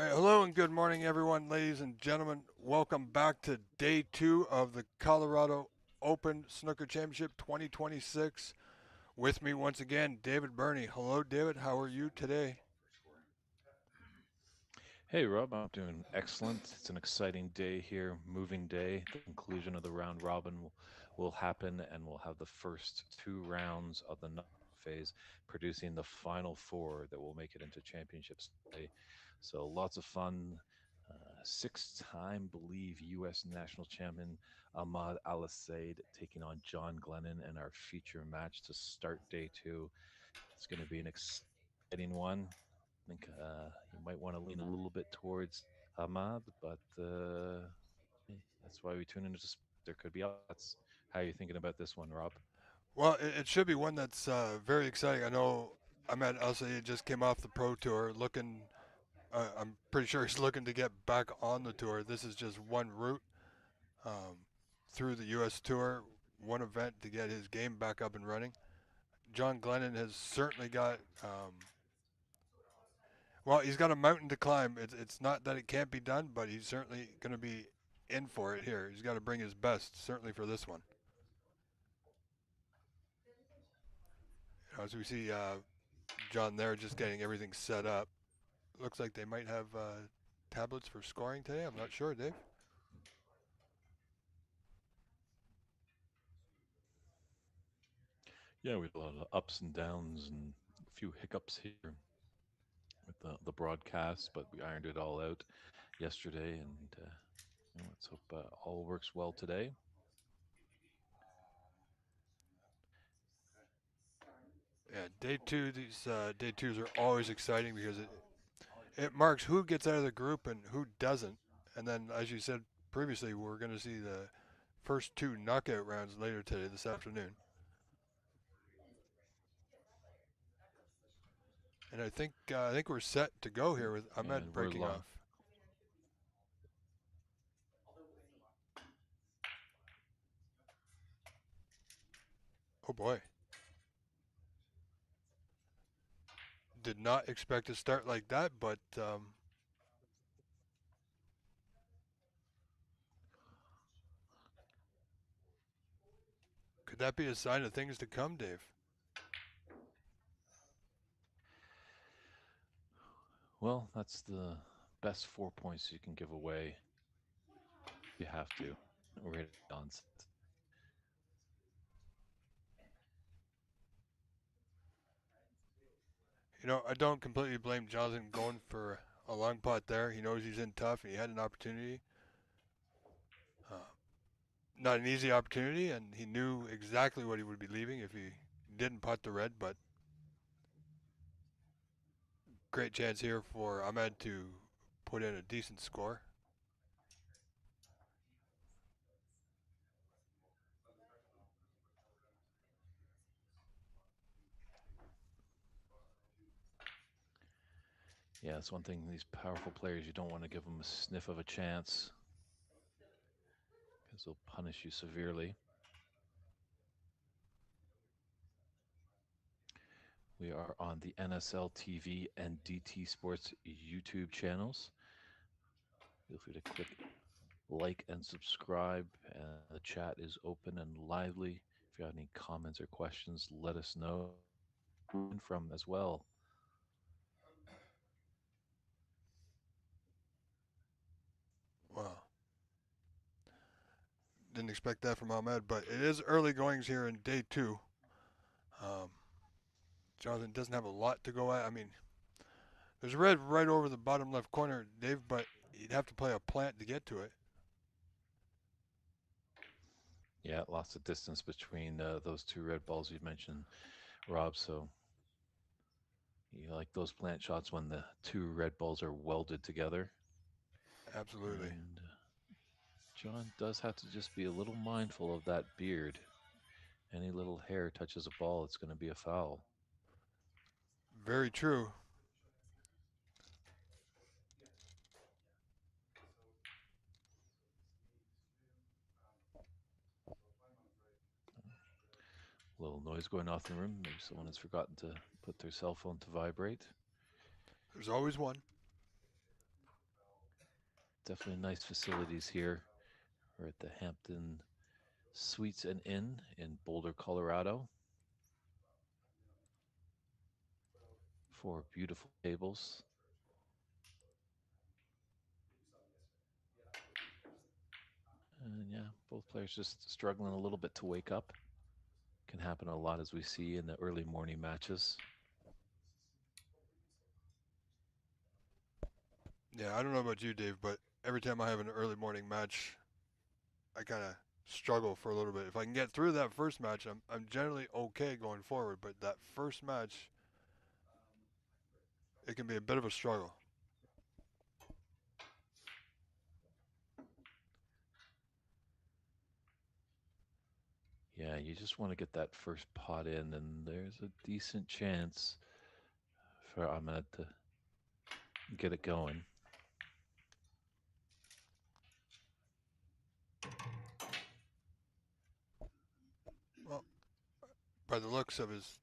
All right, hello and good morning, everyone, ladies and gentlemen. Welcome back to day two of the Colorado Open Snooker Championship 2026. With me once again, David Burney. Hello, David. How are you today? Hey Rob, I'm doing excellent. It's an exciting day here, moving day. The conclusion of the round robin will happen, and we'll have the first two rounds of the knockout phase, producing the final four that will make it into championship Sunday. So lots of fun. Six-time, believe, U.S. national champion Ahmad Al Said taking on John Glennon in our feature match to start day two. It's going to be an exciting one. I think you might want to lean a little bit towards Ahmad, but that's why we tune into sport. There could be upsets. How are you thinking about this one, Rob? Well, it should be one that's very exciting. I know Ahmed Al Sayed just came off the Pro Tour looking, I'm pretty sure he's looking to get back on the tour. This is just one route um, through the U.S. Tour, one event to get his game back up and running. John Glennon has certainly got well, he's got a mountain to climb. It's not that it can't be done, but he's certainly going to be in for it here. He's got to bring his best, certainly for this one. As we see John there just getting everything set up. Looks like they might have tablets for scoring today. I'm not sure, Dave. Yeah, we had a lot of ups and downs and a few hiccups here with the broadcast, but we ironed it all out yesterday, and let's hope all works well today. Yeah, day two. These day twos are always exciting because it marks who gets out of the group and who doesn't. And then, as you said previously, we're going to see the first two knockout rounds later today, this afternoon. And I think we're set to go here with Ahmed And we're breaking live. off. Oh boy, did not expect to start like that, but could that be a sign of things to come, Dave? Well, that's the best 4 points you can give away. You have to. Right at the onset. I don't completely blame Jonathan going for a long pot there. He knows he's in tough, and he had an opportunity. Uh, Not an easy opportunity, and he knew exactly what he would be leaving if he didn't putt the red, but great chance here for Ahmed to put in a decent score. Yeah, that's one thing. These powerful players, you don't want to give them a sniff of a chance because they'll punish you severely. We are on the NSL TV and DT Sports YouTube channels. Feel free to click like and subscribe. The chat is open and lively. If you have any comments or questions, let us know. From as well. Wow, didn't expect that from Ahmed, but it is early goings here in day two. Um, Jonathan doesn't have a lot to go at. I mean, there's red right over the bottom left corner, Dave, but you'd have to play a plant to get to it. Yeah, lots of distance between those two red balls you mentioned, Rob. So you like those plant shots when the two red balls are welded together. Absolutely. And John does have to just be a little mindful of that beard. Any little hair touches a ball, it's going to be a foul. Very true. A little noise going off in the room. Maybe someone has forgotten to put their cell phone to vibrate. There's always one. definitely nice facilities here. We're at the Hampton Suites and Inn in Boulder, Colorado. Four beautiful tables. And yeah, both players just struggling a little bit to wake up. Can happen a lot as we see in the early morning matches. Yeah, I don't know about you, Dave, but every time I have an early morning match, I kind of struggle for a little bit. If I can get through that first match, I'm generally okay going forward. But that first match, it can be a bit of a struggle. Yeah, you just want to get that first pot in, and there's a decent chance for Ahmed to get it going. Well, by the looks of his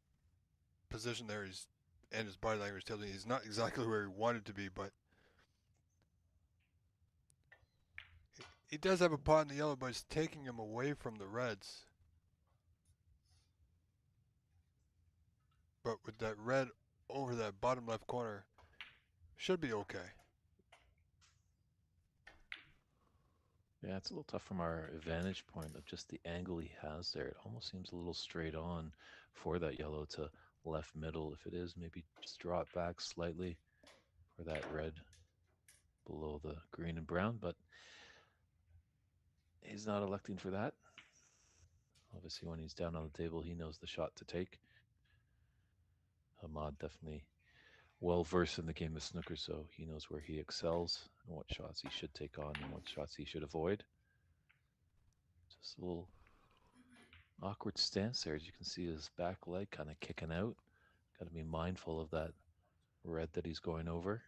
position there, he's and his body language tells me he's not exactly where he wanted to be, but he does have a pot in the yellow, but it's taking him away from the reds. But with that red over that bottom left corner, should be okay. Yeah, it's a little tough from our vantage point of just the angle he has there. It almost seems a little straight on for that yellow to left middle. If it is, maybe just draw it back slightly for that red below the green and brown, but he's not electing for that. Obviously, when he's down on the table, he knows the shot to take. Ahmad definitely well versed in the game of snooker, so he knows where he excels and what shots he should take on and what shots he should avoid. Just a little awkward stance there. As you can see, his back leg kind of kicking out. Got to be mindful of that red that he's going over.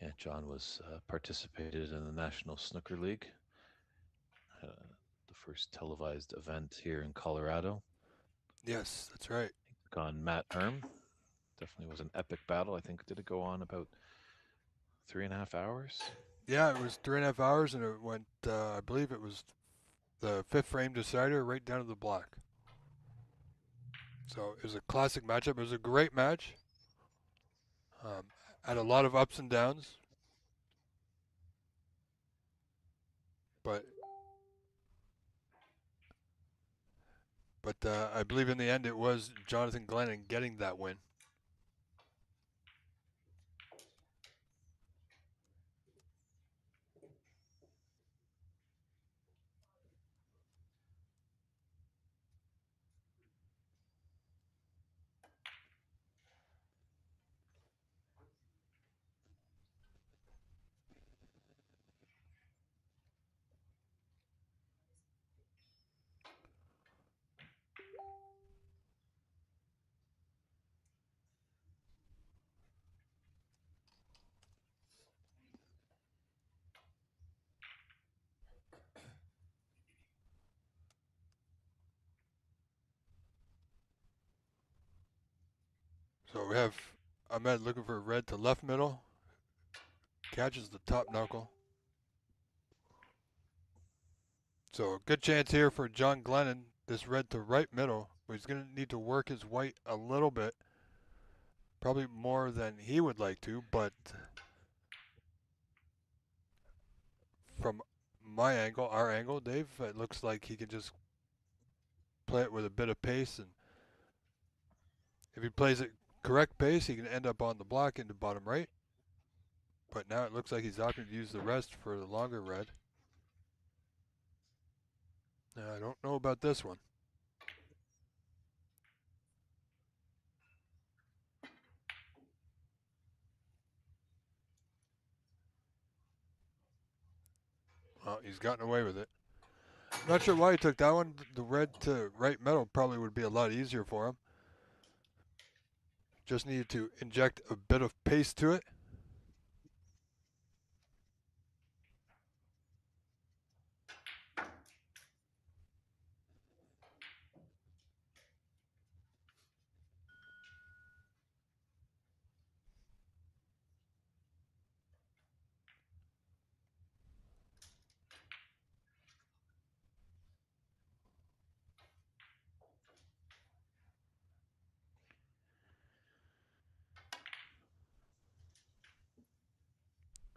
Yeah, John was participated in the National Snooker League, the first televised event here in Colorado. Yes, that's right. Took on Matt Erm. Definitely was an epic battle. I think did it go on about 3.5 hours? Yeah, it was 3.5 hours, and it went. I believe it was the fifth frame decider right down to the black. So it was a classic matchup. It was a great match. Um, had a lot of ups and downs, but I believe in the end it was Jonathan Glennon getting that win. So we have Ahmed looking for red to left middle, catches the top knuckle. So a good chance here for John Glennon, this red to right middle, but he's going to need to work his white a little bit, probably more than he would like to, but from my angle, our angle, Dave, it looks like he can just play it with a bit of pace, and if he plays it correct pace, he can end up on the block into bottom right. But now it looks like he's opting to use the rest for the longer red. Now, I don't know about this one. He's gotten away with it. Not sure why he took that one. The red to right middle probably would be a lot easier for him. Just needed to inject a bit of pace to it.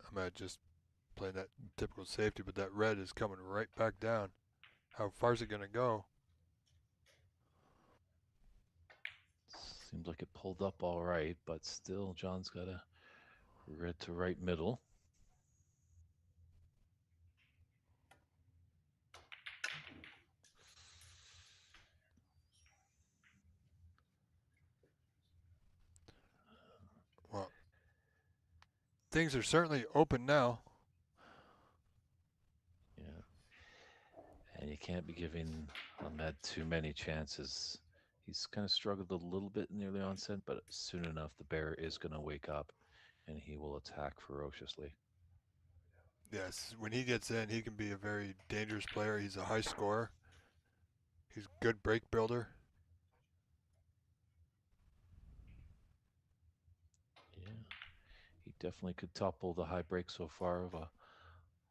I might just playing that typical safety, but that red is coming right back down. How far is it going to go? Seems like it pulled up all right, but still, John's got a red to right middle. Well, things are certainly open now. Yeah, and you can't be giving Ahmed too many chances. He's kind of struggled a little bit in the early onset, but soon enough, the bear is going to wake up and he will attack ferociously. Yes, when he gets in, he can be a very dangerous player. He's a high scorer. He's a good break builder. Yeah, he definitely could topple the high break so far of a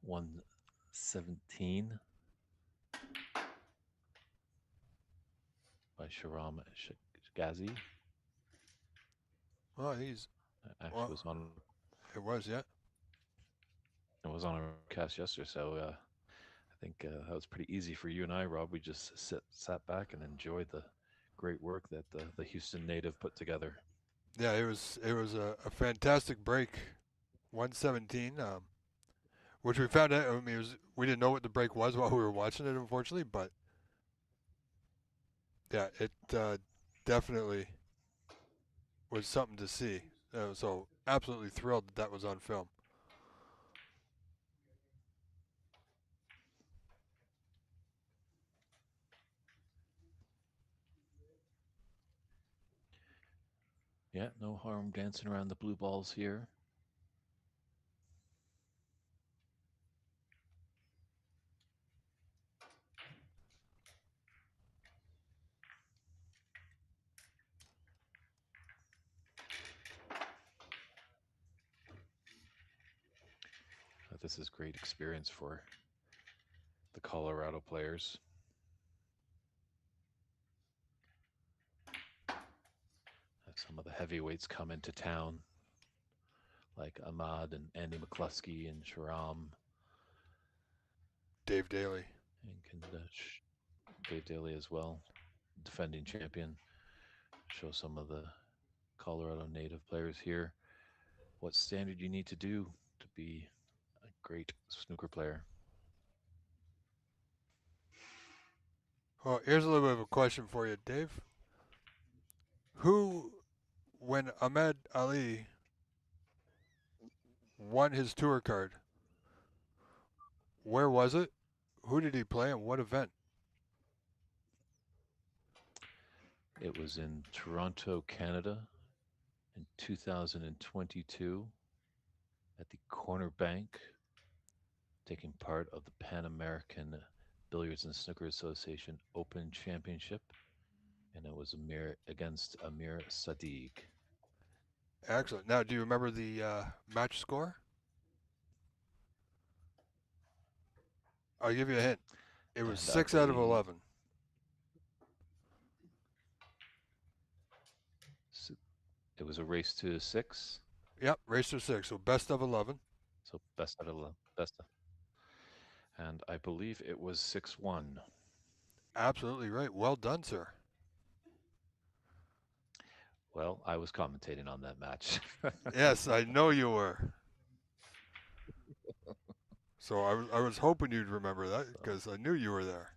117 by Sharam Ghazi. Well, he's Actually, well. was on It was, yeah. it was on a cast yesterday, so I think that was pretty easy for you and I, Rob. We just sat back and enjoyed the great work that the Houston native put together. Yeah, it was a fantastic break. 117. Which we found out. I mean, we didn't know what the break was while we were watching it, unfortunately. But yeah, it definitely was something to see. So absolutely thrilled that that was on film. Yeah, no harm dancing around the blue balls here. This is great experience for the Colorado players. Some of the heavyweights come into town, like Ahmad and Andy McCluskey and Sharam Dave Daly. and Dave Daly as well, defending champion. Show some of the Colorado native players here what standard you need to do to be a great snooker player. Well, here's a little bit of a question for you, Dave. Who, when Ahmed Ali won his tour card, where was it? Who did he play and what event? It was in Toronto, Canada in 2022 at the Corner Bank, taking part of the Pan American Billiards and Snooker Association Open Championship, and it was Amir against Amir Sadiq. Excellent. Now, do you remember the match score? I'll give you a hint. It was And I 6 out of believe 11. it was a race to six. Yep, race to six. So best of 11. So best out of best. And I believe it was 6-1. Absolutely right. Well done, sir. Well, I was commentating on that match. Yes, I know you were. So I was hoping you'd remember that So, because I knew you were there.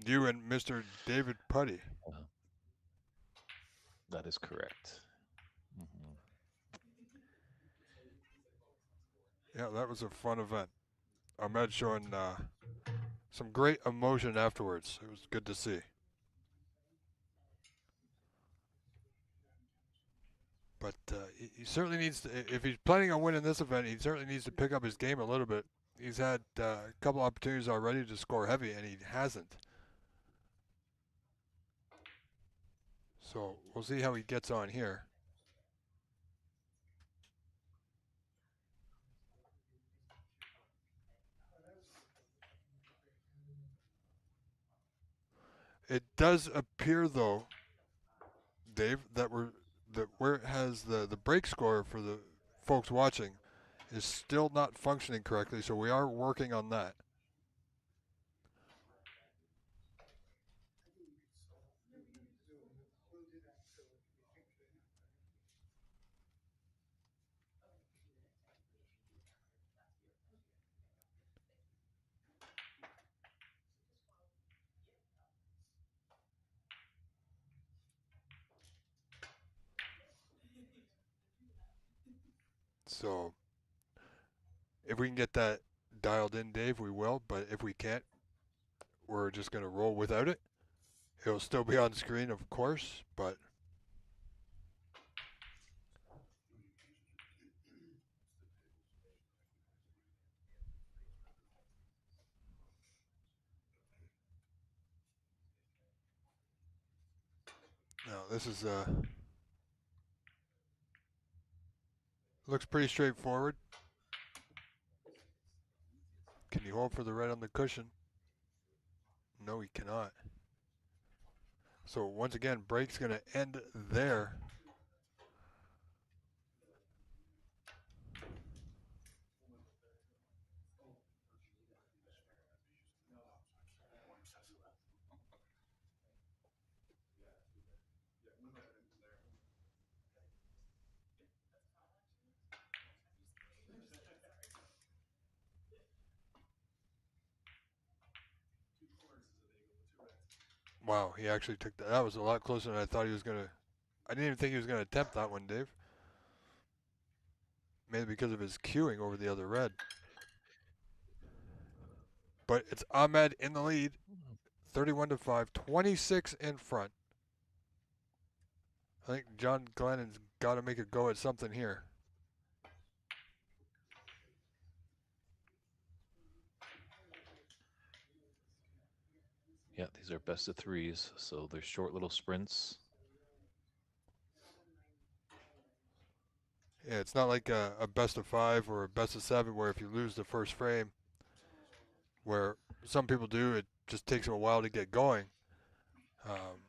You and Mr. David Putty. uh, that is correct. Hmm. Yeah, that was a fun event. Ahmed showing some great emotion afterwards. It was good to see. But he certainly needs to, if he's planning on winning this event, he certainly needs to pick up his game a little bit. He's had a couple opportunities already to score heavy, and he hasn't. So we'll see how he gets on here. It does appear, though, Dave, that where it has the break score for the folks watching is still not functioning correctly. So we are working on that. So if we can get that dialed in, Dave, we will. But if we can't, we're just going to roll without it. It'll still be on screen, of course, but no, this is looks pretty straightforward. Can you hold for the red on the cushion? No, he cannot. So once again, break's going to end there. Wow, he actually took that. That was a lot closer than I thought he was going to. I didn't even think he was going to attempt that one, Dave. Maybe because of his queuing over the other red. But it's Ahmed in the lead, 31 to 5, 26 in front. I think John Glennon's got to make a go at something here. Yeah, these are best of threes, so they're short little sprints. Yeah, it's not like a best of 5 or a best of 7 where if you lose the first frame, where some people do, it just takes them a while to get going. Um,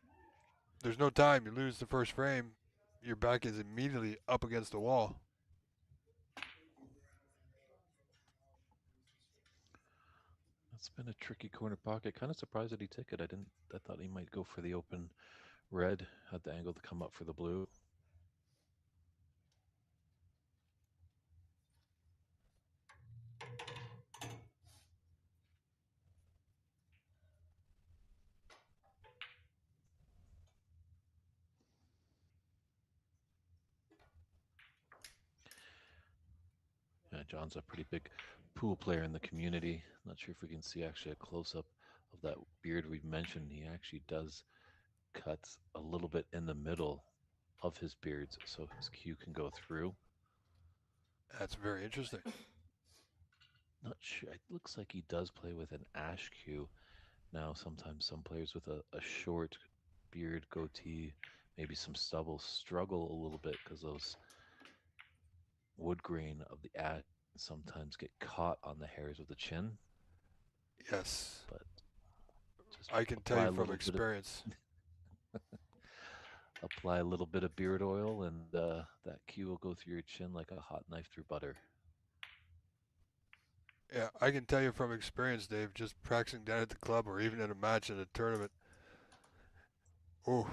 there's no time. You lose the first frame, your back is immediately up against the wall. That's been a tricky corner pocket. Kind of surprised that he took it. I thought he might go for the open red, had the angle to come up for the blue. Yeah, John's a pretty big pool player in the community. Not sure if we can see actually a close up of that beard we mentioned. He actually does cut a little bit in the middle of his beards so his cue can go through. That's very interesting. Not sure. It looks like he does play with an ash cue. Now, sometimes some players with a short beard, goatee, maybe some stubble struggle a little bit because those wood grain of the ash sometimes get caught on the hairs of the chin. Yes, But just I can tell apply you a from little bit of experience. apply a little bit of beard oil, and that cue will go through your chin like a hot knife through butter. Yeah, I can tell you from experience, Dave, just practicing down at the club or even in a match at a tournament. Oh,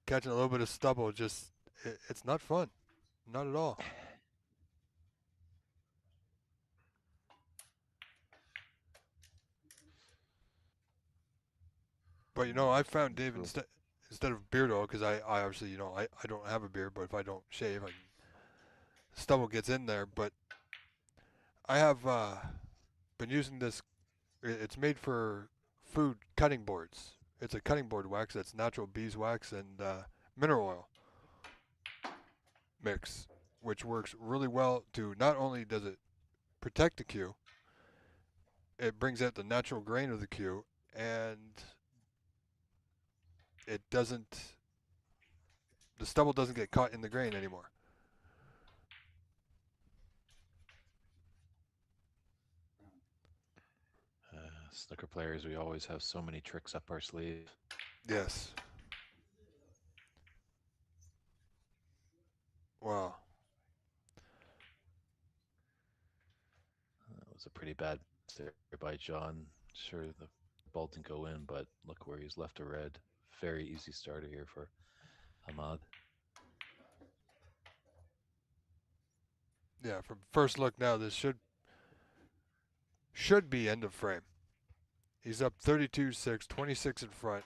catching a little bit of stubble, just, it's not fun. Not at all. But you know, I found Dave True. instead of beard oil, because I obviously, I don't have a beard, but if I don't shave, stubble gets in there. But I have been using this. It's made for food cutting boards. It's a cutting board wax that's natural beeswax and mineral oil mix, which works really well to not only does it protect the cue, it brings out the natural grain of the cue, and it doesn't. The stubble doesn't get caught in the grain anymore. Snooker players, we always have so many tricks up our sleeve. Yes. Wow. That was a pretty bad there by John. Sure, the ball didn't go in, but look where he's left a red. Very easy starter here for Ahmad. Yeah. From first look now, this should be end of frame. He's up 32-6, 26 in front.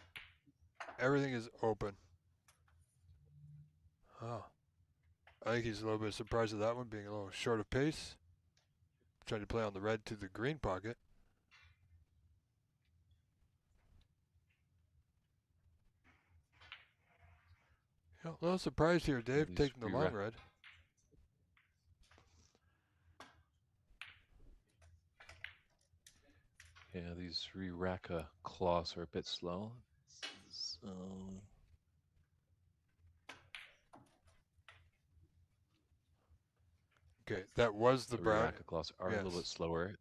Everything is open. Oh. I think he's a little bit surprised at that one being a little short of pace. Trying to play on the red to the green pocket. You know, a little surprised here, Yeah, Dave, these taking the long red. re-rack claws are a bit slow. So Okay, that was the the brown. re-rack claws are a little bit Yes. slower.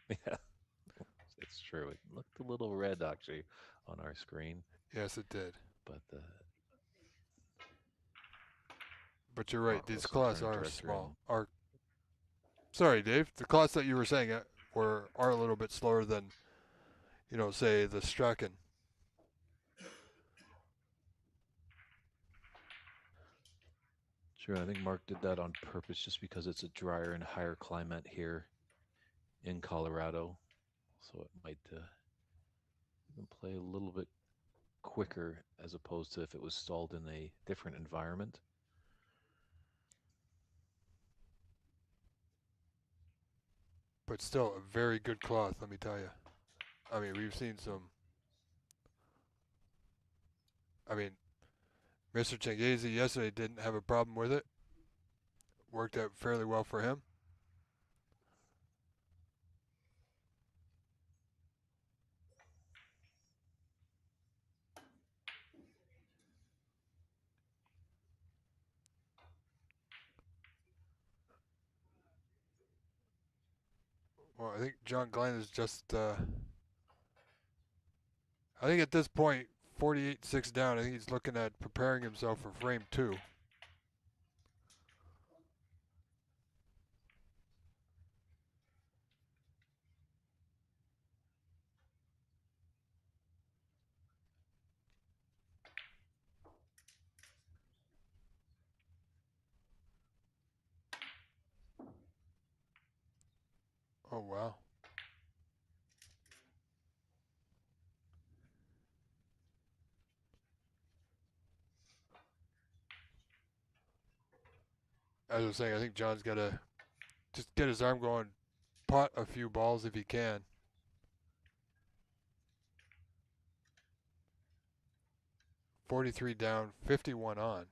Yeah, it's true. It looked a little red actually on our screen, Yes, it did. but the But you're right. These Rockwellson cloths tournament are director and small. Are sorry, Dave. The cloths that you were saying are a little bit slower than, say the Strachan. sure, I think Mark did that on purpose just because it's a drier and higher climate here in Colorado, so it might even play a little bit quicker as opposed to if it was stalled in a different environment. But still a very good cloth. Let me tell you. I mean, we've seen some. I mean, Mr. Chengezi yesterday didn't have a problem with it. Worked out fairly well for him. Well, I think John Glenn is just. I think at this point, 48-6 down. I think he's looking at preparing himself for frame two. Oh wow. As I was saying, I think John's got to just get his arm going, pot a few balls if he can. 43 down, 51 on.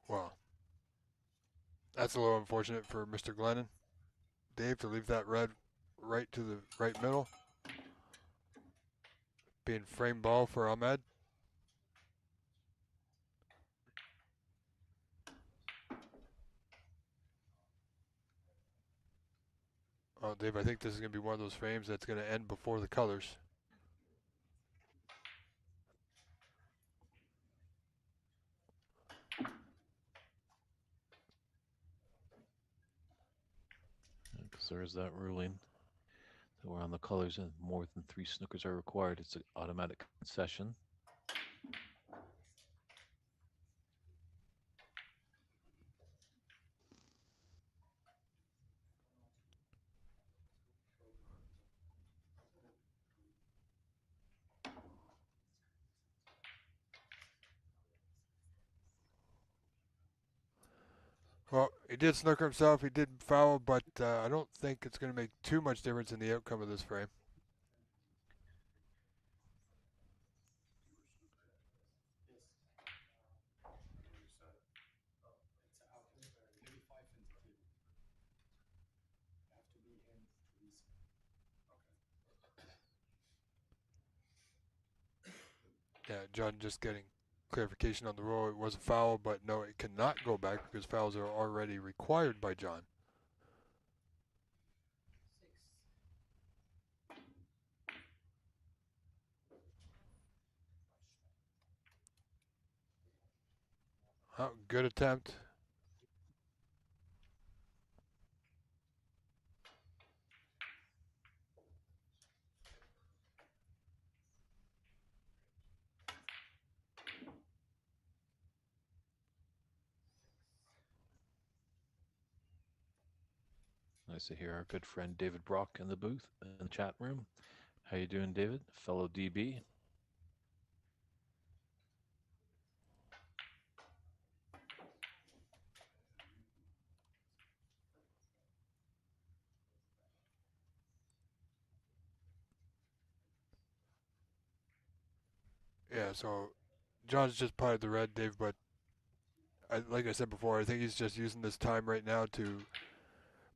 Wow. That's a little unfortunate for Mr. Glennon. Dave to leave that red right to the right middle. Being frame ball for Ahmed. Oh, Dave, I think this is going to be one of those frames that's going to end before the colors. Because there's that ruling that we're on the colors and more than 3 snookers are required. It's an automatic concession. He did snooker himself. He did foul, but I don't think it's going to make too much difference in the outcome of this frame. Yeah, John just getting clarification on the rule. It was a foul, but no, it cannot go back because fouls are already required by John. Oh, good attempt. Nice to hear our good friend David Brock in the booth in the chat room. How you doing, David? Fellow DB. Yeah, so John's just putted the red, Dave, but like I said before, I think he's just using this time right now to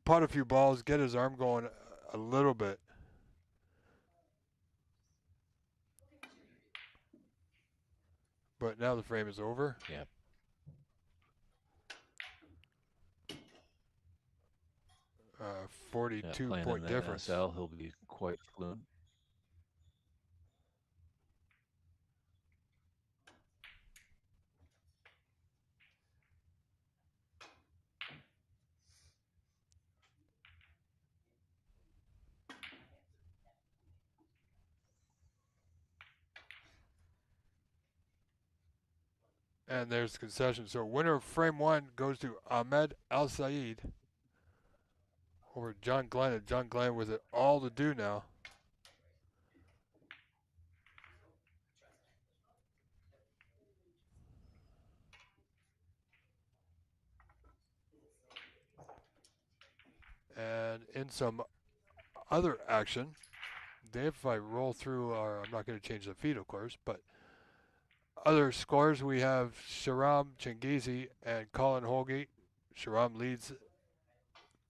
pot a few balls, get his arm going a little bit. But now the frame is over. Yeah, 42 playing in point the difference. NSL, he'll be quite fluent. And there's the concession. So winner of frame one goes to Ahmed Al Saeed over John Glenn. And John Glenn with it all to do now. And in some other action, Dave, if I roll through I'm not going to change the feed, of course, but other scores, we have Sharam Chingizi and Colin Holgate. Sharam leads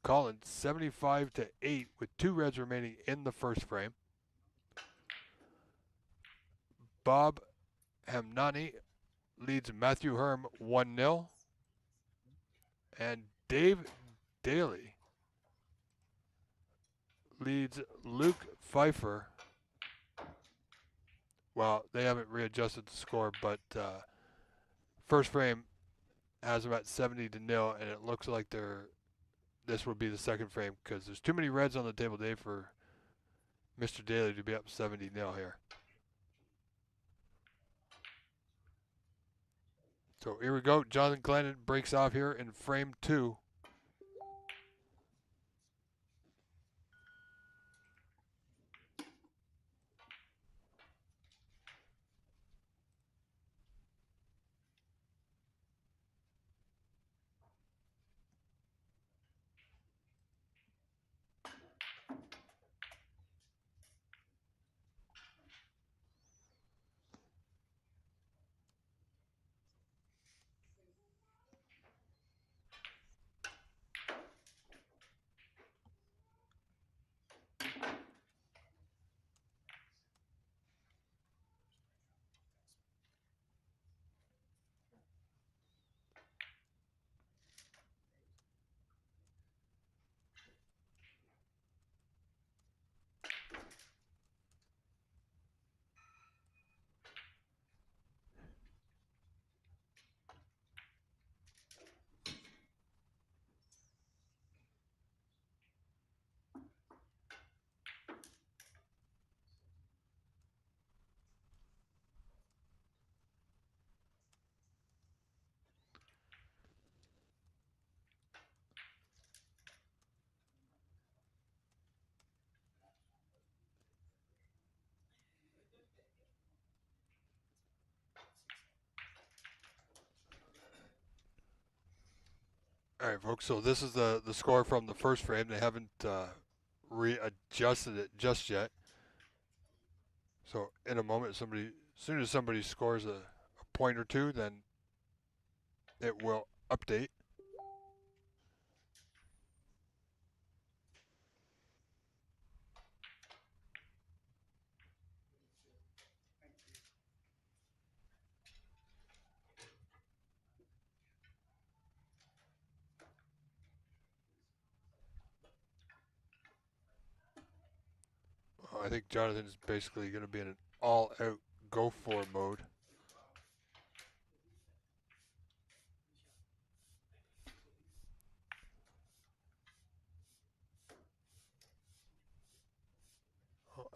Colin 75-8 with 2 reds remaining in the first frame. Bob Hamnani leads Matthew Herm 1-0. And Dave Daly leads Luke Pfeiffer. Well, they haven't readjusted the score, but first frame has them at 70-0, and it looks like this would be the second frame because there's too many reds on the table, Dave, for Mr. Daly to be up 70-0 here. So here we go. Jonathan Glennon breaks off here in frame 2. All right, folks. So this is the score from the first frame. They haven't readjusted it just yet. So in a moment, as soon as somebody scores a point or two, then it will update. I think Jonathan's basically going to be in an all-out go-for mode.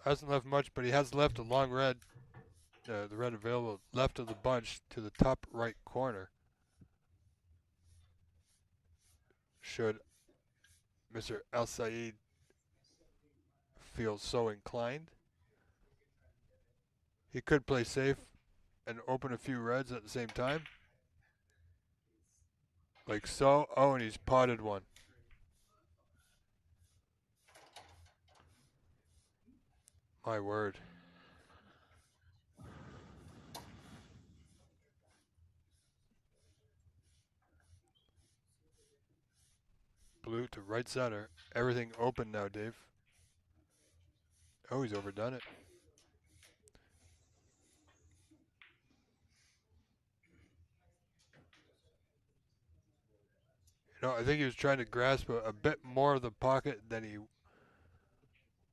Hasn't left much, but he has left a long red, the red available left of the bunch to the top right corner. Should Mr. El Said feel so inclined, he could play safe and open a few reds at the same time. Like so. Oh, and he's potted one. My word. Blue to right center. Everything open now, Dave. Oh, he's overdone it. You know, I think he was trying to grasp a bit more of the pocket than he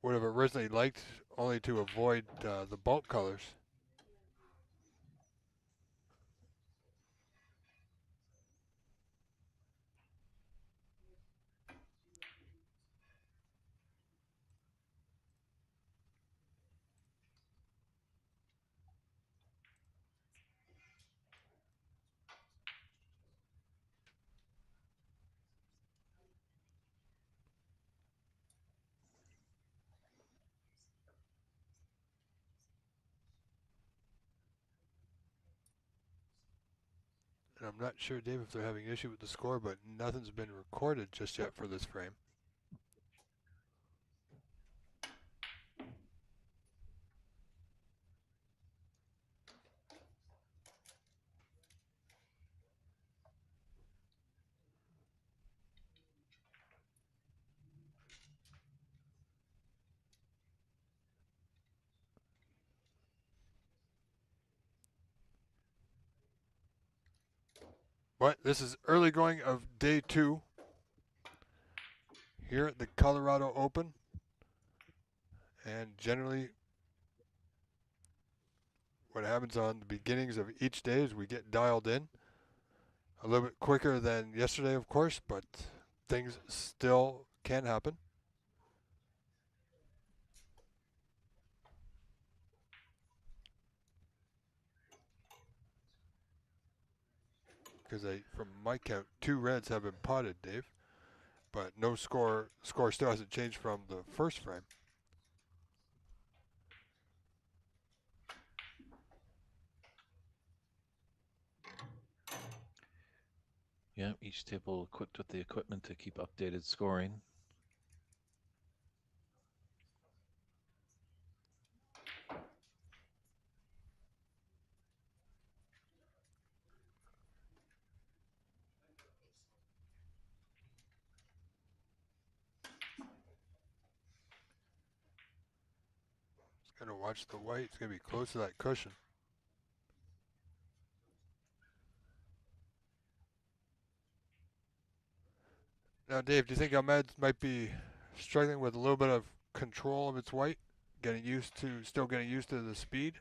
would have originally liked, only to avoid the bulk colors. And I'm not sure, Dave, if they're having issue with the score, but nothing's been recorded just yet for this frame. But this is early going of day 2 here at the Colorado Open. And generally, what happens on the beginnings of each day is we get dialed in a little bit quicker than yesterday, of course, but things still can happen. Because from my count, 2 reds have been potted, Dave, but no score still hasn't changed from the first frame. Yeah, each table equipped with the equipment to keep updated scoring. It's going to watch the white. It's going to be close to that cushion. Now, Dave, do you think Ahmed might be struggling with a little bit of control of its white? Still getting used to the speed?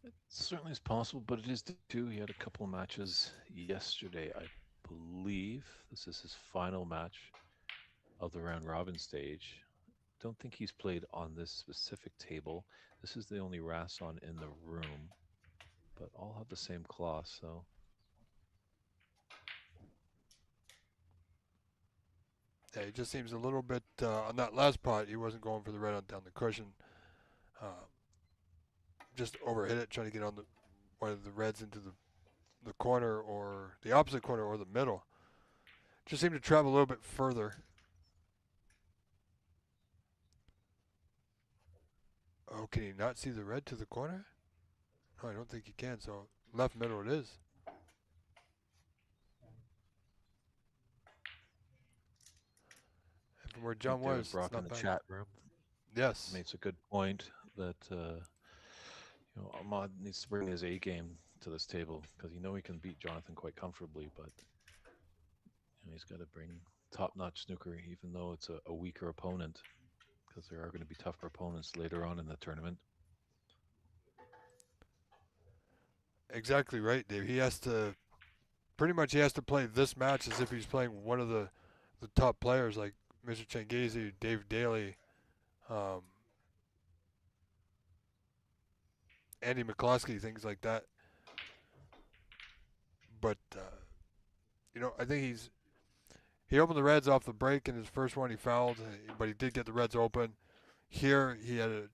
It certainly is possible, but it is too. He had a couple of matches yesterday, I believe. This is his final match of the round robin stage. Don't think he's played on this specific table. This is the only Rasson in the room, but all have the same cloth, so Yeah, he just seems a little bit on that last pot. He wasn't going for the red on down the cushion. Uh, just overhit it, trying to get on one of the reds into the the corner or the opposite corner or the middle. Just seemed to travel a little bit further. Oh, can he not see the red to the corner? No, I don't think he can. So left middle it is. And from where I think John David was, it's Brock in not the bad. chat room Yes, makes a good point that Ahmad needs to bring his A game to this table because he can beat Jonathan quite comfortably, but he's got to bring top-notch snooker, even though it's a weaker opponent, because there are going to be tougher opponents later on in the tournament. exactly right, Dave. He has to pretty much he has to play this match as if he's playing one of the top players like Mr. Changezi, Dave Daly, um, Andy McCloskey, things like that. But I think he opened the Reds off the break in his first one. He fouled, but he did get the Reds open. Here he had an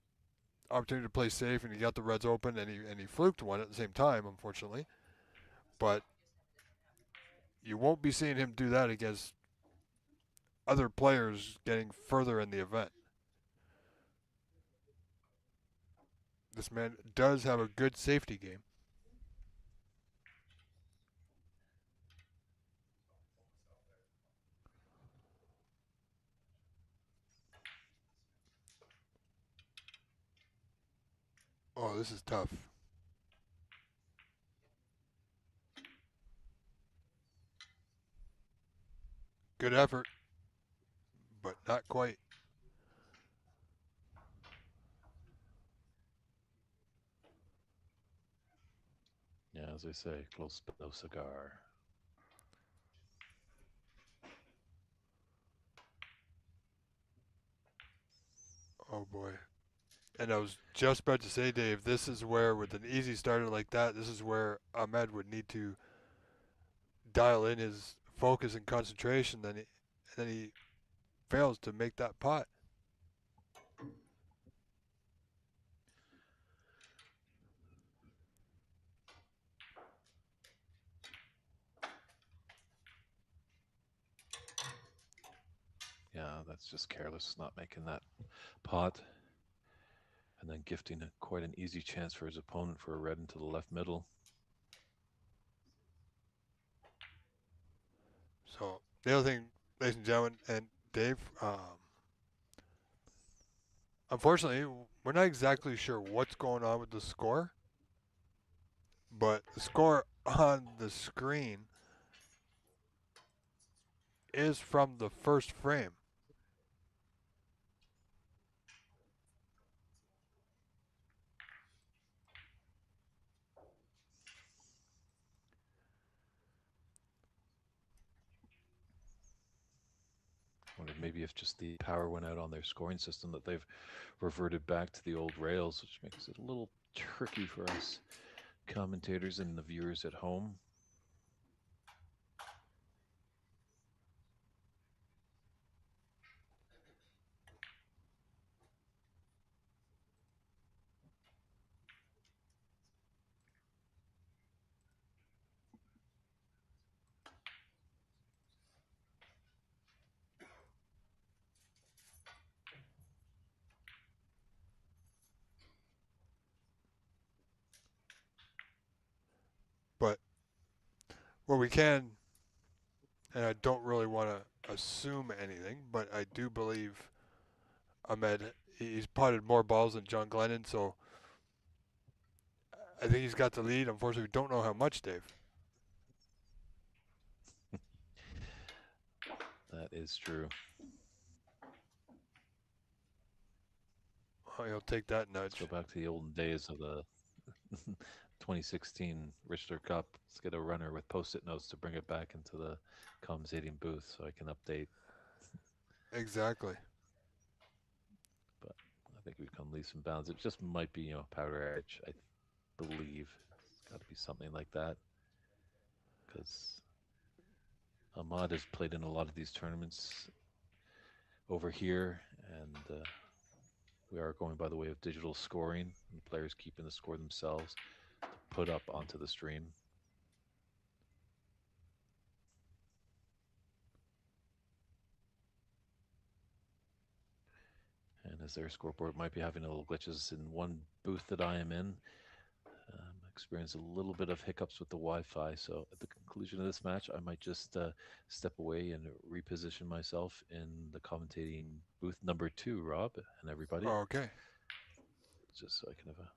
opportunity to play safe, and he got the Reds open, and he fluked one at the same time, unfortunately. But you won't be seeing him do that against other players getting further in the event. This man does have a good safety game. Oh, this is tough. Good effort, but not quite. Yeah, as I say, close but no cigar. Oh boy. And I was just about to say, Dave, this is where, with an easy starter like that, this is where Ahmed would need to dial in his focus and concentration. Then he fails to make that pot. Yeah, that's just careless, not making that pot, and then gifting quite an easy chance for his opponent for a red into the left middle. So the other thing, ladies and gentlemen, and Dave, unfortunately, we're not exactly sure what's going on with the score, but the score on the screen is from the first frame. Wonder maybe if just the power went out on their scoring system that they've reverted back to the old rails, which makes it a little tricky for us commentators and the viewers at home. But what we can, and I don't really want to assume anything, but I do believe Ahmed, he's potted more balls than John Glennon, so I think he's got the lead. Unfortunately, we don't know how much, Dave. That is true. Oh, he'll take that Let's go nudge. back to the olden days of the 2016 Richter Cup. Let's get a runner with post-it notes to bring it back into the commentating booth so I can update. Exactly. But I think we've come leaps and bounds. It just might be, powder edge. I believe it's got to be something like that because Ahmad has played in a lot of these tournaments over here, and we are going by the way of digital scoring and players keeping the score themselves to put up onto the stream. as their scoreboard might be having a little glitches in one booth that I am in. Experienced a little bit of hiccups with the Wi-Fi, so at the conclusion of this match, I might just step away and reposition myself in the commentating booth number two, Rob and everybody, Okay. just so I can have a.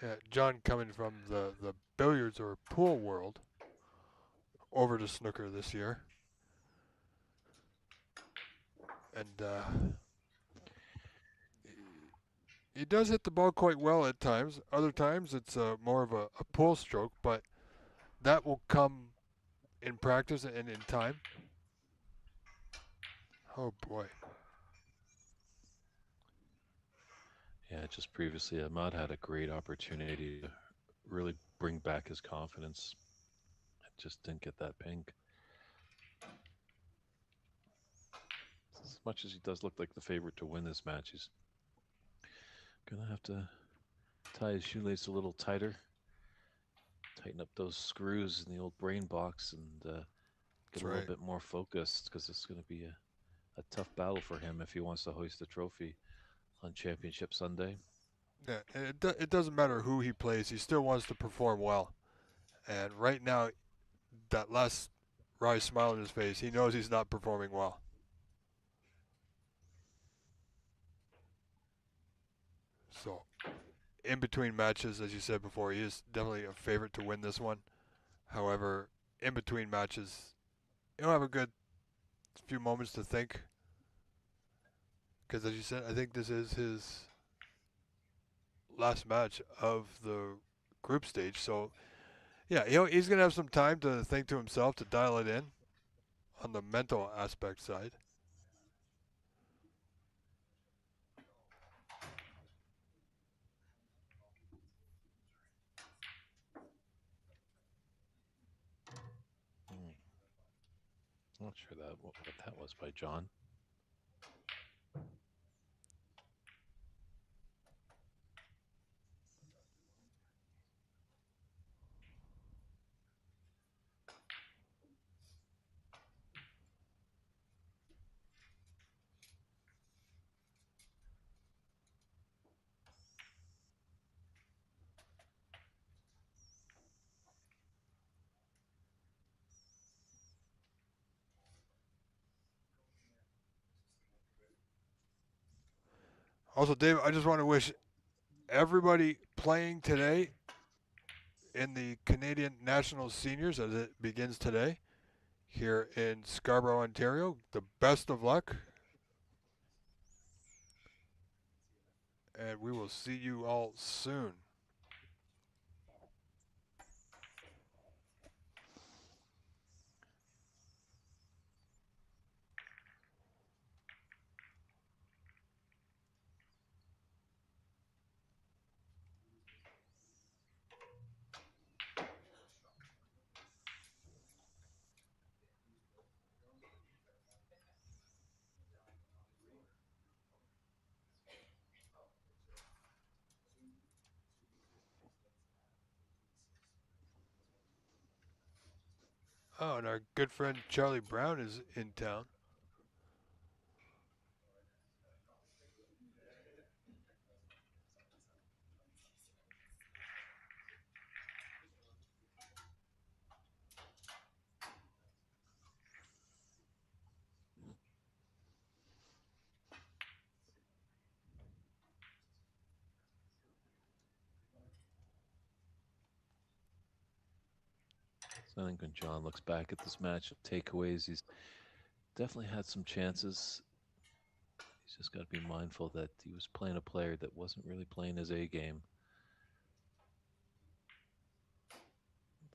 Yeah, John coming from the billiards or pool world over to snooker this year, and he does hit the ball quite well at times. Other times it's more of a pull stroke, but that will come in practice and in time. Oh boy. Yeah, just previously, Ahmad had a great opportunity to really bring back his confidence. Just didn't get that pink. As much as he does look like the favorite to win this match, he's gonna have to tie his shoelace a little tighter, tighten up those screws in the old brain box, and get That's a little right. bit more focused because it's going to be a tough battle for him if he wants to hoist the trophy on Championship Sunday. Yeah, and it doesn't matter who he plays. He still wants to perform well. And right now, that last wry smile on his face, he knows he's not performing well. So, in between matches, as you said before, he is definitely a favorite to win this one. However, in between matches, he'll have a good few moments to think. Because, as you said, I think this is his last match of the group stage. So, yeah, he's going to have some time to think to himself, to dial it in on the mental aspect side. Hmm. I'm not sure what that was by John. Also, Dave, I just want to wish everybody playing today in the Canadian National Seniors as it begins today here in Scarborough, Ontario. The best of luck, and we will see you all soon. Oh, and our good friend Charlie Brown is in town. So I think when John looks back at this match of takeaways, he's definitely had some chances. He's just got to be mindful that he was playing a player that wasn't really playing his A game.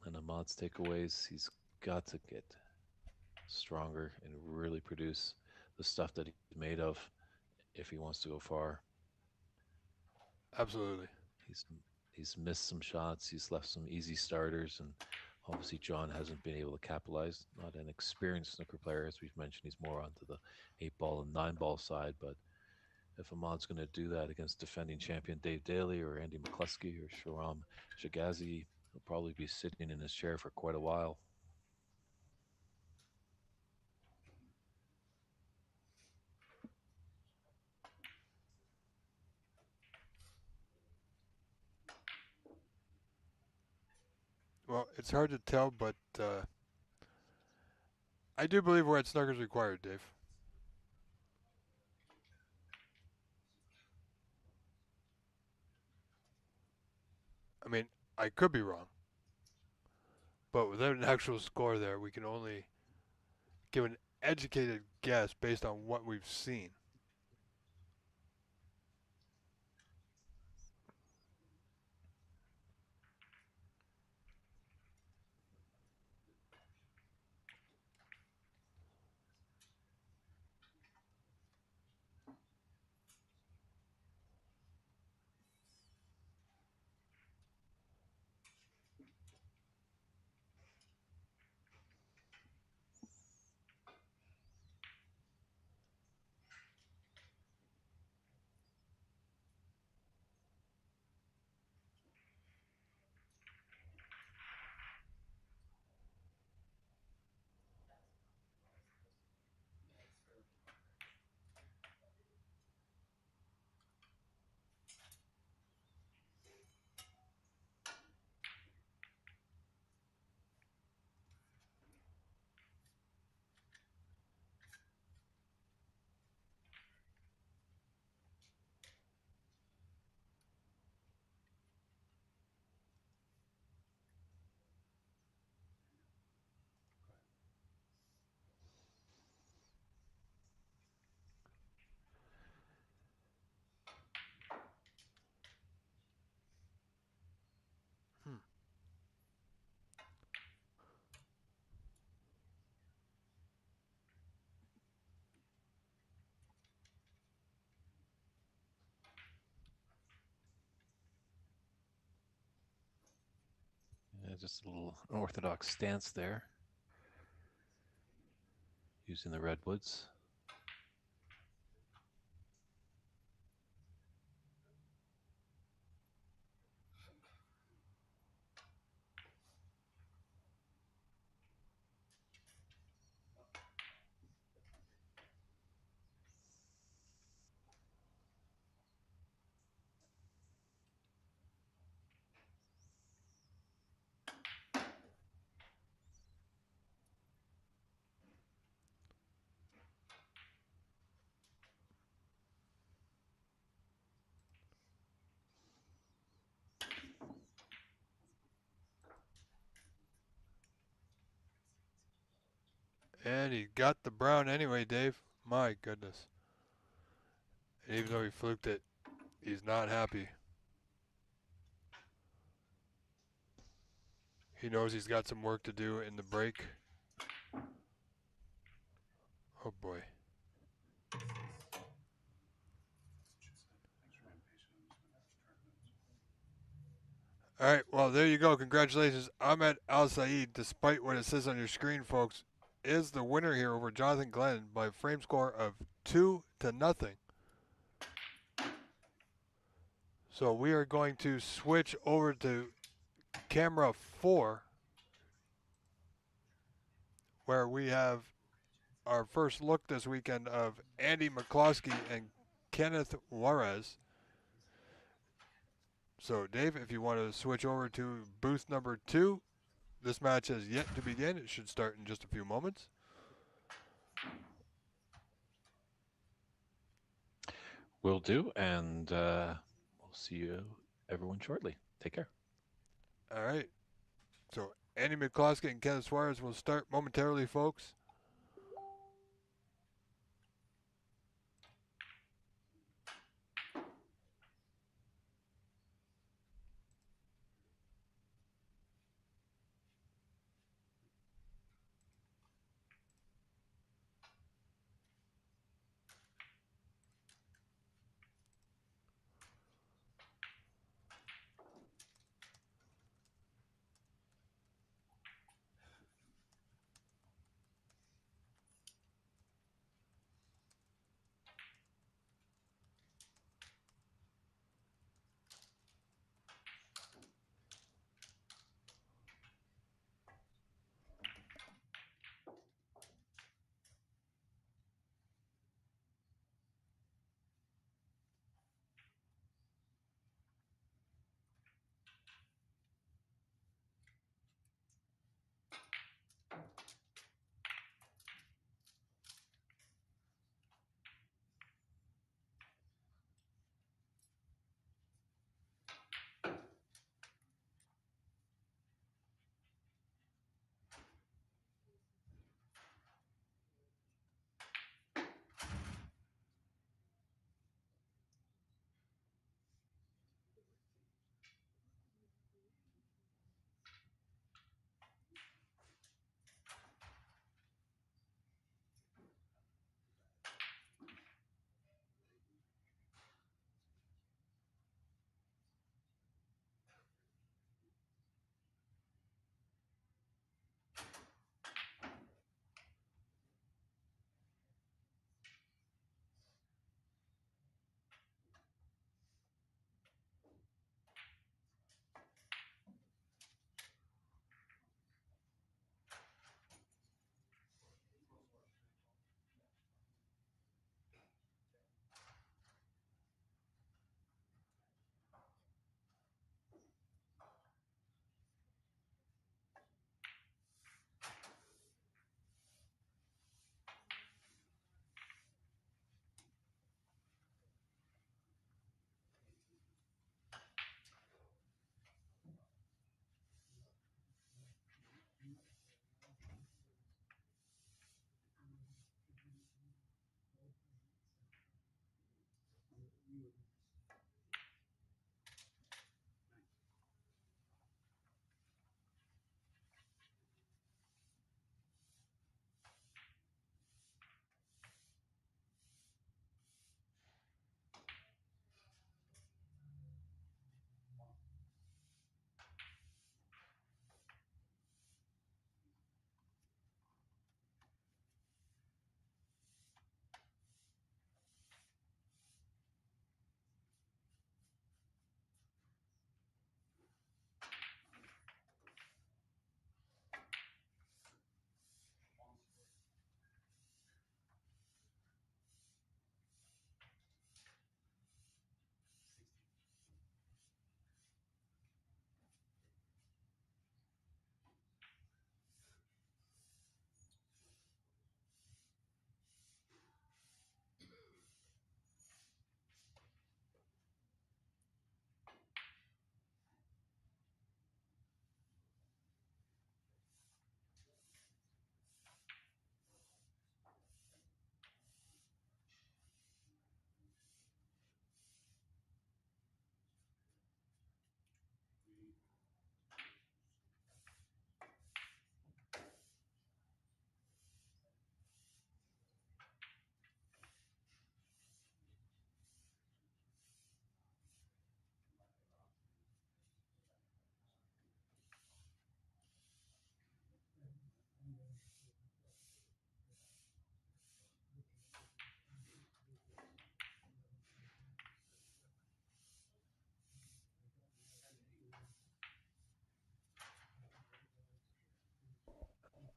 And Ahmad's takeaways, he's got to get stronger and really produce the stuff that he's made of if he wants to go far. Absolutely. He's he's missed some shots. He's left some easy starters, and Obviously, John hasn't been able to capitalize. Not an experienced snooker player, as we've mentioned. He's more onto the 8 ball and 9 ball side. But if Ahmad's going to do that against defending champion Dave Daly or Andy McCluskey or Sharam Shagazi, he'll probably be sitting in his chair for quite a while. Well, it's hard to tell, but I do believe we're at Snuggers required, Dave. I mean, I could be wrong, but without an actual score there, we can only give an educated guess based on what we've seen. Hmm. Yeah, just a little unorthodox stance there, using the redwoods. And he got the brown anyway, Dave. My goodness. And even though he fluked it, he's not happy. He knows he's got some work to do in the break. Oh boy. All right, well, there you go. Congratulations. Ahmed Al Saeed, despite what it says on your screen, folks, is the winner here over Jonathan Glenn by a frame score of 2-0. So we are going to switch over to camera 4, where we have our first look this weekend of Andy McCloskey and Kenneth Juarez. So, Dave, if you want to switch over to booth number 2, this match has yet to begin. It should start in just a few moments. Will do, and we'll see you everyone shortly. Take care. All right. So, Andy McCloskey and Kenneth Suarez will start momentarily, folks.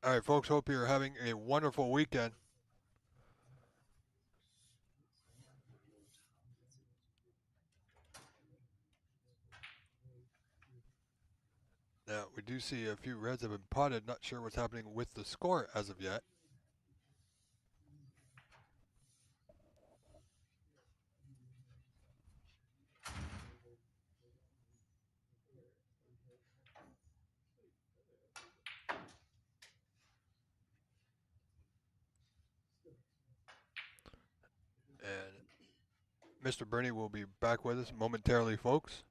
All right, folks, hope you're having a wonderful weekend. Now, we do see a few reds have been potted. Not sure what's happening with the score as of yet. And Mr. Bernie will be back with us momentarily, folks.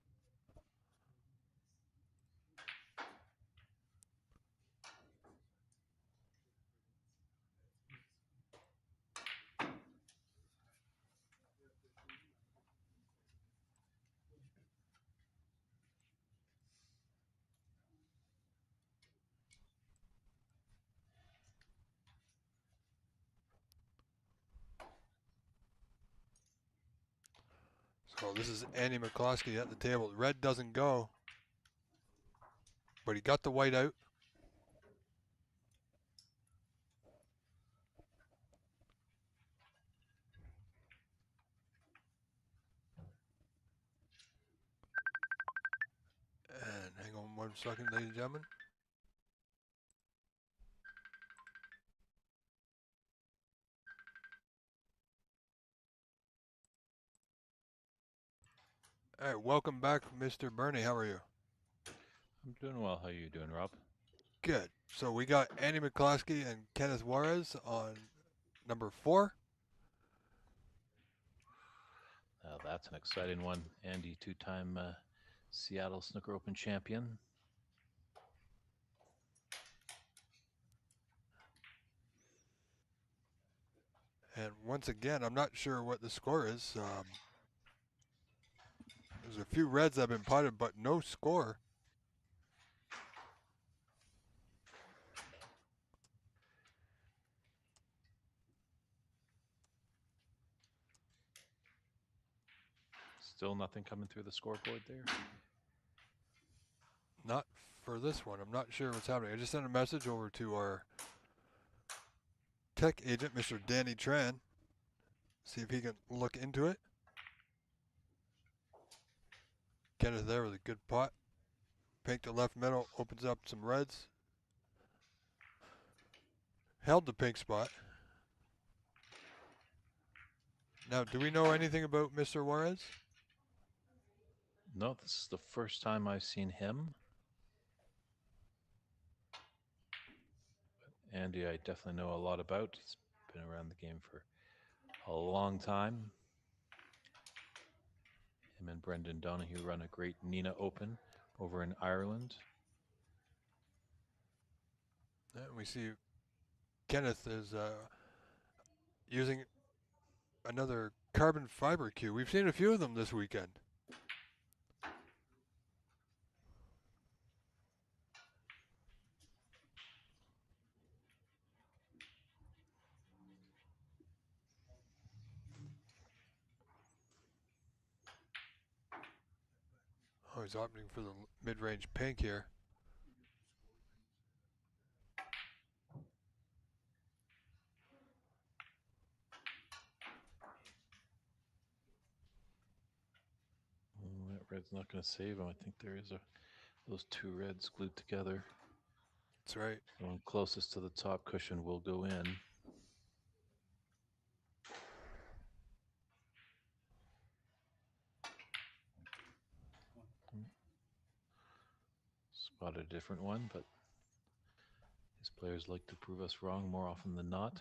So this is Andy McCloskey at the table. Red doesn't go, but he got the white out. And hang on 1 second, ladies and gentlemen. All right, welcome back, Mr. Bernie. How are you? I'm doing well. How are you doing, Rob? Good. So we got Andy McCloskey and Kenneth Juarez on number 4. That's an exciting one. Andy, two-time Seattle Snooker Open champion. And once again, I'm not sure what the score is. There's a few reds that have been potted, but no score. Still nothing coming through the scoreboard there. Not for this one. I'm not sure what's happening. I just sent a message over to our tech agent, Mr. Danny Tran, see if he can look into it. Kenneth there with a good pot. Pink to left middle, opens up some reds. Held the pink spot. Now, do we know anything about Mr. Juarez? No, this is the first time I've seen him. Andy, I definitely know a lot about. He's been around the game for a long time. Him and Brendan Donahue run a great Nina Open over in Ireland. And we see Kenneth is using another carbon fiber cue. We've seen a few of them this weekend. Oh, he's opting for the mid-range pink here. That red's not going to save him. I think there is those two reds glued together. That's right. The one closest to the top cushion will go in. Spotted a different one, but these players like to prove us wrong more often than not.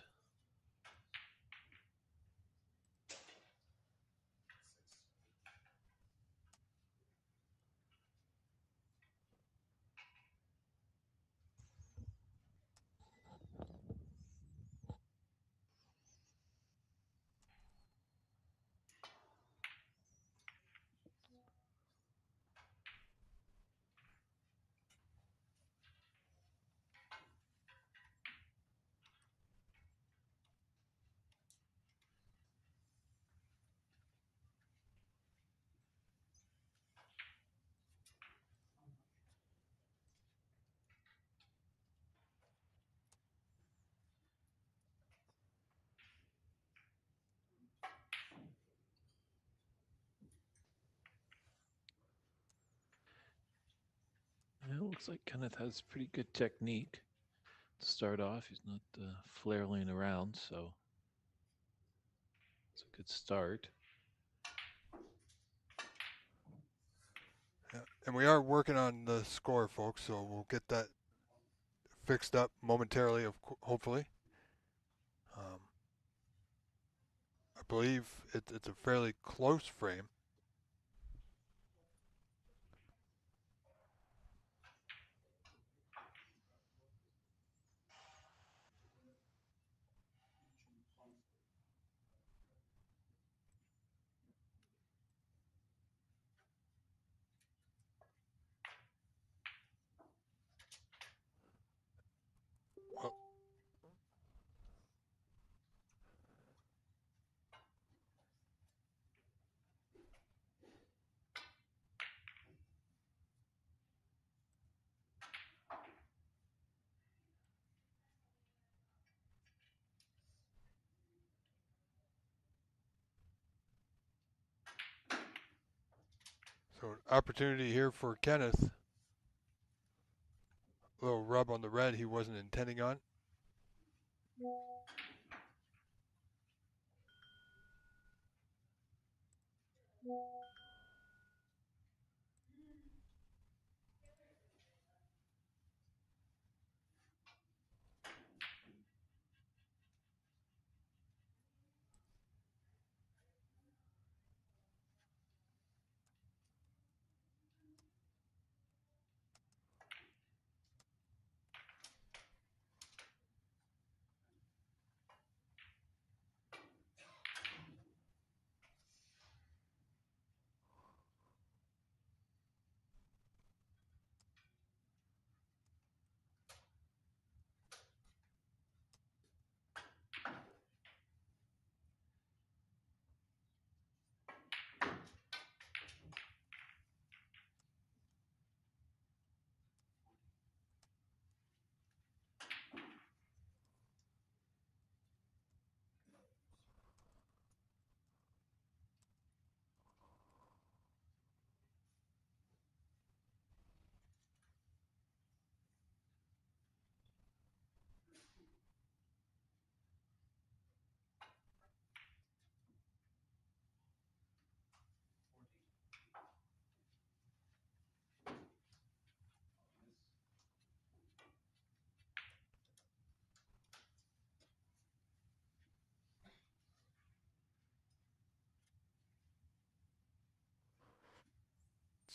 looks like Kenneth has pretty good technique to start off. He's not flailing around, so it's a good start. Yeah. And we are working on the score, folks, so we'll get that fixed up momentarily, hopefully. Um, I believe it's a fairly close frame. Well, so an opportunity here for Kenneth. A little rub on the red he wasn't intending on.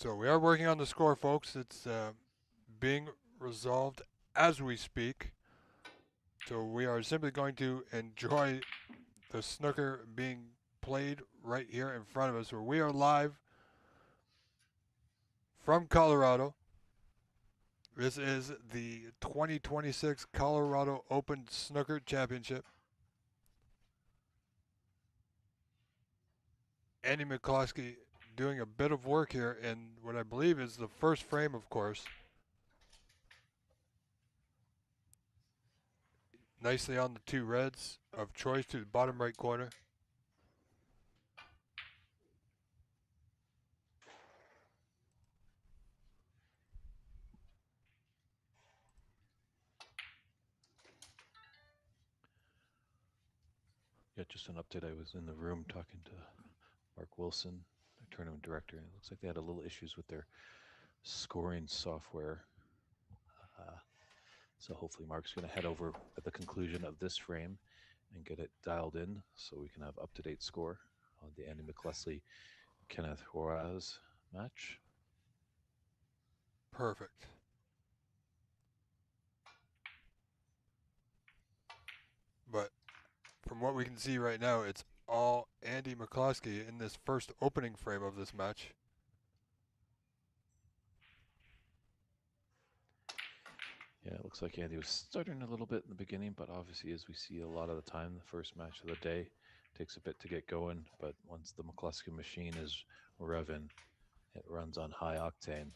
So we are working on the score, folks. It's being resolved as we speak. So we are simply going to enjoy the snooker being played right here in front of us, where we are live from Colorado. This is the 2026 Colorado Open Snooker Championship. Andy McCloskey doing a bit of work here in what I believe is the first frame, of course. Nicely on the two reds of choice to the bottom right corner. Yeah, just an update. I was in the room talking to Mark Wilson, the tournament director, and it looks like they had a little issues with their scoring software. Uh, so hopefully Mark's going to head over at the conclusion of this frame and get it dialed in so we can have up-to-date score on the Andy McCluskey Kenneth Juarez match. Perfect. But from what we can see right now, it's all Andy McCloskey in this first opening frame of this match. Yeah, it looks like Andy was stuttering a little bit in the beginning, but obviously, as we see a lot of the time, the first match of the day takes a bit to get going. But once the McCluskey machine is revving, it runs on high octane.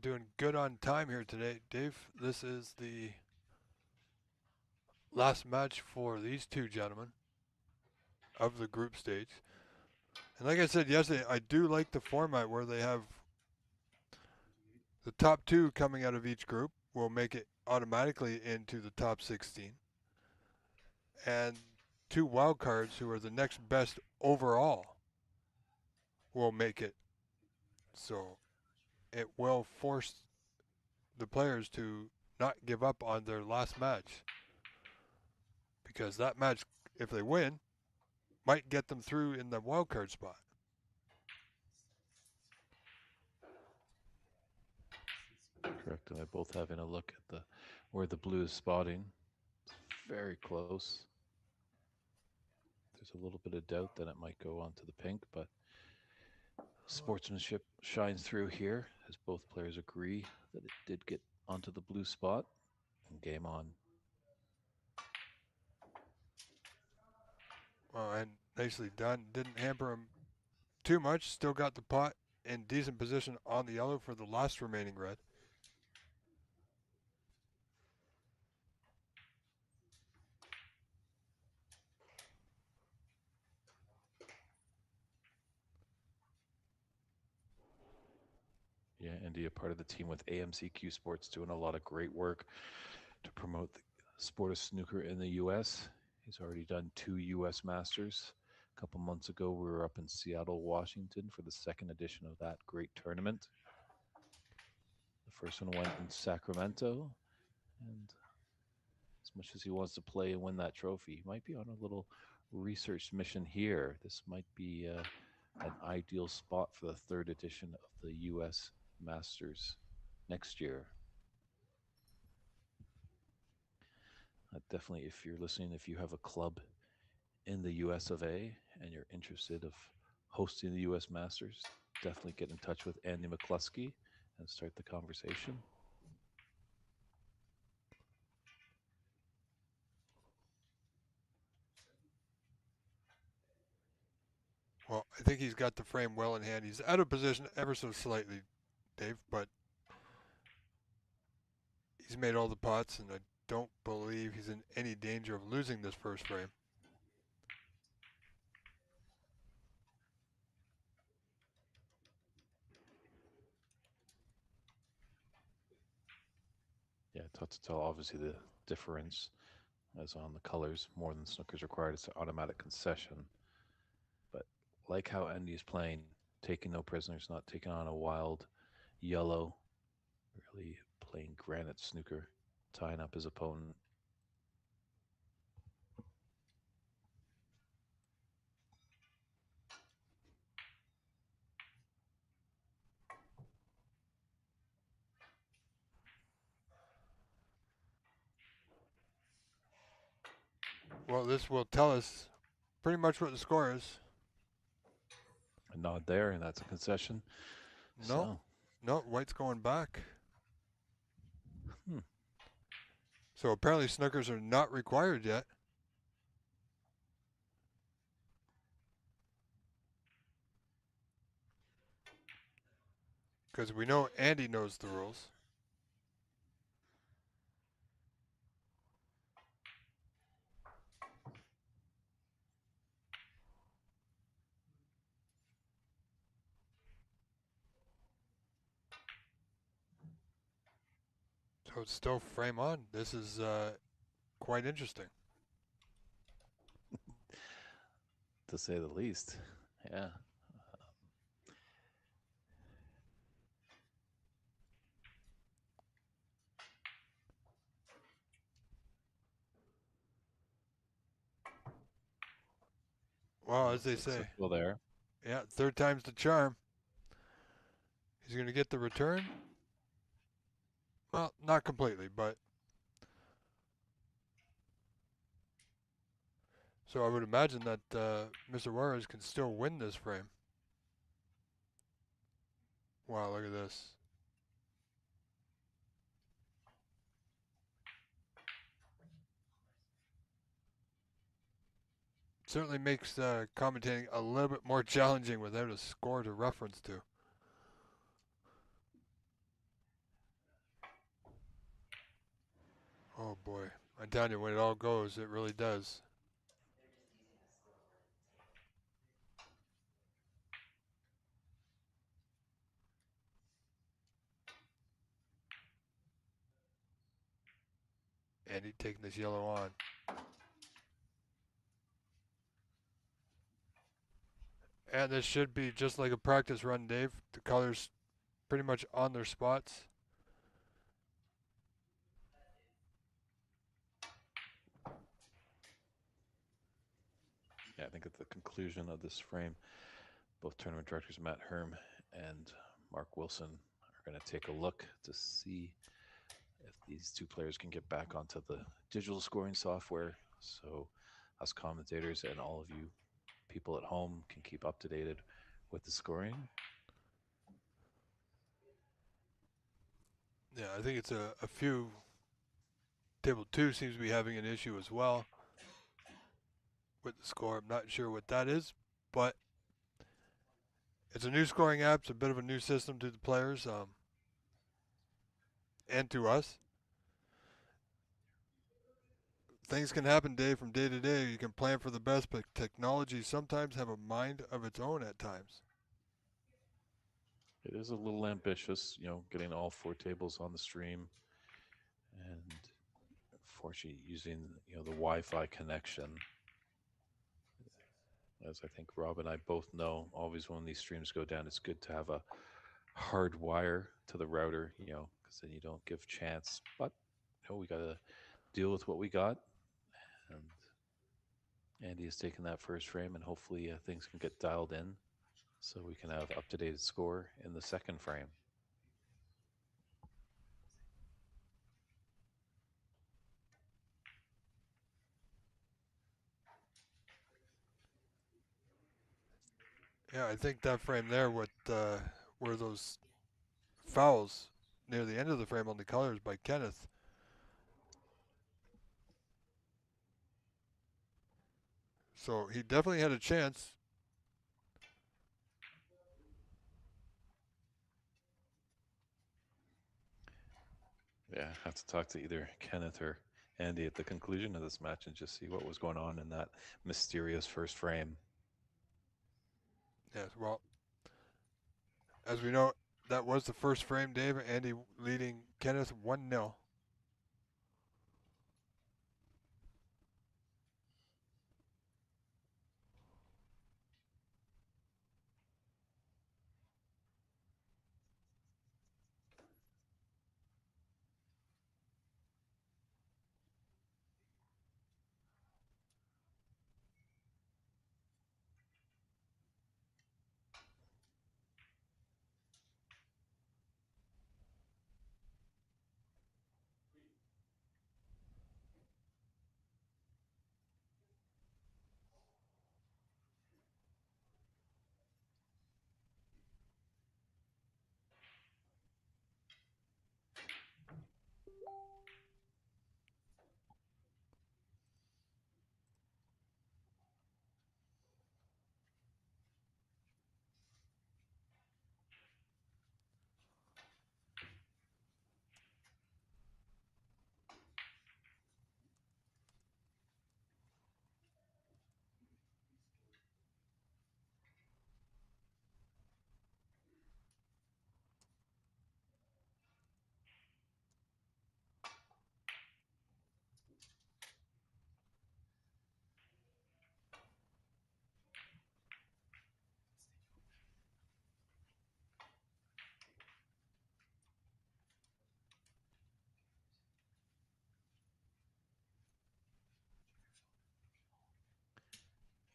doing good on time here today, Dave. This is the last match for these two gentlemen of the group stage. And like I said yesterday, I do like the format where they have the top two coming out of each group will make it automatically into the top 16. And two wild cards who are the next best overall will make it. So it will force the players to not give up on their last match because that match, if they win, might get them through in the wild card spot. Correct. And they're both having a look at the where the blue is spotting. It's very close. There's a little bit of doubt that it might go on to the pink, but sportsmanship shines through here as both players agree that it did get onto the blue spot and game on. Well, and nicely done. Didn't hamper him too much. Still got the pot in decent position on the yellow for the last remaining red. Yeah, India, part of the team with AMCQ Sports, doing a lot of great work to promote the sport of snooker in the U.S. He's already done 2 U.S. Masters. A couple months ago, we were up in Seattle, Washington for the second edition of that great tournament. The first one went in Sacramento, and as much as he wants to play and win that trophy, he might be on a little research mission here. This might be an ideal spot for the third edition of the U.S. Masters next year. Definitely, if you're listening, if you have a club in the US of A and you're interested of hosting the US Masters, definitely get in touch with Andy McCluskey and start the conversation. Well, I think he's got the frame well in hand. He's out of position ever so slightly, Dave, but he's made all the pots, and I don't believe he's in any danger of losing this first frame. Yeah, tough to tell. Obviously, the difference is on the colors more than snooker's required. It's an automatic concession. But like how Andy's playing, taking no prisoners, not taking on a wild yellow, really playing granite snooker, tying up his opponent. Well, this will tell us pretty much what the score is. A nod there, and that's a concession. No, So, no, white's going back. hmm. So apparently snookers are not required yet. Because we know Andy knows the rules. So it's still frame on. This is quite interesting. To say the least. Yeah. Well, as Looks they like say, still there. yeah, third time's the charm. He's going to get the return. Well, not completely, but so I would imagine that Mr. Juarez can still win this frame. Wow, look at this. Certainly makes commentating a little bit more challenging without a score to reference to. Oh boy. I'm telling you, when it all goes, it really does. Andy taking this yellow on. And this should be just like a practice run, Dave. The colors pretty much on their spots. Yeah, I think at the conclusion of this frame, both tournament directors Matt Herm and Mark Wilson are going to take a look to see if these two players can get back onto the digital scoring software. So, us commentators and all of you people at home can keep up to date with the scoring. Yeah, I think it's a few. Table 2 seems to be having an issue as well with the score. I'm not sure what that is, but it's a new scoring app. It's a bit of a new system to the players and to us. Things can happen from day to day. You can plan for the best, but technology sometimes have a mind of its own at times. It is a little ambitious, getting all four tables on the stream, and fortunately using the Wi-Fi connection. As I think Rob and I both know, always when these streams go down, it's good to have a hard wire to the router, because then you don't give chance. But we got to deal with what we got, and Andy has taken that first frame, and hopefully things can get dialed in so we can have up to date score in the second frame. Yeah, I think that frame there, with where those fouls near the end of the frame on the colors by Kenneth. So he definitely had a chance. Yeah, I have to talk to either Kenneth or Andy at the conclusion of this match and just see what was going on in that mysterious first frame. Yes, well, as we know, that was the first frame, Dave. Andy leading Kenneth 1-0.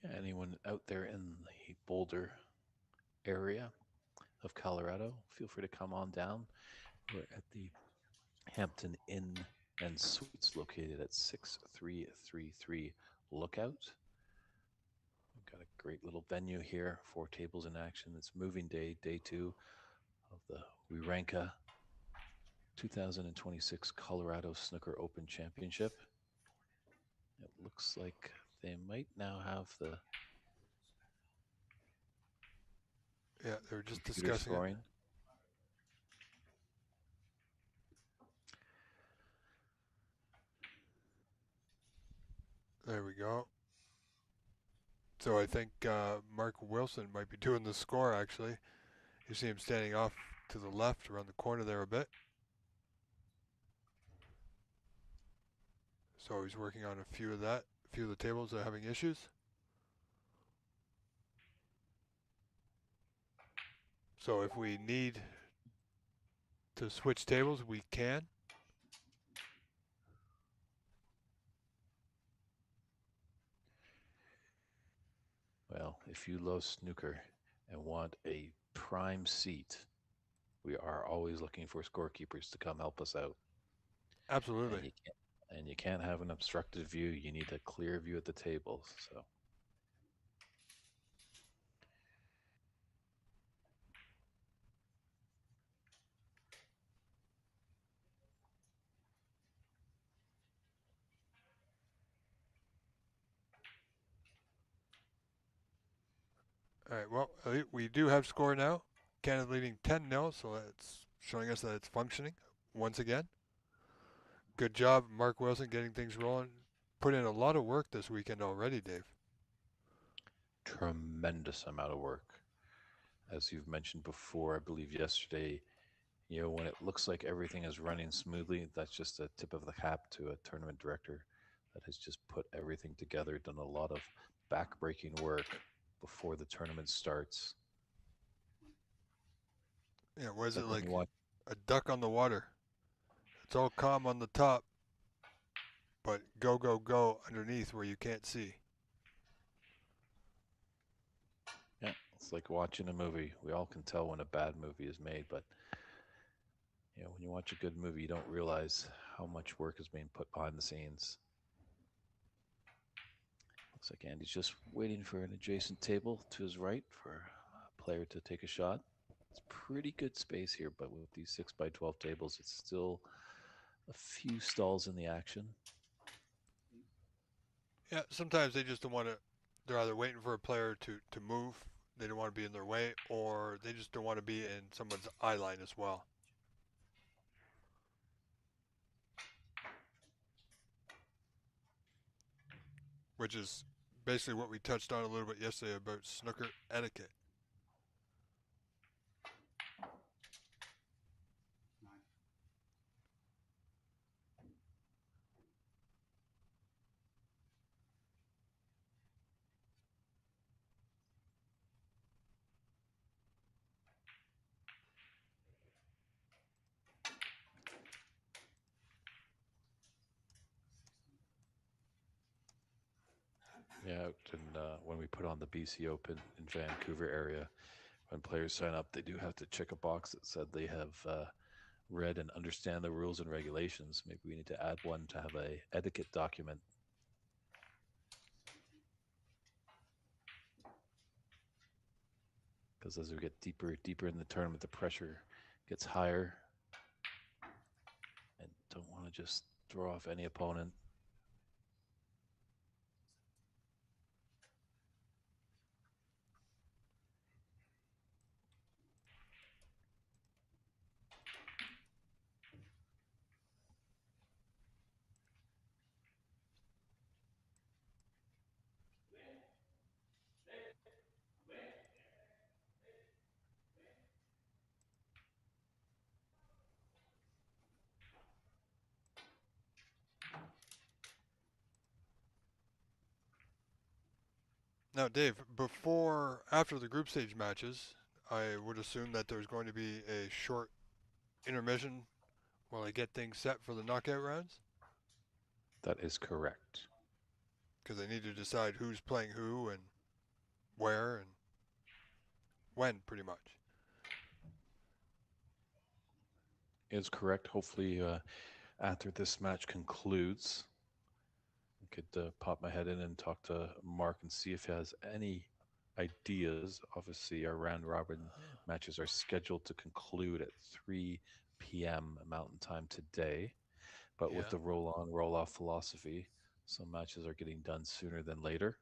Yeah, anyone out there in the Boulder area of Colorado, feel free to come on down. We're at the Hampton Inn and Suites located at 6333 Lookout. We've got a great little venue here, four tables in action. It's moving day, day two of the Wiranka 2026 Colorado Snooker Open Championship. It looks like they might now have the Yeah, they were just computer discussing it. scoring. There we go. So I think Mark Wilson might be doing the score actually. You see him standing off to the left around the corner there a bit. So he's working on a few of the tables that are having issues. So if we need to switch tables, we can. Well, if you love snooker and want a prime seat, we are always looking for scorekeepers to come help us out. Absolutely. And you can't have an obstructed view. You need a clear view at the tables. So All right. Well, we do have score now. Canada leading 10-0, so that's showing us that it's functioning once again. Good job, Mark Wilson, getting things rolling. Put in a lot of work this weekend already, Dave. tremendous amount of work. As you've mentioned before, I believe yesterday, when it looks like everything is running smoothly, that's just a tip of the cap to a tournament director that has just put everything together, done a lot of back-breaking work before the tournament starts. Yeah, what is it Like when like? you watch, A duck on the water. It's all calm on the top, but go, go, go underneath where you can't see. yeah, it's like watching a movie. We all can tell when a bad movie is made, but when you watch a good movie, you don't realize how much work is being put behind the scenes. Looks like Andy's just waiting for an adjacent table to his right for a player to take a shot. It's pretty good space here, but with these 6 by 12 tables, it's still a few stalls in the action. Yeah, sometimes they just don't want to. They're either waiting for a player to move, they don't want to be in their way, or they just don't want to be in someone's eye line as well. Which is basically what we touched on a little bit yesterday about snooker etiquette. Yeah, and when we put on the BC Open in Vancouver area, when players sign up, they do have to check a box that said they have read and understand the rules and regulations. Maybe we need to add one to have a etiquette document, because as we get deeper in the tournament, the pressure gets higher, and don't want to just throw off any opponent. Now, Dave, after the group stage matches, I would assume that there's going to be a short intermission while I get things set for the knockout rounds, That is correct. because I need to decide who's playing who and where and when, pretty much. Is correct. Hopefully, after this match concludes, I could pop my head in and talk to Mark and see if he has any ideas. Obviously, our round robin matches are scheduled to conclude at 3 p.m. Mountain Time today. But with Yeah. the roll on, roll off philosophy, some matches are getting done sooner than later.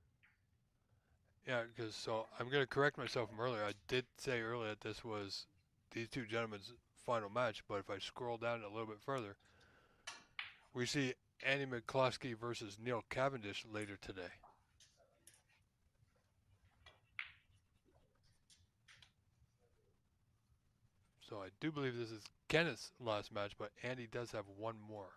Yeah, because so I'm going to correct myself from earlier. I did say earlier that this was these two gentlemen's final match, but if I scroll down a little bit further, we see Andy McCloskey versus Neil Cavendish later today. So I do believe this is Kenneth's last match, but Andy does have one more.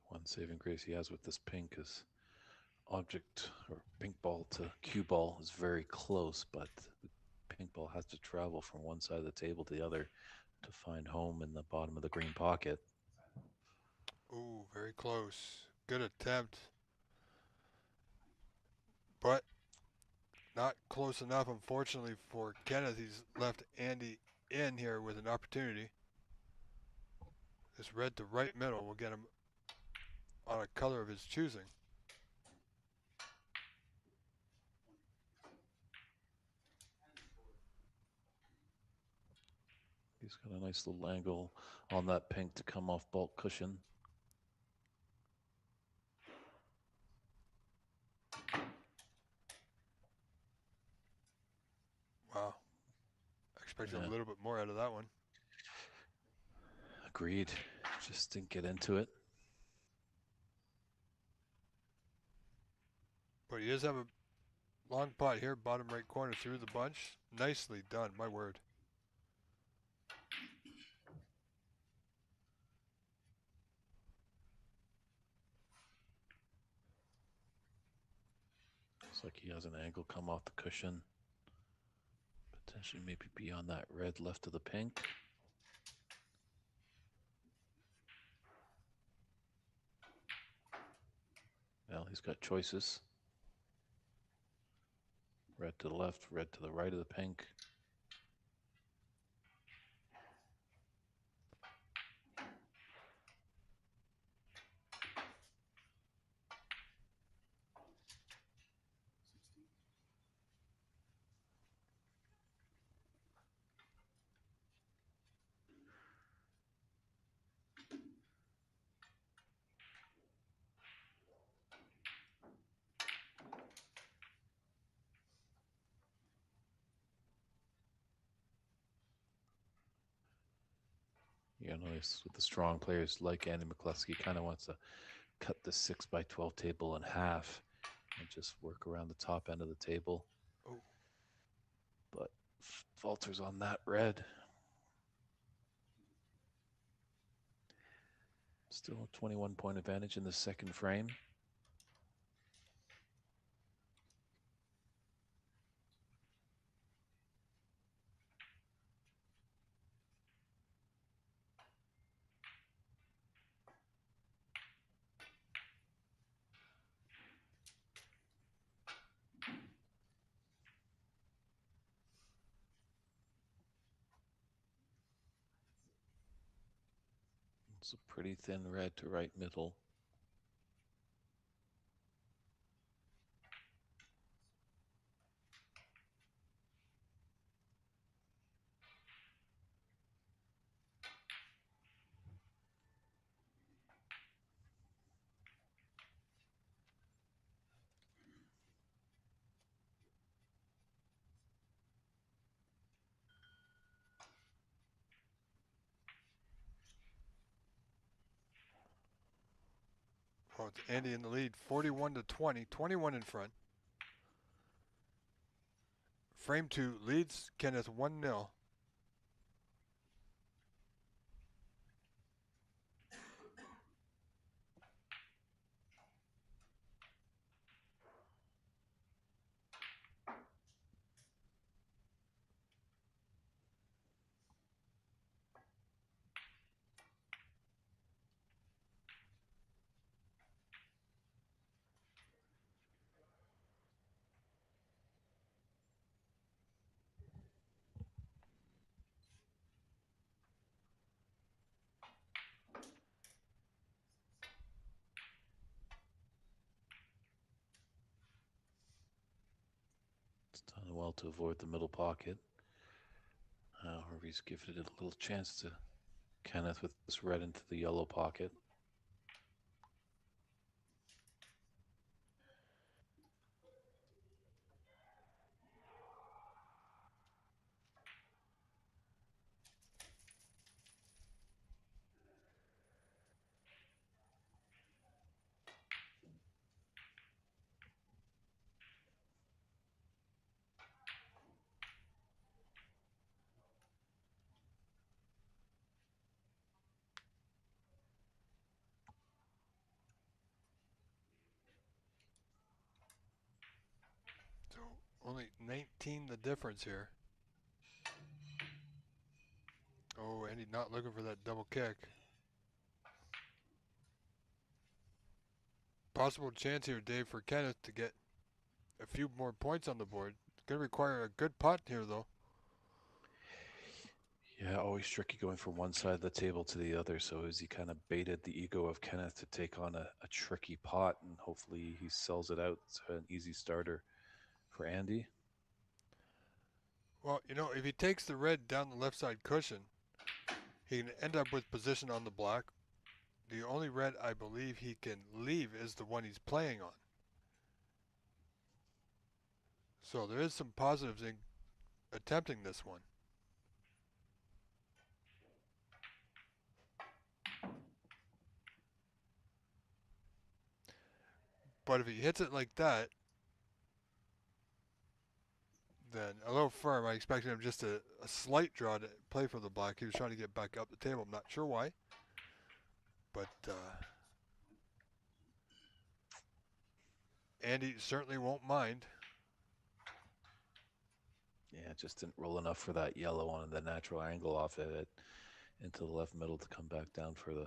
One saving grace he has with this pink is object or pink ball to cue ball is very close, but the pink ball has to travel from one side of the table to the other to find home in the bottom of the green pocket. Ooh, very close. Good attempt, but not close enough, unfortunately, for Kenneth. He's left Andy in here with an opportunity. This red to right middle will get him on a color of his choosing. He's got a nice little angle on that pink to come off bulk cushion. Wow. I expected a Yeah, little bit more out of that one. agreed. Just didn't get into it. But he does have a long pot here, bottom right corner through the bunch. Nicely done, my word. Looks like he has an angle come off the cushion. Potentially maybe beyond that red left of the pink. Well, he's got choices. Red to the left, red to the right of the pink. You know, with the strong players like Andy McCluskey, kind of wants to cut the 6x12 table in half and just work around the top end of the table. Oh, But falters on that red. Still a 21-point advantage in the second frame. It's a pretty thin red to right middle. oh, it's Andy in the lead, 41 to 20, 21 in front. Frame two leads Kenneth 1-0. Done well to avoid the middle pocket. Harvey's gifted it a little chance to Kenneth with this red into the yellow pocket. So only 19 the difference here. Oh, Andy not looking for that double kick. Possible chance here, Dave, for Kenneth to get a few more points on the board. It's going to require a good putt here, though. Yeah, always tricky going from one side of the table to the other. So as he kind of baited the ego of Kenneth to take on a tricky pot, and hopefully he sells it out. It's an easy starter for Andy. Well, if he takes the red down the left side cushion, he can end up with position on the black. The only red I believe he can leave is the one he's playing on. So there is some positives in attempting this one. But if he hits it like that, then a little firm. I expected him just a slight draw to play for the black. He was trying to get back up the table. I'm not sure why. But Andy certainly won't mind. Yeah, it just didn't roll enough for that yellow on the natural angle off of it into the left middle to come back down for the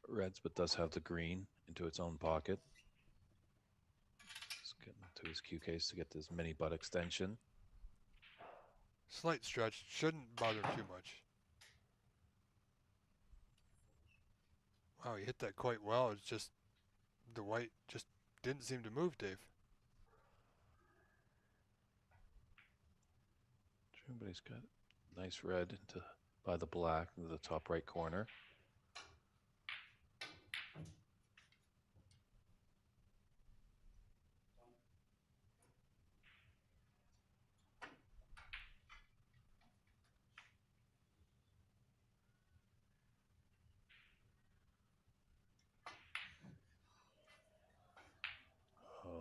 Reds, but does have the green into its own pocket. Just getting to his cue case to get this mini butt extension. Slight stretch. Shouldn't bother too much. Wow, he hit that quite well. It's just the white just didn't seem to move, Dave. True, but he's got nice red into by the black into the top right corner.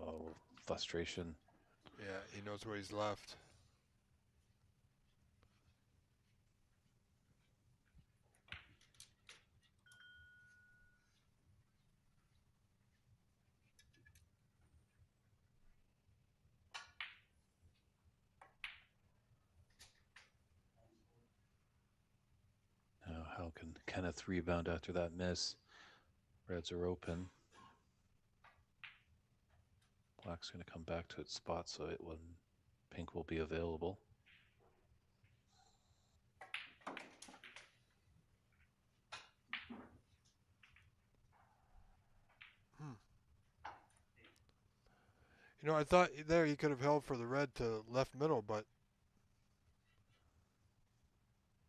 Oh, frustration. Yeah, he knows where he's left. Now, how can Kenneth rebound after that miss? Reds are open. Black's going to come back to its spot, so it will. Pink will be available. Hmm. I thought there he could have held for the red to left middle, but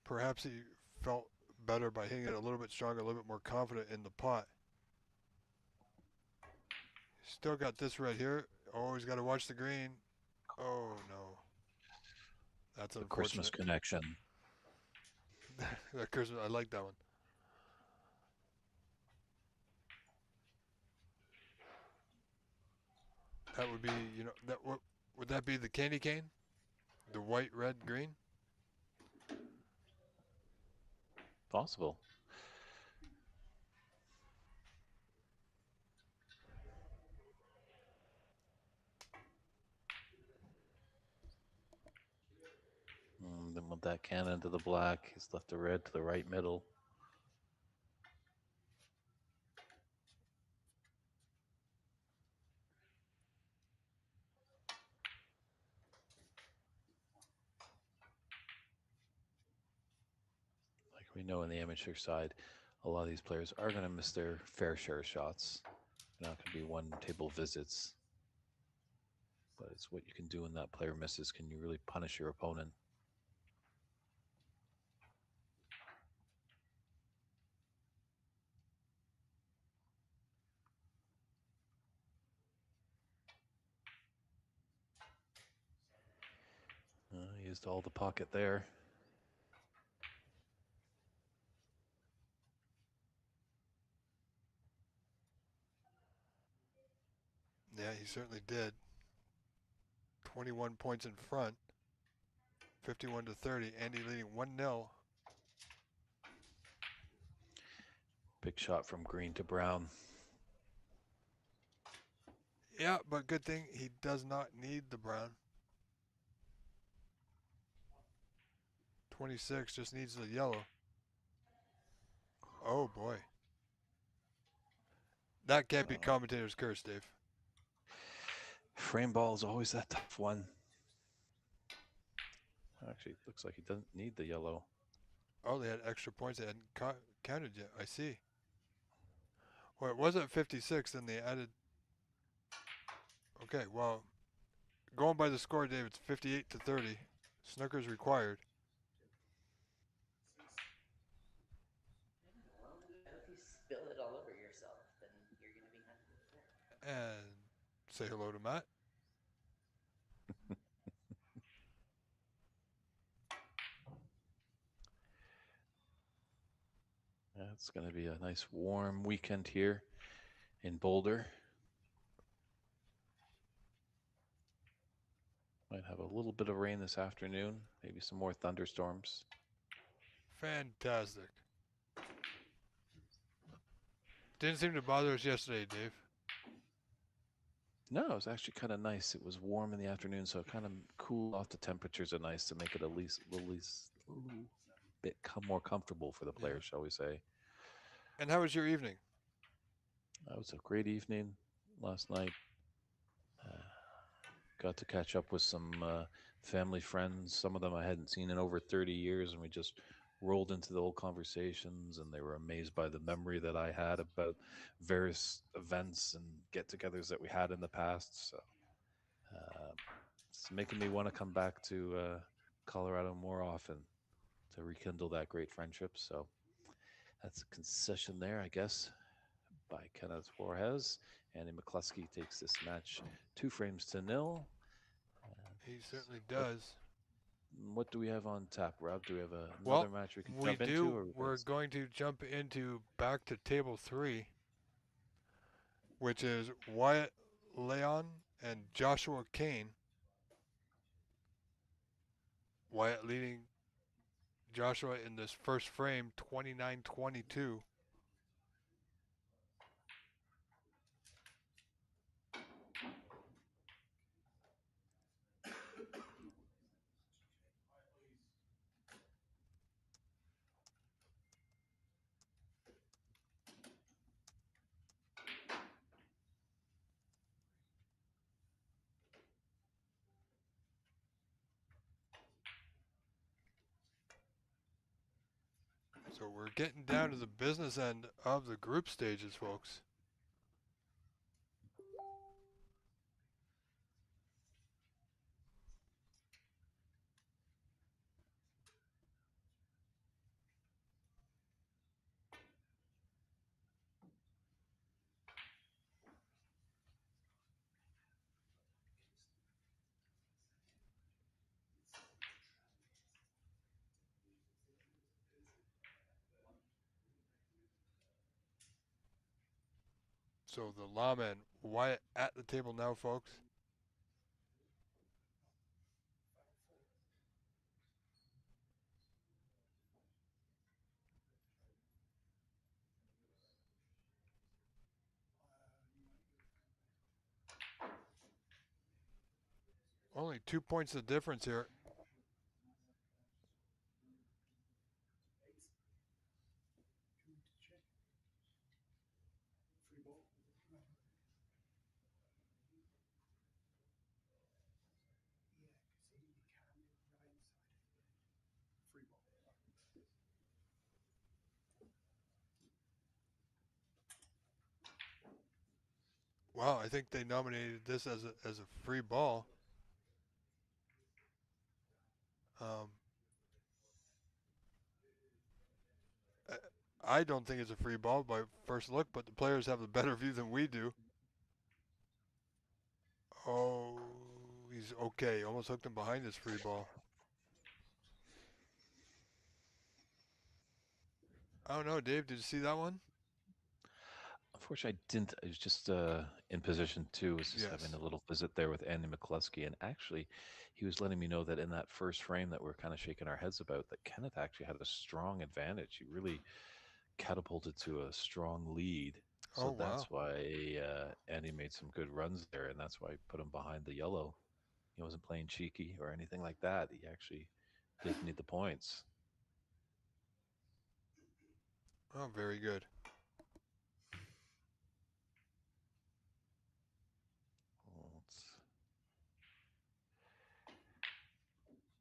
perhaps he felt better by hitting it a little bit stronger, a little bit more confident in the pot. Still got this red here. Oh, he's got to watch the green. Oh, no. That's The Christmas unfortunate. connection. That Christmas, I like that one. That would be, that what would that be the candy cane? The white, red, green? Possible. Then with that cannon to the black, he's left the red to the right middle. Like we know in the amateur side, a lot of these players are going to miss their fair share of shots. They're not going to be one table visits. but it's what you can do when that player misses. Can you really punish your opponent? Used all the pocket there. Yeah, he certainly did. 21 points in front, 51 to 30. Andy leading 1-0. Big shot from Green to Brown. Yeah, but good thing he does not need the brown. 26 just needs the yellow. Oh boy. That can't be Uh, commentator's curse, Dave. Frame ball is always that tough one. Actually, it looks like he doesn't need the yellow. Oh, they had extra points they hadn't counted yet. I see. Well, it was at 56, then they added. Okay, well, going by the score, Dave, it's 58 to 30. Snooker's required. Well, yeah, if you spill it all over yourself, then you're going to be happy with that. And say hello to Matt. Yeah, it's going to be a nice warm weekend here in Boulder. Might have a little bit of rain this afternoon, maybe some more thunderstorms. Fantastic. Didn't seem to bother us yesterday, Dave. No, it was actually kind of nice. It was warm in the afternoon, so it kind of cooled off. The temperatures are nice to make it at least a little bit more comfortable for the Yeah. players, shall we say. And how was your evening? It was a great evening last night. Uh, got to catch up with some family friends. Some of them I hadn't seen in over 30 years, and we just rolled into the old conversations, and they were amazed by the memory that I had about various events and get-togethers that we had in the past. So uh, it's making me want to come back to Colorado more often to rekindle that great friendship. So that's a concession there, I guess, by Kenneth Juarez. Andy McCluskey takes this match 2-0. He certainly What does. what do we have on tap, Rob? Do we have another Well, match we can we jump into, do. or we We're going to jump into back to table 3, which is Wyatt Leon and Joshua Kane. Wyatt leading Joshua in this first frame 29-22. So we're getting down to the business end of the group stages, folks. So the lawman Wyatt at the table now, folks. Only 2 points of difference here. Wow, I think they nominated this as a free ball. Um, I don't think it's a free ball by first look, but the players have a better view than we do. Oh, he's okay. Almost hooked him behind this free ball. I don't know, Dave. Did you see that one? Unfortunately, I didn't. I was just in position two. Was just having Yes. a little visit there with Andy McCluskey, and actually, he was letting me know that in that first frame that we're kind of shaking our heads about, that Kenneth actually had a strong advantage. He really catapulted to a strong lead. Oh So wow. that's why Andy made some good runs there, and that's why I put him behind the yellow. He wasn't playing cheeky or anything like that. He actually did need the points. Oh, very good. Well,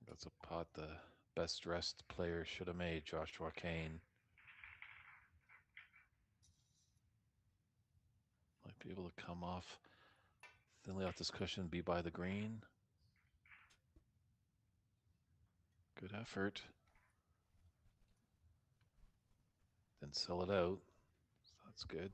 that's a pot the best dressed player should have made, Joshua Kane. Might be able to come off thinly off this cushion, be by the green. Good effort. Then sell it out. So that's good.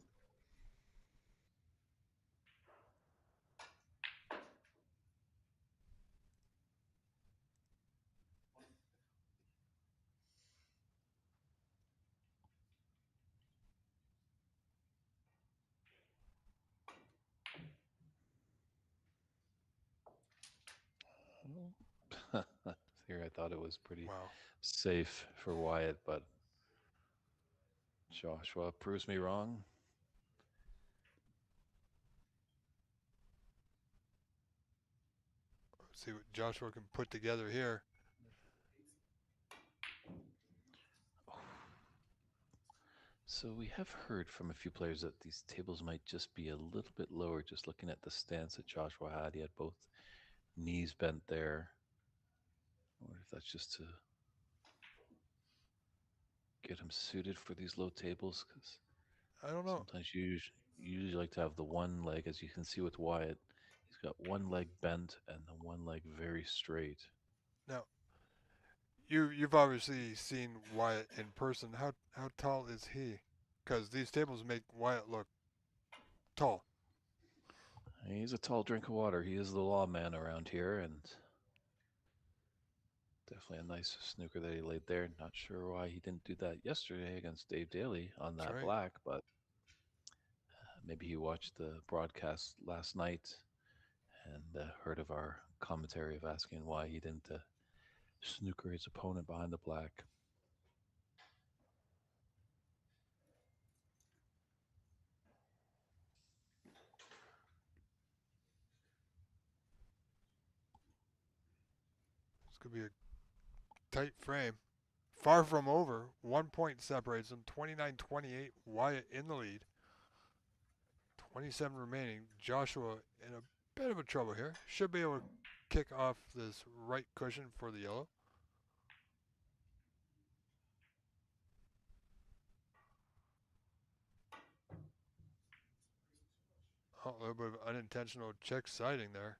Here I thought it was pretty Wow. safe for Wyatt, but Joshua proves me wrong. Let's see what Joshua can put together here. So we have heard from a few players that these tables might just be a little bit lower, just looking at the stance that Joshua had. He had both knees bent there. I wonder if that's just to get him suited for these low tables, because I don't know. sometimes you usually like to have the one leg, as you can see with Wyatt. He's got one leg bent and the one leg very straight. Now, you've obviously seen Wyatt in person. How tall is he? Because these tables make Wyatt look tall. He's a tall drink of water. He is the lawman around here, and definitely a nice snooker that he laid there. Not sure why he didn't do that yesterday against Dave Daly on That's that right. black, but maybe he watched the broadcast last night and heard of our commentary of asking why he didn't snooker his opponent behind the black. This could be a tight frame. Far from over. 1 point separates them. 29-28. Wyatt in the lead. 27 remaining. Joshua in a bit of a trouble here. Should be able to kick off this right cushion for the yellow. Oh, a little bit of unintentional check siding there.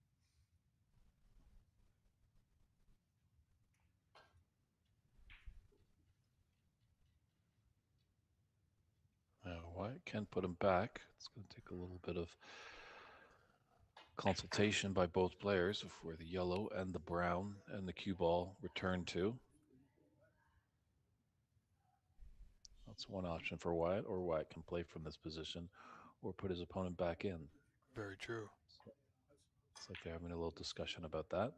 Wyatt can put him back. It's going to take a little bit of consultation by both players of where the yellow and the brown and the cue ball return to. That's one option for Wyatt, or Wyatt can play from this position or put his opponent back in. Very true. So it's like they're having a little discussion about that.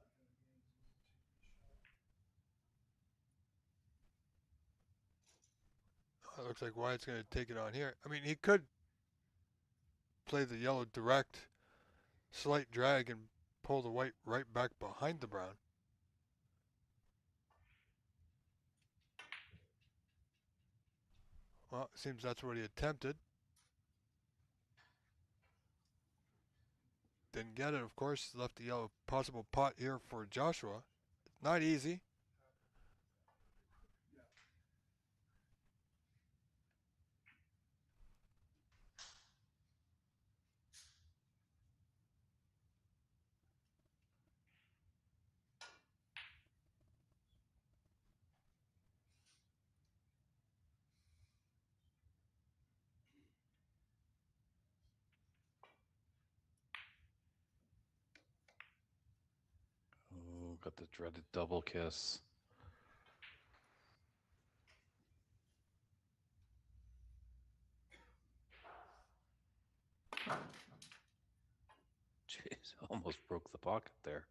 It looks like Wyatt's going to take it on here. I mean, he could play the yellow direct, slight drag, and pull the white right back behind the brown. Well, it seems that's what he attempted. Didn't get it, of course. Left the yellow possible pot here for Joshua. Not easy. the dreaded double kiss. Jeez, almost broke the pocket there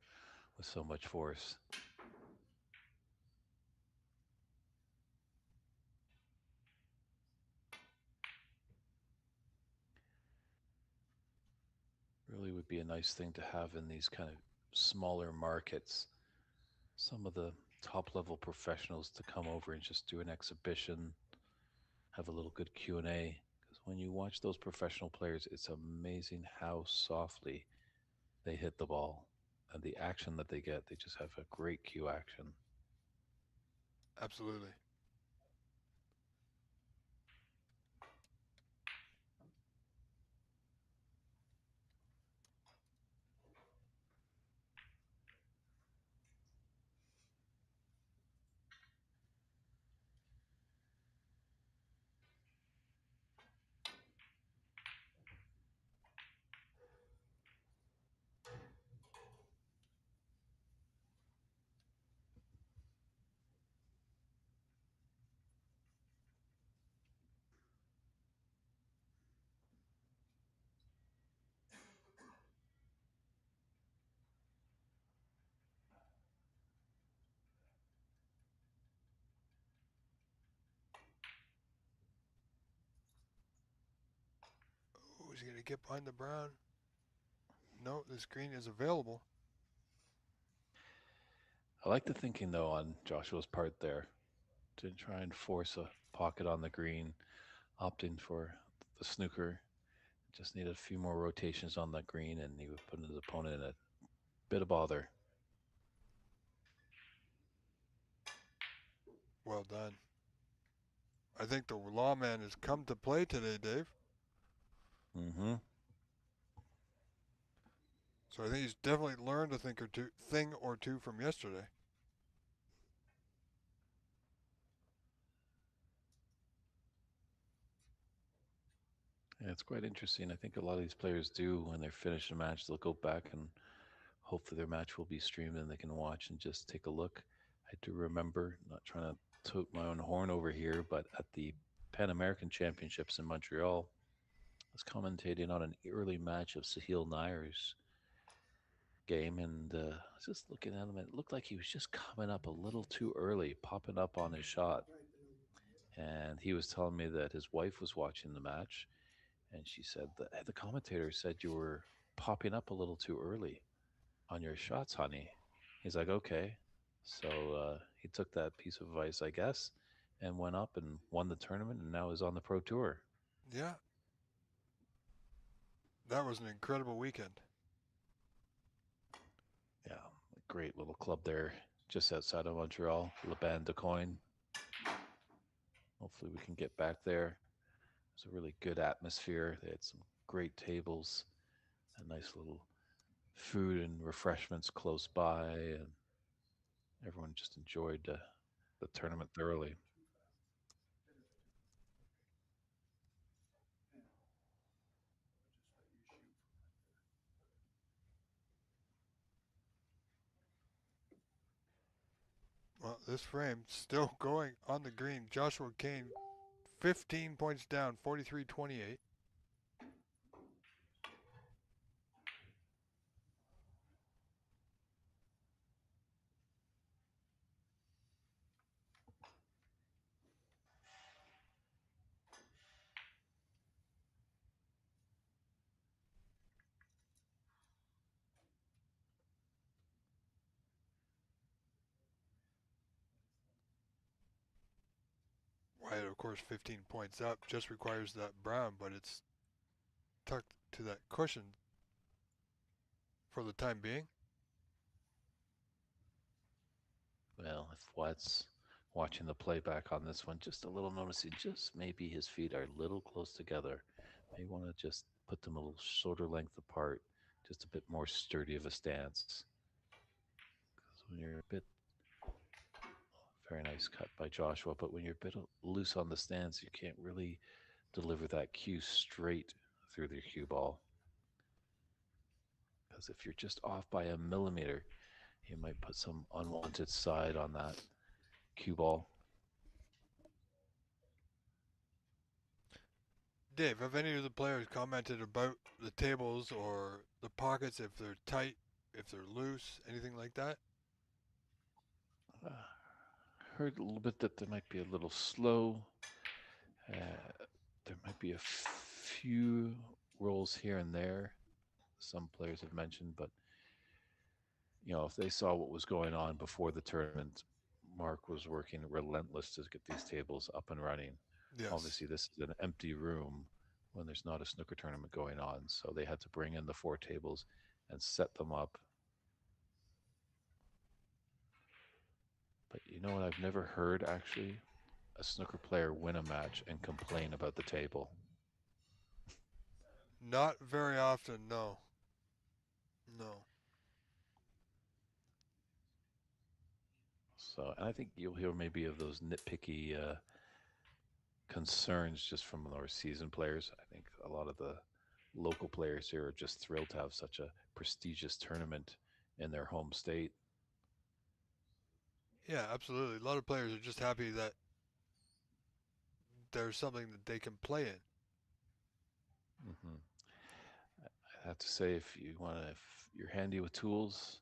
with so much force. Really would be a nice thing to have in these kind of smaller markets. Some of the top level professionals to come over and just do an exhibition, have a little good Q&A. Because when you watch those professional players, it's amazing how softly they hit the ball and the action that they get. They just have a great cue action. Absolutely. Oh, is he going to get behind the brown? No, this green is available. I like the thinking though on Joshua's part there to try and force a pocket on the green, opting for the snooker. Just need a few more rotations on that green, and he would put his opponent in a bit of bother. Well done. I think the lawman has come to play today, Dave. Mm-hmm. So I think he's definitely learned a thing or two from yesterday. Yeah, it's quite interesting. I think a lot of these players do when they're finished a match, they'll go back and hopefully their match will be streamed and they can watch and just take a look. I do remember, not trying to toot my own horn over here, but at the Pan American Championships in Montreal, I was commentating on an early match of Sahil Nair's game, and I was just looking at him, and it looked like he was just coming up a little too early, popping up on his shot. And he was telling me that his wife was watching the match, and she said that "Hey, the commentator said you were popping up a little too early on your shots, honey." He's like, okay. So he took that piece of advice, I guess, and went up and won the tournament, and now is on the pro tour. Yeah, that was an incredible weekend. Yeah, a great little club there, just outside of Montreal, Le Ban de Coin. Hopefully, we can get back there. It's a really good atmosphere. They had some great tables, a nice little food and refreshments close by, and everyone just enjoyed the tournament thoroughly. Well, this frame still going on the green. Joshua Kane, 15 points down, 43-28. White, of course, 15 points up, just requires that brown, but it's tucked to that cushion for the time being. Well, if White's watching the playback on this one, just a little noticing, just maybe his feet are a little close together. May want to just put them a little shorter length apart, just a bit more sturdy of a stance. Because when you're a bit, very nice cut by Joshua, but when you're a bit loose on the stance, you can't really deliver that cue straight through the cue ball. Because if you're just off by a millimeter, He might put some unwanted side on that cue ball. Dave, have any of the players commented about the tables or the pockets, if they're tight, if they're loose, anything like that? Uh, Heard a little bit that they might be a little slow. There might be a few rolls here and there. Some players have mentioned, but if they saw what was going on before the tournament, Mark was working relentless to get these tables up and running. Yes. Obviously, this is an empty room when there's not a snooker tournament going on, so they had to bring in the four tables and set them up. But you know what? I've never heard actually a snooker player win a match and complain about the table. Not very often, no. No. So, and I think you'll hear maybe of those nitpicky concerns just from our seasoned players. I think a lot of the local players here are just thrilled to have such a prestigious tournament in their home state. Yeah, absolutely. A lot of players are just happy that there's something that they can play in. hmm I have to say, if you're handy with tools,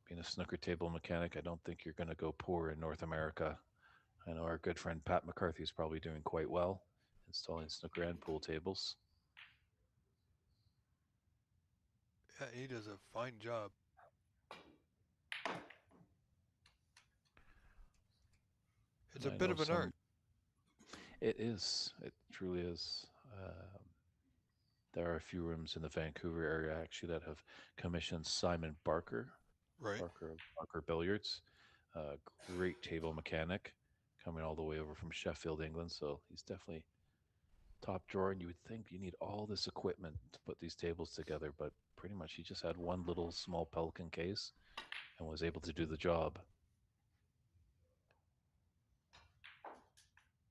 being a snooker table mechanic, I don't think you're going to go poor in North America. I know our good friend Pat McCarthy is probably doing quite well installing snooker and pool tables, Yeah, he does a fine job. It's and a I bit know of an art. some. It is. It truly is. There are a few rooms in the Vancouver area actually that have commissioned Simon Barker, Right. Barker Billiards, a great table mechanic, coming all the way over from Sheffield, England. So he's definitely top drawer. And you would think you need all this equipment to put these tables together, but pretty much he just had one little small Pelican case and was able to do the job.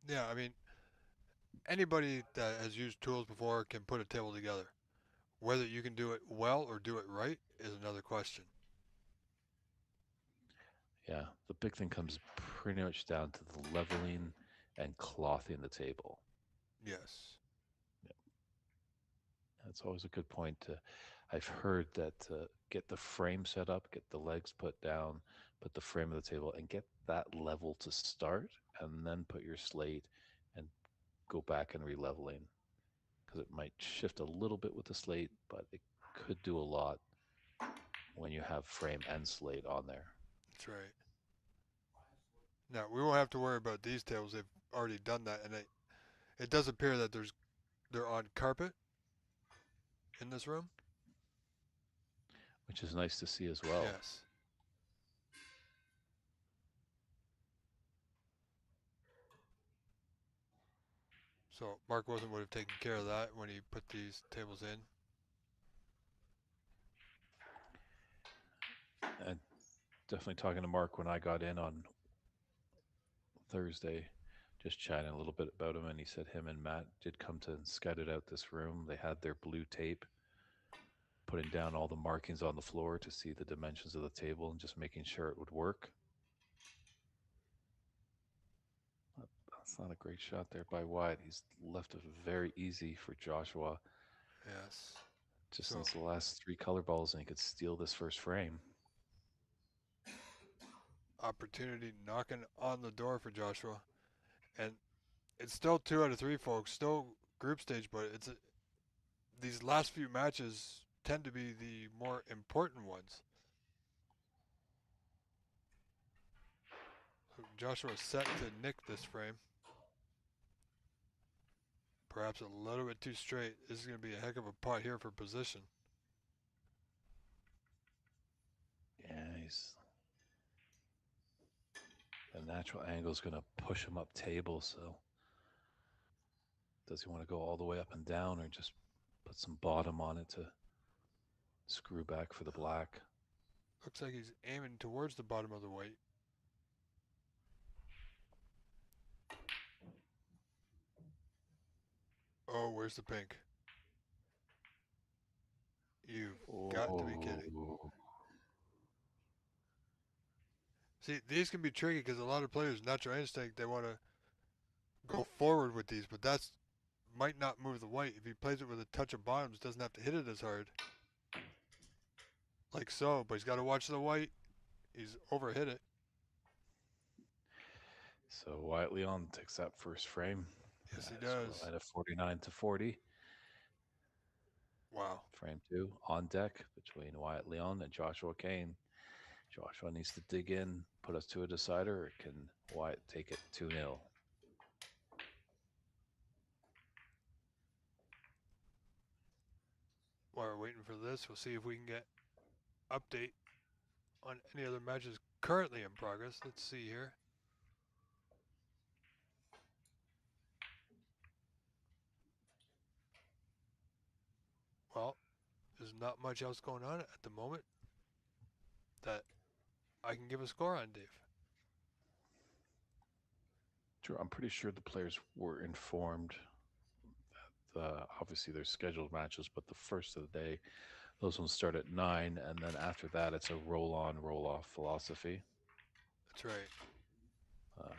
Yeah, I mean, anybody that has used tools before can put a table together. Whether you can do it well or do it right is another question. Yeah, the big thing comes pretty much down to the leveling and clothing the table. Yes. That's always a good point. I've heard that get the frame set up, get the legs put down, put the frame of the table, and get that level to start, and then put your slate and go back and releveling because it might shift a little bit with the slate, but it could do a lot when you have frame and slate on there. That's right. Now, we won't have to worry about these tables. They've already done that, and it does appear that they're on carpet in this room. Which is nice to see as well. Yes. So Mark Wilson would have taken care of that when he put these tables in. And definitely talking to Mark when I got in on Thursday, just chatting a little bit about him, and he said him and Matt did come to and scouted out this room. They had their blue tape, putting down all the markings on the floor to see the dimensions of the table and just making sure it would work. That's not a great shot there by Wyatt. He's left it very easy for Joshua Yes. just So since the last three color balls, and he could steal this first frame. opportunity knocking on the door for Joshua, and it's still 2 out of 3, folks. Still group stage, but these last few matches tend to be the more important ones. So Joshua set to nick this frame. Perhaps a little bit too straight. This is going to be a heck of a pot here for position. Yeah, he's the natural angle is going to push him up table. So does he want to go all the way up and down, or just put some bottom on it to screw back for the black? Looks like he's aiming towards the bottom of the white. Oh, where's the pink? You've got to be kidding. Oh, See, these can be tricky because a lot of players, natural instinct, they want to go forward with these, but that's might not move the white. If he plays it with a touch of bottoms, doesn't have to hit it as hard, like so. But he's got to watch the white. He's overhit it. So Wyatt Leon takes that first frame Yes, he as we're does. at a 49-40. Wow. Frame two on deck between Wyatt Leon and Joshua Kane. Joshua needs to dig in, put us to a decider, or can Wyatt take it 2-0? While we're waiting for this, we'll see if we can get update on any other matches currently in progress. Let's see here. Well, there's not much else going on at the moment that I can give a score on, Dave. Drew, I'm pretty sure the players were informed that obviously there's scheduled matches, but the first of the day, those ones start at 9, and then after that, it's a roll on, roll off philosophy. That's right. Uh,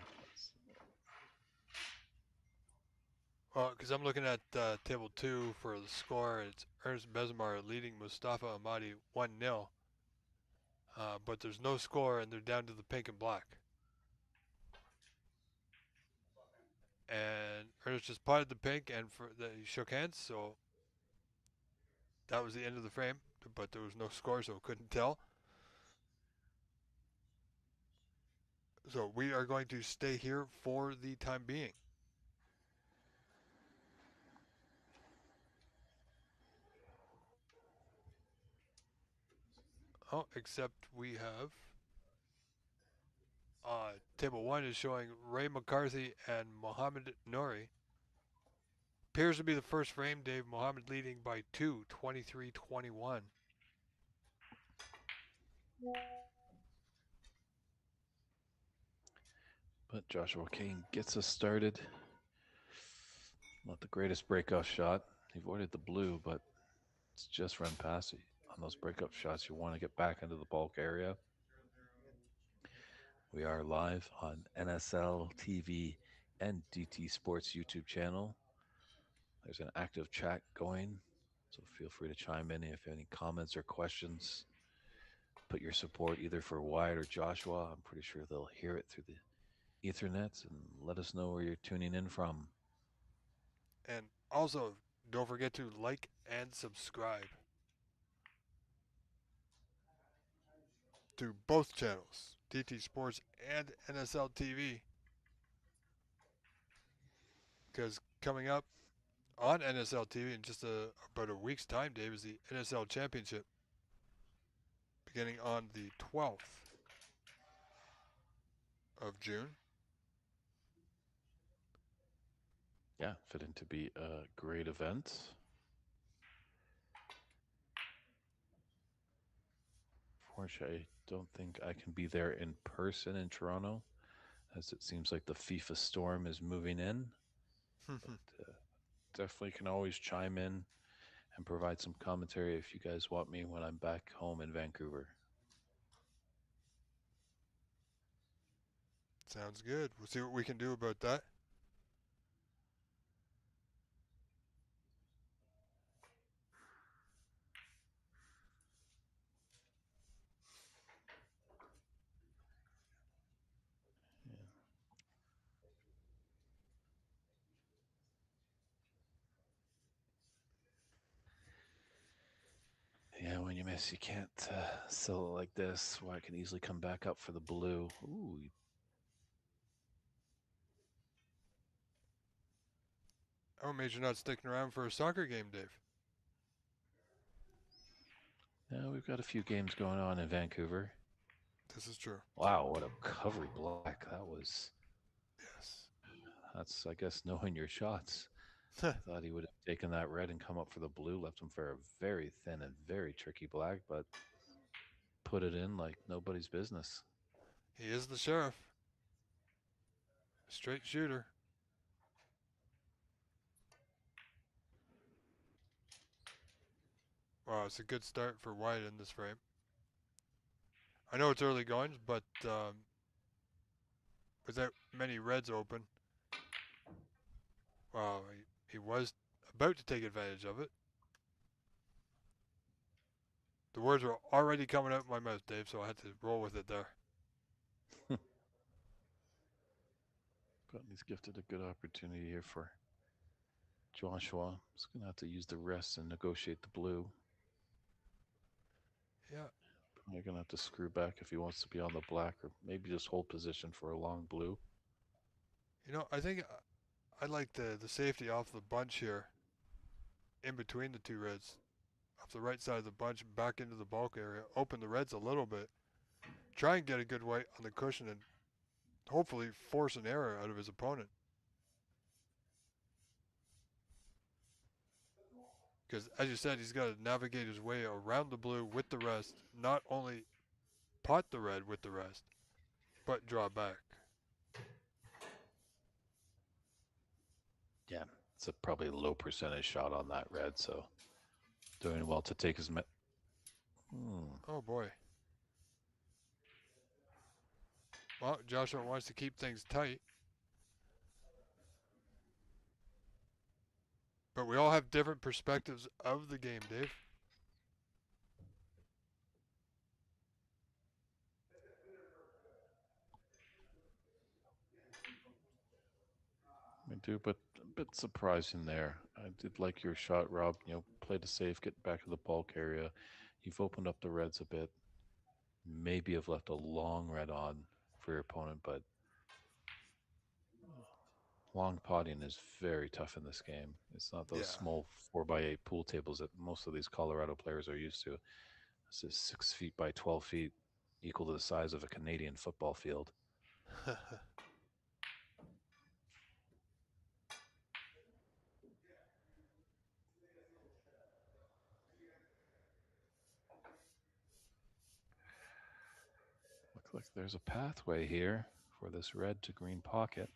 Well, because I'm looking at table 2 for the score. It's Ernest Besmar leading Mustafa Ahmadi 1-0. But there's no score, and they're down to the pink and black. And Ernest just potted the pink, and he shook hands, so that was the end of the frame. But there was no score, so couldn't tell. So we are going to stay here for the time being. Oh, except we have table 1 is showing Ray McCarthy and Mohammed Nouri. Appears to be the first frame, Dave. Mohammed leading by 2, 23-21. but Joshua Kane gets us started. Not the greatest breakoff shot. He avoided the blue, but it's just run past you. On those breakup shots, you want to get back into the bulk area. We are live on NSL TV and DT Sports YouTube channel. There's an active chat going, so feel free to chime in if you have any comments or questions. Put your support either for Wyatt or Joshua. I'm pretty sure they'll hear it through the Ethernet, and let us know where you're tuning in from. And also, don't forget to like and subscribe to both channels, DT Sports and NSL TV. Because coming up on NSL TV in just about a week's time, Dave, is the NSL Championship, beginning on the 12th of June. Yeah, fitting to be a great event. Unfortunately, I don't think I can be there in person in Toronto, as it seems like the FIFA storm is moving in. But definitely can always chime in and provide some commentary if you guys want me when I'm back home in Vancouver. Sounds good. We'll see what we can do about that. Yeah, when you miss, you can't sell it like this. Why, I can easily come back up for the blue. Ooh, I'm amazed you're not sticking around for a soccer game, Dave. yeah, we've got a few games going on in Vancouver. This is true. Wow, what a covered black. Yes. That's, I guess, knowing your shots. I thought he would have taken that red and come up for the blue, left him for a very thin and very tricky black, but put it in like nobody's business. He is the sheriff. Straight shooter. Wow, it's a good start for Wyatt in this frame. I know it's early goings, but without many reds open. Well, he was about to take advantage of it. The words were already coming out of my mouth, Dave, so I had to roll with it there. But he's gifted a good opportunity here for Joshua. He's going to have to use the rest and negotiate the blue. Yeah. Probably going to have to screw back if he wants to be on the black, or maybe just hold position for a long blue. I think I like the safety off the bunch here, in between the two reds, off the right side of the bunch, back into the bulk area. Open the reds a little bit. Try and get a good white on the cushion and hopefully force an error out of his opponent. Because, as you said, he's got to navigate his way around the blue with the rest, not only pot the red with the rest, but draw back. Yeah, it's a probably low percentage shot on that red, so doing well to take his. Oh boy. Well, Joshua wants to keep things tight. But we all have different perspectives of the game, Dave. I do, but a bit surprising there. I did like your shot, Rob. Play the safe, get back to the bulk area. You've opened up the reds a bit. Maybe have left a long red on for your opponent, but long potting is very tough in this game. It's not those Yeah. small 4x8 pool tables that most of these Colorado players are used to. This is 6 feet by 12 feet, equal to the size of a Canadian football field. Looks like there's a pathway here for this red to green pocket.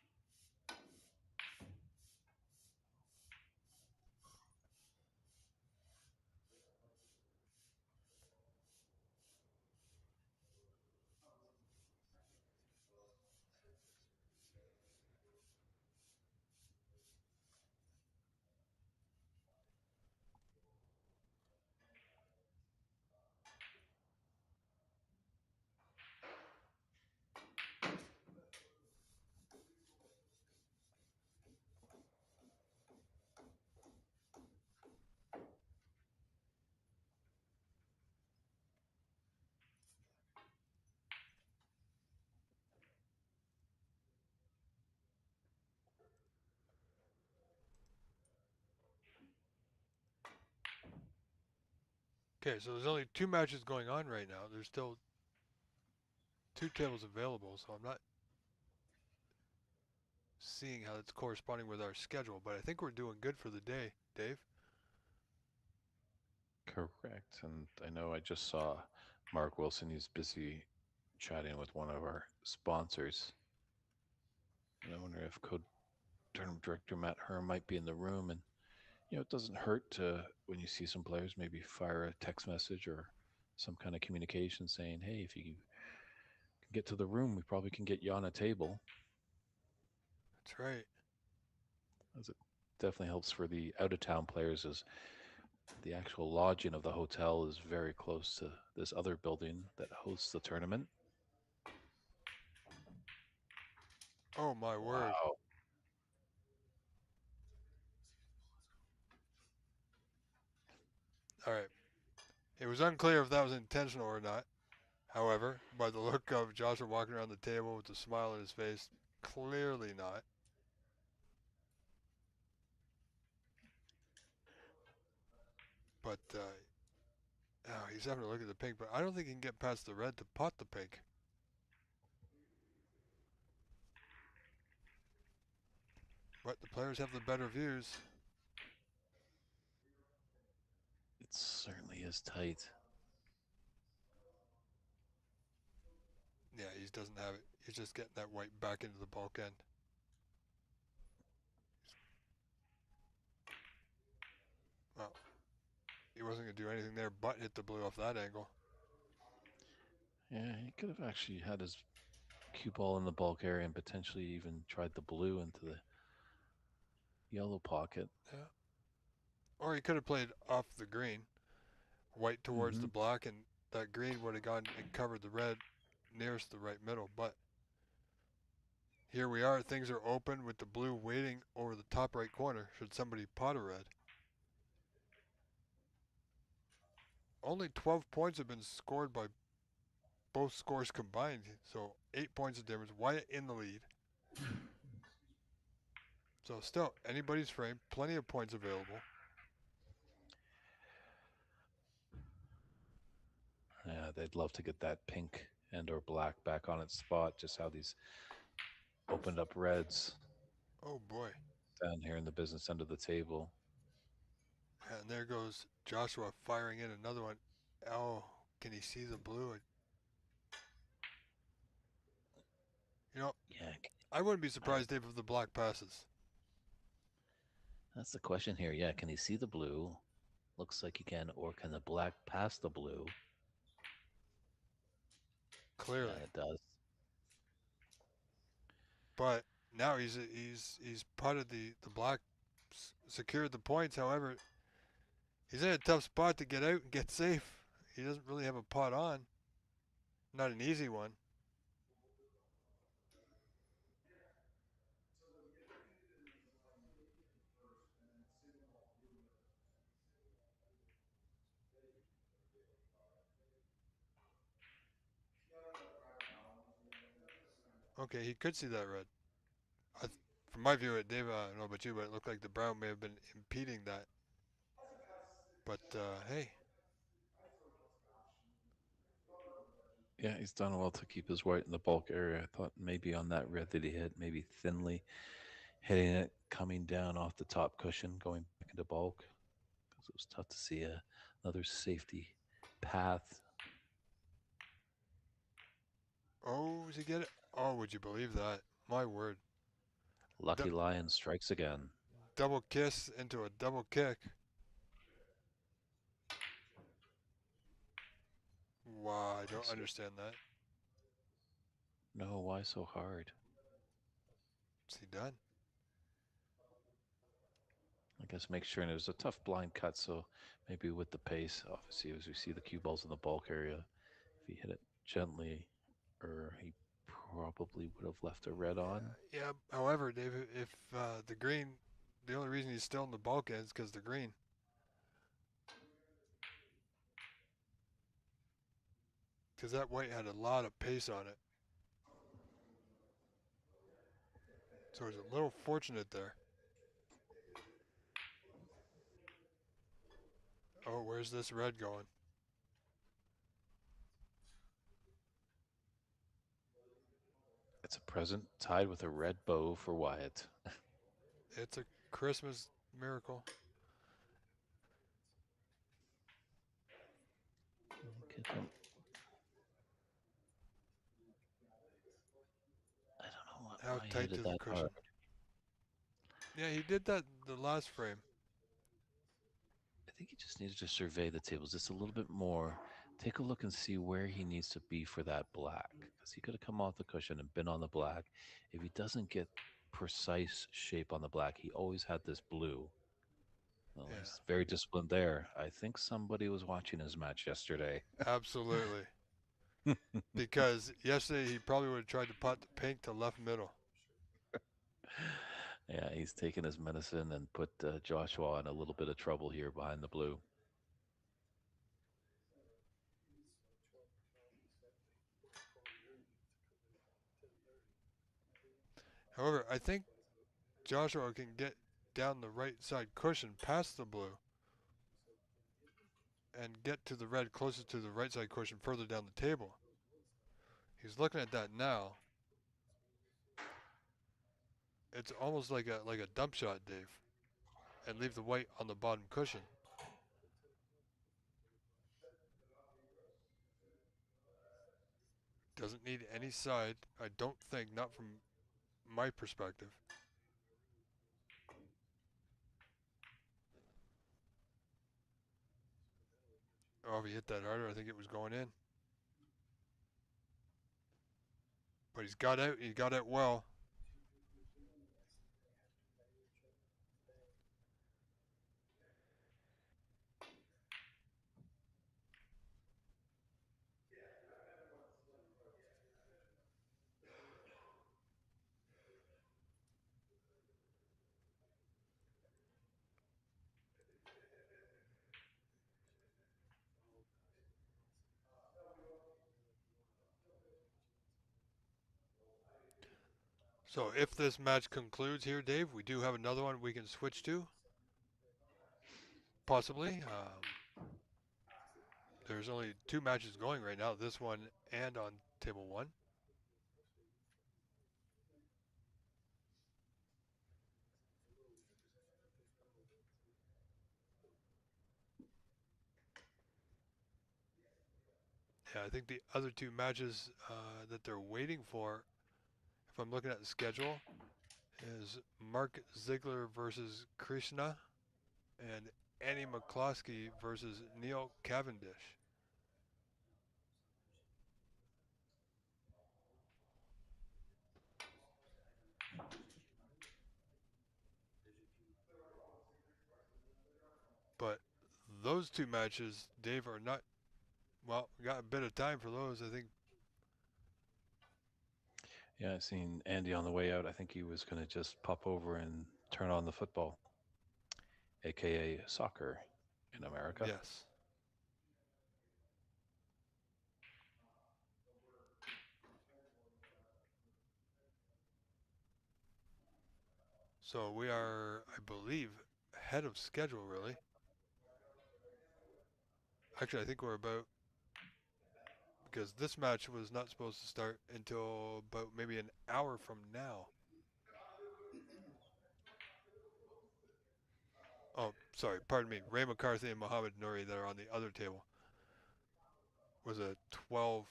Okay, so there's only 2 matches going on right now. There's still 2 tables available, so I'm not seeing how it's corresponding with our schedule, but I think we're doing good for the day, Dave. Correct. And I know I just saw Mark Wilson. He's busy chatting with one of our sponsors. And I wonder if Tournament Director Matt Herm might be in the room. And, it doesn't hurt to, when you see some players, maybe fire a text message or some kind of communication saying, hey, if you can get to the room, we probably can get you on a table. That's right. As it definitely helps for the out of town players, as the actual lodging of the hotel is very close to this other building that hosts the tournament. Oh my word. Wow. All right. It was unclear if that was intentional or not. However, by the look of Joshua walking around the table with a smile on his face, clearly not. But oh, he's having to look at the pink, but I don't think he can get past the red to pot the pink. But the players have the better views. It certainly is tight. Yeah, he doesn't have it. He's just getting that white back into the bulk end. Well, he wasn't going to do anything there but hit the blue off that angle. Yeah, he could have actually had his cue ball in the bulk area and potentially even tried the blue into the yellow pocket. Yeah. Or he could have played off the green, white towards Mm-hmm. the black, and that green would have gone and covered the red nearest the right middle. But here we are, things are open with the blue waiting over the top right corner should somebody pot a red. Only 12 points have been scored by both scores combined, so 8 points of difference. Wyatt in the lead. So still, anybody's frame, plenty of points available. Yeah, they'd love to get that pink and or black back on its spot. Just how these opened up reds Oh boy. down here in the business end of the table. And there goes Joshua firing in another one. Oh, can he see the blue? You know, Yeah, I wouldn't be I, surprised, Dave, if the black passes. that's the question here. Yeah, can he see the blue? Looks like he can, or can the black pass the blue? Clearly. Yeah, it does. But now he's putted the black, secured the points. However, he's in a tough spot to get out and get safe. He doesn't really have a pot on. Not an easy one. Okay, he could see that red. I, from my view, Dave, I don't know about you, but it looked like the brown may have been impeding that. But hey, Yeah, he's done well to keep his white in the bulk area. I thought maybe on that red that he hit, maybe thinly hitting it, coming down off the top cushion, going back into bulk. Because it was tough to see another safety path. oh, does he get it? Oh, would you believe that? My word. Lucky D- Lion strikes again. double kiss into a double kick. Wow, I don't So, understand that. no, why so hard? Is he done? I guess make sure, and it was a tough blind cut, so maybe with the pace, obviously, as we see the cue balls in the bulk area, if he hit it gently, or he probably would have left a red on. Yeah. However, Dave, if the green, the only reason he's still in the bulk is because the green. Because that white had a lot of pace on it. So he's a little fortunate there. Oh, where's this red going? It's a present tied with a red bow for Wyatt. It's a Christmas miracle. I don't know How why he tight hit to it the that cushion. hard. Yeah, he did that the last frame. I think he just needed to survey the tables just a little bit more. Take a look and see where he needs to be for that black. Because he could have come off the cushion and been on the black. If he doesn't get precise shape on the black, he always had this blue. Well, Yeah, he's very disciplined there. I think somebody was watching his match yesterday. absolutely. Because yesterday he probably would have tried to pot the pink to left middle. Yeah, he's taken his medicine and put Joshua in a little bit of trouble here behind the blue. However, I think Joshua can get down the right side cushion past the blue and get to the red closest to the right side cushion further down the table. He's looking at that now. It's almost like a dump shot, Dave, and leave the white on the bottom cushion. Doesn't need any side. I don't think, not from my perspective. Oh, if he hit that harder, I think it was going in. But he's got out. He got out well. So if this match concludes here, Dave, we do have another one we can switch to. Possibly. There's only two matches going right now. This one and on table one. Yeah, I think the other two matches that they're waiting for, if I'm looking at the schedule, is Mark Ziegler versus Krishna and Annie McCloskey versus Neil Cavendish. But those two matches, Dave, are not, well, we got a bit of time for those. I think. Yeah, I seen Andy on the way out. I think he was going to just pop over and turn on the football, aka soccer in America. Yes. So we are, I believe, ahead of schedule, really. Actually, I think we're about, because this match was not supposed to start until about maybe an hour from now. Oh, sorry, pardon me. Ray McCarthy and Mohamed Nouri that are on the other table was a 12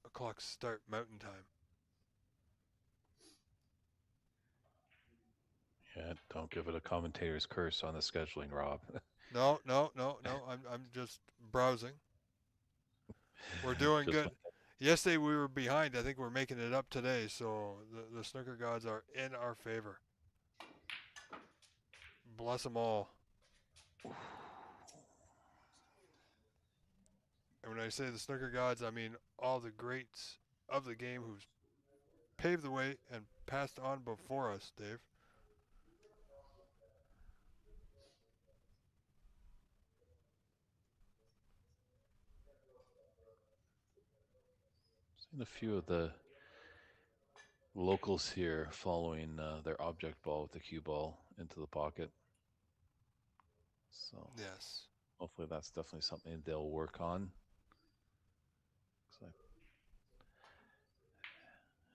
o'clock start Mountain Time. Yeah, don't give it a commentator's curse on the scheduling, Rob. No, no, no, no. I'm just browsing. We're doing Just good. Yesterday we were behind. I think we're making it up today. So the snooker gods are in our favor. Bless them all. And when I say the snooker gods, I mean all the greats of the game who've paved the way and passed on before us, Dave. seen a few of the locals here following their object ball with the cue ball into the pocket. So Yes. hopefully that's definitely something they'll work on. So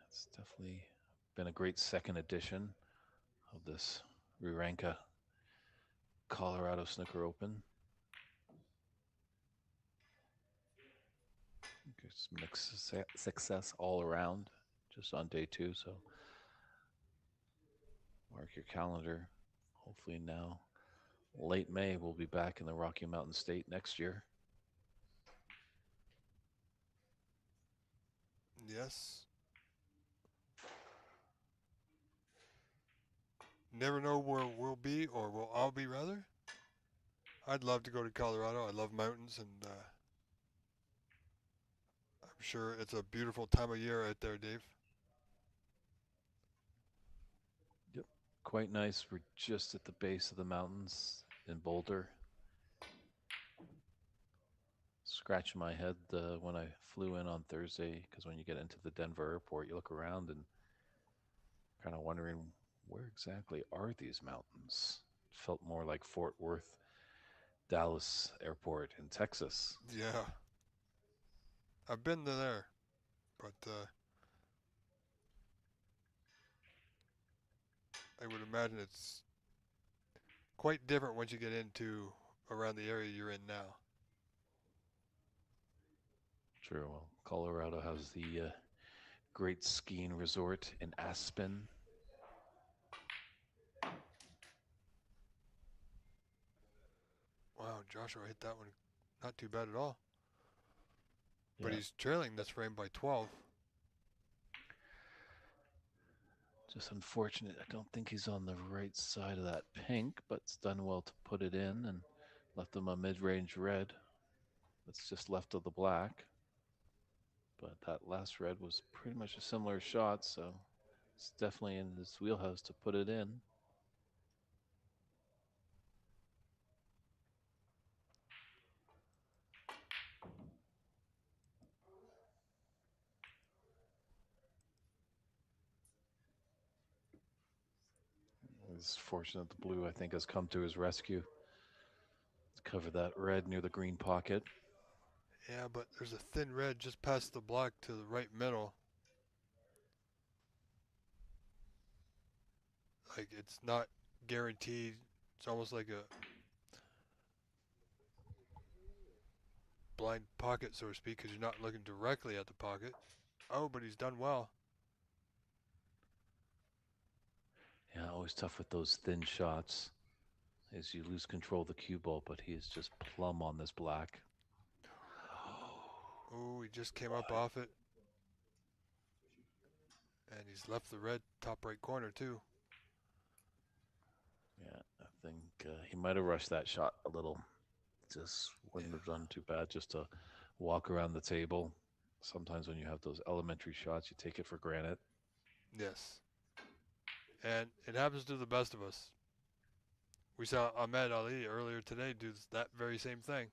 it's definitely been a great second edition of this Riranka Colorado Snooker Open. It's mixed success all around, just on day two. So mark your calendar. Hopefully now, late May, we'll be back in the Rocky Mountain State next year. Yes. Never know where we'll be, or we'll all be, rather. I'd love to go to Colorado. I love mountains, and I'm sure it's a beautiful time of year out there, Dave. Yep. Quite nice. We're just at the base of the mountains in Boulder. Scratching my head when I flew in on Thursday, because when you get into the Denver airport, you look around and kind of wondering where exactly are these mountains. It felt more like Fort Worth, Dallas Airport in Texas. Yeah. I've been to there, but I would imagine it's quite different once you get into around the area you're in now. Sure. Well, Colorado has the great skiing resort in Aspen. Wow, Joshua hit that one not too bad at all. But Yeah. he's trailing this frame by 12. Just unfortunate. I don't think he's on the right side of that pink, but it's done well to put it in and left him a mid-range red. That's just left of the black. But that last red was pretty much a similar shot, so it's definitely in his wheelhouse to put it in. It's fortunate the blue, I think, has come to his rescue to cover that red near the green pocket. Yeah, but there's a thin red just past the black to the right middle. Like it's not guaranteed. It's almost like a blind pocket, so to speak, because you're not looking directly at the pocket. Oh, but he's done well. Yeah, always tough with those thin shots as you lose control of the cue ball, but he is just plumb on this black. Oh, he just came up off it. And he's left the red top right corner, too. Yeah, I think he might have rushed that shot a little. Just wouldn't Yeah. have done too bad just to walk around the table. Sometimes when you have those elementary shots, you take it for granted. Yes. And it happens to the best of us. We saw Ahmed Ali earlier today do that very same thing.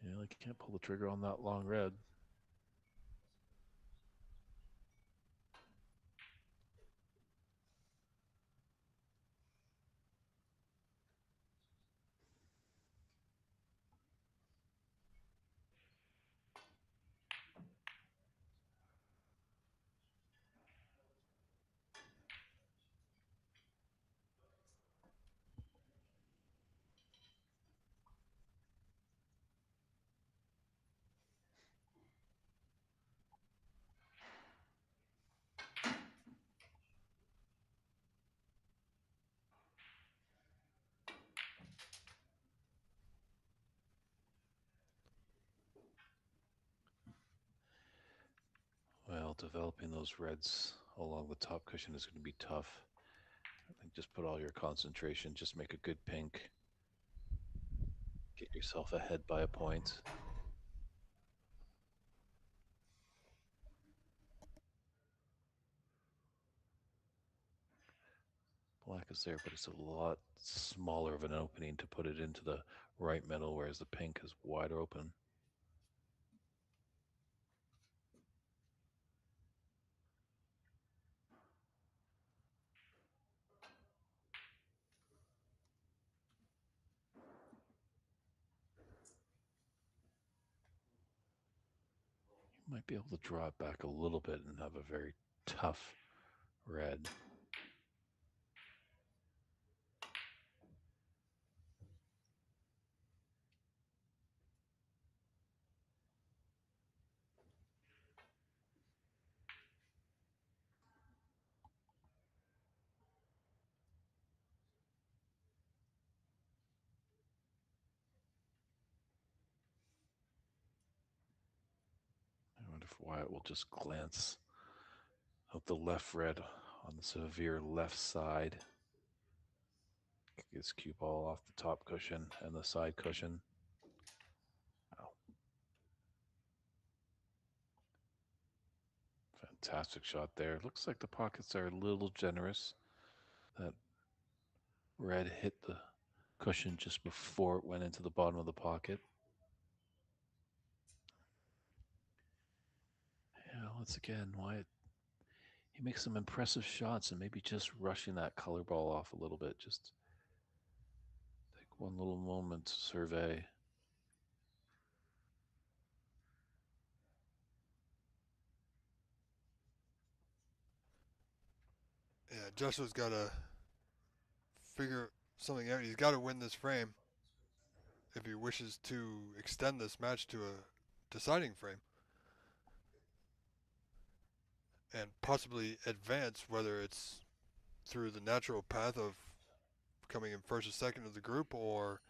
Yeah, like you can't pull the trigger on that long red. Well, developing those reds along the top cushion is going to be tough. I think just put all your concentration, just make a good pink, get yourself ahead by a point. Black is there, but it's a lot smaller of an opening to put it into the right middle, whereas the pink is wide open. You might be able to draw it back a little bit and have a very tough red. I wonder if Wyatt will just glance up the left red on the severe left side. Kick his cue ball off the top cushion and the side cushion. Wow. Fantastic shot there. Looks like the pockets are a little generous. That red hit the cushion just before it went into the bottom of the pocket. Yeah, once again, Wyatt, he makes some impressive shots and maybe just rushing that color ball off a little bit. Just take one little moment to survey. Yeah, Joshua's got to figure something out. He's got to win this frame if he wishes to extend this match to a deciding frame and possibly advance, whether it's through the natural path of coming in first or second of the group, or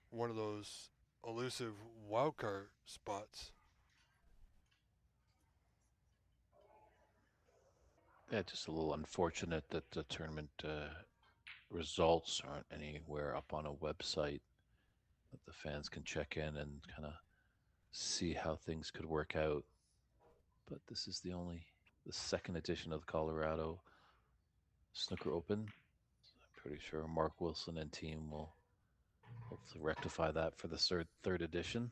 one of those elusive wildcard spots. Yeah, just a little unfortunate that the tournament results aren't anywhere up on a website that the fans can check in and kind of see how things could work out. But this is the second edition of the Colorado Snooker Open. I'm pretty sure Mark Wilson and team will hopefully rectify that for the third edition.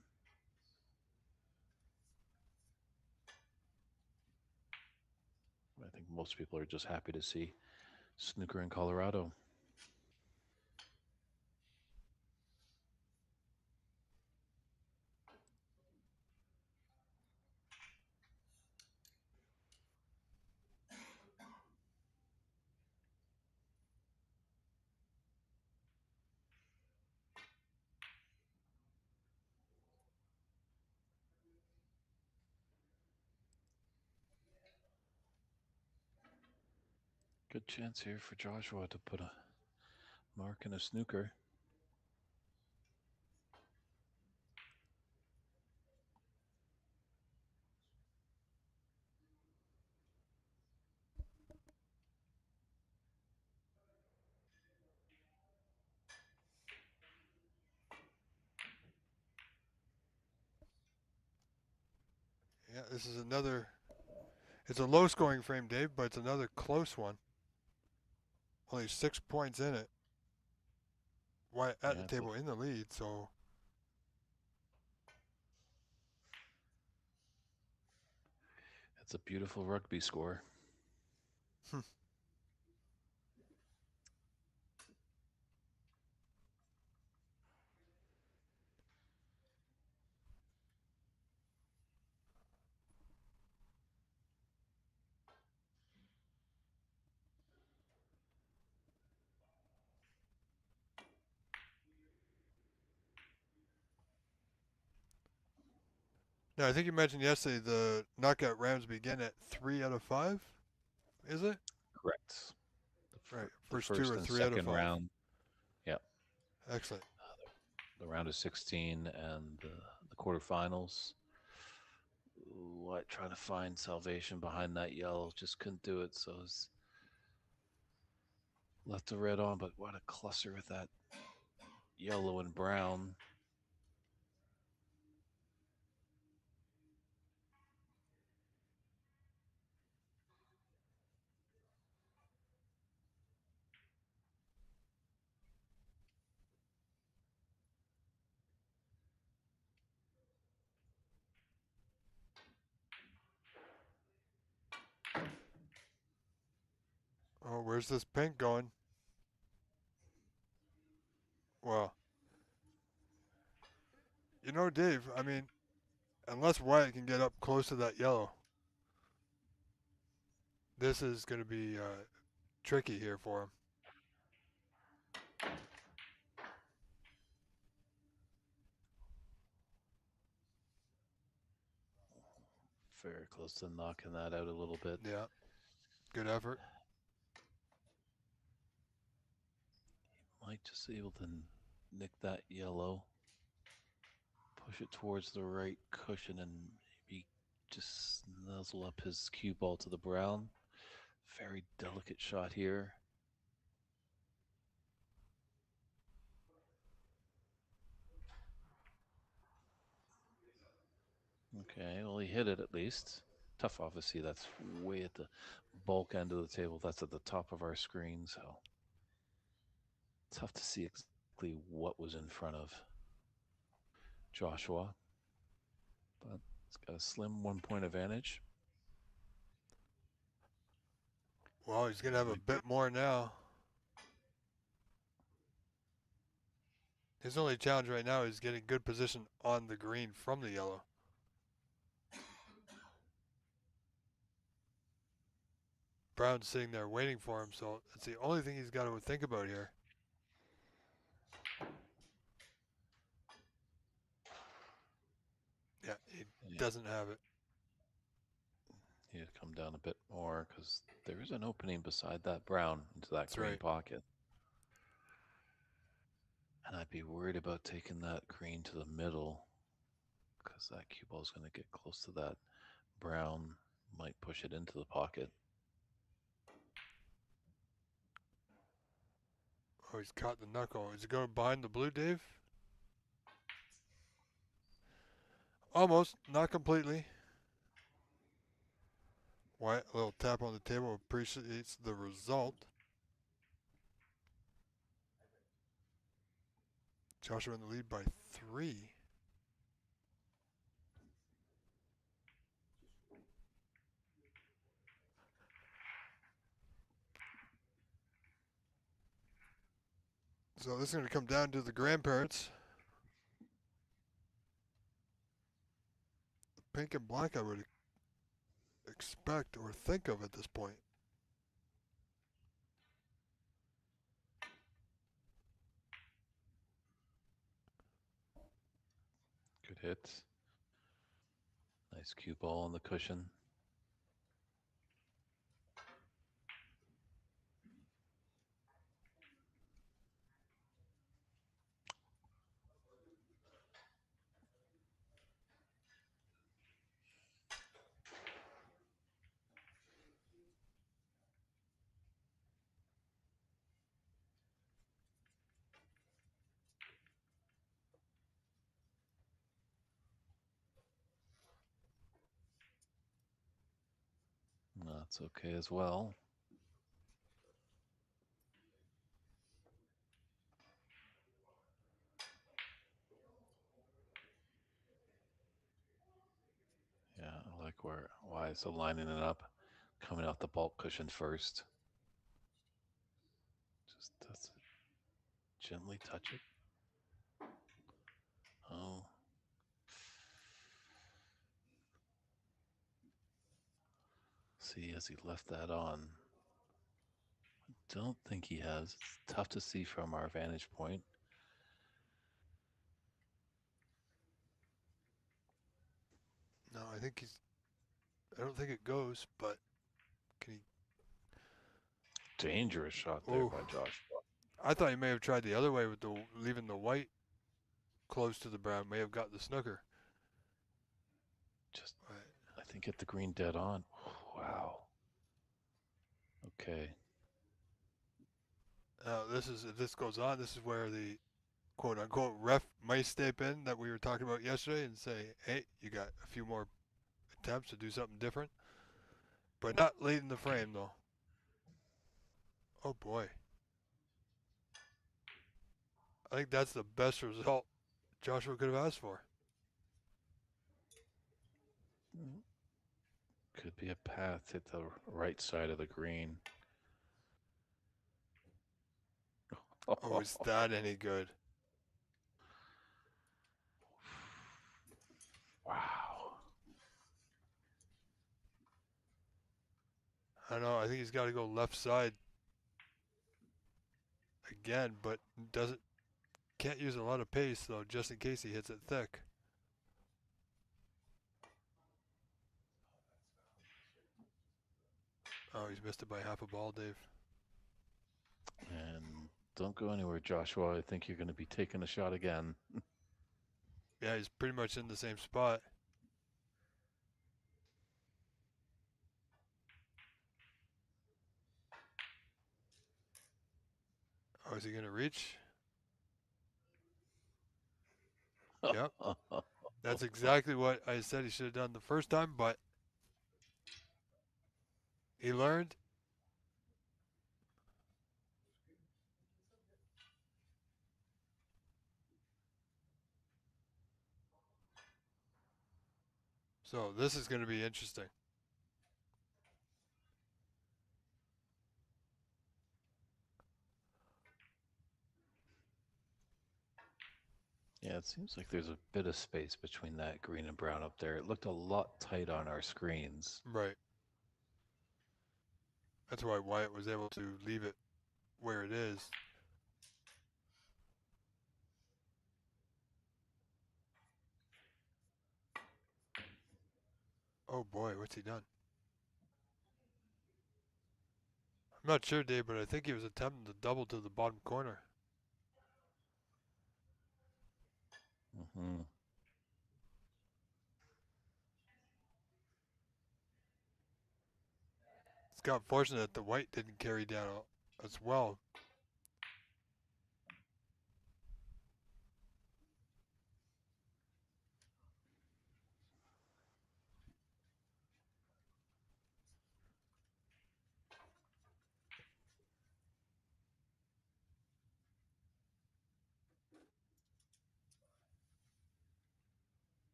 I think most people are just happy to see snooker in Colorado. Good chance here for Joshua to put a mark in a snooker. Yeah, this is another. It's a low scoring frame, Dave, but it's another close one. Only 6 points in it. Wyatt at the Yeah, table in the lead, so it's a beautiful rugby score. now I think you mentioned yesterday the knockout rounds begin at 3 out of 5. Is it? Correct. Right. The First two first are and three out of second five. round. Yeah. Excellent. The round of 16 and the quarterfinals. What trying to find salvation behind that yellow, just couldn't do it. So it's left the red on, but what a cluster with that yellow and brown. Oh, where's this pink going? Well, Dave, I mean, unless Wyatt can get up close to that yellow, this is going to be tricky here for him. Very close to knocking that out a little bit. Yeah, good effort. Might just able to nick that yellow, push it towards the right cushion, and maybe just nuzzle up his cue ball to the brown. Very delicate shot here. Okay, well, he hit it at least. Tough, obviously, that's way at the bulk end of the table. That's at the top of our screen, so tough to see exactly what was in front of Joshua. But it's got a slim 1 point advantage. Well, he's going to have a bit more now. His only challenge right now is getting good position on the green from the yellow. Brown's sitting there waiting for him, so that's the only thing he's got to think about here. Yeah, he Yeah, doesn't have it. Need to come down a bit more because there is an opening beside that brown into that That's green right. pocket. And I'd be worried about taking that green to the middle because that cue ball is going to get close to that brown, might push it into the pocket. Oh, he's caught the knuckle. Is he going behind the blue, Dave? Almost. Not completely. Wyatt, a little tap on the table, appreciates the result. Joshua in the lead by 3. So this is going to come down to the grandparents. The pink and black I would expect or think of at this point. Good hit. Nice cue ball on the cushion. That's okay as well. Yeah, I like why it's lining it up, coming out the bulk cushion first. Just that's it. Gently touch it. Oh, see, as he left that on. Don't think he has. It's tough to see from our vantage point. No, I think he's. I don't think it goes, but can he? Dangerous shot there Oh, by Josh. I thought he may have tried the other way with the leaving the white close to the brown. May have got the snooker. Just, Right. I think, hit the green dead on. Wow. Okay. Now this is if this goes on, this is where the quote unquote ref might step in that we were talking about yesterday and say, hey, you got a few more attempts to do something different, but not late in the frame though. Oh boy, I think that's the best result Joshua could have asked for. Could be a path. Hit the right side of the green. Oh, is that any good? Wow. I know. I think he's got to go left side again, but doesn't can't use a lot of pace though, just in case he hits it thick. Oh, he's missed it by half a ball, Dave. And don't go anywhere, Joshua. I think you're going to be taking a shot again. Yeah, he's pretty much in the same spot. Oh, is he going to reach? Yep. That's exactly what I said he should have done the first time, but he learned. So this is going to be interesting. Yeah, it seems like there's a bit of space between that green and brown up there. It looked a lot tight on our screens. Right. That's why Wyatt was able to leave it where it is. Oh boy, what's he done? I'm not sure, Dave, but I think he was attempting to double to the bottom corner. Mm-hmm. It's got fortunate that the white didn't carry down as well.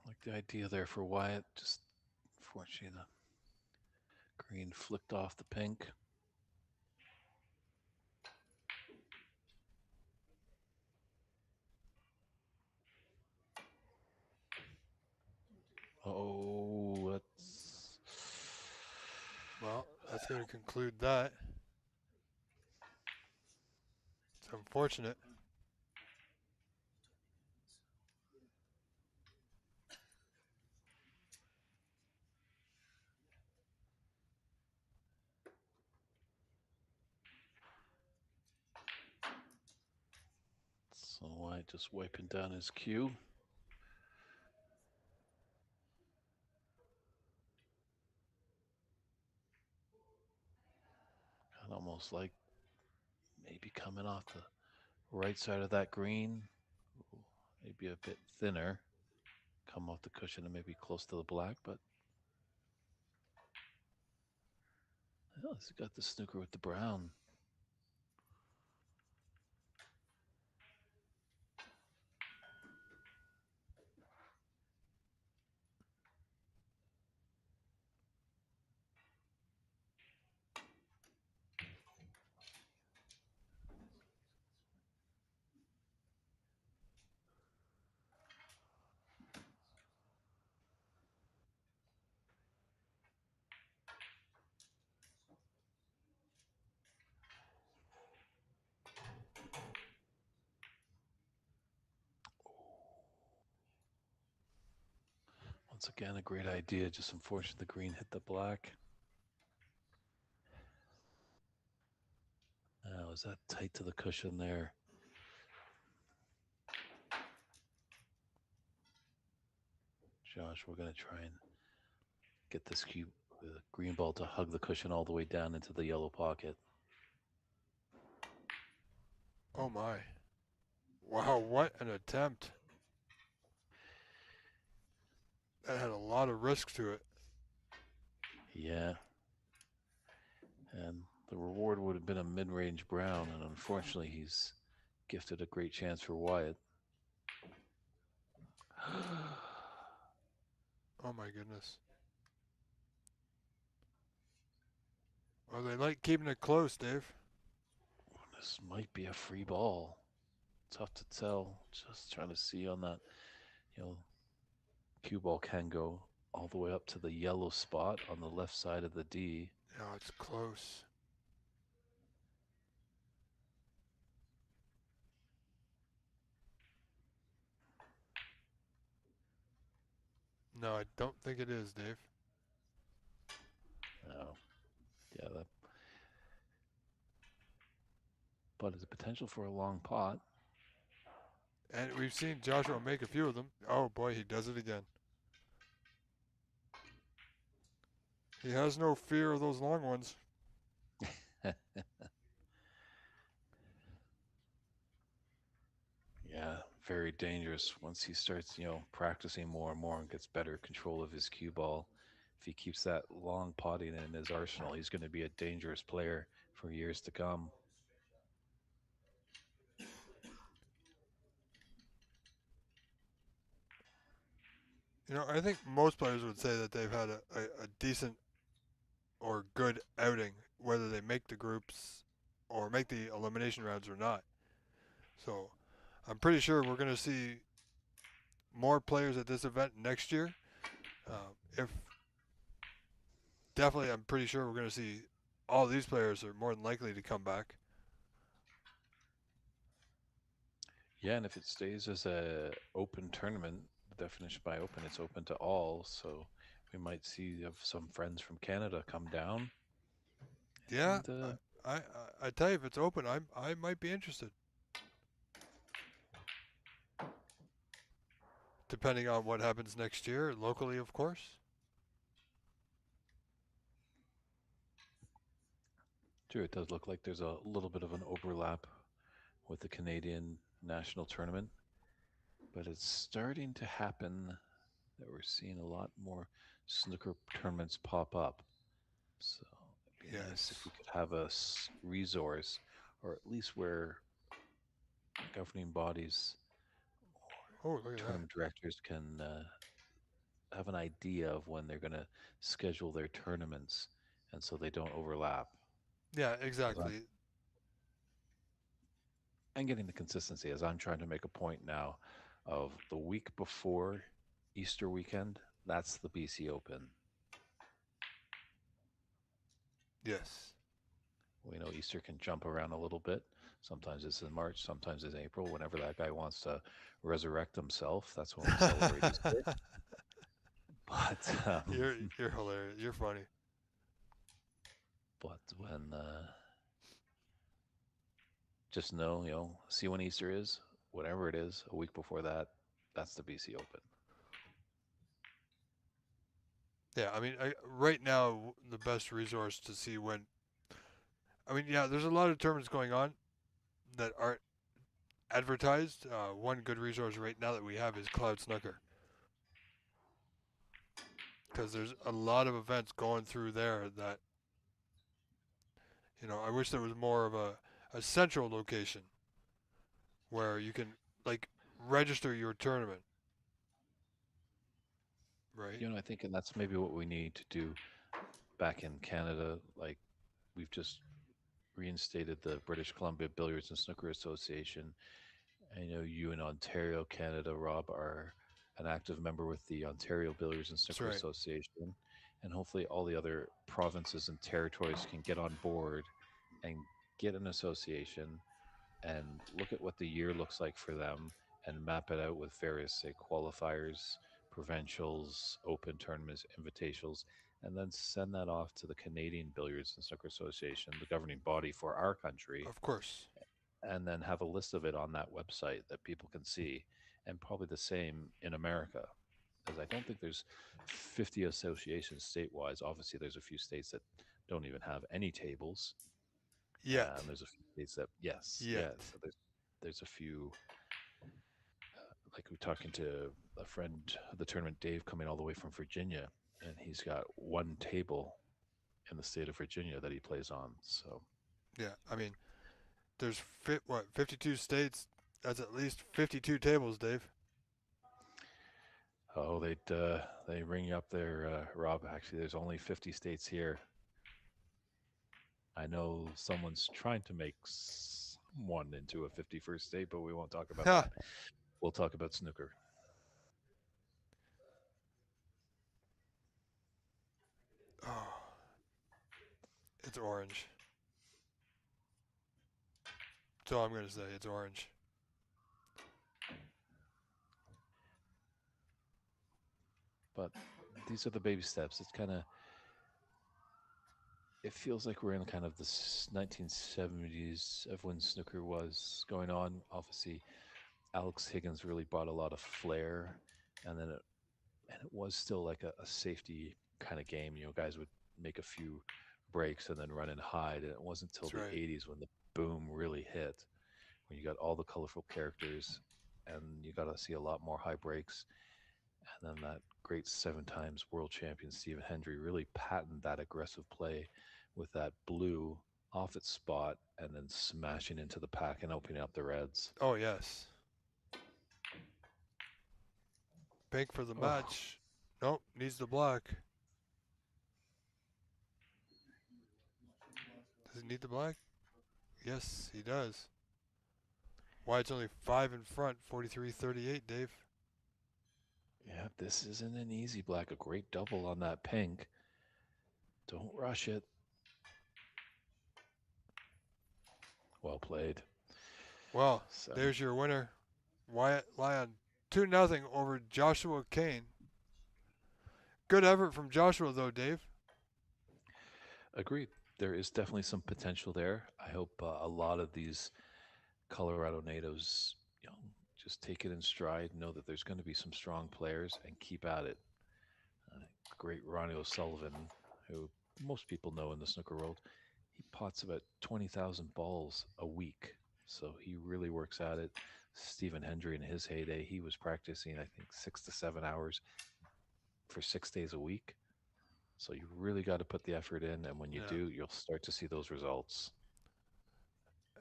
I like the idea there for Wyatt. Just unfortunately, the green flicked off the pink. Oh, that's. Well, that's going to conclude that. It's unfortunate. So Wyatt just wiping down his cue. And almost like maybe coming off the right side of that green. Ooh, maybe a bit thinner. Come off the cushion and maybe close to the black, but oh, he's got the snooker with the brown. Once again, a great idea. Just unfortunate the green hit the black. Was that tight to the cushion there? Josh, we're going to try and get this cube, the green ball, to hug the cushion all the way down into the yellow pocket. Oh my. Wow, what an attempt. That had a lot of risk to it. Yeah. And the reward would have been a mid-range brown, and unfortunately he's gifted a great chance for Wyatt. Oh my goodness. Well, they like keeping it close, Dave. This might be a free ball. Tough to tell. Just trying to see on that, cue ball can go all the way up to the yellow spot on the left side of the D. Yeah, it's close. No, I don't think it is, Dave. Oh, yeah, that. But it's a potential for a long pot. And we've seen Joshua make a few of them. Oh boy, he does it again. He has no fear of those long ones. Yeah, very dangerous once he starts, practicing more and more and gets better control of his cue ball. If he keeps that long potting in his arsenal, he's going to be a dangerous player for years to come. I think most players would say that they've had a decent or good outing, whether they make the groups or make the elimination rounds or not. So I'm pretty sure we're going to see more players at this event next year. If definitely, I'm pretty sure we're going to see all these players are more than likely to come back. Yeah, and if it stays as a open tournament, the definition by open, it's open to all. So we might see some friends from Canada come down, Yeah, and I tell you, if it's open, I might be interested, depending on what happens next year locally, of course. sure, it does look like there's a little bit of an overlap with the Canadian national tournament, but it's starting to happen that we're seeing a lot more snooker tournaments pop up. So it'd be nice if Yes. we could have a resource, or at least where governing bodies Oh, look at that. tournament directors can have an idea of when they're going to schedule their tournaments, and so they don't overlap. Yeah, Because exactly. I'm getting the consistency as I'm trying to make a point now of the week before Easter weekend. That's the BC Open. Yes. We know Easter can jump around a little bit. Sometimes it's in March, sometimes it's April. Whenever that guy wants to resurrect himself, that's when we celebrate Easter. But you're hilarious. You're funny. but when just know, see when Easter is, whatever it is, a week before that, that's the BC Open. Yeah, I mean, right now the best resource to see when. I mean, yeah, there's a lot of tournaments going on that aren't advertised. One good resource right now that we have is Cloud Snooker, because there's a lot of events going through there that I wish there was more of a central location where you can like register your tournament, right? I think, and that's maybe what we need to do back in Canada. Like we've just reinstated the British Columbia Billiards and Snooker Association. I know you in Ontario, Canada, Rob, are an active member with the Ontario Billiards and That's Snooker right. Association. And hopefully, all the other provinces and territories can get on board and get an association and look at what the year looks like for them and map it out with various, say, qualifiers, provincials, open tournaments, invitationals, and then send that off to the Canadian Billiards and Snooker Association, the governing body for our country, Of course. and then have a list of it on that website that people can see, and probably the same in America. Because I don't think there's 50 associations statewide. Obviously, there's a few states that don't even have any tables, Yet. and there's a few states that yes, Yet. yes. So there's a few. Like we're talking to a friend of the tournament, Dave, coming all the way from Virginia, and he's got one table in the state of Virginia that he plays on. So Yeah. I mean, there's 52 states. That's at least 52 tables, Dave. oh, they ring you up there, Rob. Actually, there's only 50 states here. I know someone's trying to make one into a 51st state, but we won't talk about Ha. that. We'll talk about snooker. Oh, it's orange. That's all I'm gonna say. It's orange. But these are the baby steps. It's kind of it feels like we're in kind of the 1970s of when snooker was going on. Obviously, Alex Higgins really brought a lot of flair, and it was still like a safety kind of game. Guys would make a few breaks and then run and hide. And it wasn't until That's the right. 80s when the boom really hit, when you got all the colorful characters, and you got to see a lot more high breaks. And then that great seven times world champion Stephen Hendry really patented that aggressive play with that blue off its spot and then smashing into the pack and opening up the reds. Oh yes. Pink for the Oh, match. Nope. Needs the black. Does he need the black? Yes, he does. Why it's only 5 in front, 43-38, Dave. Yeah, this isn't an easy black. A great double on that pink. Don't rush it. Well played. Well, Seven. there's your winner, Wyatt Lyon. 2-0 over Joshua Kane. Good effort from Joshua, though, Dave. Agreed. There is definitely some potential there. I hope a lot of these Colorado natives, just take it in stride, know that there's going to be some strong players, and keep at it. Uh, Great Ronnie O'Sullivan, who most people know in the snooker world, he pots about 20,000 balls a week. So he really works at it. Stephen Hendry in his heyday, he was practicing, I think, 6 to 7 hours for 6 days a week. So you really got to put the effort in. And when you Yeah. do, you'll start to see those results.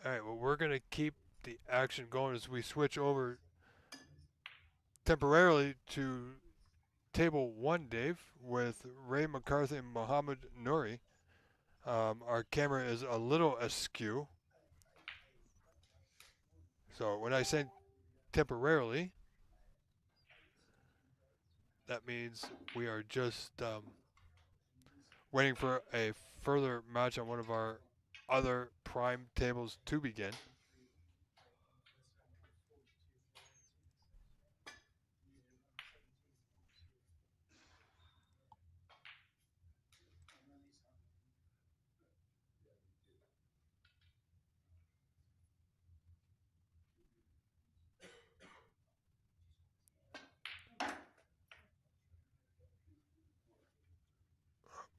All right, well, we're going to keep the action going as we switch over temporarily to table one, Dave, with Ray McCarthy and Mohammed Nouri. Our camera is a little askew. So when I say temporarily, that means we are just waiting for a further match on one of our other prime tables to begin.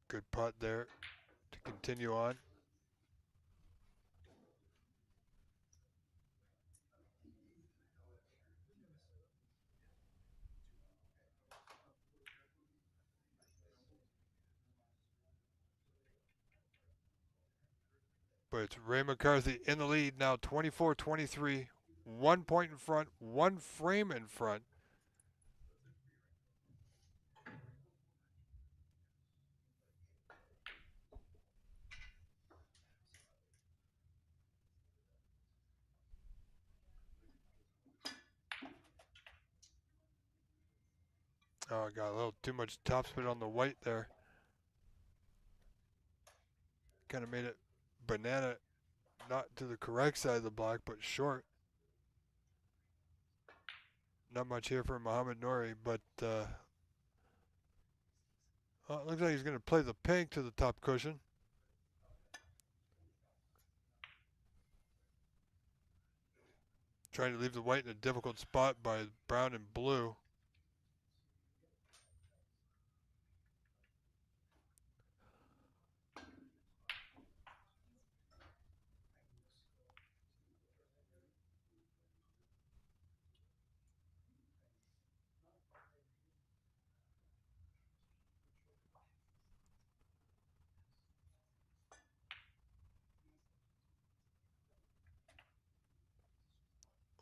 Good putt there to continue on. But it's Ray McCarthy in the lead now, 24-23, 1 point in front, 1 frame in front. Oh, I got a little too much topspin on the white there. Kind of made it banana, not to the correct side of the block, but short. Not much here for Mohammed Nouri, but it looks like he's going to play the pink to the top cushion. Trying to leave the white in a difficult spot by brown and blue.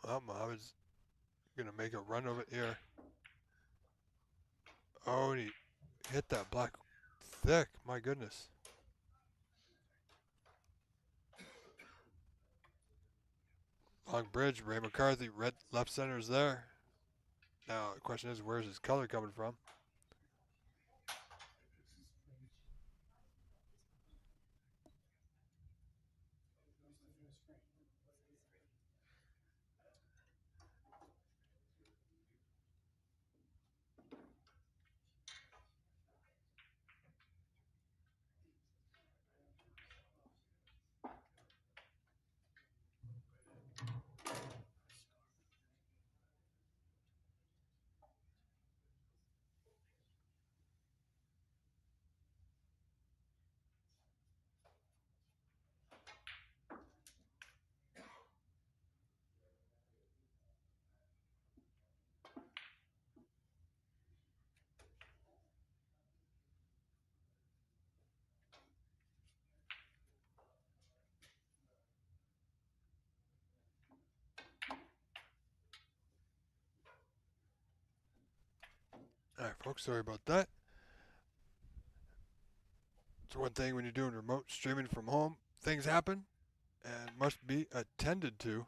Well, Mohammed's going to make a run of it here. Oh, and he hit that black thick. My goodness. Long bridge, Ray McCarthy, red left center's there. Now the question is, where's his color coming from? All right, folks, sorry about that. It's one thing when you're doing remote streaming from home. things happen and must be attended to.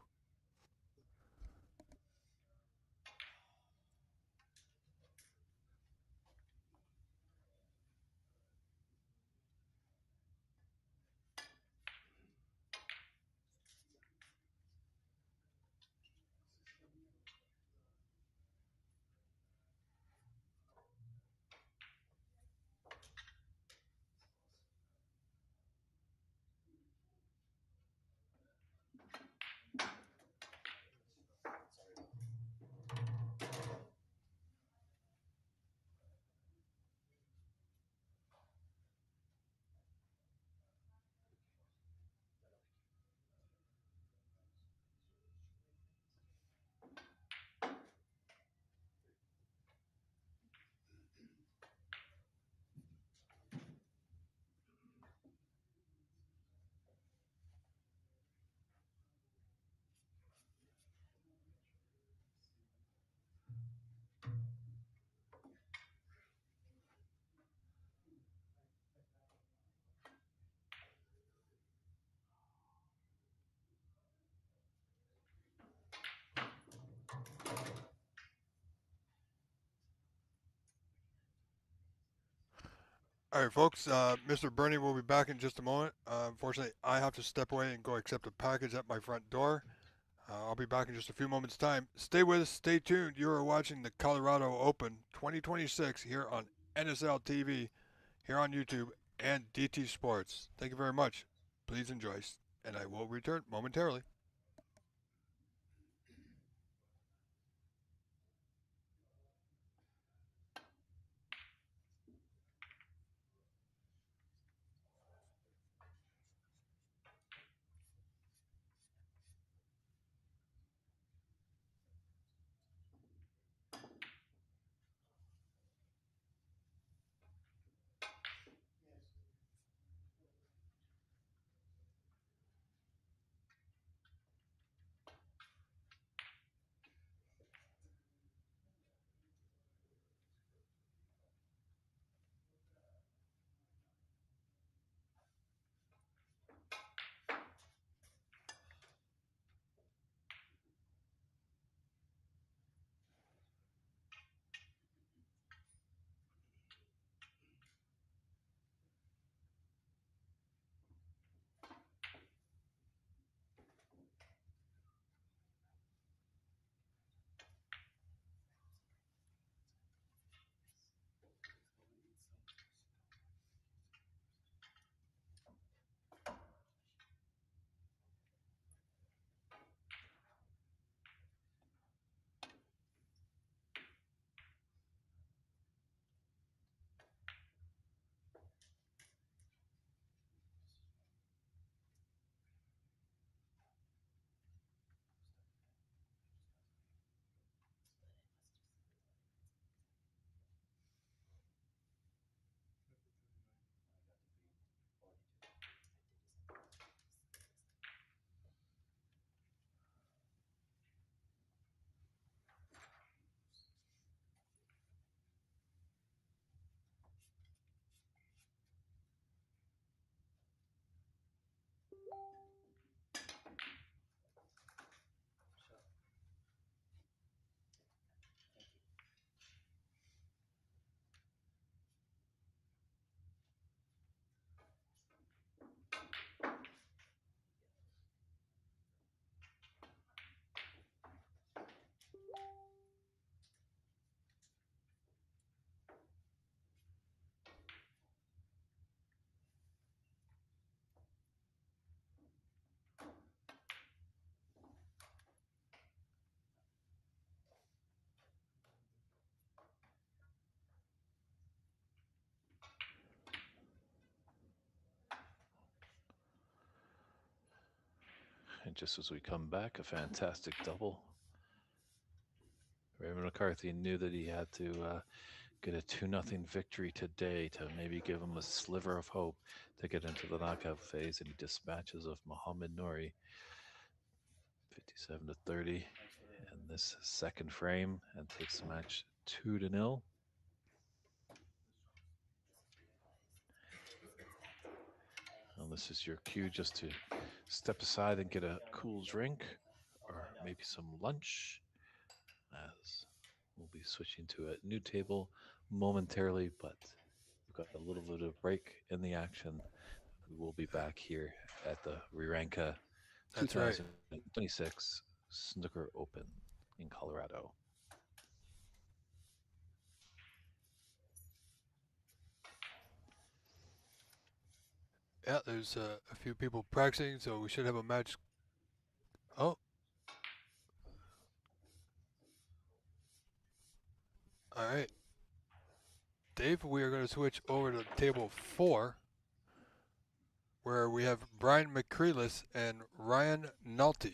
All right, folks. Mr. Bernie will be back in just a moment. Unfortunately, I have to step away and go accept a package at my front door. I'll be back in just a few moments' time. Stay with us. Stay tuned. You are watching the Colorado Open 2026 here on NSL TV, here on YouTube, and DT Sports. Thank you very much. Please enjoy, and I will return momentarily. And just as we come back, a fantastic double. Raymond McCarthy knew that he had to get a 2-0 victory today to maybe give him a sliver of hope to get into the knockout phase, and he dispatches of Muhammad Nouri 57 to 30 in this second frame and takes the match 2-0. On the This is your cue just to step aside and get a cool drink or maybe some lunch, as we'll be switching to a new table momentarily, but we've got a little bit of break in the action. We will be back here at the Riranka That's right. 2026 Snooker Open in Colorado. Yeah, there's a few people practicing, so we should have a match. Oh, all right. Dave, we are going to switch over to table 4, where we have Brian McCreelis and Ryan Nolte.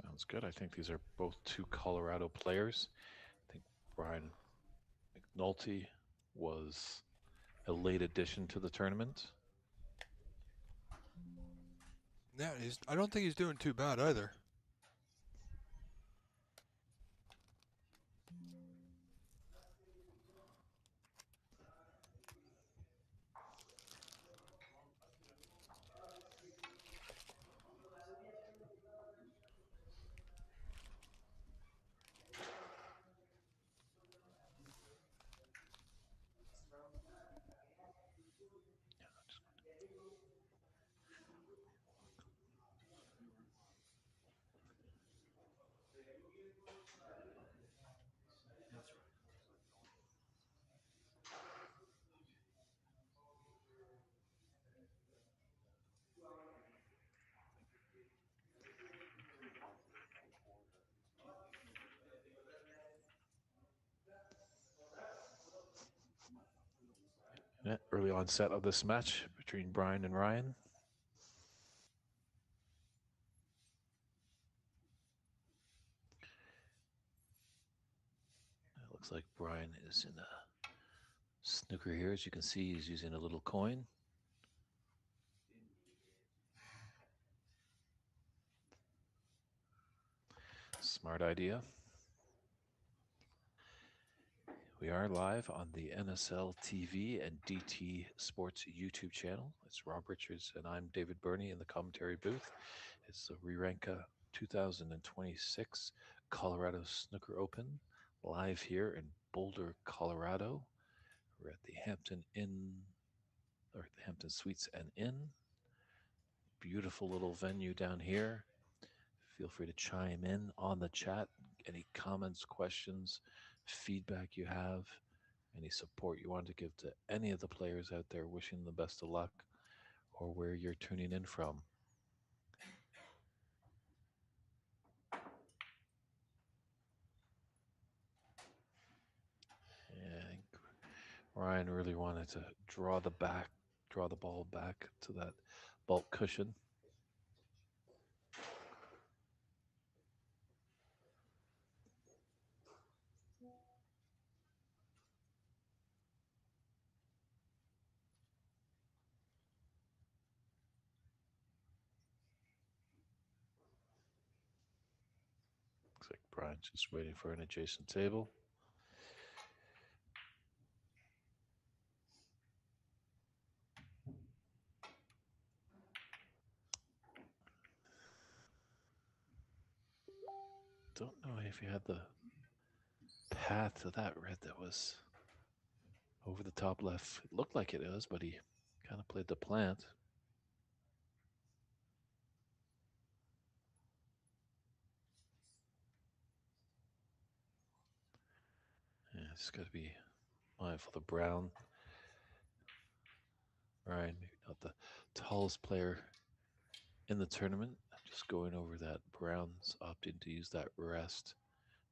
Sounds good. I think these are both two Colorado players. I think Brian McNulty was a late addition to the tournament. Yeah, I don't think he's doing too bad either. Yeah, early onset of this match between Brian and Ryan. It looks like Brian is in a snooker here. As you can see, he's using a little coin. Smart idea. We are live on the NSL TV and DT Sports YouTube channel. It's Rob Richards and I'm David Burney in the commentary booth. It's the Riranka 2026 Colorado Snooker Open live here in Boulder, Colorado. We're at the Hampton Inn, or the Hampton Suites and Inn. Beautiful little venue down here. Feel free to chime in on the chat. Any comments, questions, feedback you have, any support you want to give to any of the players out there, wishing them the best of luck, or where you're tuning in from. Yeah, Ryan really wanted to draw the ball back to that bulk cushion. Looks like Brian's just waiting for an adjacent table. Don't know if you had the path to that red that was over the top left. It looked like it was, but he kind of played the plant. Yeah, just got to be mindful of the brown. Ryan, maybe not the tallest player in the tournament. Just going over that brown's opting to use that rest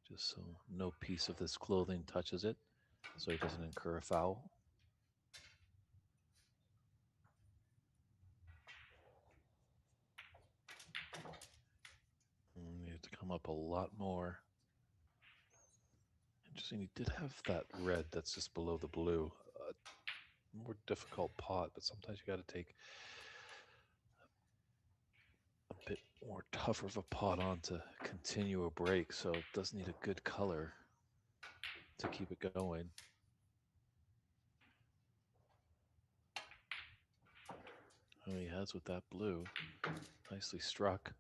just so no piece of this clothing touches it so he doesn't incur a foul. You have to come up a lot more. Interesting, he did have that red that's just below the blue. More difficult pot, but sometimes you got to take a bit Or tougher of a pot on to continue a break, so it does need a good color to keep it going. Oh, he has with that blue. Nicely struck.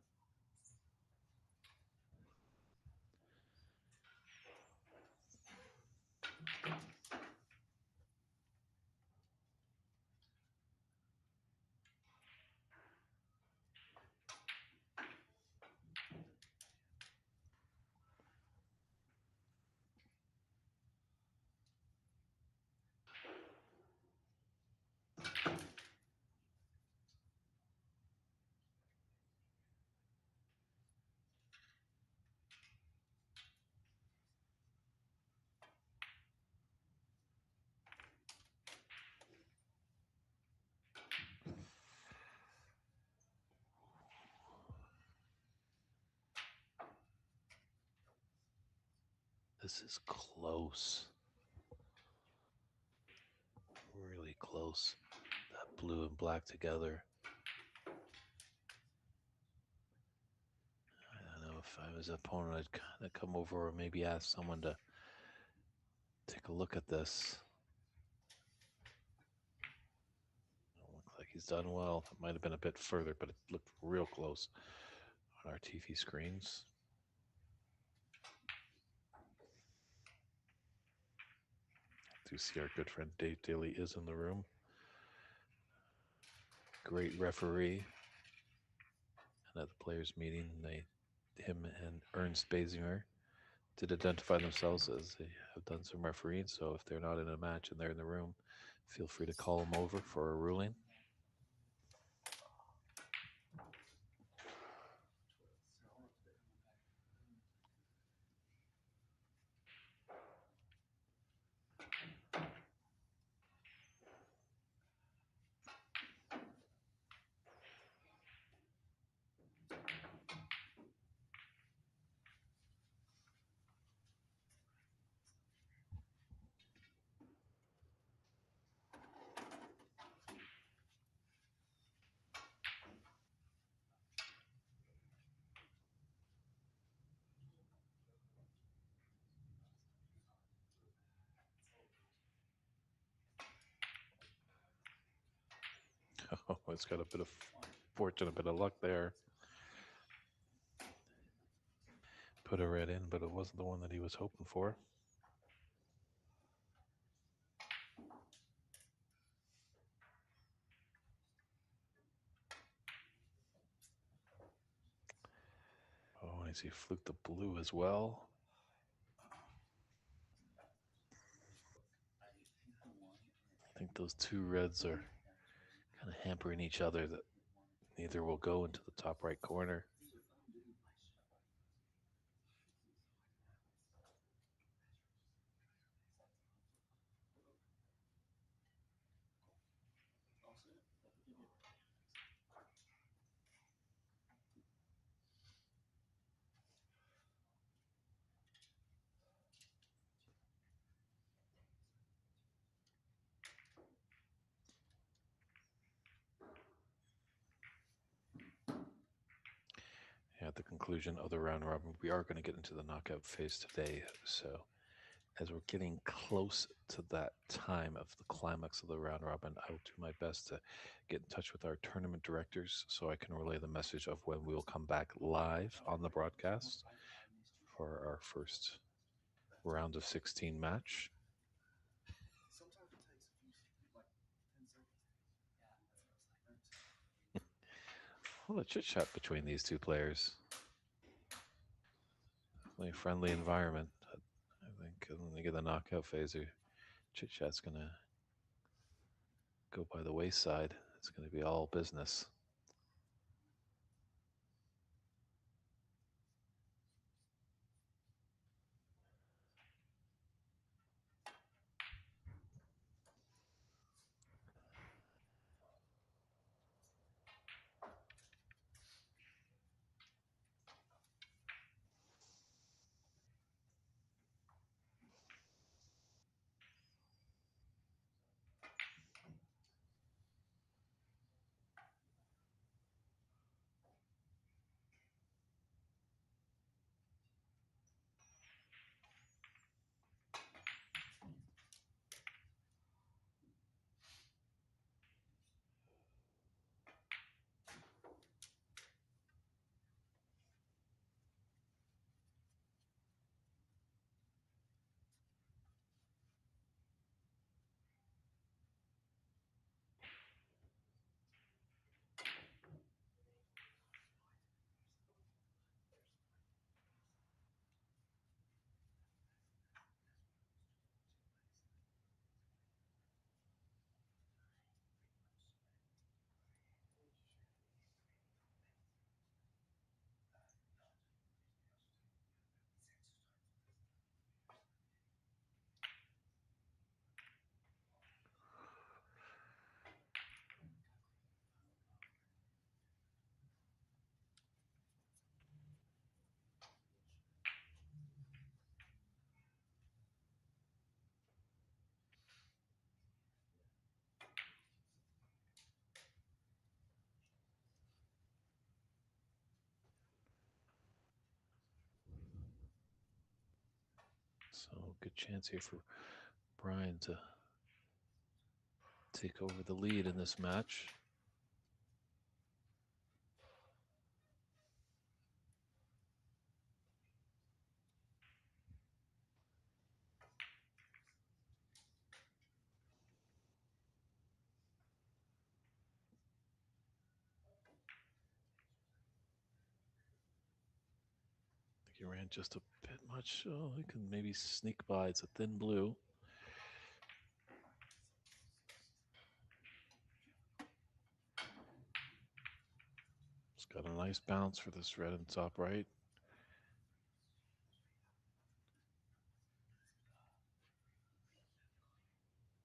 This is close. Really close. That blue and black together. I don't know if I was an opponent, I'd kind of come over or maybe ask someone to take a look at this. Don't look like he's done well. It might have been a bit further, but it looked real close on our TV screens. I do see our good friend Dave Daly is in the room. Great referee. And at the players' meeting, him and Ernst Basinger did identify themselves as they have done some refereeing. So if they're not in a match and they're in the room, feel free to call them over for a ruling. Oh, it's got a bit of fortune, a bit of luck there. Put a red in, but it wasn't the one that he was hoping for. Oh, I see fluked the blue as well. I think those two reds are kind of hampering each other, that neither will go into the top right corner. At the conclusion of the round robin, we are going to get into the knockout phase today. So, as we're getting close to that time of the climax of the round robin, I will do my best to get in touch with our tournament directors so I can relay the message of when we will come back live on the broadcast for our first round of 16 match. Well, a chit chat between these two players. Definitely a friendly environment. I think when they get the knockout phase, chit chat's going to go by the wayside. It's going to be all business. So good chance here for Brian to take over the lead in this match. I think he ran just a bit much. Oh, he can maybe sneak by. It's a thin blue. It's got a nice bounce for this red in top right.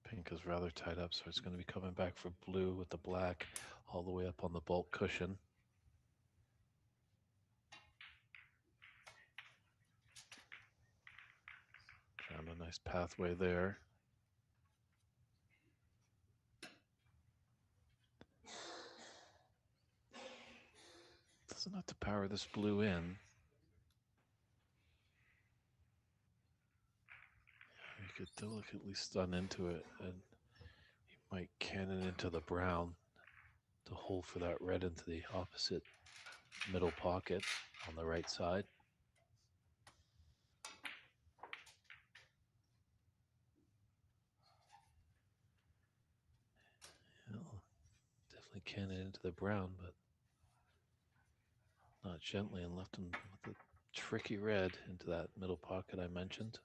Pink is rather tied up, so it's going to be coming back for blue with the black all the way up on the bulk cushion. Found a nice pathway there. Doesn't have to power this blue in. You could delicately stun into it, and you might cannon into the brown to hold for that red into the opposite middle pocket on the right side. He'll definitely cannon into the brown, but not gently, and left him with a tricky red into that middle pocket I mentioned.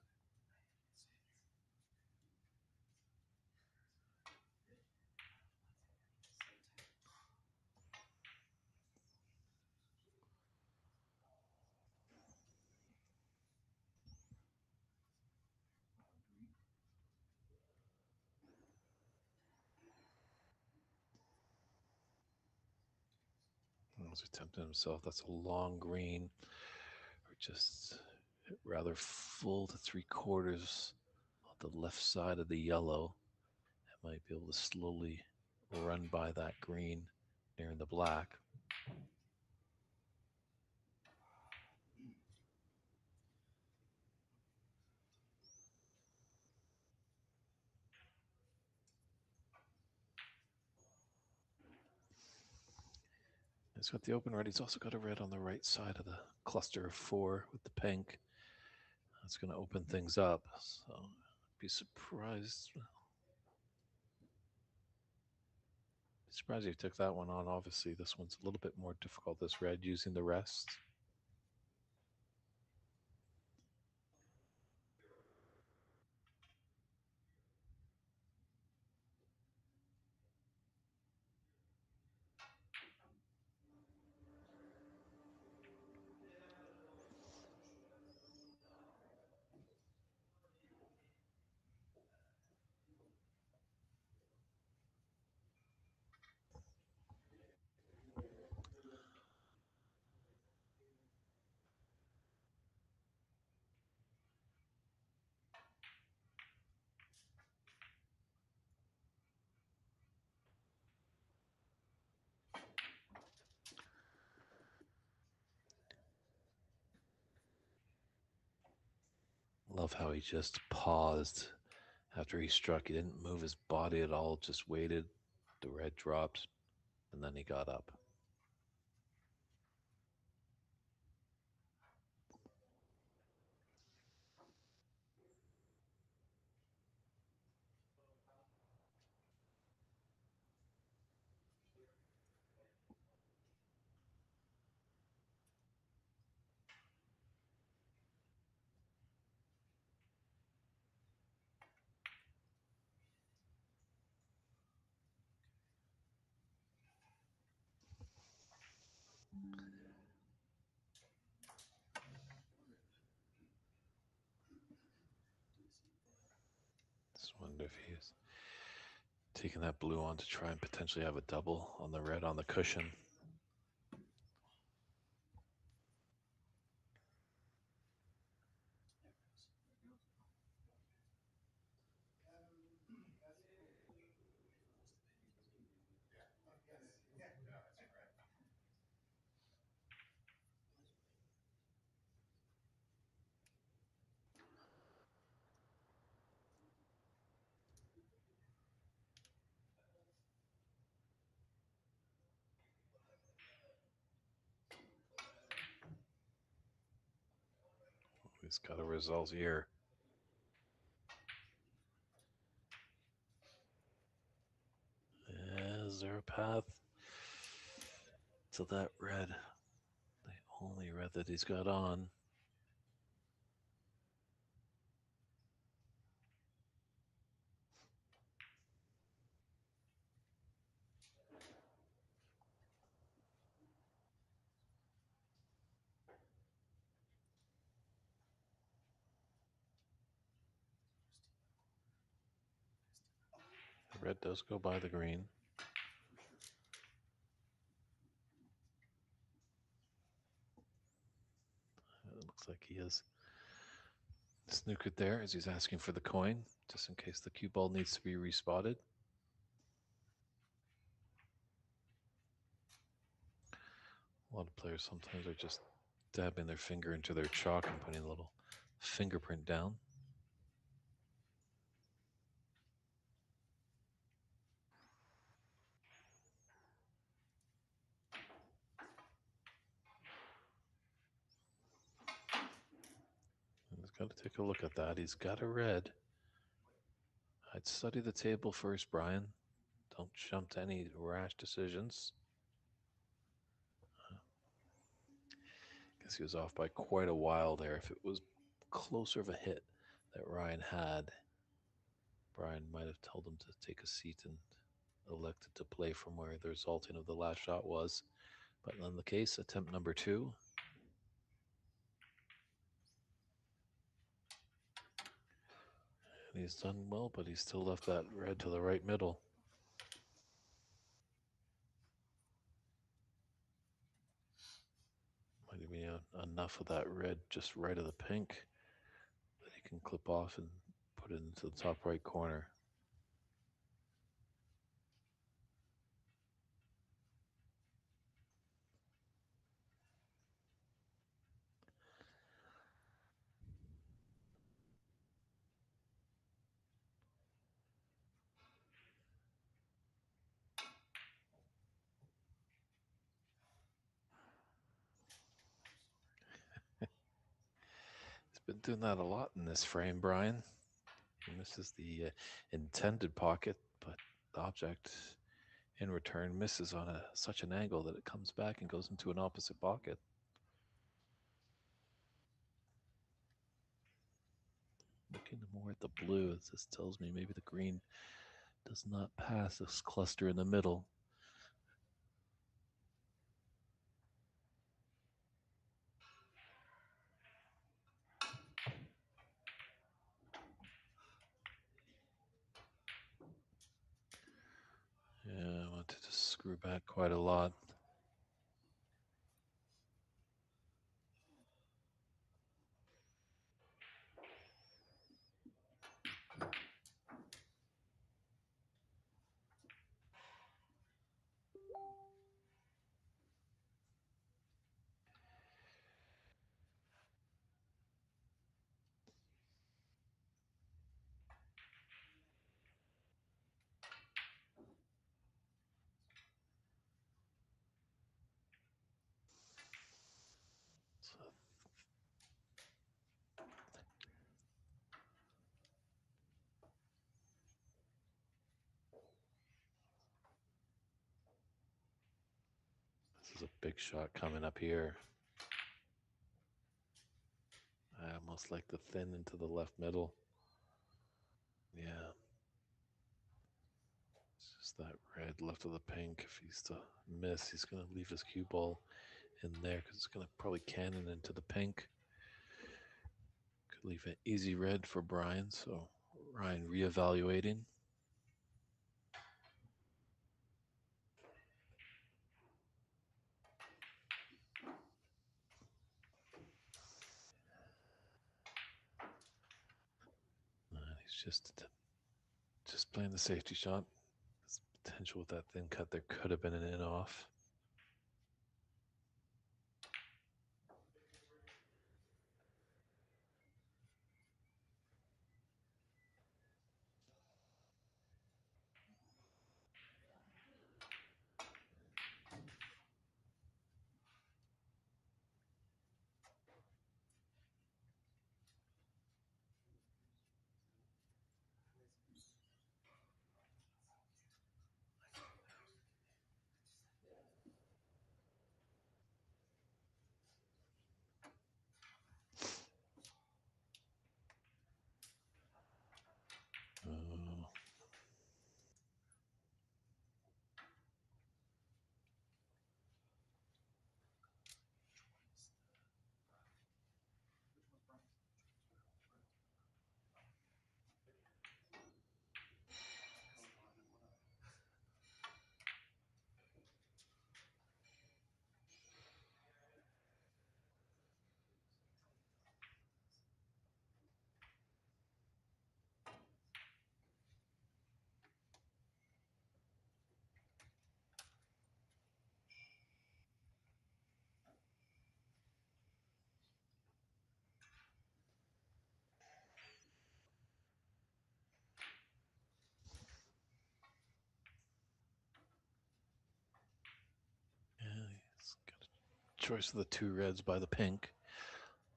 He's attempting himself. That's a long green, or just rather full to 3/4 on the left side of the yellow. I might be able to slowly run by that green near the black. He's got the open red. He's also got a red on the right side of the cluster of 4 with the pink. That's going to open things up. So I'd be surprised. Surprised you took that one on. Obviously, this one's a little bit more difficult, this red, using the rest. Love how he just paused after he struck. He didn't move his body at all, just waited. The red dropped, and then he got up. Just wonder if he's taking that blue on to try and potentially have a double on the red on the cushion. He's got a result here. Is there a path to that red? The only red that he's got on. The red does go by the green. It looks like he has snookered there as he's asking for the coin, just in case the cue ball needs to be respotted. A lot of players sometimes are just dabbing their finger into their chalk and putting a little fingerprint down. He's got to take a look at that. He's got a red. I'd study the table first, Brian. Don't jump to any rash decisions. Guess he was off by quite a while there. If it was closer of a hit that Ryan had, Brian might have told him to take a seat and elected to play from where the resulting of the last shot was. But in the case, attempt number 2. And he's done well, but he's still left that red to the right middle. Might be enough of that red just right of the pink that he can clip off and put it into the top right corner. He's been doing that a lot in this frame, Brian. He misses the intended pocket, but the object in return misses on such an angle that it comes back and goes into an opposite pocket. Looking more at the blue, as this tells me maybe the green does not pass this cluster in the middle. Yeah, I wanted to screw back quite a lot. So this is a big shot coming up here. I almost like the thin into the left middle. Yeah. It's just that red left of the pink. If he's to miss, he's going to leave his cue ball in there because it's going to probably cannon into the pink. Could leave an easy red for Brian. So Ryan reevaluating. He's just playing the safety shot. There's potential with that thin cut. There could have been an in off. Choice of the two reds by the pink.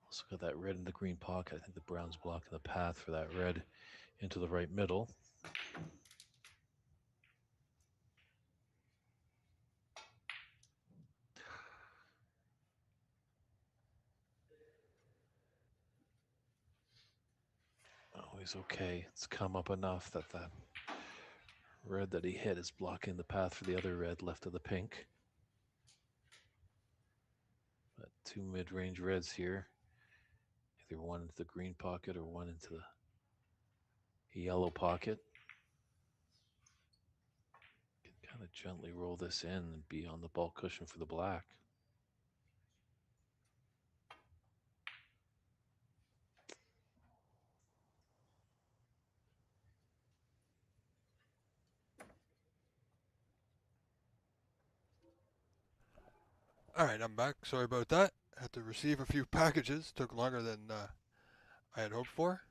Also got that red in the green pocket. I think the brown's blocking the path for that red into the right middle. Oh, he's okay. It's come up enough that that red that he hit is blocking the path for the other red left of the pink. But two mid-range reds here. Either one into the green pocket or one into the yellow pocket. Can kind of gently roll this in and be on the ball cushion for the black. All right, I'm back. Sorry about that. Had to receive a few packages. Took longer than I had hoped for.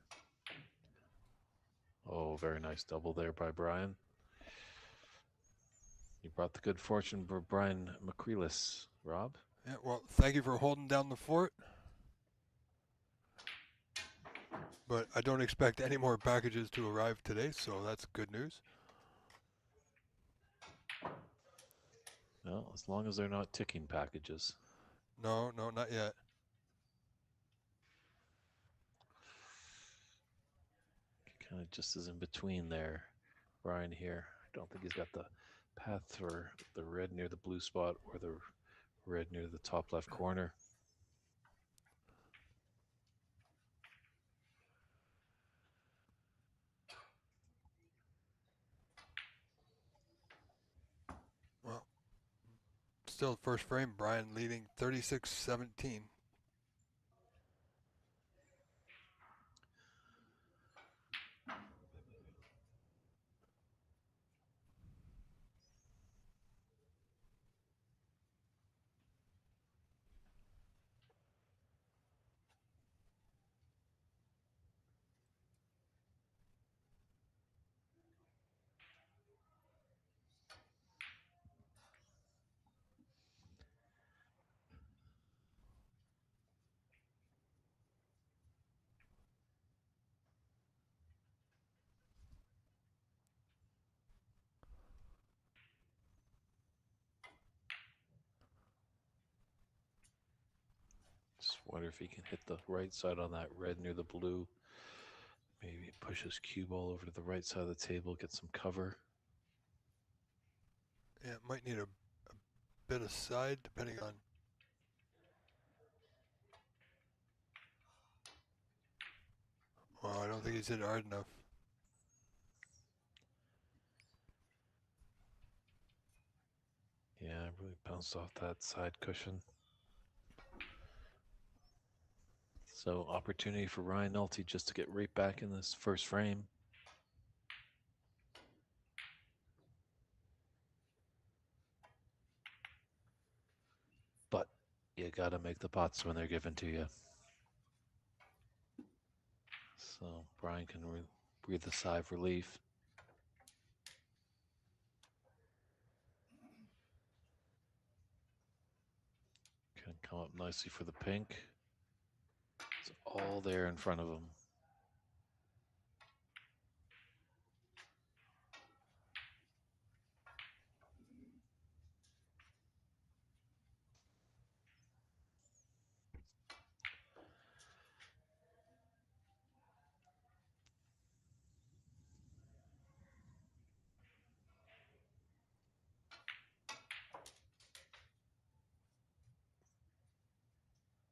Oh, very nice double there by Brian. You brought the good fortune for Brian McCreelis, Rob. Yeah, well, thank you for holding down the fort. But I don't expect any more packages to arrive today, so that's good news. Well, as long as they're not ticking packages. No, no, not yet. Kind of just is in between there, Brian here. I don't think he's got the path for the red near the blue spot or the red near the top left corner. Well, still first frame, Brian leading 36-17. Just wonder if he can hit the right side on that red near the blue. Maybe push his cue ball over to the right side of the table, get some cover. Yeah, might need a bit of side depending on. Well, I don't think he's hit it hard enough. Yeah, really bounced off that side cushion. So opportunity for Ryan Nolte just to get right back in this first frame. But you got to make the pots when they're given to you. So Brian can breathe a sigh of relief. Can come up nicely for the pink. It's all there in front of him.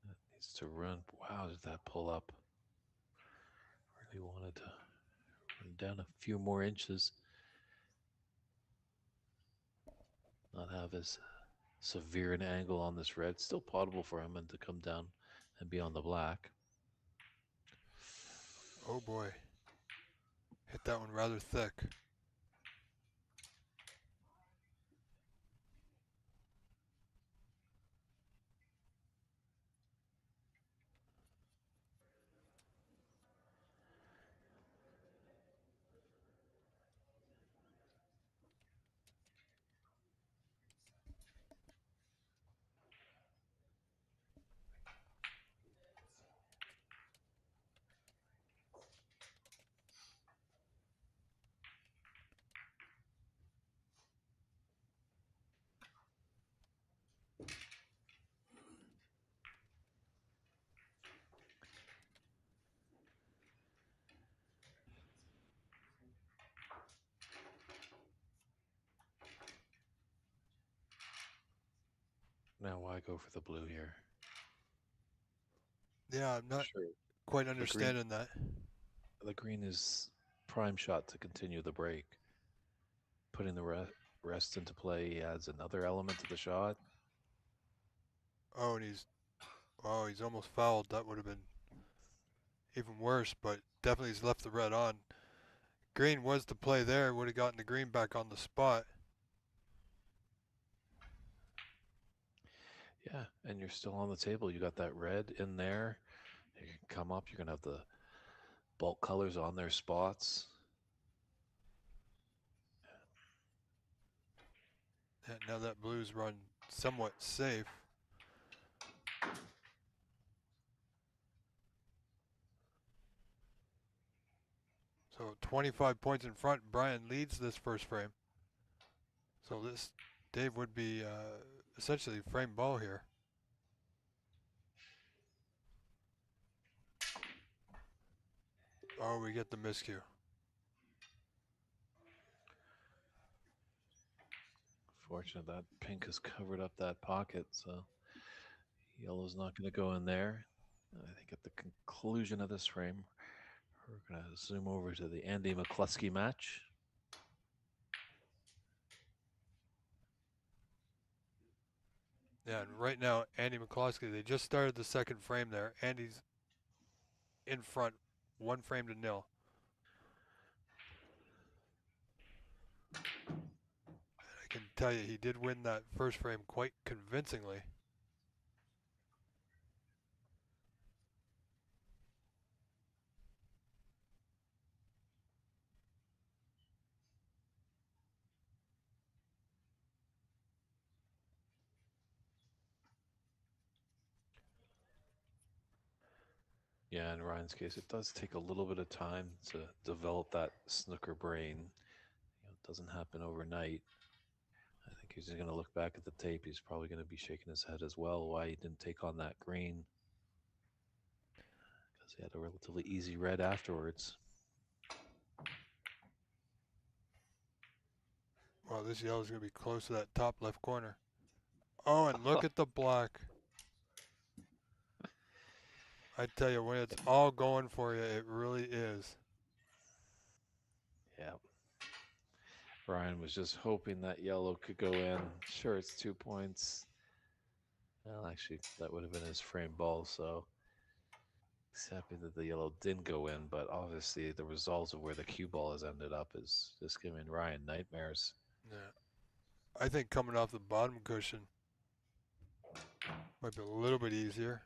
That needs to run. Wow, did that pull up? Really wanted to run down a few more inches. Not have as severe an angle on this red. Still potable for him and to come down and be on the black. Oh boy. Hit that one rather thick. Now, why go for the blue here? Yeah, I'm not Sure, quite the green, understanding that. the green is prime shot to continue the break. Putting the rest into play adds another element to the shot. Oh, and he's almost fouled. That would have been even worse, but definitely he's left the red on. Green was the play there. Would have gotten the green back on the spot. Yeah, and you're still on the table. You got that red in there. You can come up. You're gonna have the bulk colors on their spots. And now that blue's run somewhat safe. So 25 points in front. Brian leads this first frame. So this Dave would be essentially frame ball here. Oh, we get the miscue. Fortunate that pink has covered up that pocket, so yellow's not going to go in there. I think at the conclusion of this frame, we're going to zoom over to the Andy McCluskey match. Yeah, and right now, Andy McCloskey, they just started the second frame there. Andy's in front, 1-0. I can tell you, he did win that first frame quite convincingly. Yeah, in Ryan's case, it does take a little bit of time to develop that snooker brain. It doesn't happen overnight. I think he's going to look back at the tape. He's probably going to be shaking his head as well why he didn't take on that green, because he had a relatively easy red afterwards. Well, this yellow's going to be close to that top left corner. Oh, and look at the black. I tell you, when it's all going for you, it really is. Yeah. Ryan was just hoping that yellow could go in. Sure, it's 2 points. Well, actually, that would have been his frame ball, so he's happy that the yellow didn't go in, but obviously the results of where the cue ball has ended up is just giving Ryan nightmares. Yeah. I think coming off the bottom cushion might be a little bit easier.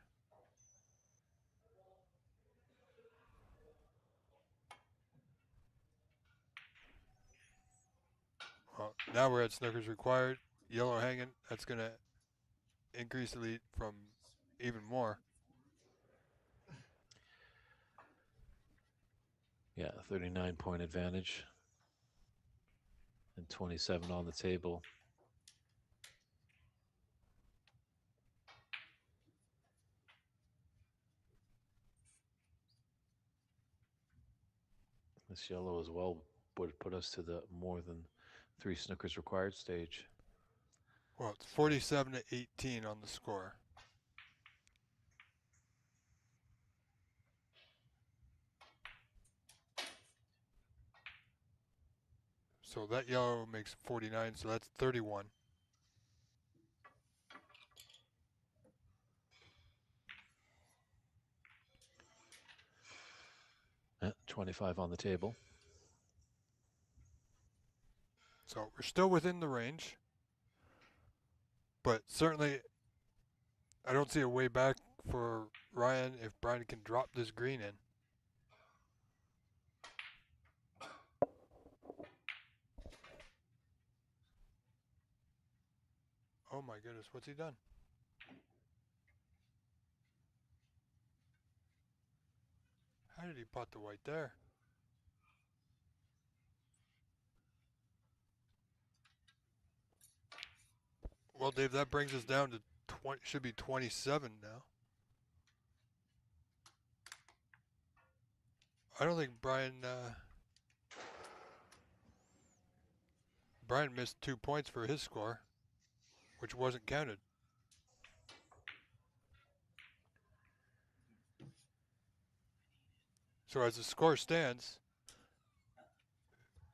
Well, now we're at snookers required. Yellow hanging. That's going to increase the lead from even more. Yeah, 39-point advantage and 27 on the table. This yellow as well would put us to the more than 3 snookers required stage. Well, it's 47 to 18 on the score. So that yellow makes 49, so that's 31. 25 on the table. So we're still within the range, but certainly I don't see a way back for Ryan if Brian can drop this green in. Oh my goodness, what's he done? How did he pot the white there? Well, Dave, that brings us down to 20, should be 27 now. I don't think Brian missed 2 points for his score, which wasn't counted. So as the score stands,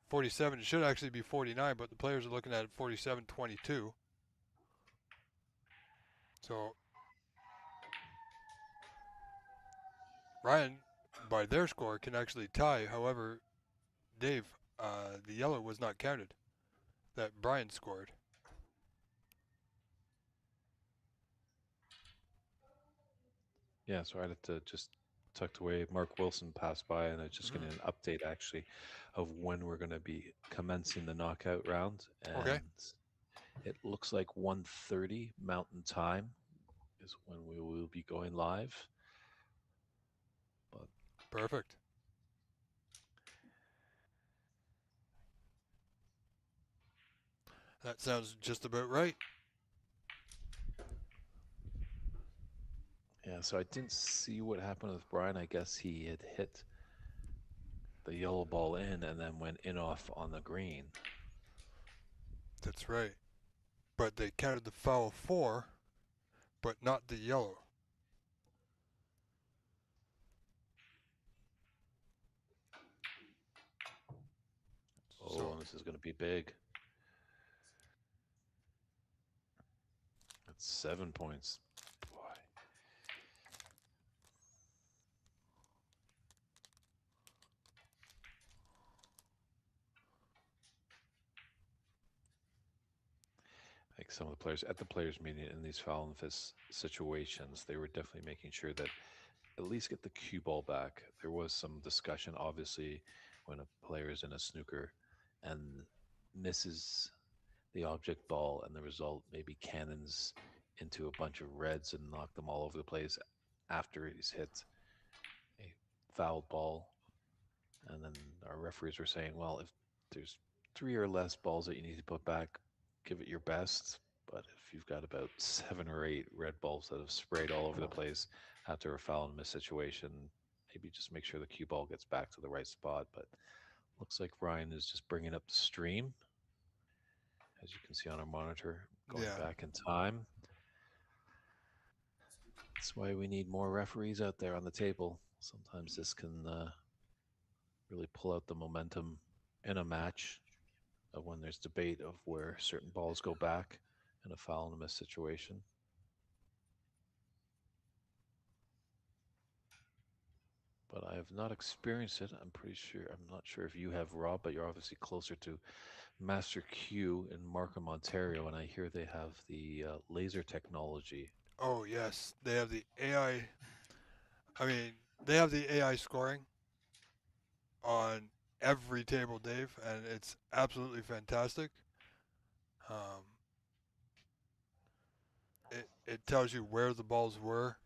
47. It should actually be 49, but the players are looking at 47-22. So Ryan, by their score, can actually tie. However, Dave, the yellow was not counted that Brian scored. Yeah, so I had to just tucked away. Mark Wilson passed by, and I was just getting an Mm-hmm. update actually of when we're going to be commencing the knockout round. Okay, And it looks like 1:30 Mountain Time is when we will be going live. But perfect. That sounds just about right. yeah, so I didn't see what happened with Brian. I guess he had hit the yellow ball in and then went in off on the green. That's right. But they counted the foul for, but not the yellow. Oh, So and this is going to be big. That's 7 points. Boy. Like some of the players at the players meeting in these foul and fist situations, they were definitely making sure that at least get the cue ball back. There was some discussion, obviously, when a player is in a snooker and misses the object ball, and the result maybe cannons into a bunch of reds and knock them all over the place after he's hit a foul ball. And then our referees were saying, well, if there's three or less balls that you need to put back, give it your best. But if you've got about 7 or 8 red balls that have sprayed all over the place after a foul and miss situation, maybe just make sure the cue ball gets back to the right spot. But looks like Ryan is just bringing up the stream, as you can see on our monitor, going yeah, back in time. That's why we need more referees out there on the table. Sometimes this can really pull out the momentum in a match of when there's debate of where certain balls go back in a foul and a miss situation. But I have not experienced it. I'm pretty sure. I'm not sure if you have, Rob, but you're obviously closer to Master Q in Markham, Ontario, and I hear they have the laser technology. oh yes, they have the AI. I mean, they have the AI scoring on every table, Dave, and it's absolutely fantastic. Um, it tells you where the balls were,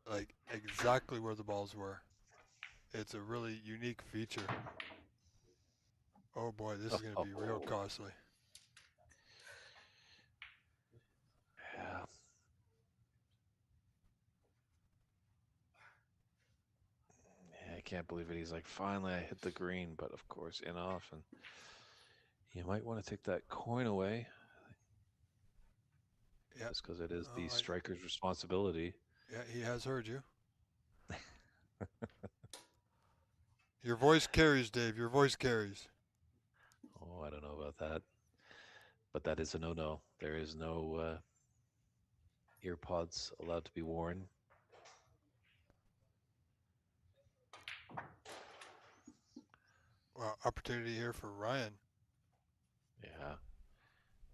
like exactly where the balls were. It's a really unique feature. Oh boy, this is going to be real Oh, costly. yeah. Yeah, I can't believe it. He's like, finally, I hit the green, but of course, in off, and you might want to take that coin away Yeah, just because it is the I, striker's responsibility. yeah, he has heard you. Your voice carries, Dave. Your voice carries. Oh, I don't know about that, but that is a no-no. There is no ear pods allowed to be worn. Well, opportunity here for Ryan. Yeah,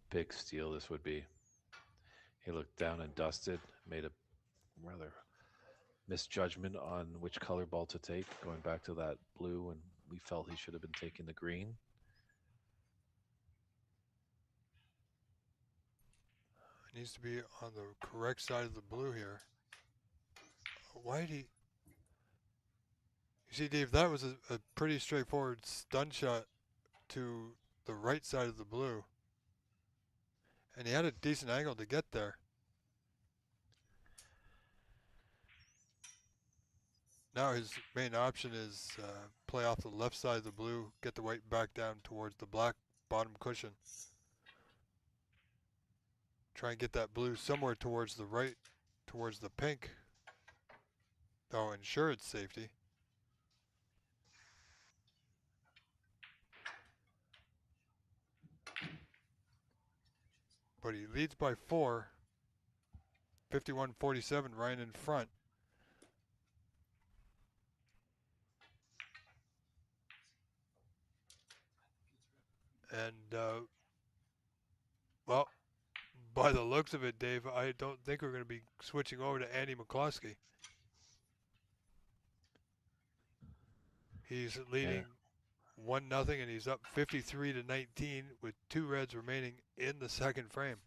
big steal this would be. He looked down and dusted, made a rather misjudgment on which color ball to take, going back to that blue, and we felt he should have been taking the green. It needs to be on the correct side of the blue here. Why did he? You see, Dave, that was a pretty straightforward stun shot to the right side of the blue, and he had a decent angle to get there. Now his main option is play off the left side of the blue, get the white back down towards the black bottom cushion. Try and get that blue somewhere towards the right, towards the pink. They'll ensure its safety. But he leads by 4. 51-47, Ryan in front. And, well, by the looks of it, Dave, I don't think we're going to be switching over to Andy McCloskey. He's leading 1-0, and he's up 53-19 with 2 reds remaining in the second frame.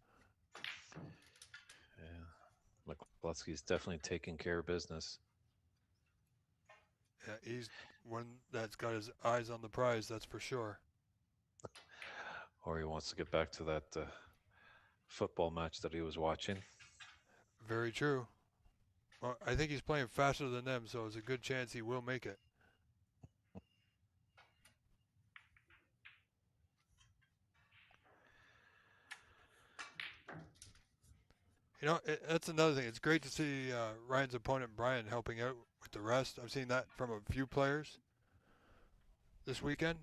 Yeah, McCluskey's definitely taking care of business. Yeah, he's one that's got his eyes on the prize, that's for sure. Or he wants to get back to that football match that he was watching. Very true. Well, I think he's playing faster than them, so it's a good chance he will make it. You know, that's another thing. It's great to see Ryan's opponent, Brian, helping out with the rest. I've seen that from a few players this weekend,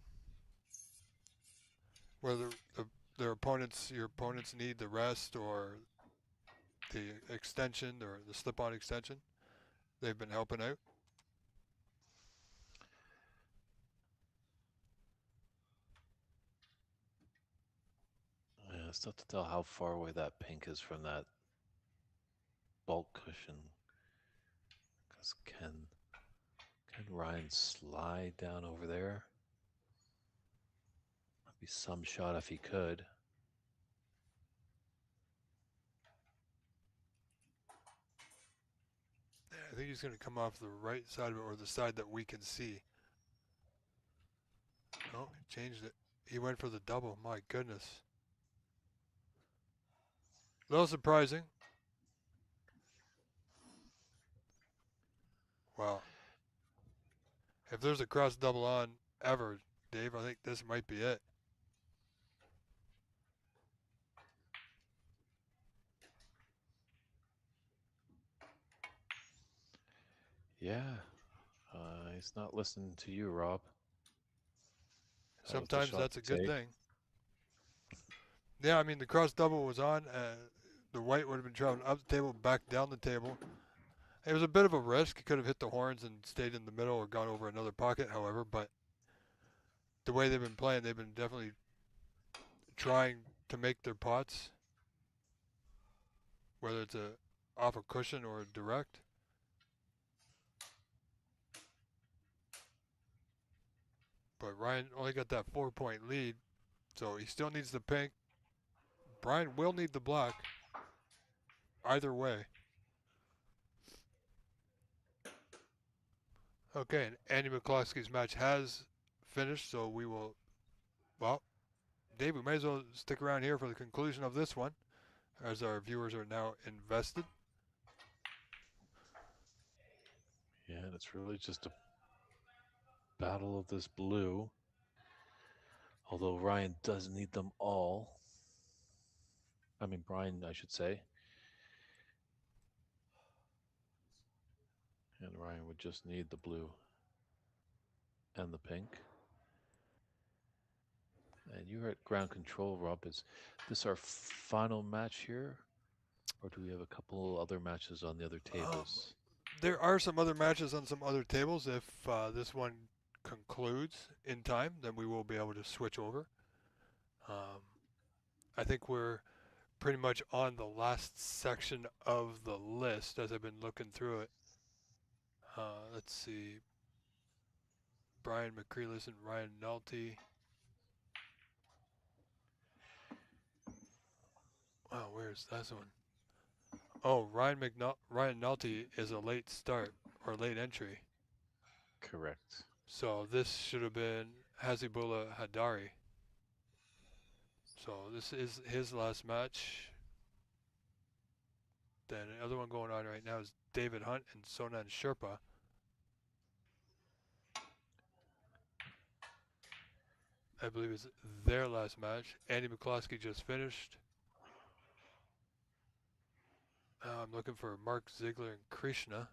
where their opponents, your opponents need the rest or the extension or the slip-on extension. They've been helping out. Yeah, it's tough to tell how far away that pink is from that bulk cushion. Because can Ryan slide down over there? Might be some shot if he could. I think he's going to come off the right side of it or the side that we can see. Oh, he changed it. He went for the double. My goodness. A little surprising. Wow. If there's a cross double on ever, Dave, I think this might be it. Yeah. He's not listening to you, Rob. Sometimes that's a good thing. Yeah, I mean, the cross double was on. The white would have been traveling up the table, back down the table. It was a bit of a risk. He could have hit the horns and stayed in the middle or gone over another pocket, however, but the way they've been playing, they've been definitely trying to make their pots, whether it's off a cushion or direct. But Ryan only got that 4-point lead, so he still needs the pink. Brian will need the black. Either way. Okay, and Andy McCloskey's match has finished, so we will, well, Dave, we may as well stick around here for the conclusion of this one, as our viewers are now invested. Yeah, and it's really just a battle of this blue. Although Ryan does need them all. I mean, Brian, I should say. And Ryan would just need the blue and the pink. And you're at ground control, Rob. Is this our final match here? Or do we have a couple other matches on the other tables? There are some other matches on some other tables. If this one concludes in time, then we will be able to switch over. I think we're pretty much on the last section of the list as I've been looking through it. Let's see. Brian McCreelis and Ryan Nolte. Wow, where's this one? Oh, Ryan Nolte is a late start or late entry. Correct. So this should have been Hazibullah Hadari. So this is his last match. Then the other one going on right now is David Hunt and Sonan Sherpa. I believe it's their last match. Andy McCloskey just finished. I'm looking for Mark Ziegler and Krishna.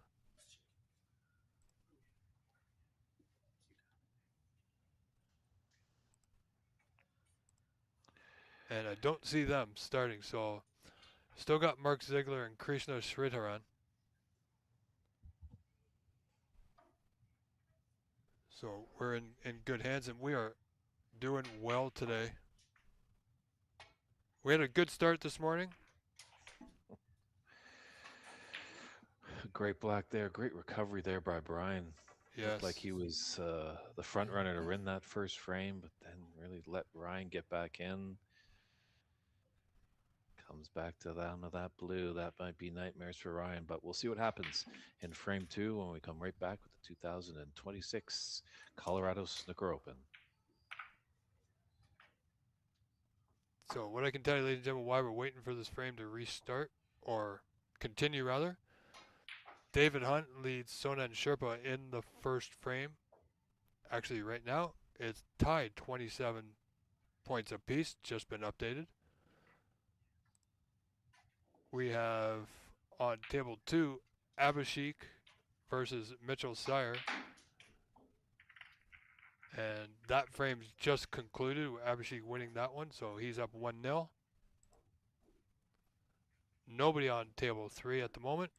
and I don't see them starting. So still got Mark Ziegler and Krishna Sridharan. So we're in good hands, and we are doing well today. We had a good start this morning. Great black there. Great recovery there by Brian. Looked like Yes. he was the front runner to win that first frame, but then really let Ryan get back in. Comes back to down to that blue. That might be nightmares for Ryan, but we'll see what happens in frame two when we come right back with the 2026 Colorado Snooker Open. So what I can tell you, ladies and gentlemen, why we're waiting for this frame to restart, or continue rather. David Hunt leads Sonen Sherpa in the first frame. Actually, right now, it's tied 27 points apiece, just been updated. We have on table 2, Abhishek versus Mitchell Sire. And that frame's just concluded with Abhishek winning that one, so he's up 1-0. Nobody on table 3 at the moment.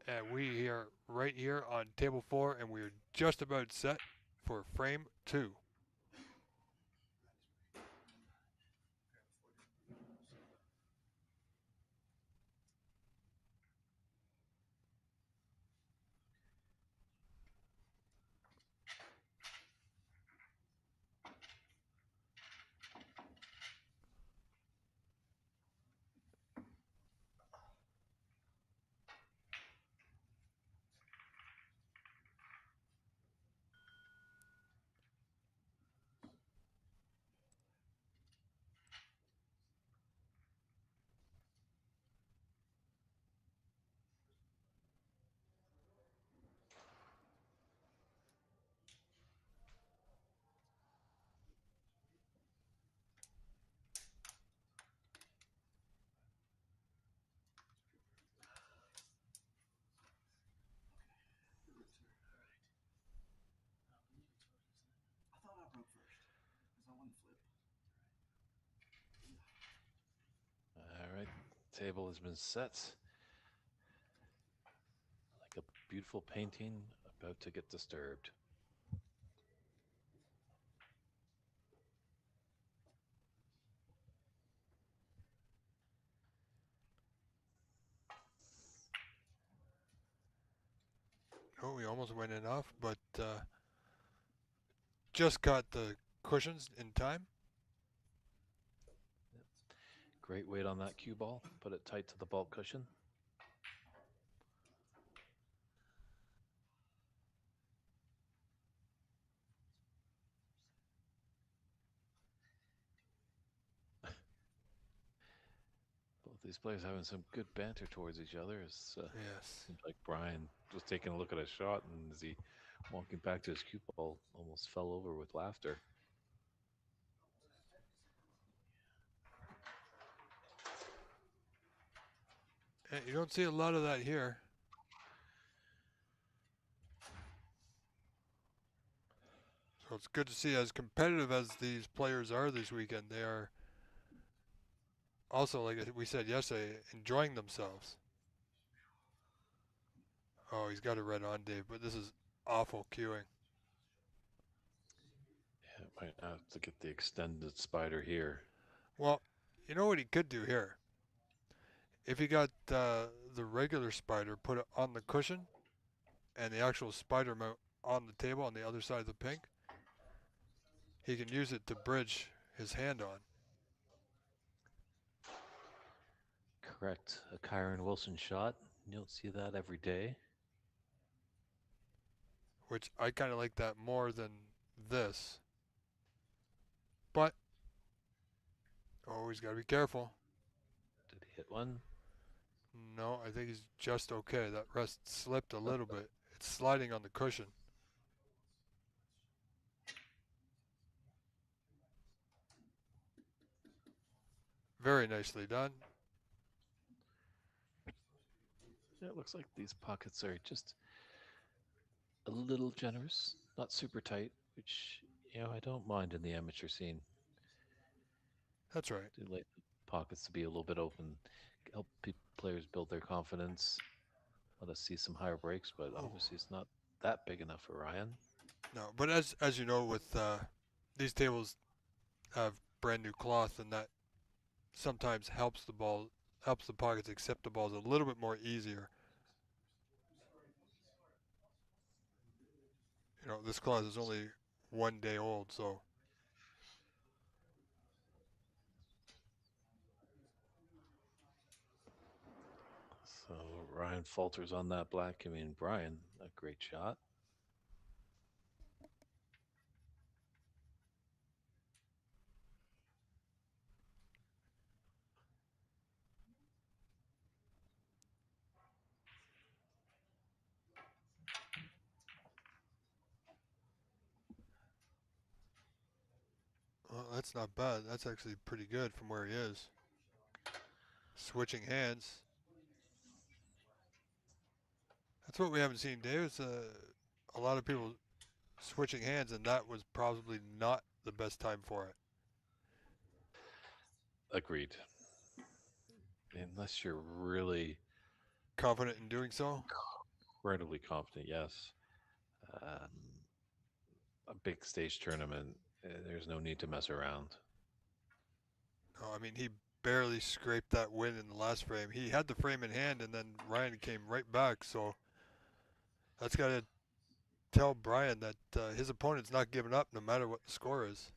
And we are right here on table 4, and we're just about set for frame 2. All right, table has been set. Like a beautiful painting about to get disturbed. Oh, we almost went in off, but just got the cushions in time. Great weight on that cue ball. Put it tight to the vault cushion. Both these players having some good banter towards each other. It Yes. seems like Brian was taking a look at a shot, and as he walking back to his cue ball, almost fell over with laughter. And you don't see a lot of that here. So it's good to see, as competitive as these players are this weekend, they are also, like we said yesterday, enjoying themselves. Oh, he's got it right on, Dave, but this is awful cueing. Yeah, might have to get the extended spider here. Well, you know what he could do here? If he got the regular spider, put it on the cushion, and the actual spider mount on the table on the other side of the pink, he can use it to bridge his hand on. Correct. A Kyron Wilson shot. You don't see that every day. Which I kind of like that more than this. But, oh, he's got to be careful. Did he hit one? No, I think he's just okay. That rest slipped a little bit. It's sliding on the cushion. Very nicely done. It looks like these pockets are just a little generous, not super tight, which I don't mind in the amateur scene. That's right. Do like the pockets to be a little bit open, help players build their confidence. Let us see some higher breaks, but Oh obviously it's not that big enough for Ryan. no, but as you know, with these tables have brand new cloth, and that sometimes helps the pockets accept the balls a little bit more easier. You know, this cloth is only 1 day old, so So Ryan falters on that black. I mean, Brian, a great shot. well, that's not bad. That's actually pretty good from where he is. Switching hands. That's what we haven't seen, Dave. It's a lot of people switching hands, and that was probably not the best time for it. Agreed. Unless you're really Confident in doing so. incredibly confident, yes. Um, a big stage tournament, there's no need to mess around. No, I mean he barely scraped that win in the last frame. He had the frame in hand, and then Ryan came right back. So that's got to tell Brian that his opponent's not giving up no matter what the score is.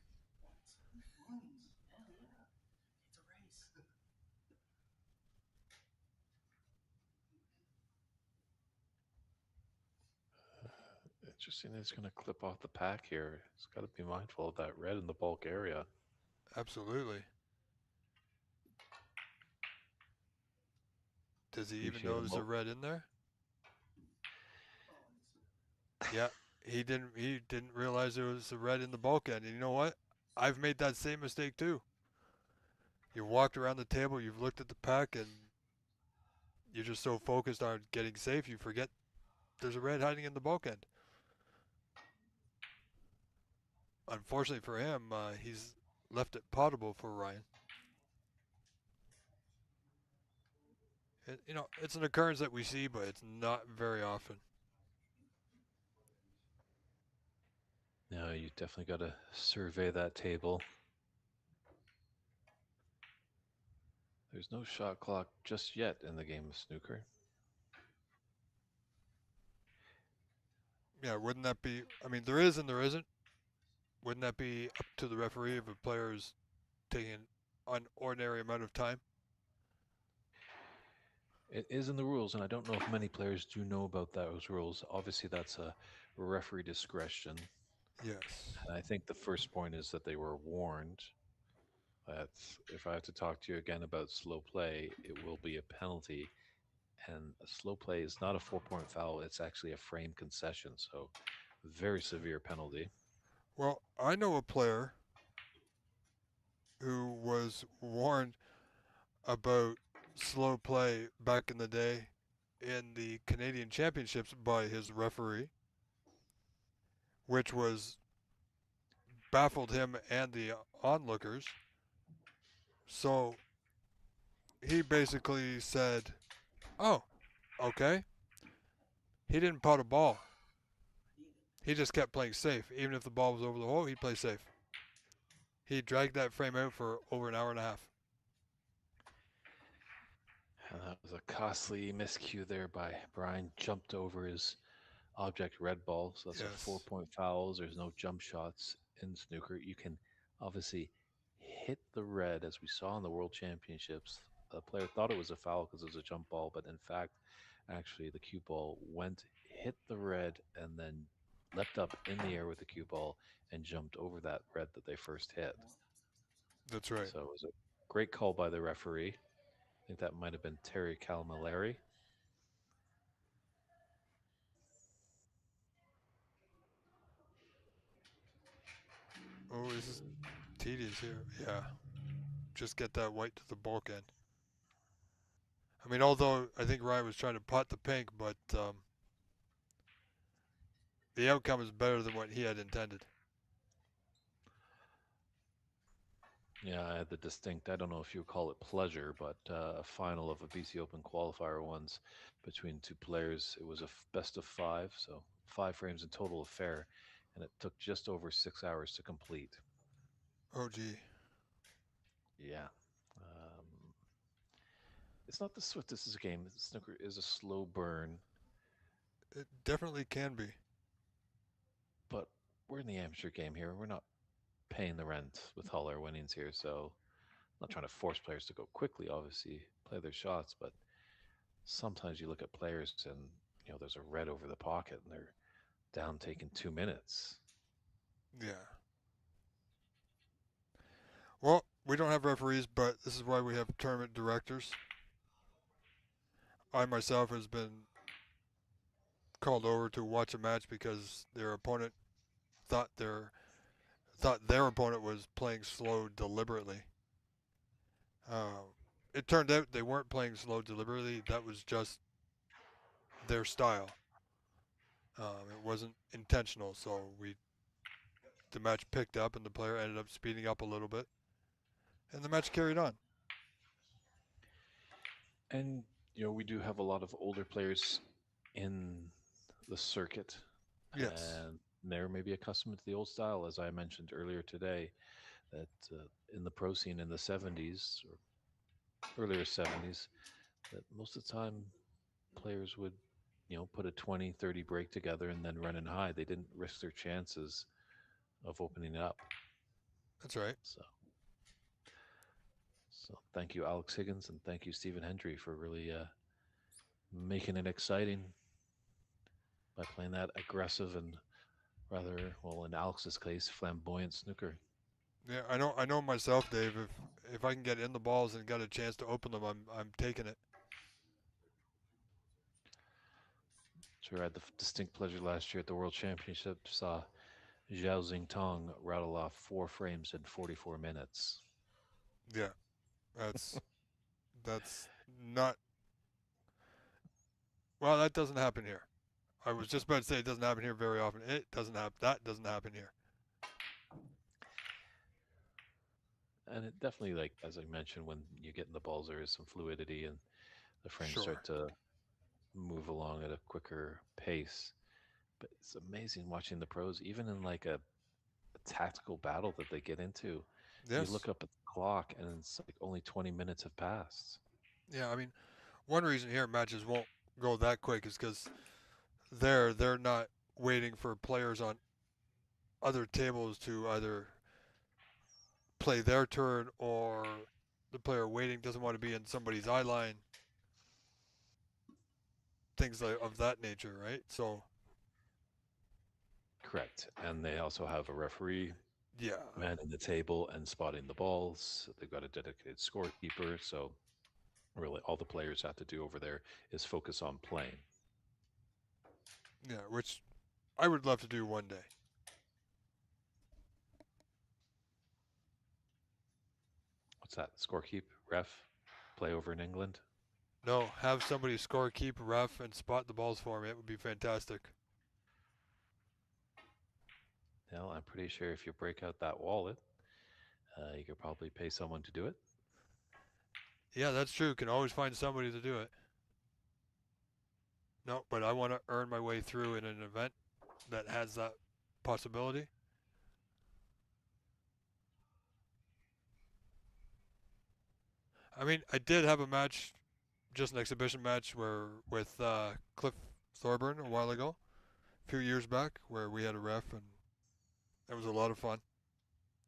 Interesting, he's going to clip off the pack here. He's got to be mindful of that red in the bulk area. Absolutely. Does he even Appreciate know him. there's a red in there? Yeah, he didn't realize there was a red in the bulkhead. And you know what? I've made that same mistake too. You walked around the table, you've looked at the pack, and you're just so focused on getting safe, you forget there's a red hiding in the bulkhead. Unfortunately for him, he's left it potable for Ryan. You know, it's an occurrence that we see, but it's not very often. No, you definitely got to survey that table. There's no shot clock just yet in the game of snooker. Yeah, wouldn't that be? I mean, there is and there isn't. Wouldn't that be up to the referee if a player is taking an ordinary amount of time? It is in the rules, and I don't know if many players do know about those rules. Obviously, that's a referee discretion. Yes. And I think the first point is that they were warned that if I have to talk to you again about slow play, it will be a penalty. And a slow play is not a 4 point foul, it's actually a frame concession. So, very severe penalty. Well, I know a player who was warned about slow play back in the day in the Canadian Championships by his referee, which was baffled him and the onlookers. So he basically said, "Oh, okay." He didn't pot a ball. He just kept playing safe. Even if the ball was over the hole, he'd play safe. He dragged that frame out for over an hour and a half. And that was a costly miscue there by Brian. Jumped over his object red ball. So that's a four Yes. point foul. There's no jump shots in snooker. You can obviously hit the red as we saw in the World Championships. The player thought it was a foul because it was a jump ball, but in fact, actually, the cue ball went, hit the red, and then leapt up in the air with the cue ball and jumped over that red that they first hit. That's right. So it was a great call by the referee. I think that might have been Terry Calmalari. Oh, this is tedious here. Yeah. Just get that white to the bulkhead. I mean, although I think Ryan was trying to pot the pink, but the outcome is better than what he had intended. Yeah, I had the distinct, I don't know if you would call it pleasure, but a final of a BC Open qualifier once between two players. It was a best of five, so 5 frames in total affair, and it took just over 6 hours to complete. Oh, gee. Yeah. It's not the swiftest game. Snooker is a slow burn, It definitely can be. but we're in the amateur game here. We're not paying the rent with all our winnings here, so I'm not trying to force players to go quickly, obviously, play their shots, but sometimes you look at players and there's a red over the pocket and they're down taking 2 minutes. Yeah. Well, we don't have referees, but this is why we have tournament directors. I myself has been called over to watch a match because their opponent thought their opponent was playing slow deliberately. Uh, it turned out they weren't playing slow deliberately. That was just their style. It wasn't intentional. So the match picked up and the player ended up speeding up a little bit, and the match carried on. And we do have a lot of older players in the circuit, Yes, and they're maybe accustomed to the old style, as I mentioned earlier today. That in the pro scene in the 70s or earlier 70s, that most of the time players would put a 20-30 break together and then run in high. They didn't risk their chances of opening it up. that's right. So thank you, Alex Higgins, and thank you, Stephen Hendry, for really making it exciting by playing that aggressive and rather, well, in Alex's case, flamboyant snooker. Yeah, I know. I know myself, Dave. If I can get in the balls and get a chance to open them, I'm taking it. Sure, I had the distinct pleasure last year at the World Championship, saw Zhao Xingtong rattle off 4 frames in 44 minutes. Yeah, that's that's not. Well, that doesn't happen here. I was just about to say it doesn't happen here very often. It doesn't happen. That doesn't happen here. And it definitely, like, as I mentioned, when you get in the balls, there is some fluidity and the frames Sure. start to move along at a quicker pace. But it's amazing watching the pros, even in like a tactical battle that they get into. You Yes. look up at the clock and it's like only 20 minutes have passed. Yeah. I mean, one reason here matches won't go that quick is because they're not waiting for players on other tables to either play their turn or the player waiting doesn't want to be in somebody's eye line. Things like of that nature, right? So Correct. And they also have a referee yeah, manning the table and spotting the balls. They've got a dedicated scorekeeper. So, really, all the players have to do over there is focus on playing. yeah, which I would love to do one day. What's that? Scorekeep, ref, play over in England? No, have somebody score, keep, ref, and spot the balls for me. It would be fantastic. Well, I'm pretty sure if you break out that wallet, you could probably pay someone to do it. Yeah, that's true. Can always find somebody to do it. No, but I want to earn my way through in an event that has that possibility. I mean, I did have a match, just an exhibition match, where with Cliff Thorburn a while ago, a few years back, where we had a ref and it was a lot of fun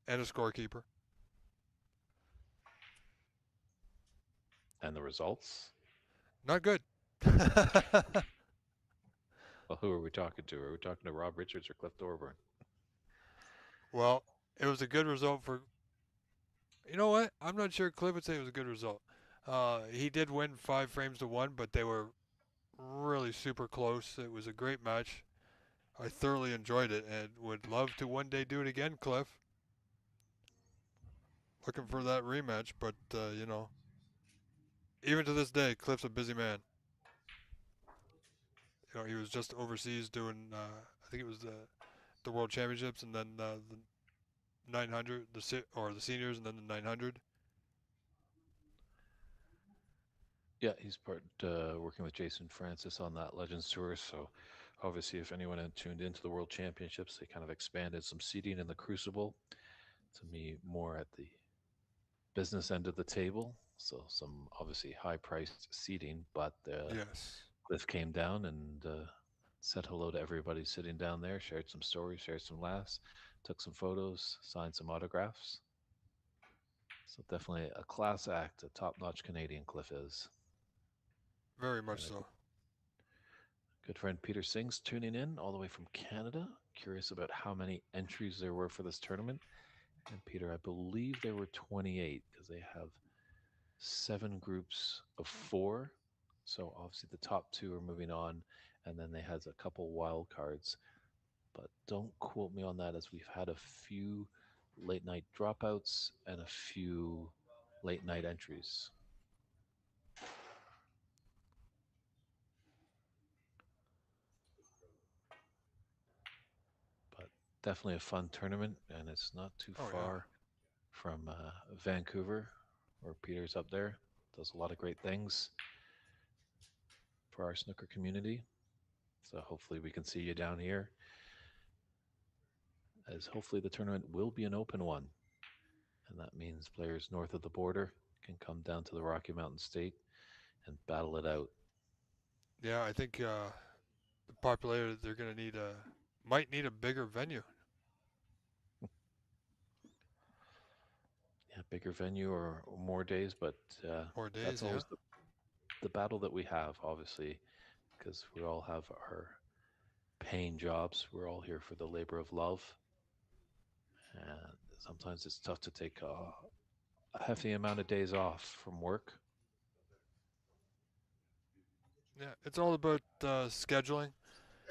and a scorekeeper. And the results? Not good. Well, who are we talking to? Are we talking to Rob Richards or Cliff Thorburn? Well, it was a good result for. You know what? I'm not sure Cliff would say it was a good result. He did win 5 frames to 1, but they were really super close. It was a great match. I thoroughly enjoyed it and would love to one day do it again, Cliff. Looking for that rematch, but even to this day, Cliff's a busy man. He was just overseas doing. I think it was the World Championships, and then 900, or the seniors, and then the 900. Yeah, he's working with Jason Francis on that Legends Tour. So, obviously, if anyone had tuned into the World Championships, they kind of expanded some seating in the Crucible to me more at the business end of the table. So, some obviously high priced seating, but Yes, Cliff came down and said hello to everybody sitting down there, shared some stories, shared some laughs, took some photos, signed some autographs. So, definitely a class act, a top notch Canadian Cliff is. very much And a so. good friend Peter Singh's tuning in all the way from Canada, curious about how many entries there were for this tournament. And Peter, I believe there were 28 because they have 7 groups of 4. So obviously the top 2 are moving on, and then they had a couple wild cards. But don't quote me on that, as we've had a few late night dropouts and a few late night entries. But definitely a fun tournament, and it's not too Oh yeah. far from Vancouver, where Peter's up there. Does a lot of great things for our snooker community. So hopefully we can see you down here, as hopefully the tournament will be an open one. And that means players north of the border can come down to the Rocky Mountain State and battle it out. Yeah, I think the popularity they're gonna need might need a bigger venue. Yeah, bigger venue or more days, but More that's days, yeah. always the battle that we have, obviously, because we all have our paying jobs. We're all here for the labor of love. And sometimes it's tough to take a hefty amount of days off from work. Yeah, it's all about scheduling.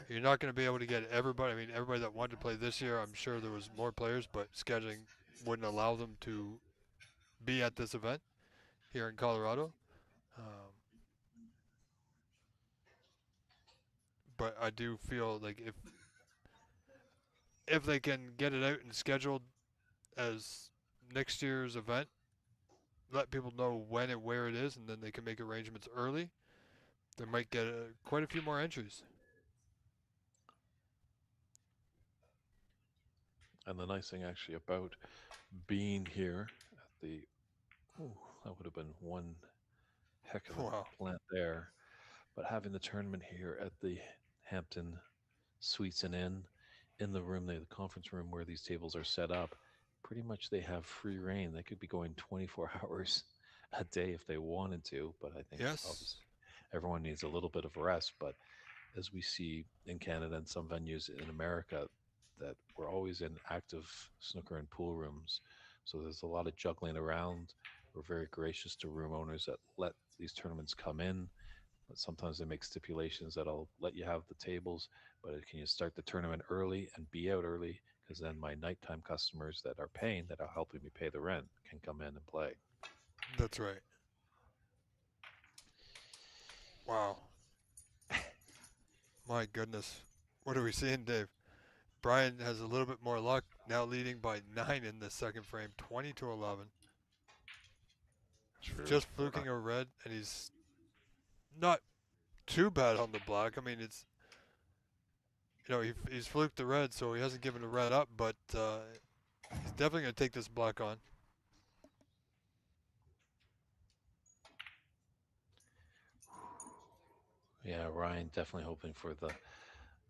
You're not going to be able to get everybody. I mean, everybody that wanted to play this year, I'm sure there was more players, but scheduling wouldn't allow them to be at this event here in Colorado. Um, but I do feel like if they can get it out and scheduled as next year's event, let people know when and where it is, and then they can make arrangements early. They might get quite a few more entries. And the nice thing actually about being here at the, oh, that would have been one heck of a Wow. plant there. But having the tournament here at the Hampton Suites and Inn, in the room, the conference room where these tables are set up, pretty much they have free reign. They could be going 24 hours a day if they wanted to. But I think Yes. obviously everyone needs a little bit of rest. But as we see in Canada and some venues in America, that we're always in active snooker and pool rooms. So there's a lot of juggling around. We're very gracious to room owners that let these tournaments come in, but sometimes they make stipulations that I'll let you have the tables, but can you start the tournament early and be out early? Because then my nighttime customers that are paying, that are helping me pay the rent, can come in and play. That's right. Wow. My goodness. What are we seeing, Dave? Brian has a little bit more luck, now leading by 9 in the second frame, 20 to 11. True. Just fluking a red, and he's not too bad on the black. I mean, it's he's fluked the red, so he hasn't given the red up, but he's definitely going to take this black on. Yeah, Ryan definitely hoping for the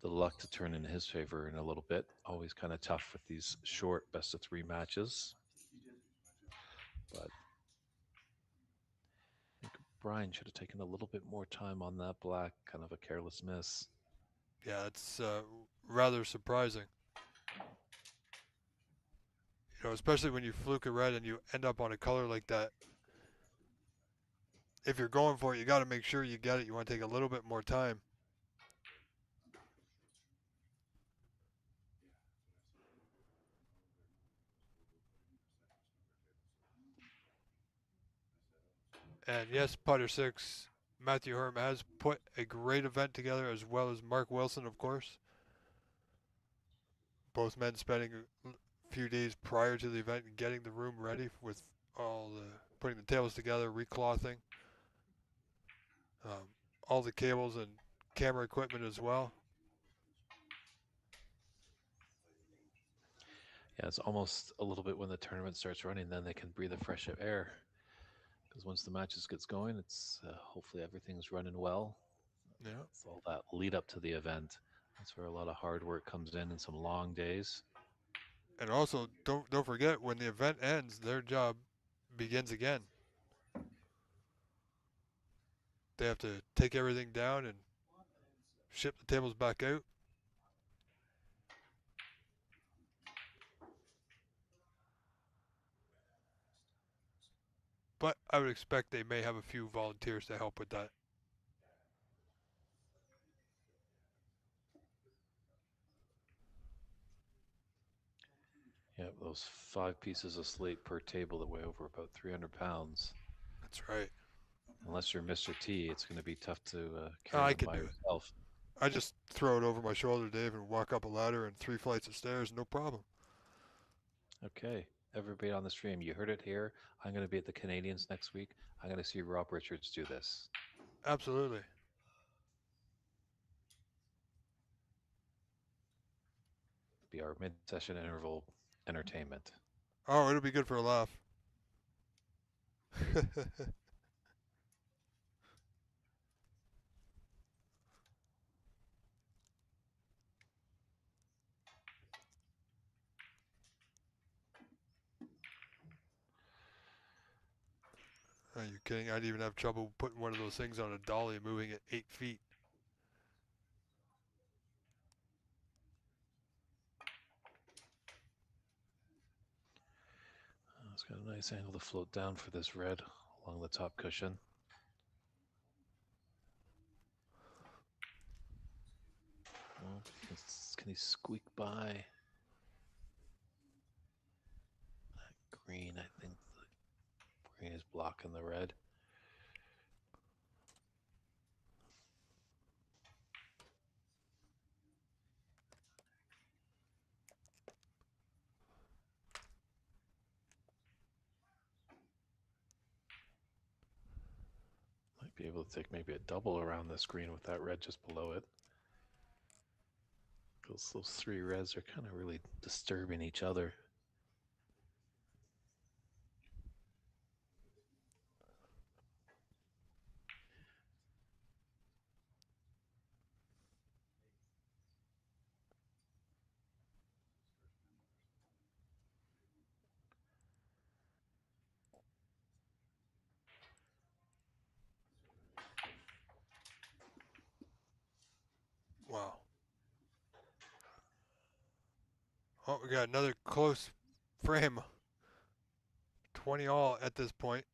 luck to turn in his favor in a little bit. Always kind of tough with these short best of 3 matches, but I think Brian should have taken a little bit more time on that black. Kind of a careless miss. Yeah, it's rather surprising. Especially when you fluke a red and you end up on a color like that. If you're going for it, you got to make sure you get it. You want to take a little bit more time. And yes, Putter 6, Matthew Herm has put a great event together, as well as Mark Wilson, of course. Both men spending few days prior to the event and getting the room ready with all the putting the tables together, reclothing, um, all the cables and camera equipment as well. Yeah, it's almost a little bit when the tournament starts running, then they can breathe a fresh air. Because once the matches gets going, it's hopefully everything's running well. Yeah. It's all that lead up to the event. That's where a lot of hard work comes in and some long days. And also, don't forget when the event ends, their job begins again. They have to take everything down and ship the tables back out. But I would expect they may have a few volunteers to help with that. Yeah, those 5 pieces of slate per table that weigh over about 300 pounds. That's right. Unless you're Mr. T, it's going to be tough to carry I them can by do it. yourself. I just throw it over my shoulder, Dave, and walk up a ladder and 3 flights of stairs, no problem. Okay, everybody on the stream, you heard it here. I'm going to be at the Canadians next week. I'm going to see Rob Richards do this. Absolutely. Be our mid-session interval entertainment. Oh, it'll be good for a laugh. Are you kidding? I'd even have trouble putting one of those things on a dolly and moving it 8 feet. It's got a nice angle to float down for this red along the top cushion. Oh, can he squeak by? That green, I think the green is blocking the red. Might be able to take maybe a double around this green with that red just below it. Because those 3 reds are kind of really disturbing each other. Wow. Oh, we got another close frame. 20 all at this point.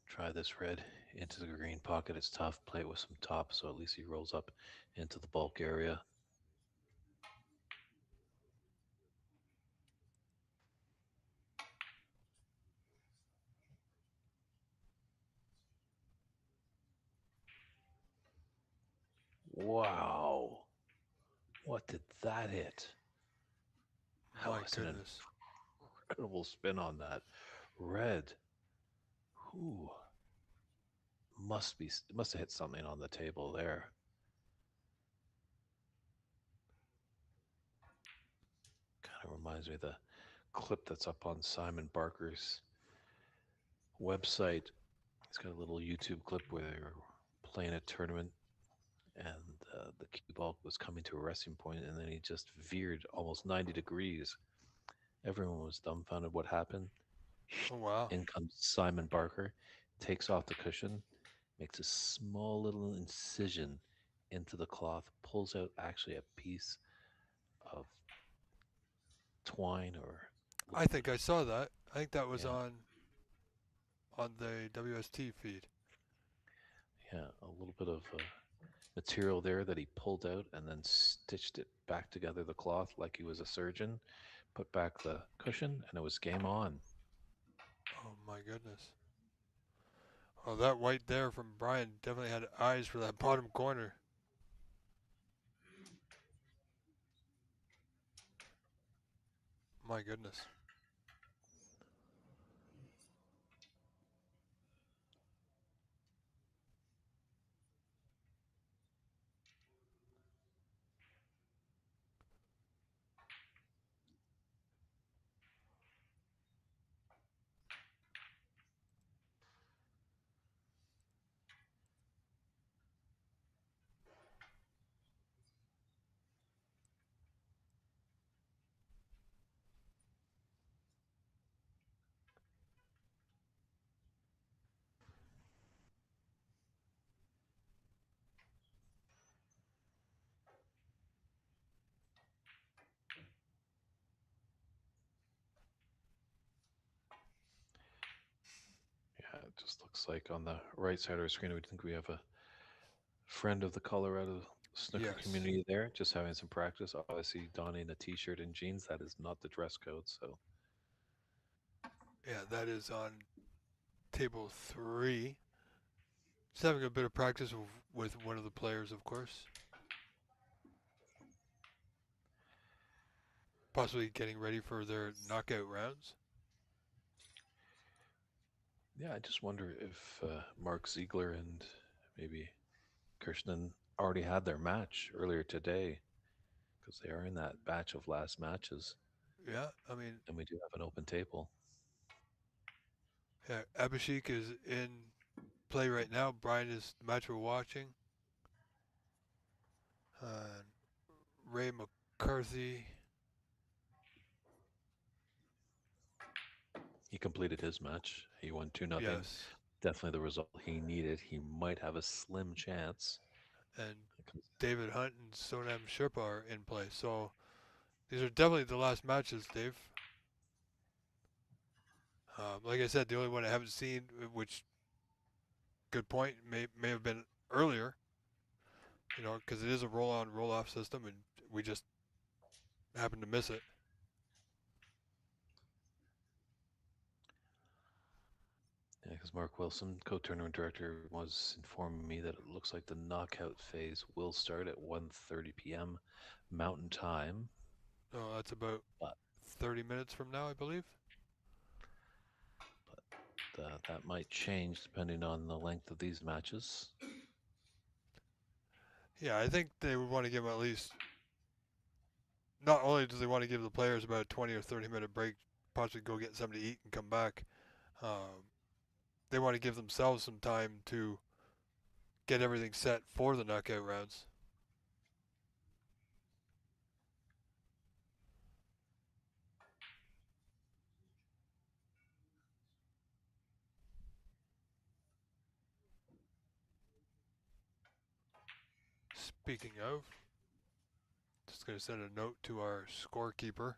Try this red into the green pocket. It's tough. Play it with some top so at least he rolls up into the bulk area. Wow. What did that hit? That My was an goodness. incredible spin on that. Red. Ooh. Must have hit something on the table there. Kind of reminds me of the clip that's up on Simon Barker's website. He's got a little YouTube clip where they were playing a tournament and the cue ball was coming to a resting point and then he just veered almost 90 degrees. Everyone was dumbfounded what happened. Oh, wow. In comes Simon Barker, takes off the cushion, makes a small little incision into the cloth, pulls out actually a piece of twine or a I little bit think of I saw that. I think that was yeah, on the WST feed. yeah, a little bit of material there that he pulled out and then stitched it back together the cloth like he was a surgeon, put back the cushion, and it was game on. Oh my goodness. Oh, that white there from Brian definitely had eyes for that bottom corner. My goodness. Yeah, it just looks like on the right side of our screen, we think we have a friend of the Colorado snooker Yes. community there, just having some practice. Obviously, donning a t-shirt and jeans. That is not the dress code. So, Yeah, that is on table 3. Just having a bit of practice with one of the players, of course. Possibly getting ready for their knockout rounds. yeah, I just wonder if Mark Ziegler and maybe Kirshnen already had their match earlier today because they are in that batch of last matches, Yeah, I mean, and we do have an open table. yeah, Abhishek is in play right now. Brian is the match we're watching. Uh, Ray McCarthy. He completed his match. He won 2-0. Yes. Definitely the result he needed. He might have a slim chance. And David Hunt and Sonam Sherpa are in play. So these are definitely the last matches, Dave. Like I said, the only one I haven't seen, which good point, may have been earlier. Because it is a roll on, roll off system, and we just happened to miss it. Yeah, because Mark Wilson, co-tournament director, was informing me that it looks like the knockout phase will start at 1:30 p.m. Mountain Time, No, that's about but 30 minutes from now, I believe. that might change depending on the length of these matches. Yeah, I think they would want to give them at least. Not only do they want to give the players about a 20 or 30-minute break, possibly go get something to eat and come back. Um, they want to give themselves some time to get everything set for the knockout rounds. Speaking of, just going to send a note to our scorekeeper,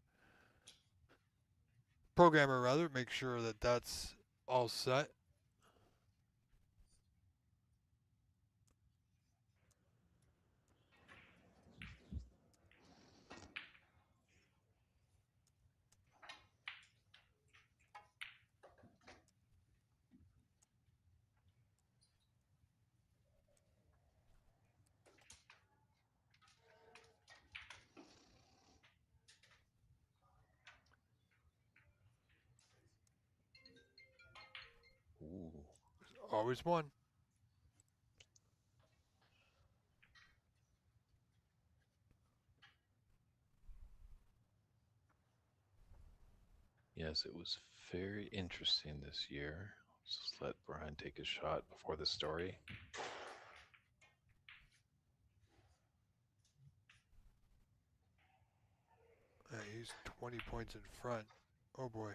programmer rather, make sure that that's all set. Ooh, Always one. yes, it was very interesting this year. Let's just let Brian take his shot before the story. He's 20 points in front. Oh boy.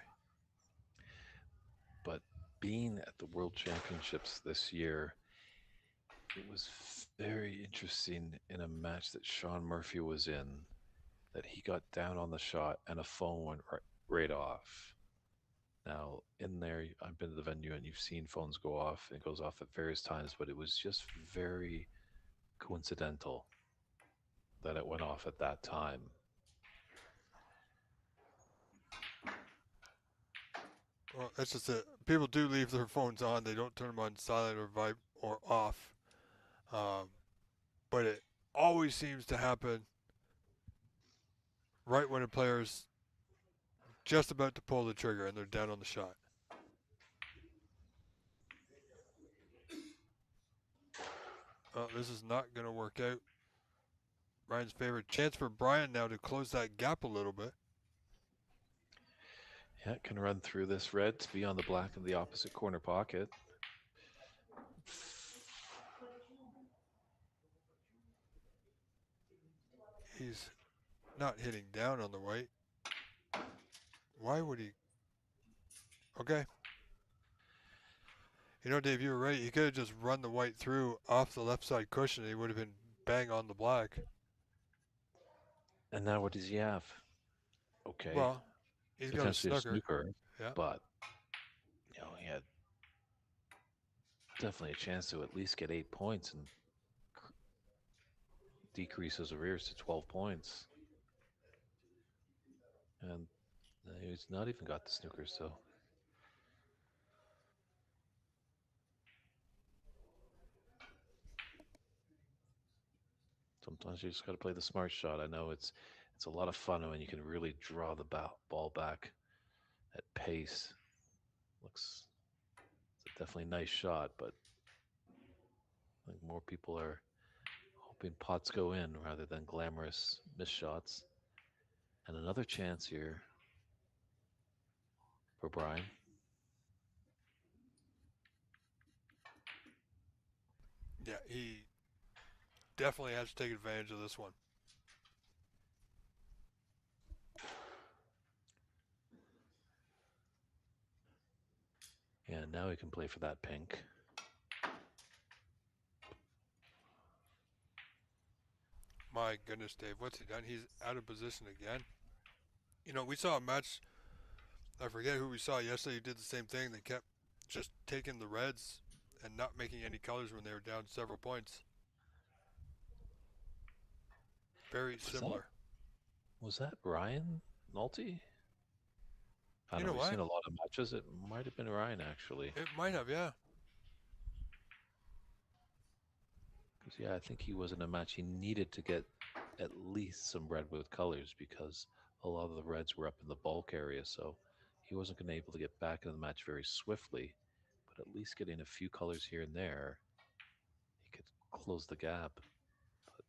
But being at the World Championships this year, it was very interesting in a match that Sean Murphy was in. that he got down on the shot and a phone went right off. Now, in there, I've been to the venue and you've seen phones go off. It goes off at various times, but it was just very coincidental that it went off at that time. Well, that's just it. People do leave their phones on. They don't turn them on silent or vibe or off. Um, but it always seems to happen right when a player's just about to pull the trigger and they're down on the shot. Oh, this is not going to work out. Brian's favorite chance for Brian now to close that gap a little bit. Yeah, it can run through this red to be on the black in the opposite corner pocket. He's not hitting down on the white. Why would he? Okay. You know, Dave, you were right. He could have just run the white through off the left side cushion. And he would have been bang on the black. And now what does he have? Okay, Well, he's got a potentially a snooker. snooker, Yeah. but he had definitely a chance to at least get 8 points and decrease his arrears to 12 points. And he's not even got the snooker, so sometimes you just got to play the smart shot. I know it's a lot of fun when you can really draw the ball back at pace. Looks it's a definitely nice shot, but I think more people are hoping pots go in rather than glamorous missed shots. And another chance here for Brian. Yeah, he definitely has to take advantage of this one. Yeah, now he can play for that pink. My goodness, Dave, what's he done? He's out of position again. You know, we saw a match. I forget who we saw yesterday. Who did the same thing. They kept just taking the reds and not making any colors when they were down several points. Very Was that similar. was that Ryan Nolte? I You don't know. know We've what? seen a lot of matches. It might have been Ryan actually. It might have, yeah. Because yeah, I think he was in a match. He needed to get at least some red with colors because a lot of the reds were up in the bulk area, so he wasn't going to be able to get back in the match very swiftly. But at least getting a few colors here and there, he could close the gap. But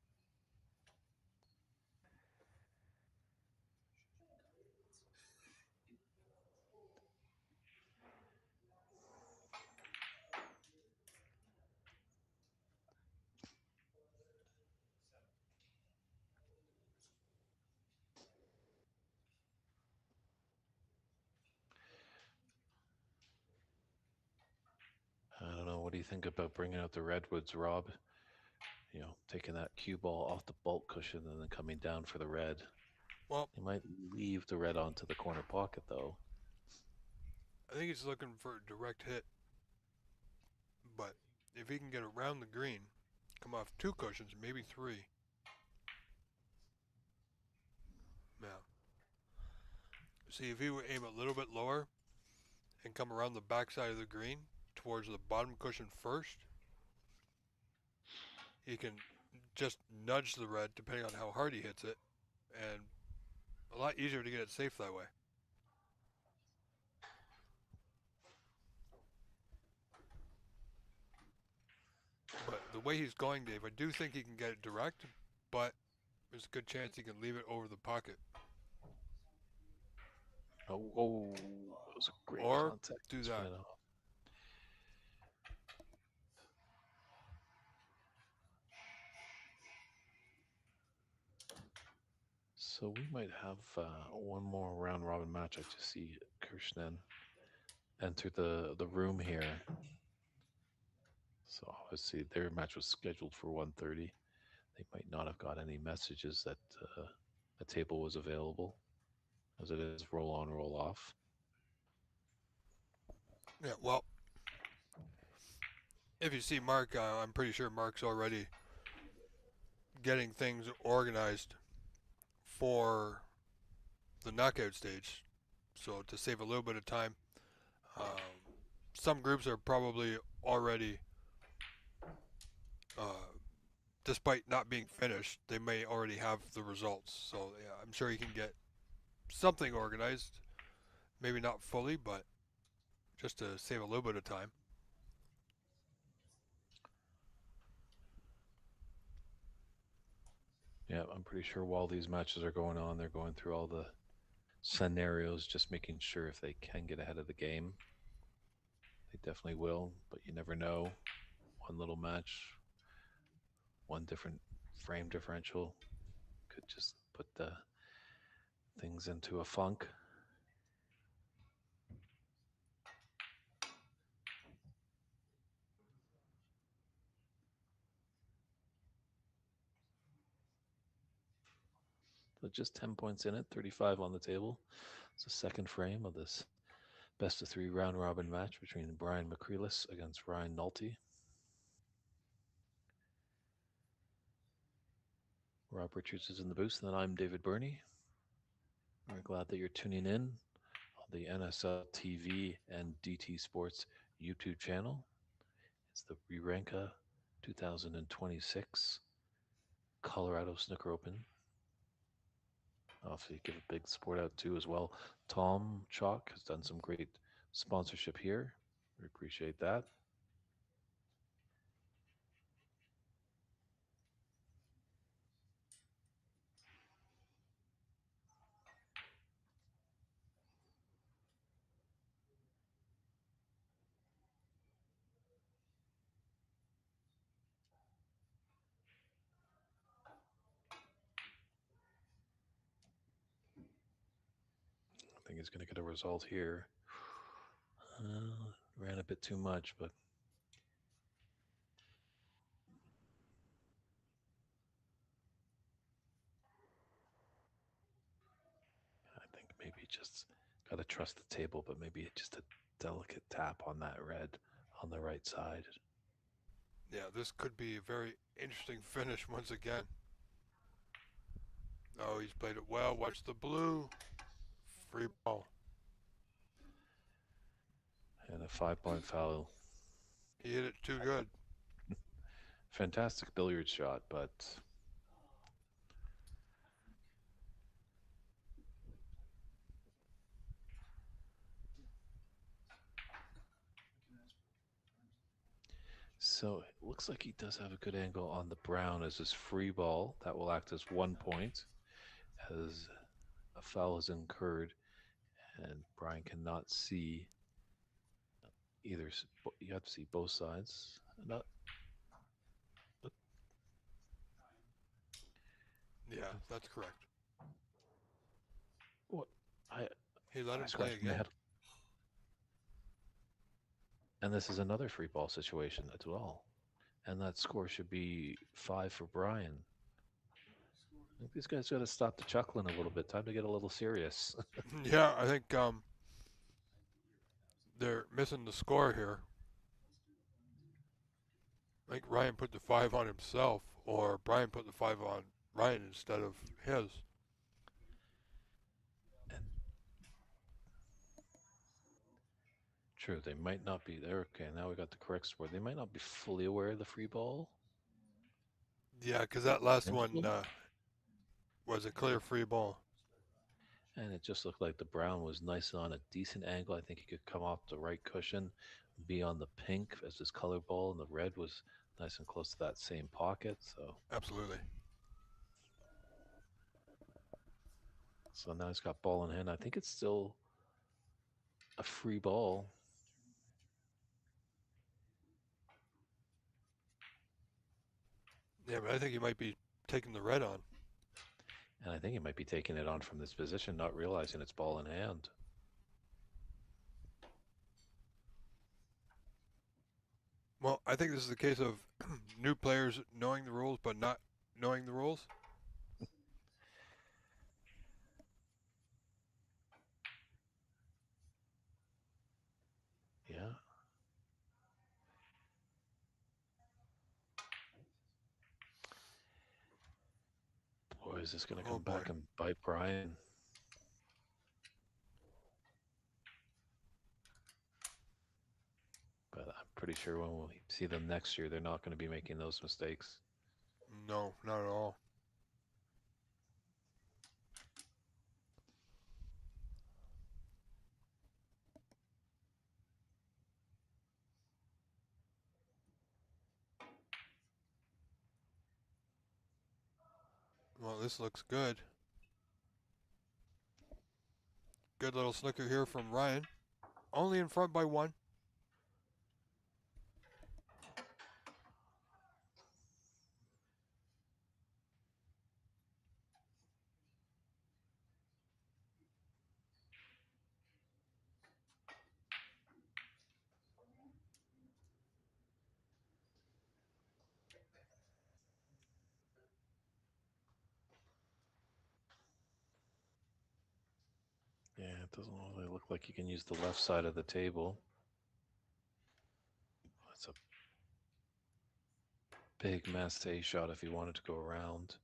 I don't know. What do you think about bringing out the redwoods, Rob? Taking that cue ball off the bulk cushion and then coming down for the red. Well, He might leave the red onto the corner pocket though. I think he's looking for a direct hit. But if he can get around the green, come off two cushions, maybe three. Yeah. See, if he would aim a little bit lower and come around the backside of the green towards the bottom cushion first, he can just nudge the red depending on how hard he hits it, and a lot easier to get it safe that way. But the way he's going, Dave, I do think he can get it direct, but there's a good chance he can leave it over the pocket. Oh, that was a great Or contact. do Spin that. it off. So we might have one more round robin match. I just see Kirshnen enter the room here. So obviously their match was scheduled for 1:30. They might not have got any messages that a table was available, as it is roll on, roll off. Yeah, well, if you see Mark, I'm pretty sure Mark's already getting things organized for the knockout stage. So to save a little bit of time, some groups are probably already, uh, despite not being finished, they may already have the results. So yeah, I'm sure he can get something organized. Maybe not fully, but just to save a little bit of time. Yeah, I'm pretty sure while these matches are going on, they're going through all the scenarios, just making sure if they can get ahead of the game. They definitely will, but you never know. One little match, one different frame differential could just put the things into a funk. So just 10 points in it, 35 on the table. It's the second frame of this best of three round robin match between Brian McCreelis against Ryan Nolte. Rob Richards is in the booth, and then I'm David Burney. We're glad that you're tuning in on the NSL TV and DT Sports YouTube channel. It's the Rirenka 2026 Colorado Snooker Open. Obviously, give a big support out too as well. Tom Chalk has done some great sponsorship here. We appreciate that. I think he's going to get a result here. Ran a bit too much, but I think maybe just got to trust the table, but maybe just a delicate tap on that red on the right side. Yeah, this could be a very interesting finish once again. Oh, he's played it well. Watch the blue. Free ball. And a 5 point foul. He hit it too good. Fantastic billiard shot, but so it looks like he does have a good angle on the brown as his free ball. That will act as 1 point as a foul is incurred, and Brian cannot see either. You have to see both sides. Not, Yeah, that's correct. what I He let I him play scratched my again. head. And this is another free ball situation as well. And that score should be 5 for Brian. I think these guys got to stop the chuckling a little bit. Time to get a little serious. Yeah, I think they're missing the score here. I think Ryan put the 5 on himself, or Brian put the 5 on Ryan instead of his. And true, they might not be there. Okay, now we got the correct score. They might not be fully aware of the free ball. Yeah, because that last one Potentially. was a clear free ball. And it just looked like the brown was nice and on a decent angle. I think he could come off the right cushion, be on the pink as his color ball, and the red was nice and close to that same pocket. Absolutely. So now he's got ball in hand. I think it's still a free ball, Yeah, but I think he might be taking the red on. and I think he might be taking it on from this position, not realizing it's ball in hand. Well, I think this is the case of new players knowing the rules but not knowing the rules. is this going to Oh come boy. back and bite Brian? But I'm pretty sure when we see them next year, they're not going to be making those mistakes. No, not at all. Well, this looks good. Good little snooker here from Ryan. Only in front by one. Yeah, it doesn't really look like you can use the left side of the table. That's a big masse shot if you wanted to go around.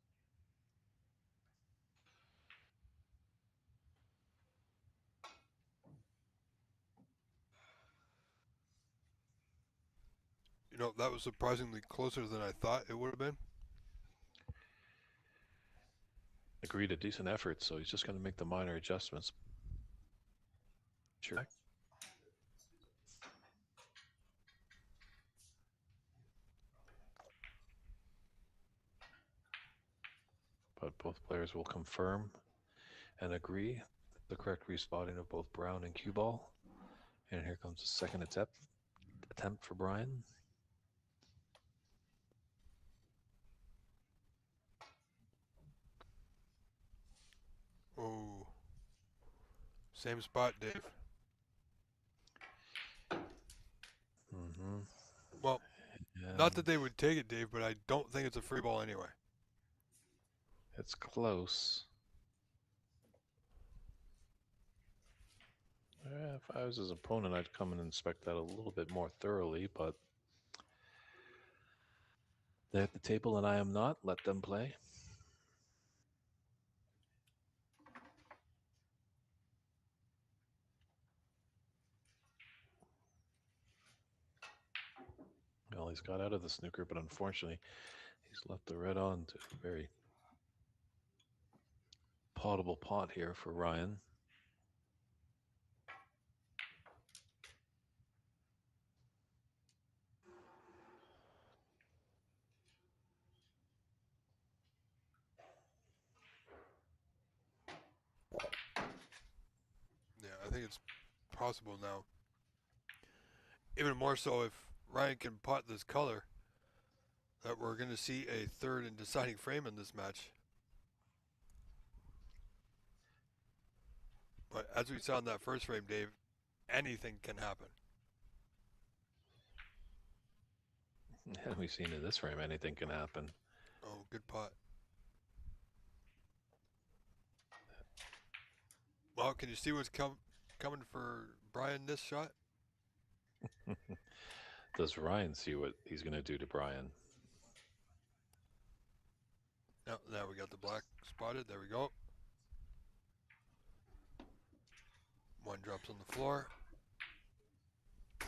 You know, that was surprisingly closer than I thought it would have been. Agreed, a decent effort, so he's just going to make the minor adjustments. Sure. But both players will confirm and agree the correct respotting of both brown and cue ball. And here comes the second attempt for Brian. Oh. Same spot, Dave. Mm-hmm. Well, not that they would take it, Dave, but I don't think it's a free ball anyway. It's close. If I was his opponent, I'd come and inspect that a little bit more thoroughly, but they're at the table and I am not. Let them play. Well, he's got out of the snooker, but unfortunately, he's left the red on to a very potable pot here for Ryan. Yeah, I think it's possible now. Even more so if Ryan can pot this color, that we're going to see a third and deciding frame in this match. But as we saw in that first frame, Dave, anything can happen. And we've seen in this frame anything can happen. Oh, good pot. Well, can you see what's coming for Brian this shot? Does Ryan see what he's going to do to Brian? Now we got the black spotted. There we go. One drops on the floor.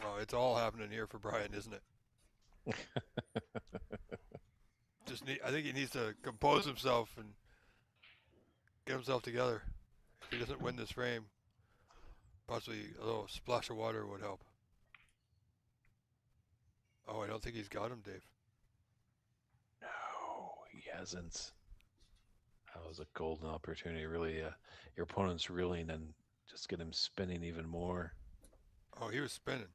Oh, it's all happening here for Brian, isn't it? I think he needs to compose himself and get himself together. If he doesn't win this frame, possibly a little splash of water would help. Oh, I don't think he's got him, Dave. No, he hasn't. That was a golden opportunity. Really, your opponent's reeling and just get him spinning even more. Oh, he was spinning.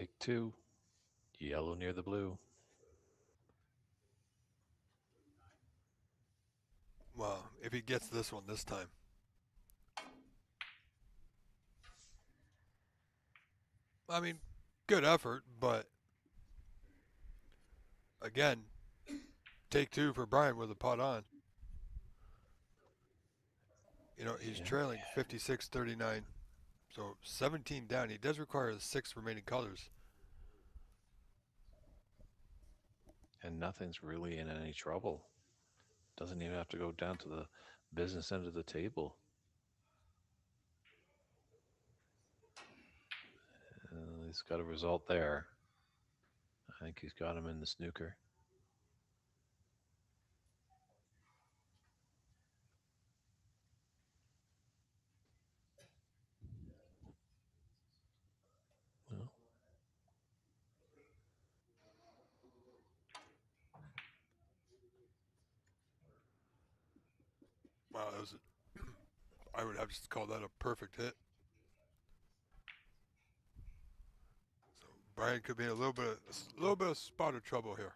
Take two. Yellow near the blue. Well, if he gets this one this time. I mean, good effort, but again, take two for Brian with a putt on. You know, he's Yeah. trailing 56-39, so 17 down. He does require 6 remaining colors. And nothing's really in any trouble. Doesn't even have to go down to the business end of the table. He's got a result there. I think he's got him in the snooker. Well, Wow, that was I would have to call that a perfect hit. So Brian could be in a little bit of spot of trouble here.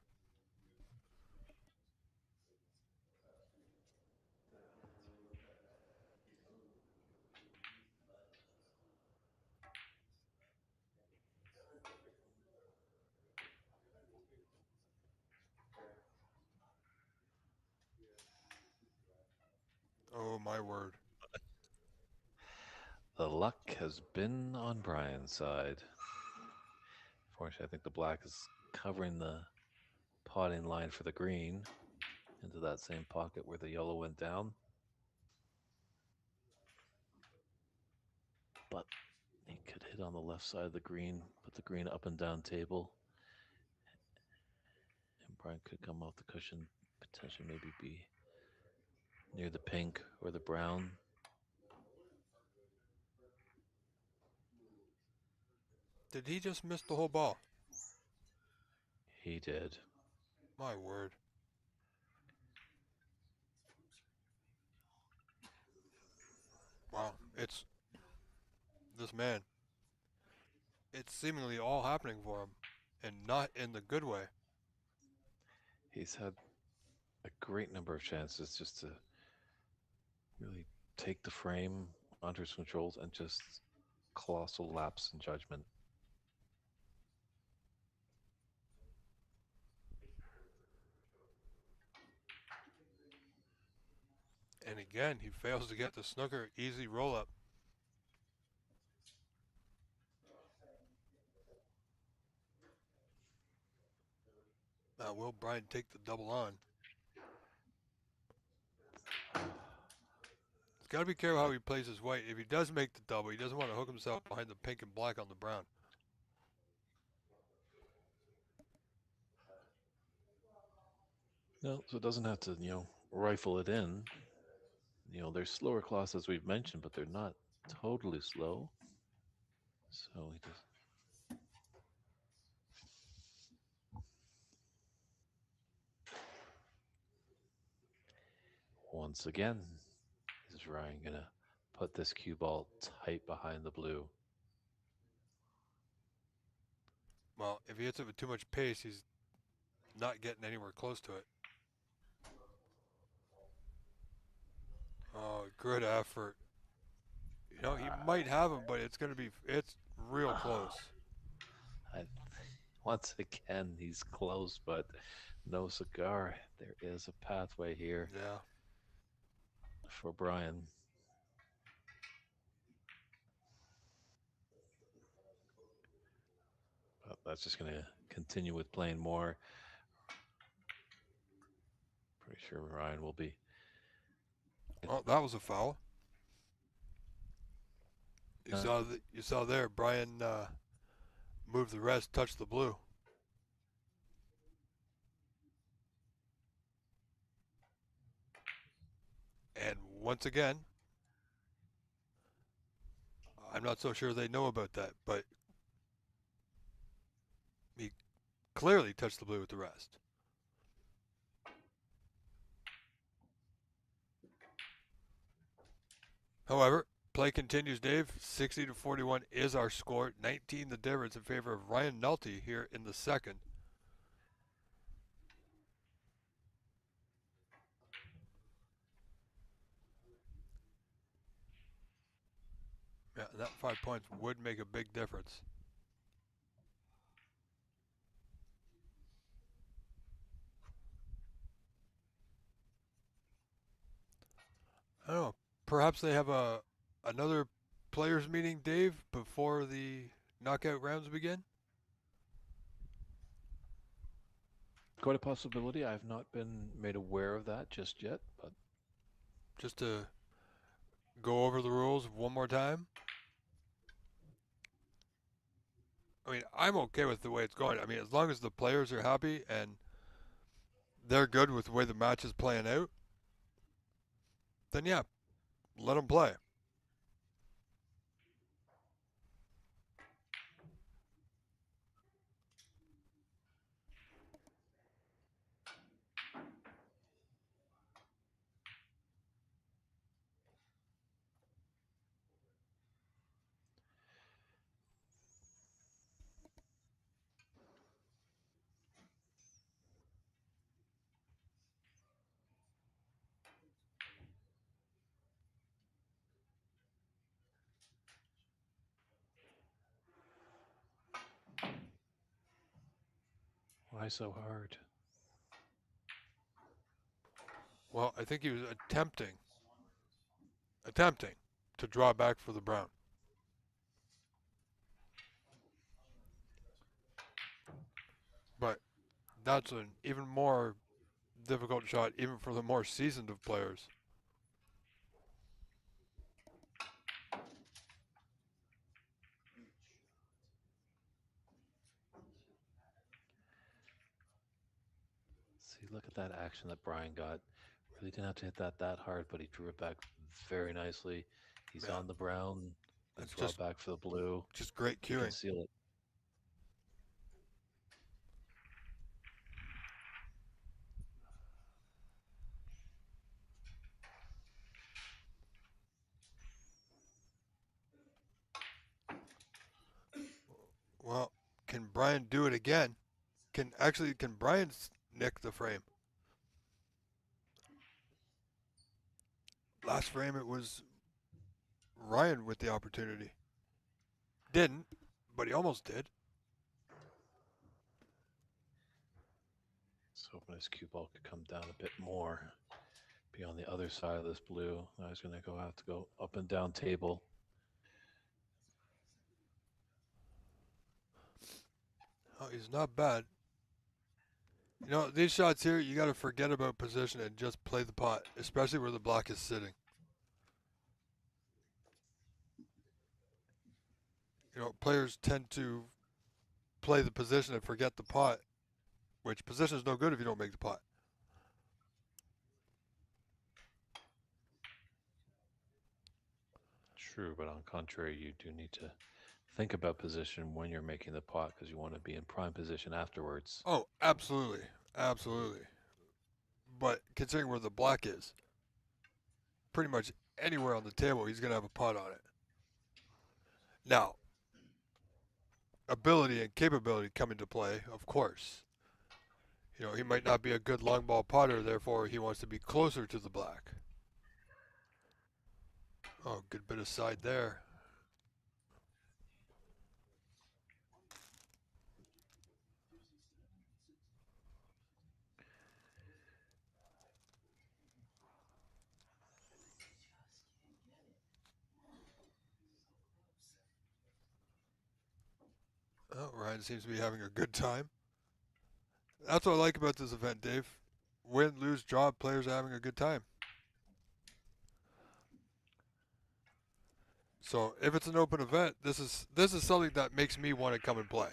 Oh my word. the luck has been on Brian's side. Fortunately, I think the black is covering the potting line for the green into that same pocket where the yellow went down. But he could hit on the left side of the green, put the green up and down table, and Brian could come off the cushion, potentially maybe be near the pink or the brown. Did he just miss the whole ball? He did. My word. Wow, it's this man. It's seemingly all happening for him, and not in the good way. He's had a great number of chances just to really take the frame under his controls and just colossal lapse in judgment. And again, he fails to get the snooker easy roll up. Now, will Brian take the double on? He's got to be careful how he plays his white. If he does make the double, he doesn't want to hook himself behind the pink and black on the brown. No, so it doesn't have to, rifle it in. There's slower classes we've mentioned, but they're not totally slow. So he just once again, is Ryan gonna put this cue ball tight behind the blue? Well, if he hits it with too much pace, he's not getting anywhere close to it. Oh, good effort. You know, he might have him, but it's real close. I, once again, he's close, but no cigar. There is a pathway here Yeah. for Brian. But that's just going to continue with playing more. Pretty sure Ryan will be. Oh, that was a foul. You saw there, Brian moved the rest, touched the blue. And once again, I'm not so sure they know about that, but he clearly touched the blue with the rest. However, play continues, Dave. 60 to 41 is our score. 19 the difference in favor of Ryan Nolte here in the second. Yeah, that 5 points would make a big difference. I don't know. Perhaps they have another players meeting, Dave, before the knockout rounds begin. Quite a possibility. I've not been made aware of that just yet, but Just to go over the rules one more time. I mean, I'm okay with the way it's going. I mean, as long as the players are happy and they're good with the way the match is playing out, then yeah, let them play. why so hard? Well, I think he was attempting to draw back for the brown. But that's an even more difficult shot, even for the more seasoned of players. See, look at that action that Brian got. Really didn't have to hit that hard, but he drew it back very nicely. He's Yeah, on the brown. Can that's draw back for the blue. just great He can cueing. seal it. Well, can Brian do it again? Can Brian nick the frame? Last frame it was Ryan with the opportunity. Didn't, but he almost did. So hoping his cue ball could come down a bit more. Be on the other side of this blue. Now he's going to have to go up and down table. Oh, he's not bad. You know, these shots here, you got to forget about position and just play the pot, especially where the block is sitting. You know, players tend to play the position and forget the pot, which position is no good if you don't make the pot. True, but on contrary, you do need to think about position when you're making the pot because you want to be in prime position afterwards. Oh, absolutely. Absolutely. But considering where the black is, pretty much anywhere on the table, he's going to have a pot on it. Now, ability and capability come into play, of course. You know, he might not be a good long ball potter, therefore he wants to be closer to the black. Oh, good bit of side there. Oh, Ryan seems to be having a good time. That's what I like about this event, Dave. Win, lose, draw, players are having a good time. So if it's an open event, this is something that makes me want to come and play.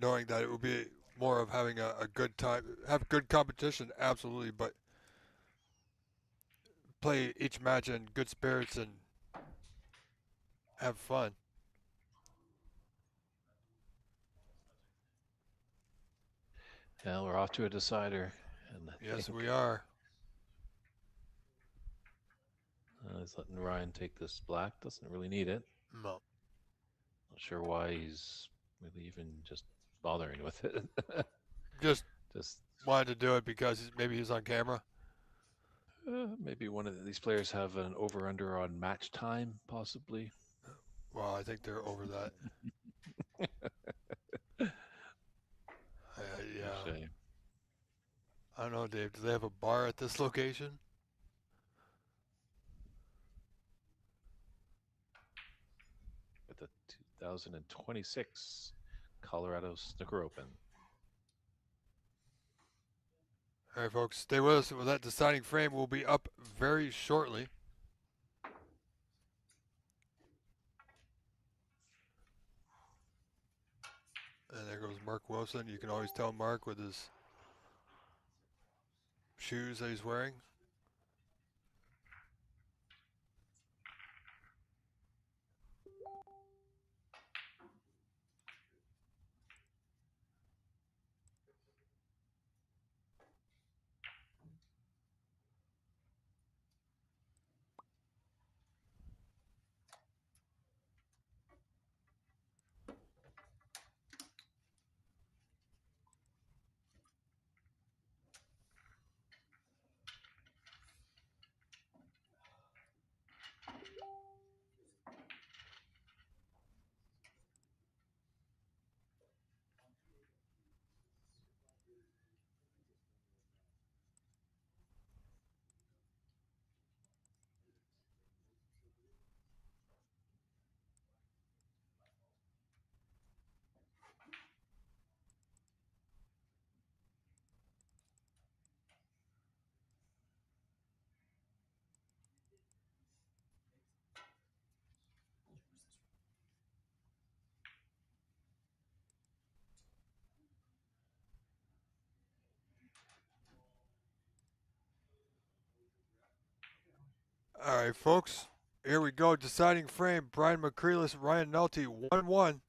Knowing that it will be more of having a good time, have good competition, absolutely, but play each match in good spirits and have fun. Yeah, we're off to a decider, and I Yes, think we are. He's letting Ryan take this black. Doesn't really need it. No, Not sure why he's really even just bothering with it. just Just wanted to do it because maybe he's on camera. maybe one of these players have an over under on match time, possibly. Well, I think they're over that. Yeah, Touche. I don't know, Dave. Do they have a bar at this location? At the 2026 Colorado Snooker Open. All right, folks, stay with us. With that deciding frame, will be up very shortly. And there goes Mark Wilson. You can always tell Mark with his shoes that he's wearing. All right, folks. Here we go. Deciding frame. Brian McCreelis, Ryan Nolte, 1-1.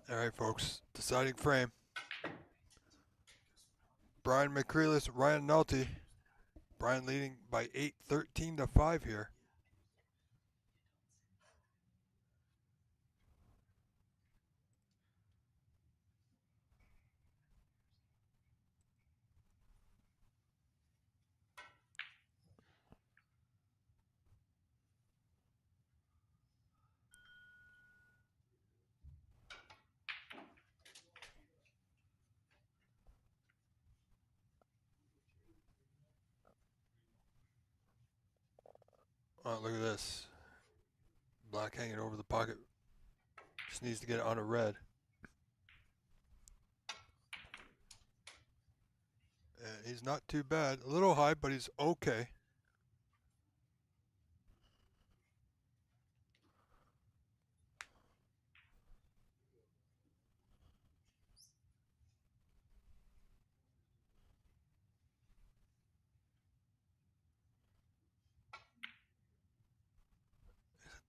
All right, folks. Deciding frame. Brian McCreeless, Ryan Nolte. Brian leading by 8, 13 to 5 here. Oh, look at this. Black hanging over the pocket. Just needs to get it on a red. And he's not too bad. A little high, but he's okay.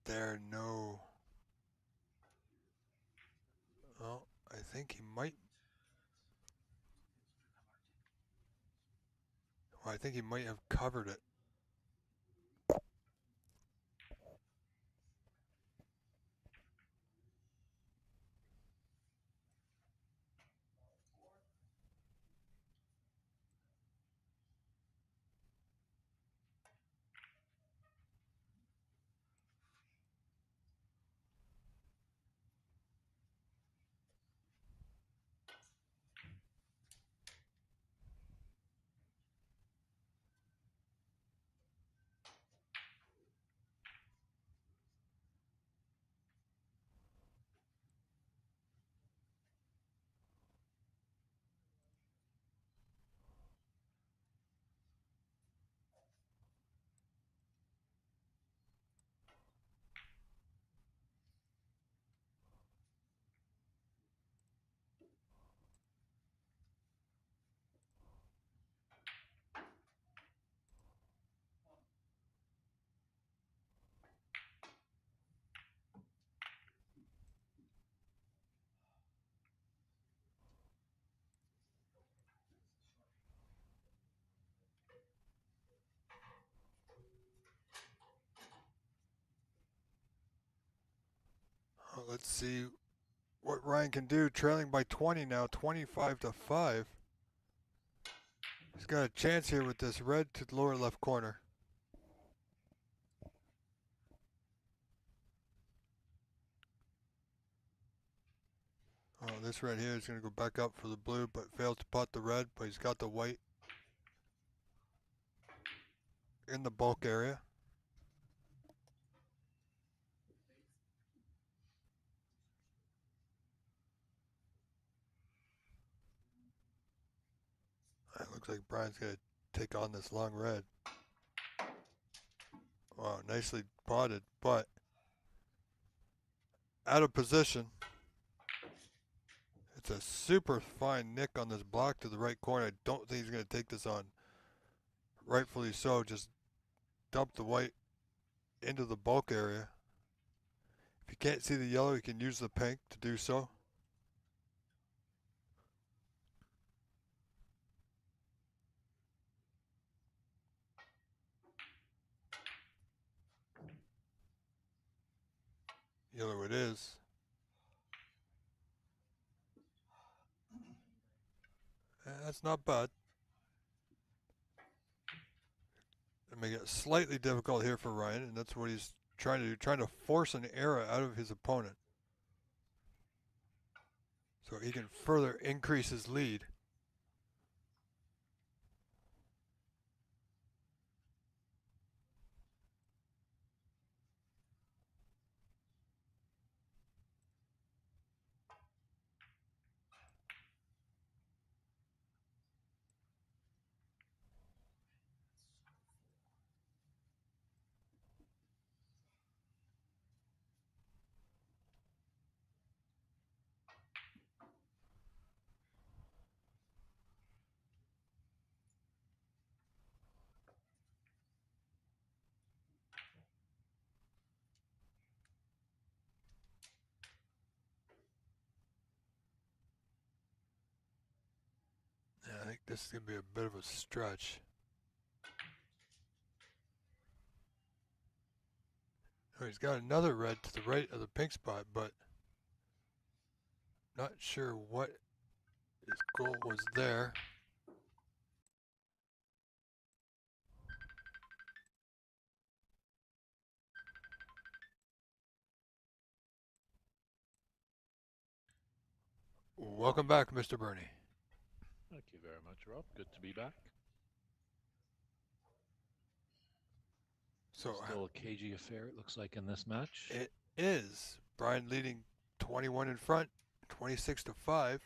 There, no. Oh, I think he might. Well, I think he might have covered it. Let's see what Ryan can do. Trailing by 20 now, 25 to 5. He's got a chance here with this red to the lower left corner. Oh, this red here is going to go back up for the blue, but fails to pot the red, but he's got the white in the bulk area. It looks like Brian's going to take on this long red. Wow, nicely potted, but out of position. It's a super fine nick on this block to the right corner. I don't think he's going to take this on. Rightfully so, just dump the white into the bulk area. If you can't see the yellow, you can use the pink to do so. Yellow it is. That's not bad. It may get slightly difficult here for Ryan, and that's what he's trying to do, trying to force an error out of his opponent so he can further increase his lead. this is going to be a bit of a stretch. Oh, he's got another red to the right of the pink spot, but not sure what his goal was there. Welcome back, Mr. Bernie. Thank you very much, Rob. Good to be back. So Still a cagey affair, it looks like, in this match. it is Brian leading 21 in front, 26-5.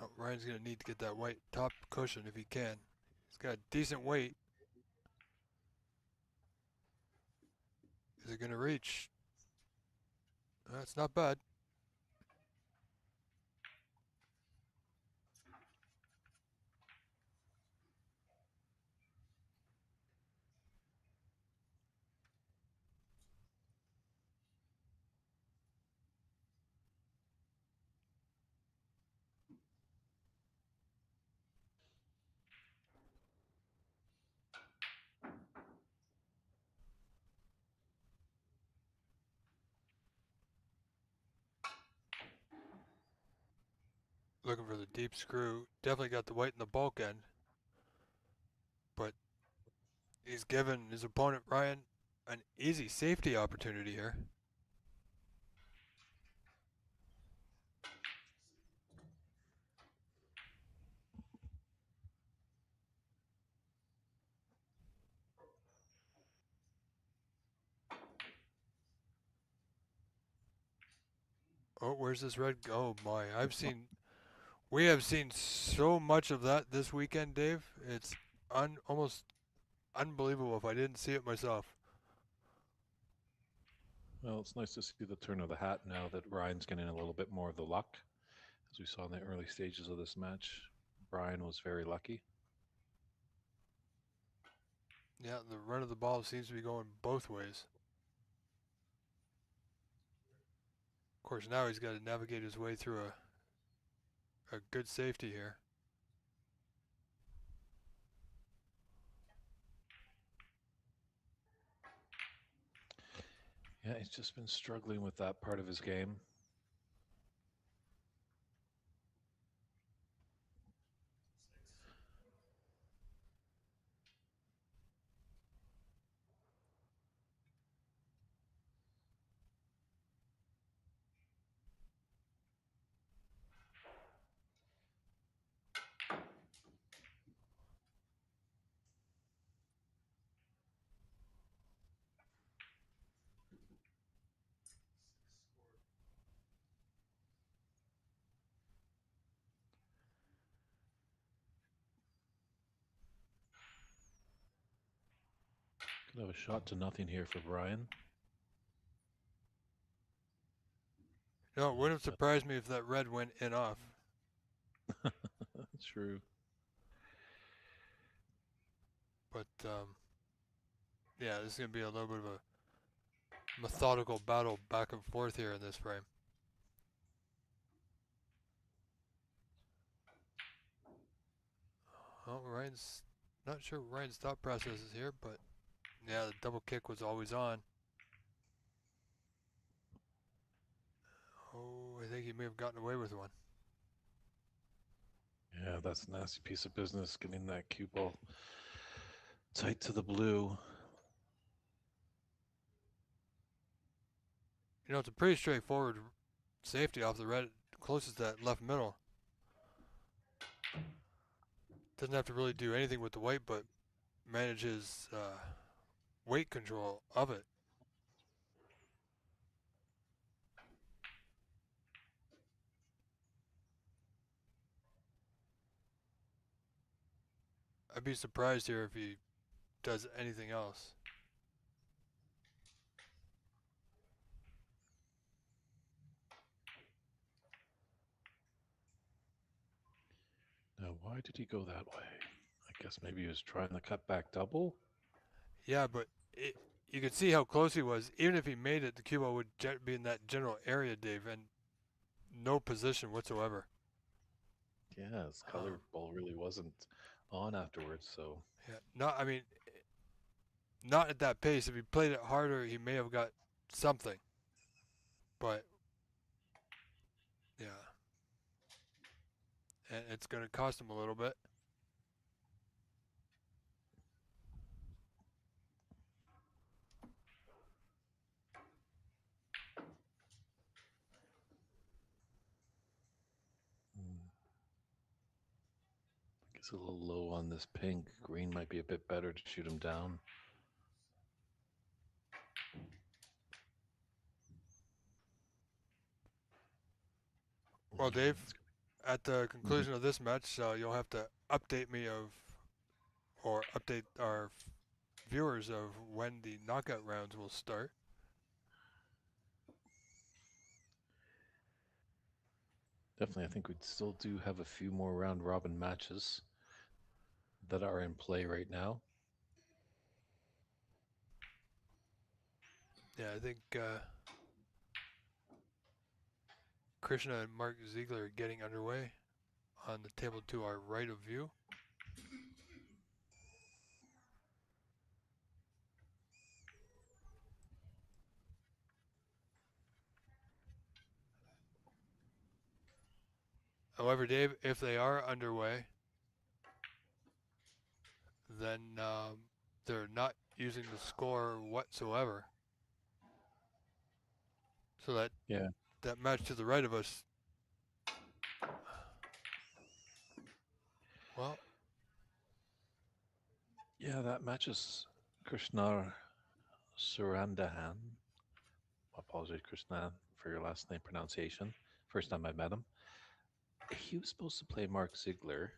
Oh, Ryan's going to need to get that white top cushion if he can. He's got decent weight. Is it going to reach? That's not bad. Looking for the deep screw. Definitely got the white in the bulk end. But he's given his opponent, Ryan, an easy safety opportunity here. Oh, where's this red? Oh my, we have seen so much of that this weekend, Dave. It's almost unbelievable if I didn't see it myself. Well, it's nice to see the turn of the hat now that Ryan's getting a little bit more of the luck. As we saw in the early stages of this match, Brian was very lucky. Yeah, the run of the ball seems to be going both ways. Of course, now he's got to navigate his way through a good safety here. Yeah, he's just been struggling with that part of his game. Could have a shot to nothing here for Brian. No, it wouldn't surprise me if that red went in off. True. But yeah, this is going to be a little bit of a methodical battle back and forth here in this frame. Oh, Ryan's not sure Ryan's thought process is here, but yeah, the double kick was always on. Oh, I think he may have gotten away with one. Yeah, that's a nasty piece of business, getting that cue ball tight to the blue. You know, it's a pretty straightforward safety off the red, closest to that left middle. Doesn't have to really do anything with the weight, but manages weight control of it. I'd be surprised here if he does anything else. Now, why did he go that way? I I guess maybe he was trying the cutback double. Yeah, but you could see how close he was. Even if he made it, the cue ball would be in that general area, Dave, and no position whatsoever. Yeah, his Um, color ball really wasn't on afterwards. So yeah, not. I mean, not at that pace. If he played it harder, he may have got something. But yeah, and it's going to cost him a little bit. he's a little low on this pink. Green might be a bit better to shoot him down. Well, Dave, It's at the Mhm. conclusion of this match, you'll have to update me of, or update our viewers of when the knockout rounds will start. Definitely, I think we still do have a few more round robin matches that are in play right now. Yeah, I think Krishna and Mark Ziegler are getting underway on the table to our right of view. However, Dave, if they are underway, then they're not using the score whatsoever. So Yeah, that match to the right of us, well, yeah, that matches Krishna Surandahan. Apologize, Krishna, for your last name pronunciation. First time I met him. He was supposed to play Mark Ziegler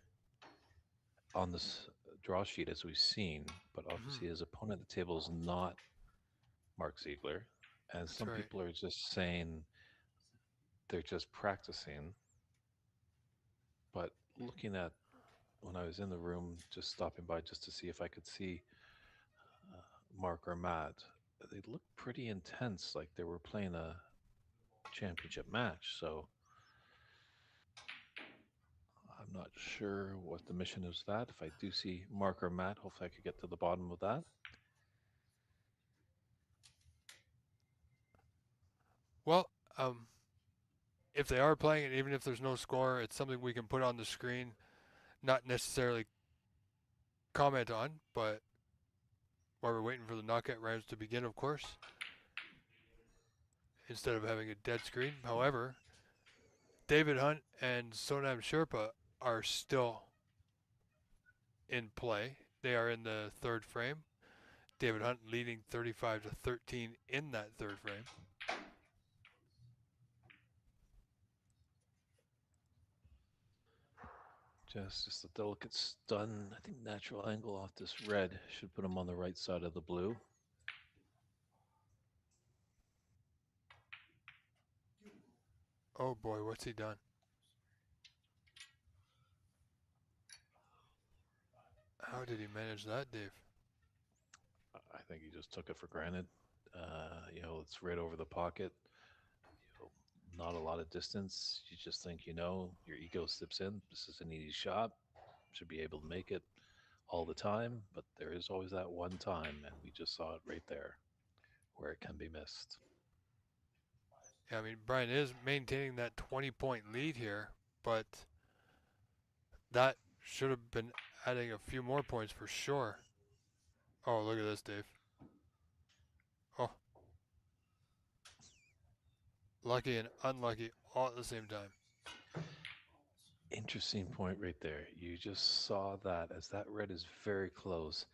on this draw sheet as we've seen, but mhm, obviously his opponent at the table is not Mark Ziegler. And that's some right. people are just saying they're just practicing. But looking at when I was in the room, just stopping by just to see if I could see uh, Mark or Matt, they looked pretty intense, like they were playing a championship match. So I'm not sure what the mission is with that. If I do see Mark or Matt, hopefully I could get to the bottom of that. Well, if they are playing it, even if there's no score, it's something we can put on the screen, not necessarily comment on, but while we're waiting for the knockout rounds to begin, of course, instead of having a dead screen. However, David Hunt and Sonam Sherpa are still in play. They are in the third frame. David Hunt leading 35-13 in that third frame. Just a delicate stun. I think natural angle off this red should put him on the right side of the blue. Oh boy, what's he done? How did he manage that, Dave? I think he just took it for granted. It's right over the pocket. Not a lot of distance. You just think, your ego slips in. This is an easy shot. Should be able to make it all the time, but there is always that one time, and we just saw it right there where it can be missed. Yeah, I mean, Brian is maintaining that 20-point lead here, but that should have been adding a few more points for sure. Oh, look at this, Dave. Oh, lucky and unlucky all at the same time. Interesting point right there. You just saw that as that red is very close,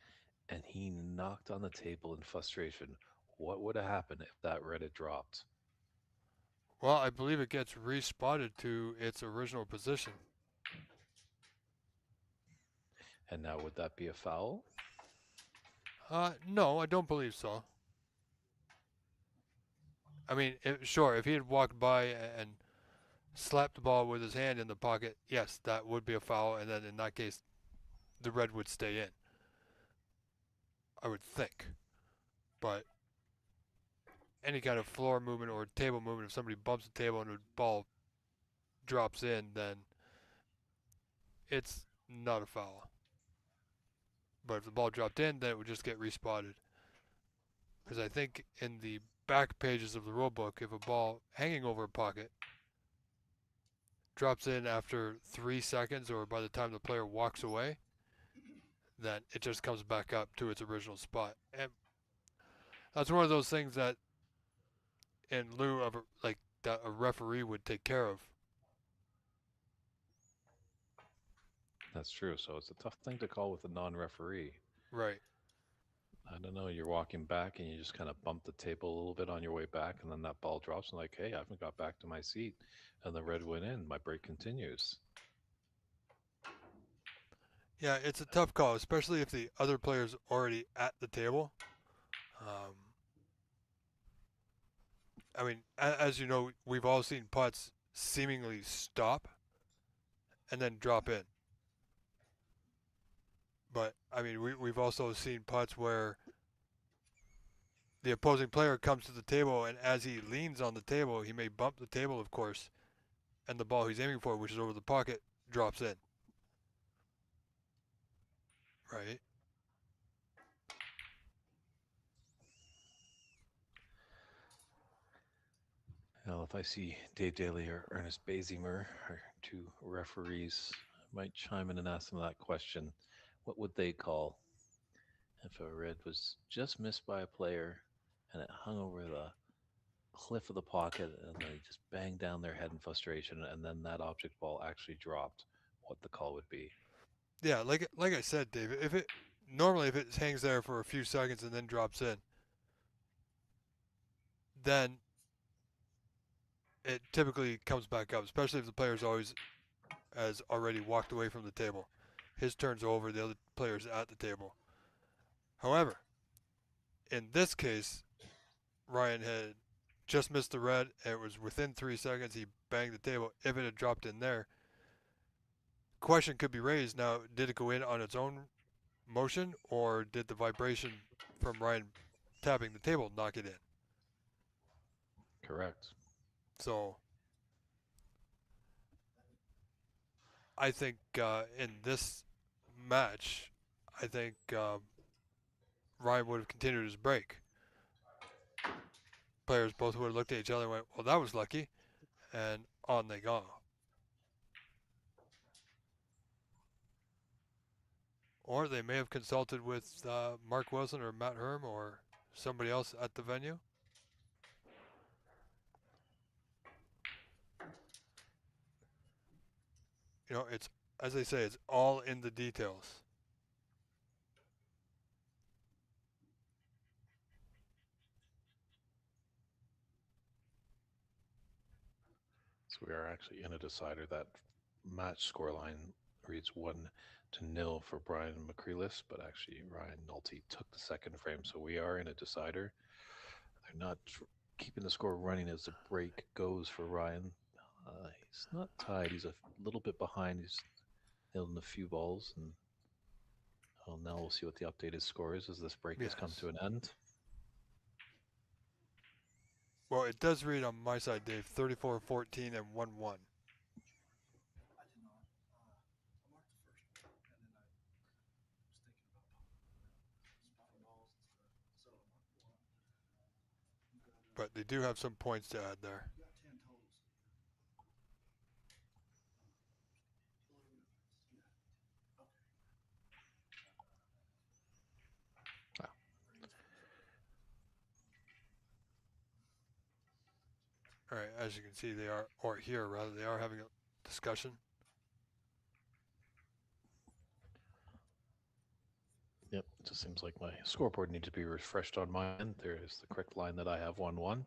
and he knocked on the table in frustration. What would have happened if that red had dropped? Well, I believe it gets respotted to its original position. And now, would that be a foul? No, I don't believe so. I mean, sure, if he had walked by and slapped the ball with his hand in the pocket, yes, that would be a foul, and then in that case, the red would stay in. I would think. But any kind of floor movement or table movement, if somebody bumps the table and the ball drops in, then it's not a foul. But if the ball dropped in, then it would just get respotted. Because I think in the back pages of the rule book, if a ball hanging over a pocket drops in after 3 seconds or by the time the player walks away, then it just comes back up to its original spot. And that's one of those things that, in lieu of like that, a referee would take care of. That's true. So it's a tough thing to call with a non-referee. Right. I don't know. You're walking back and you just kind of bump the table a little bit on your way back, and then that ball drops. And like, hey, I haven't got back to my seat, and the red went in. My break continues. Yeah, it's a tough call, especially if the other player's already at the table. I mean, as you know, we've all seen putts seemingly stop and then drop in. But, I mean, we've also seen putts where the opposing player comes to the table, and as he leans on the table, he may bump the table, of course, and the ball he's aiming for, which is over the pocket, drops in. Right? Well, if I see Dave Daly or Ernest Bazimer, our two referees, I might chime in and ask them that question. What would they call if a red was just missed by a player and it hung over the cliff of the pocket and they just banged down their head in frustration and then that object ball actually dropped? What the call would be? Yeah, like I said, Dave, if it hangs there for a few seconds and then drops in, then it typically comes back up, especially if the player's always has already walked away from the table. His turn's over, the other player's at the table. However, in this case, Ryan had just missed the red, and it was within 3 seconds he banged the table. If it had dropped in there, question could be raised. Now, did it go in on its own motion, or did the vibration from Ryan tapping the table knock it in? Correct. So, I think in this match, I think Ryan would have continued his break. Players both would have looked at each other and went, well, that was lucky, and on they go. Or they may have consulted with Mark Wilson or Matt Herm or somebody else at the venue. You know, it's, as they say, it's all in the details. So we are actually in a decider. That match scoreline reads 1-0 for Brian McCreeless, but actually Ryan Nolte took the second frame, so we are in a decider. They're not keeping the score running as the break goes for Ryan. He's not tied. He's a little bit behind. He's nailed in a few balls, and well, now we'll see what the updated score is as this break has come Yes. to an end. Well, it does read on my side, Dave, 34-14 and 1-1. But they do have some points to add there. Wow. All right, as you can see, they are, or here rather, they are having a discussion. Yep, it just seems like my scoreboard needs to be refreshed on my end. There is the correct line that I have 1-1.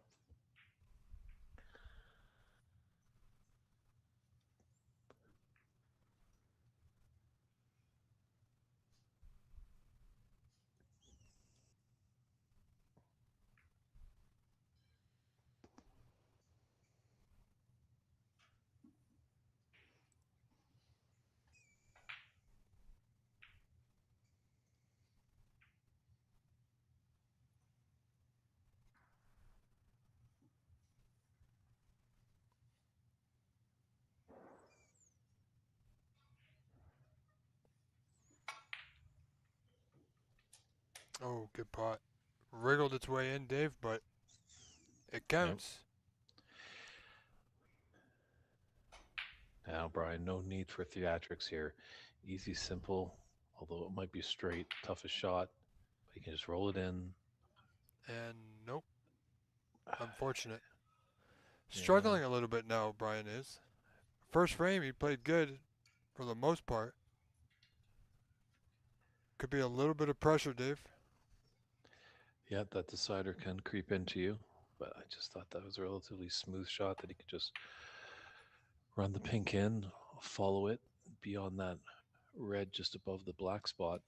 Oh, good pot. Wriggled its way in, Dave, but it Yep. counts. Now, Brian, no need for theatrics here. Easy, simple, although it might be straight, toughest shot, but you can just roll it in. And nope, unfortunate. Yeah, Struggling a little bit now, Brian is. First frame, he played good for the most part. Could be a little bit of pressure, Dave. yeah, that decider can creep into you, but I just thought that was a relatively smooth shot that he could just run the pink in, follow it beyond that red just above the black spot.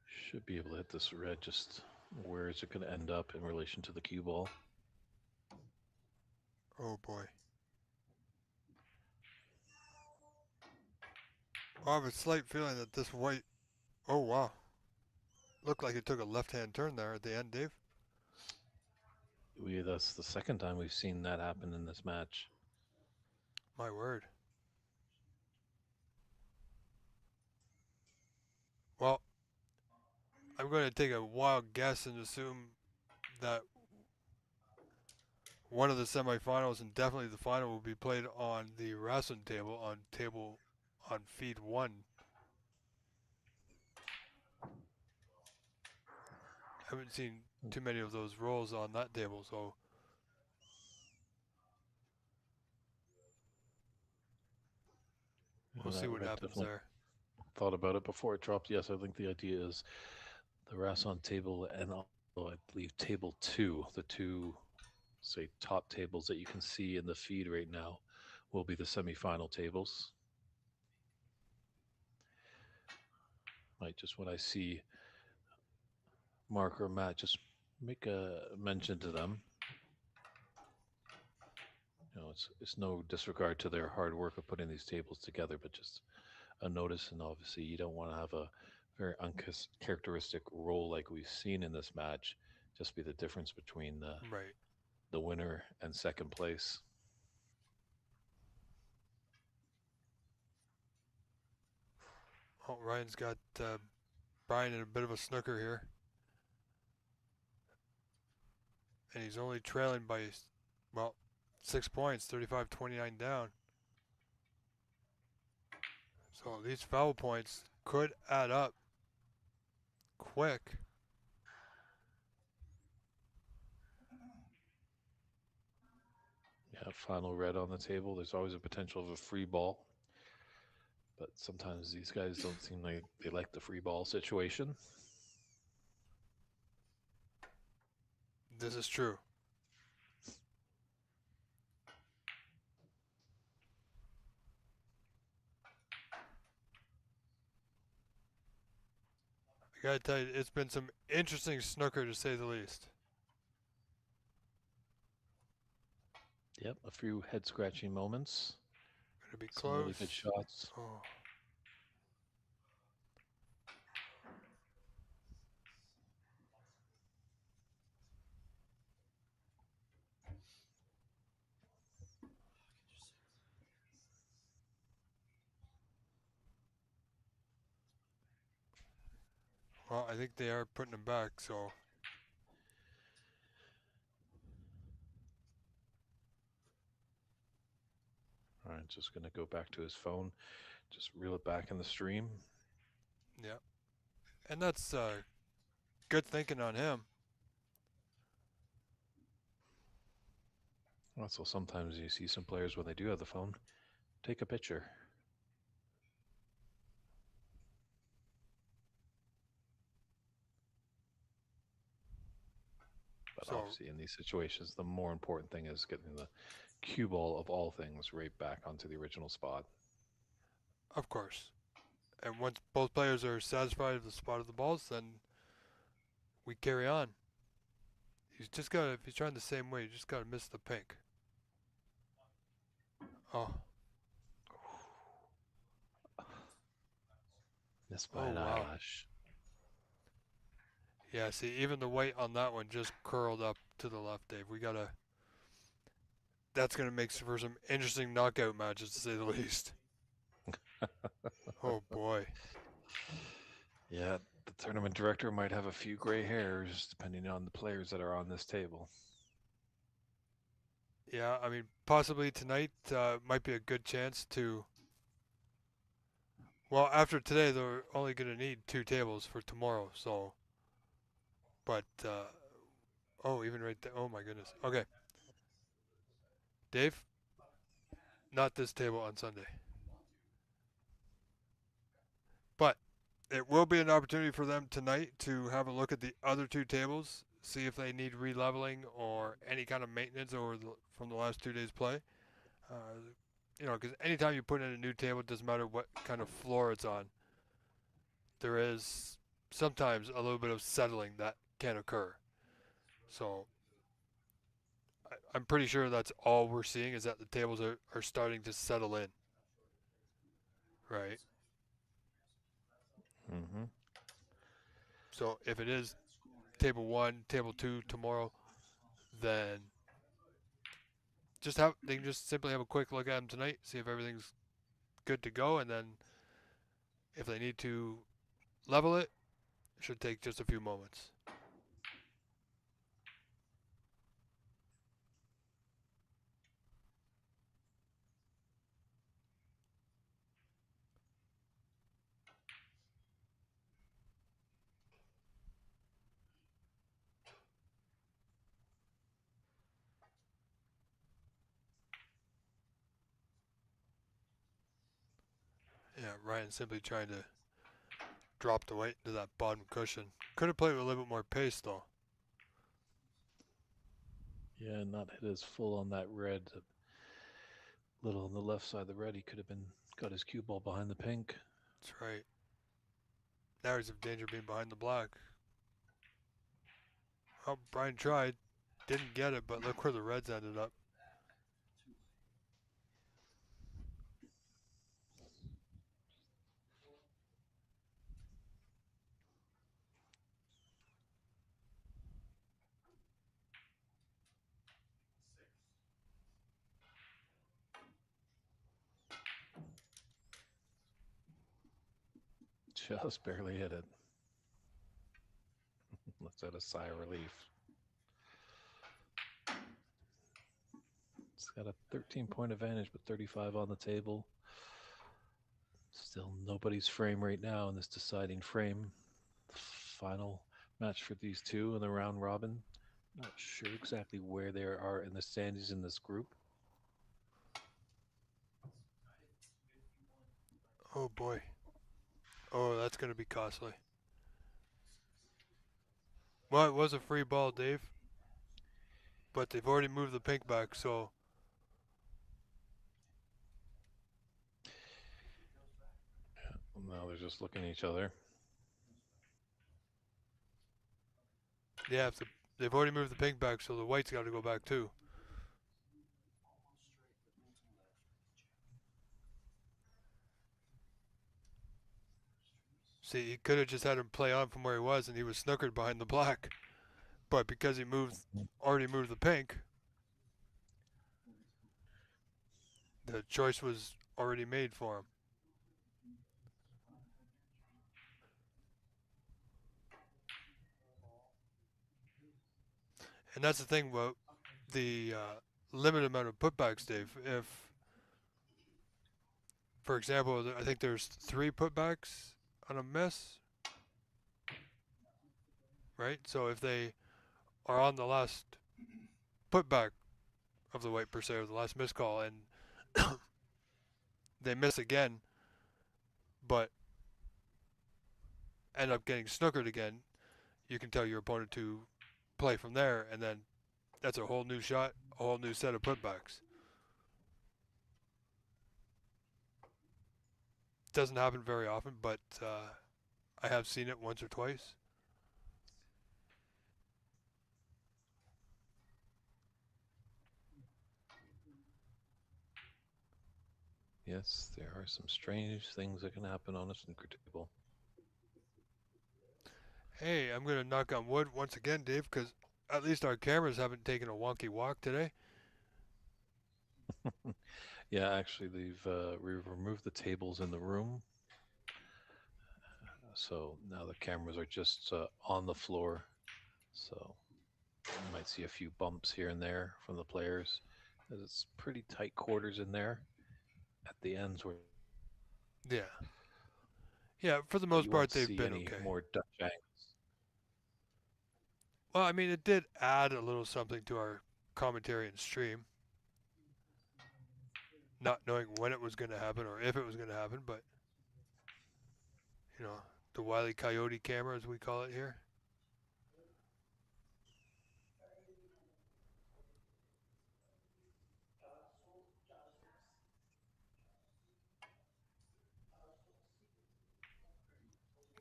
Should be able to hit this red. Just where is it going to end up in relation to the cue ball? Oh boy. I have a slight feeling that this white. Oh wow. Looked like it took a left-hand turn there at the end, Dave. That's the second time we've seen that happen in this match. My word. Well, I'm going to take a wild guess and assume that one of the semifinals and definitely the final will be played on the wrestling table on feed one. I haven't seen too many of those rolls on that table, so we'll see That what red happens definitely there. thought about it before it dropped. Yes, I think the idea is the Rasson table and also I believe table two, the two, say, top tables that you can see in the feed right now, will be the semifinal tables. Might just when I see Mark or Matt, just make a mention to them. It's no disregard to their hard work of putting these tables together, but just a notice. And obviously, you don't want to have a very uncharacteristic roll like we've seen in this match. Just be the difference between Right. the winner and second place. Oh, Ryan's got Brian in a bit of a snooker here, and he's only trailing by, well, 6 points, 35-29 down. So these foul points could add up quick. Yeah, final red on the table. There's always a potential of a free ball, but sometimes these guys don't seem like they like the free ball situation. This is true. I gotta tell you, it's been some interesting snooker to say the least. Yep, a few head scratching moments, Gonna be some really good close. shots. Oh, well, I think they are putting him back. So All right, just going to go back to his phone, just reel it back in the stream. yeah, and that's good thinking on him. Also, sometimes you see some players when they do have the phone, take a picture. But So, obviously, in these situations, the more important thing is getting the cue ball of all things right back onto the original spot. of course. And once both players are satisfied with the spot of the balls, then we carry on. He's just got to, if he's trying the same way, you just got to miss the pink. Oh, Missed by oh an wow. eyelash. Yeah, see, even the white on that one just curled up to the left, Dave. We got to, that's going to make for some interesting knockout matches, to say the least. Oh boy. Yeah, the tournament director might have a few gray hairs depending on the players that are on this table. Yeah, I mean, possibly tonight might be a good chance to. Well, after today, they're only going to need 2 tables for tomorrow, so. But, oh, even right there. Oh my goodness. Okay. Dave, not this table on Sunday. But it will be an opportunity for them tonight to have a look at the other 2 tables, see if they need releveling or any kind of maintenance from the last 2 days' play. Uh, because anytime you put in a new table, it doesn't matter what kind of floor it's on, there is sometimes a little bit of settling that can occur. So I'm pretty sure that's all we're seeing is that the tables are starting to settle in. Right? Mm-hmm. So if it is table 1, table 2 tomorrow, then they can just simply have a quick look at them tonight, see if everything's good to go, and then if they need to level it, it should take just a few moments. Yeah, Ryan simply trying to drop the weight into that bottom cushion. Could have played with a little bit more pace though. Yeah, not hit as full on that red. A little on the left side of the red. He could have been got his cue ball behind the pink. That's right. Now he's in danger of being behind the black. Oh, Brian tried. Didn't get it, but look where the reds ended up. Just barely hit it. Let's out a sigh of relief. It's got a 13-point advantage, but 35 on the table. Still nobody's frame right now in this deciding frame. Final match for these two in the round robin. Not sure exactly where they are in the standings in this group. Oh boy. Oh, that's going to be costly. Well, it was a free ball, Dave. But they've already moved the pink back, so. Now they're just looking at each other. Yeah, they've already moved the pink back, so the white's got to go back too. See, he could have just had him play on from where he was, and he was snookered behind the black. But because he already moved the pink, the choice was already made for him. And that's the thing about the limited amount of putbacks, Dave. If, for example, I think there's 3 putbacks on a miss, right? So if they are on the last putback of the white per se, or the last missed call, and they miss again, but end up getting snookered again, you can tell your opponent to play from there, and then that's a whole new shot, a whole new set of putbacks. Doesn't happen very often, but I have seen it once or twice. Yes, there are some strange things that can happen on a snooker table. Hey, I'm gonna knock on wood once again, Dave, because at least our cameras haven't taken a wonky walk today. Yeah, actually, we've removed the tables in the room, so now the cameras are just on the floor. So you might see a few bumps here and there from the players, as it's pretty tight quarters in there at the ends where Yeah, yeah. For the but most you part, won't they've see been any okay. more Dutch angles. Well, I mean, it did add a little something to our commentary and stream, not knowing when it was going to happen or if it was going to happen, but you know, the Wile E. Coyote camera, as we call it here.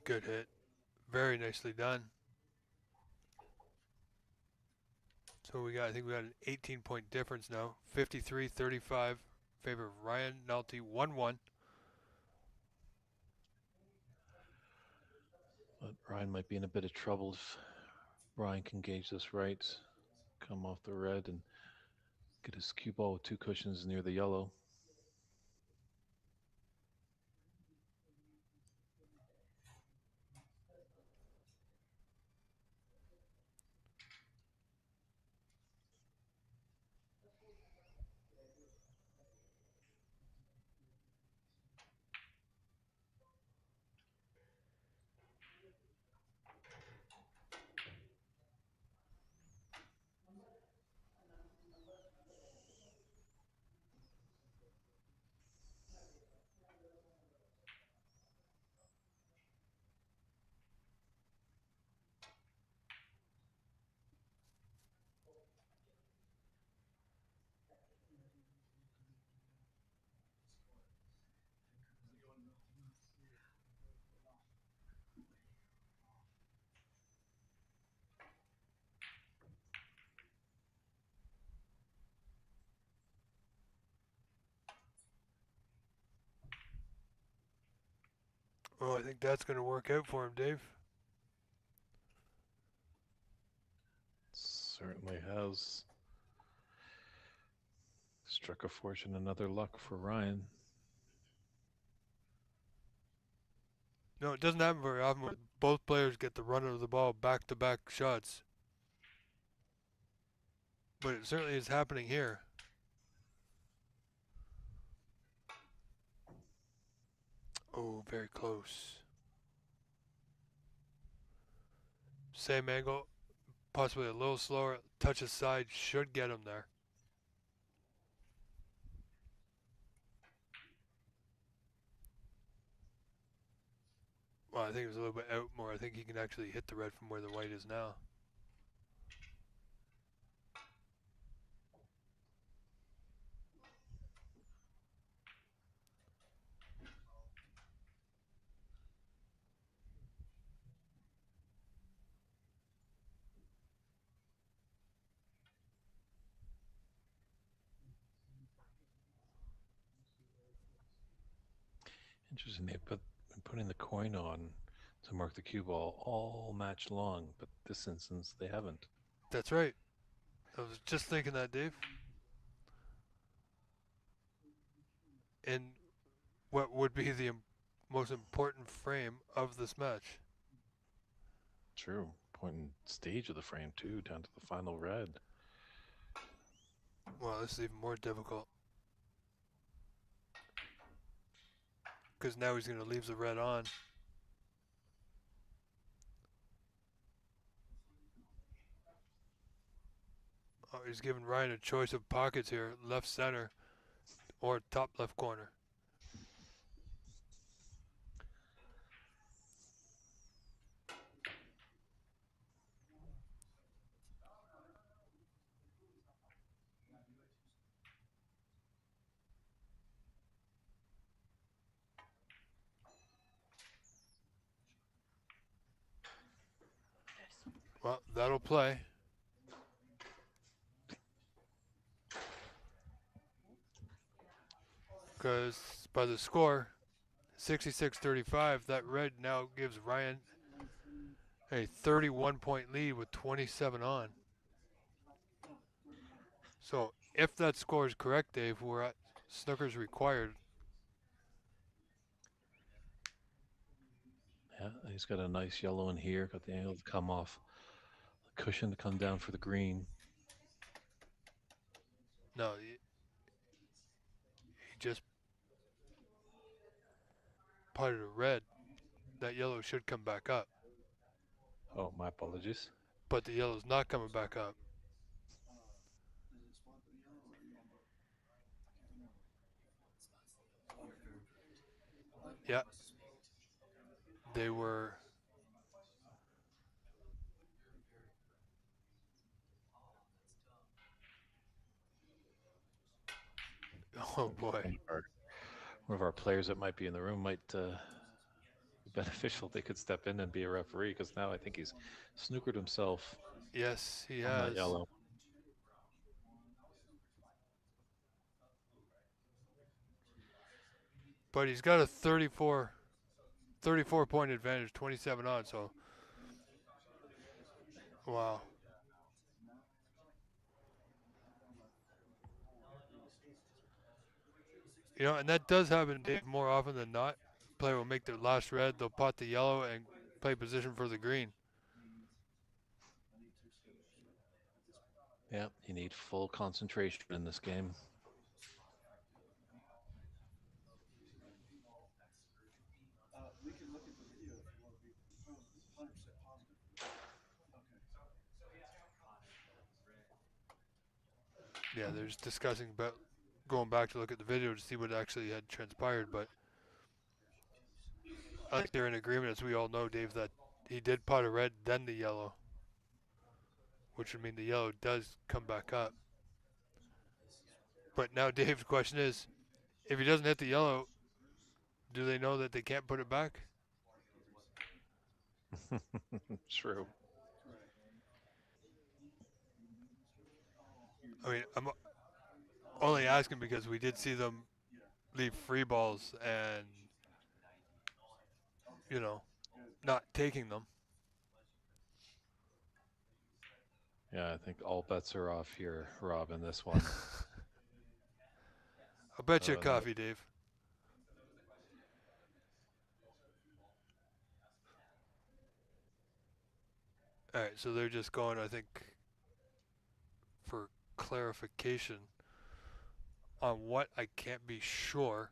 Good hit. Very nicely done. So I think we got an 18-point difference now. 53-35, favor of Ryan Nolte, 1-1. But Ryan might be in a bit of trouble if Ryan can gauge this right, come off the red and get his cue ball with two cushions near the yellow. Oh, I think that's going to work out for him, Dave. Certainly has. Struck a fortune, another luck for Ryan. No, it doesn't happen very often when both players get the run of the ball back-to-back shots. But it certainly is happening here. Oh, very close. Same angle, possibly a little slower. Touch aside should get him there. Well, I think it was a little bit out more. I think he can actually hit the red from where the white is now. Interesting. Been putting the coin on to mark the cue ball all match long, but this instance they haven't. That's right. I was just thinking that, Dave. In what would be the most important frame of this match. True. Point and stage of the frame too, down to the final red. Well, this is even more difficult. Because now he's going to leave the red on. Oh, he's giving Ryan a choice of pockets here, left center or top left corner. Well, that'll play. Because by the score, 66-35, that red now gives Ryan a 31-point lead with 27 on. So if that score is correct, Dave, we're at Snooker's required. Yeah, he's got a nice yellow in here. Got the angle to come off the cushion to come down for the green. No, he just putted a red. That yellow should come back up. Oh, my apologies. But the yellow's not coming back up. Yeah. They were. Oh boy. One of our players that might be in the room might be beneficial. They could step in and be a referee because now I think he's snookered himself Yes, he on that has. yellow. But he's got a 34 point advantage, 27 on, so wow. You know, and that does happen, Dave, more often than not. Player will make their last red, they'll pot the yellow and play position for the green. Yeah, you need full concentration in this game. Yeah, they're just discussing about going back to look at the video to see what actually had transpired, but I think they're in agreement, as we all know, Dave, that he did pot a red, then the yellow, which would mean the yellow does come back up. But now Dave's question is, if he doesn't hit the yellow, do they know that they can't put it back? True. I mean, I'm only asking because we did see them leave free balls and, you know, not taking them. Yeah, I think all bets are off here, Rob, in this one. I'll bet you a No. coffee, Dave. All right, so they're just going, I think, for clarification on what I can't be sure.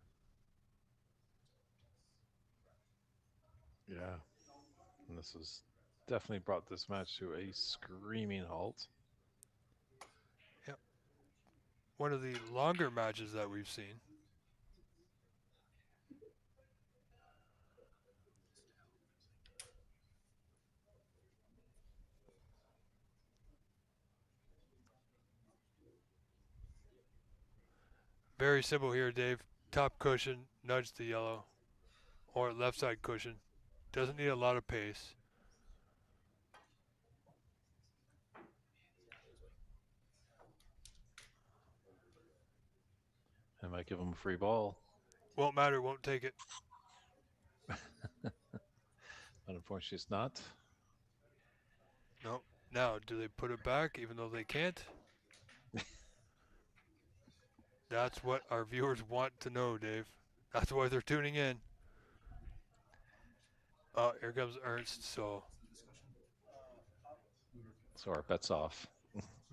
Yeah. And this has definitely brought this match to a screaming halt. Yep. One of the longer matches that we've seen. Very simple here, Dave. Top cushion, nudge the yellow, or left side cushion. Doesn't need a lot of pace. I might give him a free ball. Won't matter, won't take it. But unfortunately, it's not. No. Now, do they put it back even though they can't? That's what our viewers want to know, Dave. That's why they're tuning in. Oh, here comes Ernst. So our bet's off.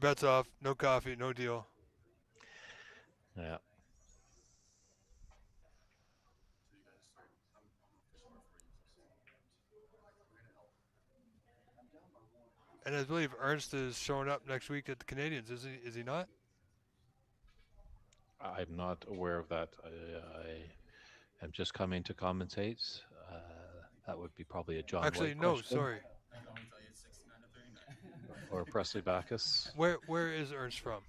bets off. No coffee. No deal. Yeah. And I believe Ernst is showing up next week at the Canadians. Is he not? I'm not aware of that. I am just coming to commentate. That would be probably a John Actually, White no. question. Sorry. Or Presley Backus. Where is Ernst from?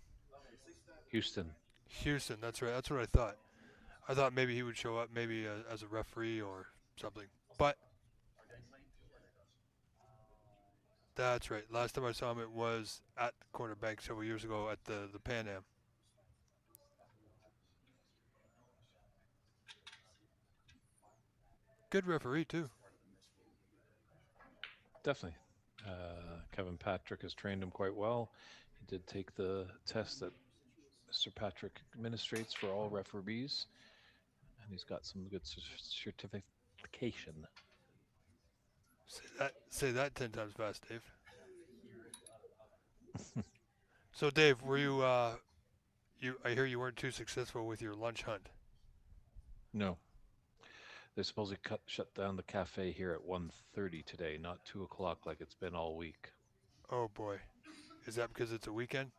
Houston. Houston. That's right. That's what I thought. I thought maybe he would show up, maybe as a referee or something. But That's right. Last time I saw him, it was at the Corner Bank several years ago at the Pan Am. Good referee too. Definitely. Kevin Patrick has trained him quite well. He did take the test that Mr. Patrick administrates for all referees, and he's got some good certification. Say that 10 times fast, Dave. So, Dave, were you? I hear you weren't too successful with your lunch hunt. No, they supposedly shut down the cafe here at 1:30 today, not 2 o'clock like it's been all week. Oh boy, is that because it's a weekend?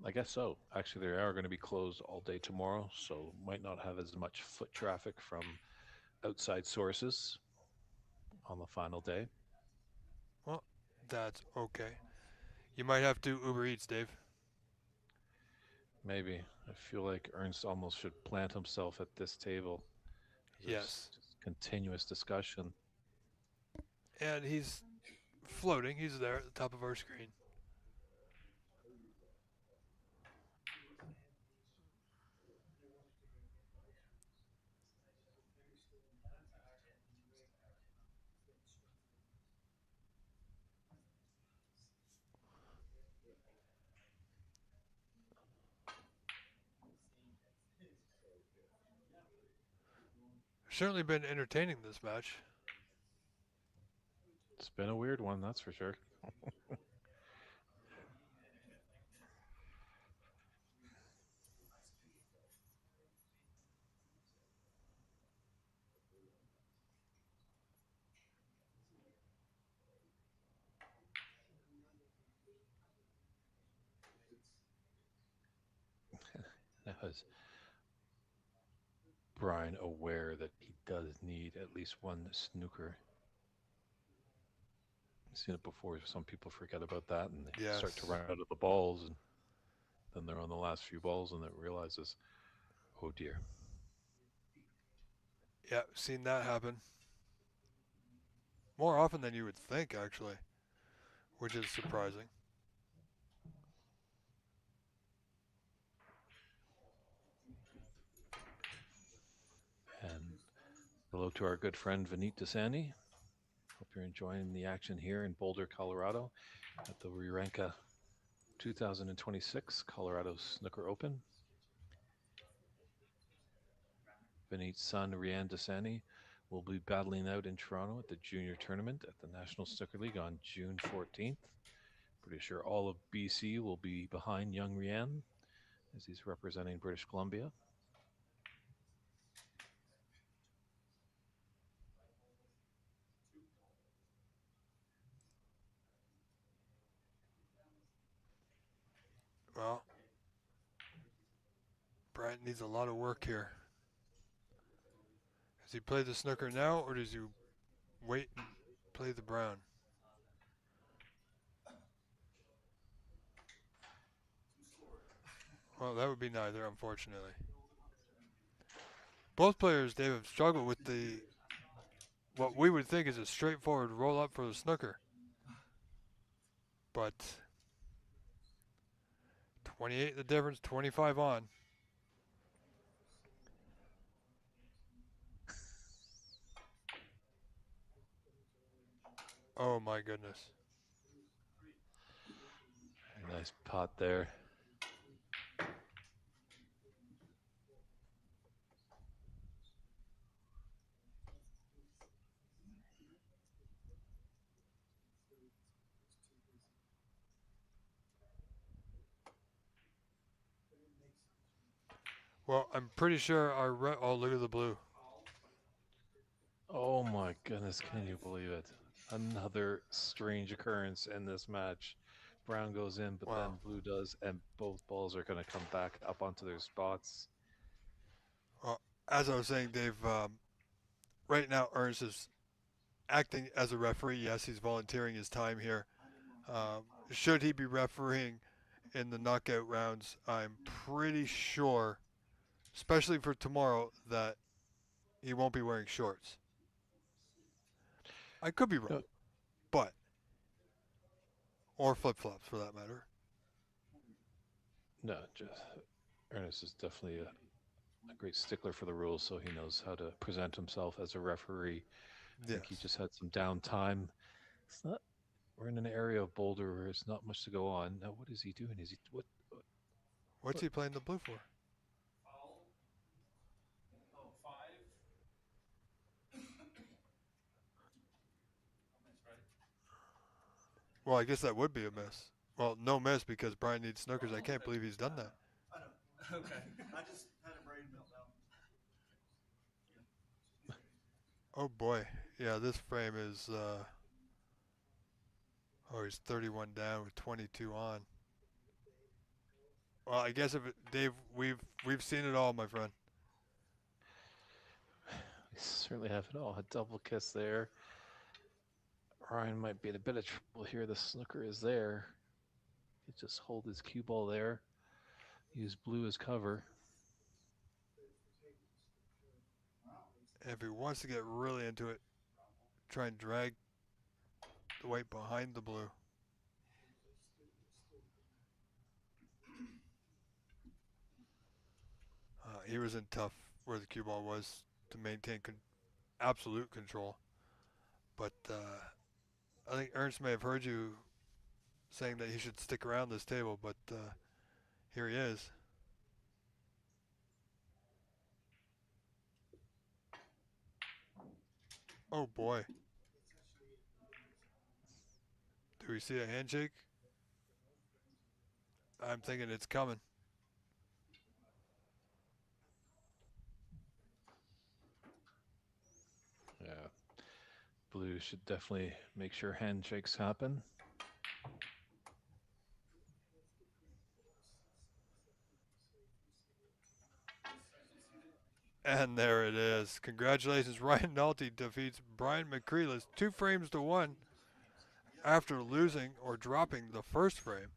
I guess so. Actually, they are going to be closed all day tomorrow, so might not have as much foot traffic from outside sources on the final day. Well, that's okay. You might have to Uber Eats, Dave. Maybe. I feel like Ernst almost should plant himself at this table. There's Yes, just continuous discussion. and he's floating. He's there at the top of our screen. Certainly been entertaining this match. It's been a weird one, that's for sure. Now, is Brian aware that he does need at least one snooker? I've seen it before. Some people forget about that and they start to Yes. run out of the balls, and then they're on the last few balls and it realizes, oh dear. Yeah, seen that happen more often than you would think, actually, which is surprising. And hello to our good friend Vineet Desani. Hope you're enjoying the action here in Boulder, Colorado at the Rirenka 2026 Colorado Snooker Open. Vineet's son, Rian Desani, will be battling out in Toronto at the junior tournament at the National Snooker League on June 14th. Pretty sure all of BC will be behind young Rian as he's representing British Columbia. Well, Bryant needs a lot of work here. Does he play the snooker now, or does he wait and play the brown? Well, that would be neither, unfortunately. Both players, Dave, have struggled with the what we would think is a straightforward roll up for the snooker. But 28 the difference, 25 on. Oh my goodness. A nice pot there. Well, I'm pretty sure oh, look at the blue. Oh my goodness, can you believe it? Another strange occurrence in this match. Brown goes in, but Wow. then blue does, and both balls are going to come back up onto their spots. Well, as I was saying, Dave, right now Ernst is acting as a referee. Yes, he's volunteering his time here. Should he be refereeing in the knockout rounds, I'm pretty sure, especially for tomorrow, that he won't be wearing shorts. I could be wrong, No, but or flip flops for that matter. No, just Ernest is definitely a great stickler for the rules, so he knows how to present himself as a referee. I think he Yes. just had some downtime. It's not. We're in an area of Boulder where it's not much to go on. Now, what is he doing? Is he what? What's What? he playing the blue for? Well, I guess that would be a miss. Well, no miss because Brian needs snookers. I can't believe he's done that. Oh boy. Yeah, this frame is. Oh, he's 31 down with 22 on. Well, I guess if it, Dave, we've seen it all, my friend. We certainly have it all. A double kiss there. Ryan might be in a bit of trouble here. The snooker is there. He just hold his cue ball there. Use blue as cover. And if he wants to get really into it, try and drag the white behind the blue. He was in tough where the cue ball was to maintain absolute control. But I think Ernst may have heard you saying that he should stick around this table, but here he is. Oh boy. Do we see a handshake? I'm thinking it's coming. Yeah. Blue should definitely make sure handshakes happen. And there it is. Congratulations, Ryan Nolte defeats Brian McCreeless 2 frames to 1 after losing or dropping the first frame.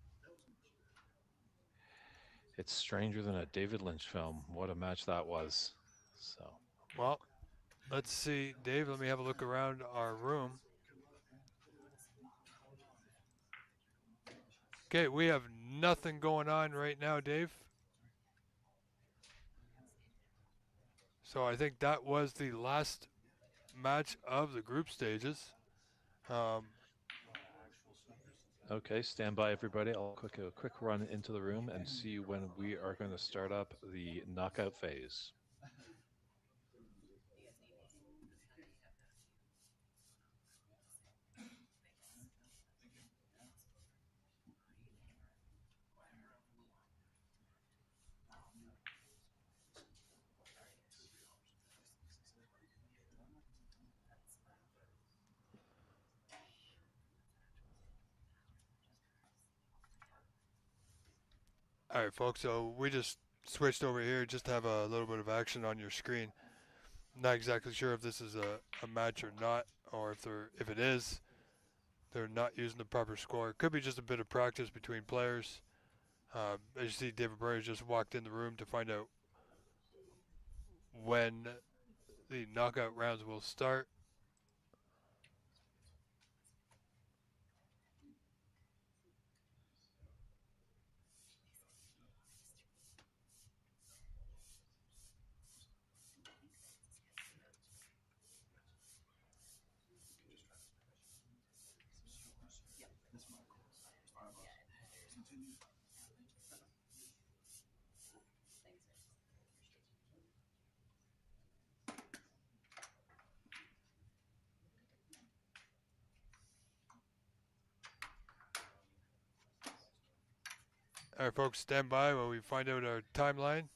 It's stranger than a David Lynch film. What a match that was. So, Well, let's see. Dave, let me have a look around our room. Okay, we have nothing going on right now, Dave. So I think that was the last match of the group stages. Um, okay, stand by, everybody. I'll a quick run into the room and see when we are going to start up the knockout phase. all right, folks. So we just switched over here just to have a little bit of action on your screen. Not exactly sure if this is a match or not, or if it is, they're not using the proper score. It could be just a bit of practice between players. As you see, David Burns just walked in the room to find out when the knockout rounds will start. All right, folks, stand by while we find out our timeline.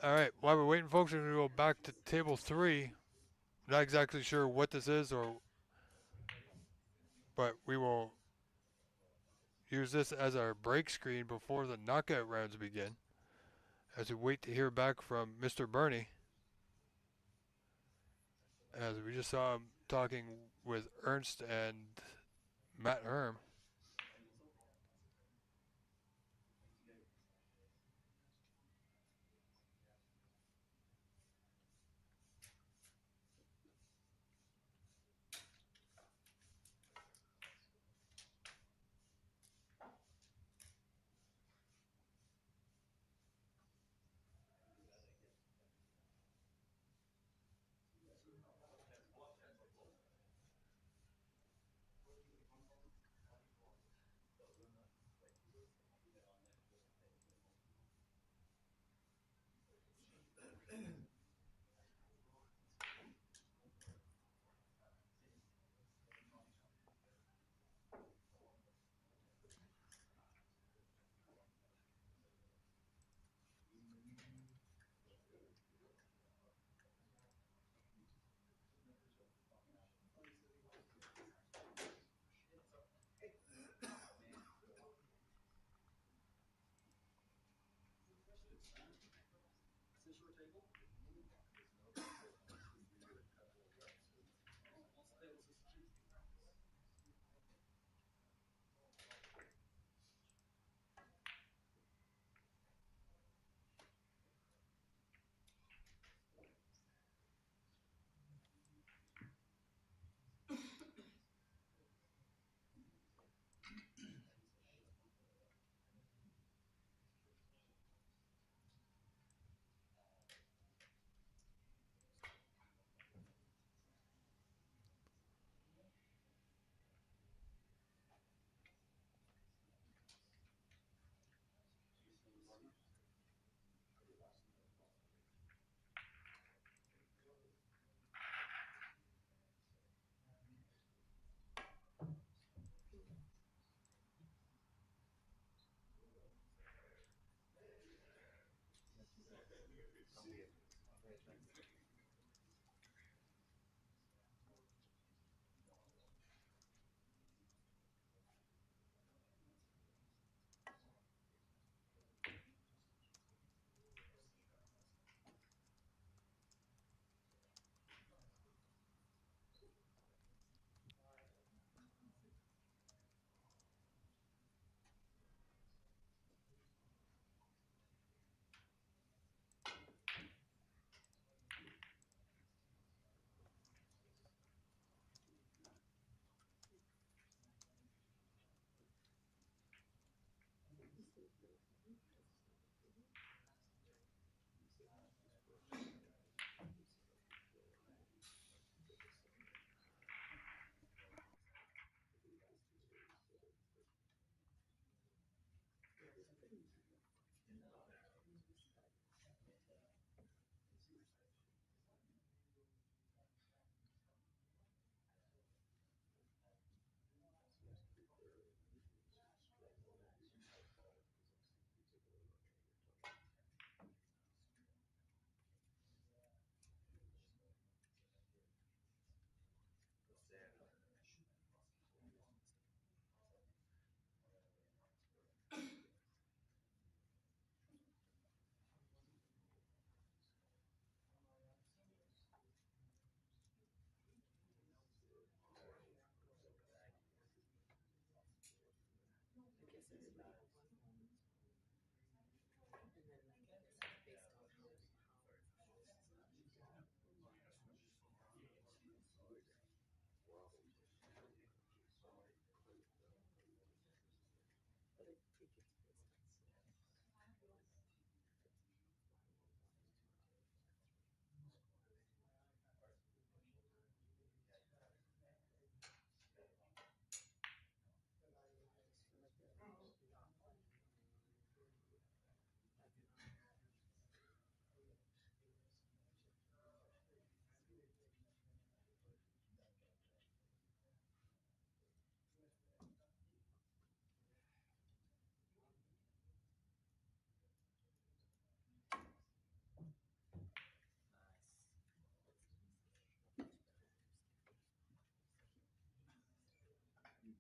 All right, while we're waiting, folks, we're going to go back to table 3. Not exactly sure what this is, or but we will use this as our break screen before the knockout rounds begin, as we wait to hear back from Mr. Bernie, as we just saw him talking with Ernst and Matt Herm.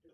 Are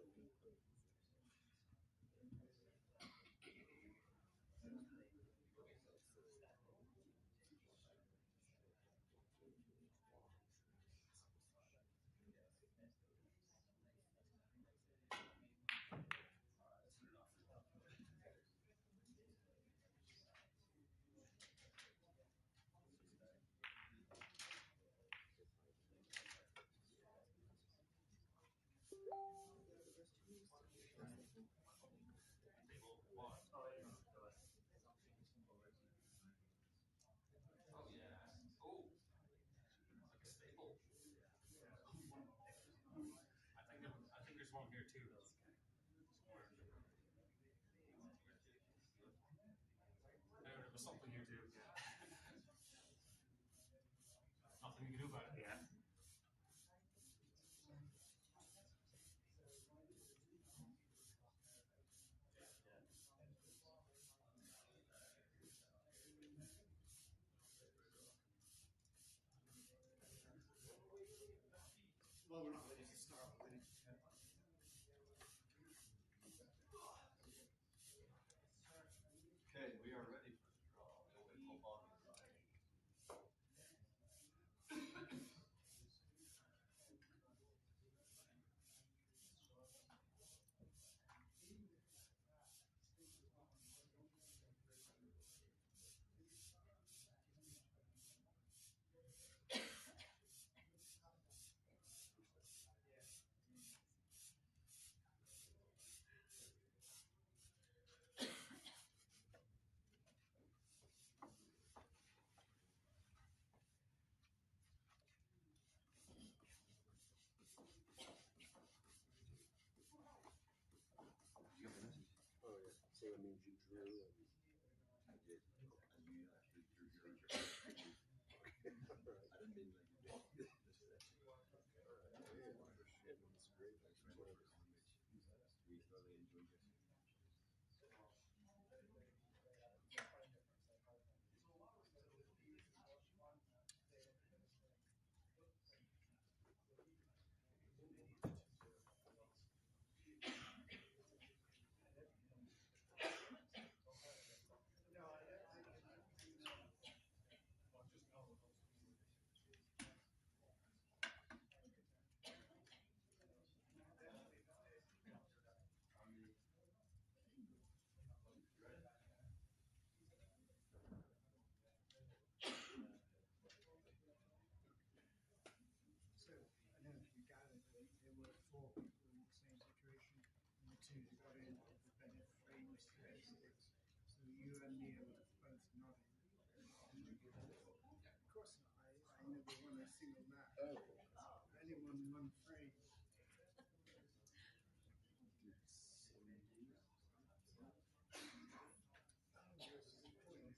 you still playing?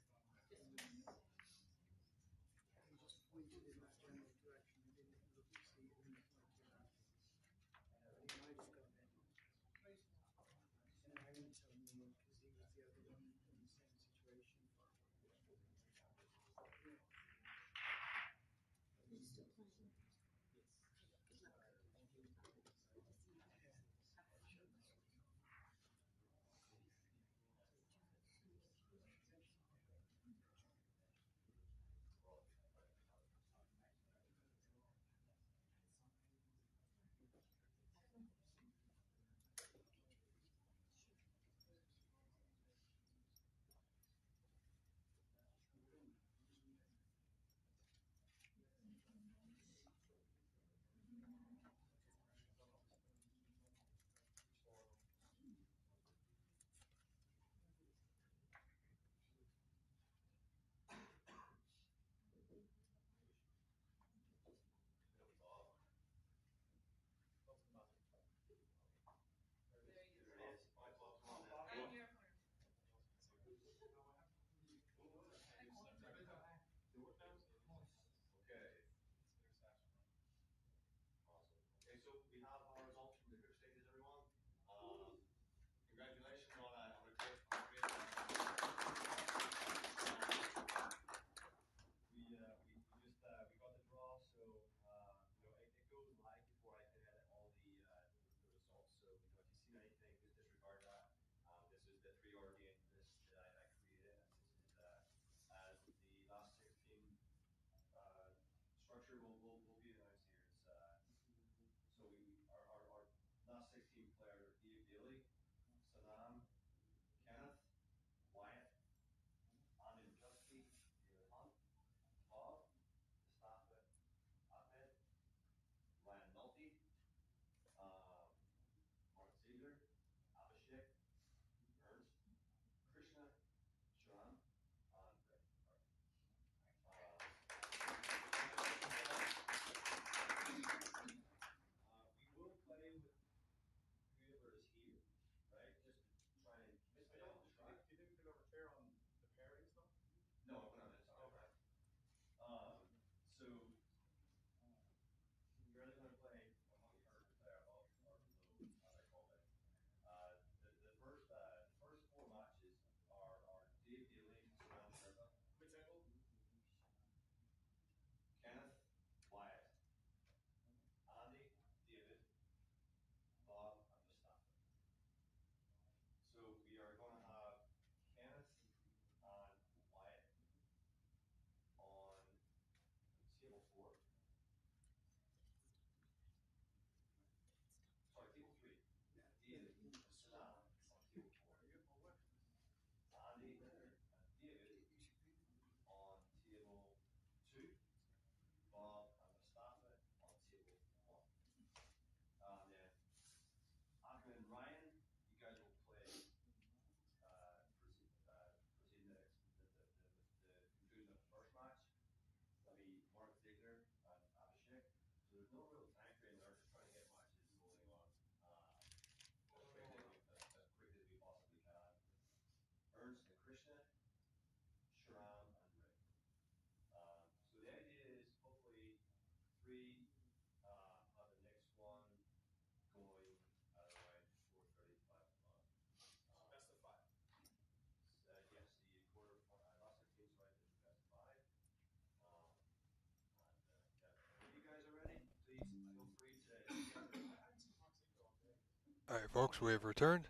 All right, folks, we have returned.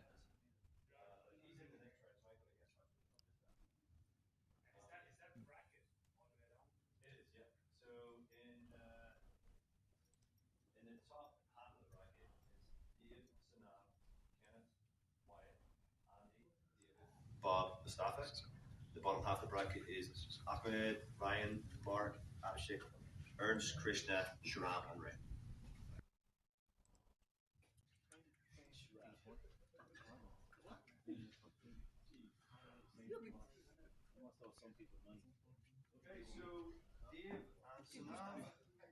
Bob Mustafa. The bottom half of the bracket is Ahmed, Ryan, Mark, Abhishek, Ernst, Krishna, Sharam, and Ray. Okay, so Dave and Sanam.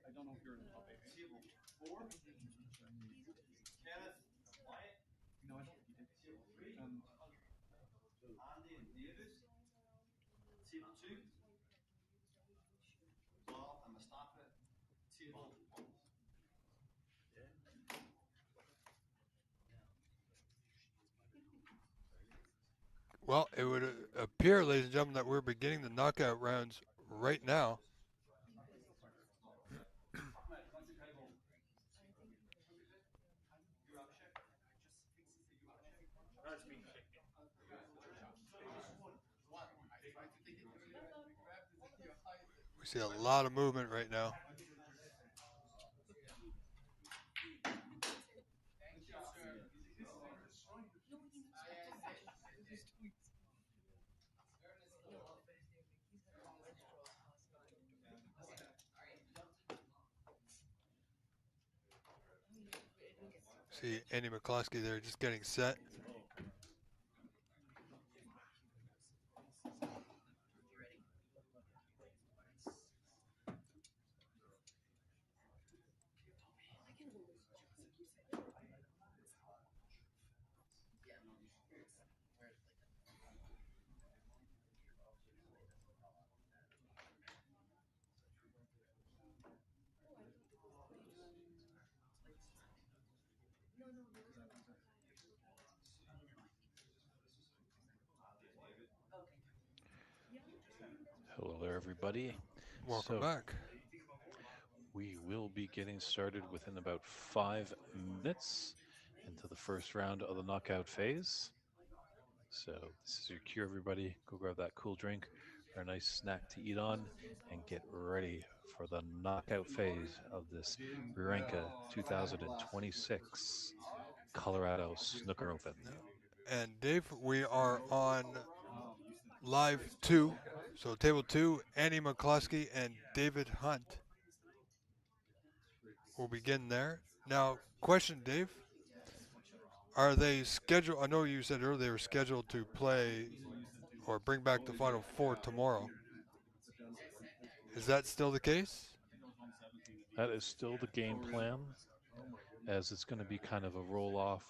I don't know if you're in the top eight. Table 4. Kenneth and Wyatt. No, I don't. Table 3. Andy and David. Table 2. Bob and Mustafa. Table 1. Well, it would appear, ladies and gentlemen, that we're beginning the knockout rounds right now. We see a lot of movement right now. See Andy McCloskey there just getting set. Hello there, everybody. Welcome So back. we will be getting started within about 5 minutes into the first round of the knockout phase. So this is your cue, everybody. Go grab that cool drink or a nice snack to eat on and get ready for the knockout phase of this Rurenka 2026 Colorado Snooker Open. And Dave, we are on live 2. So table 2, Andy McCloskey and David Hunt will begin there. Now, question, Dave. Are they scheduled? I know you said earlier they were scheduled to play or bring back the Final Four tomorrow. Is that still the case? That is still the game plan, as it's going to be kind of a roll off,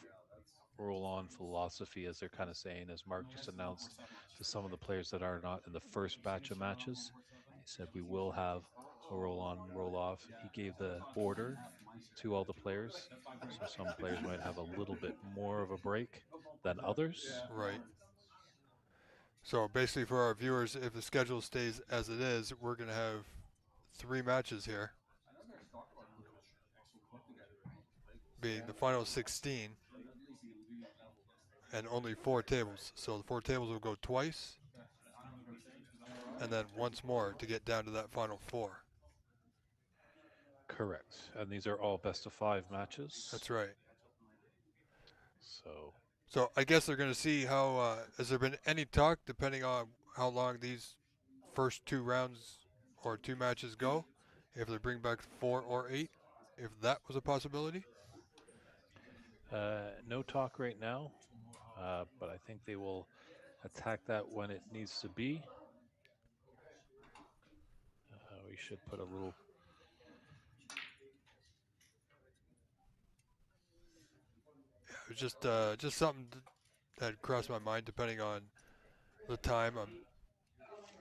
roll on philosophy, as they're kind of saying, as Mark just announced to some of the players that are not in the first batch of matches. He said we will have a roll on, roll off. He gave the order to all the players, so some players might have a little bit more of a break than others. Right. So basically, for our viewers, if the schedule stays as it is, we're going to have 3 matches here, being the final 16, and only 4 tables. So the 4 tables will go twice, and then once more to get down to that final 4. Correct. And these are all best of 5 matches. That's right. So I guess they're going to see how. Has there been any talk, depending on how long these first 2 rounds or 2 matches go, if they bring back 4 or 8, if that was a possibility? no talk right now, but I think they will attack that when it needs to be. We should put a little. It was just something that crossed my mind. Depending on the time, I'm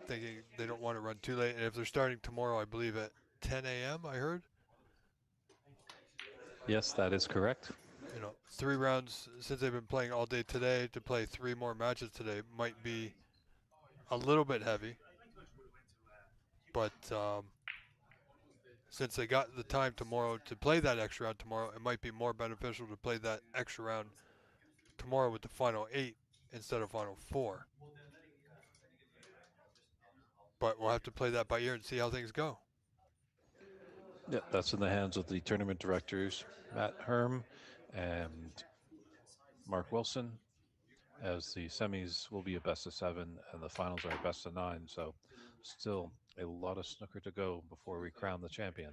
thinking they don't want to run too late. And if they're starting tomorrow, I believe at 10 a.m. I heard. Yes, that is correct. 3 rounds since they've been playing all day today. To play 3 more matches today might be a little bit heavy, but since they got the time tomorrow to play that extra round tomorrow, it might be more beneficial to play that extra round tomorrow with the final 8 instead of final 4. But we'll have to play that by ear and see how things go. Yeah, that's in the hands of the tournament directors, Matt Herm and Mark Wilson, as the semis will be a best of 7 and the finals are a best of 9. So, still a lot of snooker to go before we crown the champion.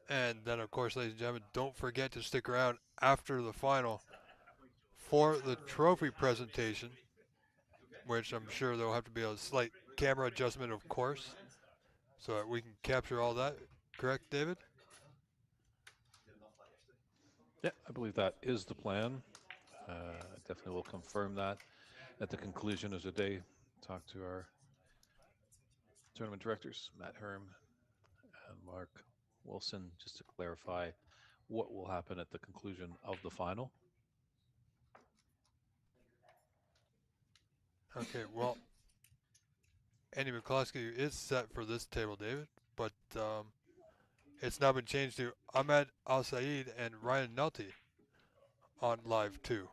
And then, of course, ladies and gentlemen, don't forget to stick around after the final for the trophy presentation, which I'm sure there'll have to be a slight camera adjustment, of course, so that we can capture all that. Correct, David? Yeah, I believe that is the plan. Definitely will confirm that at the conclusion of the day. Talk to our tournament directors, Matt Herm and Mark Wilson, just to clarify what will happen at the conclusion of the final. Okay, well, Andy McCloskey is set for this table, David, but it's now been changed to Ahmed Al Saeed and Ryan Nelty on live 2.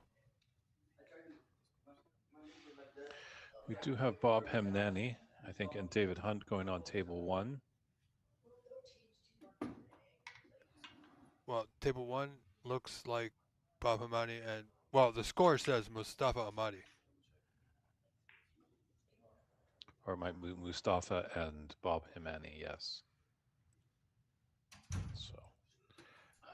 We do have Bob Hemnani, I think, and David Hunt going on table 1. Well, table 1 looks like Bob Hamani and, well, the score says Mustafa Ahmadi. Or might be Mustafa and Bob Hemani, yes. So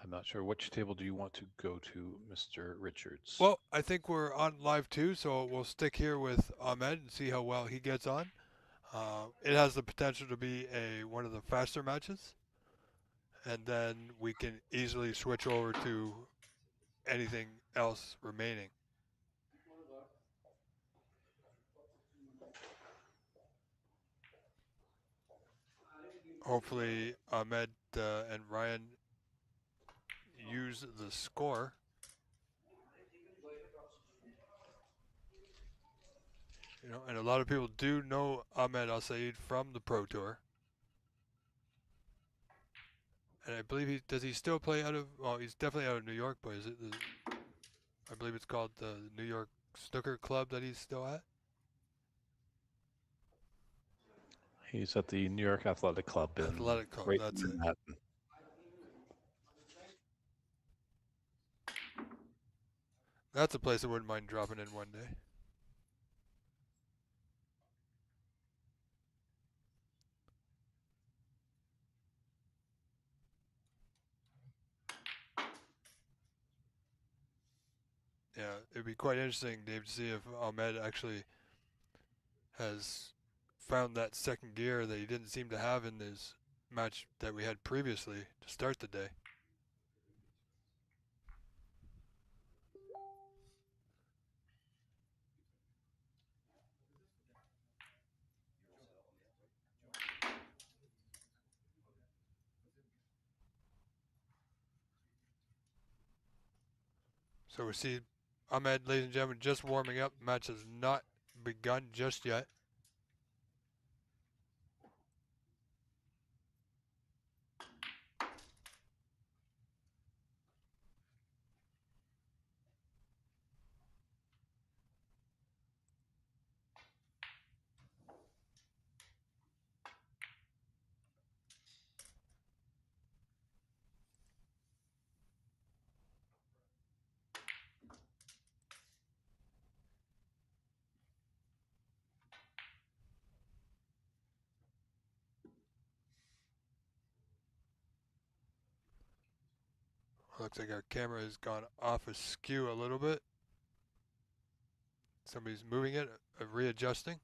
I'm not sure which table do you want to go to, Mr. Richards? Well, I think we're on live 2, so we'll stick here with Ahmed and see how well he gets on. It has the potential to be one of the faster matches, and then we can easily switch over to anything else remaining. Hopefully, Ahmed and Ryan use the score. You know, and a lot of people do know Ahmed Al Saeed from the Pro Tour. And I believe he still play out of, well, he's definitely out of New York, but is it I believe it's called the New York Snooker Club that he's still at? He's at the New York Athletic Club in Athletic Club, Great that's it. Manhattan. That's a place I wouldn't mind dropping in one day. Yeah, it'd be quite interesting, Dave, to see if Ahmed actually has found that second gear that he didn't seem to have in his match that we had previously to start the day. So we see Ahmed, ladies and gentlemen, just warming up. The match has not begun just yet. Looks like our camera has gone off askew a little bit. Somebody's moving it, readjusting.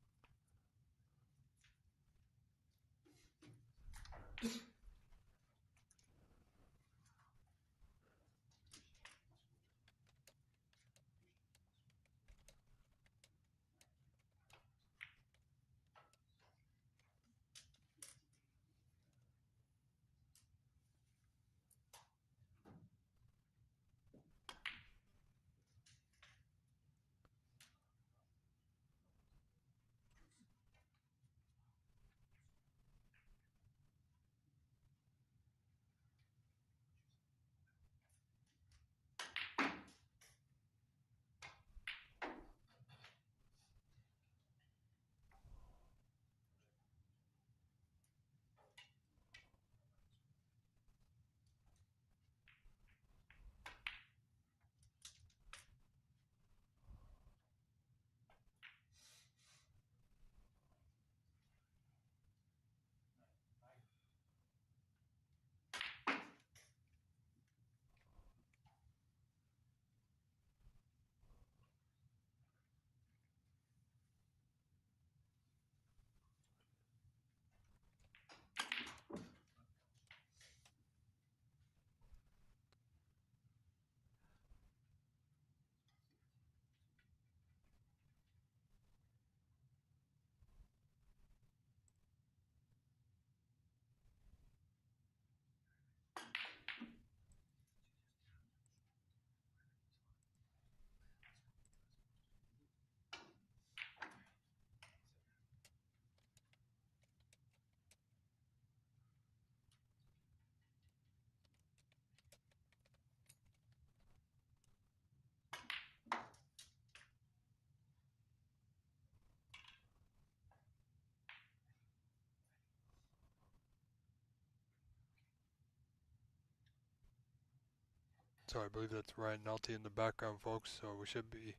So I believe that's Ryan Nolte in the background, folks. So we should be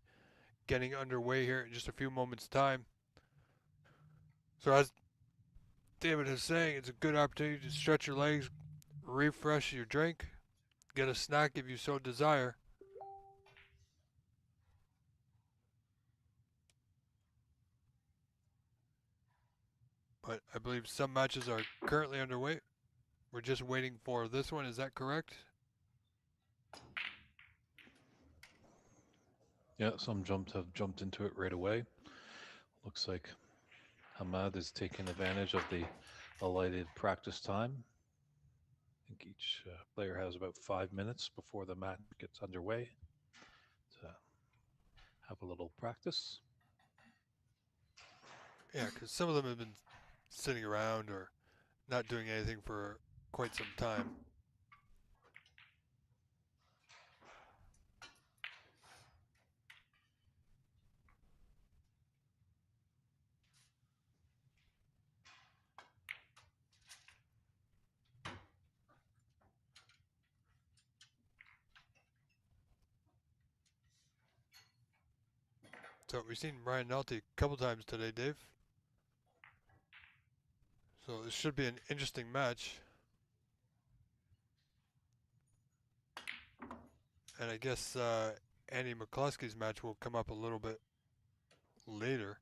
getting underway here in just a few moments' time. So as David is saying, it's a good opportunity to stretch your legs, refresh your drink, get a snack if you so desire. But I believe some matches are currently underway. We're just waiting for this one. Is that correct? Yeah, some have jumped into it right away. Looks like Hamad is taking advantage of the alighted practice time. I think each player has about 5 minutes before the match gets underway to have a little practice. Yeah, because some of them have been sitting around or not doing anything for quite some time. So we've seen Ryan Nolte a couple times today, Dave. So this should be an interesting match. And I guess Andy McCluskey's match will come up a little bit later.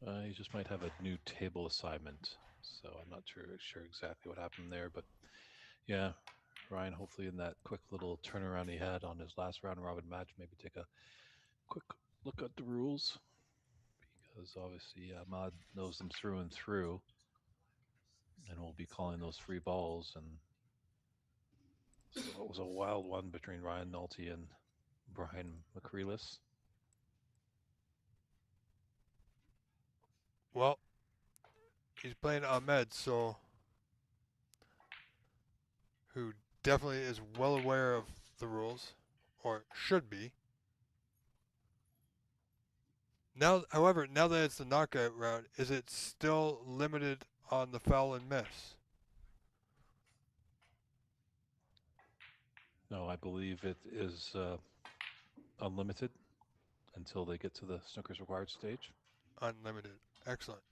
You just might have a new table assignment, so I'm not sure exactly what happened there, but yeah, Ryan, hopefully in that quick little turnaround he had on his last round robin match, maybe take a quick look at the rules, because obviously Ahmad knows them through and through, and we'll be calling those free balls. And so it was a wild one between Ryan Nolte and Brian McCreeless. Well, he's playing Ahmed, so who definitely is well aware of the rules, or should be. Now, however, now that it's the knockout round, is it still limited on the foul and miss? No, I believe it is unlimited until they get to the snooker's required stage. Unlimited. Excellent.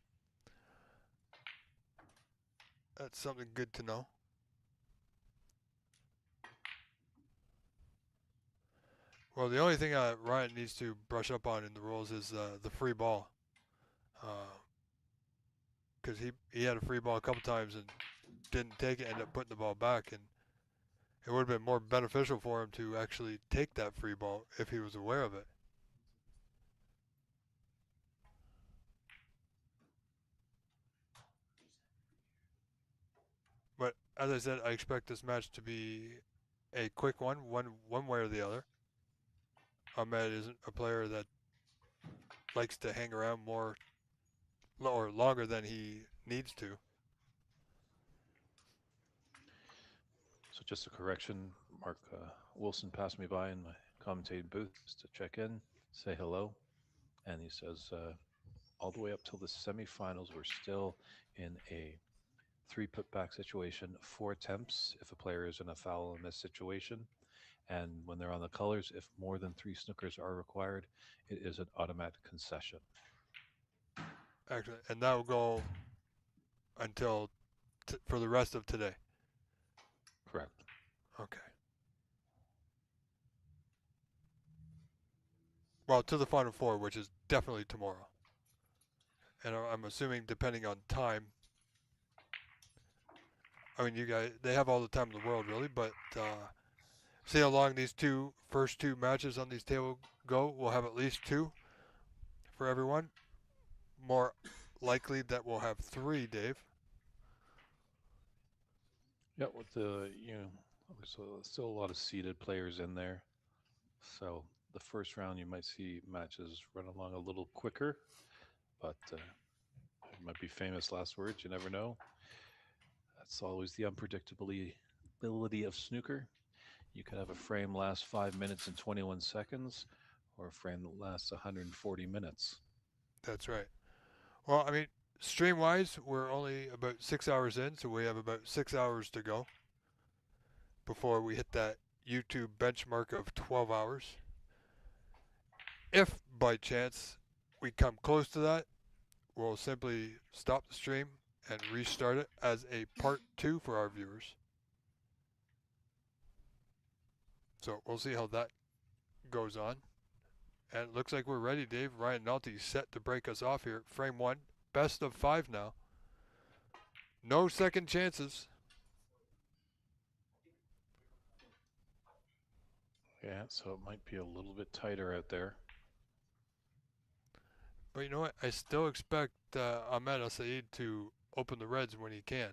That's something good to know. Well, the only thing Ryan needs to brush up on in the rules is the free ball. Because he had a free ball a couple times and didn't take it, ended up putting the ball back. And it would have been more beneficial for him to actually take that free ball if he was aware of it. But as I said, I expect this match to be a quick one way or the other. Ahmed isn't a player that likes to hang around more or longer than he needs to. So just a correction, Mark Wilson passed me by in my commentating booth to check in, say hello, and he says all the way up till the semifinals, we're still in a 3 putback situation, 4 attempts if a player is in a foul and miss situation. And when they're on the colors, if more than 3 snookers are required, it is an automatic concession. Actually, and that will go until for the rest of today. Correct. Okay. Well, to the final four, which is definitely tomorrow. And I'm assuming, depending on time. I mean, you guys, they have all the time in the world, really. But see how long these first two matches on these table go. We'll have at least 2 for everyone. More likely that we'll have 3, Dave. Yeah, with the there's still a lot of seeded players in there. So the first round you might see matches run along a little quicker, but it might be famous last words. You never know. That's always the unpredictability of snooker. You could have a frame last 5 minutes and 21 seconds, or a frame that lasts 140 minutes. That's right. Well, I mean, stream wise, we're only about 6 hours in, so we have about 6 hours to go before we hit that YouTube benchmark of 12 hours. If by chance we come close to that, we'll simply stop the stream and restart it as a part 2 for our viewers. So we'll see how that goes on. And it looks like we're ready, Dave. Ryan Nolte set to break us off here. Frame 1. Best of 5 now. No second chances. Yeah, so it might be a little bit tighter out there. But you know what? I still expect Ahmed Al Saeed to open the reds when he can.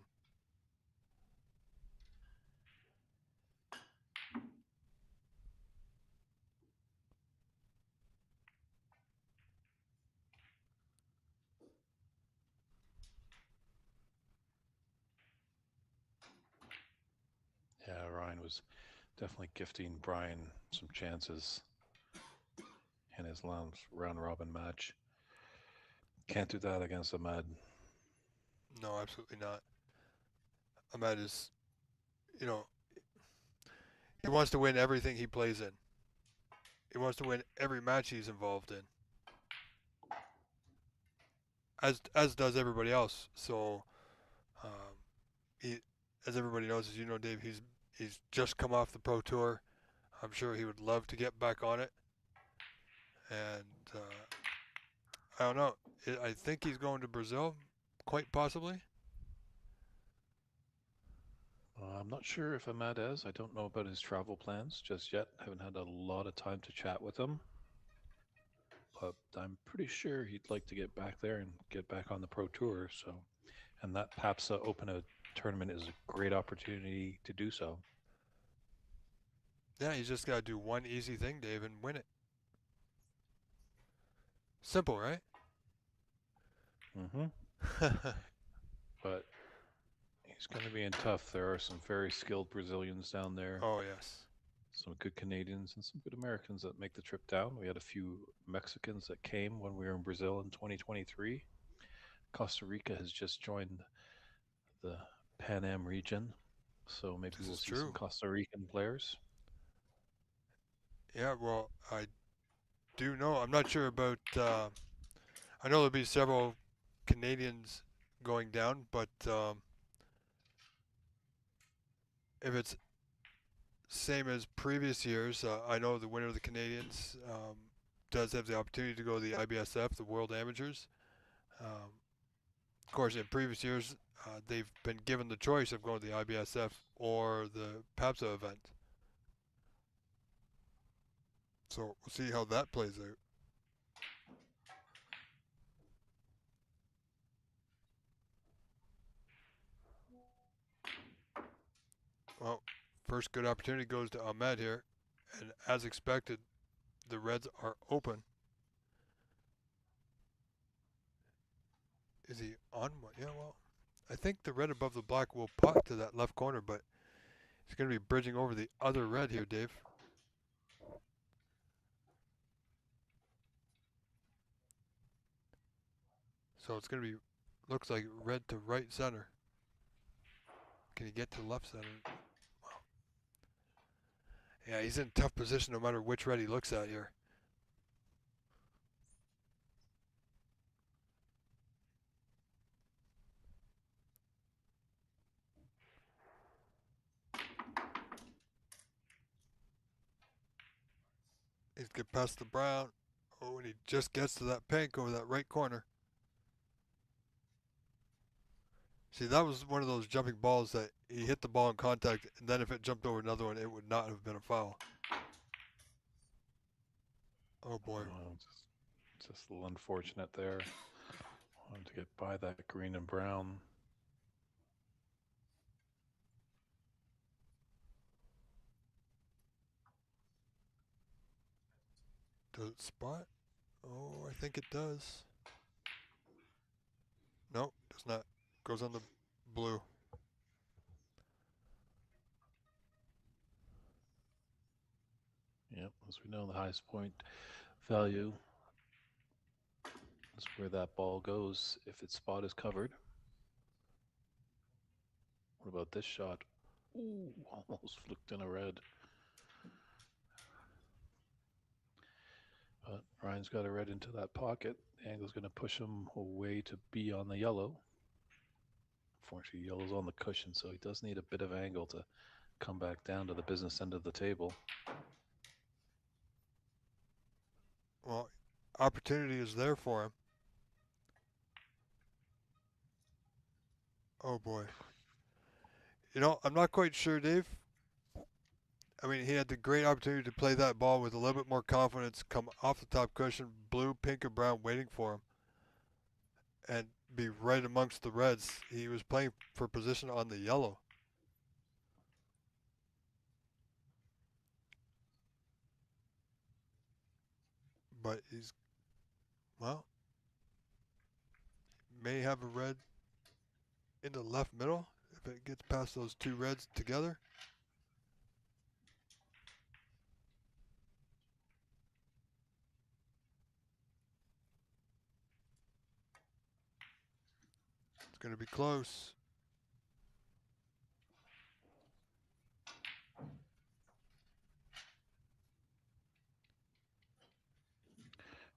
Yeah, Ryan was definitely gifting Brian some chances in his round robin match. Can't do that against Ahmed. No, absolutely not. Ahmed is, you know, he wants to win everything he plays in. He wants to win every match he's involved in. As does everybody else. So, um, he, as everybody knows, as you know, Dave, he's just come off the pro tour. I'm sure he would love to get back on it. And I don't know. I think he's going to Brazil, quite possibly. I'm not sure if Ahmed is. I don't know about his travel plans just yet. Haven't had a lot of time to chat with him. But I'm pretty sure he'd like to get back there and get back on the pro tour. So, and that PAPSA Open tournament is a great opportunity to do so. Yeah, he's just got to do one easy thing, Dave, and win it. Simple, right? Mm-hmm. But he's going to be in tough. There are some very skilled Brazilians down there. Oh, yes. Some good Canadians and some good Americans that make the trip down. We had a few Mexicans that came when we were in Brazil in 2023. Costa Rica has just joined the Pan Am region, so maybe This we'll is see some true. Costa Rican players. Yeah, well, I do know. I'm not sure about. I know there'll be several Canadians going down, but if it's same as previous years, I know the winner of the Canadians does have the opportunity to go to the IBSF, the World Amateurs. Of course, in previous years, they've been given the choice of going to the IBSF or the PAPSA event. So we'll see how that plays out. Well, first good opportunity goes to Ahmed here, and as expected, the Reds are open. Is he on one? Yeah, well, I think the red above the black will pot to that left corner, but he's going to be bridging over the other red here, Dave. So it's going to be, looks like red to right center. Can he get to left center? Wow. Yeah, he's in a tough position no matter which red he looks at here. He's get past the brown. Oh, and he just gets to that pink over that right corner. See, that was one of those jumping balls that he hit the ball in contact, and then if it jumped over another one, it would not have been a foul. Oh boy. Just a little unfortunate there. Wanted to get by that green and brown. Does it spot? Oh, I think it does. No, does not. Goes on the blue. Yep, as we know, the highest point value That's where that ball goes if its spot is covered. What about this shot? Ooh, almost flicked in a red. But Ryan's got a red into that pocket. The angle's going to push him away to be on the yellow. Unfortunately, yellow's on the cushion, so he does need a bit of angle to come back down to the business end of the table. Well, opportunity is there for him. Oh boy. You know, I'm not quite sure, Dave. I mean, he had the great opportunity to play that ball with a little bit more confidence, come off the top cushion, blue, pink, or brown waiting for him, and be right amongst the reds. He was playing for position on the yellow. But he's, well, may have a red in the left middle if it gets past those two reds together. It's going to be close.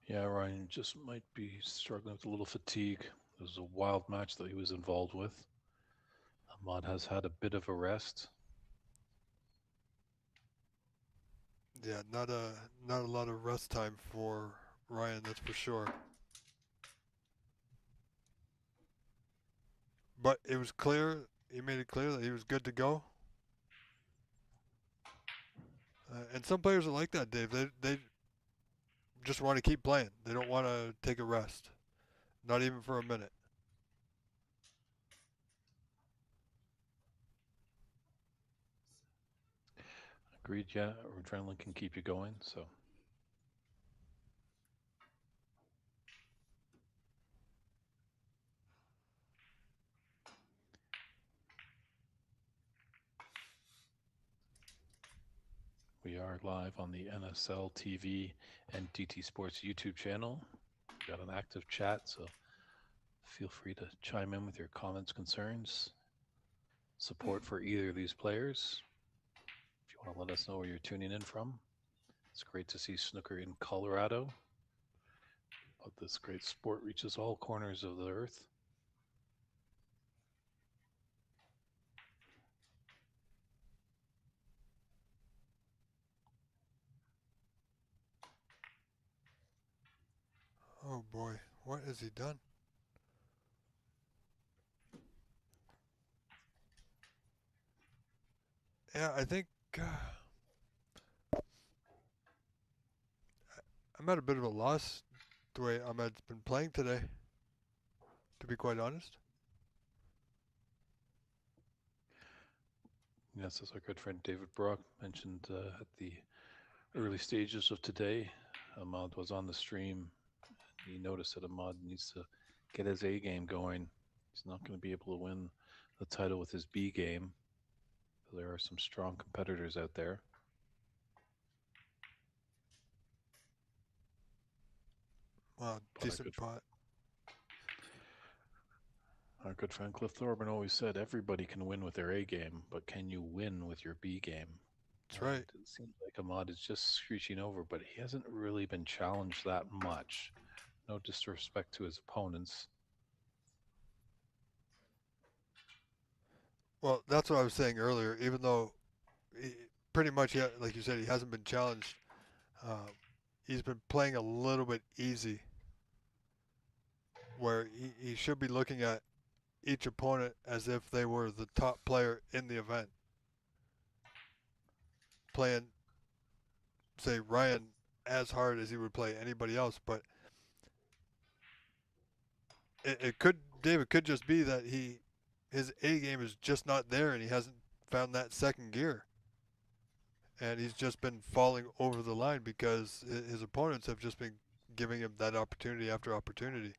Yeah, Ryan just might be struggling with a little fatigue. It was a wild match that he was involved with. Ahmad has had a bit of a rest. Yeah, not a lot of rest time for Ryan, that's for sure. But it was clear. He made it clear that he was good to go. And some players are like that, Dave. They just want to keep playing. They don't want to take a rest, not even for a minute. Agreed, yeah, adrenaline can keep you going, so. We are live on the NSL TV and DT Sports YouTube channel. We've got an active chat, so feel free to chime in with your comments, concerns, support for either of these players. If you want to let us know where you're tuning in from. It's great to see snooker in Colorado. But this great sport reaches all corners of the earth. Oh boy, what has he done? Yeah, I think I'm at a bit of a loss the way Ahmed's been playing today, to be quite honest. Yes, as our good friend David Brock mentioned at the early stages of today, Ahmad was on the stream. He noticed that Ahmad needs to get his A game going. He's not going to be able to win the title with his B game. There are some strong competitors out there. Wow, decent pot. Our good friend Cliff Thorburn always said everybody can win with their A game, but can you win with your B game? That's right. It seems like Ahmad is just screeching over, but he hasn't really been challenged that much. No disrespect to his opponents. Well, that's what I was saying earlier. Even though pretty much, like you said, he hasn't been challenged. He's been playing a little bit easy, where he should be looking at each opponent as if they were the top player in the event. Playing, say, Ryan as hard as he would play anybody else, but it could, David, could just be that his A game is just not there and he hasn't found that second gear. And he's just been falling over the line because his opponents have just been giving him that opportunity after opportunity.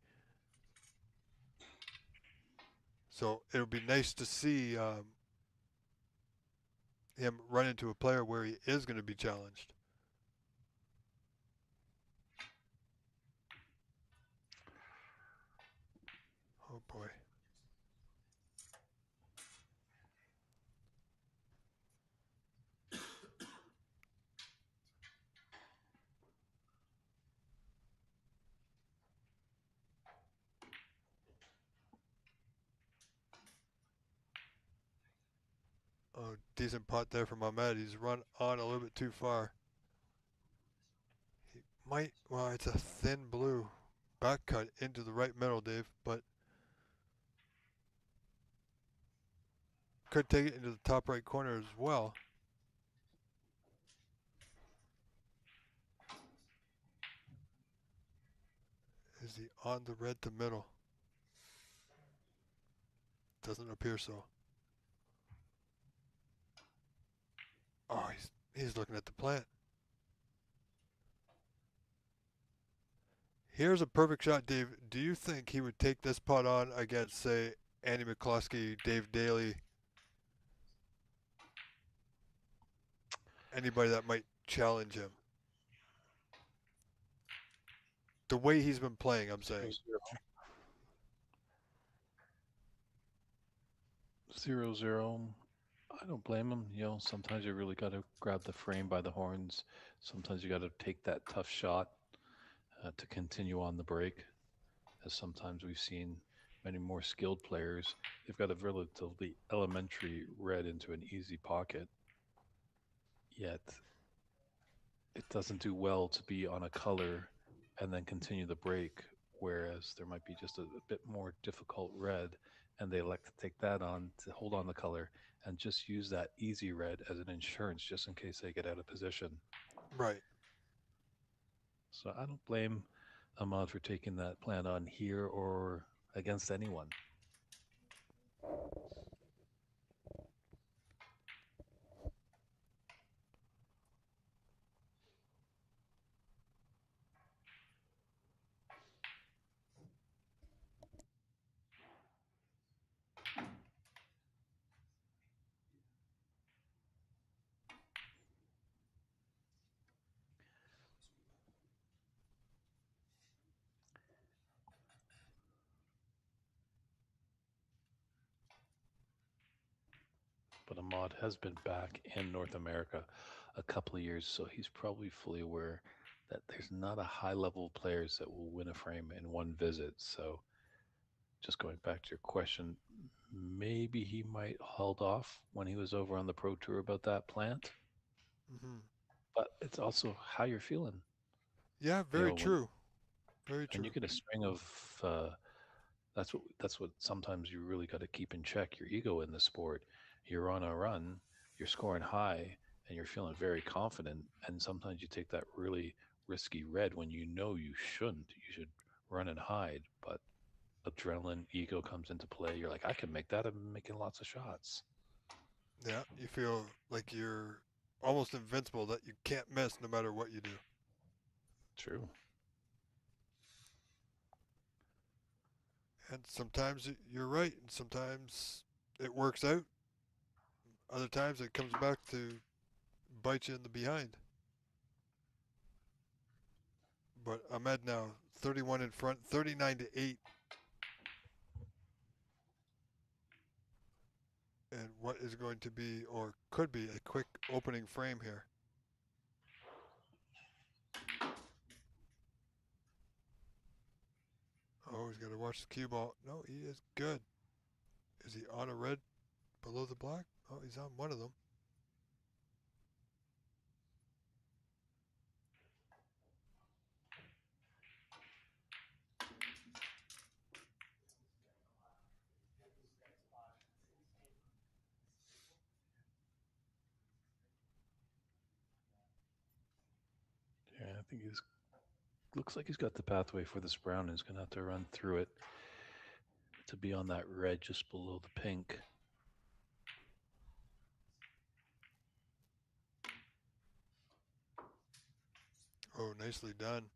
So it would be nice to see him run into a player where he is going to be challenged. Oh boy. Oh, decent putt there from Ahmed. He's run on a little bit too far. He might, well, it's a thin blue back cut into the right middle, Dave, but could take it into the top right corner as well. Is he on the red to middle? Doesn't appear so. Oh, he's looking at the plant. Here's a perfect shot, Dave. Do you think he would take this putt on against, say, Andy McCluskey, Dave Daly, anybody that might challenge him? The way he's been playing, I'm saying. 0-0. I don't blame him. Sometimes you really got to grab the frame by the horns. Sometimes you got to take that tough shot to continue on the break. As sometimes we've seen many more skilled players, they've got a relatively elementary red into an easy pocket. Yet it doesn't do well to be on a color and then continue the break, whereas there might be just a bit more difficult red, and they like to take that on to hold on the color and just use that easy red as an insurance just in case they get out of position. Right. So I don't blame Ahmad for taking that plan on here or against anyone. But Ahmad has been back in North America a couple of years, so he's probably fully aware that there's not a high level of players that will win a frame in one visit. So just going back to your question, maybe he might hold off when he was over on the Pro Tour about that plant. Mm-hmm. But it's also how you're feeling. Yeah, very true. Very When true. you get a string of that's what sometimes you really got to keep in check your ego in the sport. You're on a run, you're scoring high, and you're feeling very confident. And sometimes you take that really risky red when you know you shouldn't. You should run and hide, but adrenaline, ego comes into play. You're like, I can make that. I'm making lots of shots. Yeah, you feel like you're almost invincible, that you can't miss no matter what you do. True. And sometimes you're right, and sometimes it works out. Other times it comes back to bite you in the behind. But Ahmed now 31 in front, 39 to 8. And what is going to be, or could be, a quick opening frame here. Oh, he's got to watch the cue ball. No, he is good. Is he on a red below the black? Oh, he's on one of them. Yeah, I think he's looks like he's got the pathway for this brown. He's gonna have to run through it to be on that red just below the pink. Oh, nicely done.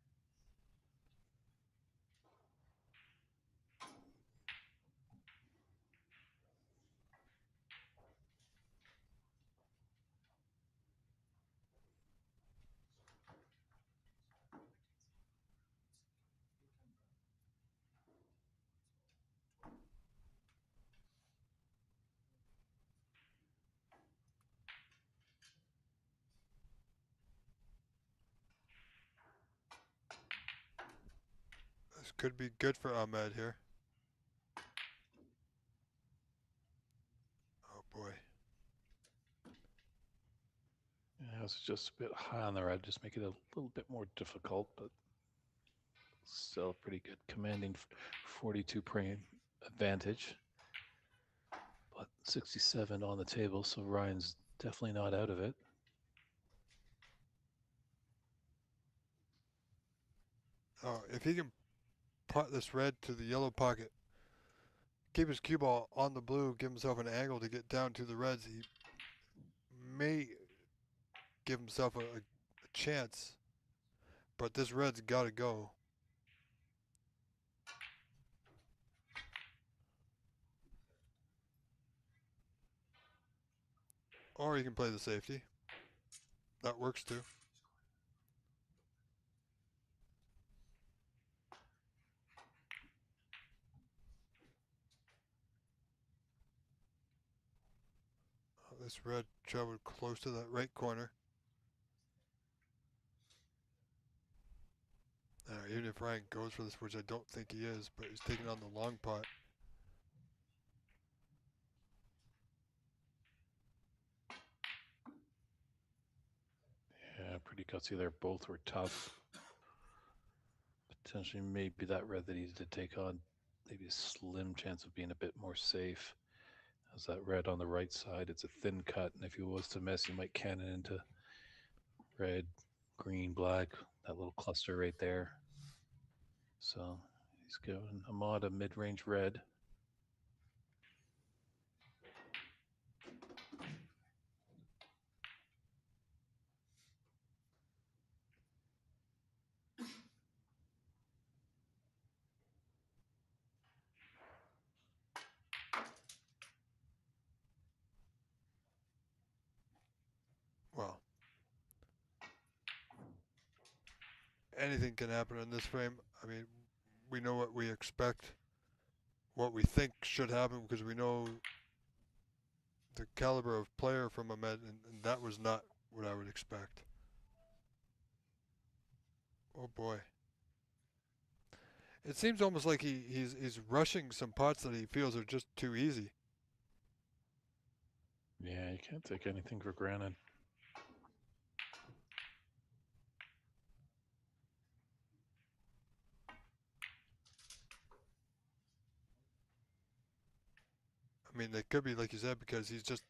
could be good for Ahmed here. Oh boy. Yeah, it's just a bit high on the red, just make it a little bit more difficult, but still pretty good, commanding 42 frame advantage. But 67 on the table, so Ryan's definitely not out of it. Oh, if he can pot this red to the yellow pocket, keep his cue ball on the blue, give himself an angle to get down to the reds, he may give himself a chance. But this red's got to go. Or he can play the safety. That works too. Oh, this red traveled close to that right corner. Even if Ryan goes for this, which I don't think he is, but he's taking on the long pot. Yeah, pretty gutsy there. Both were tough. Potentially maybe that red that he needed to take on, maybe a slim chance of being a bit more safe. As that red on the right side, it's a thin cut, and if he was to miss, he might cannon into red, green, black, that little cluster right there. So he's giving Ahmad a mid-range red. Well, anything can happen in this frame. I mean, we know what we expect, what we think should happen, because we know the caliber of player from Ahmed, and that was not what I would expect. Oh boy. It seems almost like he's rushing some pots that he feels are just too easy. Yeah, you can't take anything for granted. I mean, they could be, like you said, because he's just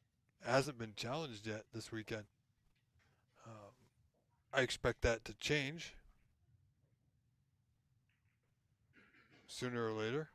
hasn't been challenged yet this weekend. I expect that to change sooner or later.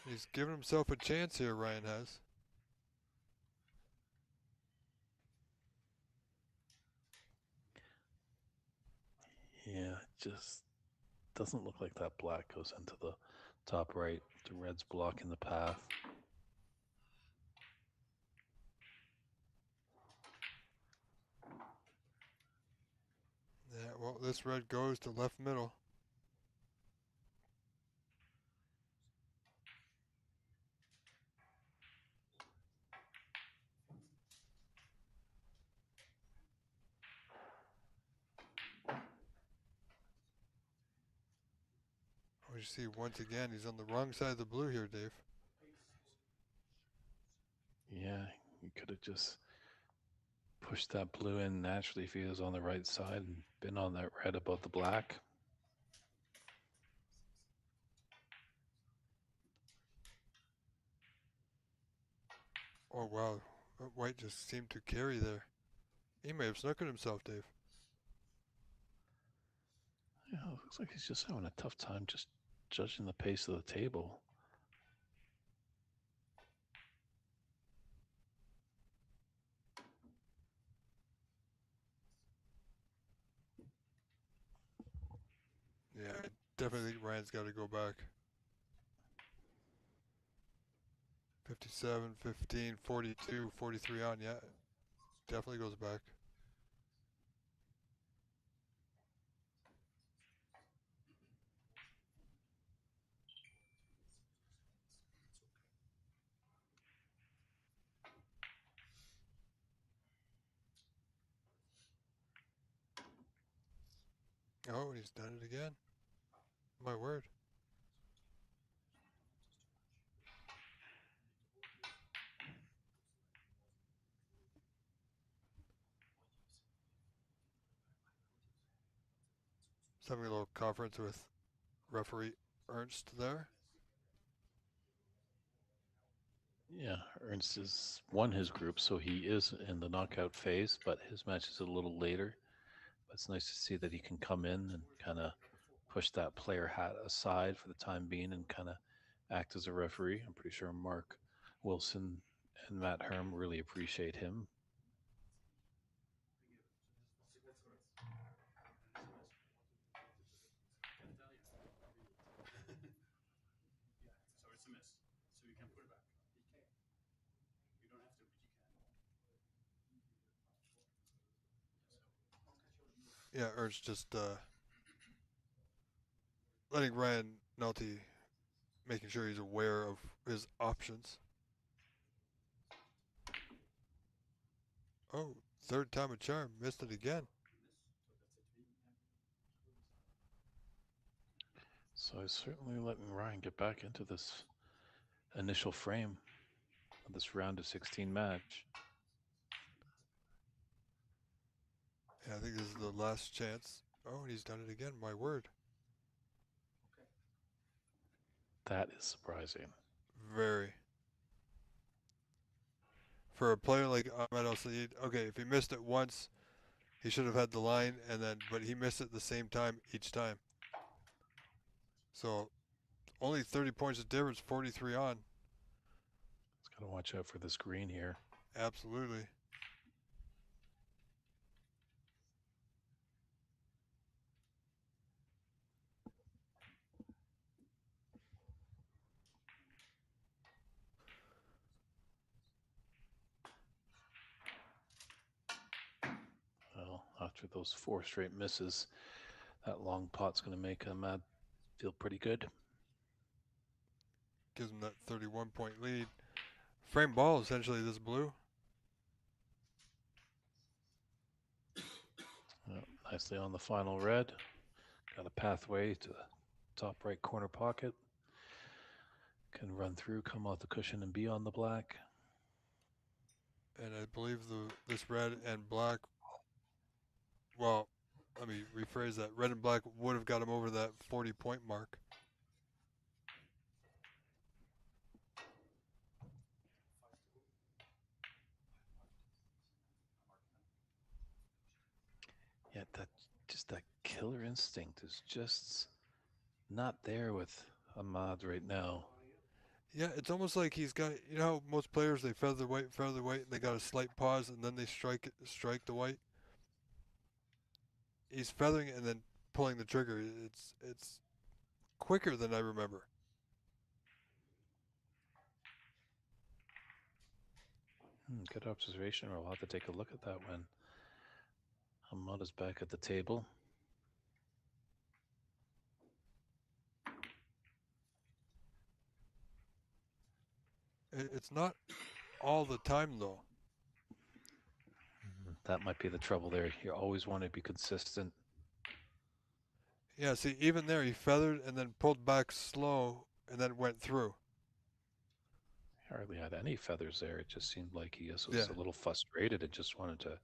He's giving himself a chance here, Ryan has. Yeah, it just doesn't look like that black goes into the top right. The red's blocking the path. Yeah, well, this red goes to left middle. Oh, you see, once again, he's on the wrong side of the blue here, Dave. Yeah, you could have just pushed that blue in naturally if he was on the right side and been on that red above the black. Oh wow, White just seemed to carry there. He may have snookered himself, Dave. Yeah, it looks like he's just having a tough time just judging the pace of the table. Yeah, I definitely think Ryan's got to go back. 57, 15, 42, 43 on. Yeah, definitely goes back. Oh, and he's done it again. My word. He's having a little conference with referee Ernst there. Yeah, Ernst has won his group, so he is in the knockout phase, but his match is a little later. But it's nice to see that he can come in and kind of push that player hat aside for the time being and kind of act as a referee. I'm pretty sure Mark Wilson and Matt Herm really appreciate him. So it's a miss. So you can put it back. You don't have to, but you can. Yeah, Ernst just letting Ryan Nolte, making sure he's aware of his options. Oh, third time a charm. Missed it again. So he's certainly letting Ryan get back into this initial frame of this round of 16 match. Yeah, I think this is the last chance. Oh, and he's done it again. My word. That is surprising. Very. For a player like Ahmed Al Saeed, okay, if he missed it once, he should have had the line, but he missed it the same time each time. So only 30 points of difference, 43 on. He's got to watch out for this green here. Absolutely. Well, after those 4 straight misses, that long pot's going to make Ahmad feel pretty good. Gives him that 31-point lead. Frame ball, essentially, this blue. Nicely on the final red. Got a pathway to the top right corner pocket. Can run through, come off the cushion, and be on the black. And I believe this red and black, well, let me rephrase that. Red and black would have got him over that 40-point mark. Yeah, that killer instinct is just not there with Ahmad right now. Yeah, it's almost like he's got, you know how most players, they feather weight, and they got a slight pause, and then they strike the white. He's feathering and then pulling the trigger. It's quicker than I remember. Good observation. We'll have to take a look at that when Ahmad is back at the table. It's not all the time, though. That might be the trouble there. You always want to be consistent. Yeah, see, even there, he feathered and then pulled back slow and then went through. Hardly had any feathers there. It just seemed like he was Yeah. a little frustrated and just wanted to.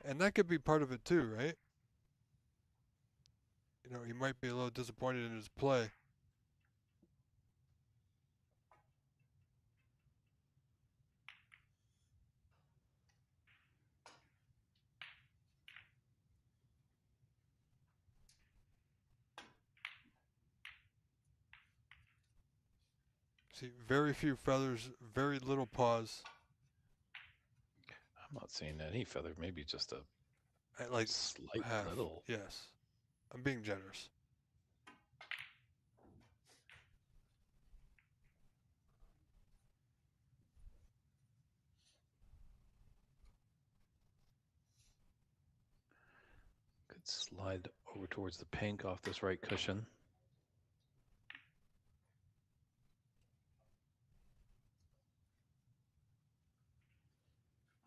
And that could be part of it, too, right? You know, he might be a little disappointed in his play. See, very few feathers, very little pause. I'm not seeing any feather. Maybe just a Like slight half. little. Yes. I'm being generous. Could slide over towards the pink off this right cushion.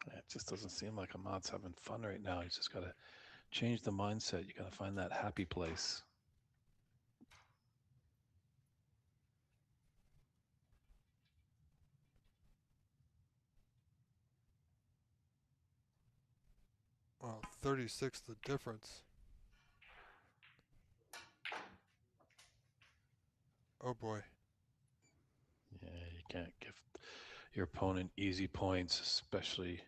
It just doesn't seem like Ahmad's having fun right now. He's just got to change the mindset. You got to find that happy place. Well, 36 the difference. Oh boy. Yeah, you can't give your opponent easy points, especially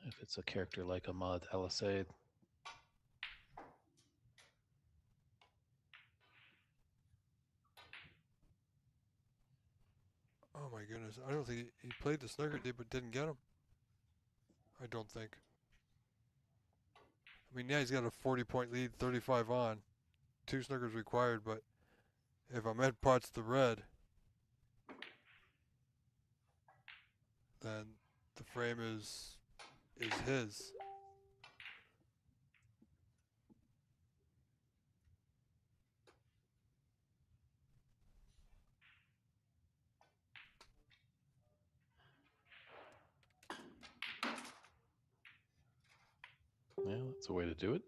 if it's a character like Ahmad El Said. Oh my goodness. I don't think he played the snooker deep but didn't get him. I don't think. I mean, yeah, he's got a 40-point lead, 35 on. 2 snookers required, but if Ahmed pots the red, then the frame is his. Yeah, that's a way to do it.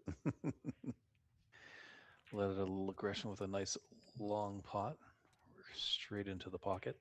Let it a little aggression with a nice long pot straight into the pocket.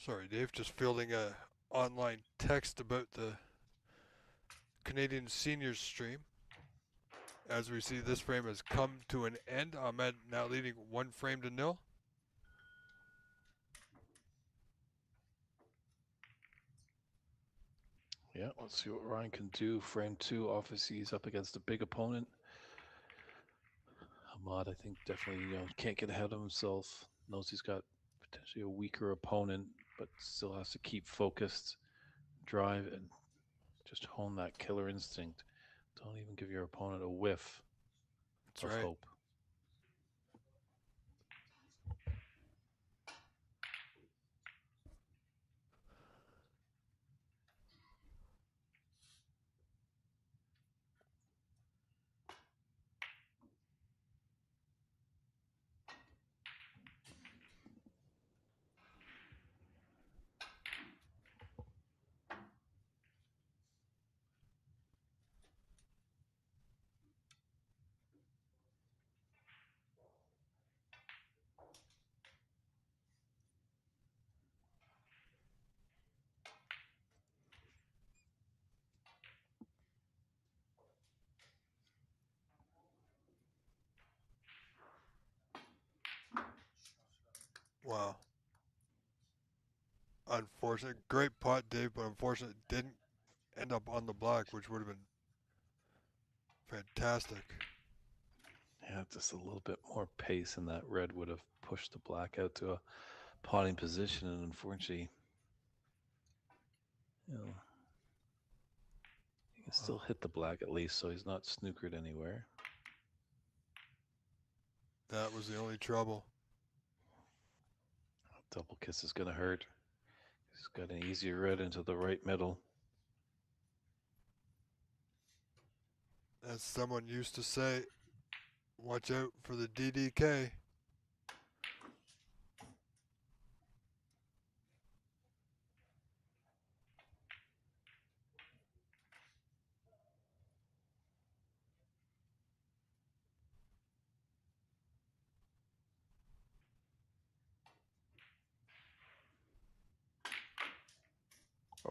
Sorry, Dave, just fielding a online text about the Canadian seniors stream. As we see, this frame has come to an end. Ahmed now leading 1 frame to 0. Yeah, let's see what Ryan can do. Frame 2, obviously he's up against a big opponent. Ahmad, I think, definitely can't get ahead of himself. Knows he's got potentially a weaker opponent, but still has to keep focused, drive, and just hone that killer instinct. Don't even give your opponent a whiff That's of right. hope. Wow. Unfortunate. Great pot, Dave, but unfortunate didn't end up on the black, which would have been fantastic. Yeah, just a little bit more pace, and that red would have pushed the black out to a potting position, and unfortunately, you know, he can still hit the black at least, so he's not snookered anywhere. That was the only trouble. Double kiss is going to hurt. He's got an easier red into the right middle. As someone used to say, watch out for the DDK.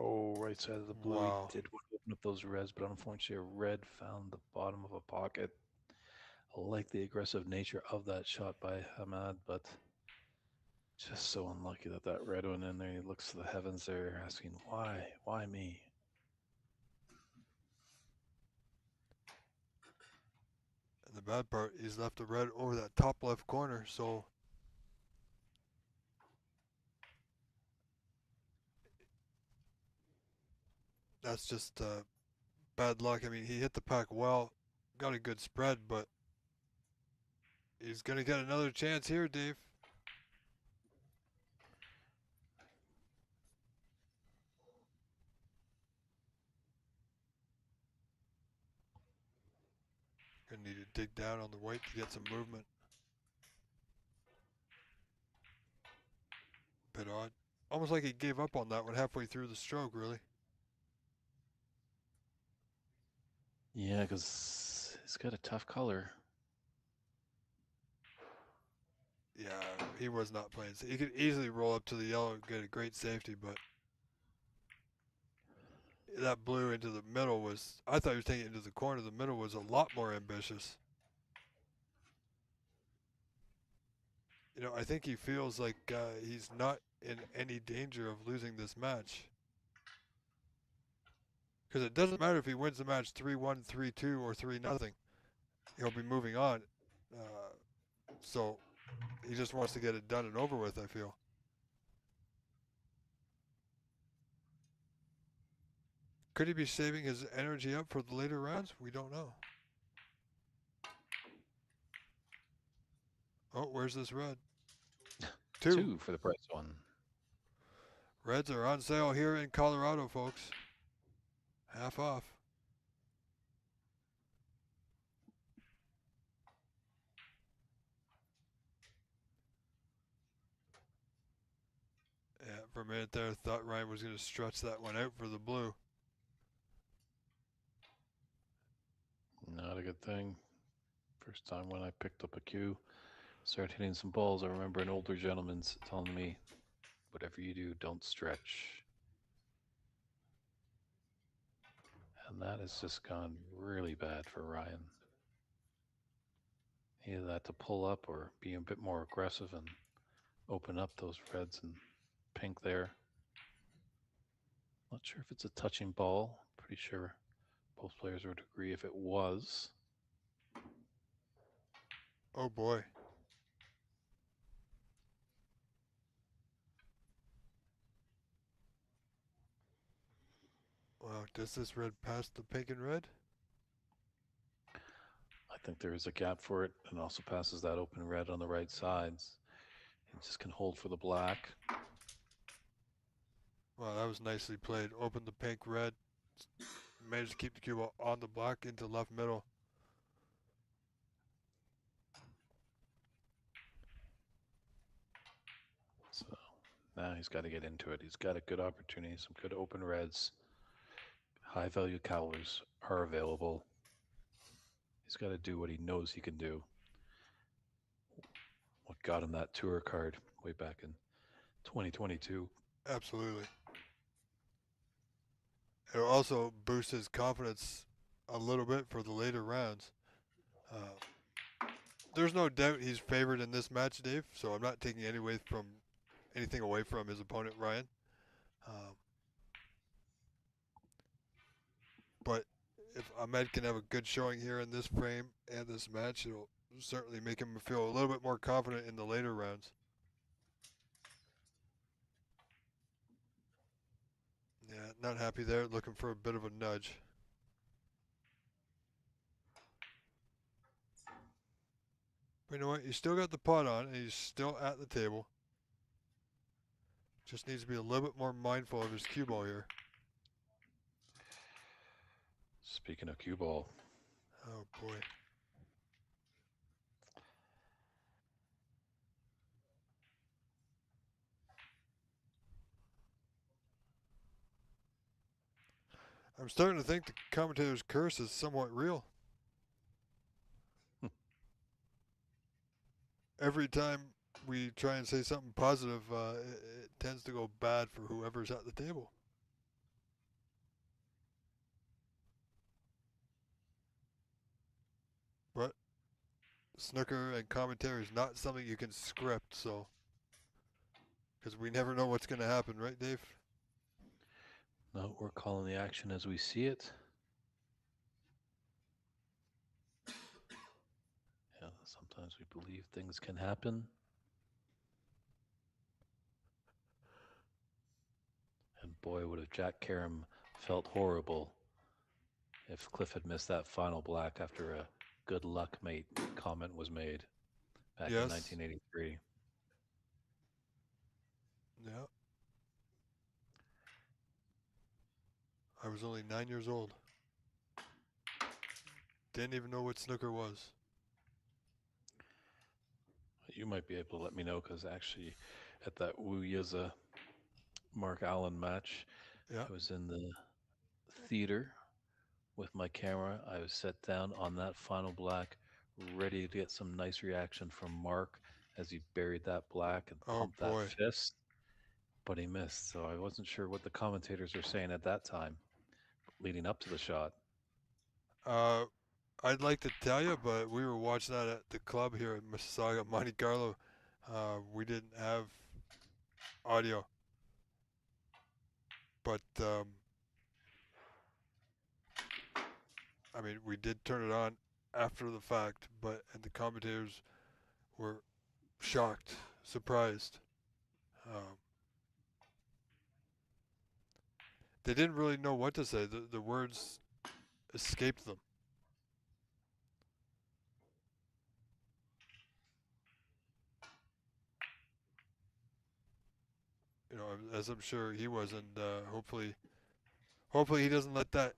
Oh, right side of the blue. Wow. He did want to open up those reds, but unfortunately, a red found the bottom of a pocket. I like the aggressive nature of that shot by Hamad, but just so unlucky that that red went in there. He looks to the heavens there, asking, "Why? Why me?" And the bad part, he's left the red over that top left corner, so that's just bad luck. I mean, he hit the puck well, got a good spread, but he's going to get another chance here, Dave. Going to need to dig down on the white to get some movement. Bit odd. Almost like he gave up on that one halfway through the stroke, really. Yeah, because he's got a tough color. Yeah, he was not playing. He could easily roll up to the yellow and get a great safety, but that blue into the middle was, I thought he was taking it into the corner. The middle was a lot more ambitious. You know, I think he feels like he's not in any danger of losing this match. Because it doesn't matter if he wins the match 3-1, 3-2, or 3-0. He'll be moving on. So he just wants to get it done and over with, I feel. Could he be saving his energy up for the later rounds? We don't know. Oh, where's this red? Two for the price one. Reds are on sale here in Colorado, folks. Half off. Yeah, for a minute there, I thought Ryan was going to stretch that one out for the blue. Not a good thing. First time when I picked up a cue, started hitting some balls, I remember an older gentleman telling me, whatever you do, don't stretch. And that has just gone really bad for Ryan. Either that to pull up or be a bit more aggressive and open up those reds and pink there. Not sure if it's a touching ball. Pretty sure both players would agree if it was. Oh boy. Well, does this red pass the pink and red? I think there is a gap for it and also passes that open red on the right sides. It just can hold for the black. Well, that was nicely played. Opened the pink red. Managed to keep the cue ball on the black into left middle. So now he's got to get into it. He's got a good opportunity, some good open reds. High value colors are available. He's got to do what he knows he can do. What got him that tour card way back in 2022. Absolutely. It'll also boost his confidence a little bit for the later rounds. There's no doubt he's favored in this match, Dave, so I'm not taking anything away from his opponent, Ryan. But if Ahmed can have a good showing here in this frame and this match, it'll certainly make him feel a little bit more confident in the later rounds. Yeah, not happy there, looking for a bit of a nudge. But you know what? He's still got the pot on, and he's still at the table. Just needs to be a little bit more mindful of his cue ball here. Speaking of cue ball. Oh, boy. I'm starting to think the commentator's curse is somewhat real. Every time we try and say something positive, it tends to go bad for whoever's at the table. snooker and commentary is not something you can script, so because we never know what's going to happen, right, Dave? No, we're calling the action as we see it. Yeah, sometimes we believe things can happen. And boy, would have Jack Karam felt horrible if Cliff had missed that final black after a good luck mate comment was made back in Yes. 1983. Yeah. I was only 9 years old. Didn't even know what snooker was. You might be able to let me know because actually, at that Wu Yiza Mark Allen match, Yeah. I was in the theater with my camera. I was set down on that final black, ready to get some nice reaction from Mark as he buried that black and Oh pumped that boy. fist, but he missed. So I wasn't sure what the commentators were saying at that time, leading up to the shot. I'd like to tell you, but we were watching that at the club here in Mississauga, Monte Carlo. We didn't have audio, but I mean, we did turn it on after the fact, and the commentators were shocked, surprised. Um, they didn't really know what to say. The words escaped them. You know, as I'm sure he was, and hopefully he doesn't let that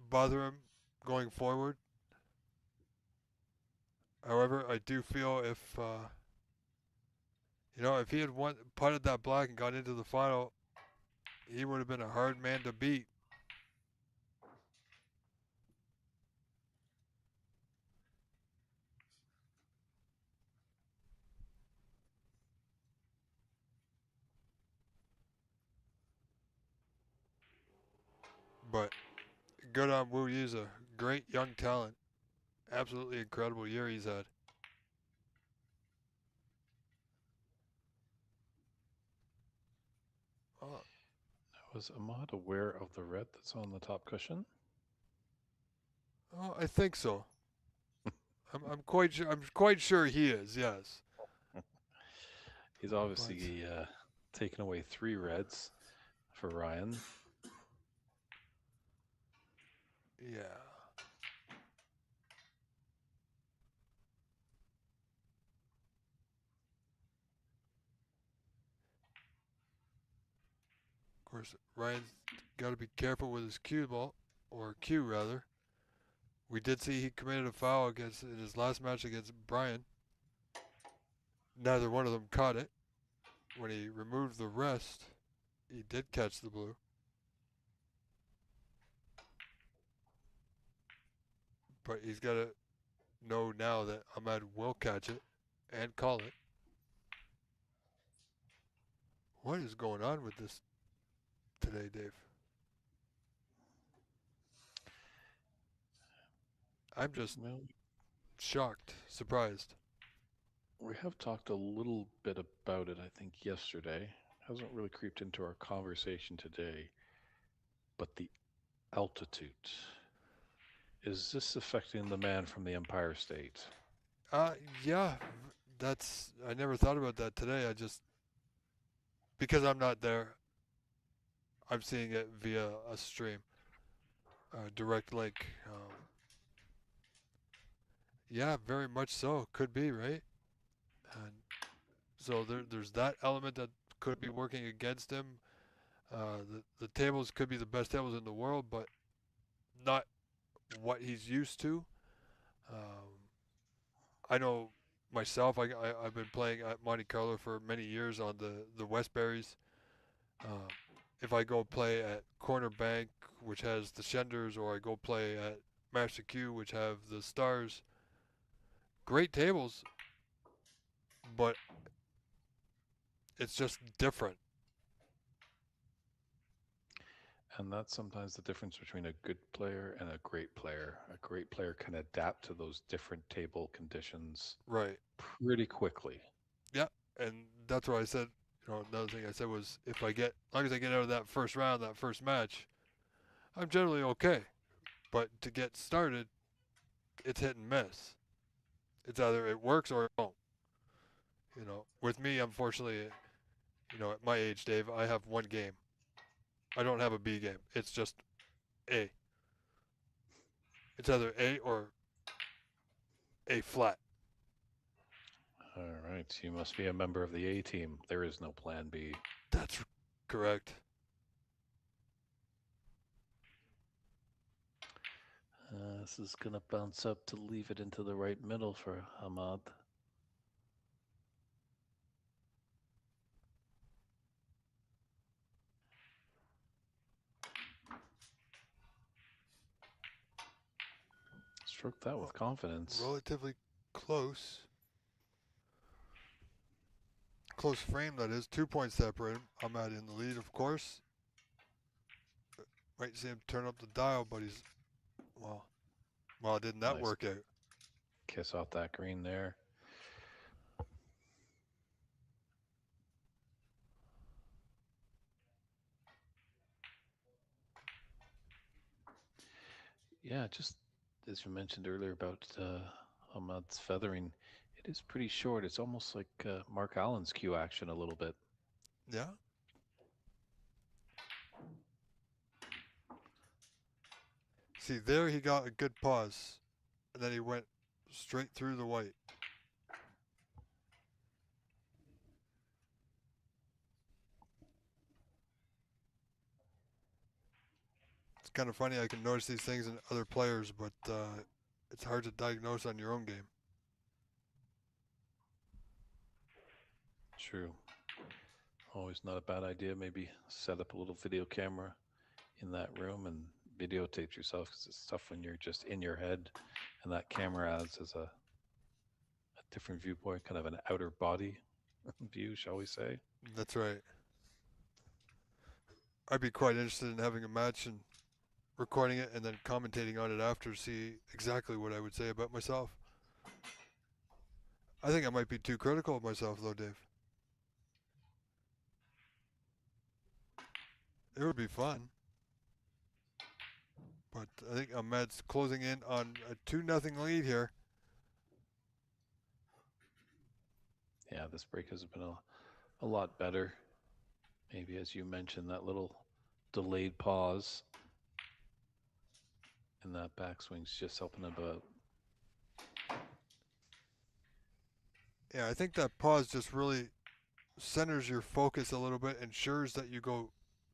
bother him going forward. However, I do feel if he had putted that black and got into the final, he would have been a hard man to beat. But good on Wu Yiza. Great young talent. Absolutely incredible year he's had. Oh, Was Ahmad aware of the red that's on the top cushion? I think so. I'm quite sure he is. Yes. He's obviously taken away 3 reds for Ryan. Yeah. Of course, Ryan's got to be careful with his cue ball, or cue rather. We did see he committed a foul in his last match against Brian. Neither one of them caught it. When he removed the rest, he did catch the blue. But he's got to know now that Ahmed will catch it and call it. What is going on with this today, Dave? I'm just shocked, surprised. We have talked a little bit about it, I think, yesterday. Hasn't really creeped into our conversation today. But the altitude. Is this affecting the man from the Empire State? Yeah, I never thought about that today. Because I'm not there, I'm seeing it via a stream, direct link. Yeah, very much so. Could be, right? And so there's that element that could be working against him. The tables could be the best tables in the world, but not what he's used to. I know myself. I've been playing at Monte Carlo for many years on the Westberries. If I go play at Corner Bank, which has the Shenders, or I go play at Master Q, which have the Stars, great tables, but it's just different. And that's sometimes the difference between a good player and a great player. A great player can adapt to those different table conditions Right. pretty quickly. Yeah. And that's what I said. Another thing I said was if I get, as long as I get out of that first round, that first match, I'm generally okay. But to get started, it's hit and miss. It's either it works or it won't. With me, unfortunately, at my age, Dave, I have one game. I don't have a B game. It's just A. It's either A or A flat. All right, you must be a member of the A team. There is no plan B. That's correct. This is going to bounce up to leave it into the right middle for Ahmad. Stroke that with confidence. Relatively close. Close frame, that is. 2 points separate him. Ahmad in the lead, of course. Might see him turn up the dial, but he's, well, didn't that Nice work out? kiss off that green there. Yeah, just as you mentioned earlier about Ahmad's feathering, it is pretty short. It's almost like Mark Allen's cue action a little bit. Yeah. See, there he got a good pause, and then he went straight through the white. It's kind of funny. I can notice these things in other players, but it's hard to diagnose on your own game. True. Always not a bad idea. Maybe set up a little video camera in that room and videotape yourself because it's tough when you're just in your head and that camera adds as a different viewpoint, kind of an outer body view, shall we say. That's right. I'd be quite interested in having a match and recording it and then commentating on it after to see exactly what I would say about myself. I think I might be too critical of myself, though, Dave. It would be fun. But I think Ahmed's closing in on a 2-0 lead here. Yeah, this break has been a lot better. Maybe, as you mentioned, that little delayed pause and that backswing's just helping him out. Yeah, I think that pause just really centers your focus a little bit, ensures that you go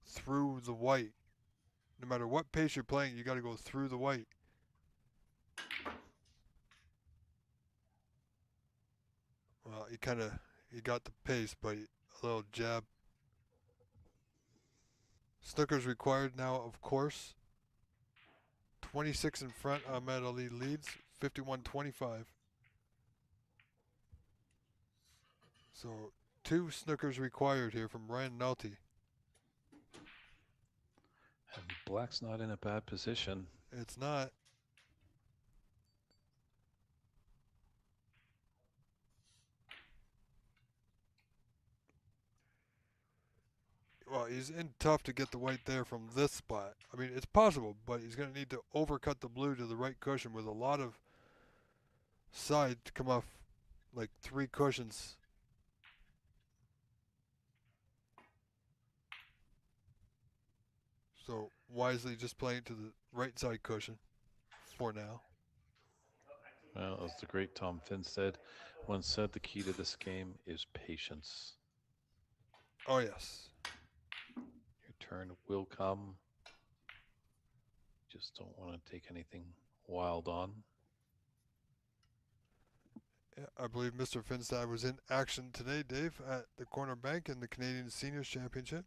through the white. No matter what pace you're playing, you got to go through the white. Well, he got the pace, but a little jab. Snooker's required now, of course. 26 in front, Ahmed Ali leads, 51-25. So 2 snookers required here from Ryan Nolte. And Black's not in a bad position. It's not. Well, he's in tough to get the white there from this spot. I mean, it's possible, but he's going to need to overcut the blue to the right cushion with a lot of side to come off like 3 cushions. So wisely just playing to the right side cushion for now. Well, as the great Tom Finstead once said, the key to this game is patience. Oh, yes. Your turn will come. Just don't want to take anything wild on. Yeah, I believe Mr. Finstad was in action today, Dave, at the Corner Bank in the Canadian Seniors Championship.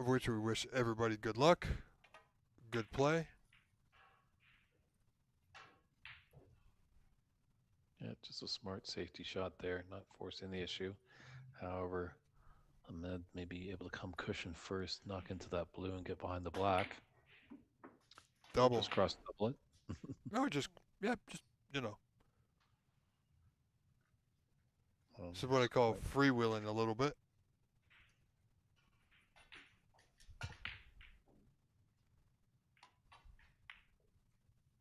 Of which we wish everybody good luck, good play. Yeah, just a smart safety shot there, not forcing the issue. However, Ahmed may be able to come cushion first, knock into that blue and get behind the black. Double. Just cross double it. No, just you know. This is what I It's call quite- freewheeling a little bit.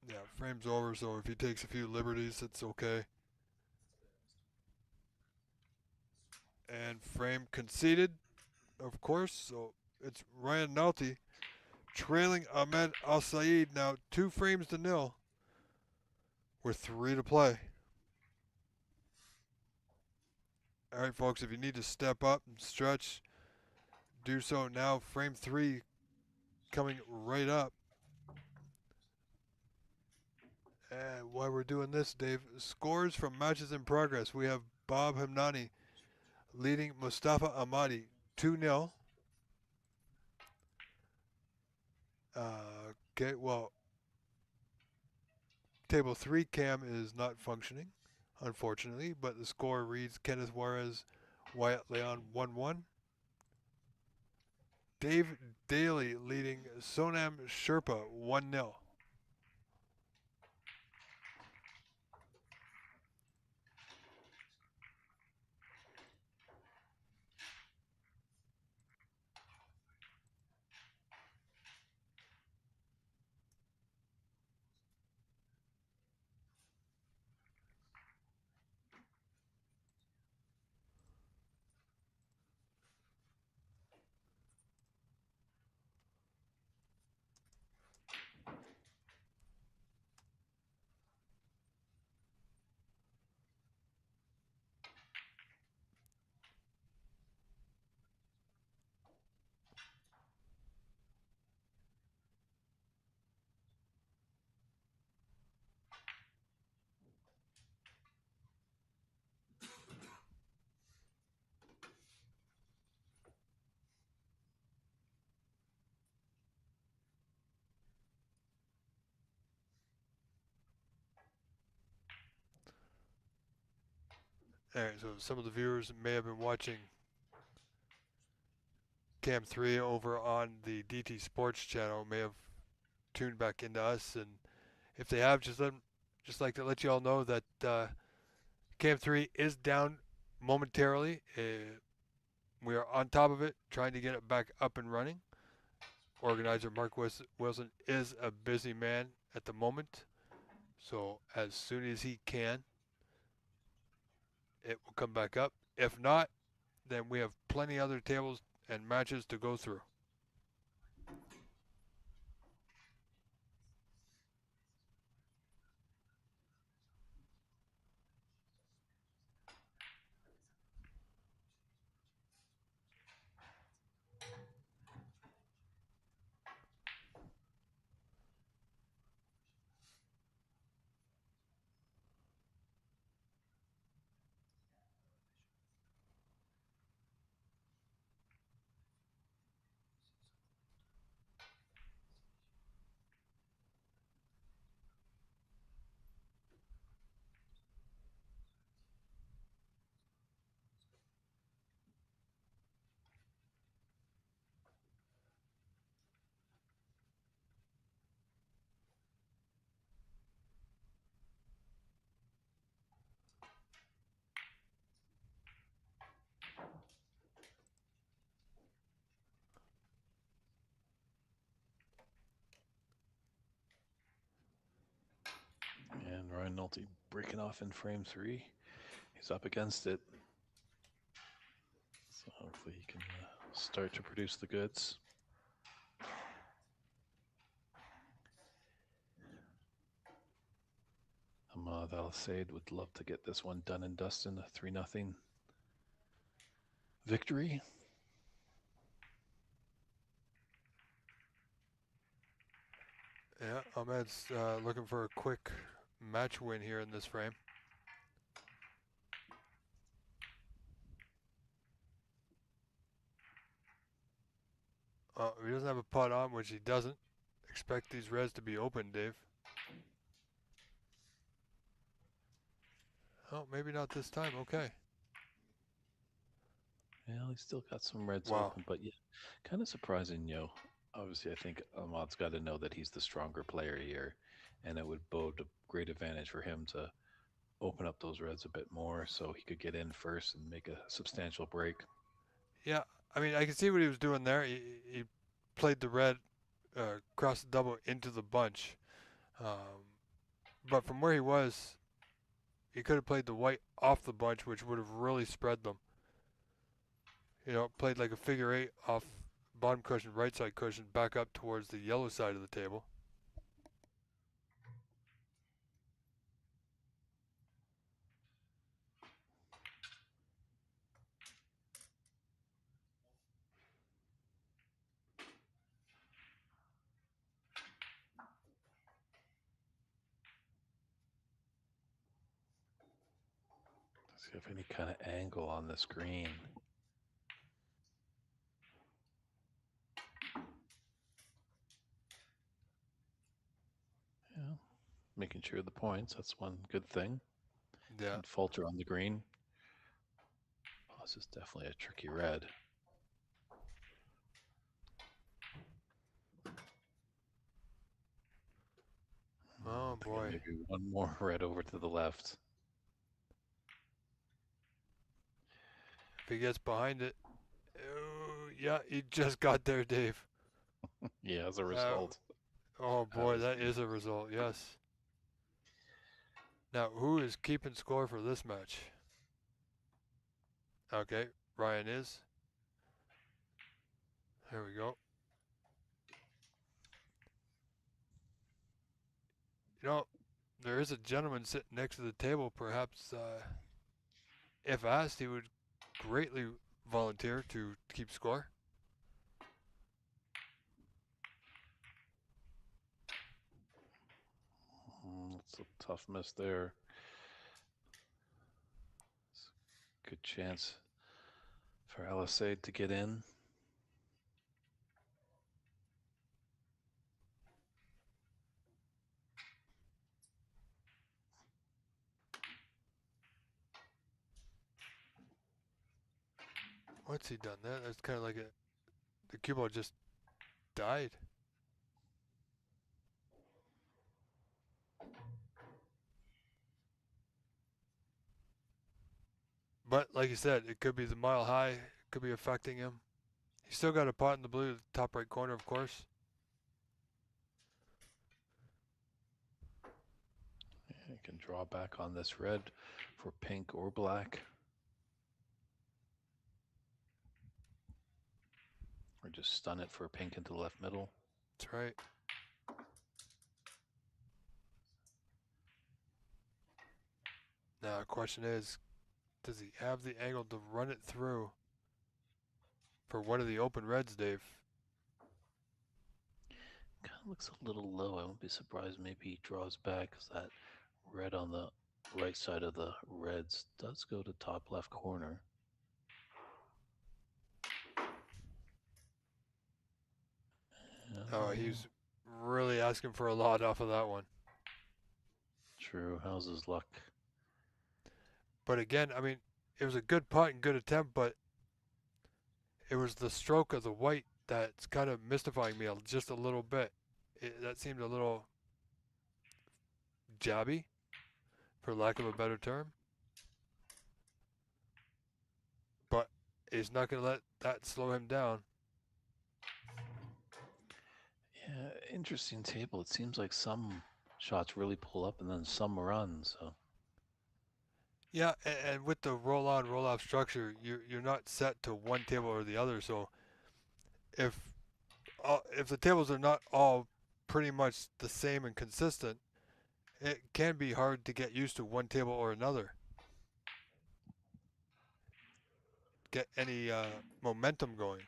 Yeah, frame's over, so if he takes a few liberties, it's okay. And frame conceded, of course, so it's Ryan Nolte trailing Ahmed Al Saeed now 2 frames to nil with 3 to play. All right, folks, if you need to step up and stretch, do so now. Frame 3 coming right up. And while we're doing this, Dave, scores from matches in progress. We have Bob Hamnani leading Mustafa Ahmadi 2-0. Okay, well, table 3 cam is not functioning, unfortunately, but the score reads Kenneth Juarez, Wyatt Leon 1-1. Dave Daly leading Sonam Sherpa 1-0. All right, so some of the viewers may have been watching Cam 3 over on the DT Sports channel, may have tuned back into us, and if they have, just like to let you all know that Cam 3 is down momentarily. We are on top of it, trying to get it back up and running. Organizer Mark Wilson is a busy man at the moment, so as soon as he can, it will come back up. If not, then we have plenty other tables and matches to go through. And Ryan Nolte breaking off in frame 3. He's up against it. So hopefully he can start to produce the goods. Ahmad Al Said would love to get this one done and dusted, a 3-0 victory. Yeah, Ahmed's looking for a quick match win here in this frame. He doesn't have a putt on, which he doesn't. Expect these reds to be open, Dave. Oh, maybe not this time. Okay. Well, he's still got some reds Wow. open, but yeah, kind of surprising, Obviously, I think Ahmad's got to know that he's the stronger player here, and it would bode a great advantage for him to open up those reds a bit more so he could get in first and make a substantial break. Yeah, I mean, I can see what he was doing there. He played the red cross the double into the bunch. But from where he was, he could have played the white off the bunch, which would have really spread them. Played like a figure eight off bottom cushion, right side cushion, back up towards the yellow side of the table. Does he have any kind of angle on the screen? Yeah, making sure the points. That's one good thing. Yeah. Didn't falter on the green. Oh, this is definitely a tricky red. Oh Thinking boy. maybe one more red over to the left. If he gets behind it, oh, yeah, he just got there, Dave. Yeah, as a result. Oh boy, that is a result. Yes. Now, who is keeping score for this match? Okay, Ryan is. There we go. There is a gentleman sitting next to the table. Perhaps, if asked, he would greatly volunteer to keep score. That's a tough miss there. It's a good chance for Alisade to get in. What's he done? That's kind of like the cue ball just died. But like you said, it could be the mile high. It could be affecting him. He's still got a pot in the blue, top right corner, of course. Yeah, you can draw back on this red for pink or black. Or just stun it for pink into the left middle. That's right. Now, the question is, does he have the angle to run it through for one of the open reds, Dave? Kind of looks a little low. I won't be surprised. Maybe he draws back because that red on the right side of the reds does go to top left corner. Oh, he's really asking for a lot off of that one. True. How's his luck? But again, I mean, it was a good putt and good attempt, but it was the stroke of the white that's kind of mystifying me just a little bit. That seemed a little jabby, for lack of a better term. But he's not going to let that slow him down. Yeah, interesting table. It seems like some shots really pull up and then some run. So Yeah, and with the roll on, roll off structure, you're not set to one table or the other. So if if the tables are not all pretty much the same and consistent, it can be hard to get used to one table or another. Get any momentum going.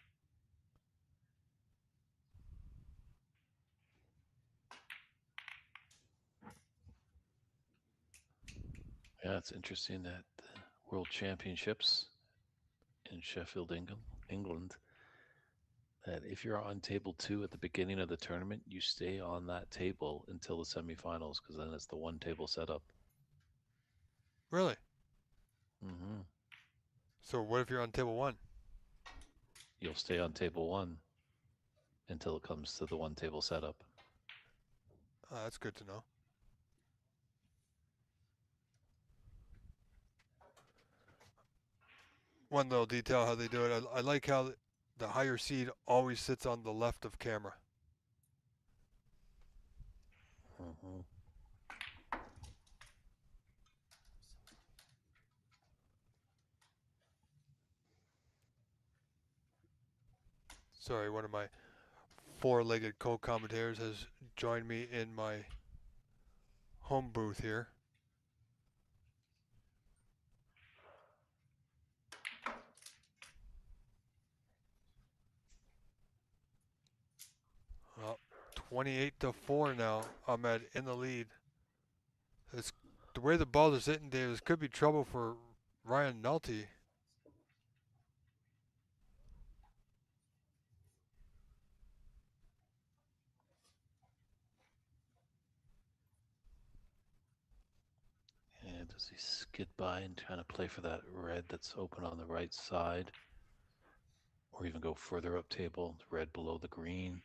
yeah, it's interesting that the World Championships in Sheffield, England, that if you're on table 2 at the beginning of the tournament, you stay on that table until the semifinals because then it's the one table setup. Really? Mm-hmm. So what if you're on table 1? you'll stay on table 1 until it comes to the 1 table setup. That's good to know. One little detail how they do it. I like how the higher seed always sits on the left of camera. Mm-hmm. Sorry, one of my four-legged co-commentators has joined me in my home booth here. Well, 28-4 now. Ahmed in the lead. It's, the way the ball is hitting, Dave, this could be trouble for Ryan Nolte. And does he skid by and trying to play for that red that's open on the right side? Or even go further up table, the red below the green?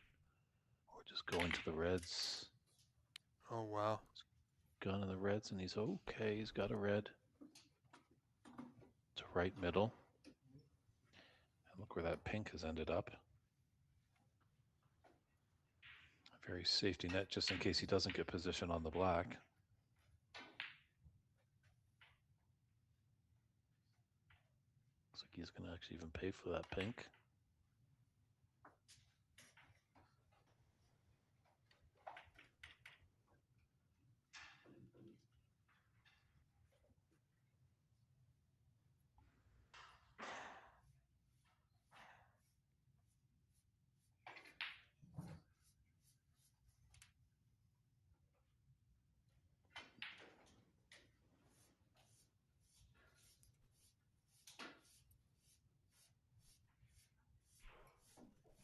Or just go into the reds? Oh, wow. Gone in the reds, and he's okay. He's got a red to right middle. And look where that pink has ended up. A very safety net just in case he doesn't get position on the black. Looks like he's going to actually even pay for that pink.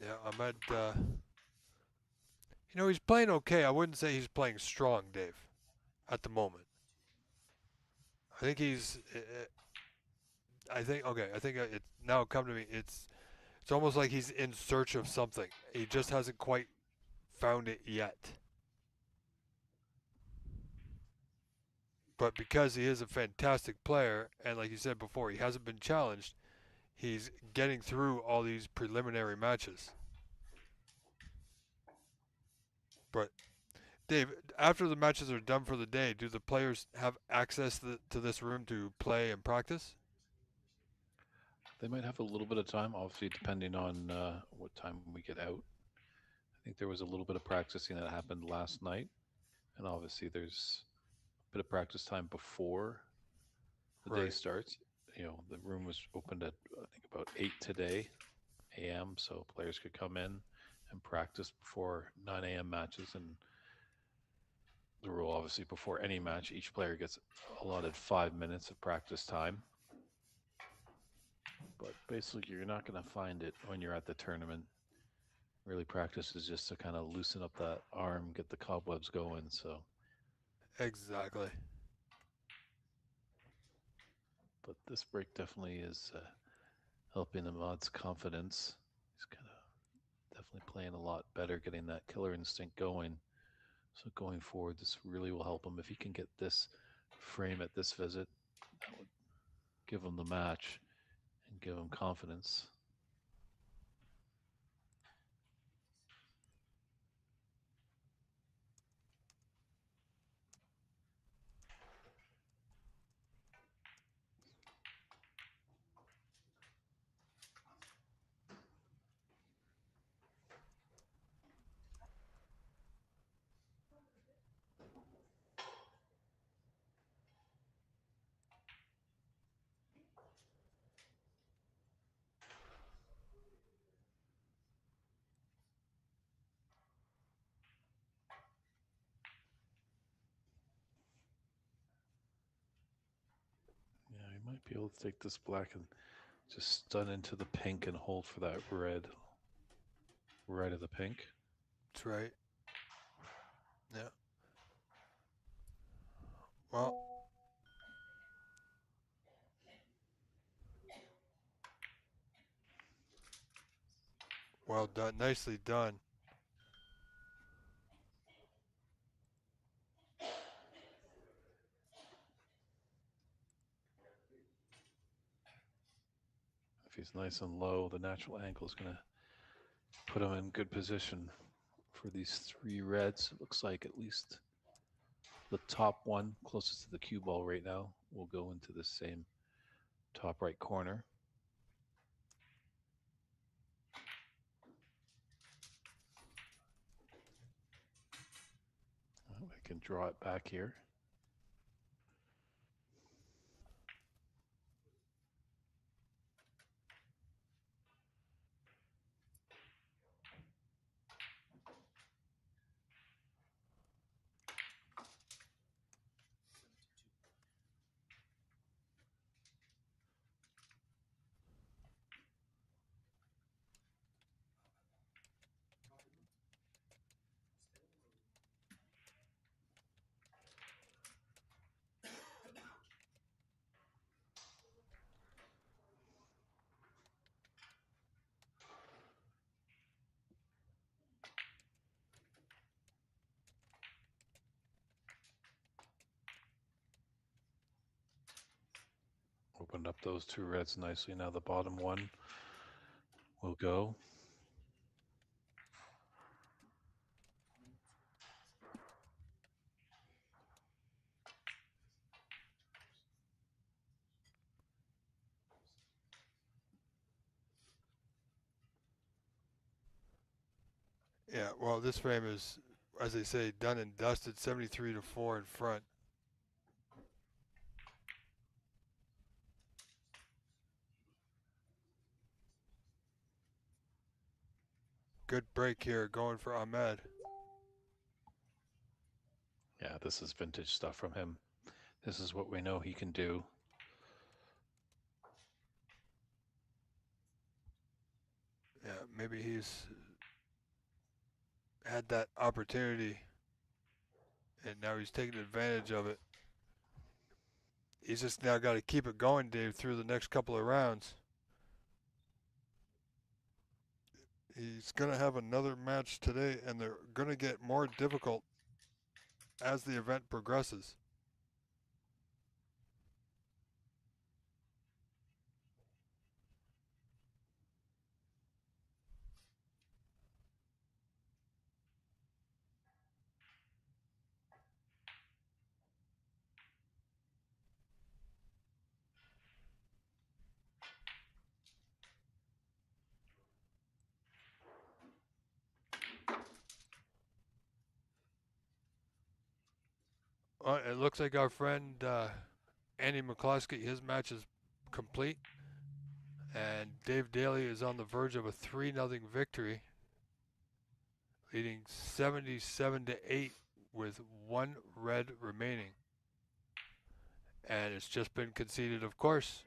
Yeah, Ahmed, he's playing okay. I wouldn't say he's playing strong, Dave, at the moment. I think he's. I think okay. I think it's now come to me. It's almost like he's in search of something. He just hasn't quite found it yet. But because he is a fantastic player, and like you said before, he hasn't been challenged, he's getting through all these preliminary matches. But Dave, after the matches are done for the day, do the players have access to this room to play and practice? They might have a little bit of time, obviously, depending on what time we get out. I think there was a little bit of practicing that happened last night. And obviously, there's a bit of practice time before the day Right. starts. The room was opened at, I think, about 8 today, a.m., so players could come in and practice before 9 a.m. matches. And the rule, obviously, before any match, each player gets allotted 5 minutes of practice time. But basically, you're not going to find it when you're at the tournament. Really, practice is just to kind of loosen up that arm, get the cobwebs going. So, Exactly. but this break definitely is helping Ahmad's confidence. He's kind of definitely playing a lot better, getting that killer instinct going. So going forward, this really will help him if he can get this frame at this visit. That would give him the match and give him confidence. Yeah, he might be able to take this black and just stun into the pink and hold for that red right of the pink. That's right. Yeah. Well, Well done. Nicely done. If he's nice and low, the natural angle is going to put him in good position for these three reds. It looks like at least the top one closest to the cue ball right now will go into the same top right corner. Well, we can draw it back here. Opened up those two reds nicely. Now the bottom one will go. Yeah, well, this frame is, as they say, done and dusted, 73 to 4 in front. Good break here going for Ahmed. Yeah, this is vintage stuff from him. This is what we know he can do. Yeah, maybe he's had that opportunity and now he's taking advantage of it. He's just now got to keep it going, Dave, through the next couple of rounds. He's going to have another match today, and they're going to get more difficult as the event progresses. It looks like our friend Andy McCloskey, his match is complete. And Dave Daly is on the verge of a 3-0 victory, leading 77 to 8 with one red remaining. And it's just been conceded, of course.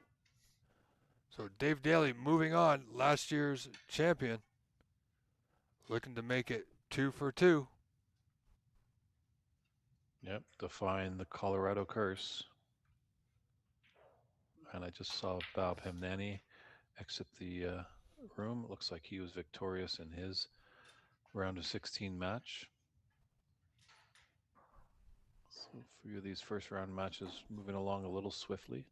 So Dave Daly moving on, last year's champion, looking to make it 2 for 2. Yep, defying the Colorado curse. And I just saw Bob Hemnani exit the room. It looks like he was victorious in his round of 16 match. So a few of these first round matches moving along a little swiftly.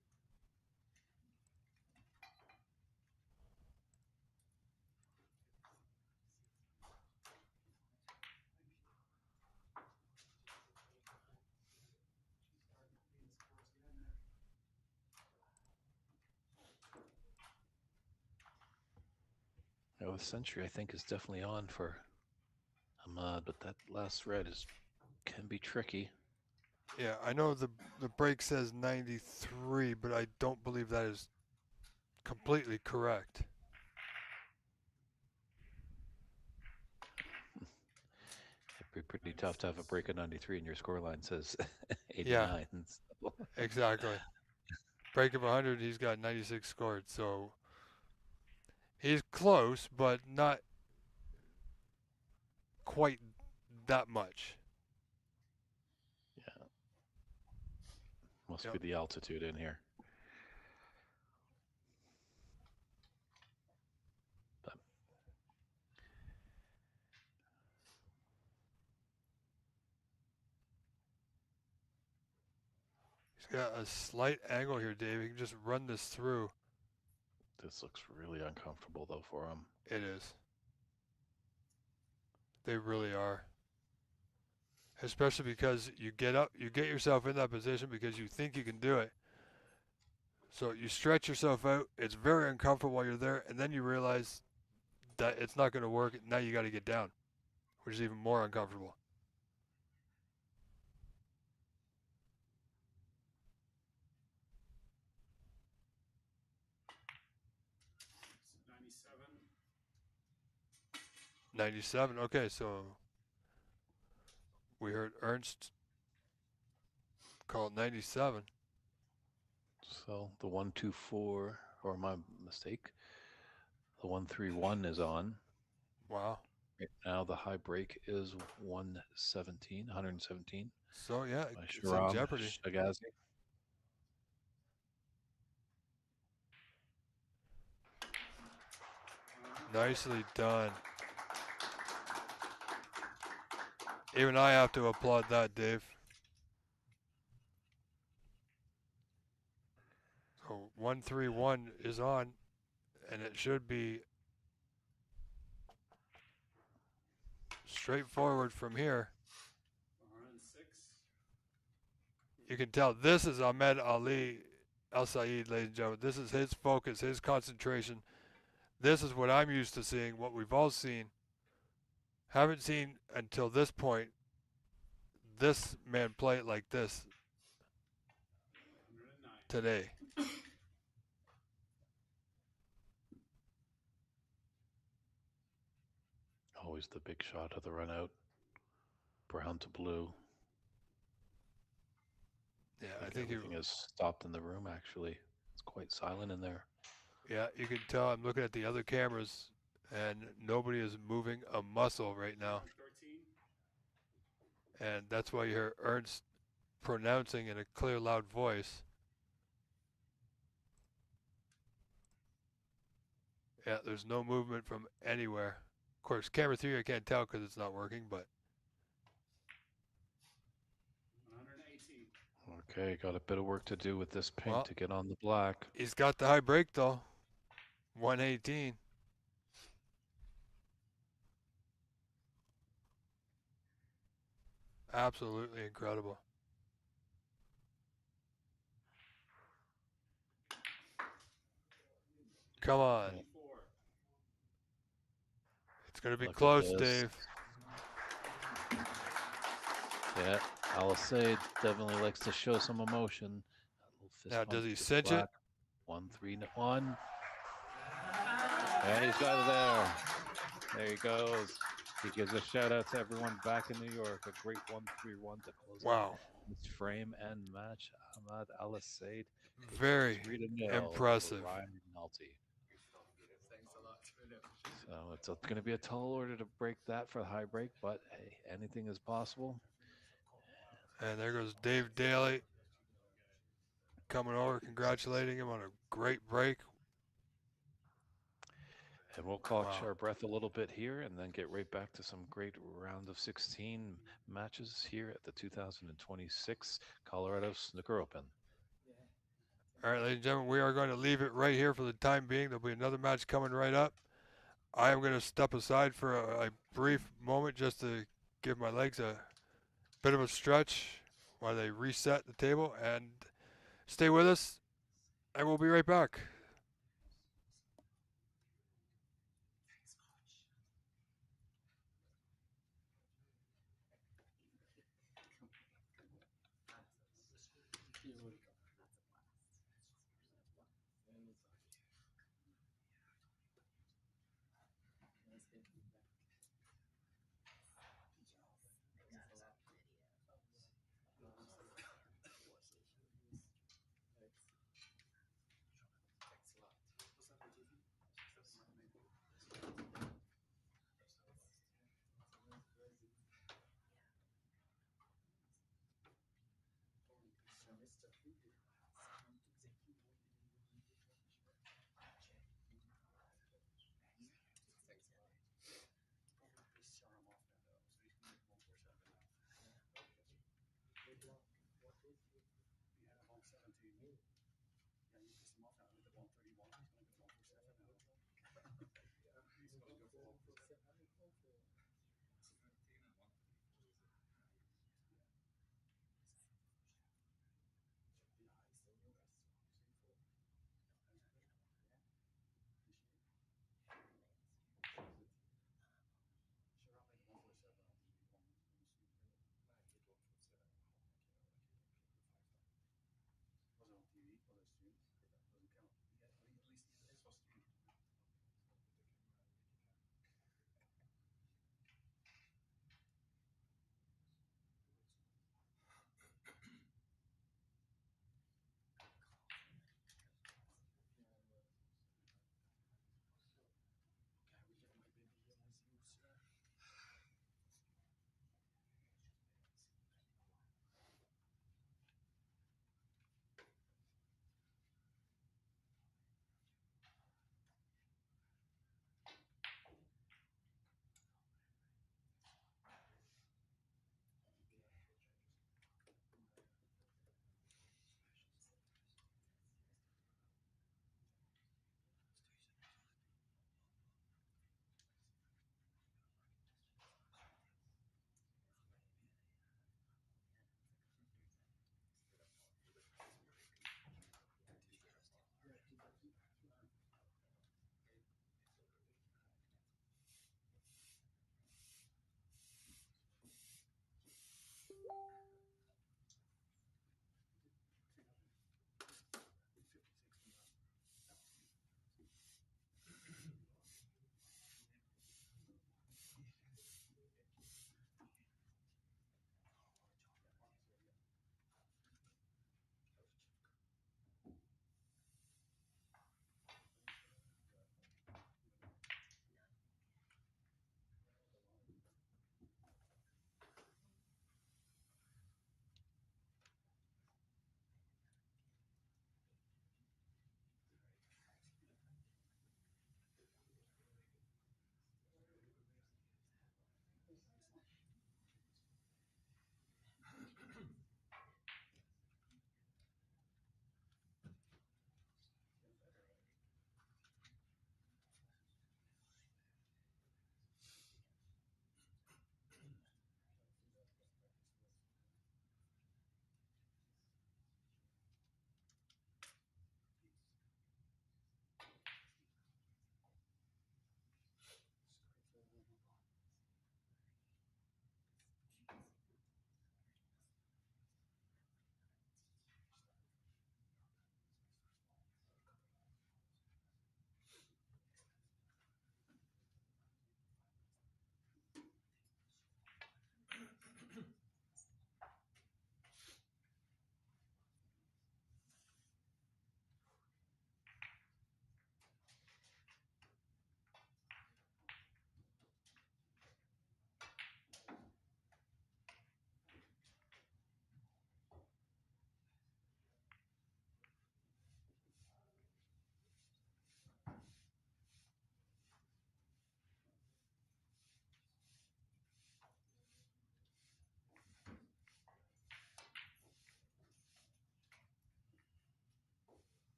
Now the century I think is definitely on for Ahmad, but that last red can be tricky. Yeah, I know the break says 93, but I don't believe that is completely correct. It'd be pretty tough to have a break of 93 and your scoreline says 89. Yeah, exactly. Break of 100, he's got 96 scored, so he's close, but not quite that much. Yeah. Must Yep. be the altitude in here. But He's got a slight angle here, Dave. You can just run this through. This looks really uncomfortable though for him. It is. They really are. Especially because you get up, you get yourself in that position because you think you can do it. So you stretch yourself out. It's very uncomfortable while you're there, and then you realize that it's not going to work. Now you got to get down, which is even more uncomfortable. '97. 97. Okay, so we heard Ernst call it 97. So the 1-2-4, or my mistake, the 1-3-1 is on. Wow. Right now the high break is 117. So yeah, By it's in Sharam jeopardy. Shagazi. Nicely done. Even I have to applaud that, Dave. So 1-3-1 is on, and it should be straightforward from here. 106. You can tell this is Ahmed Ali Al Saeed, ladies and gentlemen. This is his focus, his concentration. This is what I'm used to seeing, what we've all seen. Haven't seen until this point this man play it like this 109. today. Always the big shot of the run out. Brown to blue. Yeah, I think you. everything is stopped in the room actually. It's quite silent in there. Yeah, you can tell. I'm looking at the other cameras, and nobody is moving a muscle right now. 13. And that's why you hear Ernst pronouncing in a clear, loud voice. Yeah, there's no movement from anywhere. Of course, camera 3 I can't tell because it's not working, but 118. Okay, got a bit of work to do with this pink Well- to get on the black. he's got the high break though. 118. Absolutely incredible. Come on. 24. It's going to be Look at close, this. Dave. Yeah, Alisade definitely likes to show some emotion. A little fist Now, bump does he to the cinch it? black. 1-3-1. And he's got it there. There he goes. He gives a shout out to everyone back in New York. A great 1-3-1 to close out Wow. this frame and match. Ahmad Alisade. Very 3-0 impressive. over Ryan McNulty. So it's going to be a tall order to break that for the high break, but hey, anything is possible. And there goes Dave Daly coming over, congratulating him on a great break. And we'll catch Wow. our breath a little bit here and then get right back to some great round of 16 matches here at the 2026 Colorado Snooker Open. All right, ladies and gentlemen, we are going to leave it right here for the time being. There'll be another match coming right up. I am going to step aside for a brief moment just to give my legs a bit of a stretch while they reset the table, and stay with us, and we'll be right back.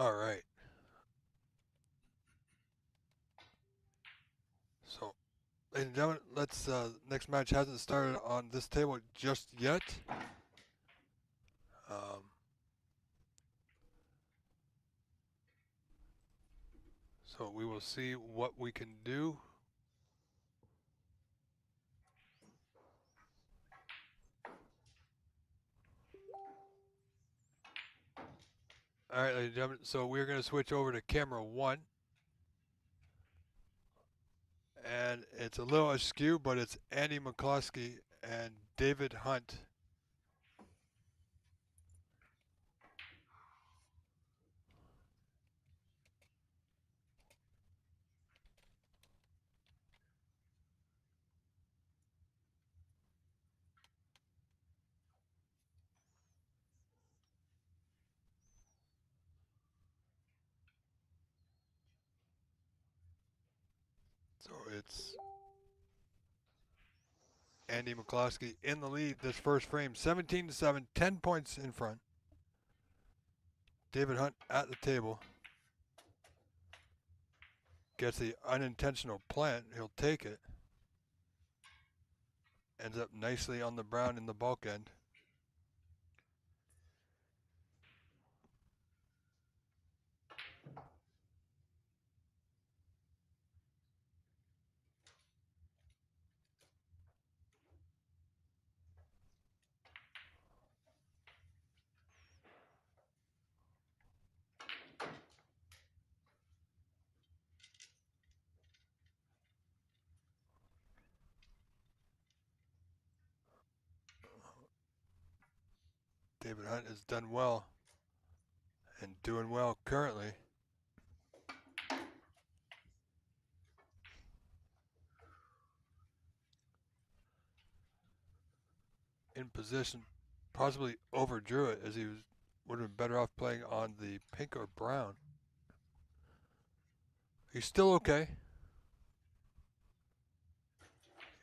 All right. So, ladies and gentlemen, let's next match hasn't started on this table just yet. Um, so we will see what we can do. All right, ladies and gentlemen. So we're going to switch over to camera 1. And it's a little askew, but it's Andy McCloskey and David Hunt. So it's Andy McCloskey in the lead this first frame, 17-7, 10 points in front. David Hunt at the table. Gets the unintentional plant. He'll take it. Ends up nicely on the brown in the bulk end. David Hunt has done well and doing well currently. In position, possibly overdrew it as he would have been better off playing on the pink or brown. He's still okay.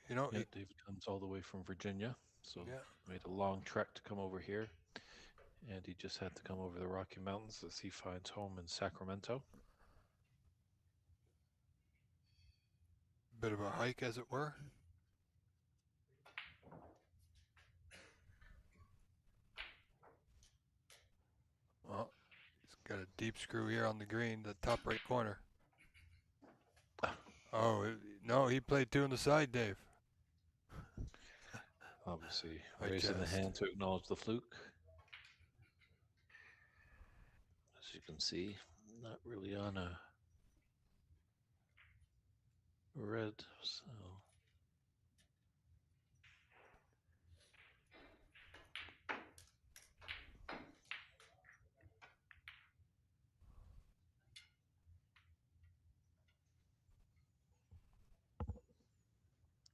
You know, Yeah, David comes all the way from Virginia, so yeah, made a long trek to come over here. And he just had to come over the Rocky Mountains as he finds home in Sacramento. bit of a hike as it were. Well, he's got a deep screw here on the green, the top right corner. Oh, no, he played 2 on the side, Dave. Obviously, I raising the just- hand to acknowledge the fluke. As you can see, not really on a red, so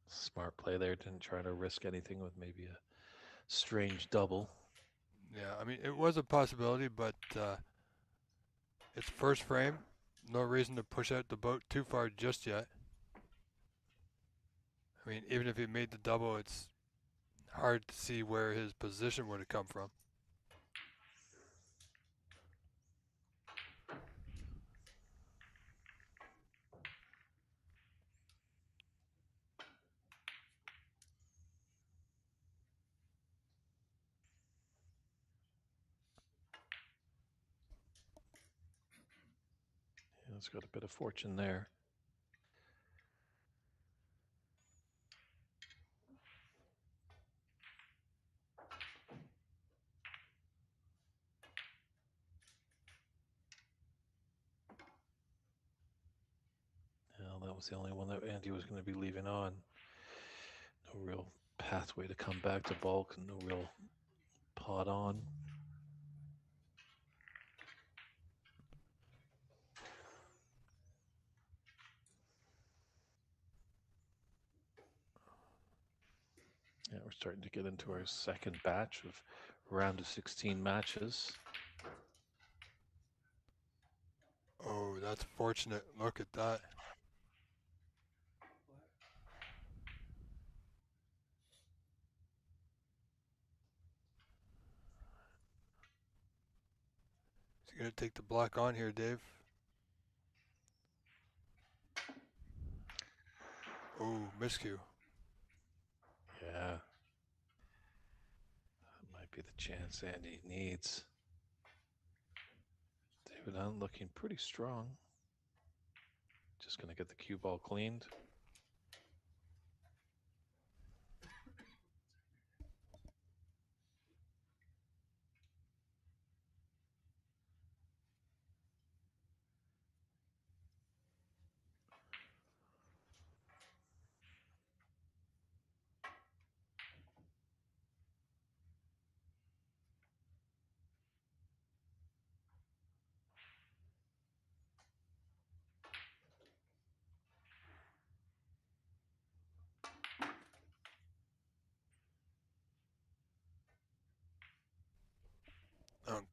smart play there. Didn't try to risk anything with maybe a strange double. Yeah, I mean, it was a possibility, but it's first frame. No reason to push out the boat too far just yet. I mean, even if he made the double, it's hard to see where his position would have come from. Yeah, it's got a bit of fortune there. Well, that was the only one that Andy was going to be leaving on. No real pathway to come back to bulk, and no real pot on. Yeah, we're starting to get into our second batch of round of 16 matches. Oh, that's fortunate. Look at that. He's You're going to take the black on here, Dave. Oh, miscue. Yeah. That might be the chance Andy needs. David Hunt looking pretty strong. Just going to get the cue ball cleaned.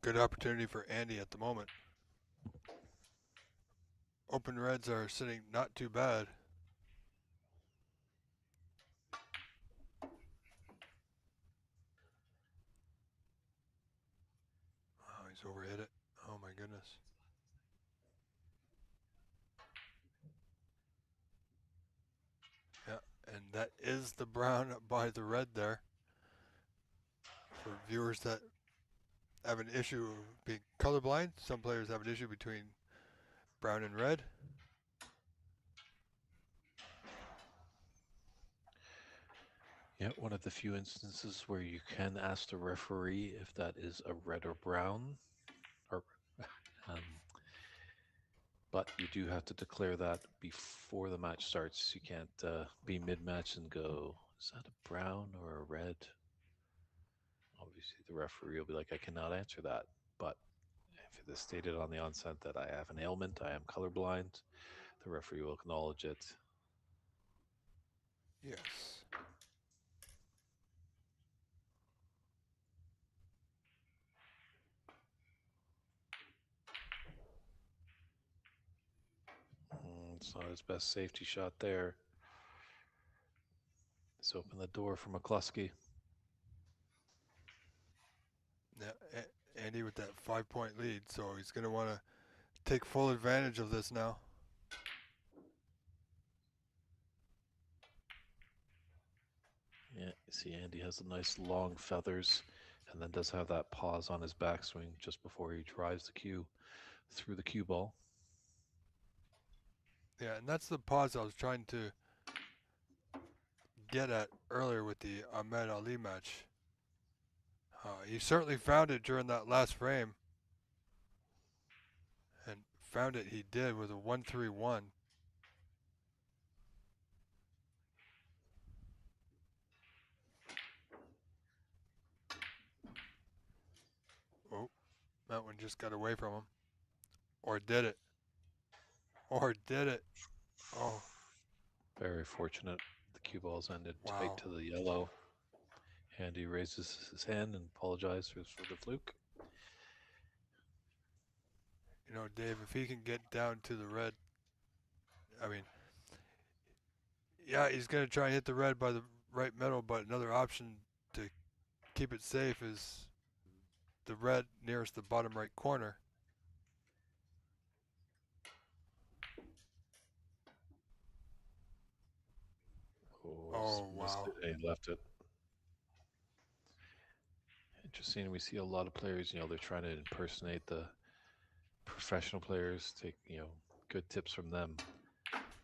Good opportunity for Andy at the moment. Open reds are sitting not too bad. Oh, he's overhit it. Oh my goodness. Yeah, and that is the brown by the red there. For viewers that have an issue of being colorblind, some players have an issue between brown and red. Yeah, one of the few instances where you can ask the referee if that is a red or brown, or, um, but you do have to declare that before the match starts. You can't be mid-match and go, "Is that a brown or a red?" Obviously, the referee will be like, "I cannot answer that." But if it is stated on the onset that I have an ailment, I am colorblind, the referee will acknowledge it. Yes. It's not his best safety shot there. Let's open the door for McCluskey. Yeah, Andy with that 5-point lead, so he's going to want to take full advantage of this now. Yeah, you see Andy has the nice long feathers and then does have that pause on his backswing just before he drives the cue through the cue ball. Yeah, and that's the pause I was trying to get at earlier with the Ahmed Ali match. He certainly found it during that last frame. And found it he did with a 1-3-1. Oh, that one just got away from him. Or did it? Or did it? Oh. Very fortunate. The cue balls ended tight Wow. to the yellow. Andy raises his hand and apologizes for the fluke. You know, Dave, if he can get down to the red, I mean, yeah, he's going to try and hit the red by the right middle, but another option to keep it safe is the red nearest the bottom right corner. Oh, Missed wow. it. He left it. Interesting. We see a lot of players, they're trying to impersonate the professional players, take, good tips from them.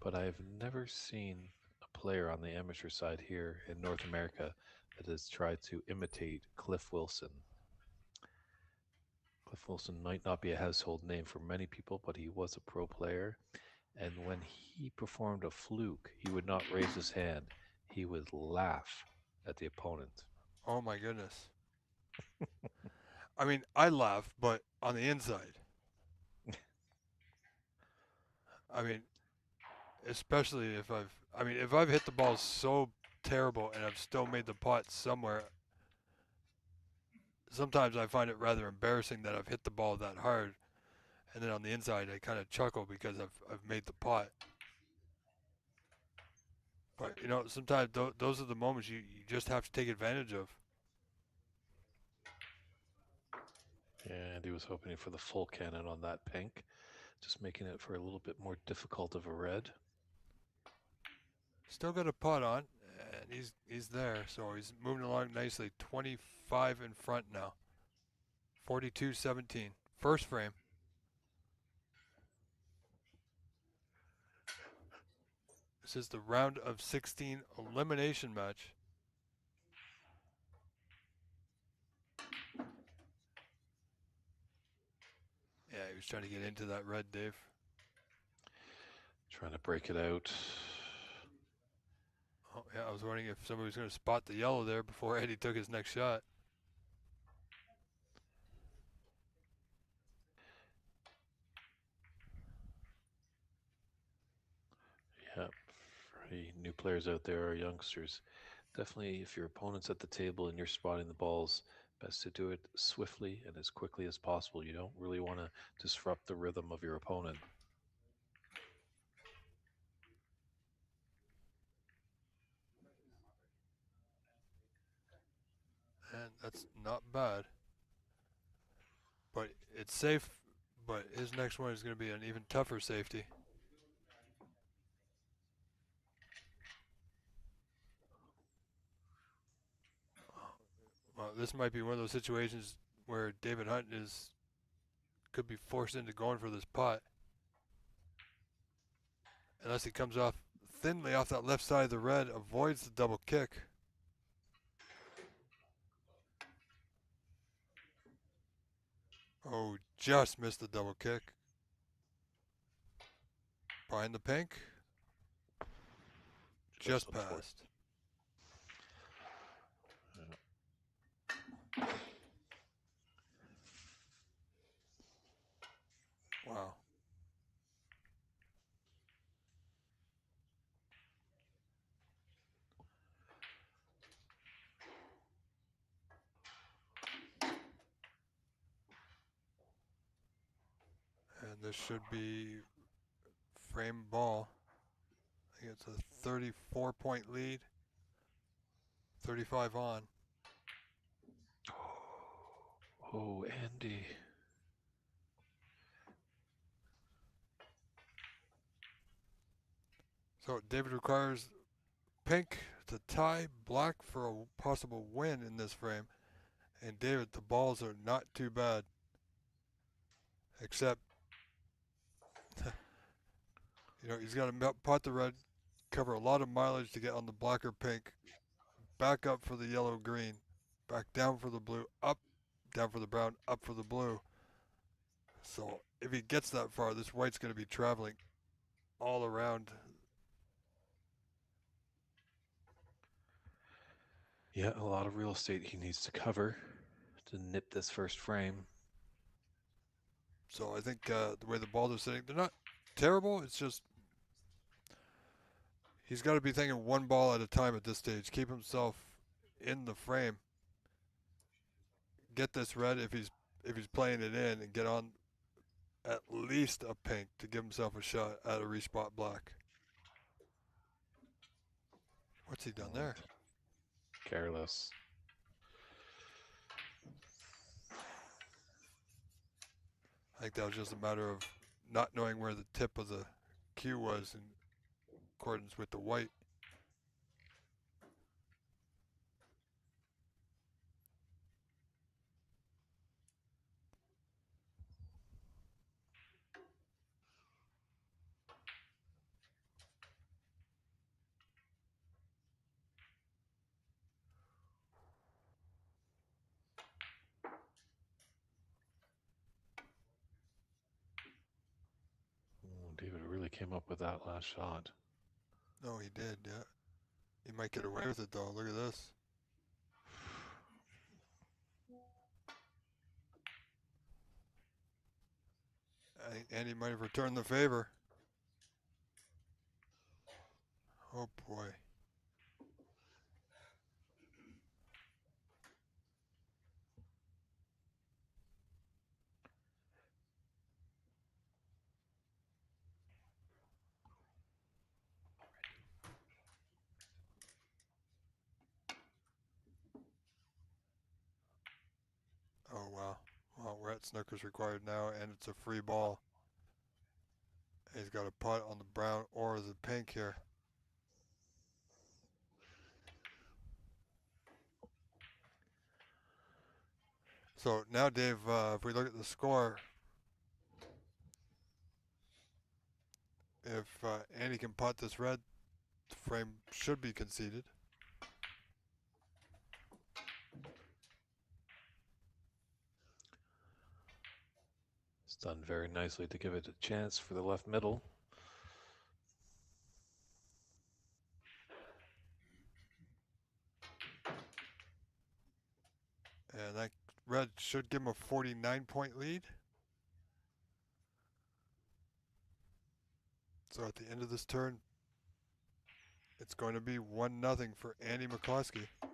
But I've never seen a player on the amateur side here in North America that has tried to imitate Cliff Wilson. Cliff Wilson might not be a household name for many people, but he was a pro player. And when he performed a fluke, he would not raise his hand. He would laugh at the opponent. Oh, my goodness. I mean, I laugh, but on the inside. I mean, especially if I've hit the ball so terrible and I've still made the pot somewhere, sometimes I find it rather embarrassing that I've hit the ball that hard, and then on the inside I kind of chuckle because I've made the pot. But sometimes those are the moments you just have to take advantage of. And he was hoping for the full cannon on that pink, just making it for a little bit more difficult of a red. Still got a putt on, and he's there, so he's moving along nicely. 25 in front now. 42-17. First frame. This is the round of 16 elimination match. Yeah, he was trying to get into that red, Dave. Trying to break it out. Oh, yeah, I was wondering if somebody was going to spot the yellow there before Eddie took his next shot. Yeah, for any new players out there or youngsters, definitely if your opponent's at the table and you're spotting the balls, best to do it swiftly and as quickly as possible. You don't really want to disrupt the rhythm of your opponent. And that's not bad. But it's safe, but his next one is going to be an even tougher safety. Well, this might be one of those situations where David Hunt could be forced into going for this putt. Unless he comes off thinly off that left side of the red, avoids the double kick. Oh, just missed the double kick. Behind the pink. Just passed. Wow. And this should be frame ball. I think it's a 34-point lead. 35 on. Oh, Andy. So David requires pink to tie black for a possible win in this frame. And David, the balls are not too bad. Except, he's got to pot the red, cover a lot of mileage to get on the black or pink, back up for the yellow green, back down for the blue, up, down for the brown, up for the blue. So if he gets that far, this white's going to be traveling all around. Yeah, a lot of real estate he needs to cover to nip this first frame. So I think the way the balls are sitting, they're not terrible. It's just he's got to be thinking one ball at a time at this stage. Keep himself in the frame. Get this red if he's playing it in, and get on at least a pink to give himself a shot at a respot black. What's he done there? Careless. I think that was just a matter of not knowing where the tip of the cue was in accordance with the white. Oh, David really came up with that last shot. No, he did, yeah. He might get away with it, though. Look at this. I think Andy might have returned the favor. Oh, boy. Oh, wow. Well, that snooker's required now, and it's a free ball. He's got a putt on the brown or the pink here. So now, Dave, if we look at the score, if Andy can putt this red, the frame should be conceded. It's done very nicely to give it a chance for the left middle. And that red should give him a 49-point lead. So at the end of this turn, it's going to be 1-0 for Andy McCloskey. Of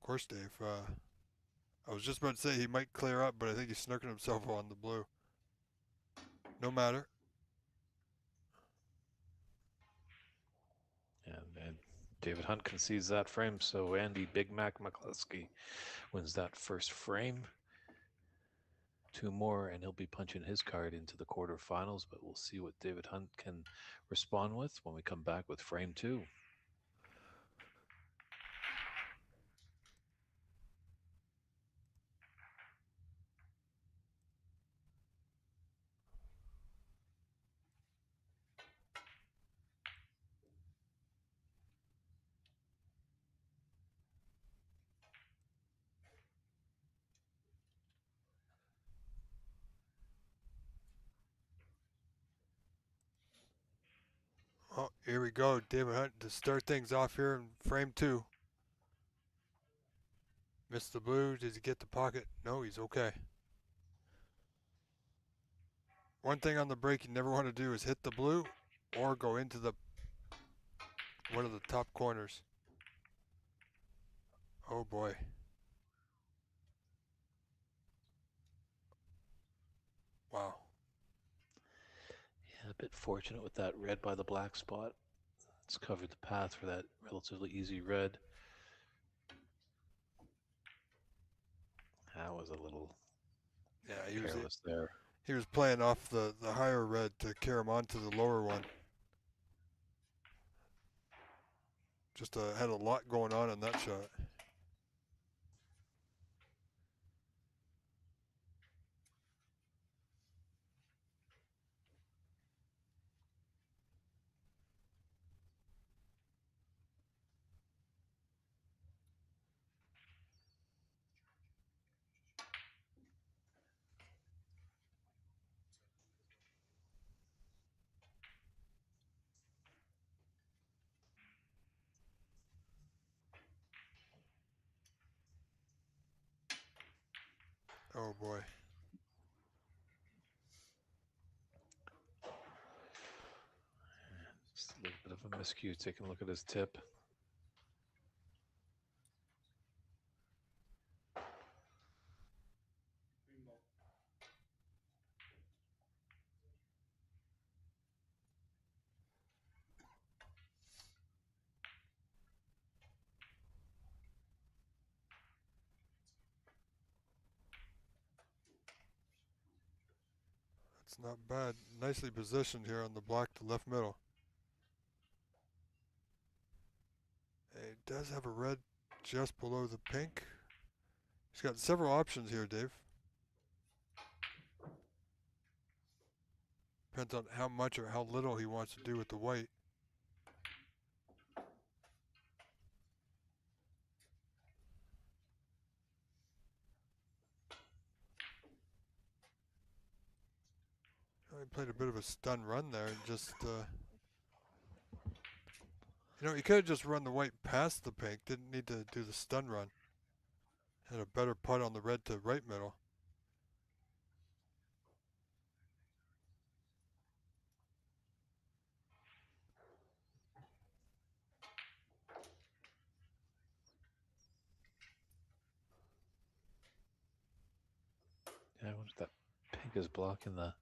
course, Dave. I was just about to say he might clear up, but I think he's snooking himself on the blue. No matter. And David Hunt concedes that frame, so Andy Big Mac McCluskey wins that first frame. 2 more, and he'll be punching his card into the quarterfinals, but we'll see what David Hunt can respond with when we come back with frame 2. Oh, here we go. David Hunt to start things off here in frame 2. Missed the blue. Does he get the pocket? No, he's okay. One thing on the break you never want to do is hit the blue or go into the one of the top corners. Oh boy. Wow. Yeah, a bit fortunate with that red by the black spot. It's covered the path for that relatively easy red. That was a little careless there. He was playing off the higher red to carry him onto the lower one. Just had a lot going on in that shot. Oh boy. Just a little bit of a miscue. Taking a look at his tip. Green ball. That's not bad. Nicely positioned here on the black to left middle. It does have a red just below the pink. He's got several options here, Dave. Depends on how much or how little he wants to do with the white. He played a bit of a stun run there and just, he could have just run the white past the pink. Didn't need to do the stun run. Had a better putt on the red to right middle. Yeah, I wonder if that pink is blocking the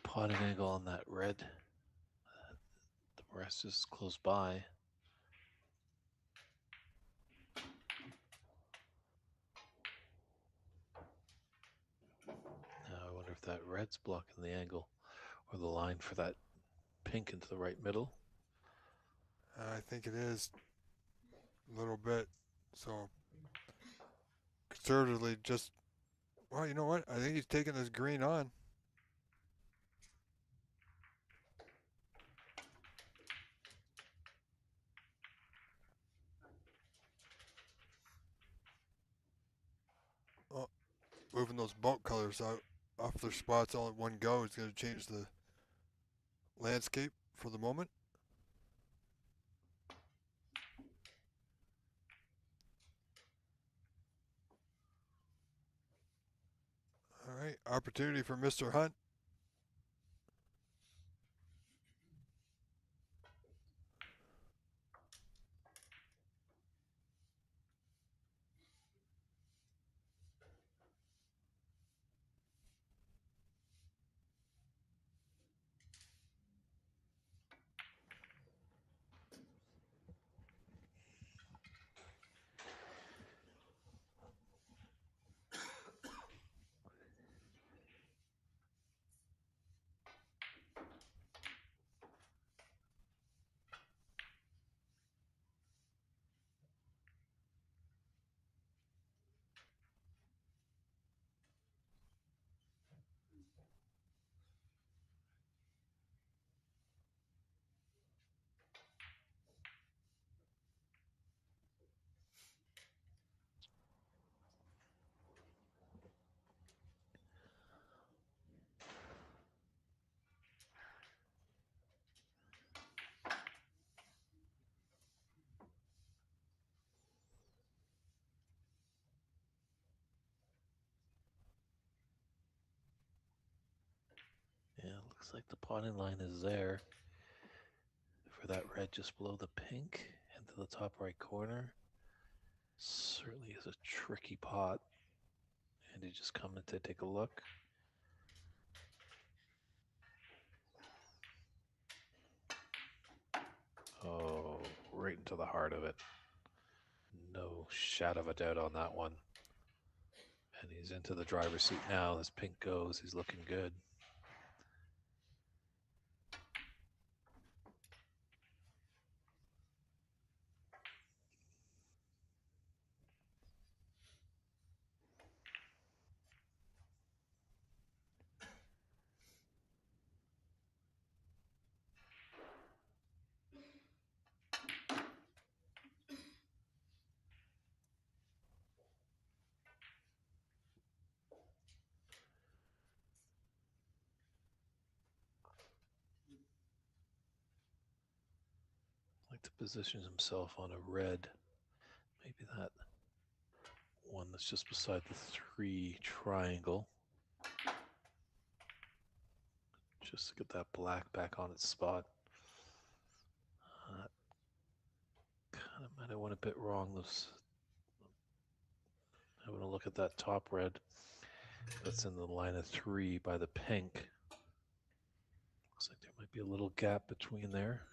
potting angle on that red. The rest is close by. that red's blocking the angle or the line for that pink into the right middle. I think it is a little bit. So conservatively, just well, you know what? I think he's taking this green on. Oh, moving those bulk colors out off their spots all at one go is going to change the landscape for the moment. All right, opportunity for Mr. Hunt. Yeah, looks like the potting line is there for that red just below the pink into the top right corner. Certainly is a tricky pot. And he just coming to take a look. Oh, right into the heart of it. No shadow of a doubt on that one. And he's into the driver's seat now. As pink goes, he's looking good. Like to position himself on a red. Maybe that one that's just beside the 3 triangle. Just to get that black back on its spot. Kind of might have went a bit wrong. Having a look at that top red that's in the line of 3 by the pink. Looks like there might be a little gap between there.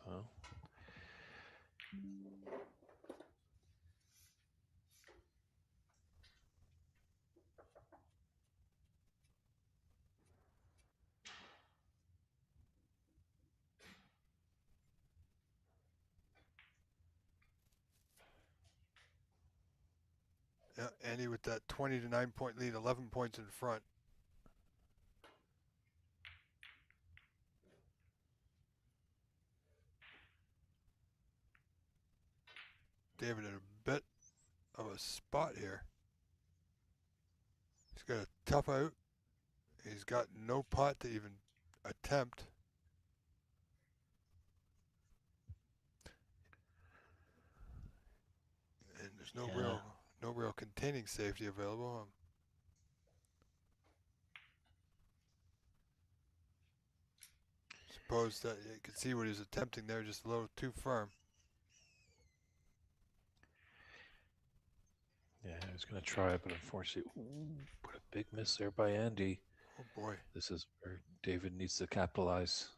So Yeah, Andy with that 20 to 9 point lead, 11 points in front. David in a bit of a spot here. He's got a tough out. He's got no pot to even attempt. There's Yeah. no real containing safety available. Suppose that you could see what he was attempting there, just a little too firm. Yeah, I was going to try it, but unfortunately, put a big miss there by Andy. Oh boy. This is where David needs to capitalize.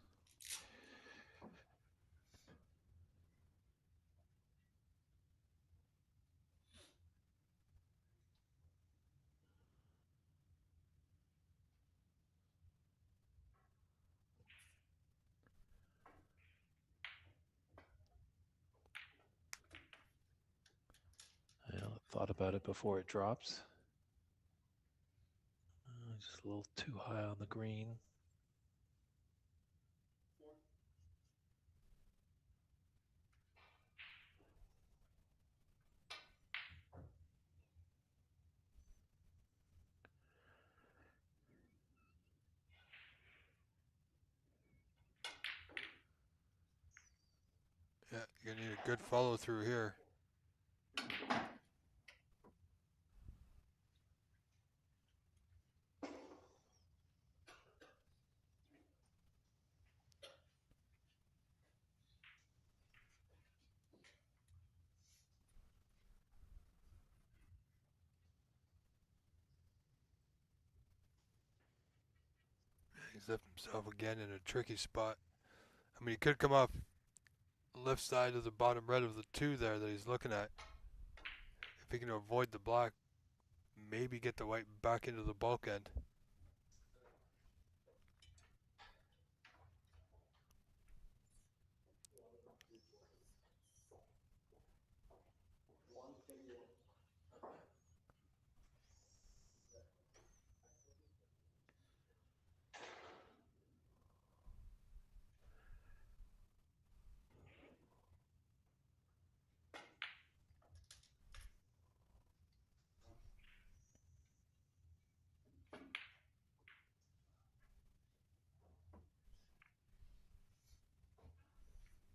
I thought about it before it dropped. Just a little too high on the green. Yeah, you're gonna need a good follow through here. He's left himself again in a tricky spot. I mean, he could come off left side of the bottom red of the two there that he's looking at. If he can avoid the black, maybe get the white back into the bulk end.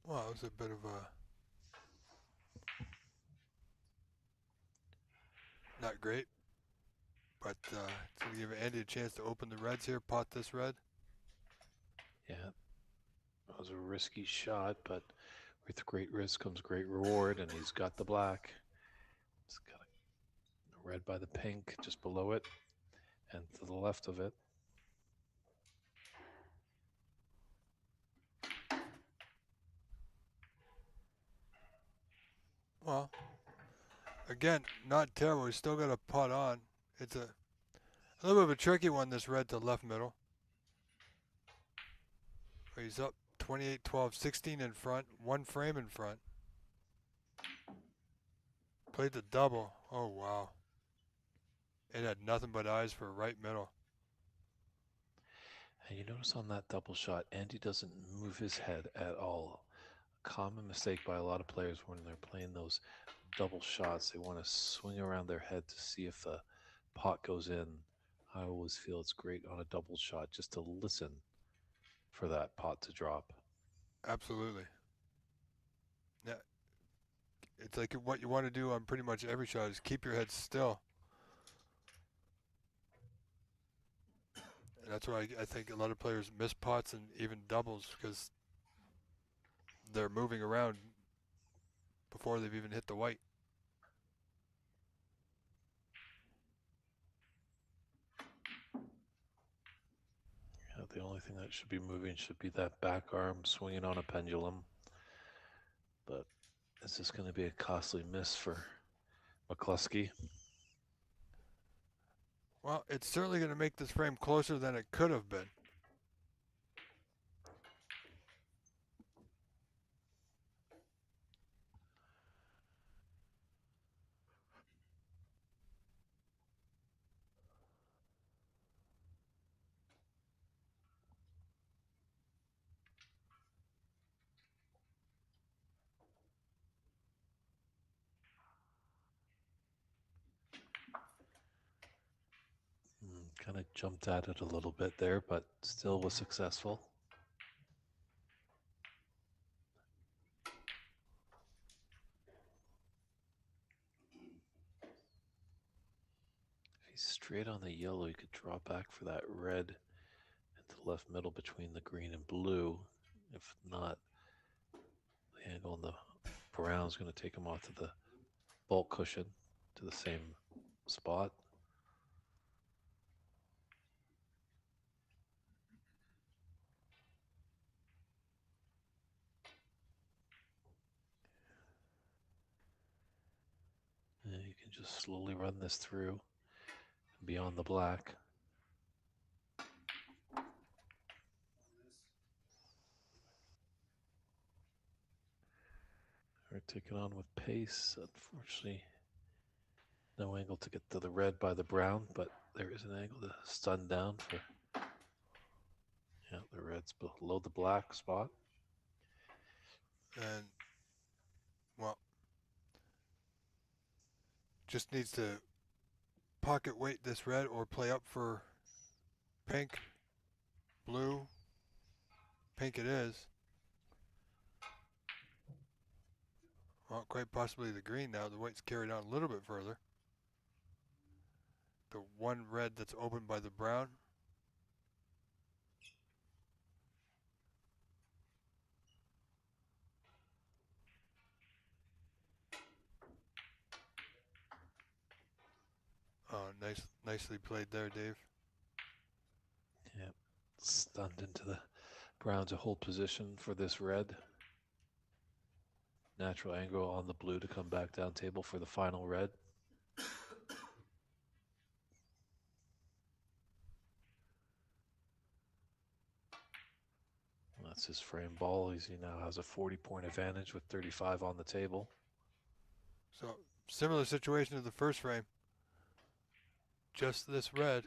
Well, it was a bit of a not great, but it's gonna give Andy a chance to open the reds here, pot this red. Yeah, that was a risky shot, but with great risk comes great reward, and he's got the black. It's got a red by the pink just below it, and to the left of it. Well, again, not terrible. He's still got a pot on. It's a little bit of a tricky one, this red to left middle. He's up 28, 12, 16 in front, one frame in front. Played the double. Oh, wow. It had nothing but eyes for right middle. And you notice on that double shot, Andy doesn't move his head at all. A common mistake by a lot of players when they're playing those double shots, they want to swing around their head to see if the pot goes in. I always feel it's great on a double shot just to listen for that pot to drop. Absolutely. Yeah. It's like what you want to do on pretty much every shot is keep your head still. And that's why I think a lot of players miss pots and even doubles because they're moving around before they've even hit the white. Yeah, the only thing that should be moving should be that back arm swinging on a pendulum. But is this going to be a costly miss for McCluskey? Well, it's certainly going to make this frame closer than it could have been. Kind of jumped at it a little bit there, but still was successful. he's straight on the yellow, he could draw back for that red into left middle between the green and blue. If not, the angle on the brown's going to take him off to the bulk cushion to the same spot. And you can just slowly run this through beyond the black. We're taking on with pace. Unfortunately, no angle to get to the red by the brown, but there is an angle to stun down for. Yeah, the red's below the black spot. And, well, just needs to pocket weight this red or play up for pink, blue. Pink it is. Well, quite possibly the green now. The white's carried on a little bit further. The one red that's opened by the brown. Oh, nicely played there, Dave. Yep, stunned into the brown to hold position for this red. Natural angle on the blue to come back down table for the final red. That's his frame ball. He now has a 40-point advantage with 35 on the table. So, similar situation to the first frame. Just this red.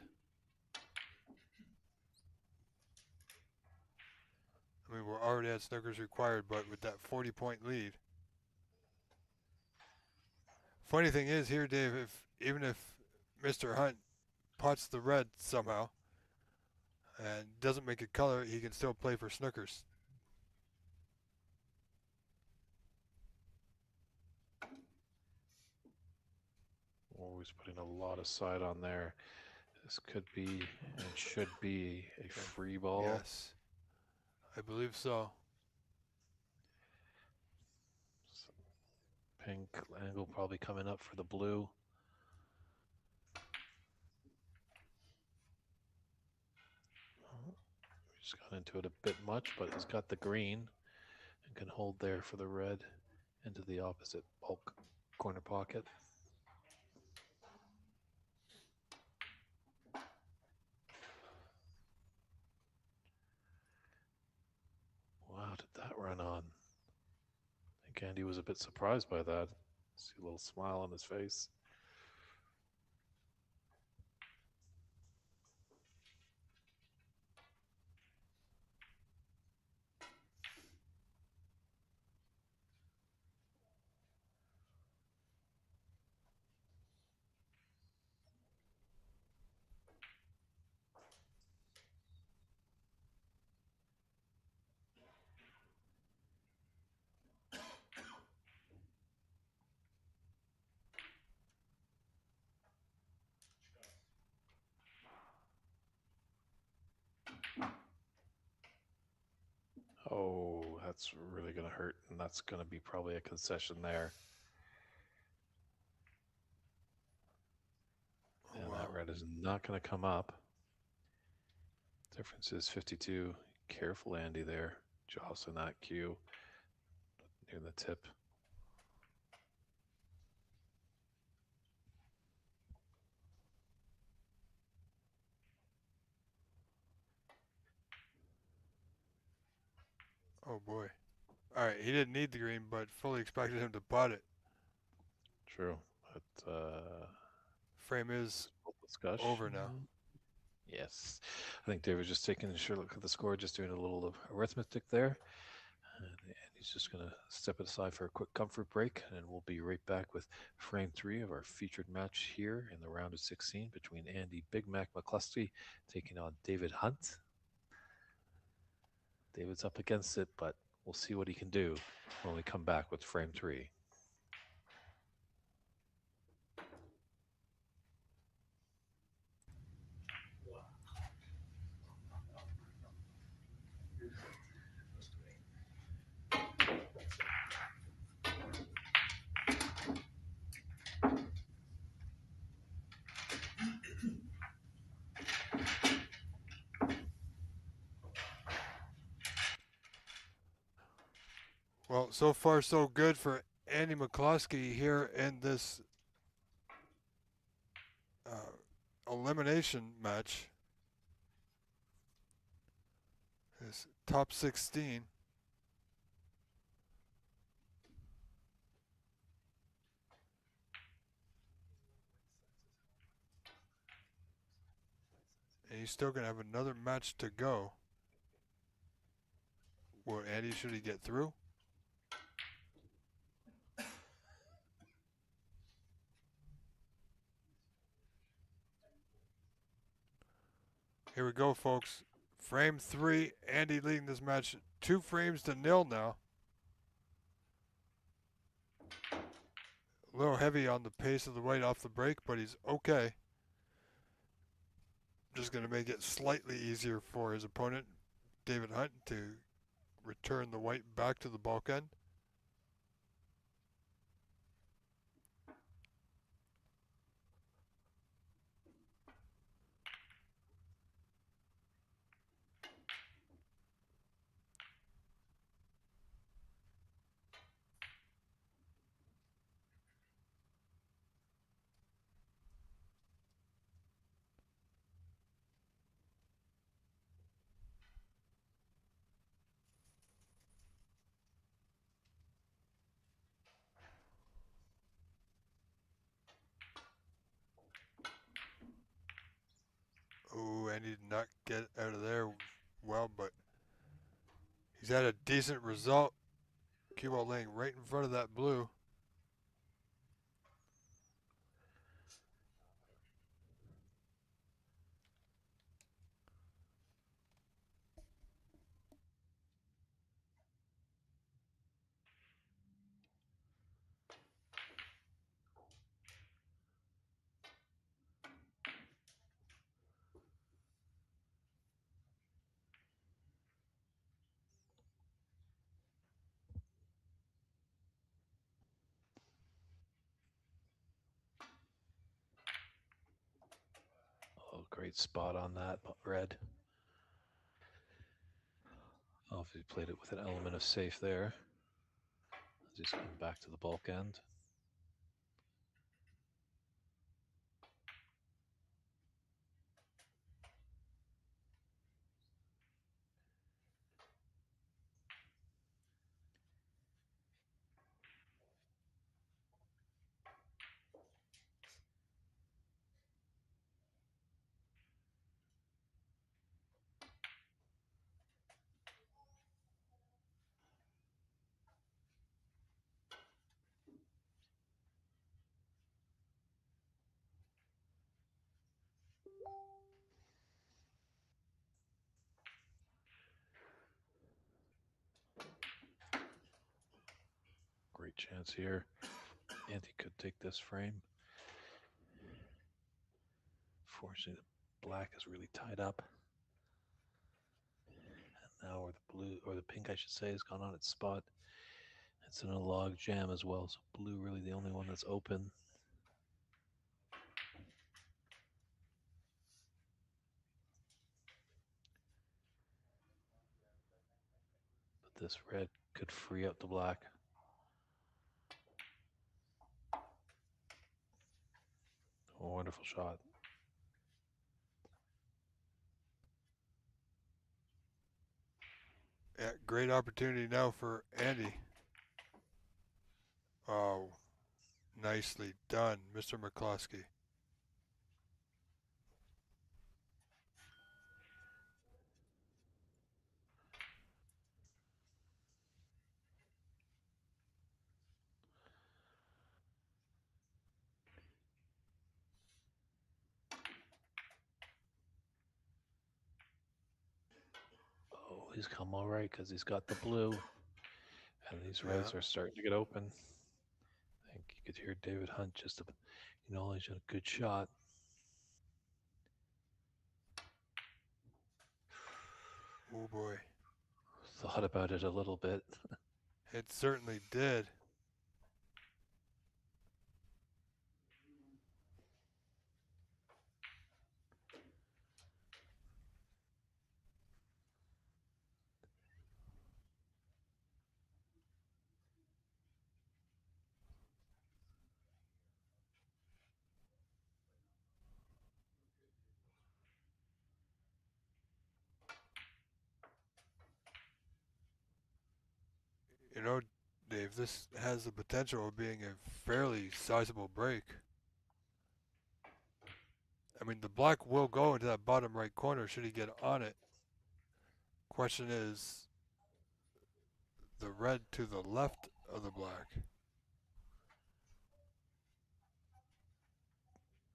I mean, we're already at snookers required, but with that 40-point lead. Funny thing is here, Dave, even if Mr. Hunt pots the red somehow and doesn't make a color, he can still play for snookers. Always putting a lot of side on there. This could be and should be a free ball. Yes, I believe so. Pink angle probably coming up for the blue. Just got into it a bit much, but he's got the green and can hold there for the red into the opposite bulk corner pocket. Wow, did that run on? I think Andy was a bit surprised by that. See a little smile on his face. Oh, that's really going to hurt, and that's going to be probably a concession there. Oh, And wow. that red is not going to come up. Difference is 52. Careful, Andy, there. Jostling that cue near the tip. Oh boy. All right, he didn't need the green, but fully expected him to pot it. True, but Frame is discussion. over now. Yes, I think David's just taking a short look at the score, just doing a little arithmetic there. And he's just going to step it aside for a quick comfort break, and we'll be right back with frame 3 of our featured match here in the round of 16 between Andy Big Mac McCluskey taking on David Hunt. David's up against it, but we'll see what he can do when we come back with frame 3. Well, so far so good for Andy McCloskey here in this elimination match. His top 16. And he's still going to have another match to go. Well, Andy, should he get through? Here we go, folks. Frame 3, Andy leading this match 2-0 now. A little heavy on the pace of the white off the break, but he's okay. Just going to make it slightly easier for his opponent, David Hunt, to return the white back to the bulk end. Oh, Andy did not get out of there well, but he's had a decent result. Cue ball laying right in front of that blue. Oh, great spot on that red. Oh, if he played it with an element of safe there. Just come back to the bulk end. Great chance here. Andy could take this frame. Fortunately, the black is really tied up. And now, or the blue, or the pink, I should say, has gone on its spot. It's in a log jam as well, so blue really the only one that's open. But this red could free up the black. A wonderful shot. Yeah, great opportunity now for Andy. Oh, nicely done, Mr. McCloskey. Oh, he's come all right because he's got the blue. And these reds Yeah. are starting to get open. I think you could hear David Hunt just acknowledging a good shot. Oh boy. Thought about it a little bit. It certainly did. You know, Dave, this has the potential of being a fairly sizable break. I mean, the black will go into that bottom right corner should he get on it. Question is, the red to the left of the black.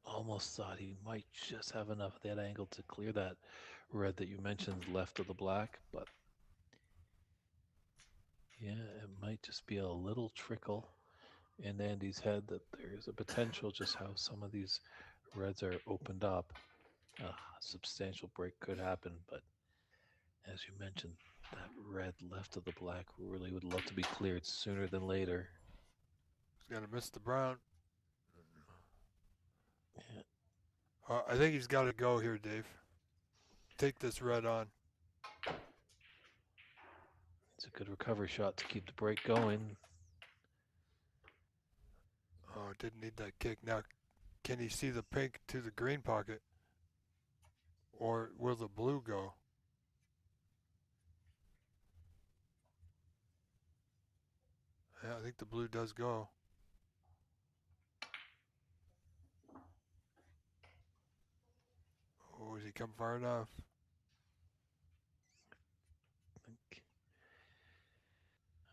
Almost thought he might just have enough of that angle to clear that red that you mentioned left of the black, but yeah, it might just be a little trickle in Andy's head that there's a potential just how some of these reds are opened up. A substantial break could happen, but as you mentioned, that red left of the black really would love to be cleared sooner than later. He's gonna miss the brown. Yeah. I think he's got to go here, Dave. Take this red on. It's a good recovery shot to keep the break going. Oh, didn't need that kick. Now, can he see the pink to the green pocket? Or will the blue go? Yeah, I think the blue does go. Oh, has he come far enough? I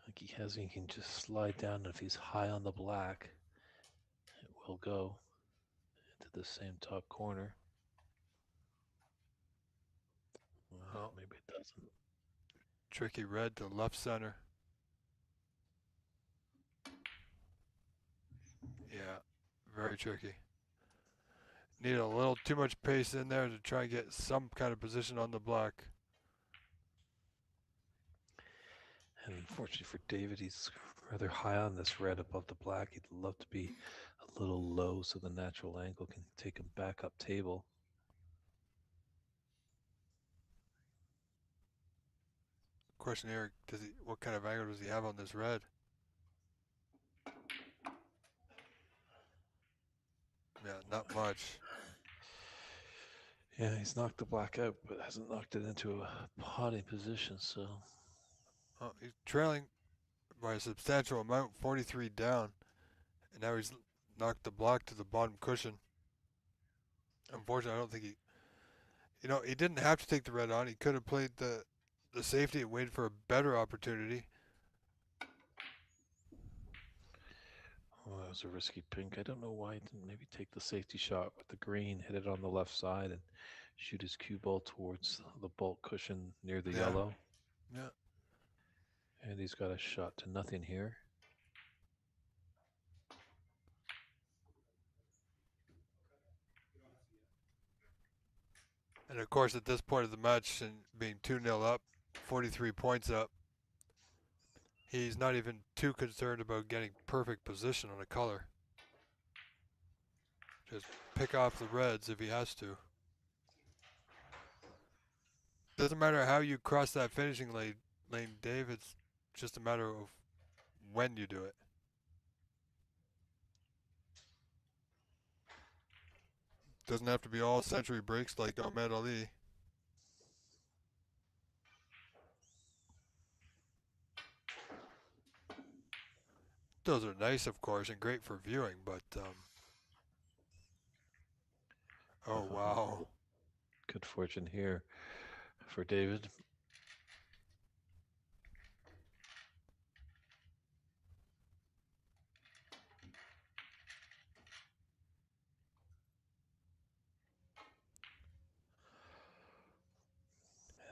think he has. He can just slide down. If he's high on the black, it will go into the same top corner. Well, Oh. maybe it doesn't. Tricky red to left center. Yeah, very tricky. Need a little too much pace in there to try and get some kind of position on the black. And unfortunately for David, he's rather high on this red above the black. He'd love to be a little low so the natural angle can take him back up table. Question here, what kind of angle does he have on this red? Yeah, not much. Yeah, he's knocked the black out, but hasn't knocked it into a potting position, so. Oh, he's trailing by a substantial amount, 43 down. And now he's knocked the black to the bottom cushion. Unfortunately, I don't think he didn't have to take the red on. He could have played the safety and waited for a better opportunity. Oh, that was a risky pink. I don't know why he didn't maybe take the safety shot with the green, hit it on the left side, and shoot his cue ball towards the bulk cushion near the yellow. Yeah. And he's got a shot to nothing here. And of course, at this point of the match, and being 2-0 up, 43 points up, he's not even too concerned about getting perfect position on a color. Just pick off the reds if he has to. Doesn't matter how you cross that finishing lane, Dave. It's just a matter of when you do it. Doesn't have to be all century breaks like Ahmed Ali. Those are nice, of course, and great for viewing, but oh wow. Good fortune here for David.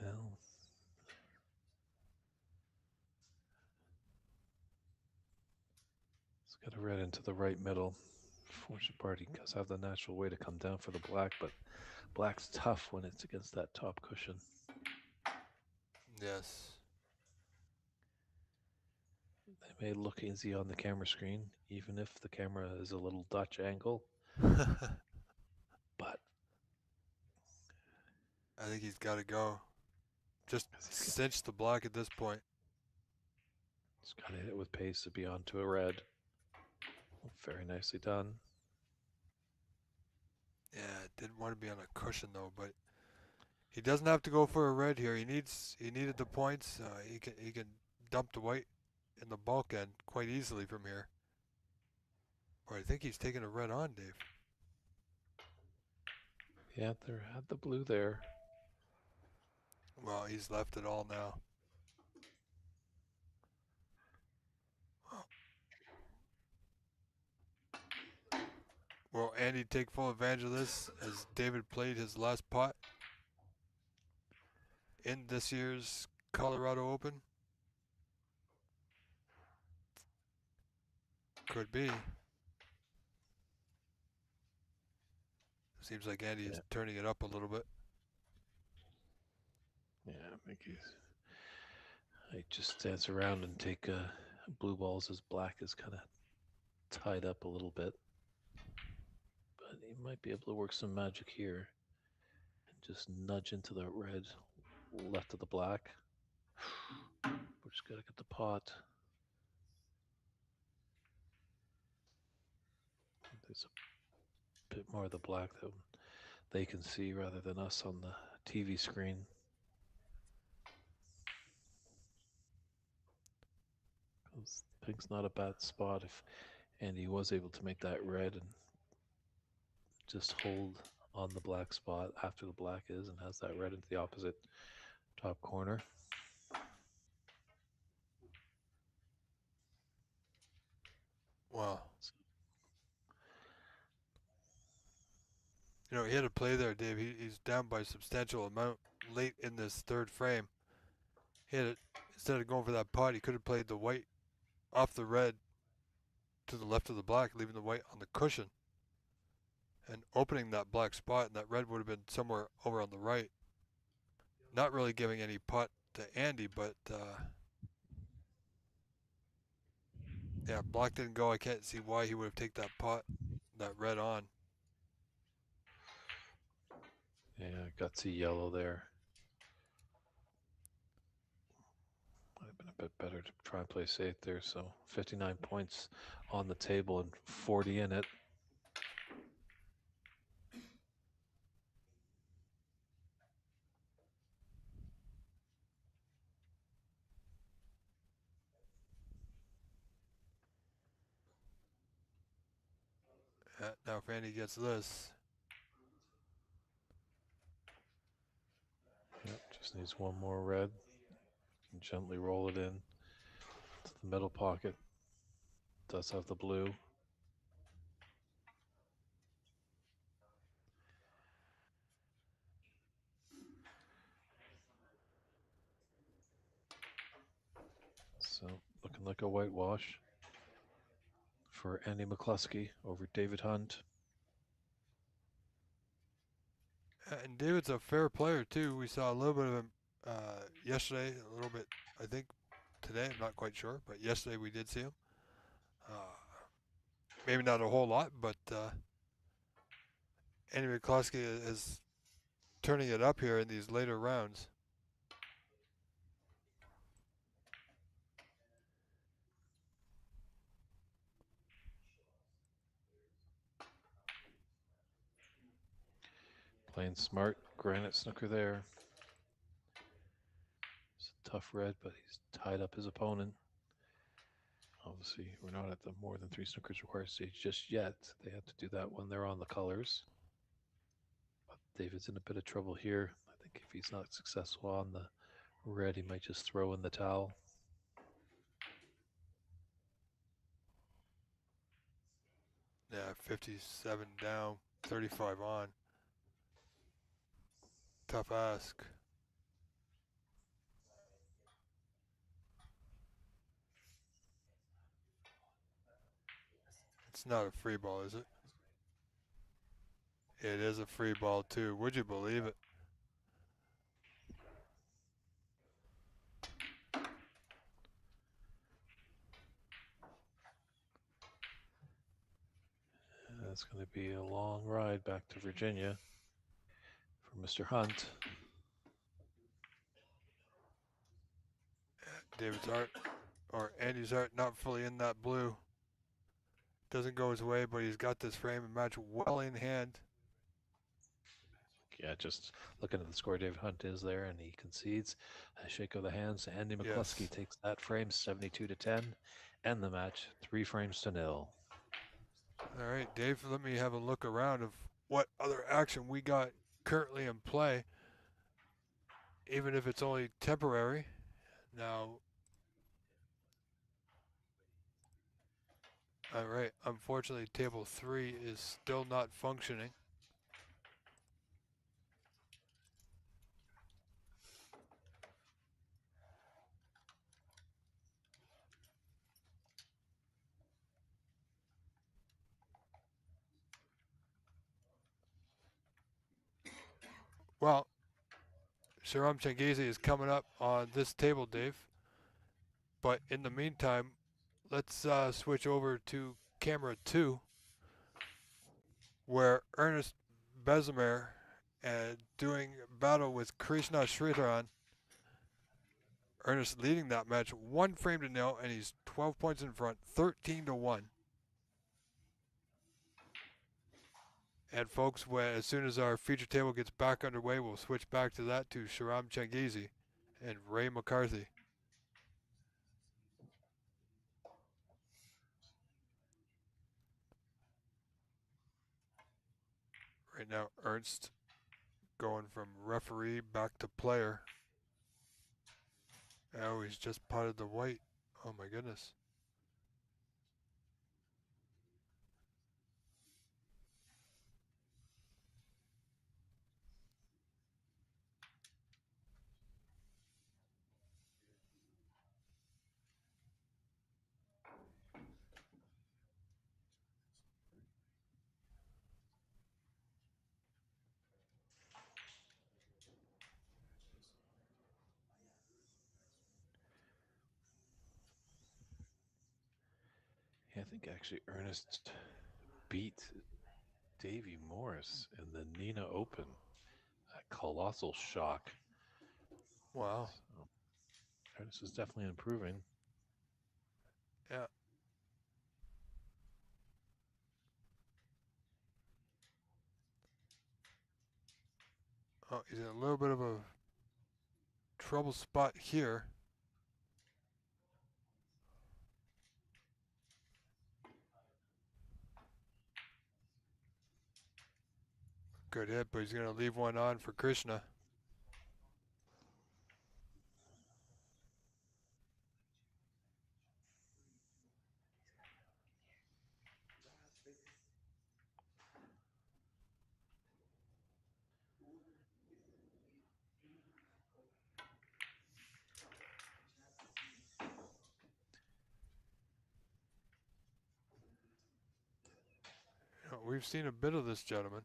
Well, it's got a red into the right middle. Fortune party does have the natural way to come down for the black, but black's tough when it's against that top cushion. Yes. They may look easy on the camera screen, even if the camera is a little Dutch angle. But I think he's got to go. Just cinch the black at this point. he's got to hit it with pace to be onto a red. Very nicely done. Yeah, didn't want to be on a cushion though, but he doesn't have to go for a red here. He needed the points. He can dump the white in the bulk end quite easily from here. Or I think he's taking a red on, Dave. Yeah, there had the blue there. Well, he's left it all now. Will Andy take full advantage of this as David played his last pot in this year's Colorado Open? Could be. Seems like Andy is turning it up a little bit. Yeah, I think I just dance around and take blue balls as black is kind of tied up a little bit. But he might be able to work some magic here and just nudge into the red left of the black. We're just got to get the pot. There's a bit more of the black that they can see rather than us on the TV screen. Pink's not a bad spot if Andy was able to make that red and just hold on the black spot after the black is and has that red into the opposite top corner. Wow. You know, he had a play there, Dave. He's down by a substantial amount late in this third frame. He had it, instead of going for that pot, he could have played the white off the red to the left of the black, leaving the white on the cushion and opening that black spot, and that red would have been somewhere over on the right. Not really giving any pot to Andy, but yeah, black didn't go. I can't see why he would have taken that pot, that red on. Yeah, gutsy yellow there. Might have been a bit better to try and play safe there. So 59 points on the table and 40 in it. Now if Andy gets this. Yep, just needs one more red. Can gently roll it in to the middle pocket. Does have the blue. So looking like a whitewash for Andy McCluskey over David Hunt. And David's a fair player too. We saw a little bit of him yesterday, a little bit, I think, today. I'm not quite sure, but yesterday we did see him. Maybe not a whole lot, but Andy McCluskey is turning it up here in these later rounds. Playing smart, granite snooker there. It's a tough red, but he's tied up his opponent. Obviously, we're not at the more than 3 snookers required stage just yet. They have to do that when they're on the colors. But David's in a bit of trouble here. I think if he's not successful on the red, he might just throw in the towel. Yeah, 57 down, 35 on. Tough ask. It's not a free ball, is it? It is a free ball too. Would you believe it? It's going to be a long ride back to Virginia for Mr. Hunt. David's art, or Andy's art, not fully in that blue. Doesn't go his way, but he's got this frame and match well in hand. Yeah, just looking at the score, David Hunt is there, and he concedes. A shake of the hands. Andy McCluskey Yes. takes that frame, 72-10, and the match 3-0. All right, Dave, let me have a look around of what other action we got currently in play, even if it's only temporary. Now, all right, unfortunately, table 3 is still not functioning. Well, Sharam Changizi is coming up on this table, Dave. But in the meantime, let's switch over to camera 2, where Ernest Bezemer doing battle with Krishna Sridharan. Ernest leading that match 1-0, and he's 12 points in front, 13-1. And folks, as soon as our feature table gets back underway, we'll switch back to that to Sharam Changizi and Ray McCarthy. Right now, Ernst going from referee back to player. Oh, he's just potted the white. Oh my goodness. Yeah, I think actually Ernest beat Davey Morris in the Nina Open. A colossal shock. Wow. So, Ernest is definitely improving. Yeah. Oh, he's in a little bit of a trouble spot here. Good hit, but he's going to leave one on for Krishna. We've seen a bit of this gentleman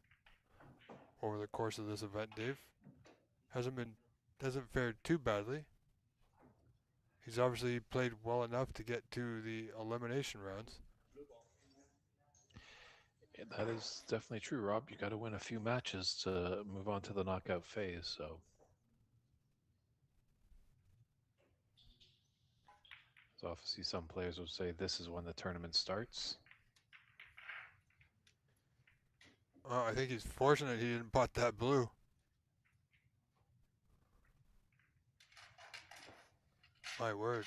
over the course of this event, Dave. Hasn't fared too badly. He's obviously played well enough to get to the elimination rounds. Yeah, that is definitely true, Rob. You got to win a few matches to move on to the knockout phase. So obviously some players would say this is when the tournament starts. I think he's fortunate he didn't pot that blue. My word.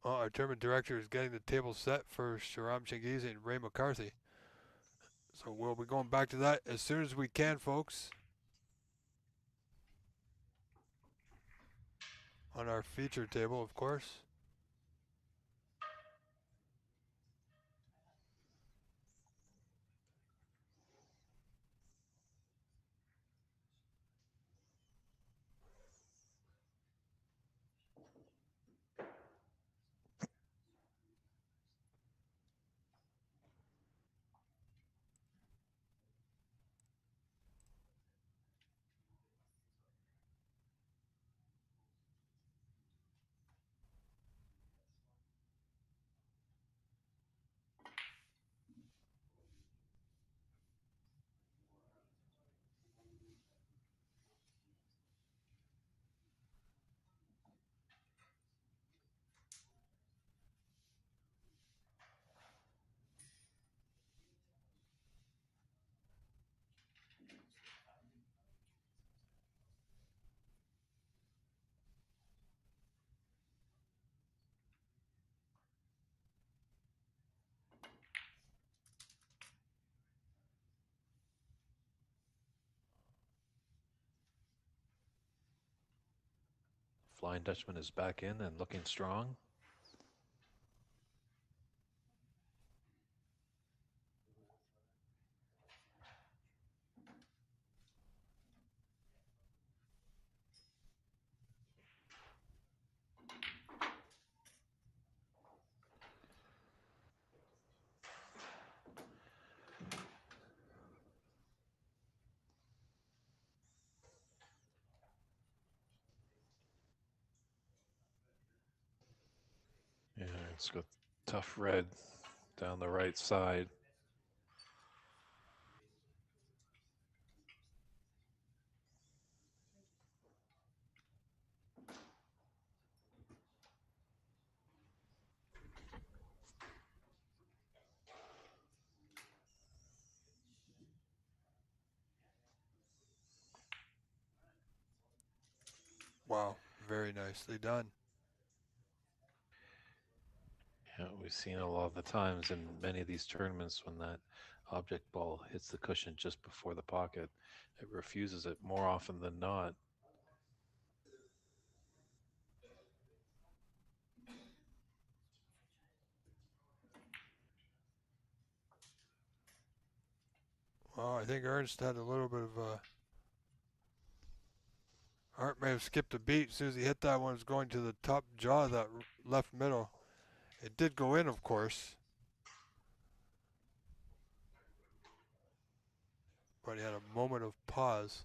Our tournament director is getting the table set for Sharam Changizi and Ray McCarthy. So we'll be going back to that as soon as we can, folks. On our feature table, of course. Flying Dutchman is back in and looking strong. Yeah, it's got tough red down the right side. Wow, very nicely done. Yeah, we've seen a lot of the times in many of these tournaments when that object ball hits the cushion just before the pocket, it refuses it more often than not. Well, I think Ernst had a little bit of Art may have skipped a beat as soon as he hit that one. It was going to the top jaw of that left middle. It did go in, of course, but he had a moment of pause.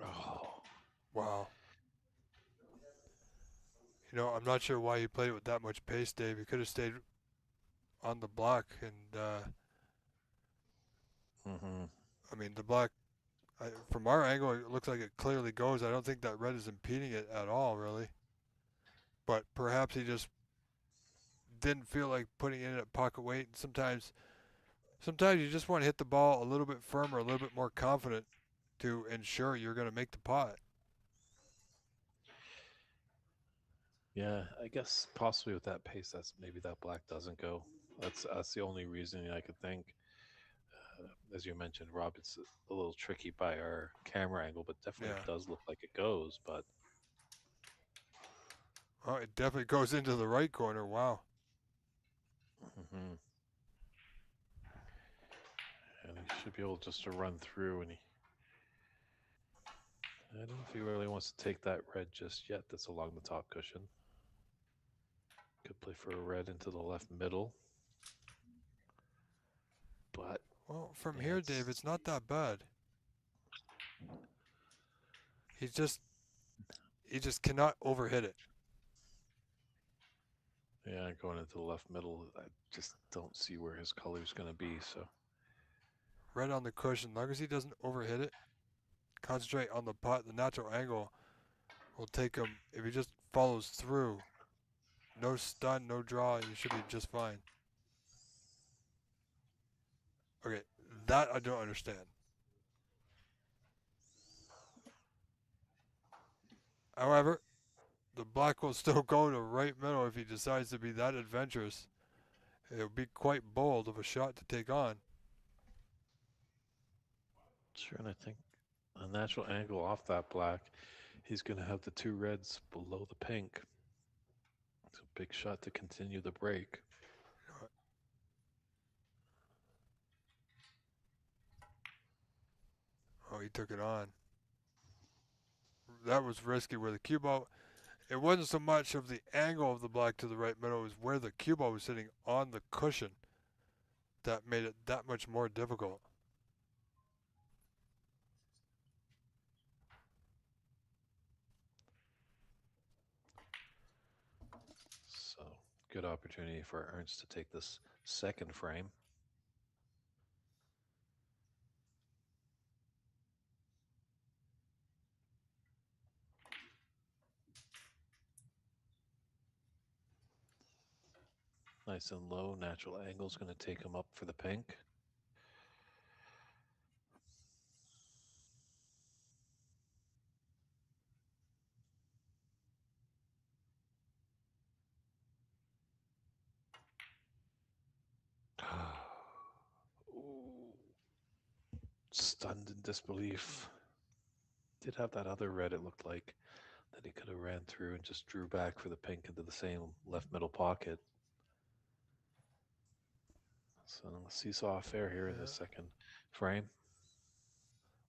Oh, Wow. You know, I'm not sure why he played it with that much pace, Dave. He could have stayed on the block, and mm-hmm. I mean, the block, from our angle, it looks like it clearly goes. I don't think that red is impeding it at all, really. But perhaps he just didn't feel like putting it in at pocket weight. And sometimes you just want to hit the ball a little bit firmer, a little bit more confident to ensure you're going to make the pot. Yeah, I guess possibly with that pace, that's maybe that black doesn't go. That's the only reason I could think. As you mentioned, Rob, it's a little tricky by our camera angle, but definitely Yeah. does look like it goes. But Oh, it definitely goes into the right corner. Wow. mm-hmm. And he should be able just to run through. And I don't know if he really wants to take that red just yet. That's along the top cushion. Could play for a red into the left middle. But Well, from yeah, here, Dave, it's not that bad. He just cannot overhit it. yeah, going into the left middle, I just don't see where his color's going to be. So Red on the cushion. As long as he doesn't overhit it, concentrate on the pot. The natural angle will take him. If he just follows through, no stun, no draw, you should be just fine. Okay, that I don't understand. However, the black will still go to right middle if he decides to be that adventurous. It would be quite bold of a shot to take on. trying to think a natural angle off that black. He's going to have the two reds below the pink. It's a big shot to continue the break. Oh, he took it on. That was risky where the cue ball, it wasn't so much of the angle of the black to the right middle, it was where the cue ball was sitting on the cushion that made it that much more difficult. So good opportunity for Ernst to take this second frame. Nice and low. Natural angle is going to take him up for the pink. stunned in disbelief. Did have that other red, it looked like, that he could have ran through and just drew back for the pink into the same left middle pocket. So seesaw affair here in the Yeah. second frame.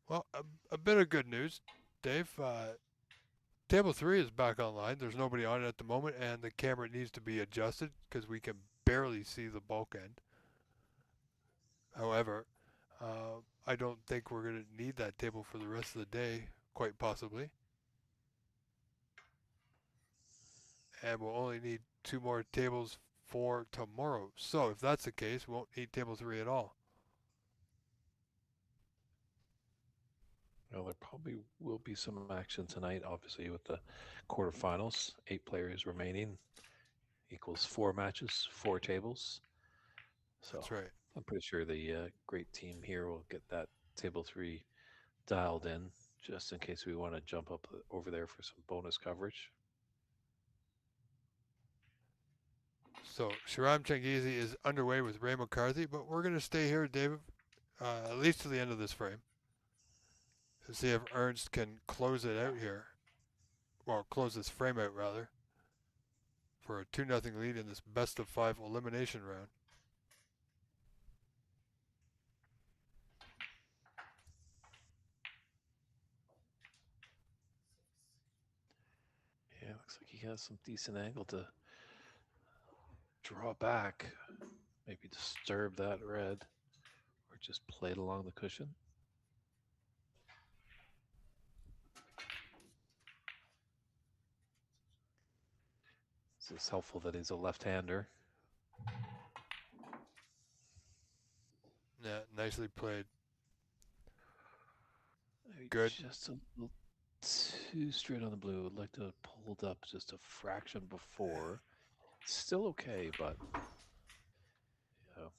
Well, a bit of good news, Dave. Table 3 is back online. There's nobody on it at the moment, and the camera needs to be adjusted because we can barely see the bulk end. However, I don't think we're going to need that table for the rest of the day, quite possibly. And we'll only need 2 more tables for tomorrow. So if that's the case, we won't need table 3 at all. Well, there probably will be some action tonight, obviously, with the quarterfinals. 8 players remaining equals 4 matches, 4 tables. So That's right. I'm pretty sure the great team here will get that table 3 dialed in just in case we want to jump up over there for some bonus coverage. So Shiram Changizi is underway with Ray McCarthy, but we're going to stay here, David, at least to the end of this frame, to see if Ernst can close it out here. Well, close this frame out, rather, for a 2-0 lead in this best-of-5 elimination round. Yeah, looks like he has some decent angle to draw back, maybe disturb that red, or just play it along the cushion. So it's helpful that he's a left-hander. Yeah, nicely played. Maybe Good. just a little too straight on the blue. Would like to have pulled up just a fraction before. Still okay, but you know,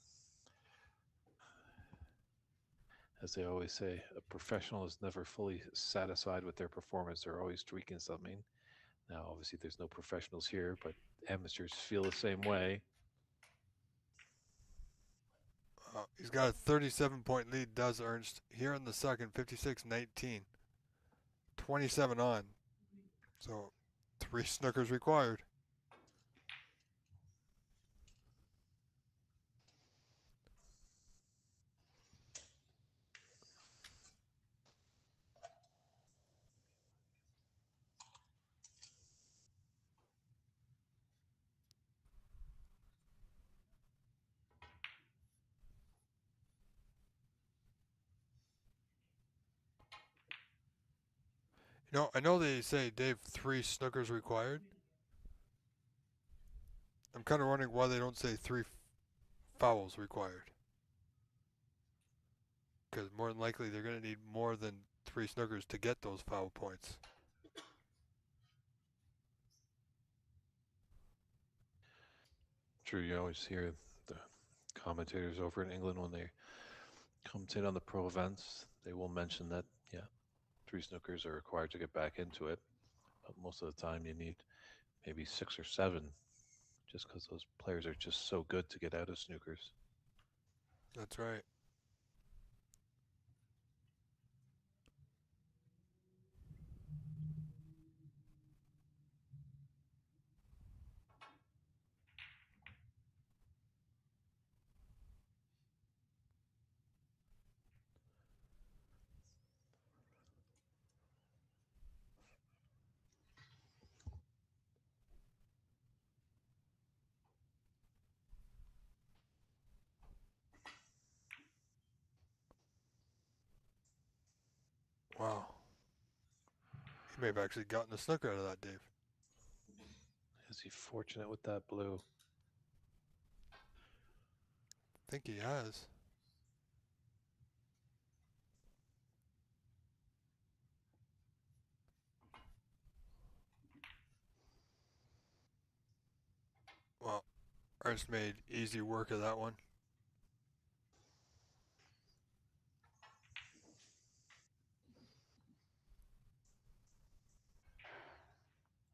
as they always say, a professional is never fully satisfied with their performance. They're always tweaking something. Now, obviously, there's no professionals here, but amateurs feel the same way. He's got a 37-point lead, does Ernst, here in the second, 56-19. 27 on. So 3 snookers required. You know, I know they say, Dave, 3 snookers required. I'm kind of wondering why they don't say 3 fouls required. Because more than likely they're going to need more than 3 snookers to get those foul points. True, you always hear the commentators over in England when they commentate on the pro events, they will mention that, yeah, 3 snookers are required to get back into it. But most of the time you need maybe 6 or 7 just because those players are just so good to get out of snookers. That's right. Wow. He may have actually gotten a snooker out of that, Dave. Is he fortunate with that blue? I think he has. Well, Ernst made easy work of that one.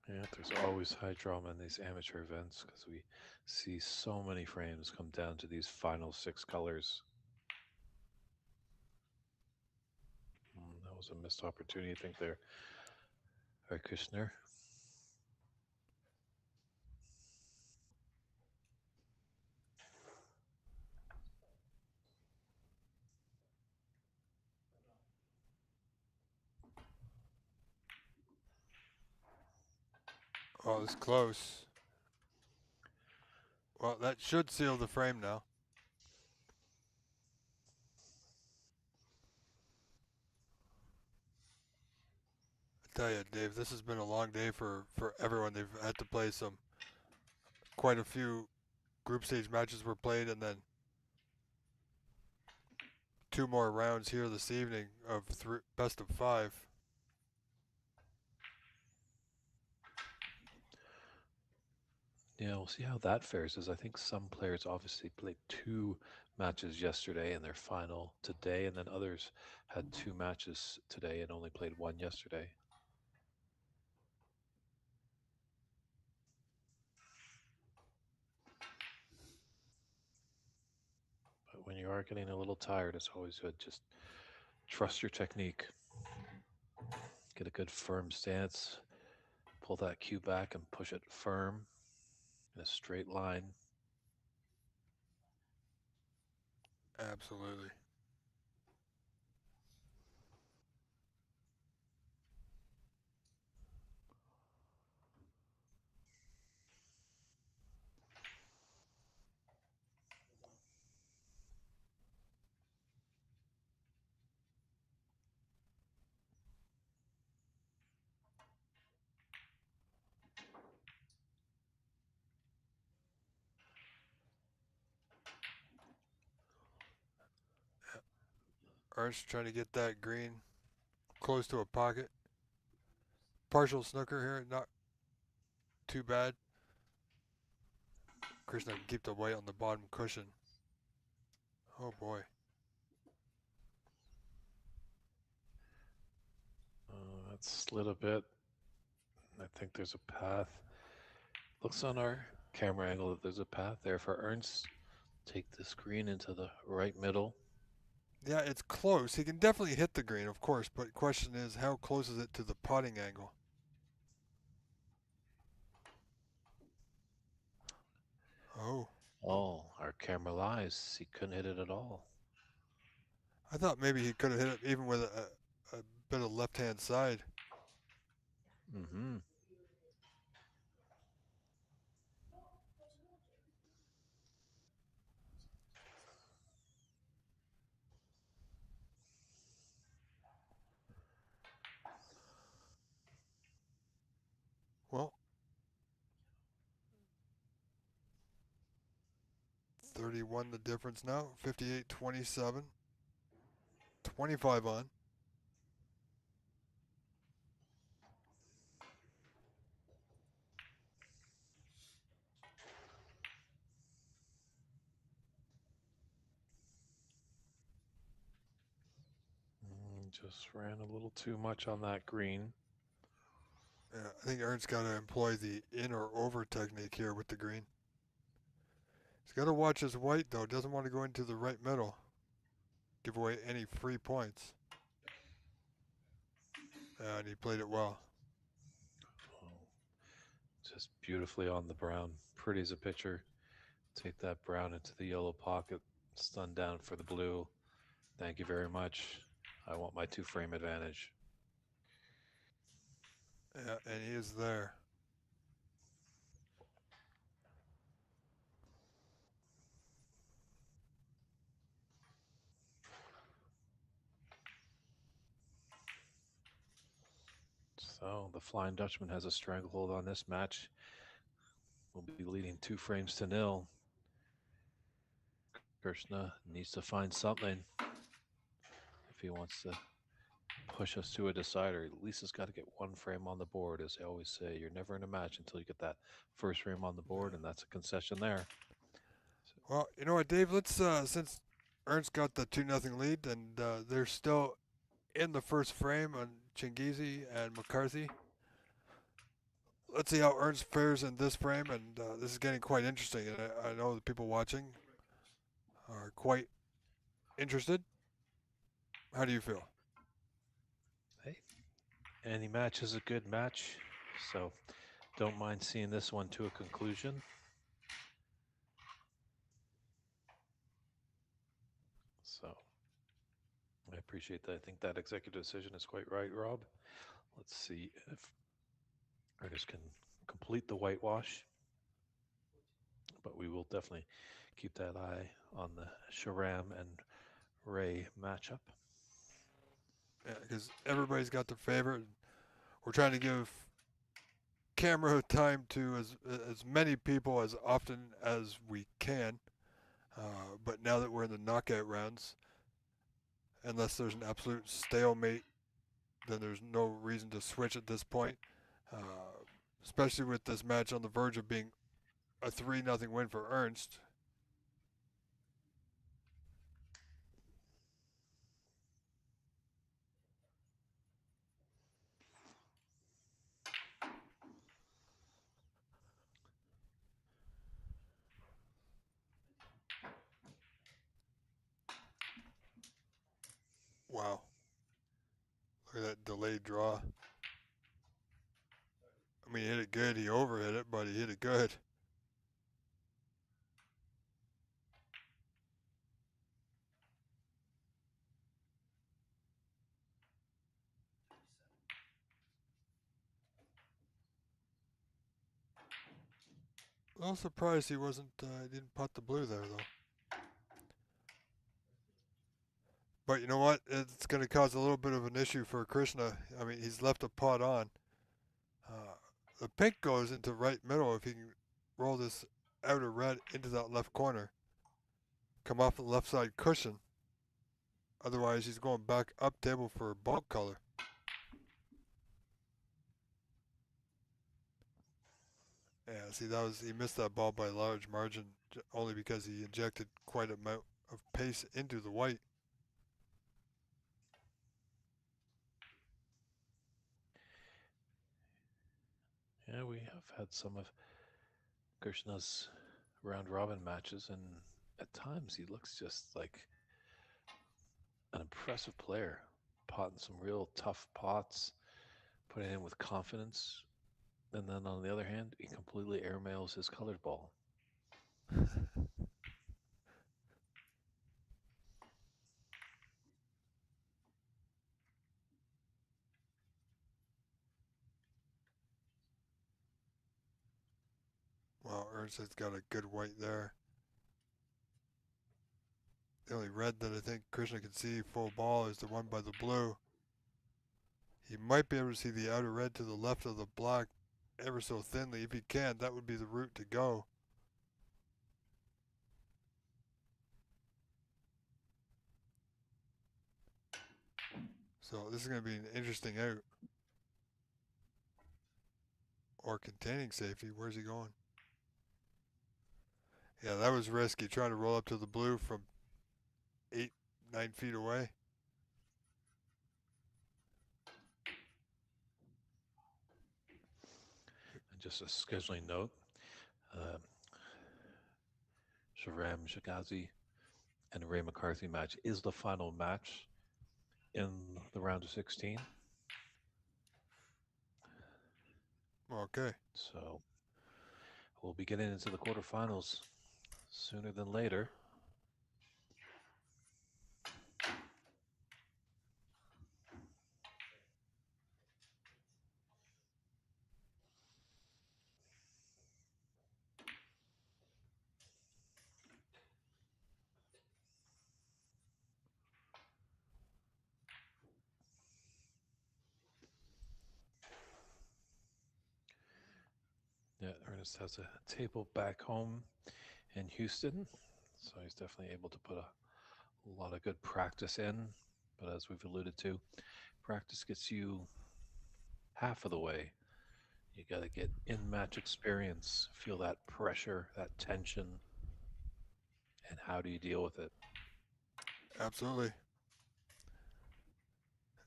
Yeah, there's always high drama in these amateur events because we see so many frames come down to these final 6 colors. was a missed opportunity, I think, there. All right, Kushner. Oh, it's close. Well, that should seal the frame now. I tell you, Dave, this has been a long day for everyone. They've had to play quite a few group stage matches were played, and then 2 more rounds here this evening of best of 5. Yeah, we'll see how that fares. As I think some players obviously played 2 matches yesterday and their final today, and then others had 2 matches today and only played 1 yesterday. But when you are getting a little tired, it's always good. Just trust your technique. Get a good firm stance. Pull that cue back and push it firm in a straight line. Absolutely. Ernst trying to get that green close to a pocket. Partial snooker here, not too bad. Krishna can keep the white on the bottom cushion. Oh boy. That slid a bit. I think there's a path. Looks on our camera angle that there's a path there for Ernst. Take this green into the right middle. Yeah, it's close. He can definitely hit the green, of course, but question is how close is it to the putting angle? Oh. Oh, our camera lies. He couldn't hit it at all. I thought maybe he could have hit it even with a bit of left-hand side. Mm-hmm. Well, 31 the difference now. 58-27. 25 on. Just ran a little too much on that green. Yeah, I think Ernst's got to employ the in or over technique here with the green. He's got to watch his white, though. Doesn't want to go into the right middle. Give away any free points. And he played it well. Oh, just beautifully on the brown. Pretty as a picture. Take that brown into the yellow pocket. Stun down for the blue. Thank you very much. I want my 2-frame advantage. Yeah, and he is there. So the Flying Dutchman has a stranglehold on this match. We'll be leading 2-0. Krishna needs to find something if he wants to push us to a decider. At least has got to get 1 frame on the board, as I always say. You're never in a match until you get that first frame on the board, and that's a concession there. Well, you know what, Dave? Let's since Ernst got the 2-0 lead, and they're still in the first frame on Chingizi and McCarthy. Let's see how Ernst fares in this frame, and this is getting quite interesting. And I know the people watching are quite interested. How do you feel? Any match is a good match, so don't mind seeing this one to a conclusion. So I appreciate that. I think that executive decision is quite right, Rob. Let's see if artists can complete the whitewash, but we will definitely keep that eye on the Sharam and Ray matchup. Yeah, because everybody's got their favorite. We're trying to give camera time to as many people as often as we can. But now that we're in the knockout rounds, unless there's an absolute stalemate, then there's no reason to switch at this point. Uh, Especially with this match on the verge of being a 3-0 win for Ernst. Wow. Look at that delayed draw. I mean, he hit it good. He overhit it, but he hit it good. A little surprised he didn't putt the blue there, though. But you know what? It's going to cause a little bit of an issue for Krishna. I mean, he's left a putt on. The pink goes into right middle if he can roll this outer red into that left corner. Come off the left side cushion. Otherwise, he's going back up table for bulk color. Yeah, see, he missed that ball by a large margin only because he injected quite an amount of pace into the white. Yeah, we have had some of Krishna's round robin matches, and at times he looks just like an impressive player, potting some real tough pots, putting in with confidence. And then on the other hand, he completely airmails his colored ball. Well, Ernst has got a good white there. The only red that I think Krishna can see full ball is the one by the blue. He might be able to see the outer red to the left of the black ever so thinly. If he can, that would be the route to go. So this is going to be an interesting out. Or containing safety. Where's he going? Yeah, that was risky, trying to roll up to the blue from 8-9 feet away. And just a scheduling note, Sharam Shagazi and Ray McCarthy match is the final match in the round of 16. Okay. So we'll be getting into the quarterfinals sooner than later. Yeah, Ernest has a table back home in Houston, so he's definitely able to put a lot of good practice in. But as we've alluded to, practice gets you half of the way. You got to get in match experience, feel that pressure, that tension, and how do you deal with it? Absolutely.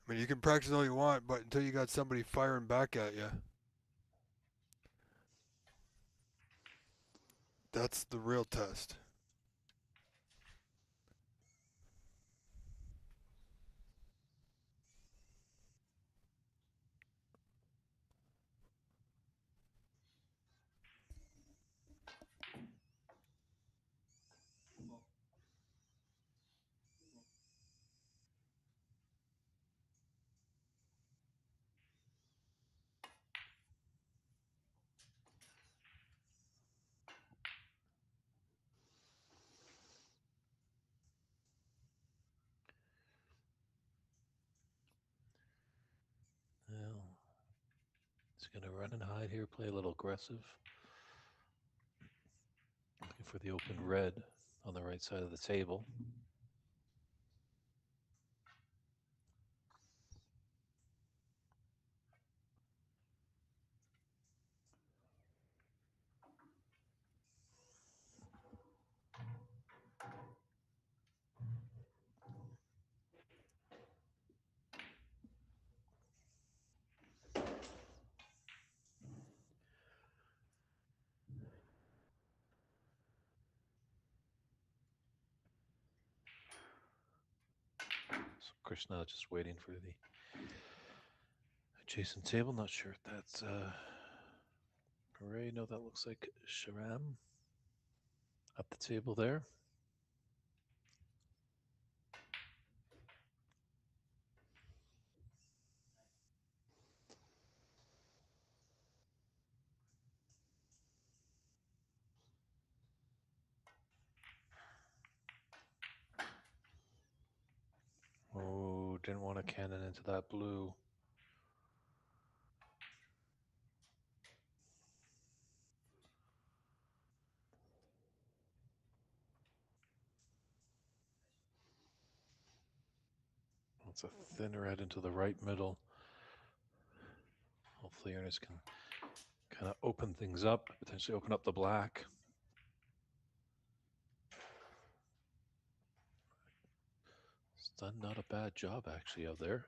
I mean, you can practice all you want, but until you got somebody firing back at you, that's the real test. He's going to run and hide here, play a little aggressive. Looking for the open red on the right side of the table. So Krishna just waiting for the adjacent table. Not sure if that's Ray. No, that looks like Sharam at the table there. Oh, didn't want to cannon into that blue. It's a thin red into the right middle. Hopefully Ernest can kind of open things up, potentially open up the black. It's done not a bad job actually out there.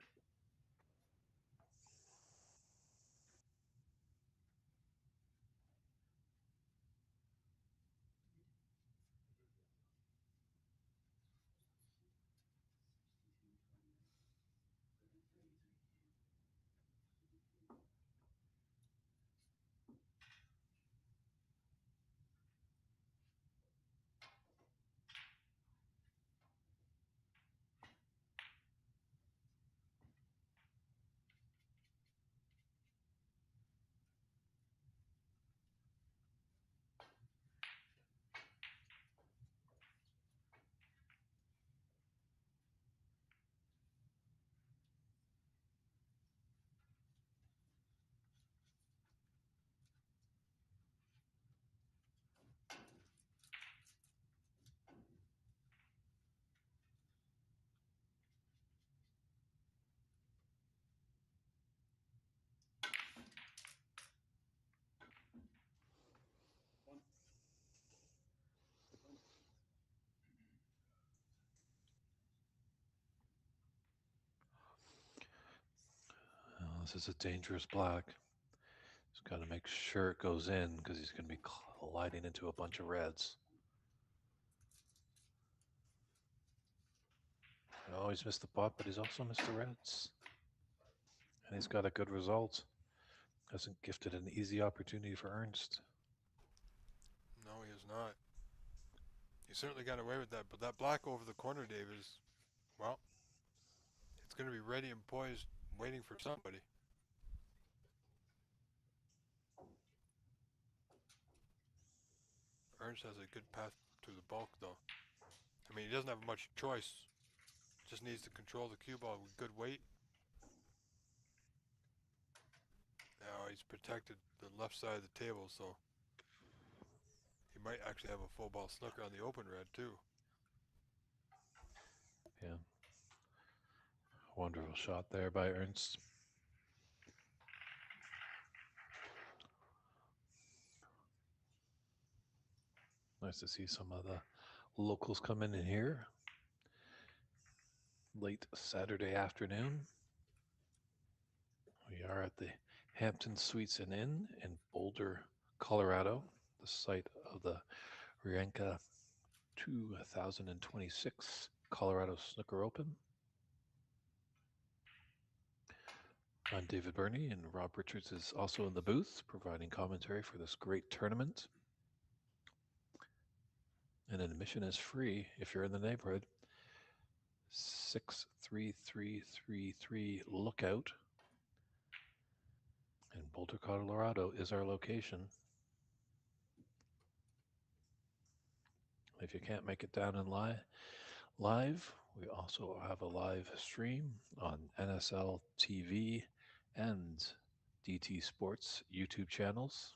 Oh, this is a dangerous black. He's got to make sure it goes in because he's going to be colliding into a bunch of reds. Oh, he's missed the pot, but he's also missed the reds. And he's got a good result. Hasn't gifted an easy opportunity for Ernst. No, he has not. He certainly got away with that, but that black over the corner, Dave, is, well, it's going to be ready and poised, waiting for somebody. Ernst has a good path to the bulk, though. I mean, he doesn't have much choice. Just needs to control the cue ball with good weight. Now he's protected the left side of the table, so he might actually have a full ball snooker on the open red, too. Yeah. Wonderful shot there by Ernst. Nice to see some of the locals come in here. Late Saturday afternoon. We are at the Hampton Suites and Inn in Boulder, Colorado, the site of the Rienka 2026 Colorado Snooker Open. I'm David Burney, and Rob Richards is also in the booth providing commentary for this great tournament. And admission is free if you're in the neighborhood. 63333 Lookout in Boulder, Colorado is our location. If you can't make it down in live, we also have a live stream on NSL TV and DT Sports YouTube channels.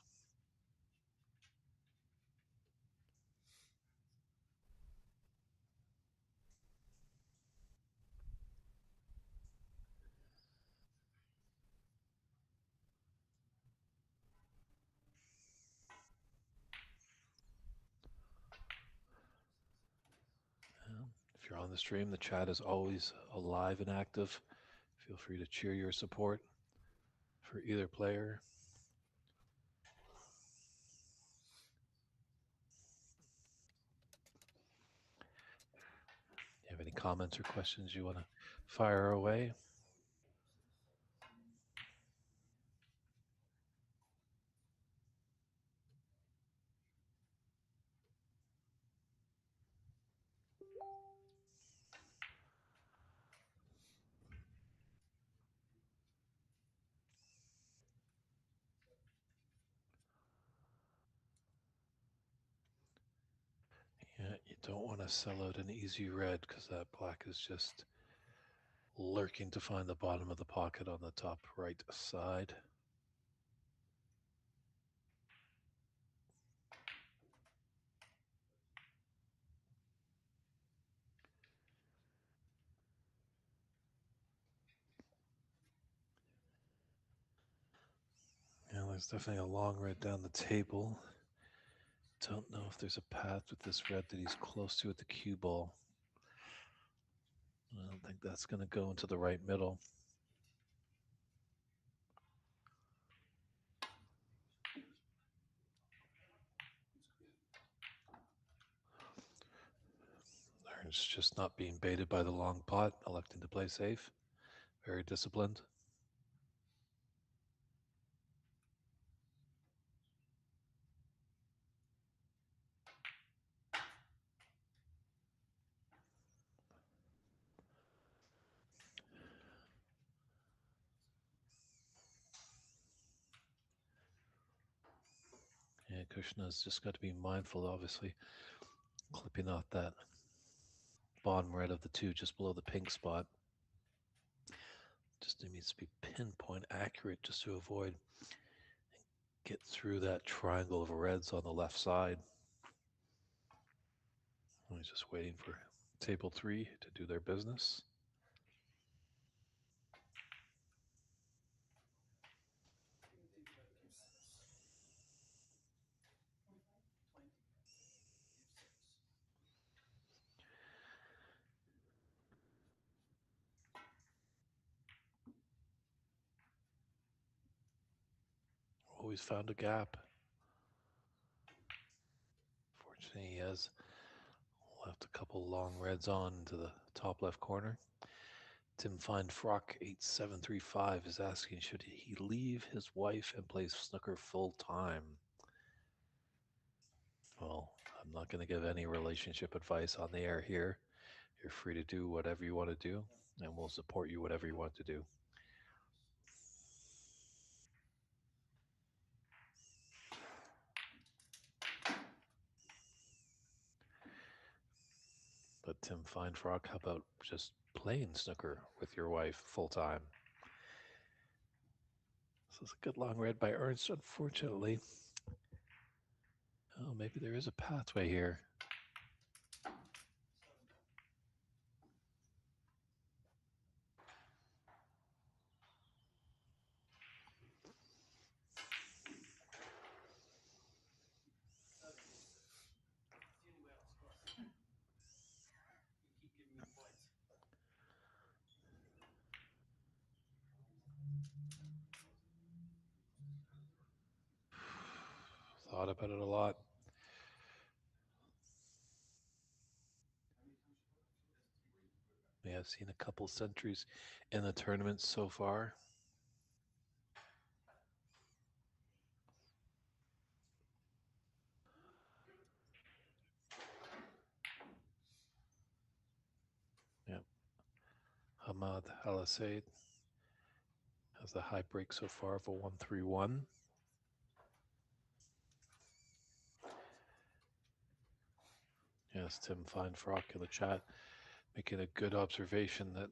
If you're on the stream, the chat is always alive and active. Feel free to cheer your support for either player. You have any comments or questions you want to fire away? Yeah, you don't want to sell out an easy red because that black is just lurking to find the bottom of the pocket on the top right side. Yeah, there's definitely a long red down the table. Don't know if there's a path with this red that he's close to at the cue ball. I don't think that's going to go into the right middle. It's just not being baited by the long pot, electing to play safe. Very disciplined. Yeah, Kushna's just got to be mindful, obviously, clipping off that bottom red of the two just below the pink spot. Just needs to be pinpoint accurate just to avoid and get through that triangle of reds on the left side. He's just waiting for table 3 to do their business. Always found a gap. Fortunately, he has left a couple long reds on to the top left corner. Tim Fine Frock 8735 is asking, should he leave his wife and play snooker full time? Well, I'm not going to give any relationship advice on the air here. You're free to do whatever you want to do, and we'll support you whatever you want to do. But Tim Fine Frog, how about just playing snooker with your wife full time? This is a good long red by Ernst, unfortunately. Oh, maybe there is a pathway here. Thought about it a lot. Yeah, I've seen a couple centuries in the tournament so far. Yep. Hamad Al Said has the high break so far of a 1-3-1. Yes, Tim Fine Frock in the chat making a good observation that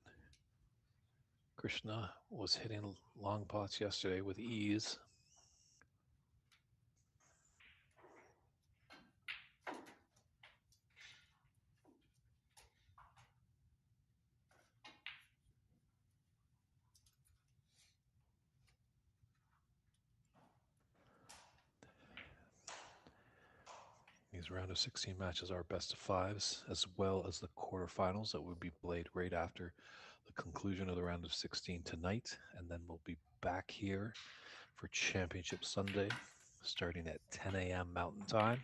Krishna was hitting long pots yesterday with ease. These round of 16 matches are best of fives, as well as the quarterfinals that will be played right after the conclusion of the round of 16 tonight. And then we'll be back here for Championship Sunday, starting at 10 a.m. Mountain Time.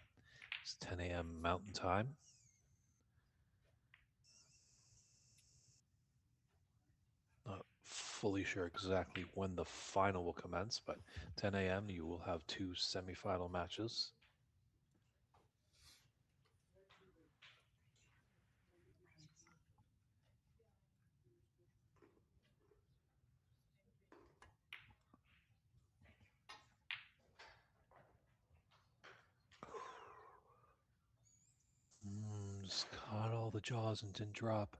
It's 10 a.m. Mountain Time. Not fully sure exactly when the final will commence, but 10 a.m. you will have two semifinal matches. Just caught all the jaws and didn't drop.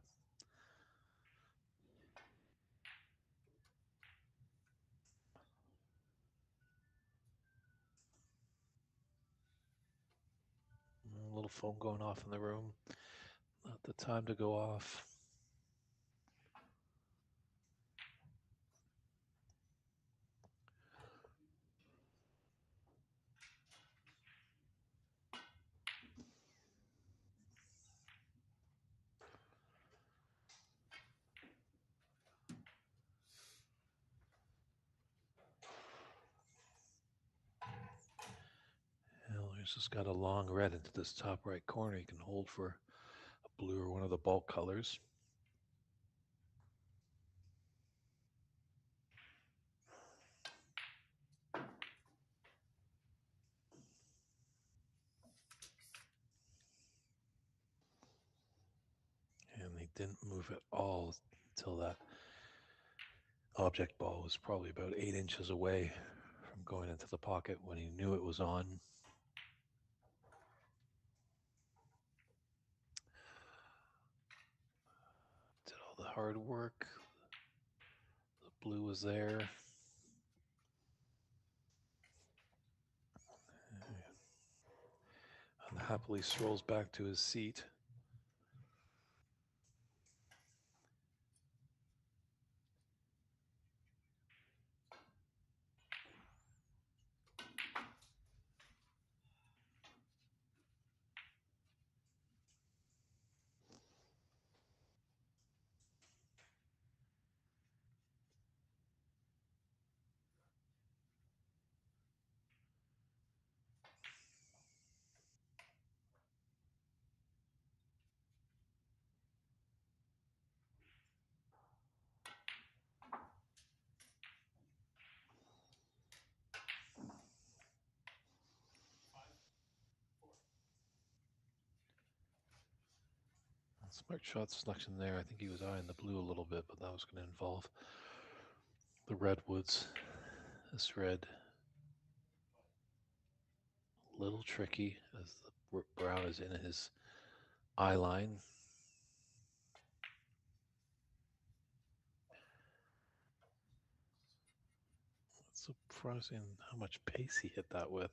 A little phone going off in the room. Not the time to go off. Well, he's just got a long red into this top right corner. You can hold for a blue or one of the bulk colors. And he didn't move at all until that object ball was probably about 8 inches away from going into the pocket when he knew it was on. Did all the hard work. The blue was there. Unhappily strolls back to his seat. Smart shot selection there. I think he was eyeing the blue a little bit, but that was going to involve the redwoods. This red, a little tricky as the brown is in his eye line. It's surprising how much pace he hit that with.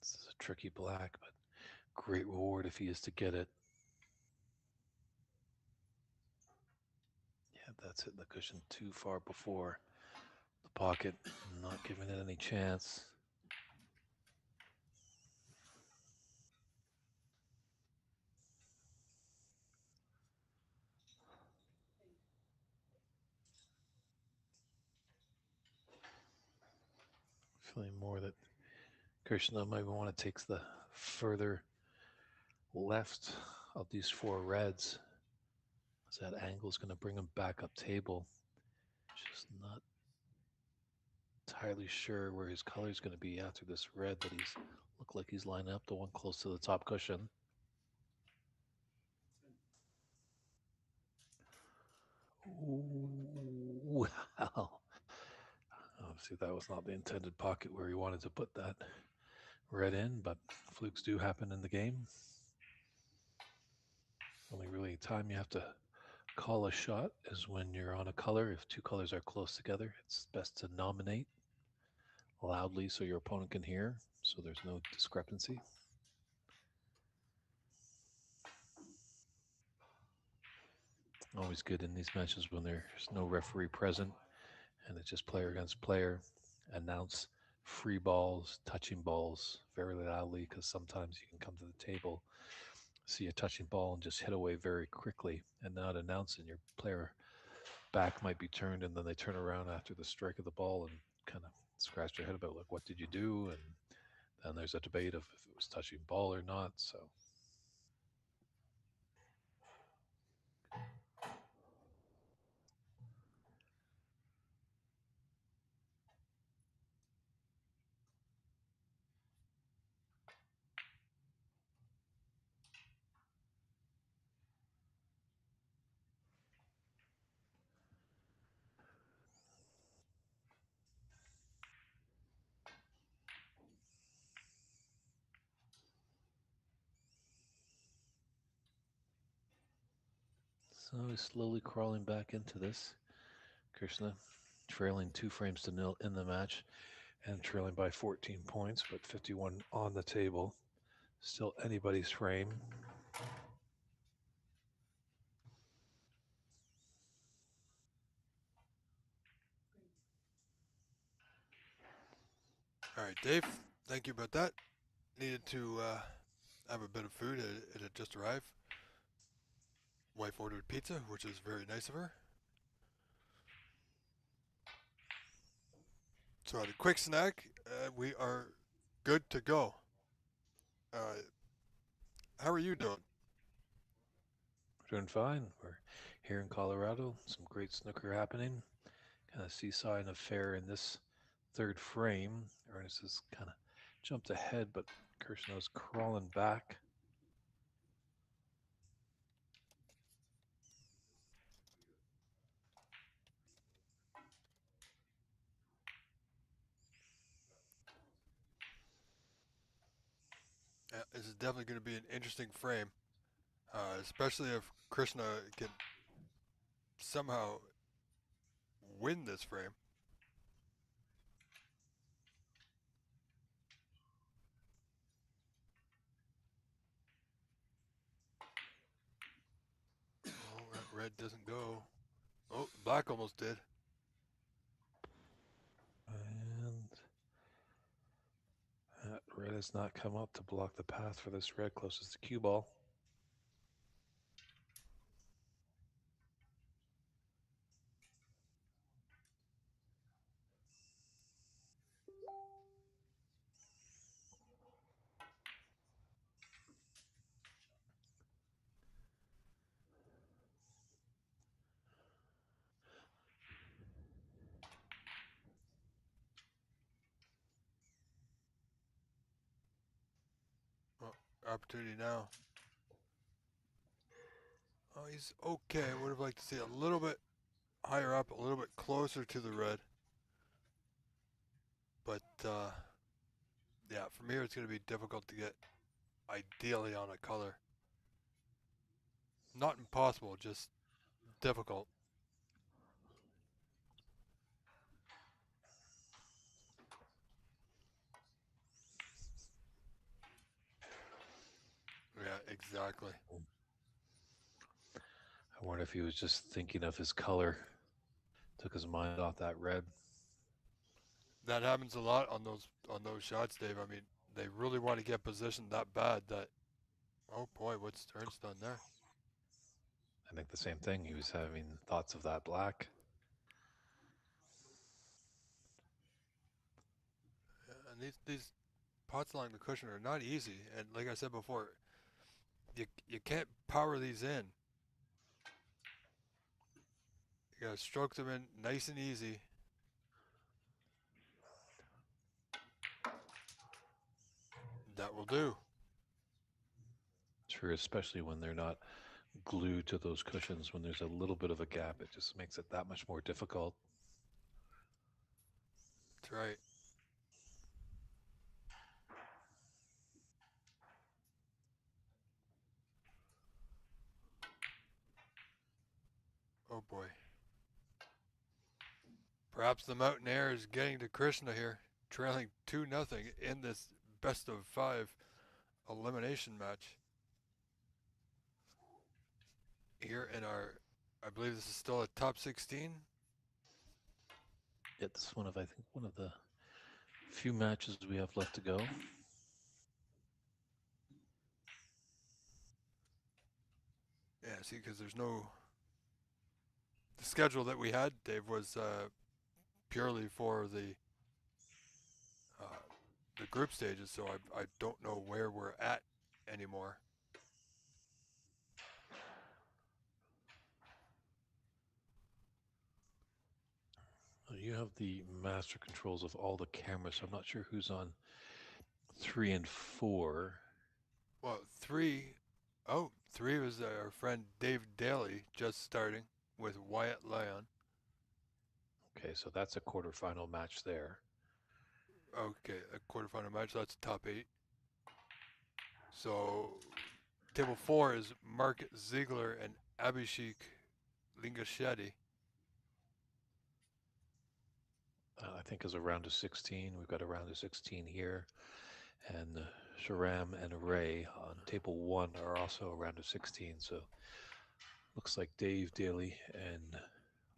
This is a tricky black, but great reward if he is to get it. Yeah, that's hitting the cushion too far before the pocket, not giving it any chance. Feeling more that Krishna might want to take the further left of these four reds. As that angle is going to bring him back up table. Just not entirely sure where his color is going to be after this red that he's looked like he's lining up, the one close to the top cushion. Ooh, wow. Obviously, that was not the intended pocket where he wanted to put that red in, but flukes do happen in the game. Only really time you have to call a shot is when you're on a color. If two colors are close together, it's best to nominate loudly so your opponent can hear, so there's no discrepancy. Always good in these matches when there's no referee present and it's just player against player. Announce free balls, touching balls very loudly because sometimes you can come to the table, see a touching ball, and just hit away very quickly and not announce, and your player back might be turned, and then they turn around after the strike of the ball and kind of scratch their head about like, what did you do? And then there's a debate of if it was touching ball or not. So he's slowly crawling back into this. Krishna trailing 2 frames to 0 in the match and trailing by 14 points, but 51 on the table. Still anybody's frame. All right, Dave. Thank you about that. Needed to have a bit of food. It had just arrived. Wife ordered pizza, which is very nice of her. So I had a quick snack. We are good to go. How are you doing? We're doing fine. We're here in Colorado. Some great snooker happening. Kind of seesawing affair in this third frame. Ernest has kind of jumped ahead, but Kirshner's crawling back. This is definitely going to be an interesting frame, especially if Krishna can somehow win this frame. Oh, that red doesn't go. Oh, black almost did. And that red has not come up to block the path for this red closest to cue ball. Oh, opportunity now. Oh, he's okay. I would have liked to see a little bit higher up, a little bit closer to the red. But yeah, from here it's going to be difficult to get ideally on a color. Not impossible, just difficult. Yeah, exactly. I wonder if he was just thinking of his color, took his mind off that red. That happens a lot on those shots, Dave. I mean, they really want to get positioned that bad that. Oh boy, what's Ernst done there? I think the same thing. He was having thoughts of that black. And these pots along the cushion are not easy. And like I said before, you can't power these in. You gotta stroke them in nice and easy. That will do. Sure, especially when they're not glued to those cushions. When there's a little bit of a gap, it just makes it that much more difficult. That's right. Oh boy. Perhaps the Mountain Air is getting to Krishna here, trailing 2-0 in this best of 5 elimination match. Here in our, I believe this is still a top 16. Yeah, this is I think, one of the few matches we have left to go. Yeah, see, because there's no. The schedule that we had, Dave, was purely for the group stages, so I don't know where we're at anymore. You have the master controls of all the cameras, so I'm not sure who's on 3 and 4. Well, 3 was our friend Dave Daly just starting with Wyatt Lyon. Okay, so that's a quarterfinal match there. Okay, a quarterfinal match, so that's top 8. So table 4 is Mark Ziegler and Abhishek Lingashetty. I think as a round of 16. We've got a round of 16 here. And Sharam and Ray on table 1 are also a round of 16. So looks like Dave Daly and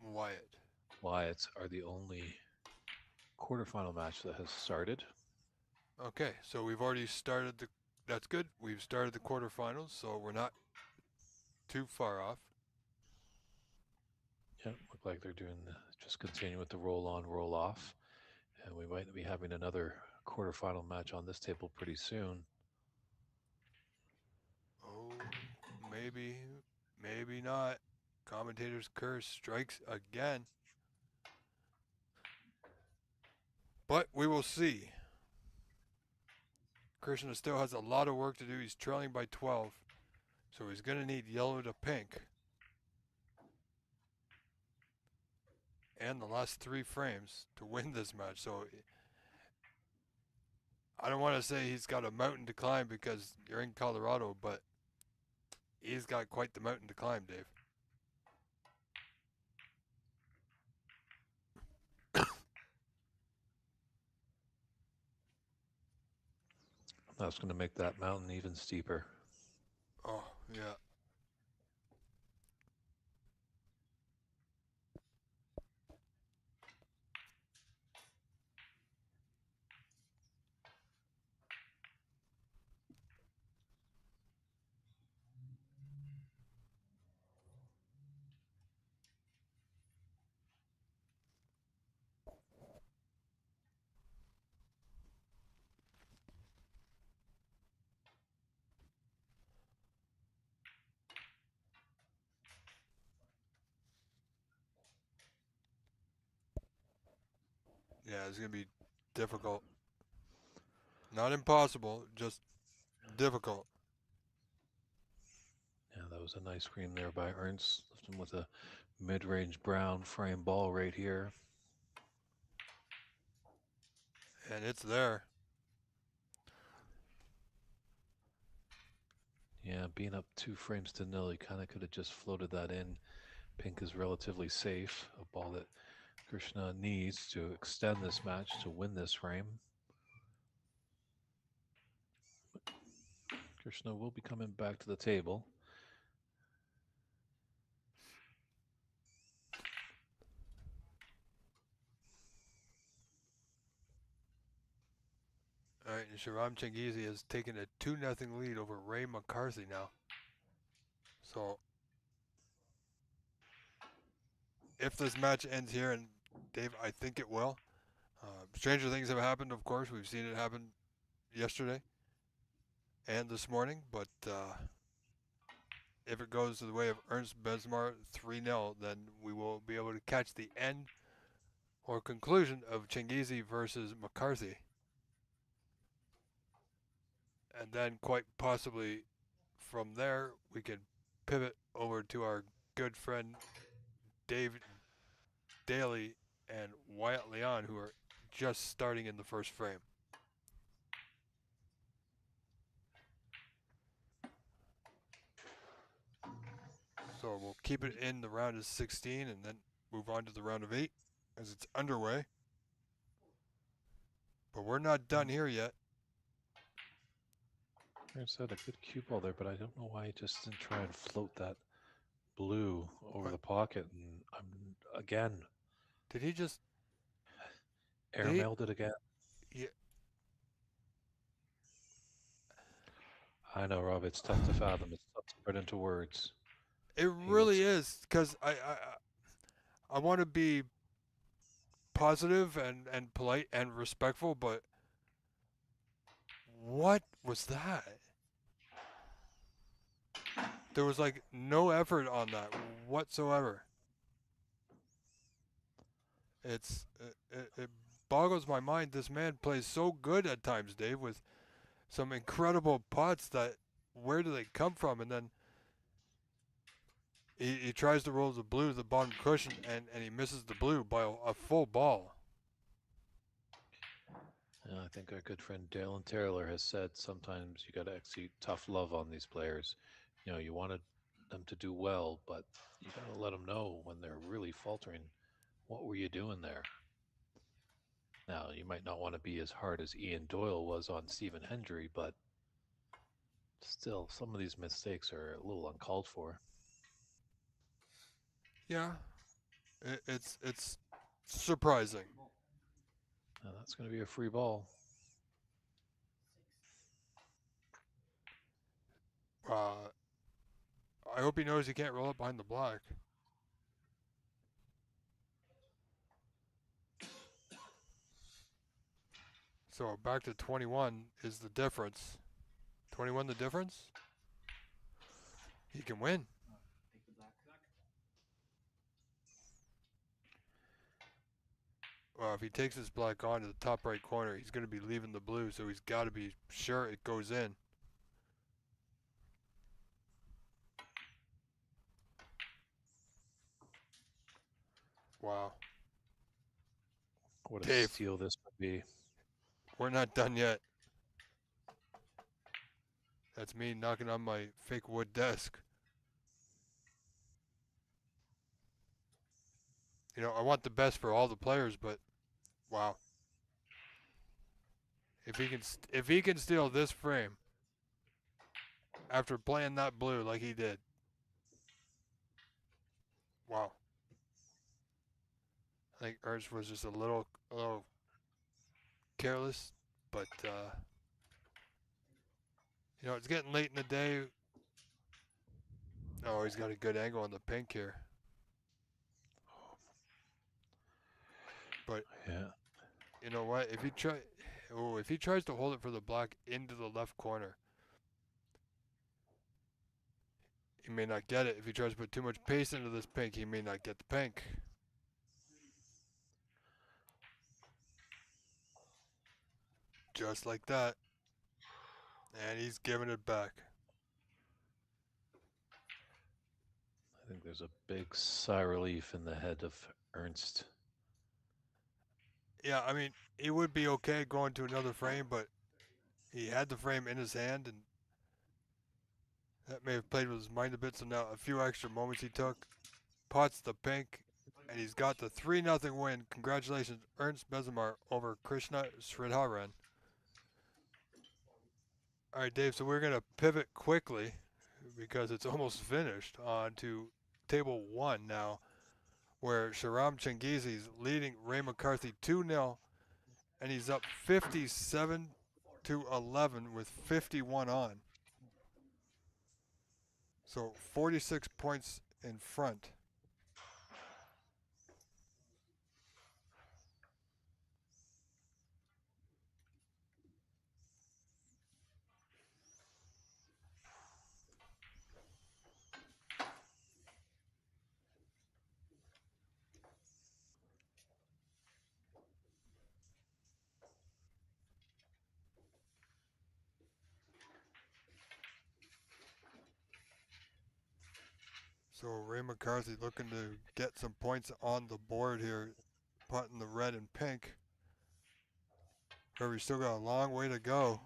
Wyatt are the only quarterfinal match that has started. Okay, so we've already started that's good. We've started the quarterfinals, so we're not too far off. Yeah, look like they're doing just continue with the roll on, roll off. And we might be having another quarterfinal match on this table pretty soon. Oh, maybe not. Commentator's curse strikes again. But we will see. Krishna still has a lot of work to do. He's trailing by 12. So he's going to need yellow to pink. And the last 3 frames to win this match. So I don't want to say he's got a mountain to climb because you're in Colorado, but he's got quite the mountain to climb, Dave. That's going to make that mountain even steeper. Oh, yeah. Yeah, it's going to be difficult. Not impossible, just difficult. Yeah, that was a nice scream there by Ernst. Left him with a mid-range brown frame ball right here. And it's there. Yeah, being up 2 frames to nil, he kind of could have just floated that in. Pink is relatively safe. A ball that Krishna needs to extend this match to win this frame. Krishna will be coming back to the table. All right, and Sharam Chengizi has taken a 2-0 lead over Ray McCarthy now. So if this match ends here, and Dave, I think it will. Stranger things have happened, of course. We've seen it happen yesterday and this morning. But if it goes to the way of Ernst Besmar 3-0, then we will be able to catch the end or conclusion of Chengizi versus McCarthy. and then quite possibly from there we can pivot over to our good friend Dave Daly and Wyatt Leon, who are just starting in the first frame. So we'll keep it in the round of 16 and then move on to the round of 8 as it's underway. But we're not done here yet. Ernst had a good cue ball there, but I don't know why he just didn't try and float that blue over What? the pocket. And again, Did he just? airmailed it again. Yeah, I know, Rob. It's tough to fathom. It's tough to put into words. it He really looks- is because I want to be positive and polite and respectful, but what was that? There was like no effort on that whatsoever. It boggles my mind. This man plays so good at times, Dave, with some incredible pots that where do they come from? And then he tries to roll the blue to the bottom cushion and he misses the blue by a full ball. Yeah, I think our good friend Dalen Taylor has said sometimes you got to execute tough love on these players. You know, you wanted them to do well, but you got to let them know when they're really faltering. What were you doing there? Now, you might not want to be as hard as Ian Doyle was on Stephen Hendry, but still, some of these mistakes are a little uncalled for. Yeah, it's surprising. Now, that's going to be a free ball. I hope he knows he can't roll up behind the black. So back to 21 is the difference. 21 the difference? He can win. Take the black. Well, if he takes his black on to the top right corner, he's going to be leaving the blue, so he's got to be sure it goes in. Wow. What a Dave. steal this would be. We're not done yet. That's me knocking on my fake wood desk. You know, I want the best for all the players, but wow. If he can steal this frame after playing that blue like he did. Wow. I think Ernst was just a little careless, but you know, it's getting late in the day. Oh, he's got a good angle on the pink here. But Yeah. you know what? If he tries to hold it for the black into the left corner, he may not get it. If he tries to put too much pace into this pink, he may not get the pink. Just like that. And he's giving it back. I think there's a big sigh of relief in the head of Ernst. Yeah, I mean, he would be okay going to another frame, but he had the frame in his hand, and that may have played with his mind a bit. So now a few extra moments he took, pots the pink, and he's got the 3-0 win. Congratulations, Ernst Bezimar over Krishna Sridharan. All right, Dave, so we're going to pivot quickly because it's almost finished on to table 1 now, where Shahram Chengizi's leading Ray McCarthy 2-0, and he's up 57-11 with 51 on. So 46 points in front. So Ray McCarthy looking to get some points on the board here, putting the red and pink. However, he's still got a long way to go.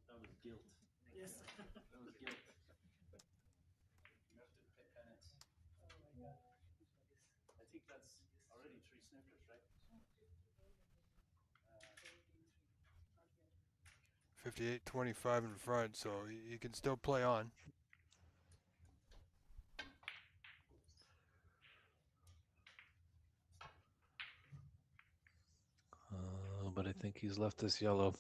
That was guilt. Yes. That was guilt. You have to pick on it. Oh my god. I think that's already 3 snookers, right? 58-25 in front, so he can still play on. But I think he's left this yellow.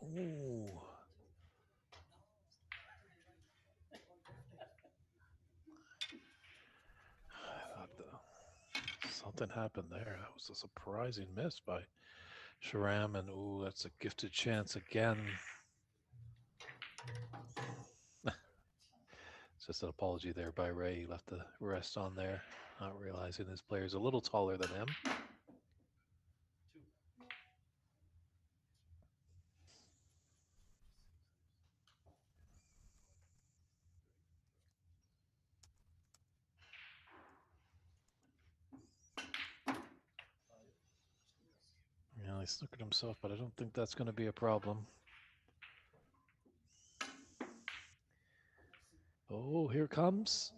Oh. I thought something happened there. That was a surprising miss by Sharam, and ooh, that's a gifted chance again. Just an apology there by Ray. He left the rest on there, not realizing his player's a little taller than him. Yeah, he snookered himself, but I don't think that's going to be a problem. Oh, here comes.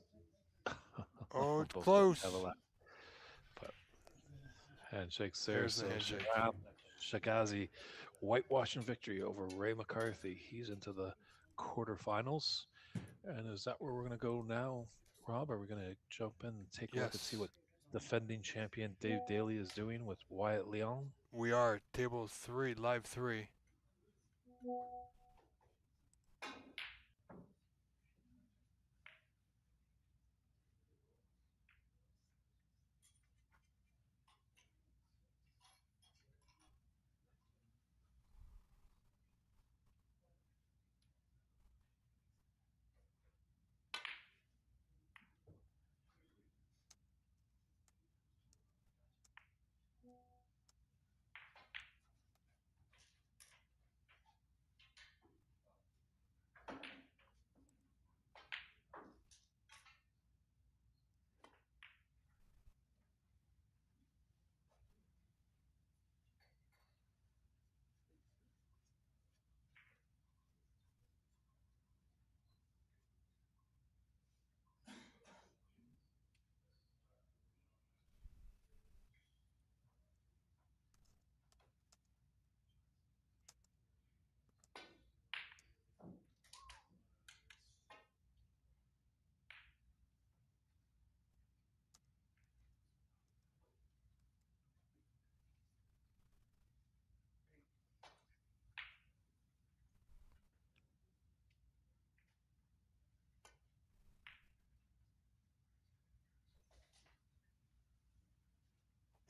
Oh, it's Both close. have a lap. But handshakes there. There's the So handshake. Shagazi, whitewashing victory over Ray McCarthy. He's into the quarterfinals. And is that where we're going to go now, Rob? Are we going to jump in and take a look and see Yes, what defending champion Dave Daly is doing with Wyatt Leon? we are. Table 3, live 3.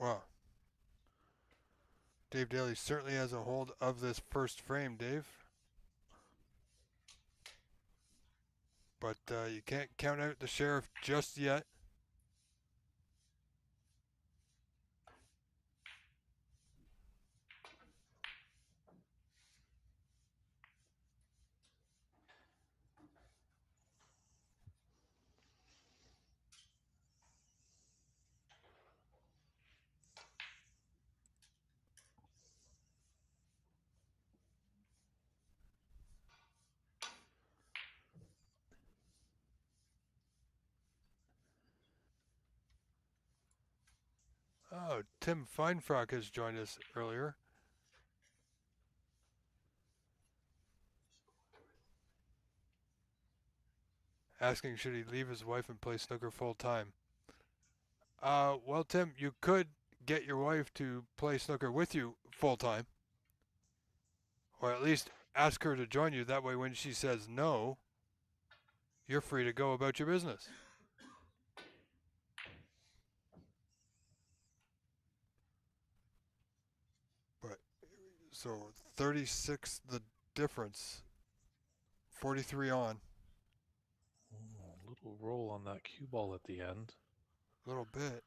Wow. Dave Daly certainly has a hold of this first frame, Dave. But you can't count out the sheriff just yet. Oh, Tim Feinfrock has joined us earlier. Asking should he leave his wife and play snooker full time. Well, Tim, you could get your wife to play snooker with you full time, or at least ask her to join you. That way, when she says no, you're free to go about your business. But so 36 the difference, 43 on, Little roll on that cue ball at the end. a little bit.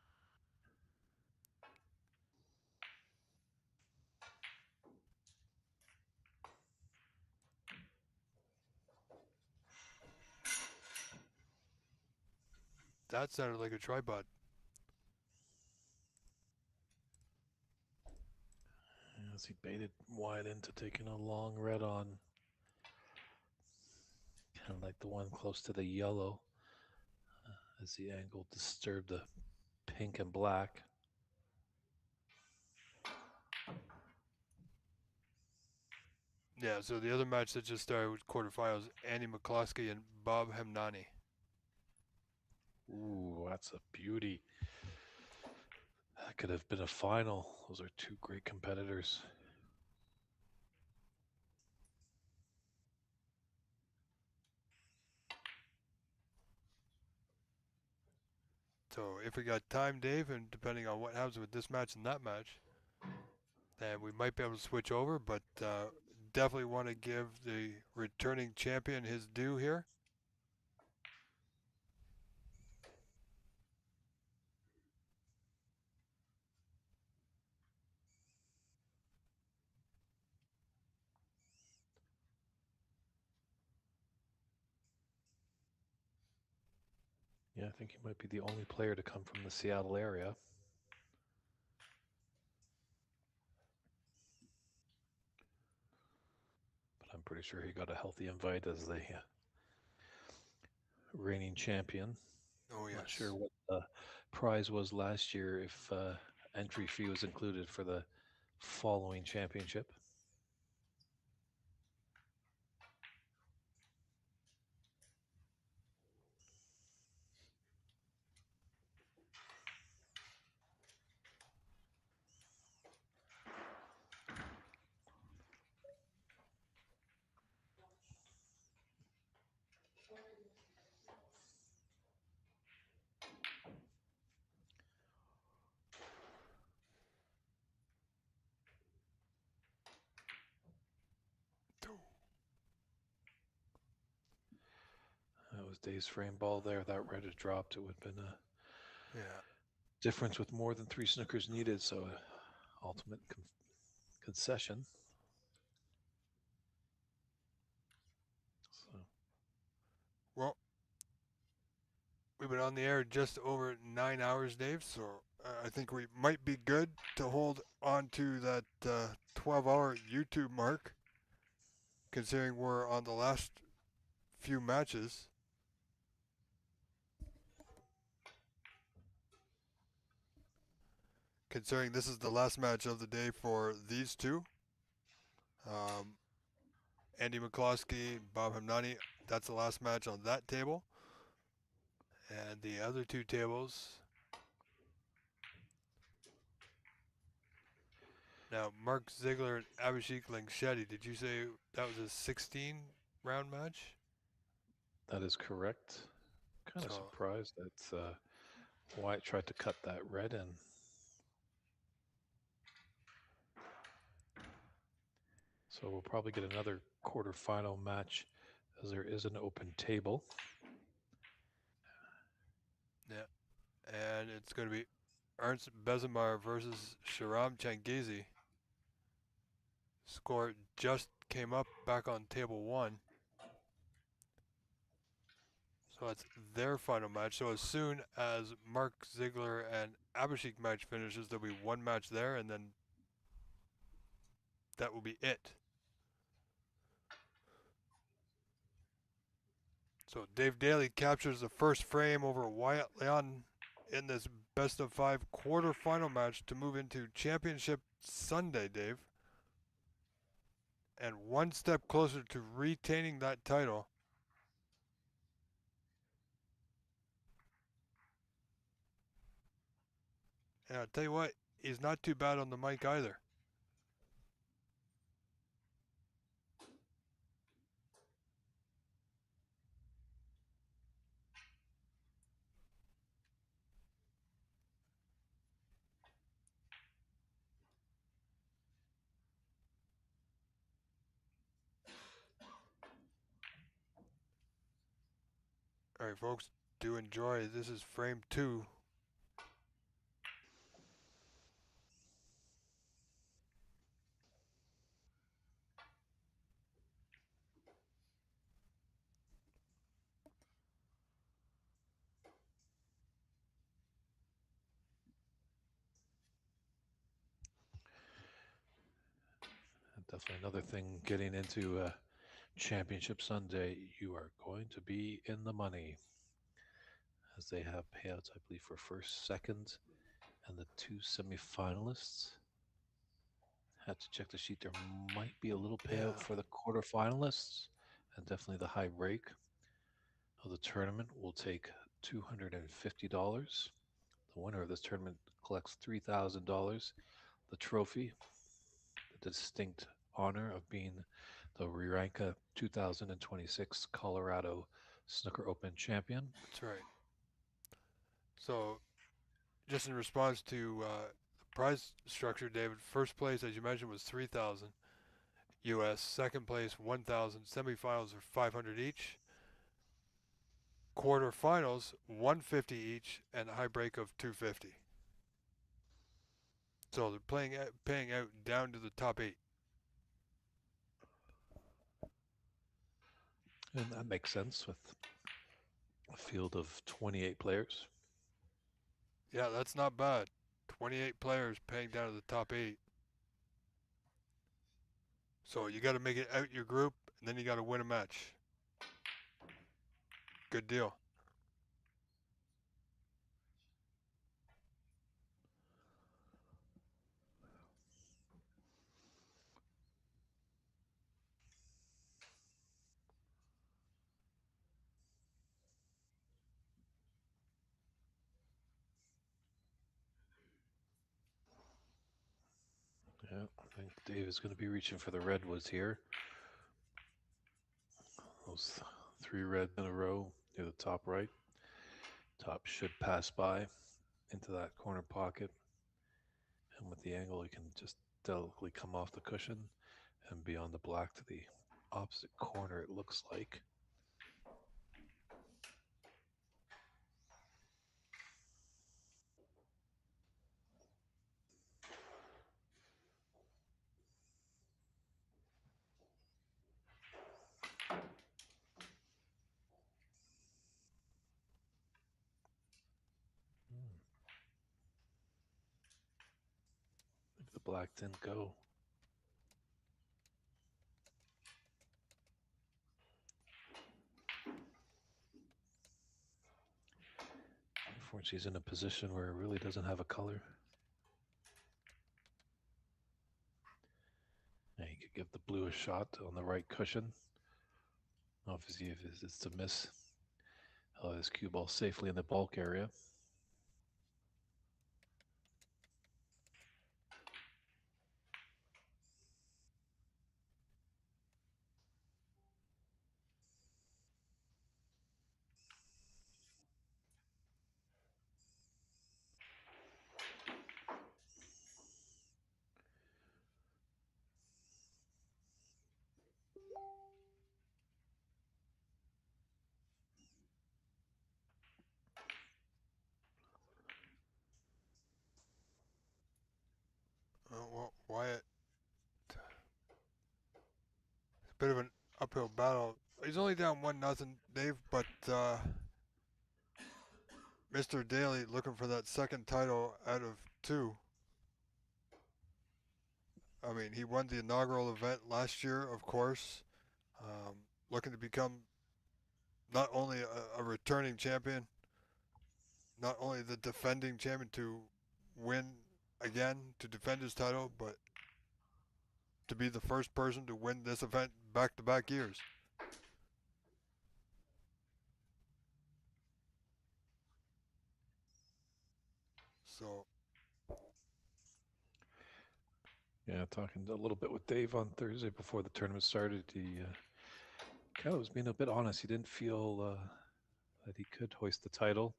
That sounded like a tripod. As he baited wide into taking a long red on. Kind of like the one close to the yellow. As the angle disturbed the pink and black. Yeah, so the other match that just started was quarterfinals, Andy McCloskey and Bob Hemnani. Ooh, that's a beauty. That could have been a final. Those are two great competitors. So if we got time, Dave, and depending on what happens with this match and that match, then we might be able to switch over, but definitely want to give the returning champion his due here. Yeah, I think he might be the only player to come from the Seattle area. But I'm pretty sure he got a healthy invite as the reigning champion. Oh, yes. Not sure what the prize was last year, if entry fee was included for the following championship. That was Dave's frame ball there. That red had dropped. It would have been a difference with more than 3 snookers needed, so ultimate concession. So. Well, we've been on the air just over 9 hours, Dave, so I think we might be good to hold on to that 12-hour YouTube mark, considering we're on the last few matches. Considering this is the last match of the day for these two. Andy McCloskey, Bob Hemnani, that's the last match on that table. And the other two tables. Now, Mark Ziegler and Abhishek Langchetti, did you say that was a 16-round match? That is correct. Kind of surprised that Wyatt tried to cut that red in. So we'll probably get another quarterfinal match as there is an open table. Yeah. And it's going to be Ernst Bezemar versus Shahram Changizi. Score just came up back on table 1. So that's their final match. So as soon as Mark Ziegler and Abhishek match finishes, there'll be one match there, and then that will be it. So Dave Daly captures the first frame over Wyatt Leon in this best of 5 quarterfinal match to move into Championship Sunday, Dave. And one step closer to retaining that title. And I'll tell you what, he's not too bad on the mic either. All right, folks, do enjoy. This is frame 2. Definitely another thing getting into Championship Sunday, you are going to be in the money, as they have payouts, I believe, for first, second, and the 2 semifinalists. Had to check the sheet. There might be a little payout Yeah. for the quarterfinalists, and definitely the high break of the tournament will take $250. The winner of this tournament collects $3,000. The trophy, the distinct honor of being the Riranka 2026 Colorado Snooker Open champion. That's right. So, just in response to the prize structure, David, first place, as you mentioned, was 3,000 US. Second place, 1,000. Semifinals are 500 each. Quarterfinals, 150 each, and a high break of 250. So they're paying out down to the top 8. And that makes sense with a field of 28 players. Yeah, that's not bad. 28 players paying down to the top 8. So you got to make it out your group, and then you got to win a match. Good deal. Yeah, I think Dave is going to be reaching for the redwoods here. Those 3 reds in a row near the top right. Top should pass by into that corner pocket. And with the angle, it can just delicately come off the cushion and be on the black to the opposite corner, it looks like. The black didn't go. Unfortunately, he's in a position where it really doesn't have a color. Yeah, he could give the blue a shot on the right cushion. Obviously, if it's to miss, he'll have his cue ball safely in the bulk area. Well, Wyatt, it's a bit of an uphill battle. He's only down 1-0, Dave, but Mr. Daly looking for that second title out of 2. I mean, he won the inaugural event last year, of course. Looking to become not only a returning champion, not only the defending champion to win again, to defend his title, but to be the first person to win this event back-to-back years. So, Yeah, talking a little bit with Dave on Thursday before the tournament started, he kind of was being a bit honest. He didn't feel that he could hoist the title.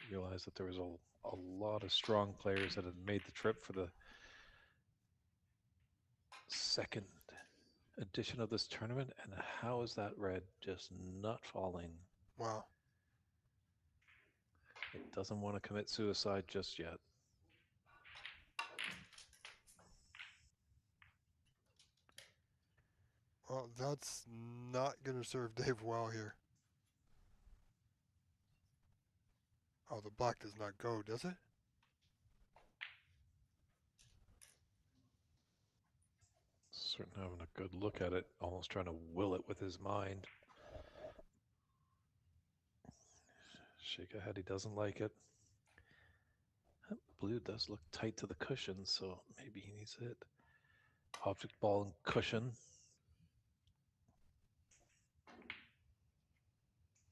He realized that there was a lot of strong players that had made the trip for the second edition of this tournament, and how is that red just not falling? wow. It doesn't want to commit suicide just yet. Well, that's not going to serve Dave well here. Oh, the black does not go, does it? Certainly having a good look at it, almost trying to will it with his mind. Shake a head, he doesn't like it. That blue does look tight to the cushion, so maybe he needs to hit object ball and cushion.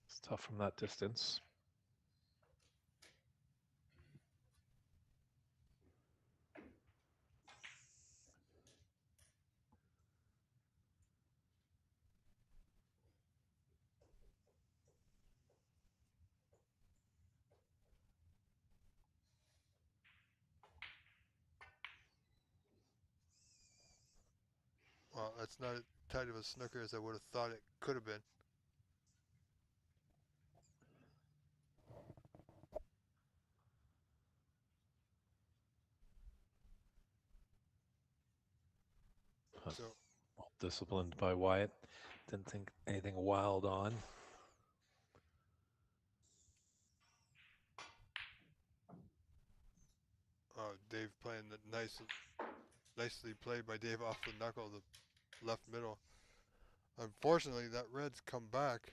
It's tough from that distance. Well, that's not as tight of a snooker as I would have thought it could have been. So, Well disciplined by Wyatt. Didn't think anything wild on. Dave playing the nicely played by Dave off the knuckle, the left middle. Unfortunately, that red's come back.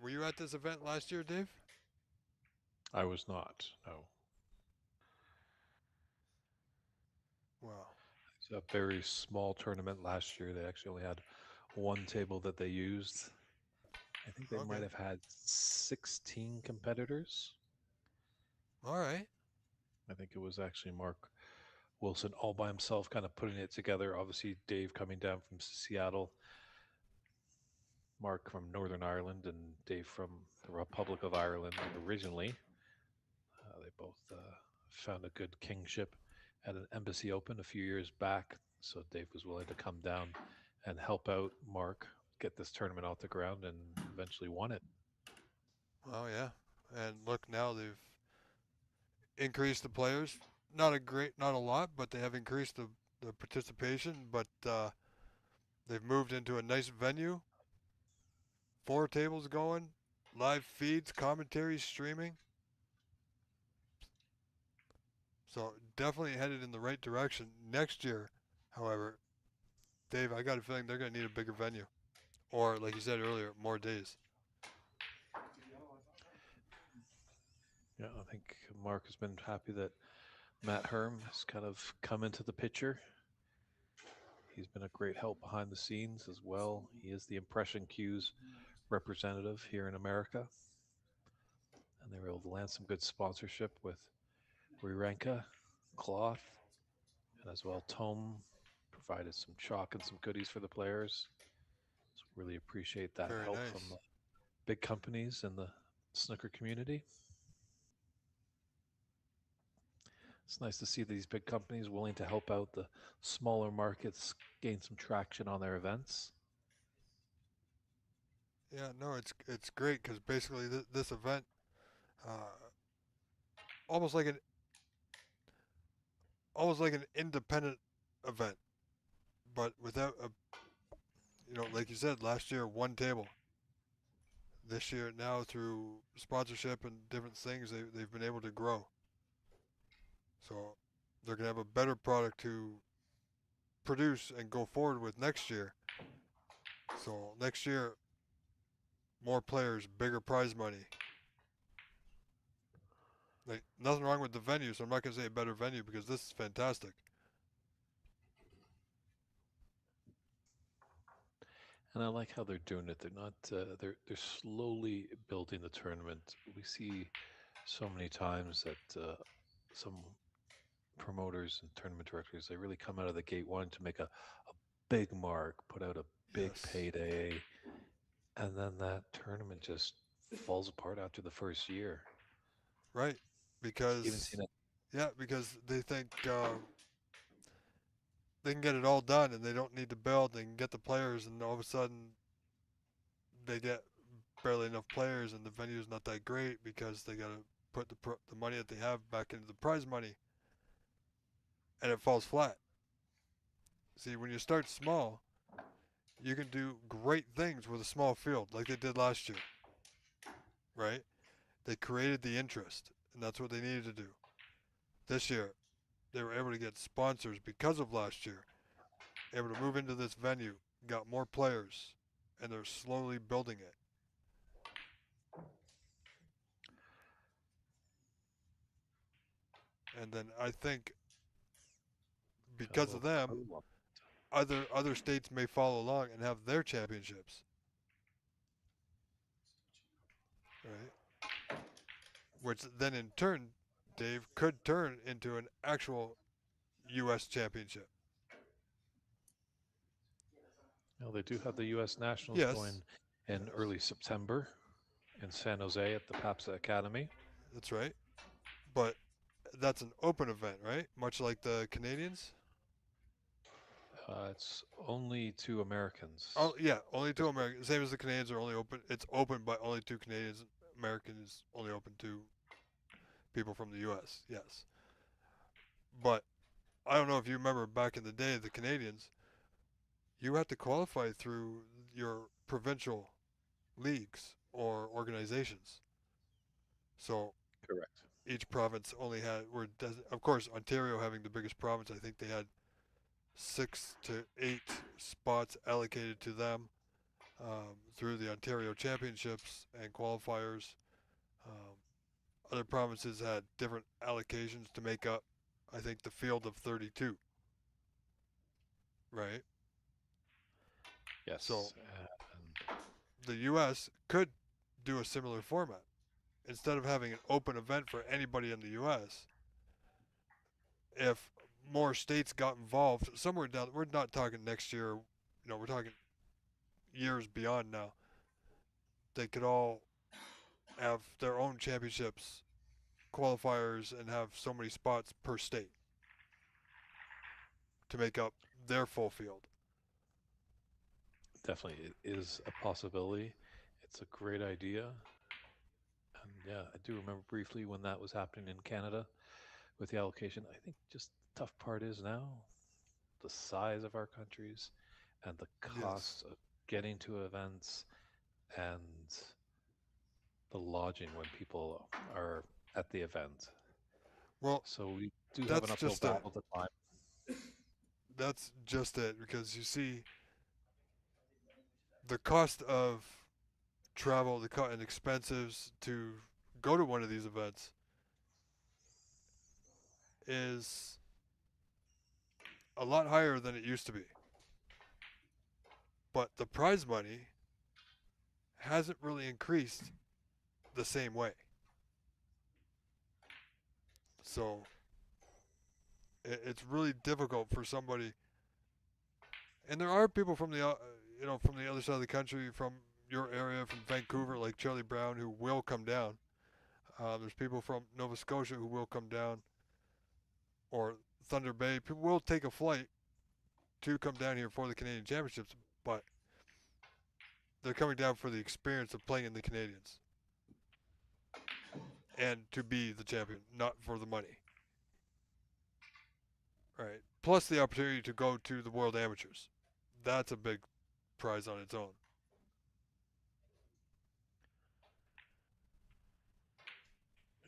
Were you at this event last year, Dave? I was not, no. Wow. It's a very small tournament last year. They actually only had one table that they used. I think they might Okay. have had 16 competitors. All right. I think it was actually Mark Wilson all by himself kind of putting it together. Obviously, Dave coming down from Seattle, Mark from Northern Ireland, and Dave from the Republic of Ireland originally. They both found a good kingship at an embassy open a few years back. So Dave was willing to come down and help out Mark get this tournament off the ground and eventually won it. Oh yeah. And look, now they've increased the players. Not a lot, but they have increased the participation. But they've moved into a nice venue. 4 tables going, live feeds, commentary, streaming. So definitely headed in the right direction. Next year, however, Dave, I got a feeling they're going to need a bigger venue, or like you said earlier, more days. Yeah, I think Mark has been happy that Matt Herm has kind of come into the picture. He's been a great help behind the scenes as well. He is the Impression Cues representative here in America. And they were able to land some good sponsorship with Rirenka Cloth, and as well Tome provided some chalk and some goodies for the players. So really appreciate that Very help nice. from the big companies in the snooker community. It's nice to see these big companies willing to help out the smaller markets gain some traction on their events. Yeah, no, it's great because basically this event, uh, almost like an independent event, but without a, like you said, last year 1 table. This year now through sponsorship and different things, they've been able to grow. So they're going to have a better product to produce and go forward with next year. So next year, more players, bigger prize money. Like nothing wrong with the venue, so I'm not gonna say a better venue because this is fantastic. And I like how they're doing it. They're not. They're slowly building the tournament. We see so many times that some promoters and tournament directors, they really come out of the gate wanting to make a big mark, put out a big Yes. payday, and then that tournament just falls apart after the first year. Right. Even Because seen it. yeah, because they think they can get it all done and they don't need to build. They can get the players, and all of a sudden they get barely enough players, and the venue's not that great because they gotta put the money that they have back into the prize money, and it falls flat. See, when you start small, you can do great things with a small field, like they did last year. Right? They created the interest, and that's what they needed to do. This year, they were able to get sponsors because of last year, able to move into this venue, got more players, and they're slowly building it. And then I think I because of love. I them, love. other states may follow along and have their championships, right? Which then in turn, Dave, could turn into an actual U.S. championship. Now they do have the U.S. Nationals Yes, going in early September in San Jose at the PAPSA Academy. that's right. But that's an open event, right? Much like the Canadians. It's only two Americans. Oh yeah, only two This one. Americans. Same as the Canadians are only open. It's open by only two Canadians. American is only open to people from the U.S. Yes, but I don't know if you remember back in the day, the Canadians, you had to qualify through your provincial leagues or organizations. So Correct. each province only had of course Ontario having the biggest province. I think they had 6 to 8 spots allocated to them through the Ontario Championships and qualifiers. Um, Other provinces had different allocations to make up, I think, the field of 32, right? So Yes. And the U.S. could do a similar format. Instead of having an open event for anybody in the U.S., if more states got involved, somewhere down, we're not talking next year, we're talking years beyond now, they could all have their own championships, qualifiers, and have so many spots per state to make up their full field. definitely, it is a possibility. It's a great idea. And yeah, I do remember briefly when that was happening in Canada with the allocation. I think just the tough part is now the size of our countries and the Yes. cost of getting to events and the lodging when people are at the event. Well, So we do have an that's uphill just it. battle to climb. That's just it because you see the cost of travel, and expenses to go to one of these events is a lot higher than it used to be. But the prize money hasn't really increased the same way. So it's really difficult for somebody. And there are people from from the other side of the country, from your area, from Vancouver, like Charlie Brown, who will come down. There's people from Nova Scotia who will come down, or Thunder Bay. People will take a flight to come down here for the Canadian Championships, but they're coming down for the experience of playing in the Canadians and to be the champion, not for the money. Right. Plus the opportunity to go to the World Amateurs. That's a big prize on its own.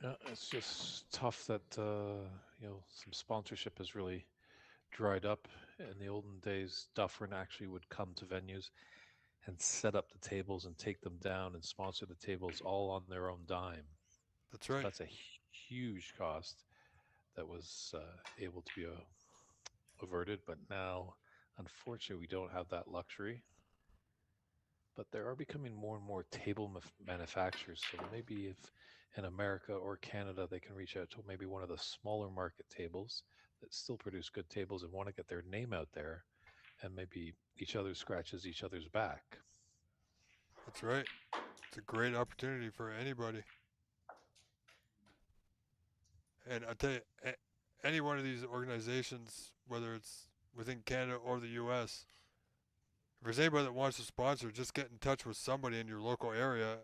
Yeah, it's just tough that some sponsorship has really dried up. In the olden days, Dufferin actually would come to venues and set up the tables and take them down and sponsor the tables all on their own dime. That's So right. that's a huge cost that was able to be averted. But now, unfortunately, we don't have that luxury. But there are becoming more and more table manufacturers. So maybe if in America or Canada they can reach out to maybe one of the smaller market tables that still produce good tables and want to get their name out there, and maybe each other scratches each other's back. That's right. It's a great opportunity for anybody. And I tell you, any one of these organizations, whether it's within Canada or the U.S., if there's anybody that wants to sponsor, just get in touch with somebody in your local area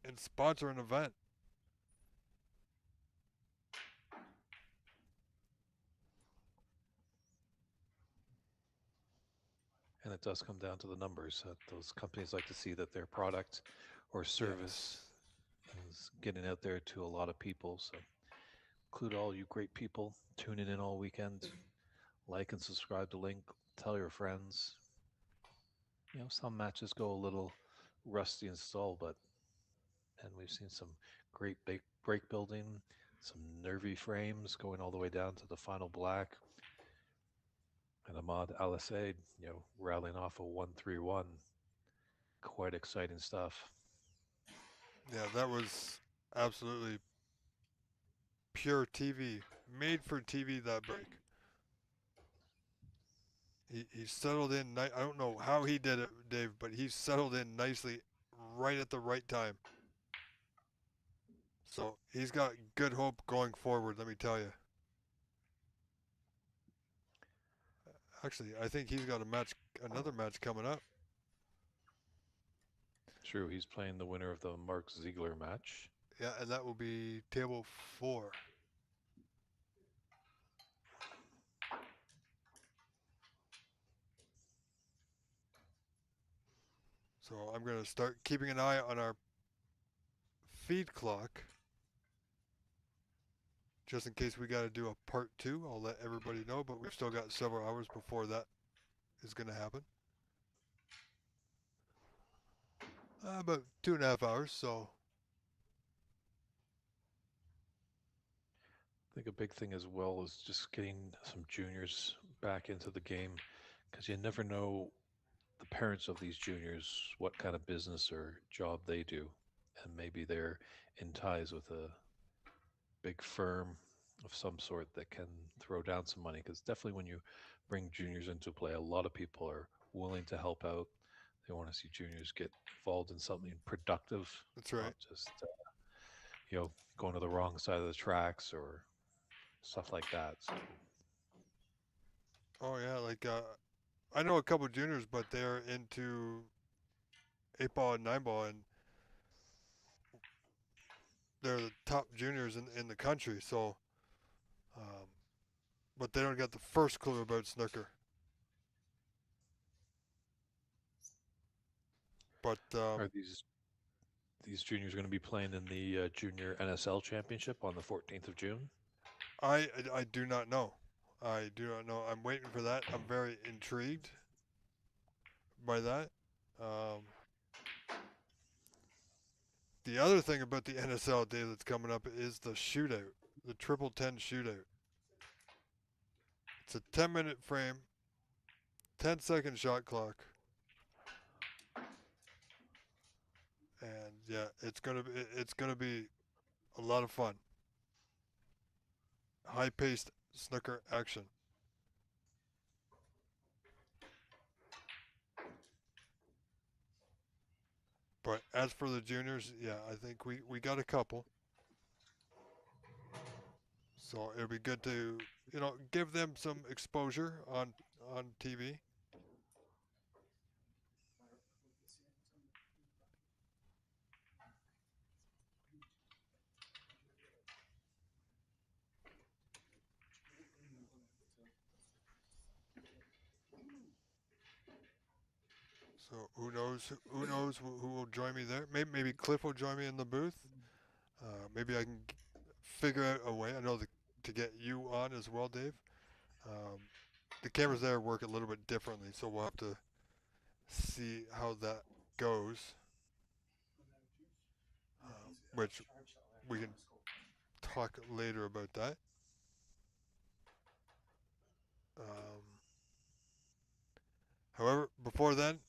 and sponsor an event. And it does come down to the numbers. Those companies like to see that their product or Yes. service is getting out there to a lot of people. So include all you great people tuning in all weekend. Like and subscribe to Link. Tell your friends. Some matches go a little rusty and stall, and we've seen some great big break building, some nervy frames going all the way down to the final black, and Ahmad Al Said, rattling off a 1-3-1. Quite exciting stuff. Yeah, that was absolutely pure TV, made for TV. That break. He settled in. I don't know how he did it, Dave, but he settled in nicely, right at the right time. So he's got good hope going forward. Let me tell you. Actually, I think he's got another match coming up. True, he's playing the winner of the Mark Ziegler match. Yeah, and that will be table 4. So I'm going to start keeping an eye on our feed clock, just in case we got to do a part 2. I'll let everybody know, but we've still got several hours before that is going to happen. About 2.5 hours. So I think a big thing as well is just getting some juniors back into the game, because you never know the parents of these juniors what kind of business or job they do, and maybe they're in ties with a big firm of some sort that can throw down some money. Because definitely when you bring juniors into play, a lot of people are willing to help out. They want to see juniors get involved in something productive, that's right. not just going to the wrong side of the tracks or stuff like that. So Oh yeah, like I know a couple juniors, but they're into 8 ball and 9 ball, and they're the top juniors in the country. So, um, but they don't get the first clue about snooker. But are these juniors going to be playing in the junior NSL championship on the 14th of June? I do not know. I do not know. I'm waiting for that. I'm very intrigued by that. Um, the other thing about the NSL day that's coming up is the shootout, the triple 10 shootout. It's a 10-minute frame, 10-second shot clock, and yeah, it's gonna be a lot of fun. High-paced snooker action. But as for the juniors, yeah, I think we got a couple. So it'll be good to give them some exposure on TV. So who knows who will join me there? Maybe Cliff will join me in the booth. maybe I can figure out a way. I know to get you on as well, Dave. Um, the cameras there work a little bit differently, so we'll have to see how that goes. Which we can talk later about that. Um, However, before then,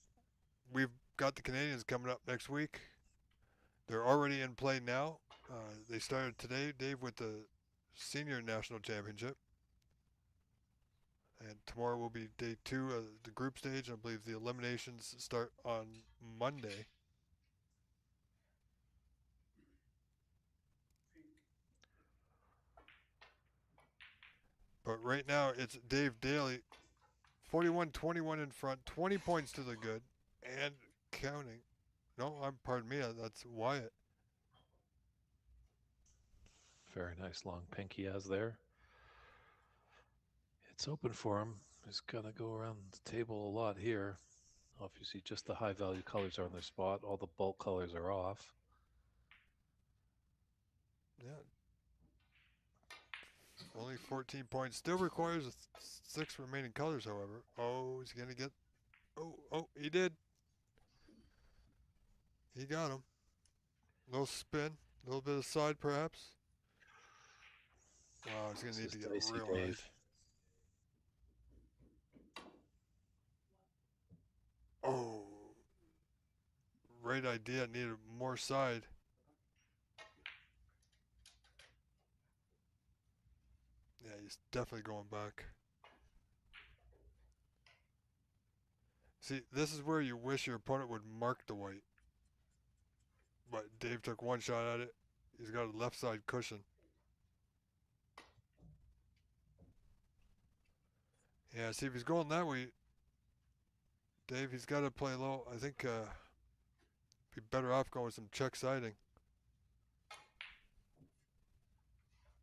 we've got the Canadians coming up next week. They're already in play now. They started today, Dave, with the Senior National Championship. And tomorrow will be day 2 of the group stage. I believe the eliminations start on Monday. But right now, it's Dave Daly, 41-21 in front, 20 points to the good, and counting. No, pardon me, that's Wyatt. Very nice long pink he has there. It's open for him. He's going to go around the table a lot here. Obviously, just the high value colors are on their spot. All the bulk colors are off. Yeah. Only 14 points. Still requires 6 remaining colors, however. Oh, he's going to get... Oh, he did. He got him. Little spin. A little bit of side, perhaps. Wow, he's going to need to get Dicey, real high. Dave. Oh. Right idea. Needed more side. Yeah, he's definitely going back. See, this is where you wish your opponent would mark the white. But Dave took one shot at it. He's got a left side cushion. Yeah, see, if he's going that way, Dave, he's got to play low. I think be better off going with some check siding.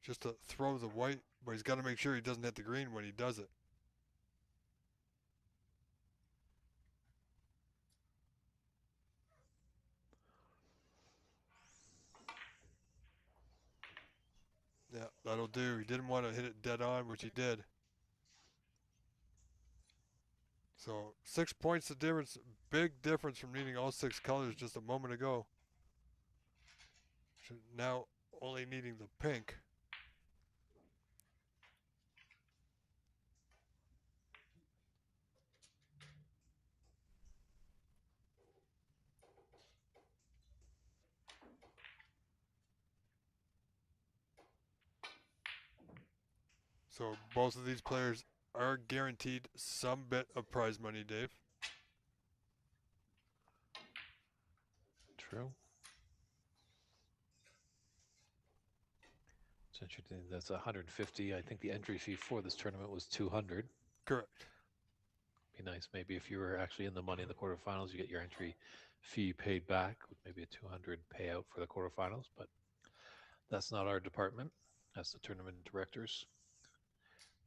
Just to throw the white, but he's got to make sure he doesn't hit the green when he does it. Yeah, that'll do. He didn't want to hit it dead on, which he did. So 6 points the difference. Big difference from needing all 6 colors just a moment ago. So now only needing the pink. So both of these players are guaranteed some bit of prize money, Dave. True. It's interesting. That's 150. I think the entry fee for this tournament was 200. Correct. Be nice maybe if you were actually in the money in the quarterfinals, you get your entry fee paid back with maybe a 200 payout for the quarterfinals, but that's not our department. That's the tournament directors,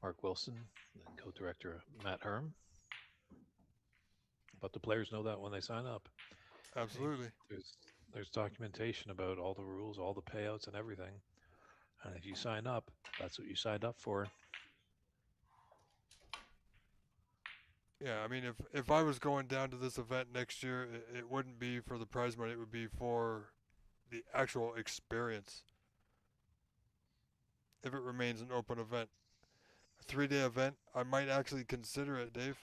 Mark Wilson, and co-director Matt Herm. But the players know that when they sign up. Absolutely. There's documentation about all the rules, all the payouts, and everything. And if you sign up, that's what you signed up for. Yeah, I mean, if I was going down to this event next year, it wouldn't be for the prize money. It would be for the actual experience. If it remains an open event. A 3-day event, I might actually consider it, Dave.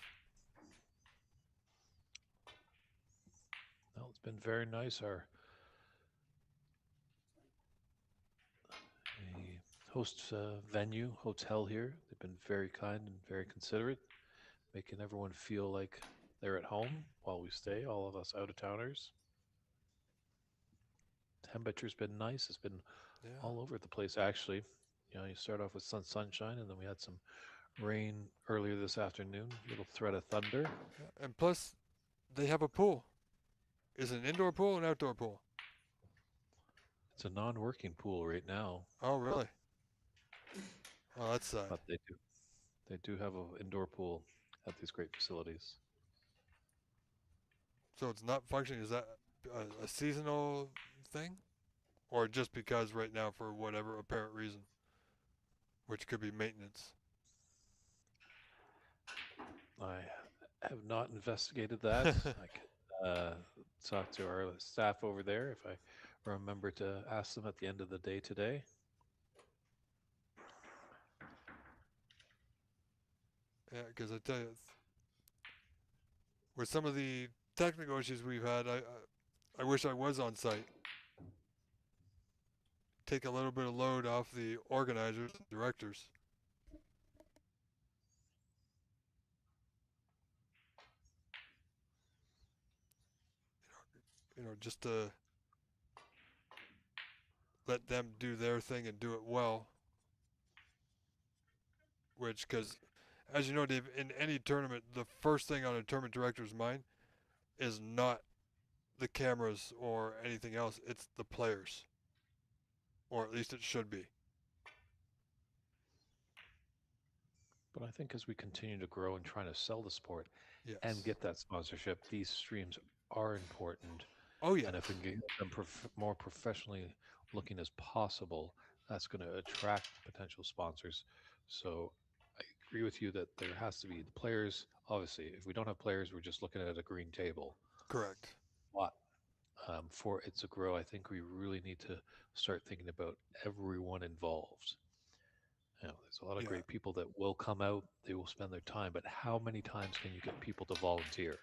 Well, it's been very nice. Our host venue, hotel here, they've been very kind and very considerate, making everyone feel like they're at home while we stay, all of us out-of-towners. Temperature's been nice. It's been all over the place, actually. You know, you start off with sunshine, and then we had some rain earlier this afternoon, a little threat of thunder. Yeah, and plus, they have a pool. Is it an indoor pool or an outdoor pool? It's a non-working pool right now. Oh, really? Oh, that's sad. But they do have an indoor pool at these great facilities. So it's not functioning. Is that a seasonal thing? or just because right now for whatever apparent reason, which could be maintenance. I have not investigated that. I could talk to our staff over there if I remember to ask them at the end of the day today. Yeah, because I tell you, with some of the technical issues we've had, I wish I was on site. Take a little bit of load off the organizers and directors. Just to let them do their thing and do it well. Which, because, as you know, Dave, in any tournament, the first thing on a tournament director's mind is not the cameras or anything else, it's the players. Or at least it should be. But I think as we continue to grow and trying to sell the sport Yes. and get that sponsorship, these streams are important. Oh, yeah. And if we can get them more professionally looking as possible, that's going to attract potential sponsors. So I agree with you that there has to be the players. Obviously, if we don't have players, we're just looking at a green table. Correct. But for it to grow, I think we really need to start thinking about everyone involved. There's a lot of great people that will come out, they will spend their time, but how many times can you get people to volunteer?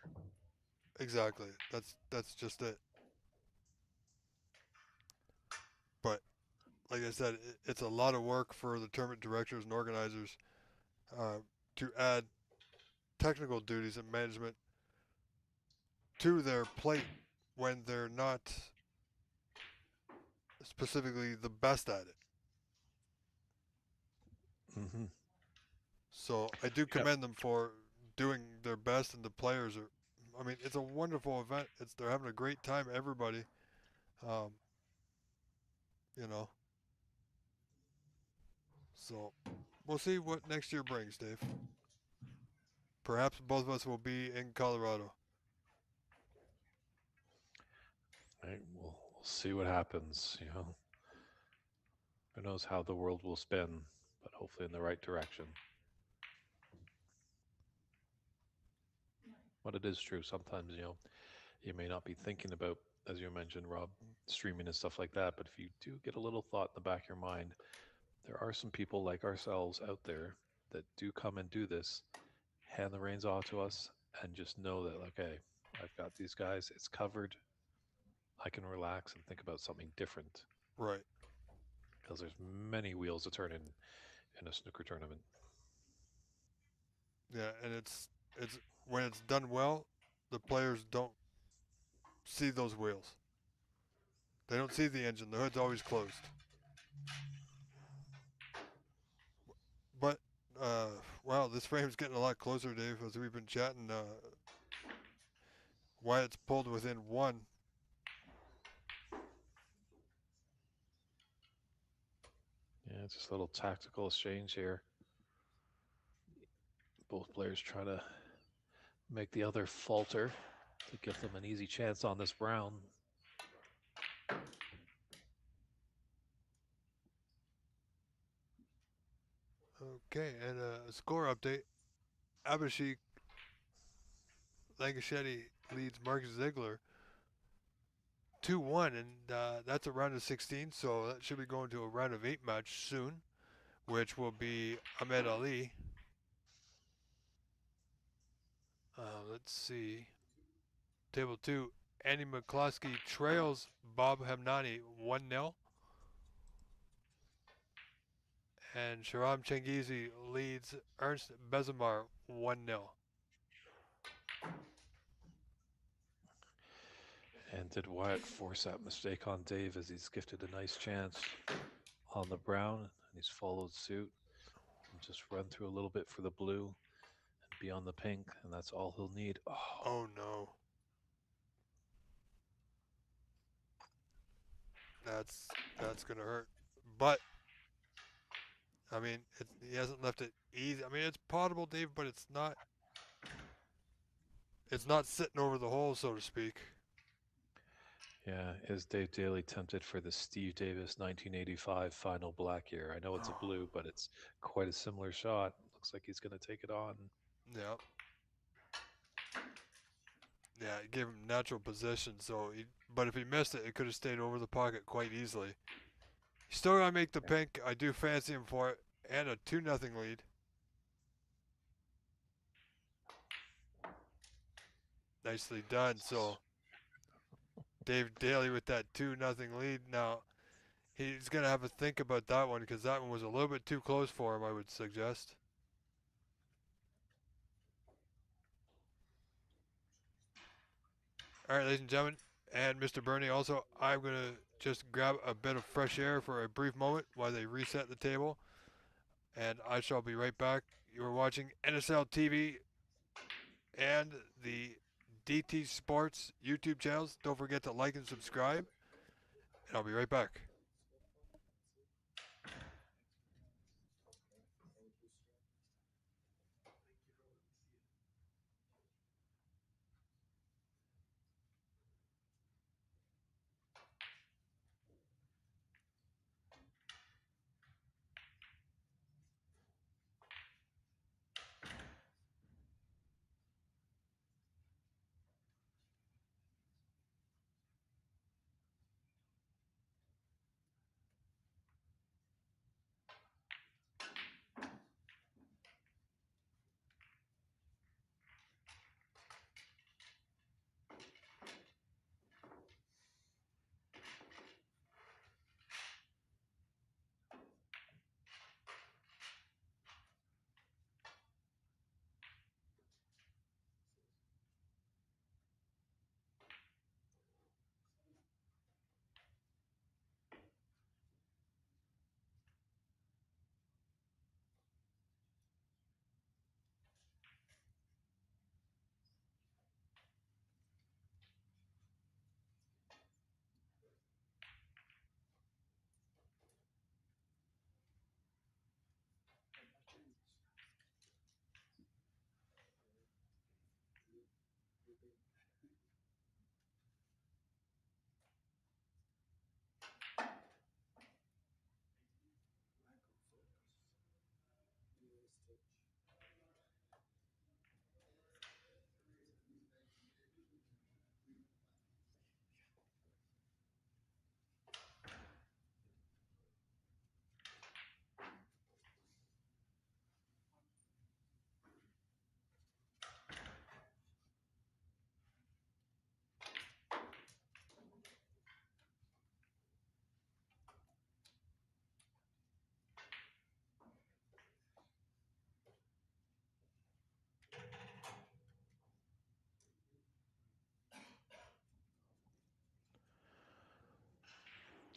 Exactly. That's just it. But like I said, it's a lot of work for the tournament directors and organizers to add technical duties and management to their plate when they're not specifically the best at it. Mm-hmm. So I do commend them for doing their best, and the players are. I mean, it's a wonderful event. They're having a great time, everybody. Um, you know. So we'll see what next year brings, Dave. Perhaps both of us will be in Colorado. Right, we'll see what happens. Who knows how the world will spin, but hopefully in the right direction. But it is true. Sometimes, you may not be thinking about, as you mentioned, Rob, streaming and stuff like that. But if you do get a little thought in the back of your mind, there are some people like ourselves out there that do come and do this, hand the reins off to us, and just know that, like, hey, I've got these guys, it's covered. I can relax and think about something different. Right. Because there's many wheels to turn in a snooker tournament. Yeah, and it's when it's done well, the players don't see those wheels. They don't see the engine. The hood's always closed. But wow, this frame's getting a lot closer, Dave, as we've been chatting. Wyatt's pulled within one. Yeah, it's just a little tactical exchange here. Both players try to make the other falter to give them an easy chance on this brown. Okay, and a score update. Abhishek Langaschetti leads Mark Ziegler 2-1, and that's a round of 16, so that should be going to a round of 8 match soon, which will be Ahmed Ali. Let's see. Table 2, Andy McCloskey trails Bob Hamnani 1-0. And Sharam Chengizi leads Ernst Bezamar 1-0. And did Wyatt force that mistake on Dave as he's gifted a nice chance on the brown and he's followed suit and just run through a little bit for the blue and be on the pink, and that's all he'll need. Oh no. That's gonna hurt. But I mean, he hasn't left it easy. I mean, it's potable, Dave, but it's not. It's not sitting over the hole, so to speak. Yeah, is Dave Daly tempted for the Steve Davis 1985 final black year? I know it's a blue, but it's quite a similar shot. Looks like he's going to take it on. Yeah. Yeah, it gave him natural position, but if he missed it, it could have stayed over the pocket quite easily. He's still gotta make the pink. I do fancy him for it, and a 2-0 lead. Nicely done. So Dave Daly with that 2-0 lead. Now he's gonna have to think about that one because that one was a little bit too close for him, I would suggest. All right, ladies and gentlemen, and Mr. Burney also, I'm gonna just grab a bit of fresh air for a brief moment while they reset the table, and I shall be right back. You are watching NSL TV and the DT Sports YouTube channels. Don't forget to like and subscribe, and I'll be right back.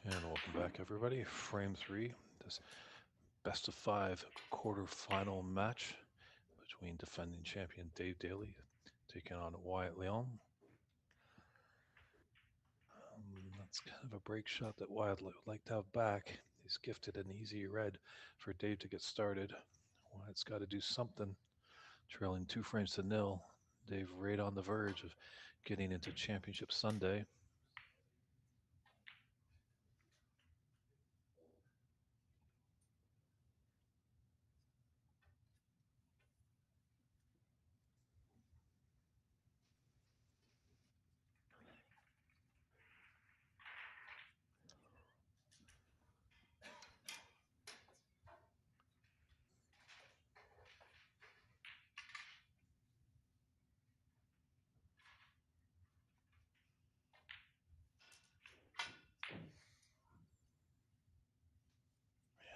And welcome back, everybody. Frame three, this best of five quarterfinal match between defending champion Dave Daly taking on Wyatt Leon. That's kind of a break shot that Wyatt would like to have back. He's gifted an easy red for Dave to get started. Wyatt's got to do something. Trailing 2 frames to 0. Dave right on the verge of getting into Championship Sunday.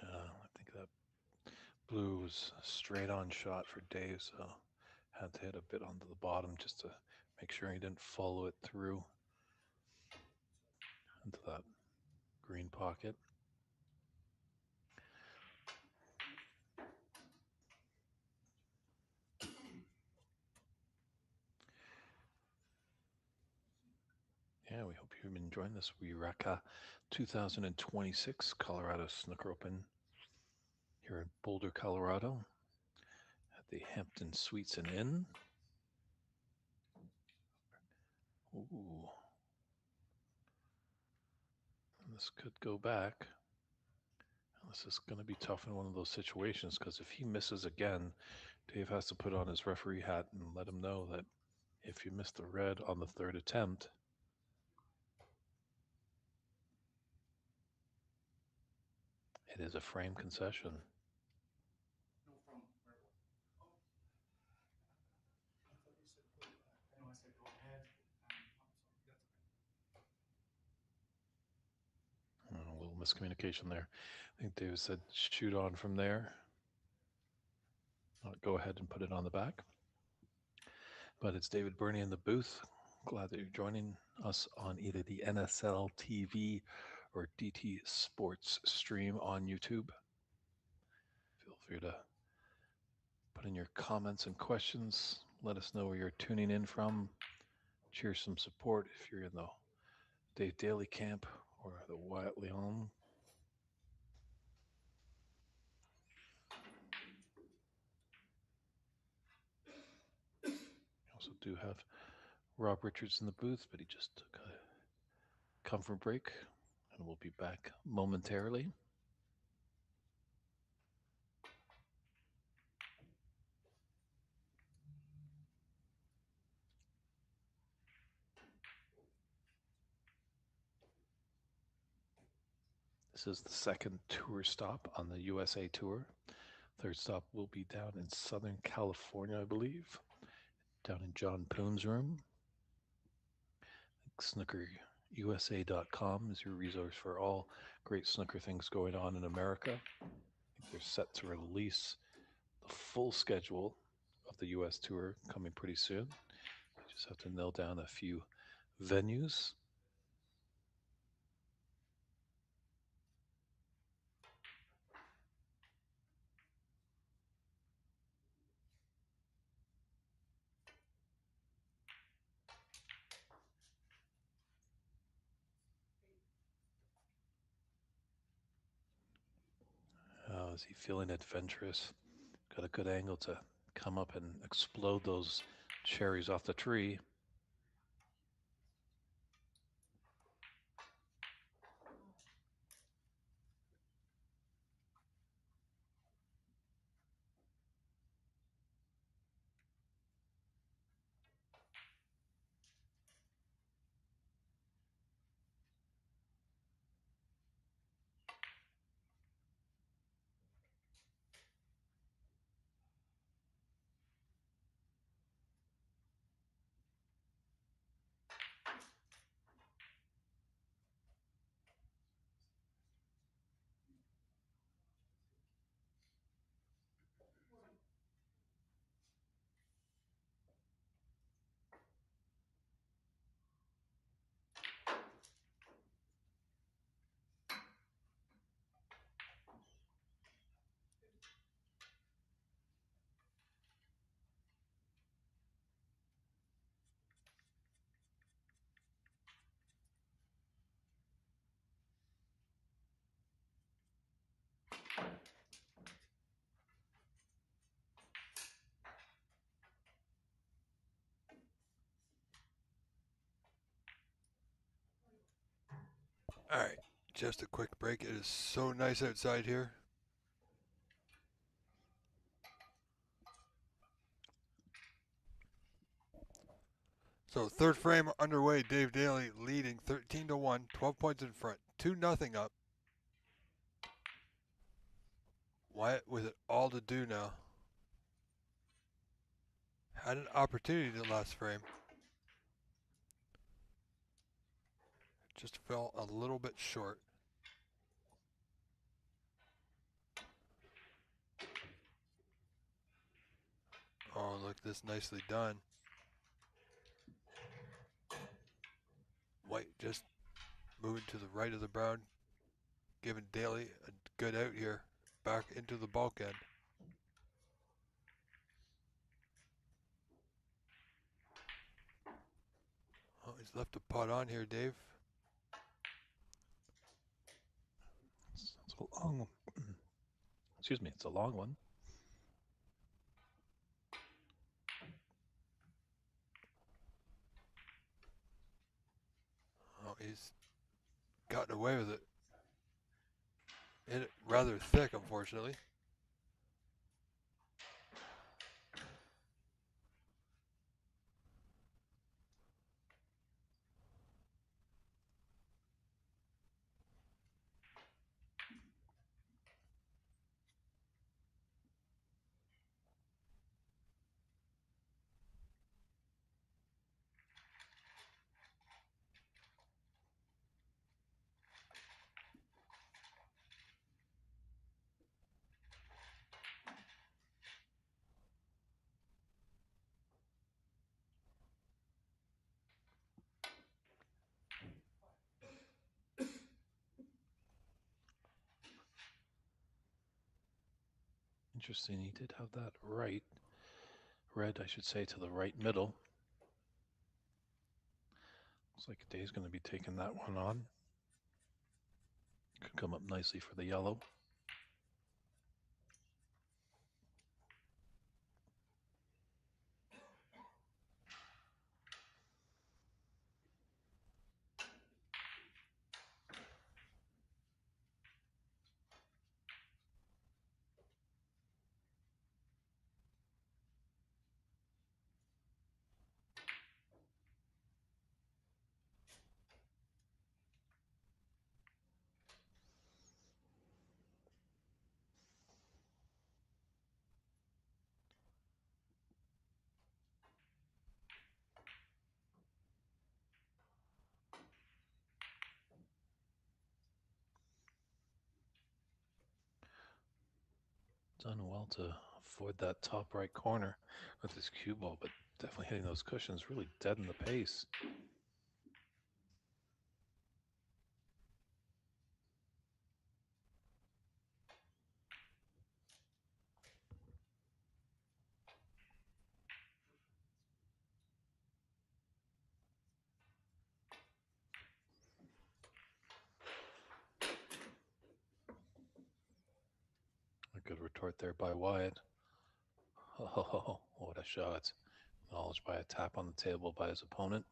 Yeah, I think that blue was a straight on shot for Dave, so had to hit a bit onto the bottom just to make sure he didn't follow it through into that green pocket. Yeah, we hope you've been enjoying this WIRACA 2026 Colorado Snooker Open here in Boulder, Colorado at the Hampton Suites and Inn. Ooh. This could go back. This is going to be tough in one of those situations because if he misses again, Dave has to put on his referee hat and let him know that if you miss the red on the third attempt, it is a frame concession. No, from where? Oh. I thought you said put it back. I know I said go ahead. That's okay. A little miscommunication there. I think Dave said shoot on from there. Not go ahead and put it on the back. But it's David Burney in the booth. Glad that you're joining us on either the NSL TV or DT Sports stream on YouTube. Feel free to put in your comments and questions. Let us know where you're tuning in from. Cheer some support if you're in the Dave Daly camp or the Wyatt Leon. We also do have Rob Richards in the booth, but he just took a comfort break and we'll be back momentarily. This is the second tour stop on the USA Tour. Third stop will be down in Southern California, I believe, down in John Poon's room. SnookerUSA.com is your resource for all great snooker things going on in America. I think they're set to release the full schedule of the US Tour coming pretty soon. We just have to nail down a few venues. Is he feeling adventurous? Got a good angle to come up and explode those cherries off the tree. All right, just a quick break. It is so nice outside here. So third frame underway. Dave Daly leading 13-1, 12 points in front, 2-0 up. Wyatt with it all to do now. Had an opportunity the last frame. Just fell a little bit short. Oh, look, this nicely done. White just moving to the right of the brown, giving Daly a good out here, back into the bulk end. Oh, he's left a putt on here, Dave. It's a long one. Excuse me, it's a long one. Oh, he's cutting away with it. Hit it rather thick, unfortunately. Interesting. He did have that red, I should say, to the right middle. Looks like Day's going to be taking that one on. Could come up nicely for the yellow. Done well to avoid that top right corner with his cue ball, but definitely hitting those cushions really dead in the pace. A good retort there by Wyatt. Oh, what a shot. Acknowledged by a tap on the table by his opponent.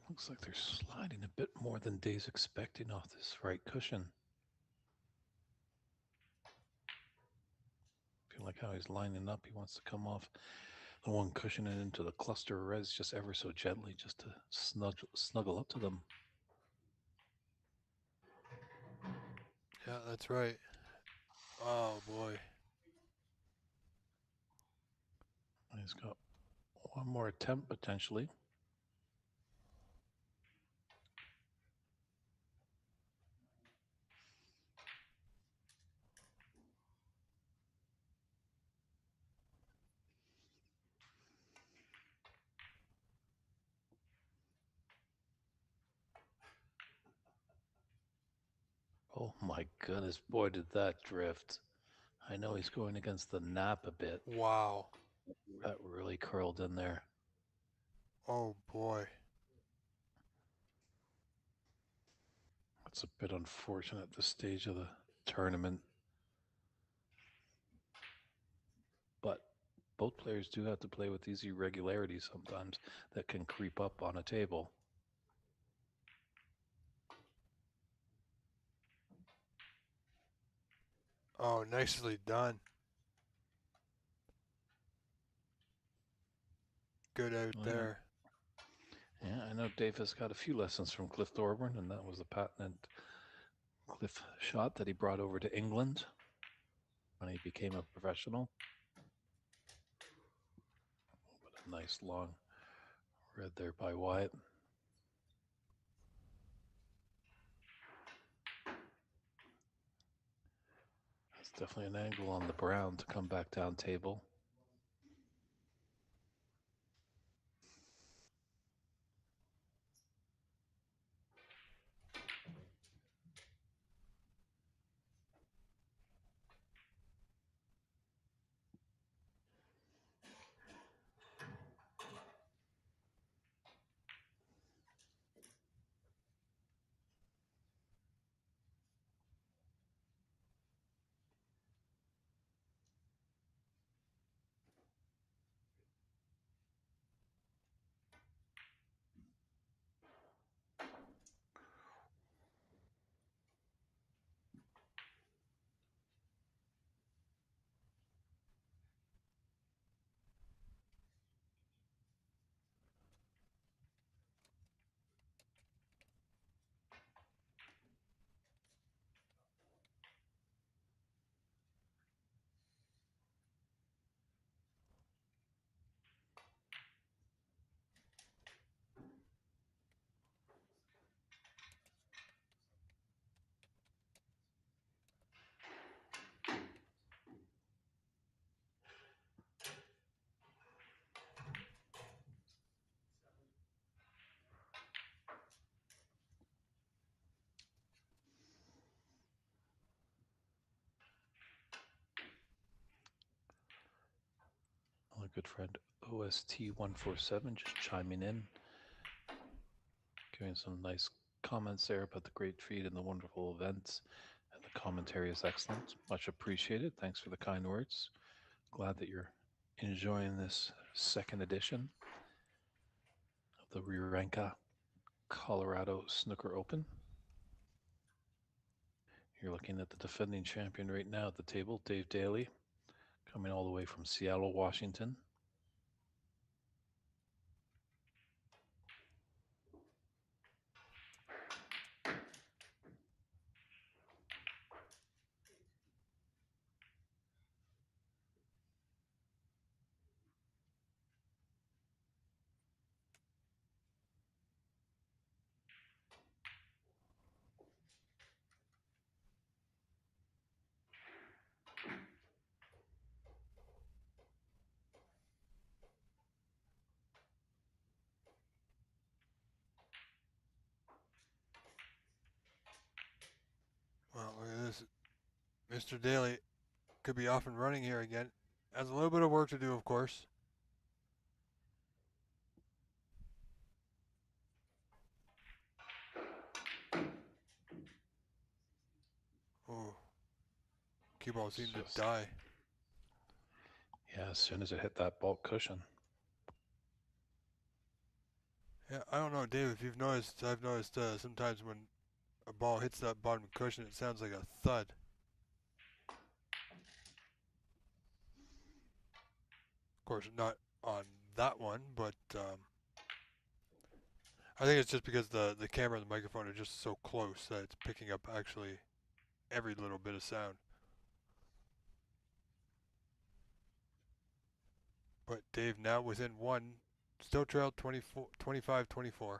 Looks like they're sliding a bit more than Day's expecting off this right cushion. Feel like how he's lining up. He wants to come off the one cushion and into the cluster of reds just ever so gently, just to snuggle up to them. Yeah, that's right. Oh boy. He's got one more attempt potentially. Oh my goodness, boy, did that drift. I know he's going against the nap a bit. Wow. That really curled in there. Oh boy. That's a bit unfortunate at this stage of the tournament. But both players do have to play with these irregularities sometimes that can creep up on a table. Oh, nicely done. Good out Oh, yeah. there. Yeah, I know Dave has got a few lessons from Cliff Thorburn, and that was the patented Cliff shot that he brought over to England when he became a professional. What a nice long red there by Wyatt. Definitely an angle on the brown to come back down table. My good friend OST147 just chiming in, giving some nice comments there about the great feed and the wonderful events. And the commentary is excellent. Much appreciated. Thanks for the kind words. Glad that you're enjoying this second edition of the Riranka Colorado Snooker Open. You're looking at the defending champion right now at the table, Dave Daly, coming all the way from Seattle, Washington. Well, look at this. Mr. Daly could be off and running here again. Has a little bit of work to do, of course. Oh, cue ball seemed to die. Yeah, as soon as it hit that bulk cushion. Yeah, I don't know, Dave, if you've noticed, I've noticed sometimes when a ball hits that bottom cushion, it sounds like a thud. Of course, not on that one, but I think it's just because the camera and the microphone are just so close that it's picking up actually every little bit of sound. But Dave now within one, still trailed 24, 25-24.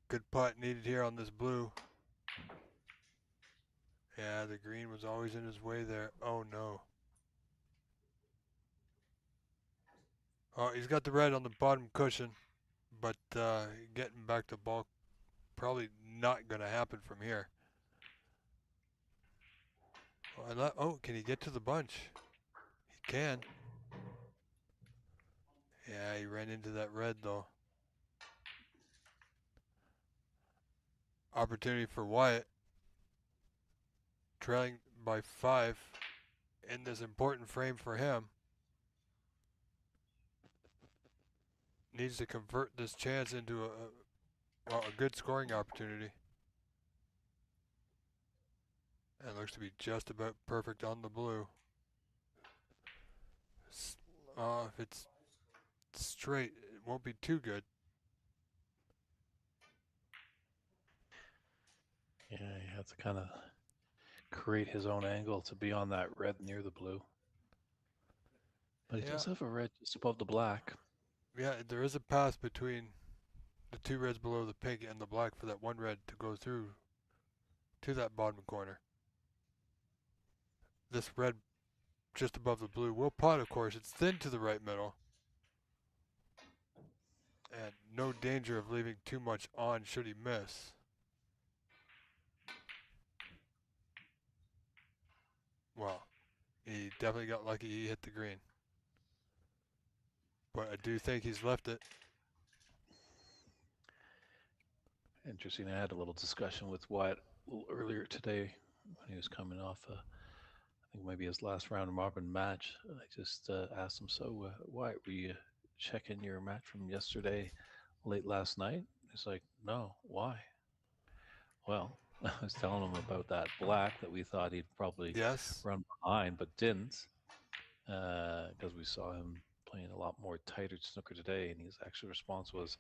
Good putt needed here on this blue. Yeah, the green was always in his way there. Oh no. Oh, he's got the red on the bottom cushion, but getting back to ball probably not going to happen from here. Oh, can he get to the bunch? can. Yeah, he ran into that red though. Opportunity for Wyatt. Trailing by 5 in this important frame for him. Needs to convert this chance into a good scoring opportunity. And looks to be just about perfect on the blue. If it's straight, it won't be too good. Yeah, he had to kind of create his own angle to be on that red near the blue. But he Yeah. does have a red just above the black. Yeah, there is a path between the 2 reds below the pink and the black for that 1 red to go through to that bottom corner. This red just above the blue will pot, of course. It's thin to the right middle. And no danger of leaving too much on should he miss. Well, he definitely got lucky he hit the green. But I do think he's left it. Interesting. I had a little discussion with Wyatt a little earlier today when he was coming off, I think maybe his last round robin match. I just asked him, so Wyatt, were you checking your match from yesterday late last night? He's like, no, why? Well, I was telling him about that black that we thought he'd probably Yes. run behind, but didn't, because we saw him playing a lot more tighter snooker today. And his actual response was,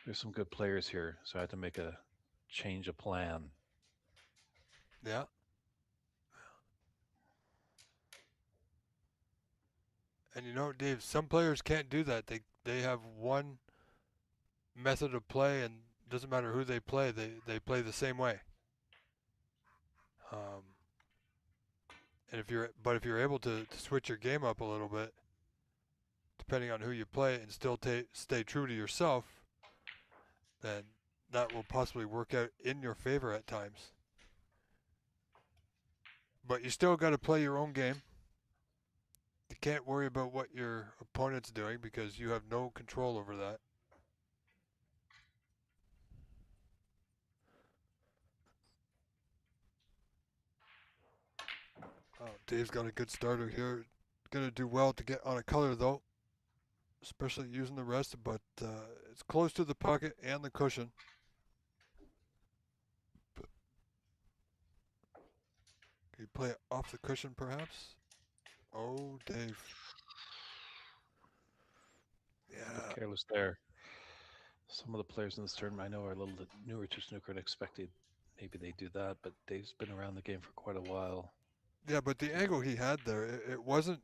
there's some good players here, so I had to make a change of plan. Yeah. And you know, Dave, some players can't do that. They have one method of play, and doesn't matter who they play play the same way. And if you're able to switch your game up a little bit, depending on who you play, and still stay true to yourself, then that will possibly work out in your favor at times. But you still got to play your own game. You can't worry about what your opponent's doing because you have no control over that. Oh, Dave's got a good starter here. Gonna do well to get on a color though, especially using the rest, but it's close to the pocket and the cushion. But can you play it off the cushion perhaps? Oh, Dave. Yeah. Careless there. Some of the players in this tournament I know are a little bit newer to snooker and expected maybe they do that, but Dave's been around the game for quite a while. Yeah, but the angle he had there, it wasn't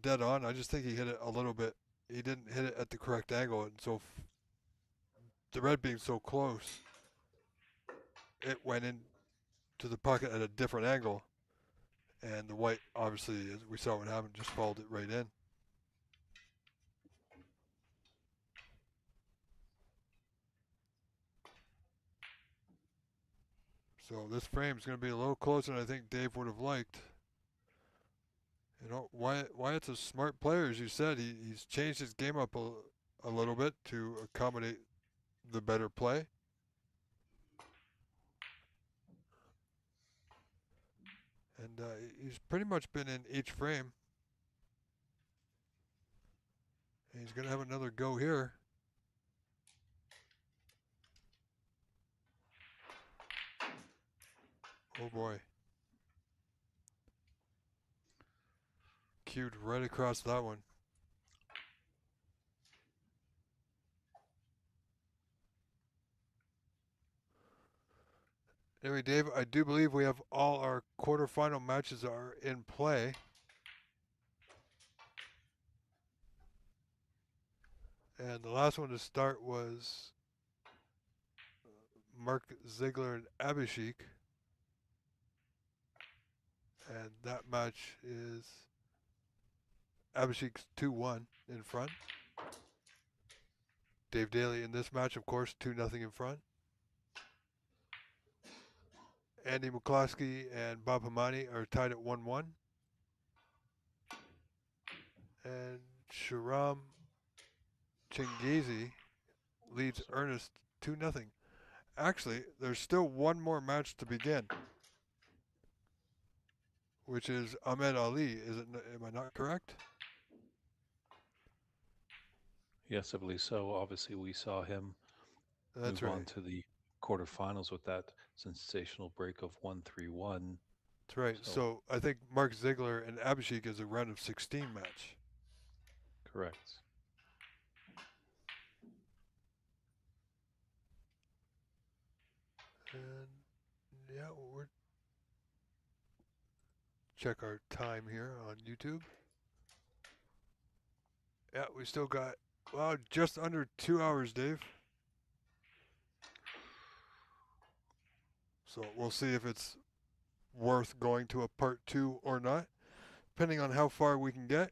dead on. I just think he hit it a little bit. He didn't hit it at the correct angle, and so the red being so close, it went in to the pocket at a different angle, and the white, obviously, as we saw what happened, just followed it right in. So this frame is going to be a little closer than I think Dave would have liked. You know, Wyatt's a smart player, as you said. He's changed his game up a little bit to accommodate the better play. And he's pretty much been in each frame. And he's going to have another go here. Oh boy. Cued right across that one. Anyway, Dave, I do believe we have all our quarterfinal matches are in play. And the last one to start was Mark Ziegler and Abhishek. And that match is Abhishek's 2-1 in front. Dave Daly in this match, of course, 2-0 in front. Andy McCloskey and Bob Hamani are tied at 1-1. And Sharam Chingizi leads So, Ernest 2-0. Actually, there's still one more match to begin, which is Ahmed Ali. Is it? Am I not correct? yes, I believe so. Obviously, we saw him That's move on right. to the quarterfinals with that sensational break of 1-3-1. That's right. So, So I think Mark Ziegler and Abhishek is a round of 16 match. correct. And yeah, we're check our time here on YouTube. Yeah, we still got just under 2 hours, Dave. So we'll see if it's worth going to a part two or not, depending on how far we can get.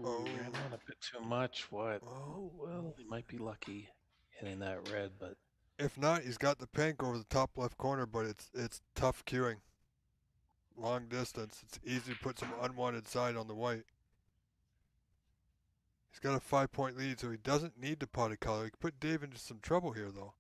Ooh, we ran Oh, on a bit too much. What? well, Oh, well, he might be lucky hitting that red, but if not, he's got the pink over the top left corner, but it's tough queuing. Long distance, it's easy to put some unwanted side on the white. He's got a 5 point lead, so he doesn't need to pot a color. He could put Dave into some trouble here, though.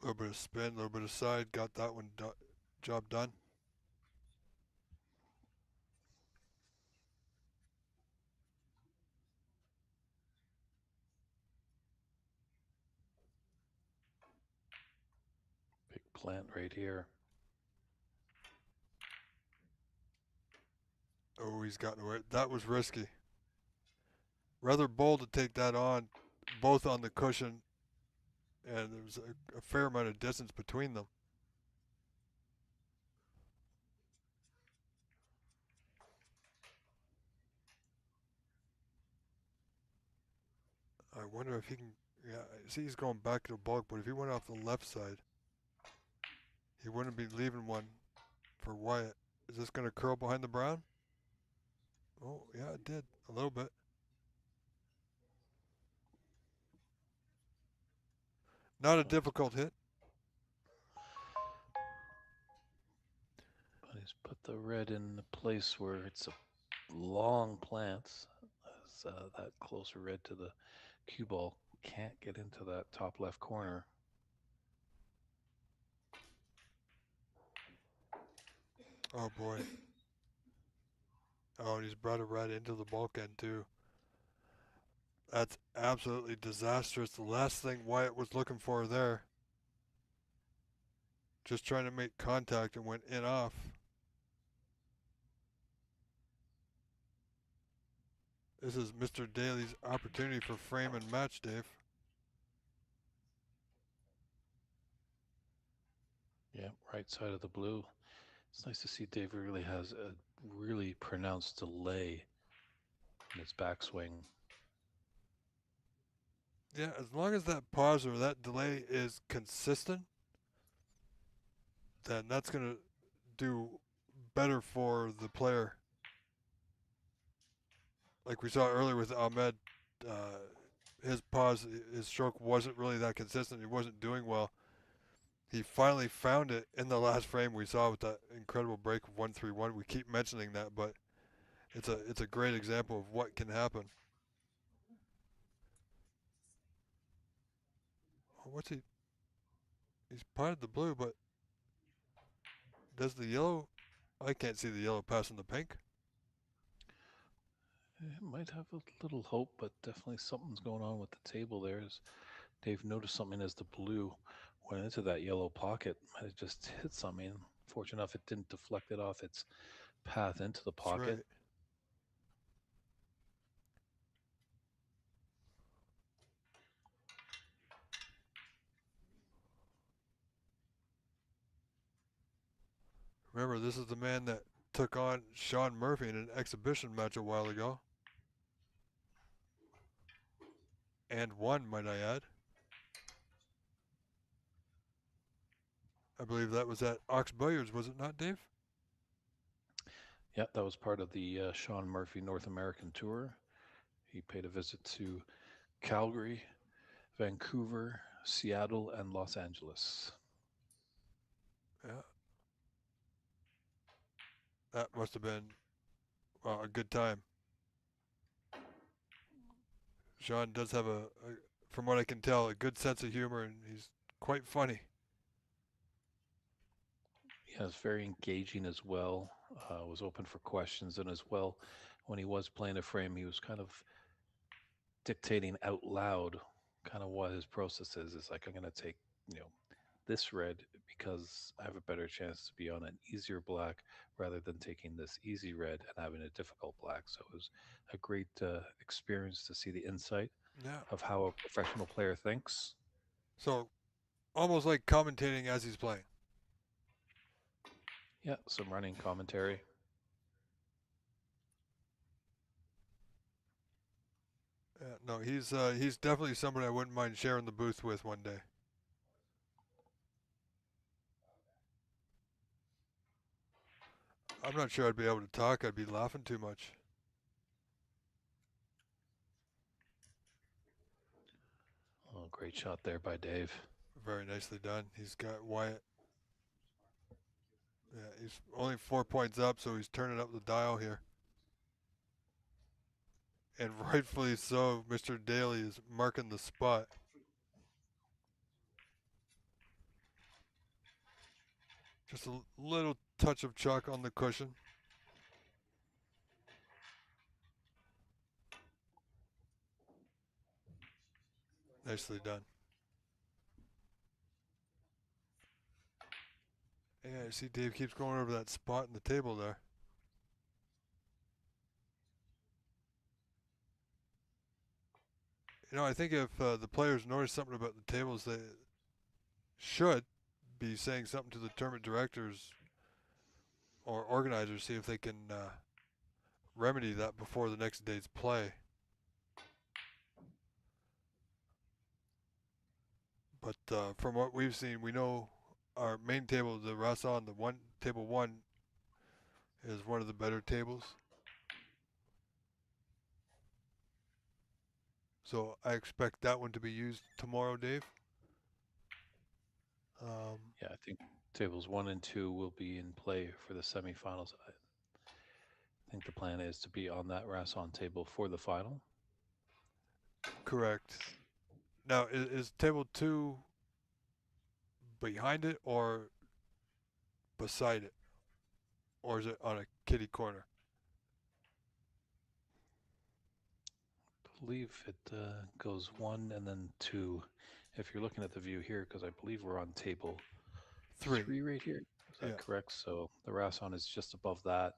A little bit of spin, a little bit of side, got that one job done. big plant right here. Oh, he's gotten away. That was risky. Rather bold to take that on, both on the cushion, and there was a fair amount of distance between them. I wonder if he can. Yeah, I see he's going back to the bulk, but if he went off the left side, he wouldn't be leaving one for Wyatt. Is this going to curl behind the brown? Oh, yeah, it did. A little bit. Not a So difficult hit. but he's put the red in the place where it's a long plant. As, that closer red to the cue ball can't get into that top left corner. Oh, boy. Oh, and he's brought a red into the bulk end, too. That's absolutely disastrous. The last thing Wyatt was looking for there. Just trying to make contact and went in off. This is Mr. Daly's opportunity for frame and match, Dave. Yeah, right side of the blue. It's nice to see Dave really has a really pronounced delay in his backswing. Yeah, as long as that pause or that delay is consistent, then that's going to do better for the player. Like we saw earlier with Ahmed, his pause, his stroke wasn't really that consistent. He wasn't doing well. He finally found it in the last frame we saw with that incredible break of 1-3-1. We keep mentioning that, but it's a great example of what can happen. Oh, what's he? He's potted the blue, but does the yellow? I can't see the yellow passing the pink. It might have a little hope, but definitely something's going on with the table there. As Dave noticed something as the blue went into that yellow pocket. Might have just hit something. Fortunate enough, it didn't deflect it off its path into the That's pocket. right. Remember, this is the man that took on Sean Murphy in an exhibition match a while ago. And won, might I add. I believe that was at Ox Billiards, was it not, Dave? Yeah, that was part of the Sean Murphy North American tour. He paid a visit to Calgary, Vancouver, Seattle, and Los Angeles. Yeah, that must have been a good time. Sean does have from what I can tell, a good sense of humor, and he's quite funny. Yeah, it's very engaging as well. Was open for questions, and as well, when he was playing a frame, he was kind of dictating out loud, kind of what his process is. It's like I'm going to take, you know, this red because I have a better chance to be on an easier black rather than taking this easy red and having a difficult black. So it was a great experience to see the insight Yeah. of how a professional player thinks. So almost like commentating as he's playing. Yeah, some running commentary. Yeah, no, he's definitely somebody I wouldn't mind sharing the booth with one day. I'm not sure I'd be able to talk. I'd be laughing too much. Oh, great shot there by Dave. Very nicely done. He's got Wyatt. Yeah, he's only 4 points up, so he's turning up the dial here. And rightfully so, Mr. Daly is marking the spot. Just a little touch of chalk on the cushion. Nicely done. Yeah, you see Dave keeps going over that spot in the table there. You know, I think if the players notice something about the tables, they should be saying something to the tournament directors or organizers, see if they can remedy that before the next day's play. But from what we've seen, we know our main table, the Rasson, the one table one, is one of the better tables. So I expect that one to be used tomorrow, Dave. Yeah, I think tables 1 and 2 will be in play for the semifinals. I think the plan is to be on that Rasson table for the final. Correct. Now, is table two behind it or beside it? Or is it on a kitty corner? I believe it goes 1 and then 2. If you're looking at the view here, because I believe we're on table Three. 3 right here. Is that Yeah. correct? So the Rasson is just above that.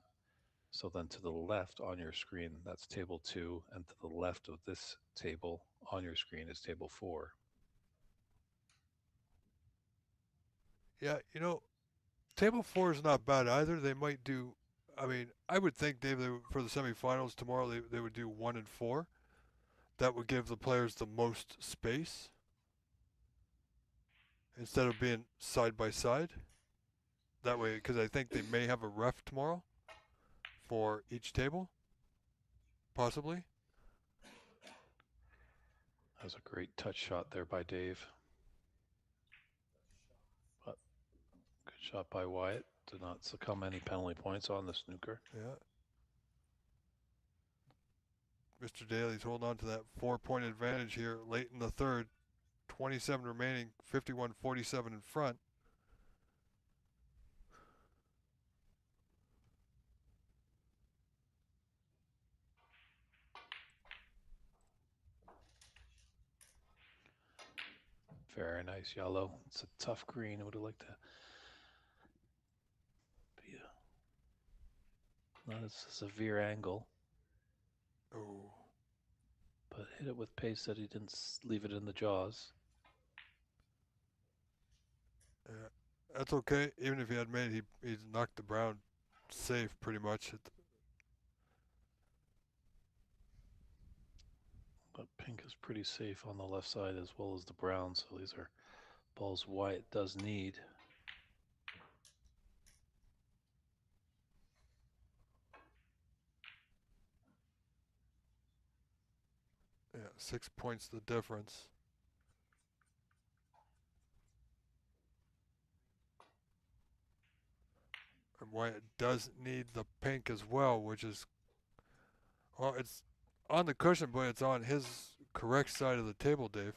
So then to the left on your screen, that's table 2. And to the left of this table on your screen is table 4. Yeah, you know, table four is not bad either. They might do. I mean, I would think, Dave, for the semifinals tomorrow, they would do 1 and 4. That would give the players the most space instead of being side by side. That way, because I think they may have a ref tomorrow for each table, possibly. That was a great touch shot there by Dave. But good shot by Wyatt. Did not succumb any penalty points on the snooker. Yeah. Mr. Daly's holding on to that 4 point advantage here late in the third. 27 remaining, 51-47 in front. Very nice yellow. It's a tough green. I would have liked to be not as severe angle, Oh, but hit it with pace that he didn't leave it in the jaws. yeah. That's okay. Even if he had made it, he's knocked the brown safe pretty much. But pink is pretty safe on the left side as well as the brown, so these are balls Wyatt does need. 6 points the difference. And Wyatt does need the pink as well, which is, well, it's on the cushion, but it's on his correct side of the table, Dave.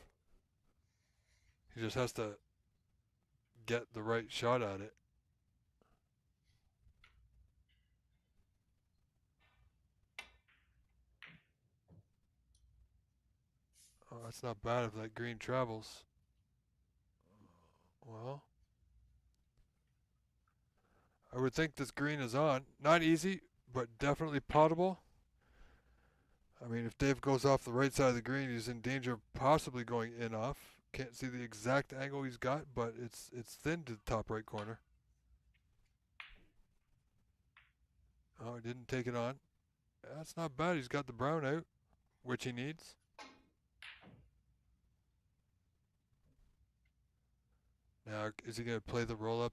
He just has to get the right shot at it. Oh, that's not bad if that green travels. Well, I would think this green is on. Not easy, but definitely potable. I mean, if Dave goes off the right side of the green, he's in danger of possibly going in off. Can't see the exact angle he's got, but it's thin to the top right corner. Oh, he didn't take it on. That's not bad. He's got the brown out, which he needs. Now, is he going to play the roll up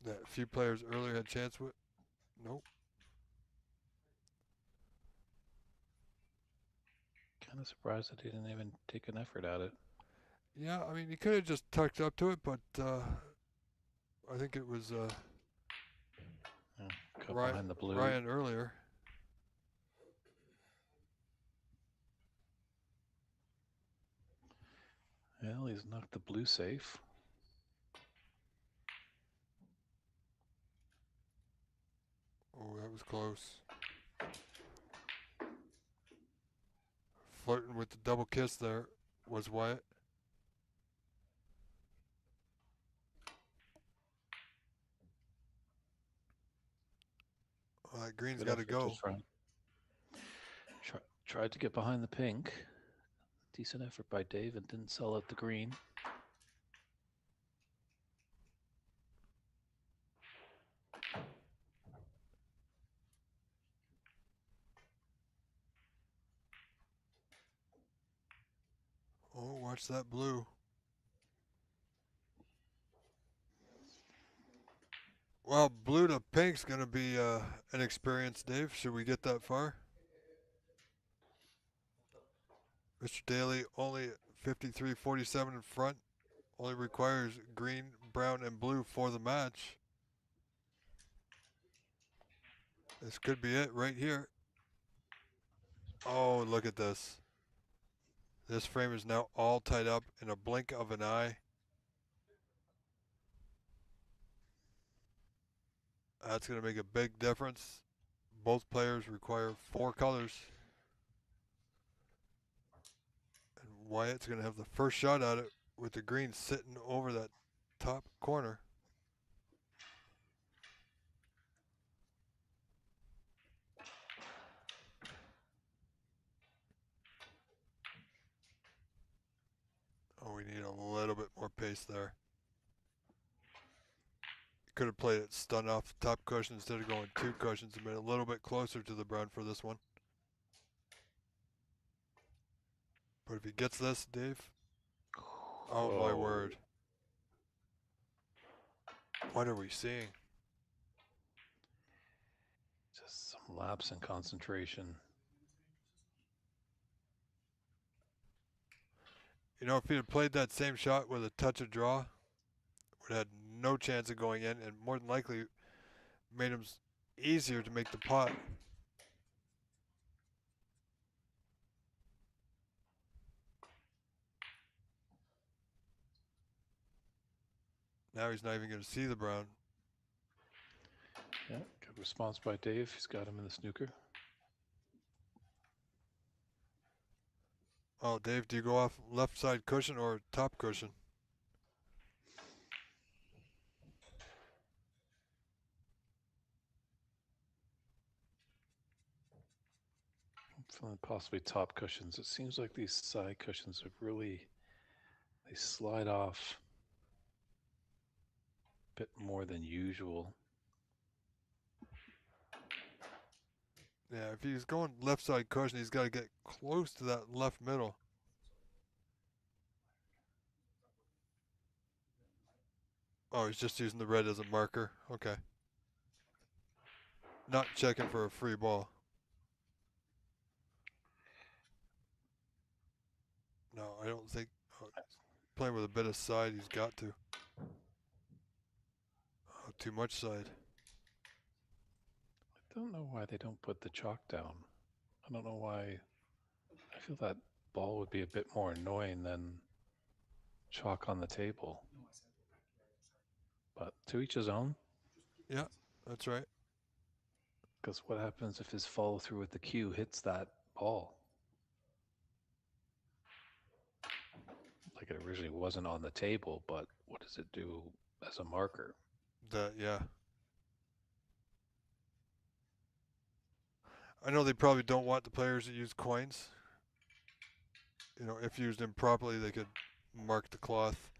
that a few players earlier had a chance with? Nope. Kind of surprised that he didn't even take an effort at it. Yeah, I mean, he could have just tucked up to it, but I think it was Yeah, cut behind the blue. Ryan earlier. Well, he's knocked the blue safe. Oh, that was close. Flirting with the double kiss there was Wyatt. Well, that green's got to go. Tried to get behind the pink. Decent effort by Dave and didn't sell out the green. Oh, watch that blue. Well, blue to pink's going to be an experience, Dave. Should we get that far? Mr. Daly only 53-47 in front. Only requires green, brown, and blue for the match. This could be it right here. Oh, look at this. This frame is now all tied up in a blink of an eye. That's going to make a big difference. Both players require 4 colors. And Wyatt's going to have the first shot at it with the green sitting over that top corner. Oh, we need a little bit more pace there. Could have played it stun off the top cushion instead of going 2 cushions and been a little bit closer to the brown for this one. But if he gets this, Dave, oh my word. What are we seeing? Just some lapse in concentration. You know, if he had played that same shot with a touch of draw, would have had no chance of going in, and more than likely made him easier to make the pot. Now he's not even going to see the brown. Yeah, good response by Dave. He's got him in the snooker. Oh, Dave, do you go off left side cushion or top cushion? Feeling possibly top cushions. It seems like these side cushions have really, they slide off a bit more than usual. Yeah, if he's going left side cushion, he's got to get close to that left middle. Oh, he's just using the red as a marker. Okay. Not checking for a free ball. No, I don't think. Playing with a bit of side, he's got to. Oh, too much side. I don't know why they don't put the chalk down. I don't know why. I feel that ball would be a bit more annoying than chalk on the table. But to each his own. Yeah, that's right. Because what happens if his follow through with the cue hits that ball? Like it originally wasn't on the table, but what does it do as a marker? Yeah. I know they probably don't want the players to use coins. You know, if used improperly, they could mark the cloth.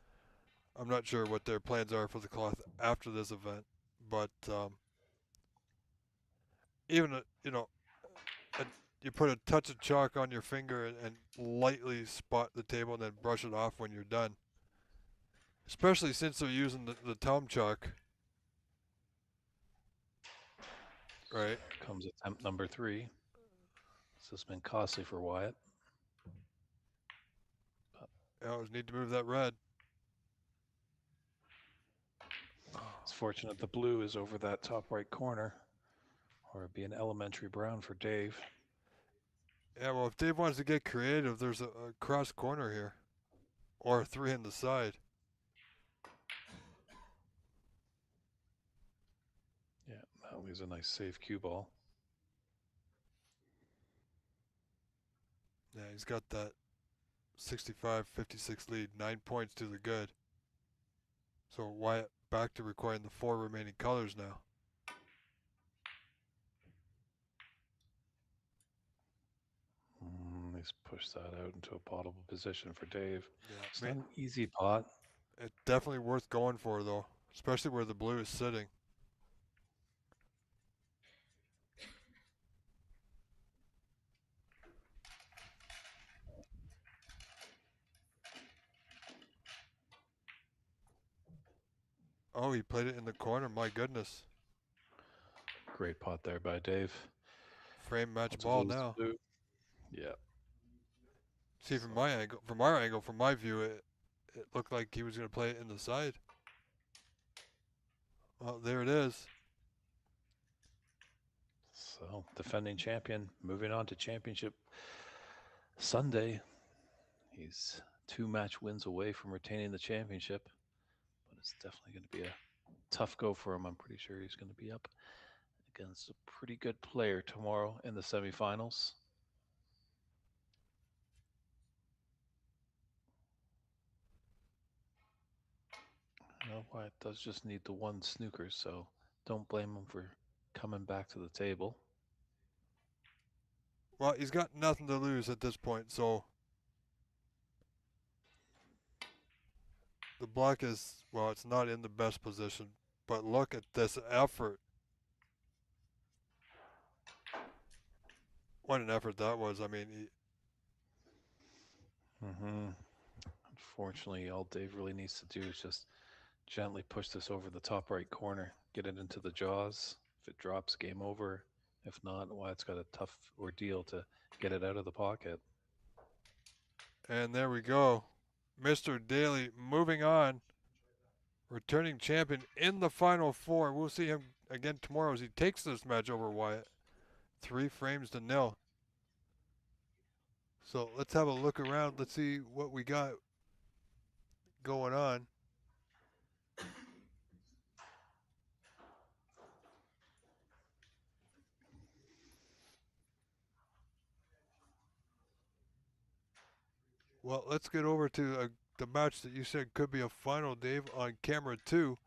I'm not sure what their plans are for the cloth after this event, but even you know, you put a touch of chalk on your finger and lightly spot the table and then brush it off when you're done. Especially since they're using the Tom chalk, right? Here comes attempt number 3. This has been costly for Wyatt. You always need to move that red. It's fortunate the blue is over that top right corner, or it'd be an elementary brown for Dave. Yeah, well, if Dave wants to get creative, there's a cross corner here, or a 3 in the side. Yeah, that leaves a nice safe cue ball. Yeah, he's got that 65-56 lead, 9 points to the good. So Wyatt back to requiring the 4 remaining colors now. He's pushed that out into a potable position for Dave. Yeah, It's not an easy pot. it's definitely worth going for though, especially where the blue is sitting. Oh, he played it in the corner. My goodness. Great pot there by Dave. Frame match Lots of ball blues to now. blue. Yeah. See, from my angle, from our angle, from my view, it looked like he was going to play it in the side. Well, there it is. So, defending champion, moving on to championship Sunday. He's 2 match wins away from retaining the championship, but it's definitely going to be a tough go for him. I'm pretty sure he's going to be up against a pretty good player tomorrow in the semifinals. You know, Wyatt does just need the 1 snooker, so don't blame him for coming back to the table. Well, he's got nothing to lose at this point, so the black is, well, it's not in the best position, but look at this effort. What an effort that was. I mean, Unfortunately, all Dave really needs to do is just gently push this over the top right corner, get it into the jaws. If it drops, game over. If not, Wyatt's got a tough ordeal to get it out of the pocket. and there we go. Mr. Daly moving on. Returning champion in the final 4. We'll see him again tomorrow as he takes this match over Wyatt. 3 frames to 0. So let's have a look around. Let's see what we got going on. Well, let's get over to the match that you said could be a final, Dave, on camera 2.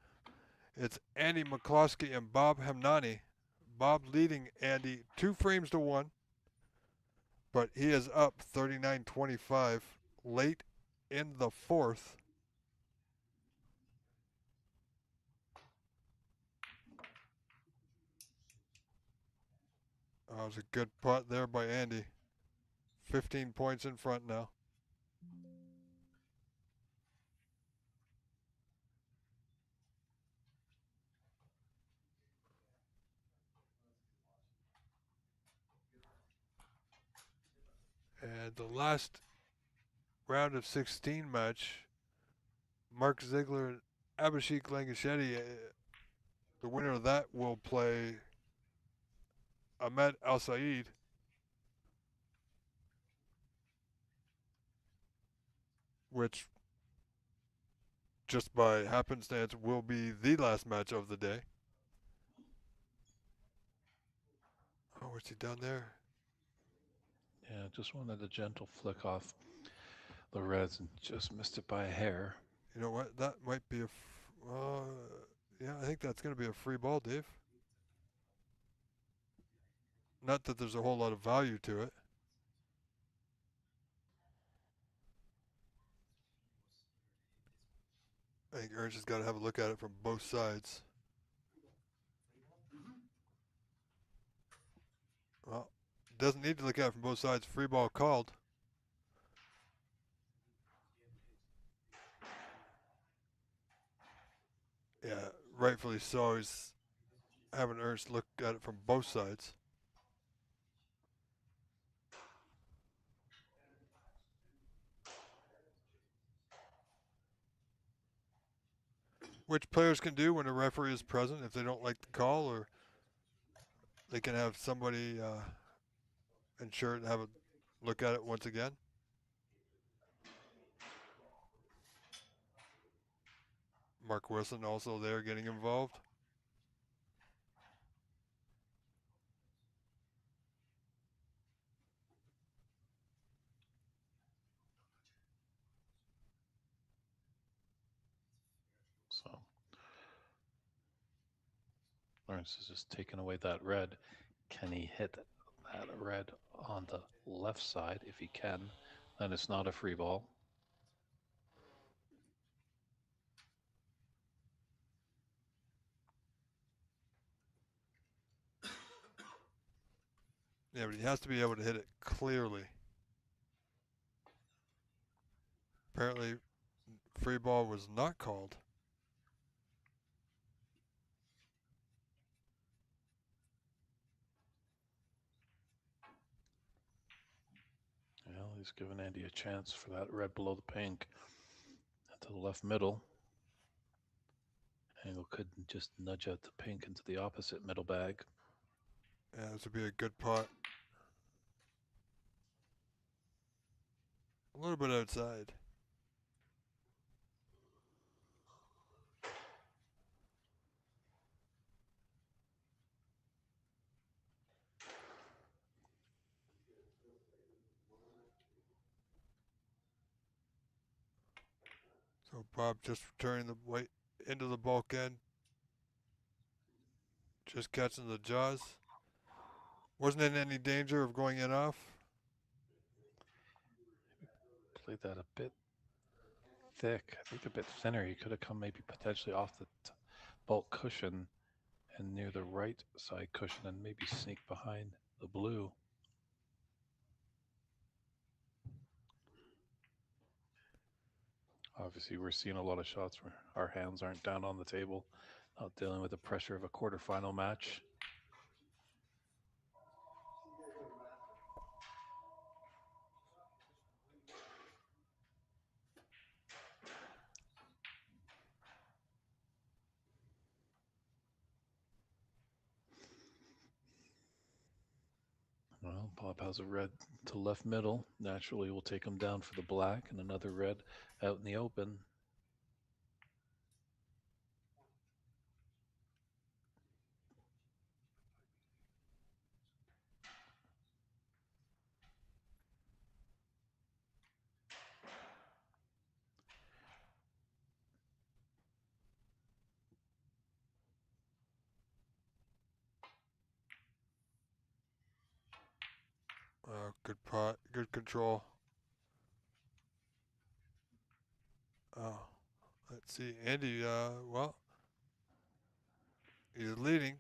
It's Andy McCloskey and Bob Hamnani. Bob leading Andy 2 frames to 1, but he is up 39-25 late in the 4th. That was a good putt there by Andy. 15 points in front now. And the last round of 16 match, Mark Ziegler and Abhishek Langashetty. The winner of that will play Ahmed Al Saeed. Which, just by happenstance, will be the last match of the day. Oh, where's he down there? Yeah, just wanted a gentle flick off the reds and just missed it by a hair. You know what? That might be a. Yeah, I think that's going to be a free ball, Dave. Not that there's a whole lot of value to it. I think Ernst has got to have a look at it from both sides. Well, doesn't need to look at it from both sides. Free ball called. Yeah, rightfully so. He's having Ernst look at it from both sides. Which players can do when a referee is present if they don't like the call, or they can have somebody ensure it and have a look at it once again. Mark Wilson also there getting involved. So Lawrence is just taking away that red. Can he hit that red on the left side? If he can, then it's not a free ball. Yeah, but he has to be able to hit it clearly. Apparently, free ball was not called. Well, he's giving Andy a chance for that red below the pink to the left middle. Angle could just nudge out the pink into the opposite middle bag. Yeah, this would be a good pot. A little bit outside. So Bob just returning the white into the bulk end. Just catching the jaws. Wasn't in any danger of going in off. Played that a bit thick. I think a bit thinner. He could have come maybe potentially off the bulk cushion and near the right side cushion and maybe sneak behind the blue. Obviously, we're seeing a lot of shots where our hands aren't down on the table, not dealing with the pressure of a quarterfinal match. Well, Bob has a red to left middle. Naturally, we'll take him down for the black and another red out in the open. Good pot, good control. Oh, let's see. Andy, well, he's leading,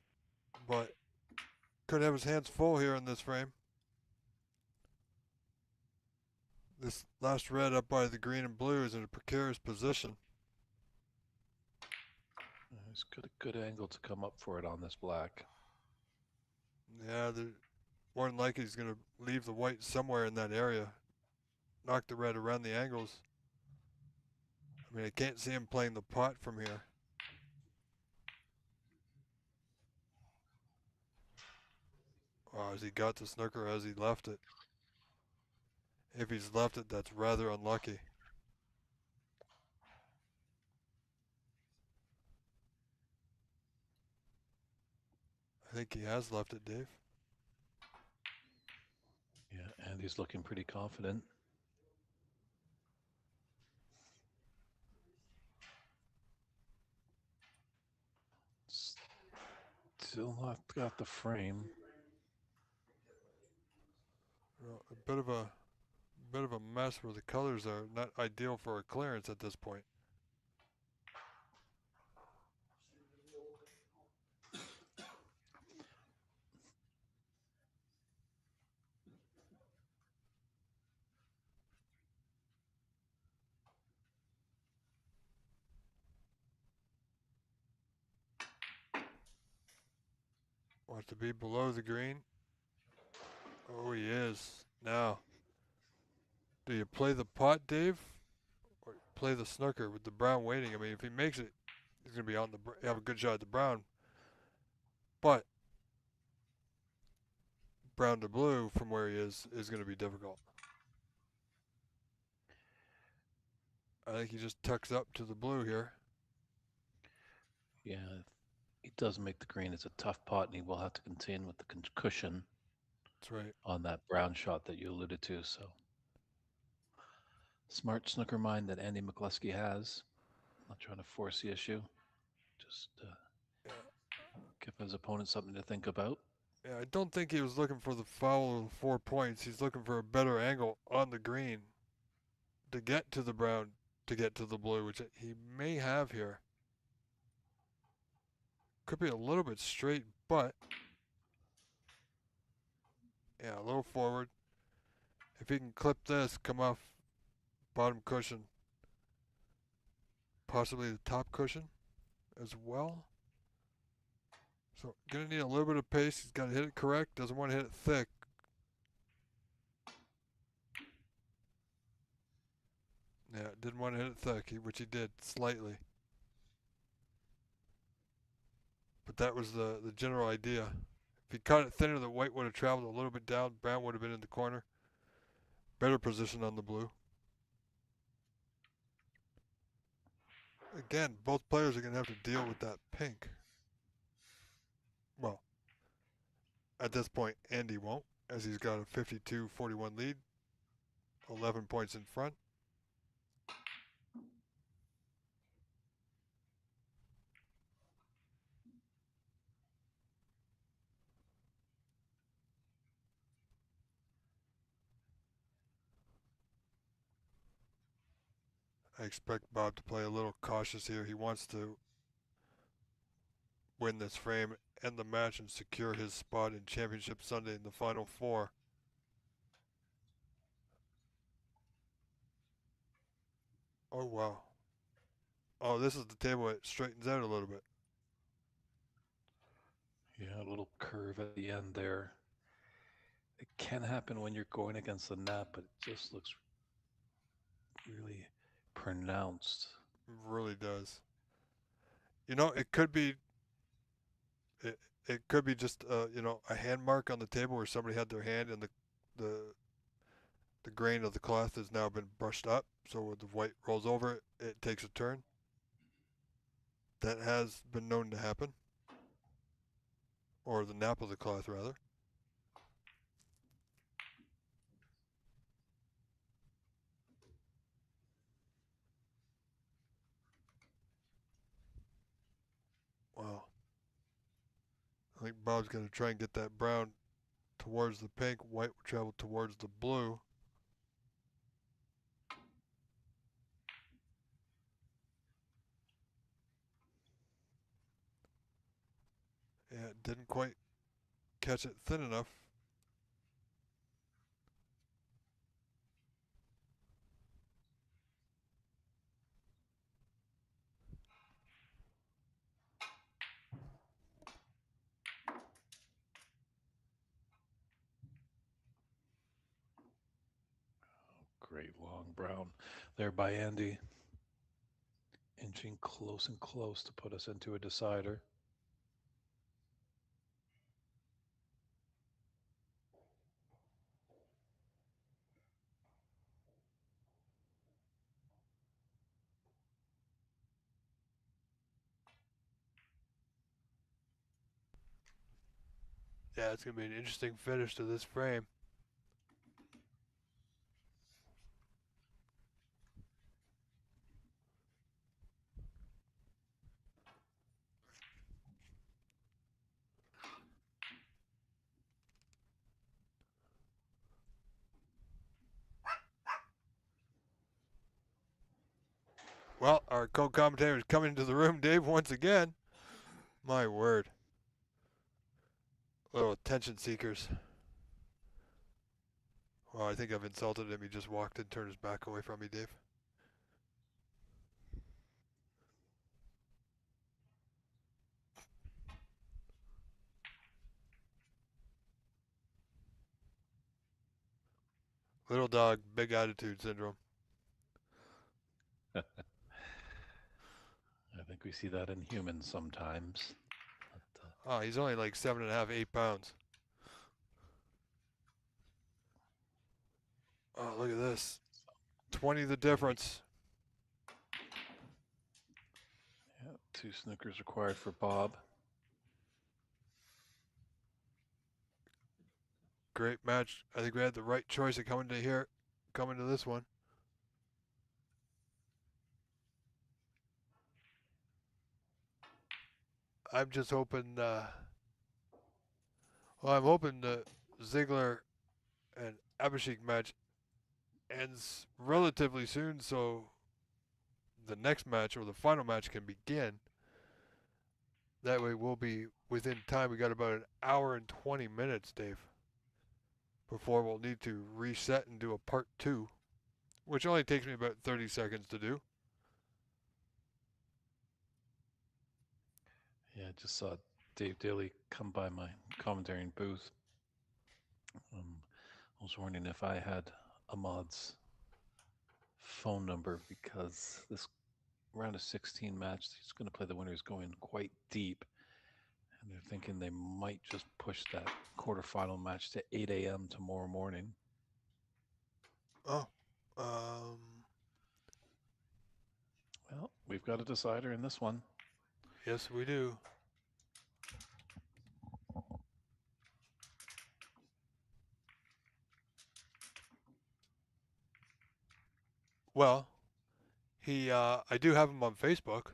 but could have his hands full here in this frame. This last red up by the green and blue is in a precarious position. He's got a good angle to come up for it on this black. Yeah, more than likely he's going to leave the white somewhere in that area. knock the red around the angles. I mean, I can't see him playing the pot from here. Oh, has he got the snooker? Has he left it? If he's left it, that's rather unlucky. I think he has left it, Dave. Yeah, Andy's looking pretty confident. Still not got the frame. A bit of a mess where the colors are not ideal for a clearance at this point. Wants to be below the green. Oh, he is. Now, do you play the pot, Dave? Or play the snooker with the brown waiting? I mean, if he makes it, he's going to be on the have a good shot at the brown. But brown to blue from where he is going to be difficult. I think he just tucks up to the blue here. Yeah, he does make the green. It's a tough pot, and he will have to contain with the cushion. That's right. On that brown shot that you alluded to. So smart snooker mind that Andy McCluskey has. Not trying to force the issue. Just yeah. give his opponent something to think about. Yeah, I don't think he was looking for the foul of the 4 points. He's looking for a better angle on the green to get to the brown, to get to the blue, which he may have here. Could be a little bit straight, but yeah, a little forward. If he can clip this, come off bottom cushion, possibly the top cushion as well. So gonna need a little bit of pace. He's got to hit it correct. Doesn't want to hit it thick. Yeah, didn't want to hit it thick, which he did slightly. But that was the general idea. If he cut it thinner, the white would have traveled a little bit down. Brown would have been in the corner. Better position on the blue. Again, both players are going to have to deal with that pink. Well, at this point, Andy won't, as he's got a 52-41 lead, 11 points in front. I expect Bob to play a little cautious here. He wants to win this frame, end the match, and secure his spot in Championship Sunday in the Final Four. Oh, wow. Oh, this is the table. It straightens out a little bit. Yeah, a little curve at the end there. It can happen when you're going against the net, but it just looks really pronounced. It really does. You know, it could be it could be just a hand mark on the table where somebody had their hand and the the grain of the cloth has now been brushed up, so when the white rolls over it, it takes a turn. That has been known to happen, or the nap of the cloth rather. Wow. I think Bob's going to try and get that brown towards the pink. White will travel towards the blue. Yeah, it didn't quite catch it thin enough. Great long brown there by Andy. Inching close and close to put us into a decider. Yeah, it's going to be an interesting finish to this frame. Well, our co-commentator is coming into the room, Dave, once again. My word. Little attention seekers. Well, I think I've insulted him. He just walked and turned his back away from me, Dave. Little dog, big attitude syndrome. I think we see that in humans sometimes. But, Oh, he's only like 7.5, 8 pounds. Oh, look at this. 20 the difference. yeah, 2 snookers required for Bob. Great match. I think we had the right choice of coming to this one. I'm just hoping, I'm hoping the Ziggler and Abhishek match ends relatively soon so the next match or the final match can begin. That way we'll be within time. We got about an hour and 20 minutes, Dave, before we'll need to reset and do a part 2, which only takes me about 30 seconds to do. Yeah, I just saw Dave Daly come by my commentating booth. I was wondering if I had Ahmad's phone number because this round of 16 match, he's going to play the winners going quite deep. And they're thinking they might just push that quarterfinal match to 8 a.m. tomorrow morning. Oh, Well, we've got a decider in this one. yes, we do. Well, I do have him on Facebook.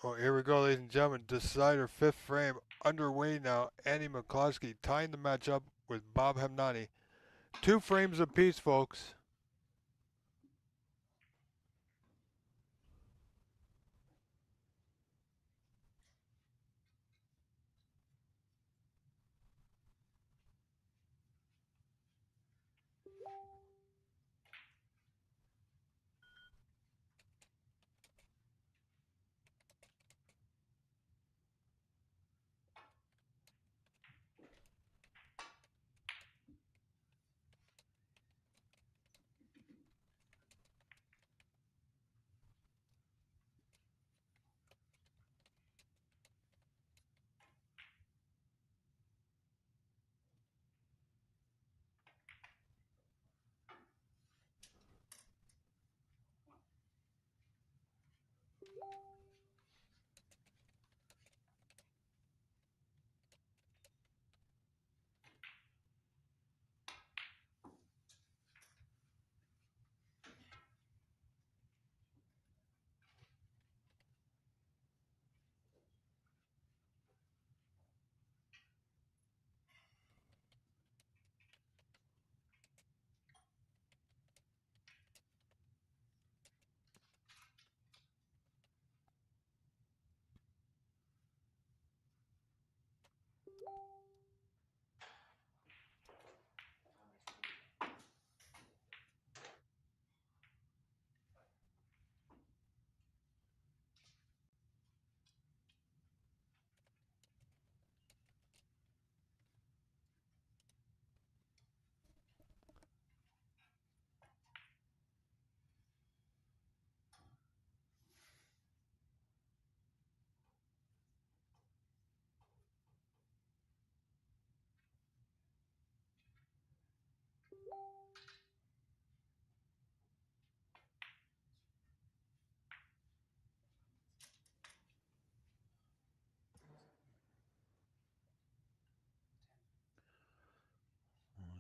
Oh, here we go, ladies and gentlemen. Decider 5th frame underway now. Andy McCloskey tying the match up with Bob Hamnani. 2 frames apiece, folks.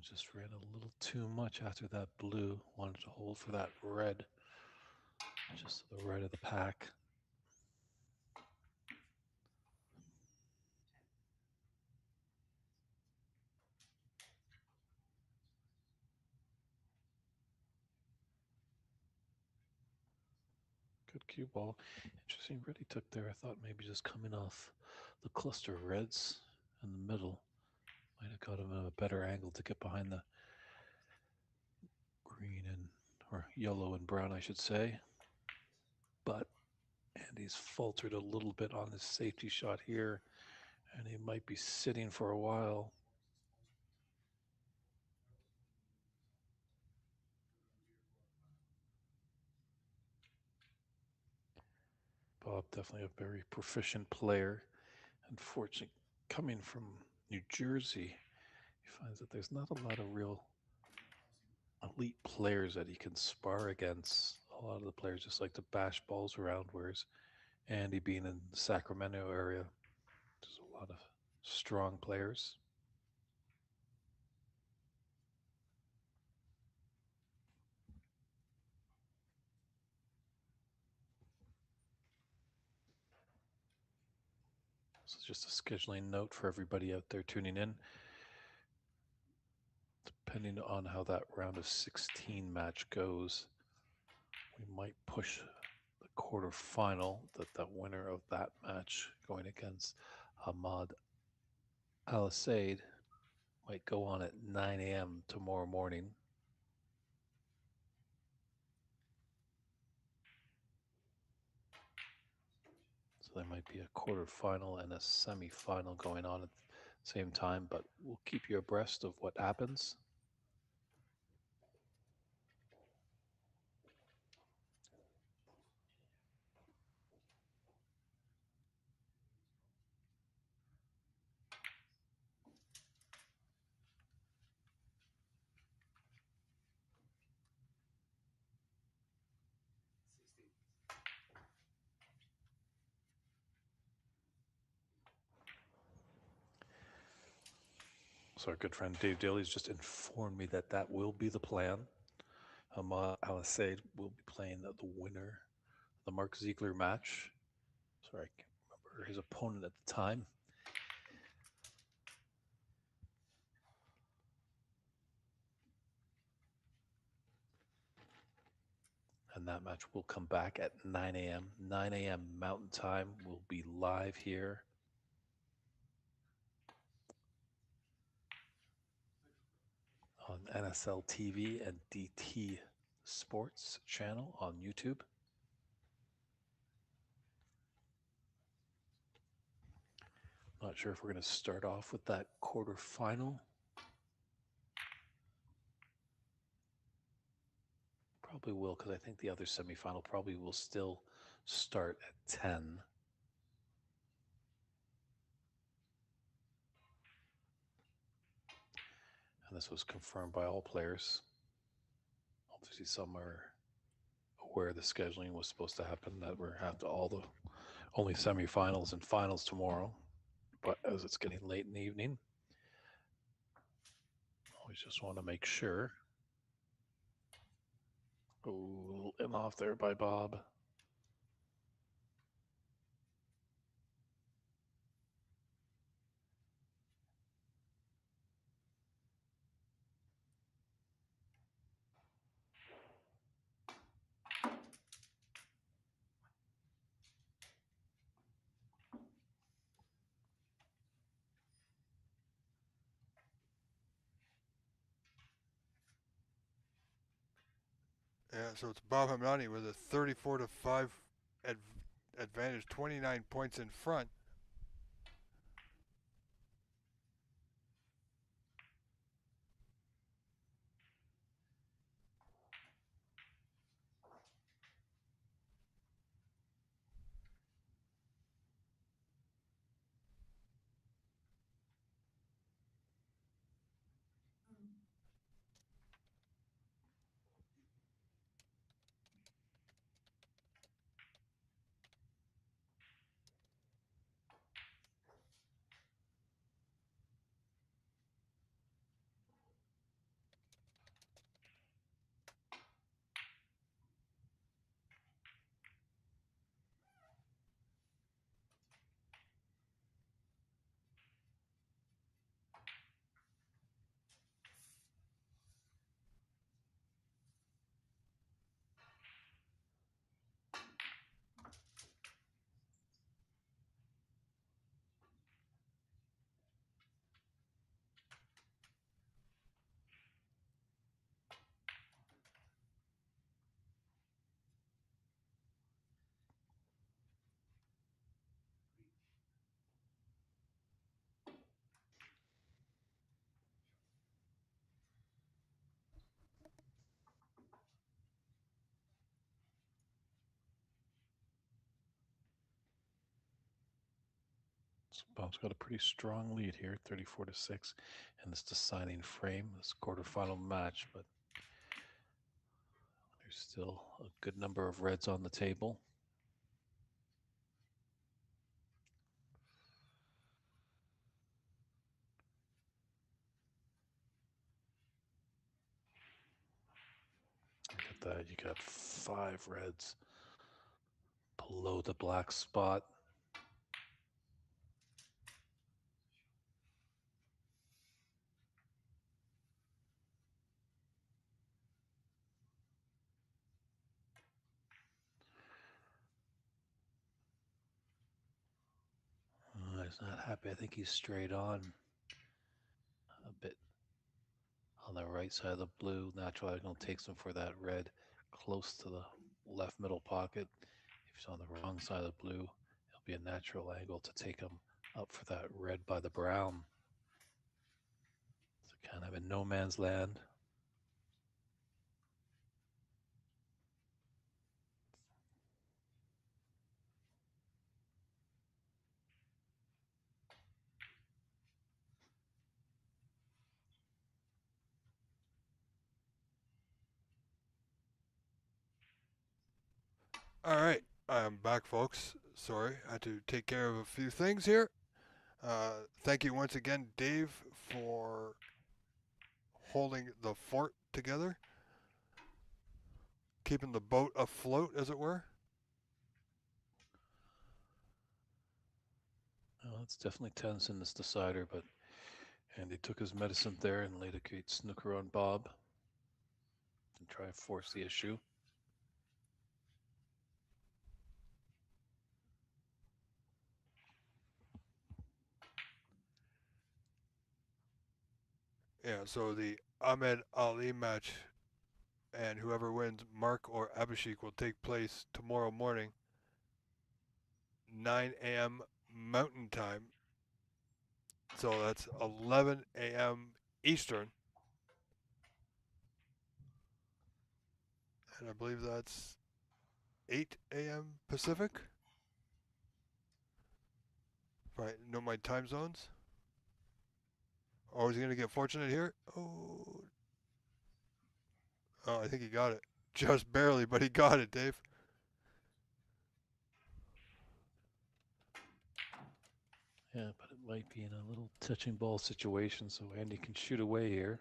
just ran a little too much after that blue. Wanted to hold for that red, just to the right of the pack. Good cue ball. Interesting red he took there. I thought maybe just coming off the cluster of reds in the middle might have got him a better angle to get behind the green and, or yellow and brown, I should say. But Andy's faltered a little bit on his safety shot here, and he might be sitting for a while. Bob, definitely a very proficient player. Unfortunately, coming from New Jersey, he finds that there's not a lot of real elite players that he can spar against. A lot of the players just like to bash balls around, whereas Andy, being in the Sacramento area, there's a lot of strong players. So just a scheduling note for everybody out there tuning in. Depending on how that round of 16 match goes, we might push the quarterfinal, that winner of that match going against Ahmad Al Said might go on at 9 a.m. tomorrow morning. So there might be a quarterfinal and a semifinal going on at the same time, but we'll keep you abreast of what happens. So our good friend Dave Daly's just informed me that that will be the plan. Ahmad Al Said will be playing the winner, the Mark Ziegler match. Sorry, I can't remember his opponent at the time. And that match will come back at 9 a.m. 9 a.m. Mountain Time. We'll be live here. On NSL TV and DT Sports channel on YouTube. Not sure if we're going to start off with that quarterfinal. Probably will, because I think the other semifinal probably will still start at 10. And this was confirmed by all players. Obviously, some are aware the scheduling was supposed to happen, that we're have to all the only semifinals and finals tomorrow. But as it's getting late in the evening, always just want to make sure. Oh, and off there by Bob. Yeah, so it's Bob Hamdani with a 34-5 advantage, 29 points in front. So Bob's got a pretty strong lead here, 34-6, in this deciding frame, this quarterfinal match. But there's still a good number of reds on the table. Look at that, you got 5 reds below the black spot. He's not happy. I think he's straight on a bit on the right side of the blue. Natural angle takes him for that red close to the left middle pocket. If he's on the wrong side of the blue, it'll be a natural angle to take him up for that red by the brown. So kind of in no man's land. All right, I'm back, folks. Sorry, I had to take care of a few things here. Thank you once again, Dave, for holding the fort together, keeping the boat afloat, as it were. Well, it's definitely tense in this decider, but Andy took his medicine there and laid a great snooker on Bob and try to force the issue. Yeah, so the Ahmed Ali match and whoever wins, Mark or Abhishek, will take place tomorrow morning, 9 a.m. Mountain Time. So that's 11 a.m. Eastern. And I believe that's 8 a.m. Pacific. Right, know my time zones. Oh, is he going to get fortunate here? Oh, I think he got it. Just barely, but he got it, Dave. Yeah, but it might be in a little touching ball situation, so Andy can shoot away here.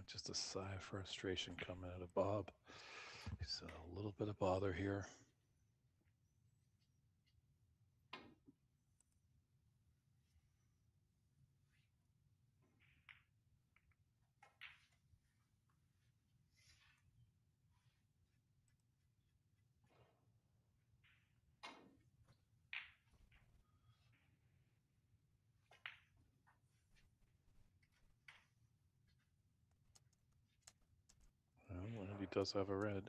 Just a sigh of frustration coming out of Bob. He's a little bit of bother here. Well, and he does have a red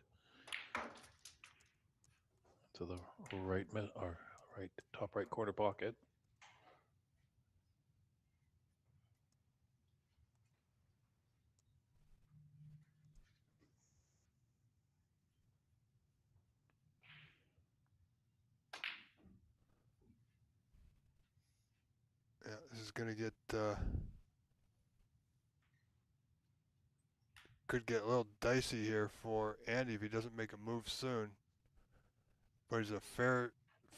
to the right mid or right top right corner pocket. Yeah, this is going to get, could get a little dicey here for Andy if he doesn't make a move soon. But he's a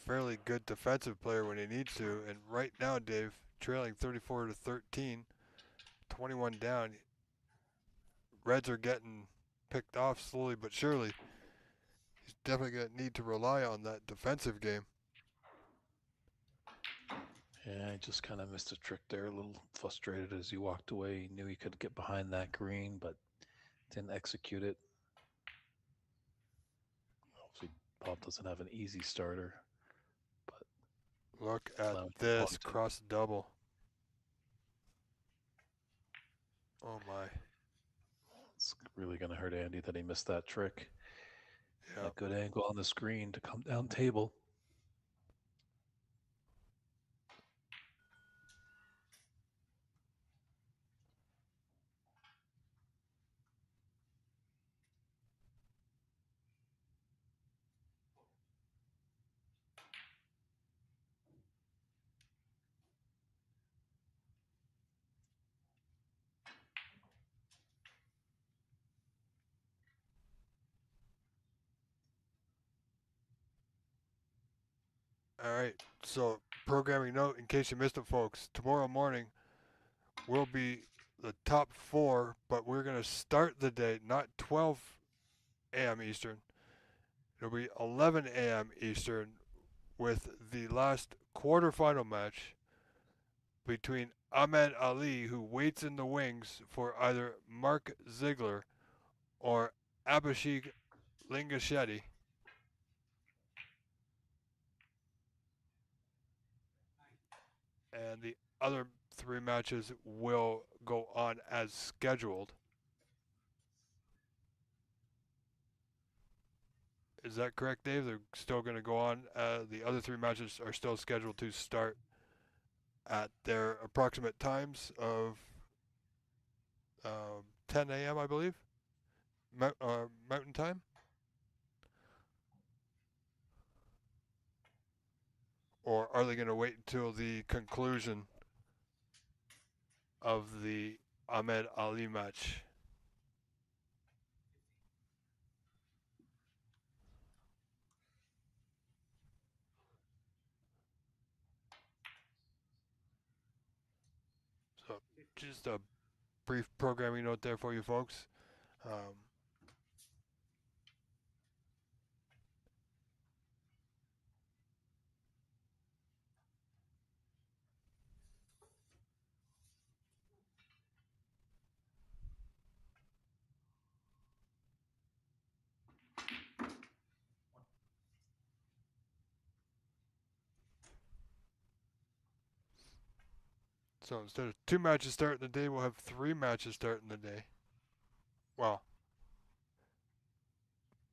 fairly good defensive player when he needs to. And right now, Dave, trailing 34 to 13, 21 down. Reds are getting picked off slowly but surely. He's definitely going to need to rely on that defensive game. Yeah, he just kind of missed a trick there. A little frustrated as he walked away. He knew he could get behind that green, but didn't execute it. Obviously, Bob doesn't have an easy starter, but Look at allowing this Bob to cross double. Oh my. It's really going to hurt Andy that he missed that trick. Yeah. A good angle on the screen to come down table. All right. So, programming note in case you missed it, folks. Tomorrow morning will be the top 4, but we're going to start the day not 12 a.m. Eastern. It'll be 11 a.m. Eastern with the last quarterfinal match between Ahmed Ali, who waits in the wings for either Mark Ziegler or Abhishek Lingashetty. And the other 3 matches will go on as scheduled. Is that correct, Dave? They're still going to go on. The other 3 matches are still scheduled to start at their approximate times of 10 a.m., I believe, Mountain Time. Or are they going to wait until the conclusion of the Ahmed Ali match? So just a brief programming note there for you folks. So instead of 2 matches starting the day, we'll have 3 matches starting the day. Well,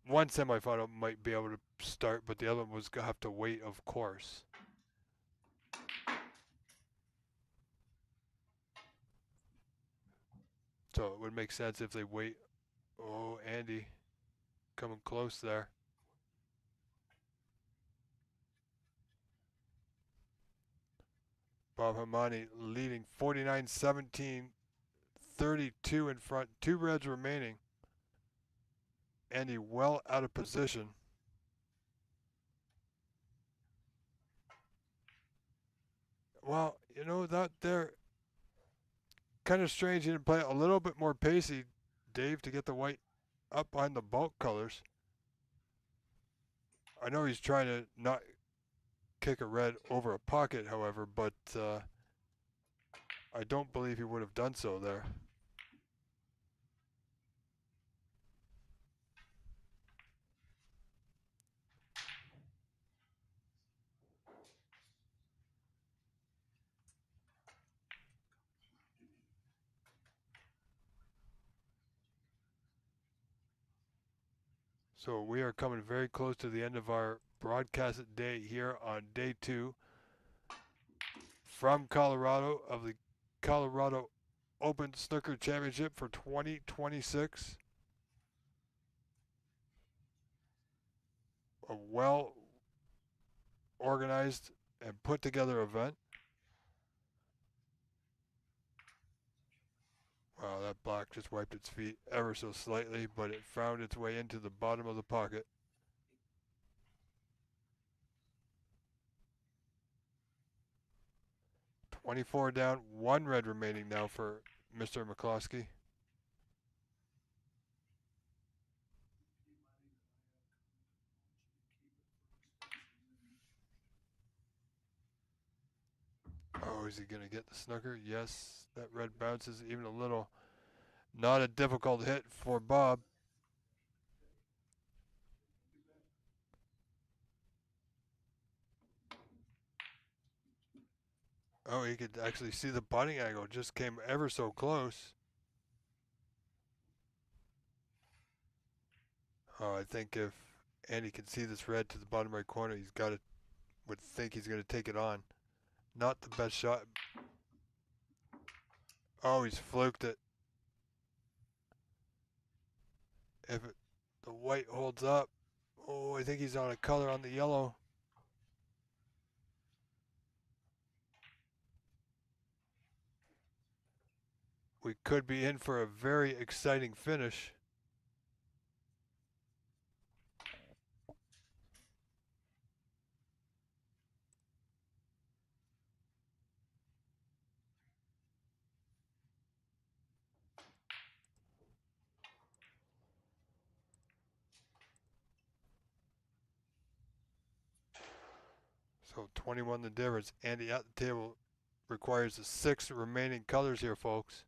one semifinal might be able to start, but the other one was going to have to wait, of course. So it would make sense if they wait. Oh, Andy coming close there. Bob Hamani leading 49-17, 32 in front, 2 reds remaining. Andy well out of position. Well, you know, that there kind of strange. He didn't play a little bit more pacey, Dave, to get the white up behind the bulk colors. I know he's trying to not kick a red over a pocket, however, but I don't believe he would have done so there. So we are coming very close to the end of our broadcast day here on day 2 from Colorado of the Colorado Open Snooker Championship for 2026. A well organized and put together event. Wow, that black just wiped its feet ever so slightly, but it found its way into the bottom of the pocket. 24 down, 1 red remaining now for Mr. McCloskey. Oh, is he going to get the snooker? Yes, that red bounces even a little. Not a difficult hit for Bob. Oh, he could actually see the bunting angle. Just came ever so close. Oh, I think if Andy can see this red to the bottom right corner, he's got to, would think he's going to take it on. Not the best shot. Oh, he's fluked it. If it, the white holds up, oh, I think he's on a color on the yellow. We could be in for a very exciting finish. So 21 the difference. Andy at the table requires the 6 remaining colors here, folks.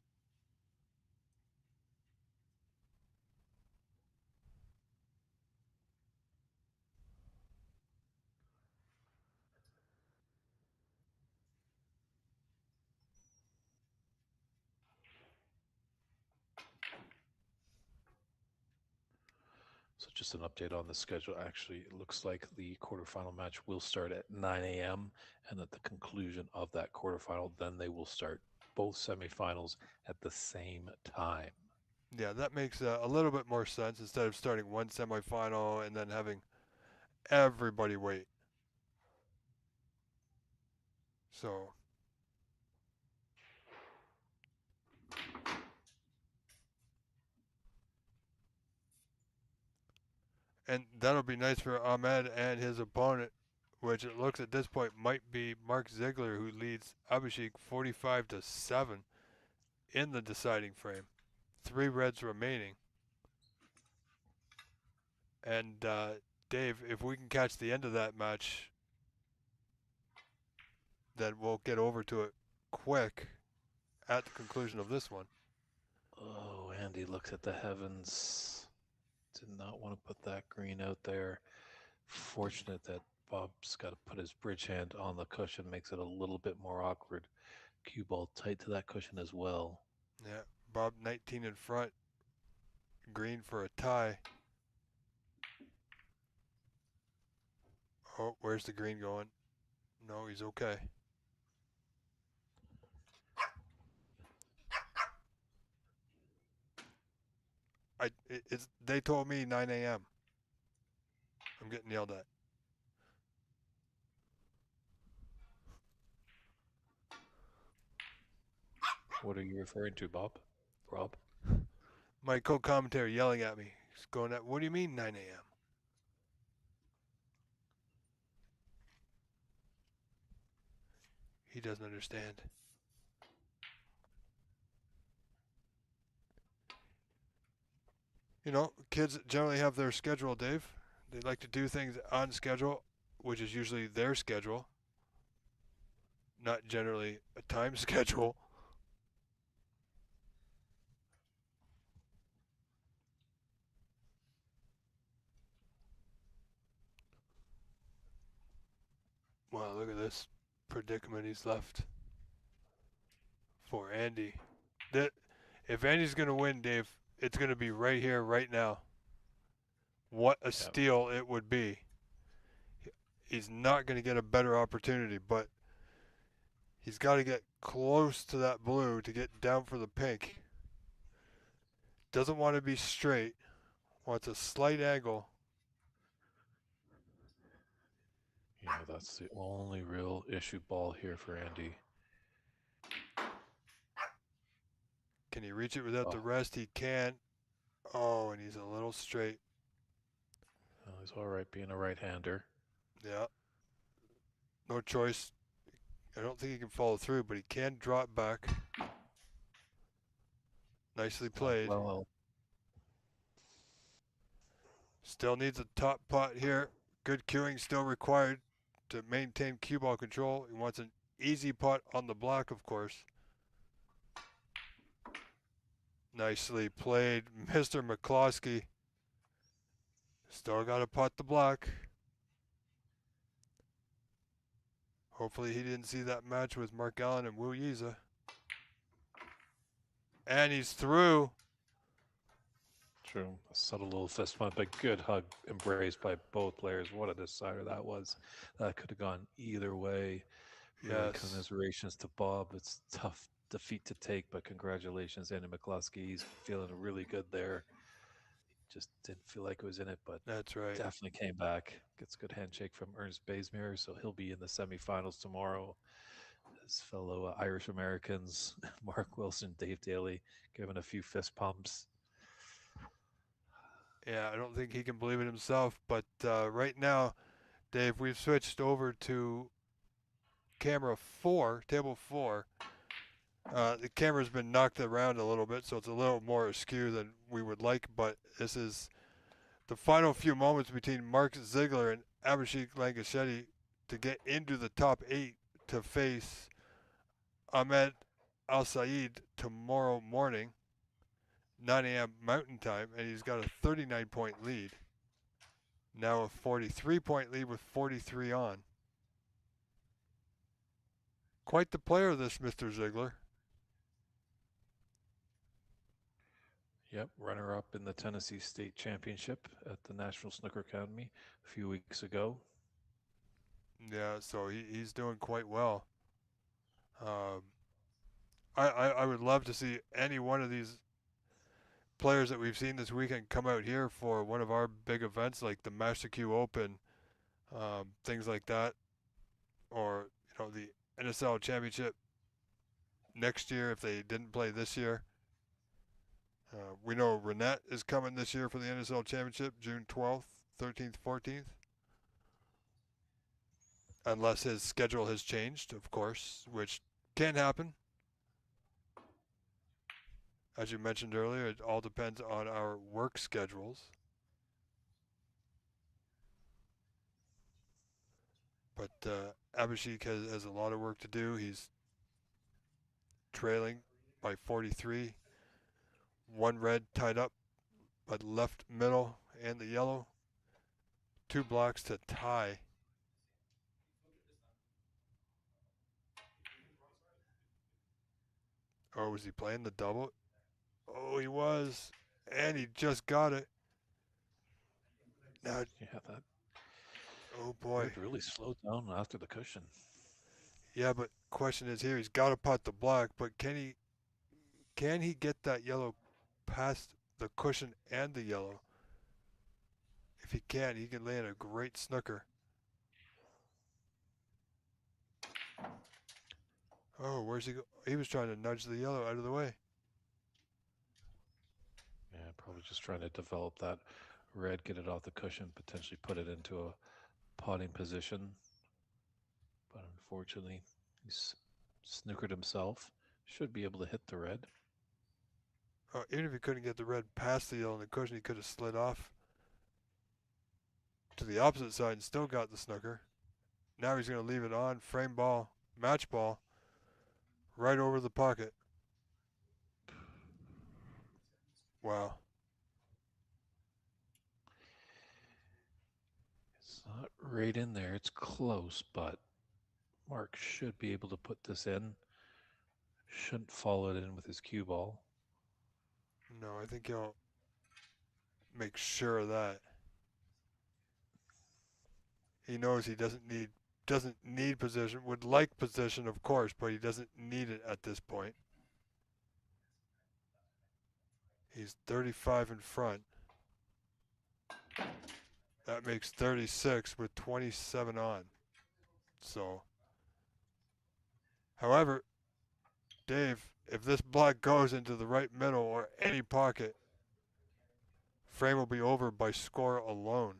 So just an update on the schedule. Actually, it looks like the quarterfinal match will start at 9 a.m. and at the conclusion of that quarterfinal, then they will start both semifinals at the same time. Yeah, that makes a little bit more sense instead of starting one semifinal and then having everybody wait. So and that'll be nice for Ahmed and his opponent, which it looks at this point might be Mark Ziegler, who leads Abhishek 45-7 in the deciding frame. 3 reds remaining. And Dave, if we can catch the end of that match, then we'll get over to it quick at the conclusion of this one. Oh, Andy looks at the heavens. Did not want to put that green out there. Fortunate that Bob's got to put his bridge hand on the cushion, makes it a little bit more awkward. Cue ball tight to that cushion as well. Yeah, Bob 19 in front. Green for a tie. Oh, where's the green going? No, he's okay. They told me 9 a.m. I'm getting yelled at. What are you referring to, Bob? Rob? My co-commentator yelling at me. He's going at, what do you mean 9 a.m.? He doesn't understand. You know, kids generally have their schedule, Dave. They like to do things on schedule, which is usually their schedule, not generally a time schedule. Wow, look at this predicament he's left for Andy. That if Andy's going to win, Dave, it's going to be right here, right now. What a steal it would be. He's not going to get a better opportunity, but he's got to get close to that blue to get down for the pink. Doesn't want to be straight. Wants a slight angle. You know, that's the only real issue ball here for Andy. Can he reach it without the rest? He can't. Oh, and he's a little straight. Well, he's all right being a right-hander. Yeah. No choice. I don't think he can follow through, but he can drop back. Nicely played. Well, Still needs a top pot here. Good cueing still required to maintain cue ball control. He wants an easy putt on the black, of course. Nicely played, Mr. McCloskey. Still got to putt the black. Hopefully he didn't see that match with Mark Allen and Wu Yiza. And he's through. true. A subtle little fist bump, but good hug embraced by both players. What a decider that was. That could have gone either way. Really Yes. commiserations to Bob. It's a tough defeat to take, but congratulations, Andy McCluskey. He's feeling really good there. Just didn't feel like it was in it, but That's right. definitely came back. Gets a good handshake from Ernst Bazemir, so he'll be in the semifinals tomorrow. His fellow Irish Americans, Mark Wilson, Dave Daly, giving a few fist pumps. Yeah, I don't think he can believe it himself. But right now, Dave, we've switched over to camera 4, table 4. The camera's been knocked around a little bit, so it's a little more askew than we would like. But this is the final few moments between Mark Ziegler and Abhishek Lankachetti to get into the top 8 to face Ahmed Al Saeed tomorrow morning, 9 a.m. Mountain Time, and he's got a 39-point lead. Now a 43-point lead with 43 on. Quite the player, this Mr. Ziegler. Yep, runner-up in the Tennessee State Championship at the National Snooker Academy a few weeks ago. Yeah, so he's doing quite well. I would love to see any one of these players that we've seen this weekend come out here for one of our big events like the Master Q Open, things like that, or the NSL Championship next year if they didn't play this year. We know Renette is coming this year for the NSL Championship, June 12th, 13th, 14th. Unless his schedule has changed, of course, which can happen. As you mentioned earlier, it all depends on our work schedules. But Abhishek has a lot of work to do. He's trailing by 43. One red tied up by the left middle and the yellow. 2 blocks to tie. Oh, was he playing the double? Oh, he was. And he just got it. Now, Yeah, that oh boy. really slowed down after the cushion. Yeah, but question is here, he's got to putt the black, but can he get that yellow past the cushion and the yellow? If he can, he can land a great snooker. Oh, where's he go? He was trying to nudge the yellow out of the way. Yeah, probably just trying to develop that red, get it off the cushion, potentially put it into a potting position. But unfortunately, he's snookered himself. Should be able to hit the red. Even if he couldn't get the red past the yellow and the cushion, he could have slid off to the opposite side and still got the snooker. Now he's going to leave it on, frame ball, match ball, right over the pocket. Wow. It's not right in there. It's close, but Mark should be able to put this in. Shouldn't follow it in with his cue ball. No, I think he'll make sure of that. He knows he doesn't need position. Would like position, of course, but he doesn't need it at this point. He's 35 in front. That makes 36 with 27 on. So, however, Dave, if this block goes into the right middle or any pocket, frame will be over by score alone.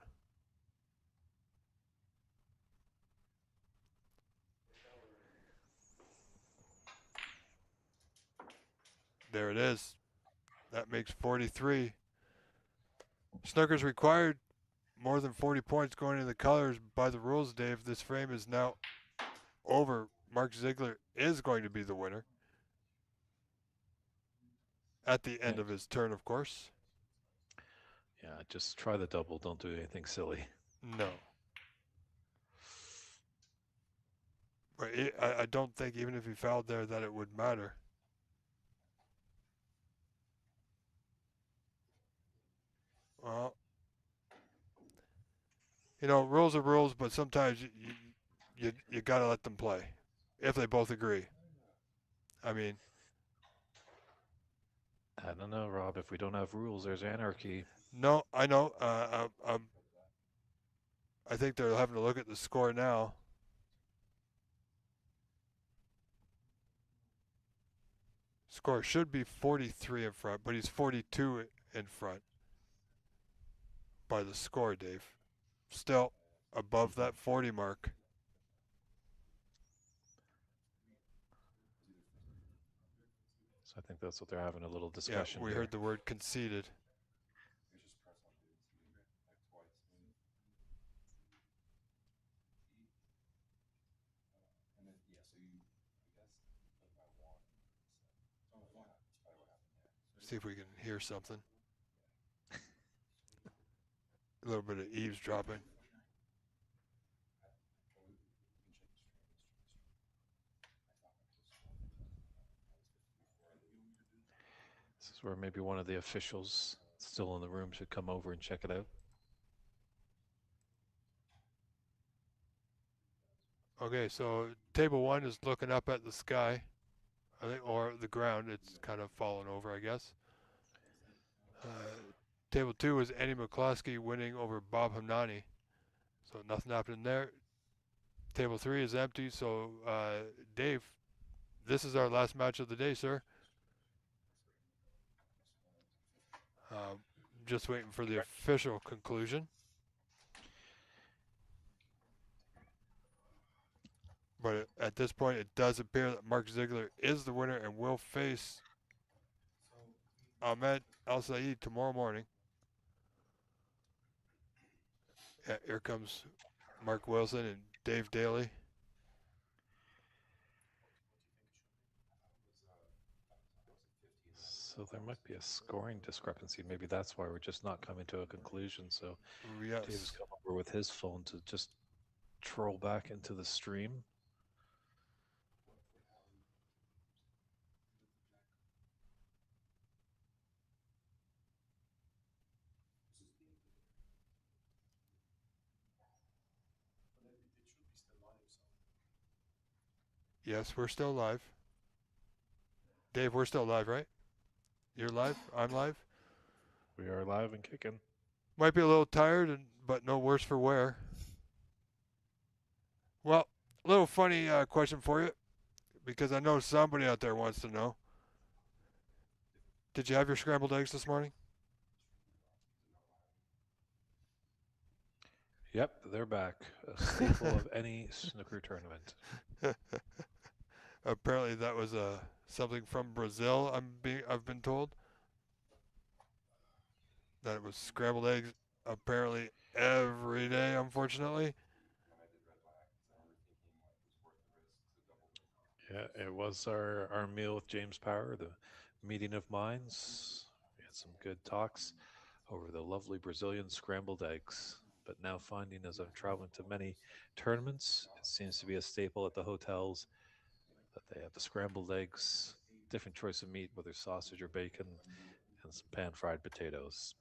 There it is. That makes 43. Snooker's required more than 40 points going into the colors by the rules, Dave. This frame is now over. Mark Ziegler is going to be the winner. At the end of his turn, of course. Yeah, just try the double. Don't do anything silly. No. But I don't think even if he fouled there that it would matter. Well, rules are rules, but sometimes you got to let them play if they both agree. I mean, I don't know, Rob. If we don't have rules, there's anarchy. no, I know. I think they're having to look at the score now. Score should be 43 in front, but he's 42 in front by the score, Dave. Still above that 40 mark. So I think that's what they're having a little Yeah, discussion we here. heard the word conceded. See if we can hear something. A little bit of eavesdropping. This is where maybe one of the officials still in the room should come over and check it out. Okay, so table one is looking up at the sky, I think, or the ground. It's kind of fallen over, I guess. Table two is Eddie McCloskey winning over Bob Hamnani. So nothing happening there. Table three is empty. So Dave, this is our last match of the day, sir. Just waiting for the official conclusion. But at this point, it does appear that Mark Ziegler is the winner and will face Ahmed Al Saeed tomorrow morning. Yeah, here comes Mark Wilson and Dave Daly. So there might be a scoring discrepancy. Maybe that's why we're just not coming to a conclusion. So Yes. Dave's come over with his phone to just troll back into the stream. Yes, we're still live. Dave, we're still live, right? You're live. I'm live. We are live and kicking. Might be a little tired, but no worse for wear. Well, a little funny question for you, because I know somebody out there wants to know. Did you have your scrambled eggs this morning? Yep, they're back. A staple of any snooker tournament. Apparently, that was something from Brazil. I've been told that it was scrambled eggs. Apparently, every day. Unfortunately. Yeah, it was our meal with James Power, the meeting of minds. We had some good talks over the lovely Brazilian scrambled eggs. But now finding as I'm traveling to many tournaments, it seems to be a staple at the hotels that they have the scrambled eggs, different choice of meat, whether sausage or bacon, and some pan-fried potatoes.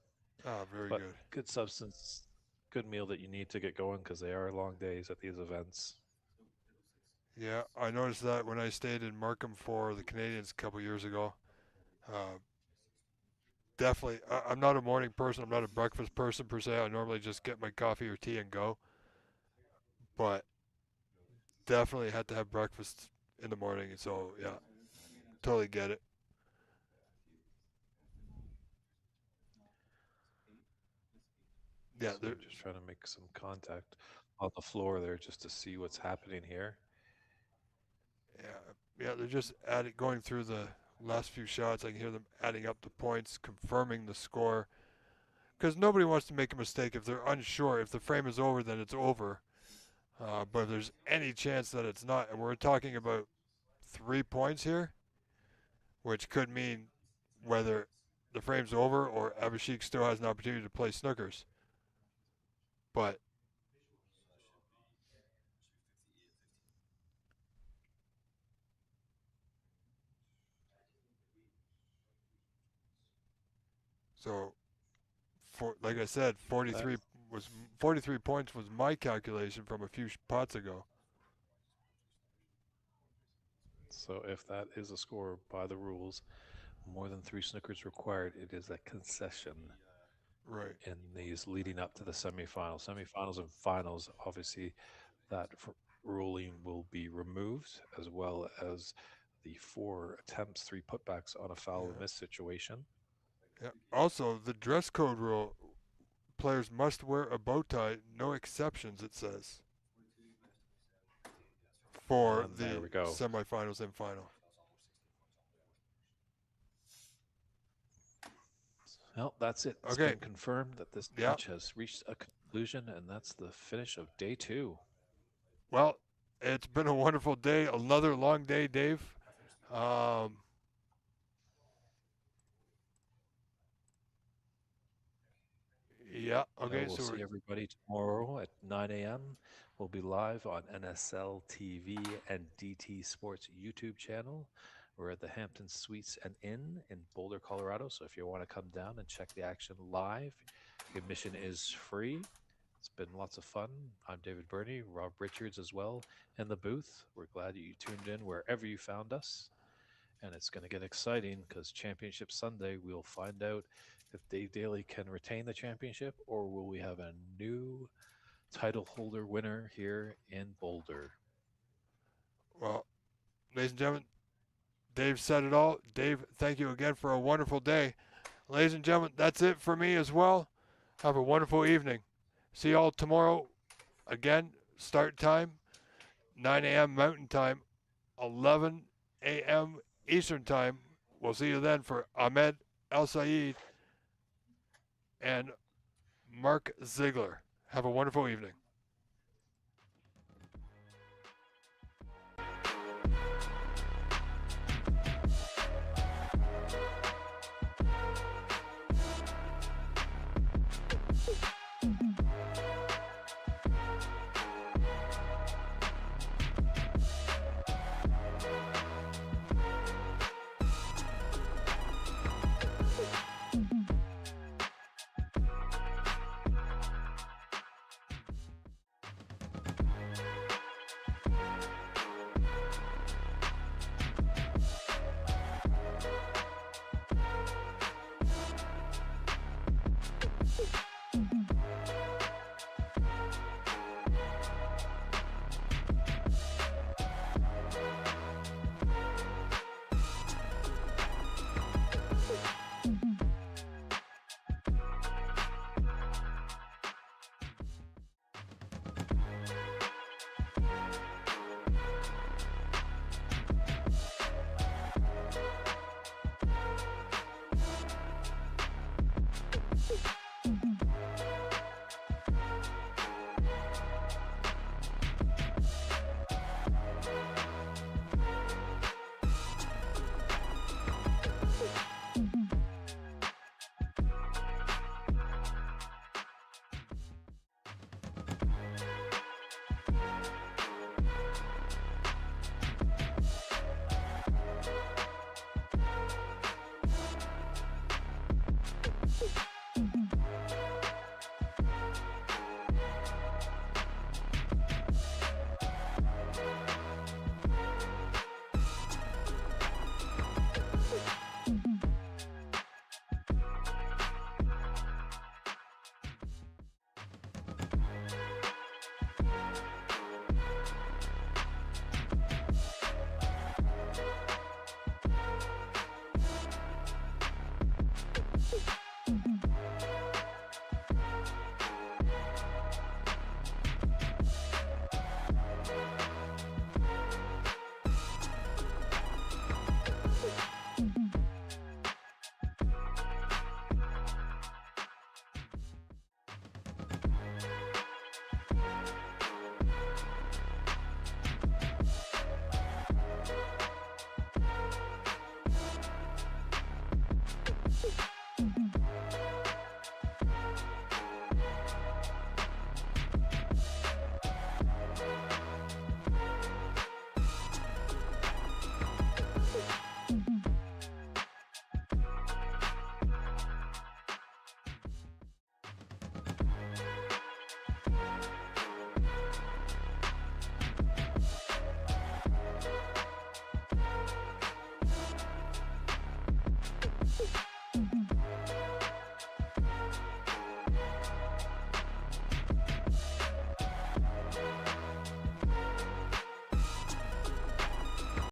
Ah, very But good. good substance, good meal that you need to get going because they are long days at these events. Yeah, I noticed that when I stayed in Markham for the Canadians a couple years ago. Definitely, I'm not a morning person. I'm not a breakfast person per se. I normally just get my coffee or tea and go. But definitely had to have breakfast in the morning. So yeah, totally get it. Yeah, So I'm just trying to make some contact on the floor there just to see what's happening here. yeah, they're just going through the last few shots. I can hear them adding up the points, confirming the score. Because nobody wants to make a mistake if they're unsure. If the frame is over, then it's over. But if there's any chance that it's not, and we're talking about 3 points here, which could mean whether the frame's over or Abhishek still has an opportunity to play snookers. But so, like I said, 43 points was my calculation from a few pots ago. So if that is a score by the rules, more than 3 snookers required, it is a concession Right. in these leading up to the semifinals. Semifinals and finals, obviously, that ruling will be removed, as well as the 4 attempts, 3 putbacks on a foul Yeah. miss situation. Yeah. Also, the dress code rule: players must wear a bow tie, no exceptions. It says for And there the we go. semifinals and final. Well, that's it. It's Okay. been confirmed that this Yeah. match has reached a conclusion, and that's the finish of day 2. Well, it's been a wonderful day. Another long day, Dave. Yeah. Okay. We'll So see everybody tomorrow at 9 a.m. We'll be live on NSL TV and DT Sports YouTube channel. We're at the Hampton Suites and Inn in Boulder, Colorado. So if you want to come down and check the action live, admission is free. It's been lots of fun. I'm David Burney, Rob Richards as well in the booth. We're glad that you tuned in wherever you found us. And it's going to get exciting because Championship Sunday, we'll find out if Dave Daly can retain the championship or will we have a new title holder winner here in Boulder. well, ladies and gentlemen, Dave said it all. Dave, thank you again for a wonderful day. Ladies and gentlemen, that's it for me as well. Have a wonderful evening. See y'all tomorrow. Again, start time 9 a.m. Mountain Time, 11 a.m. Eastern Time. We'll see you then for Ahmed El Sayed and Mark Ziegler. Have a wonderful evening.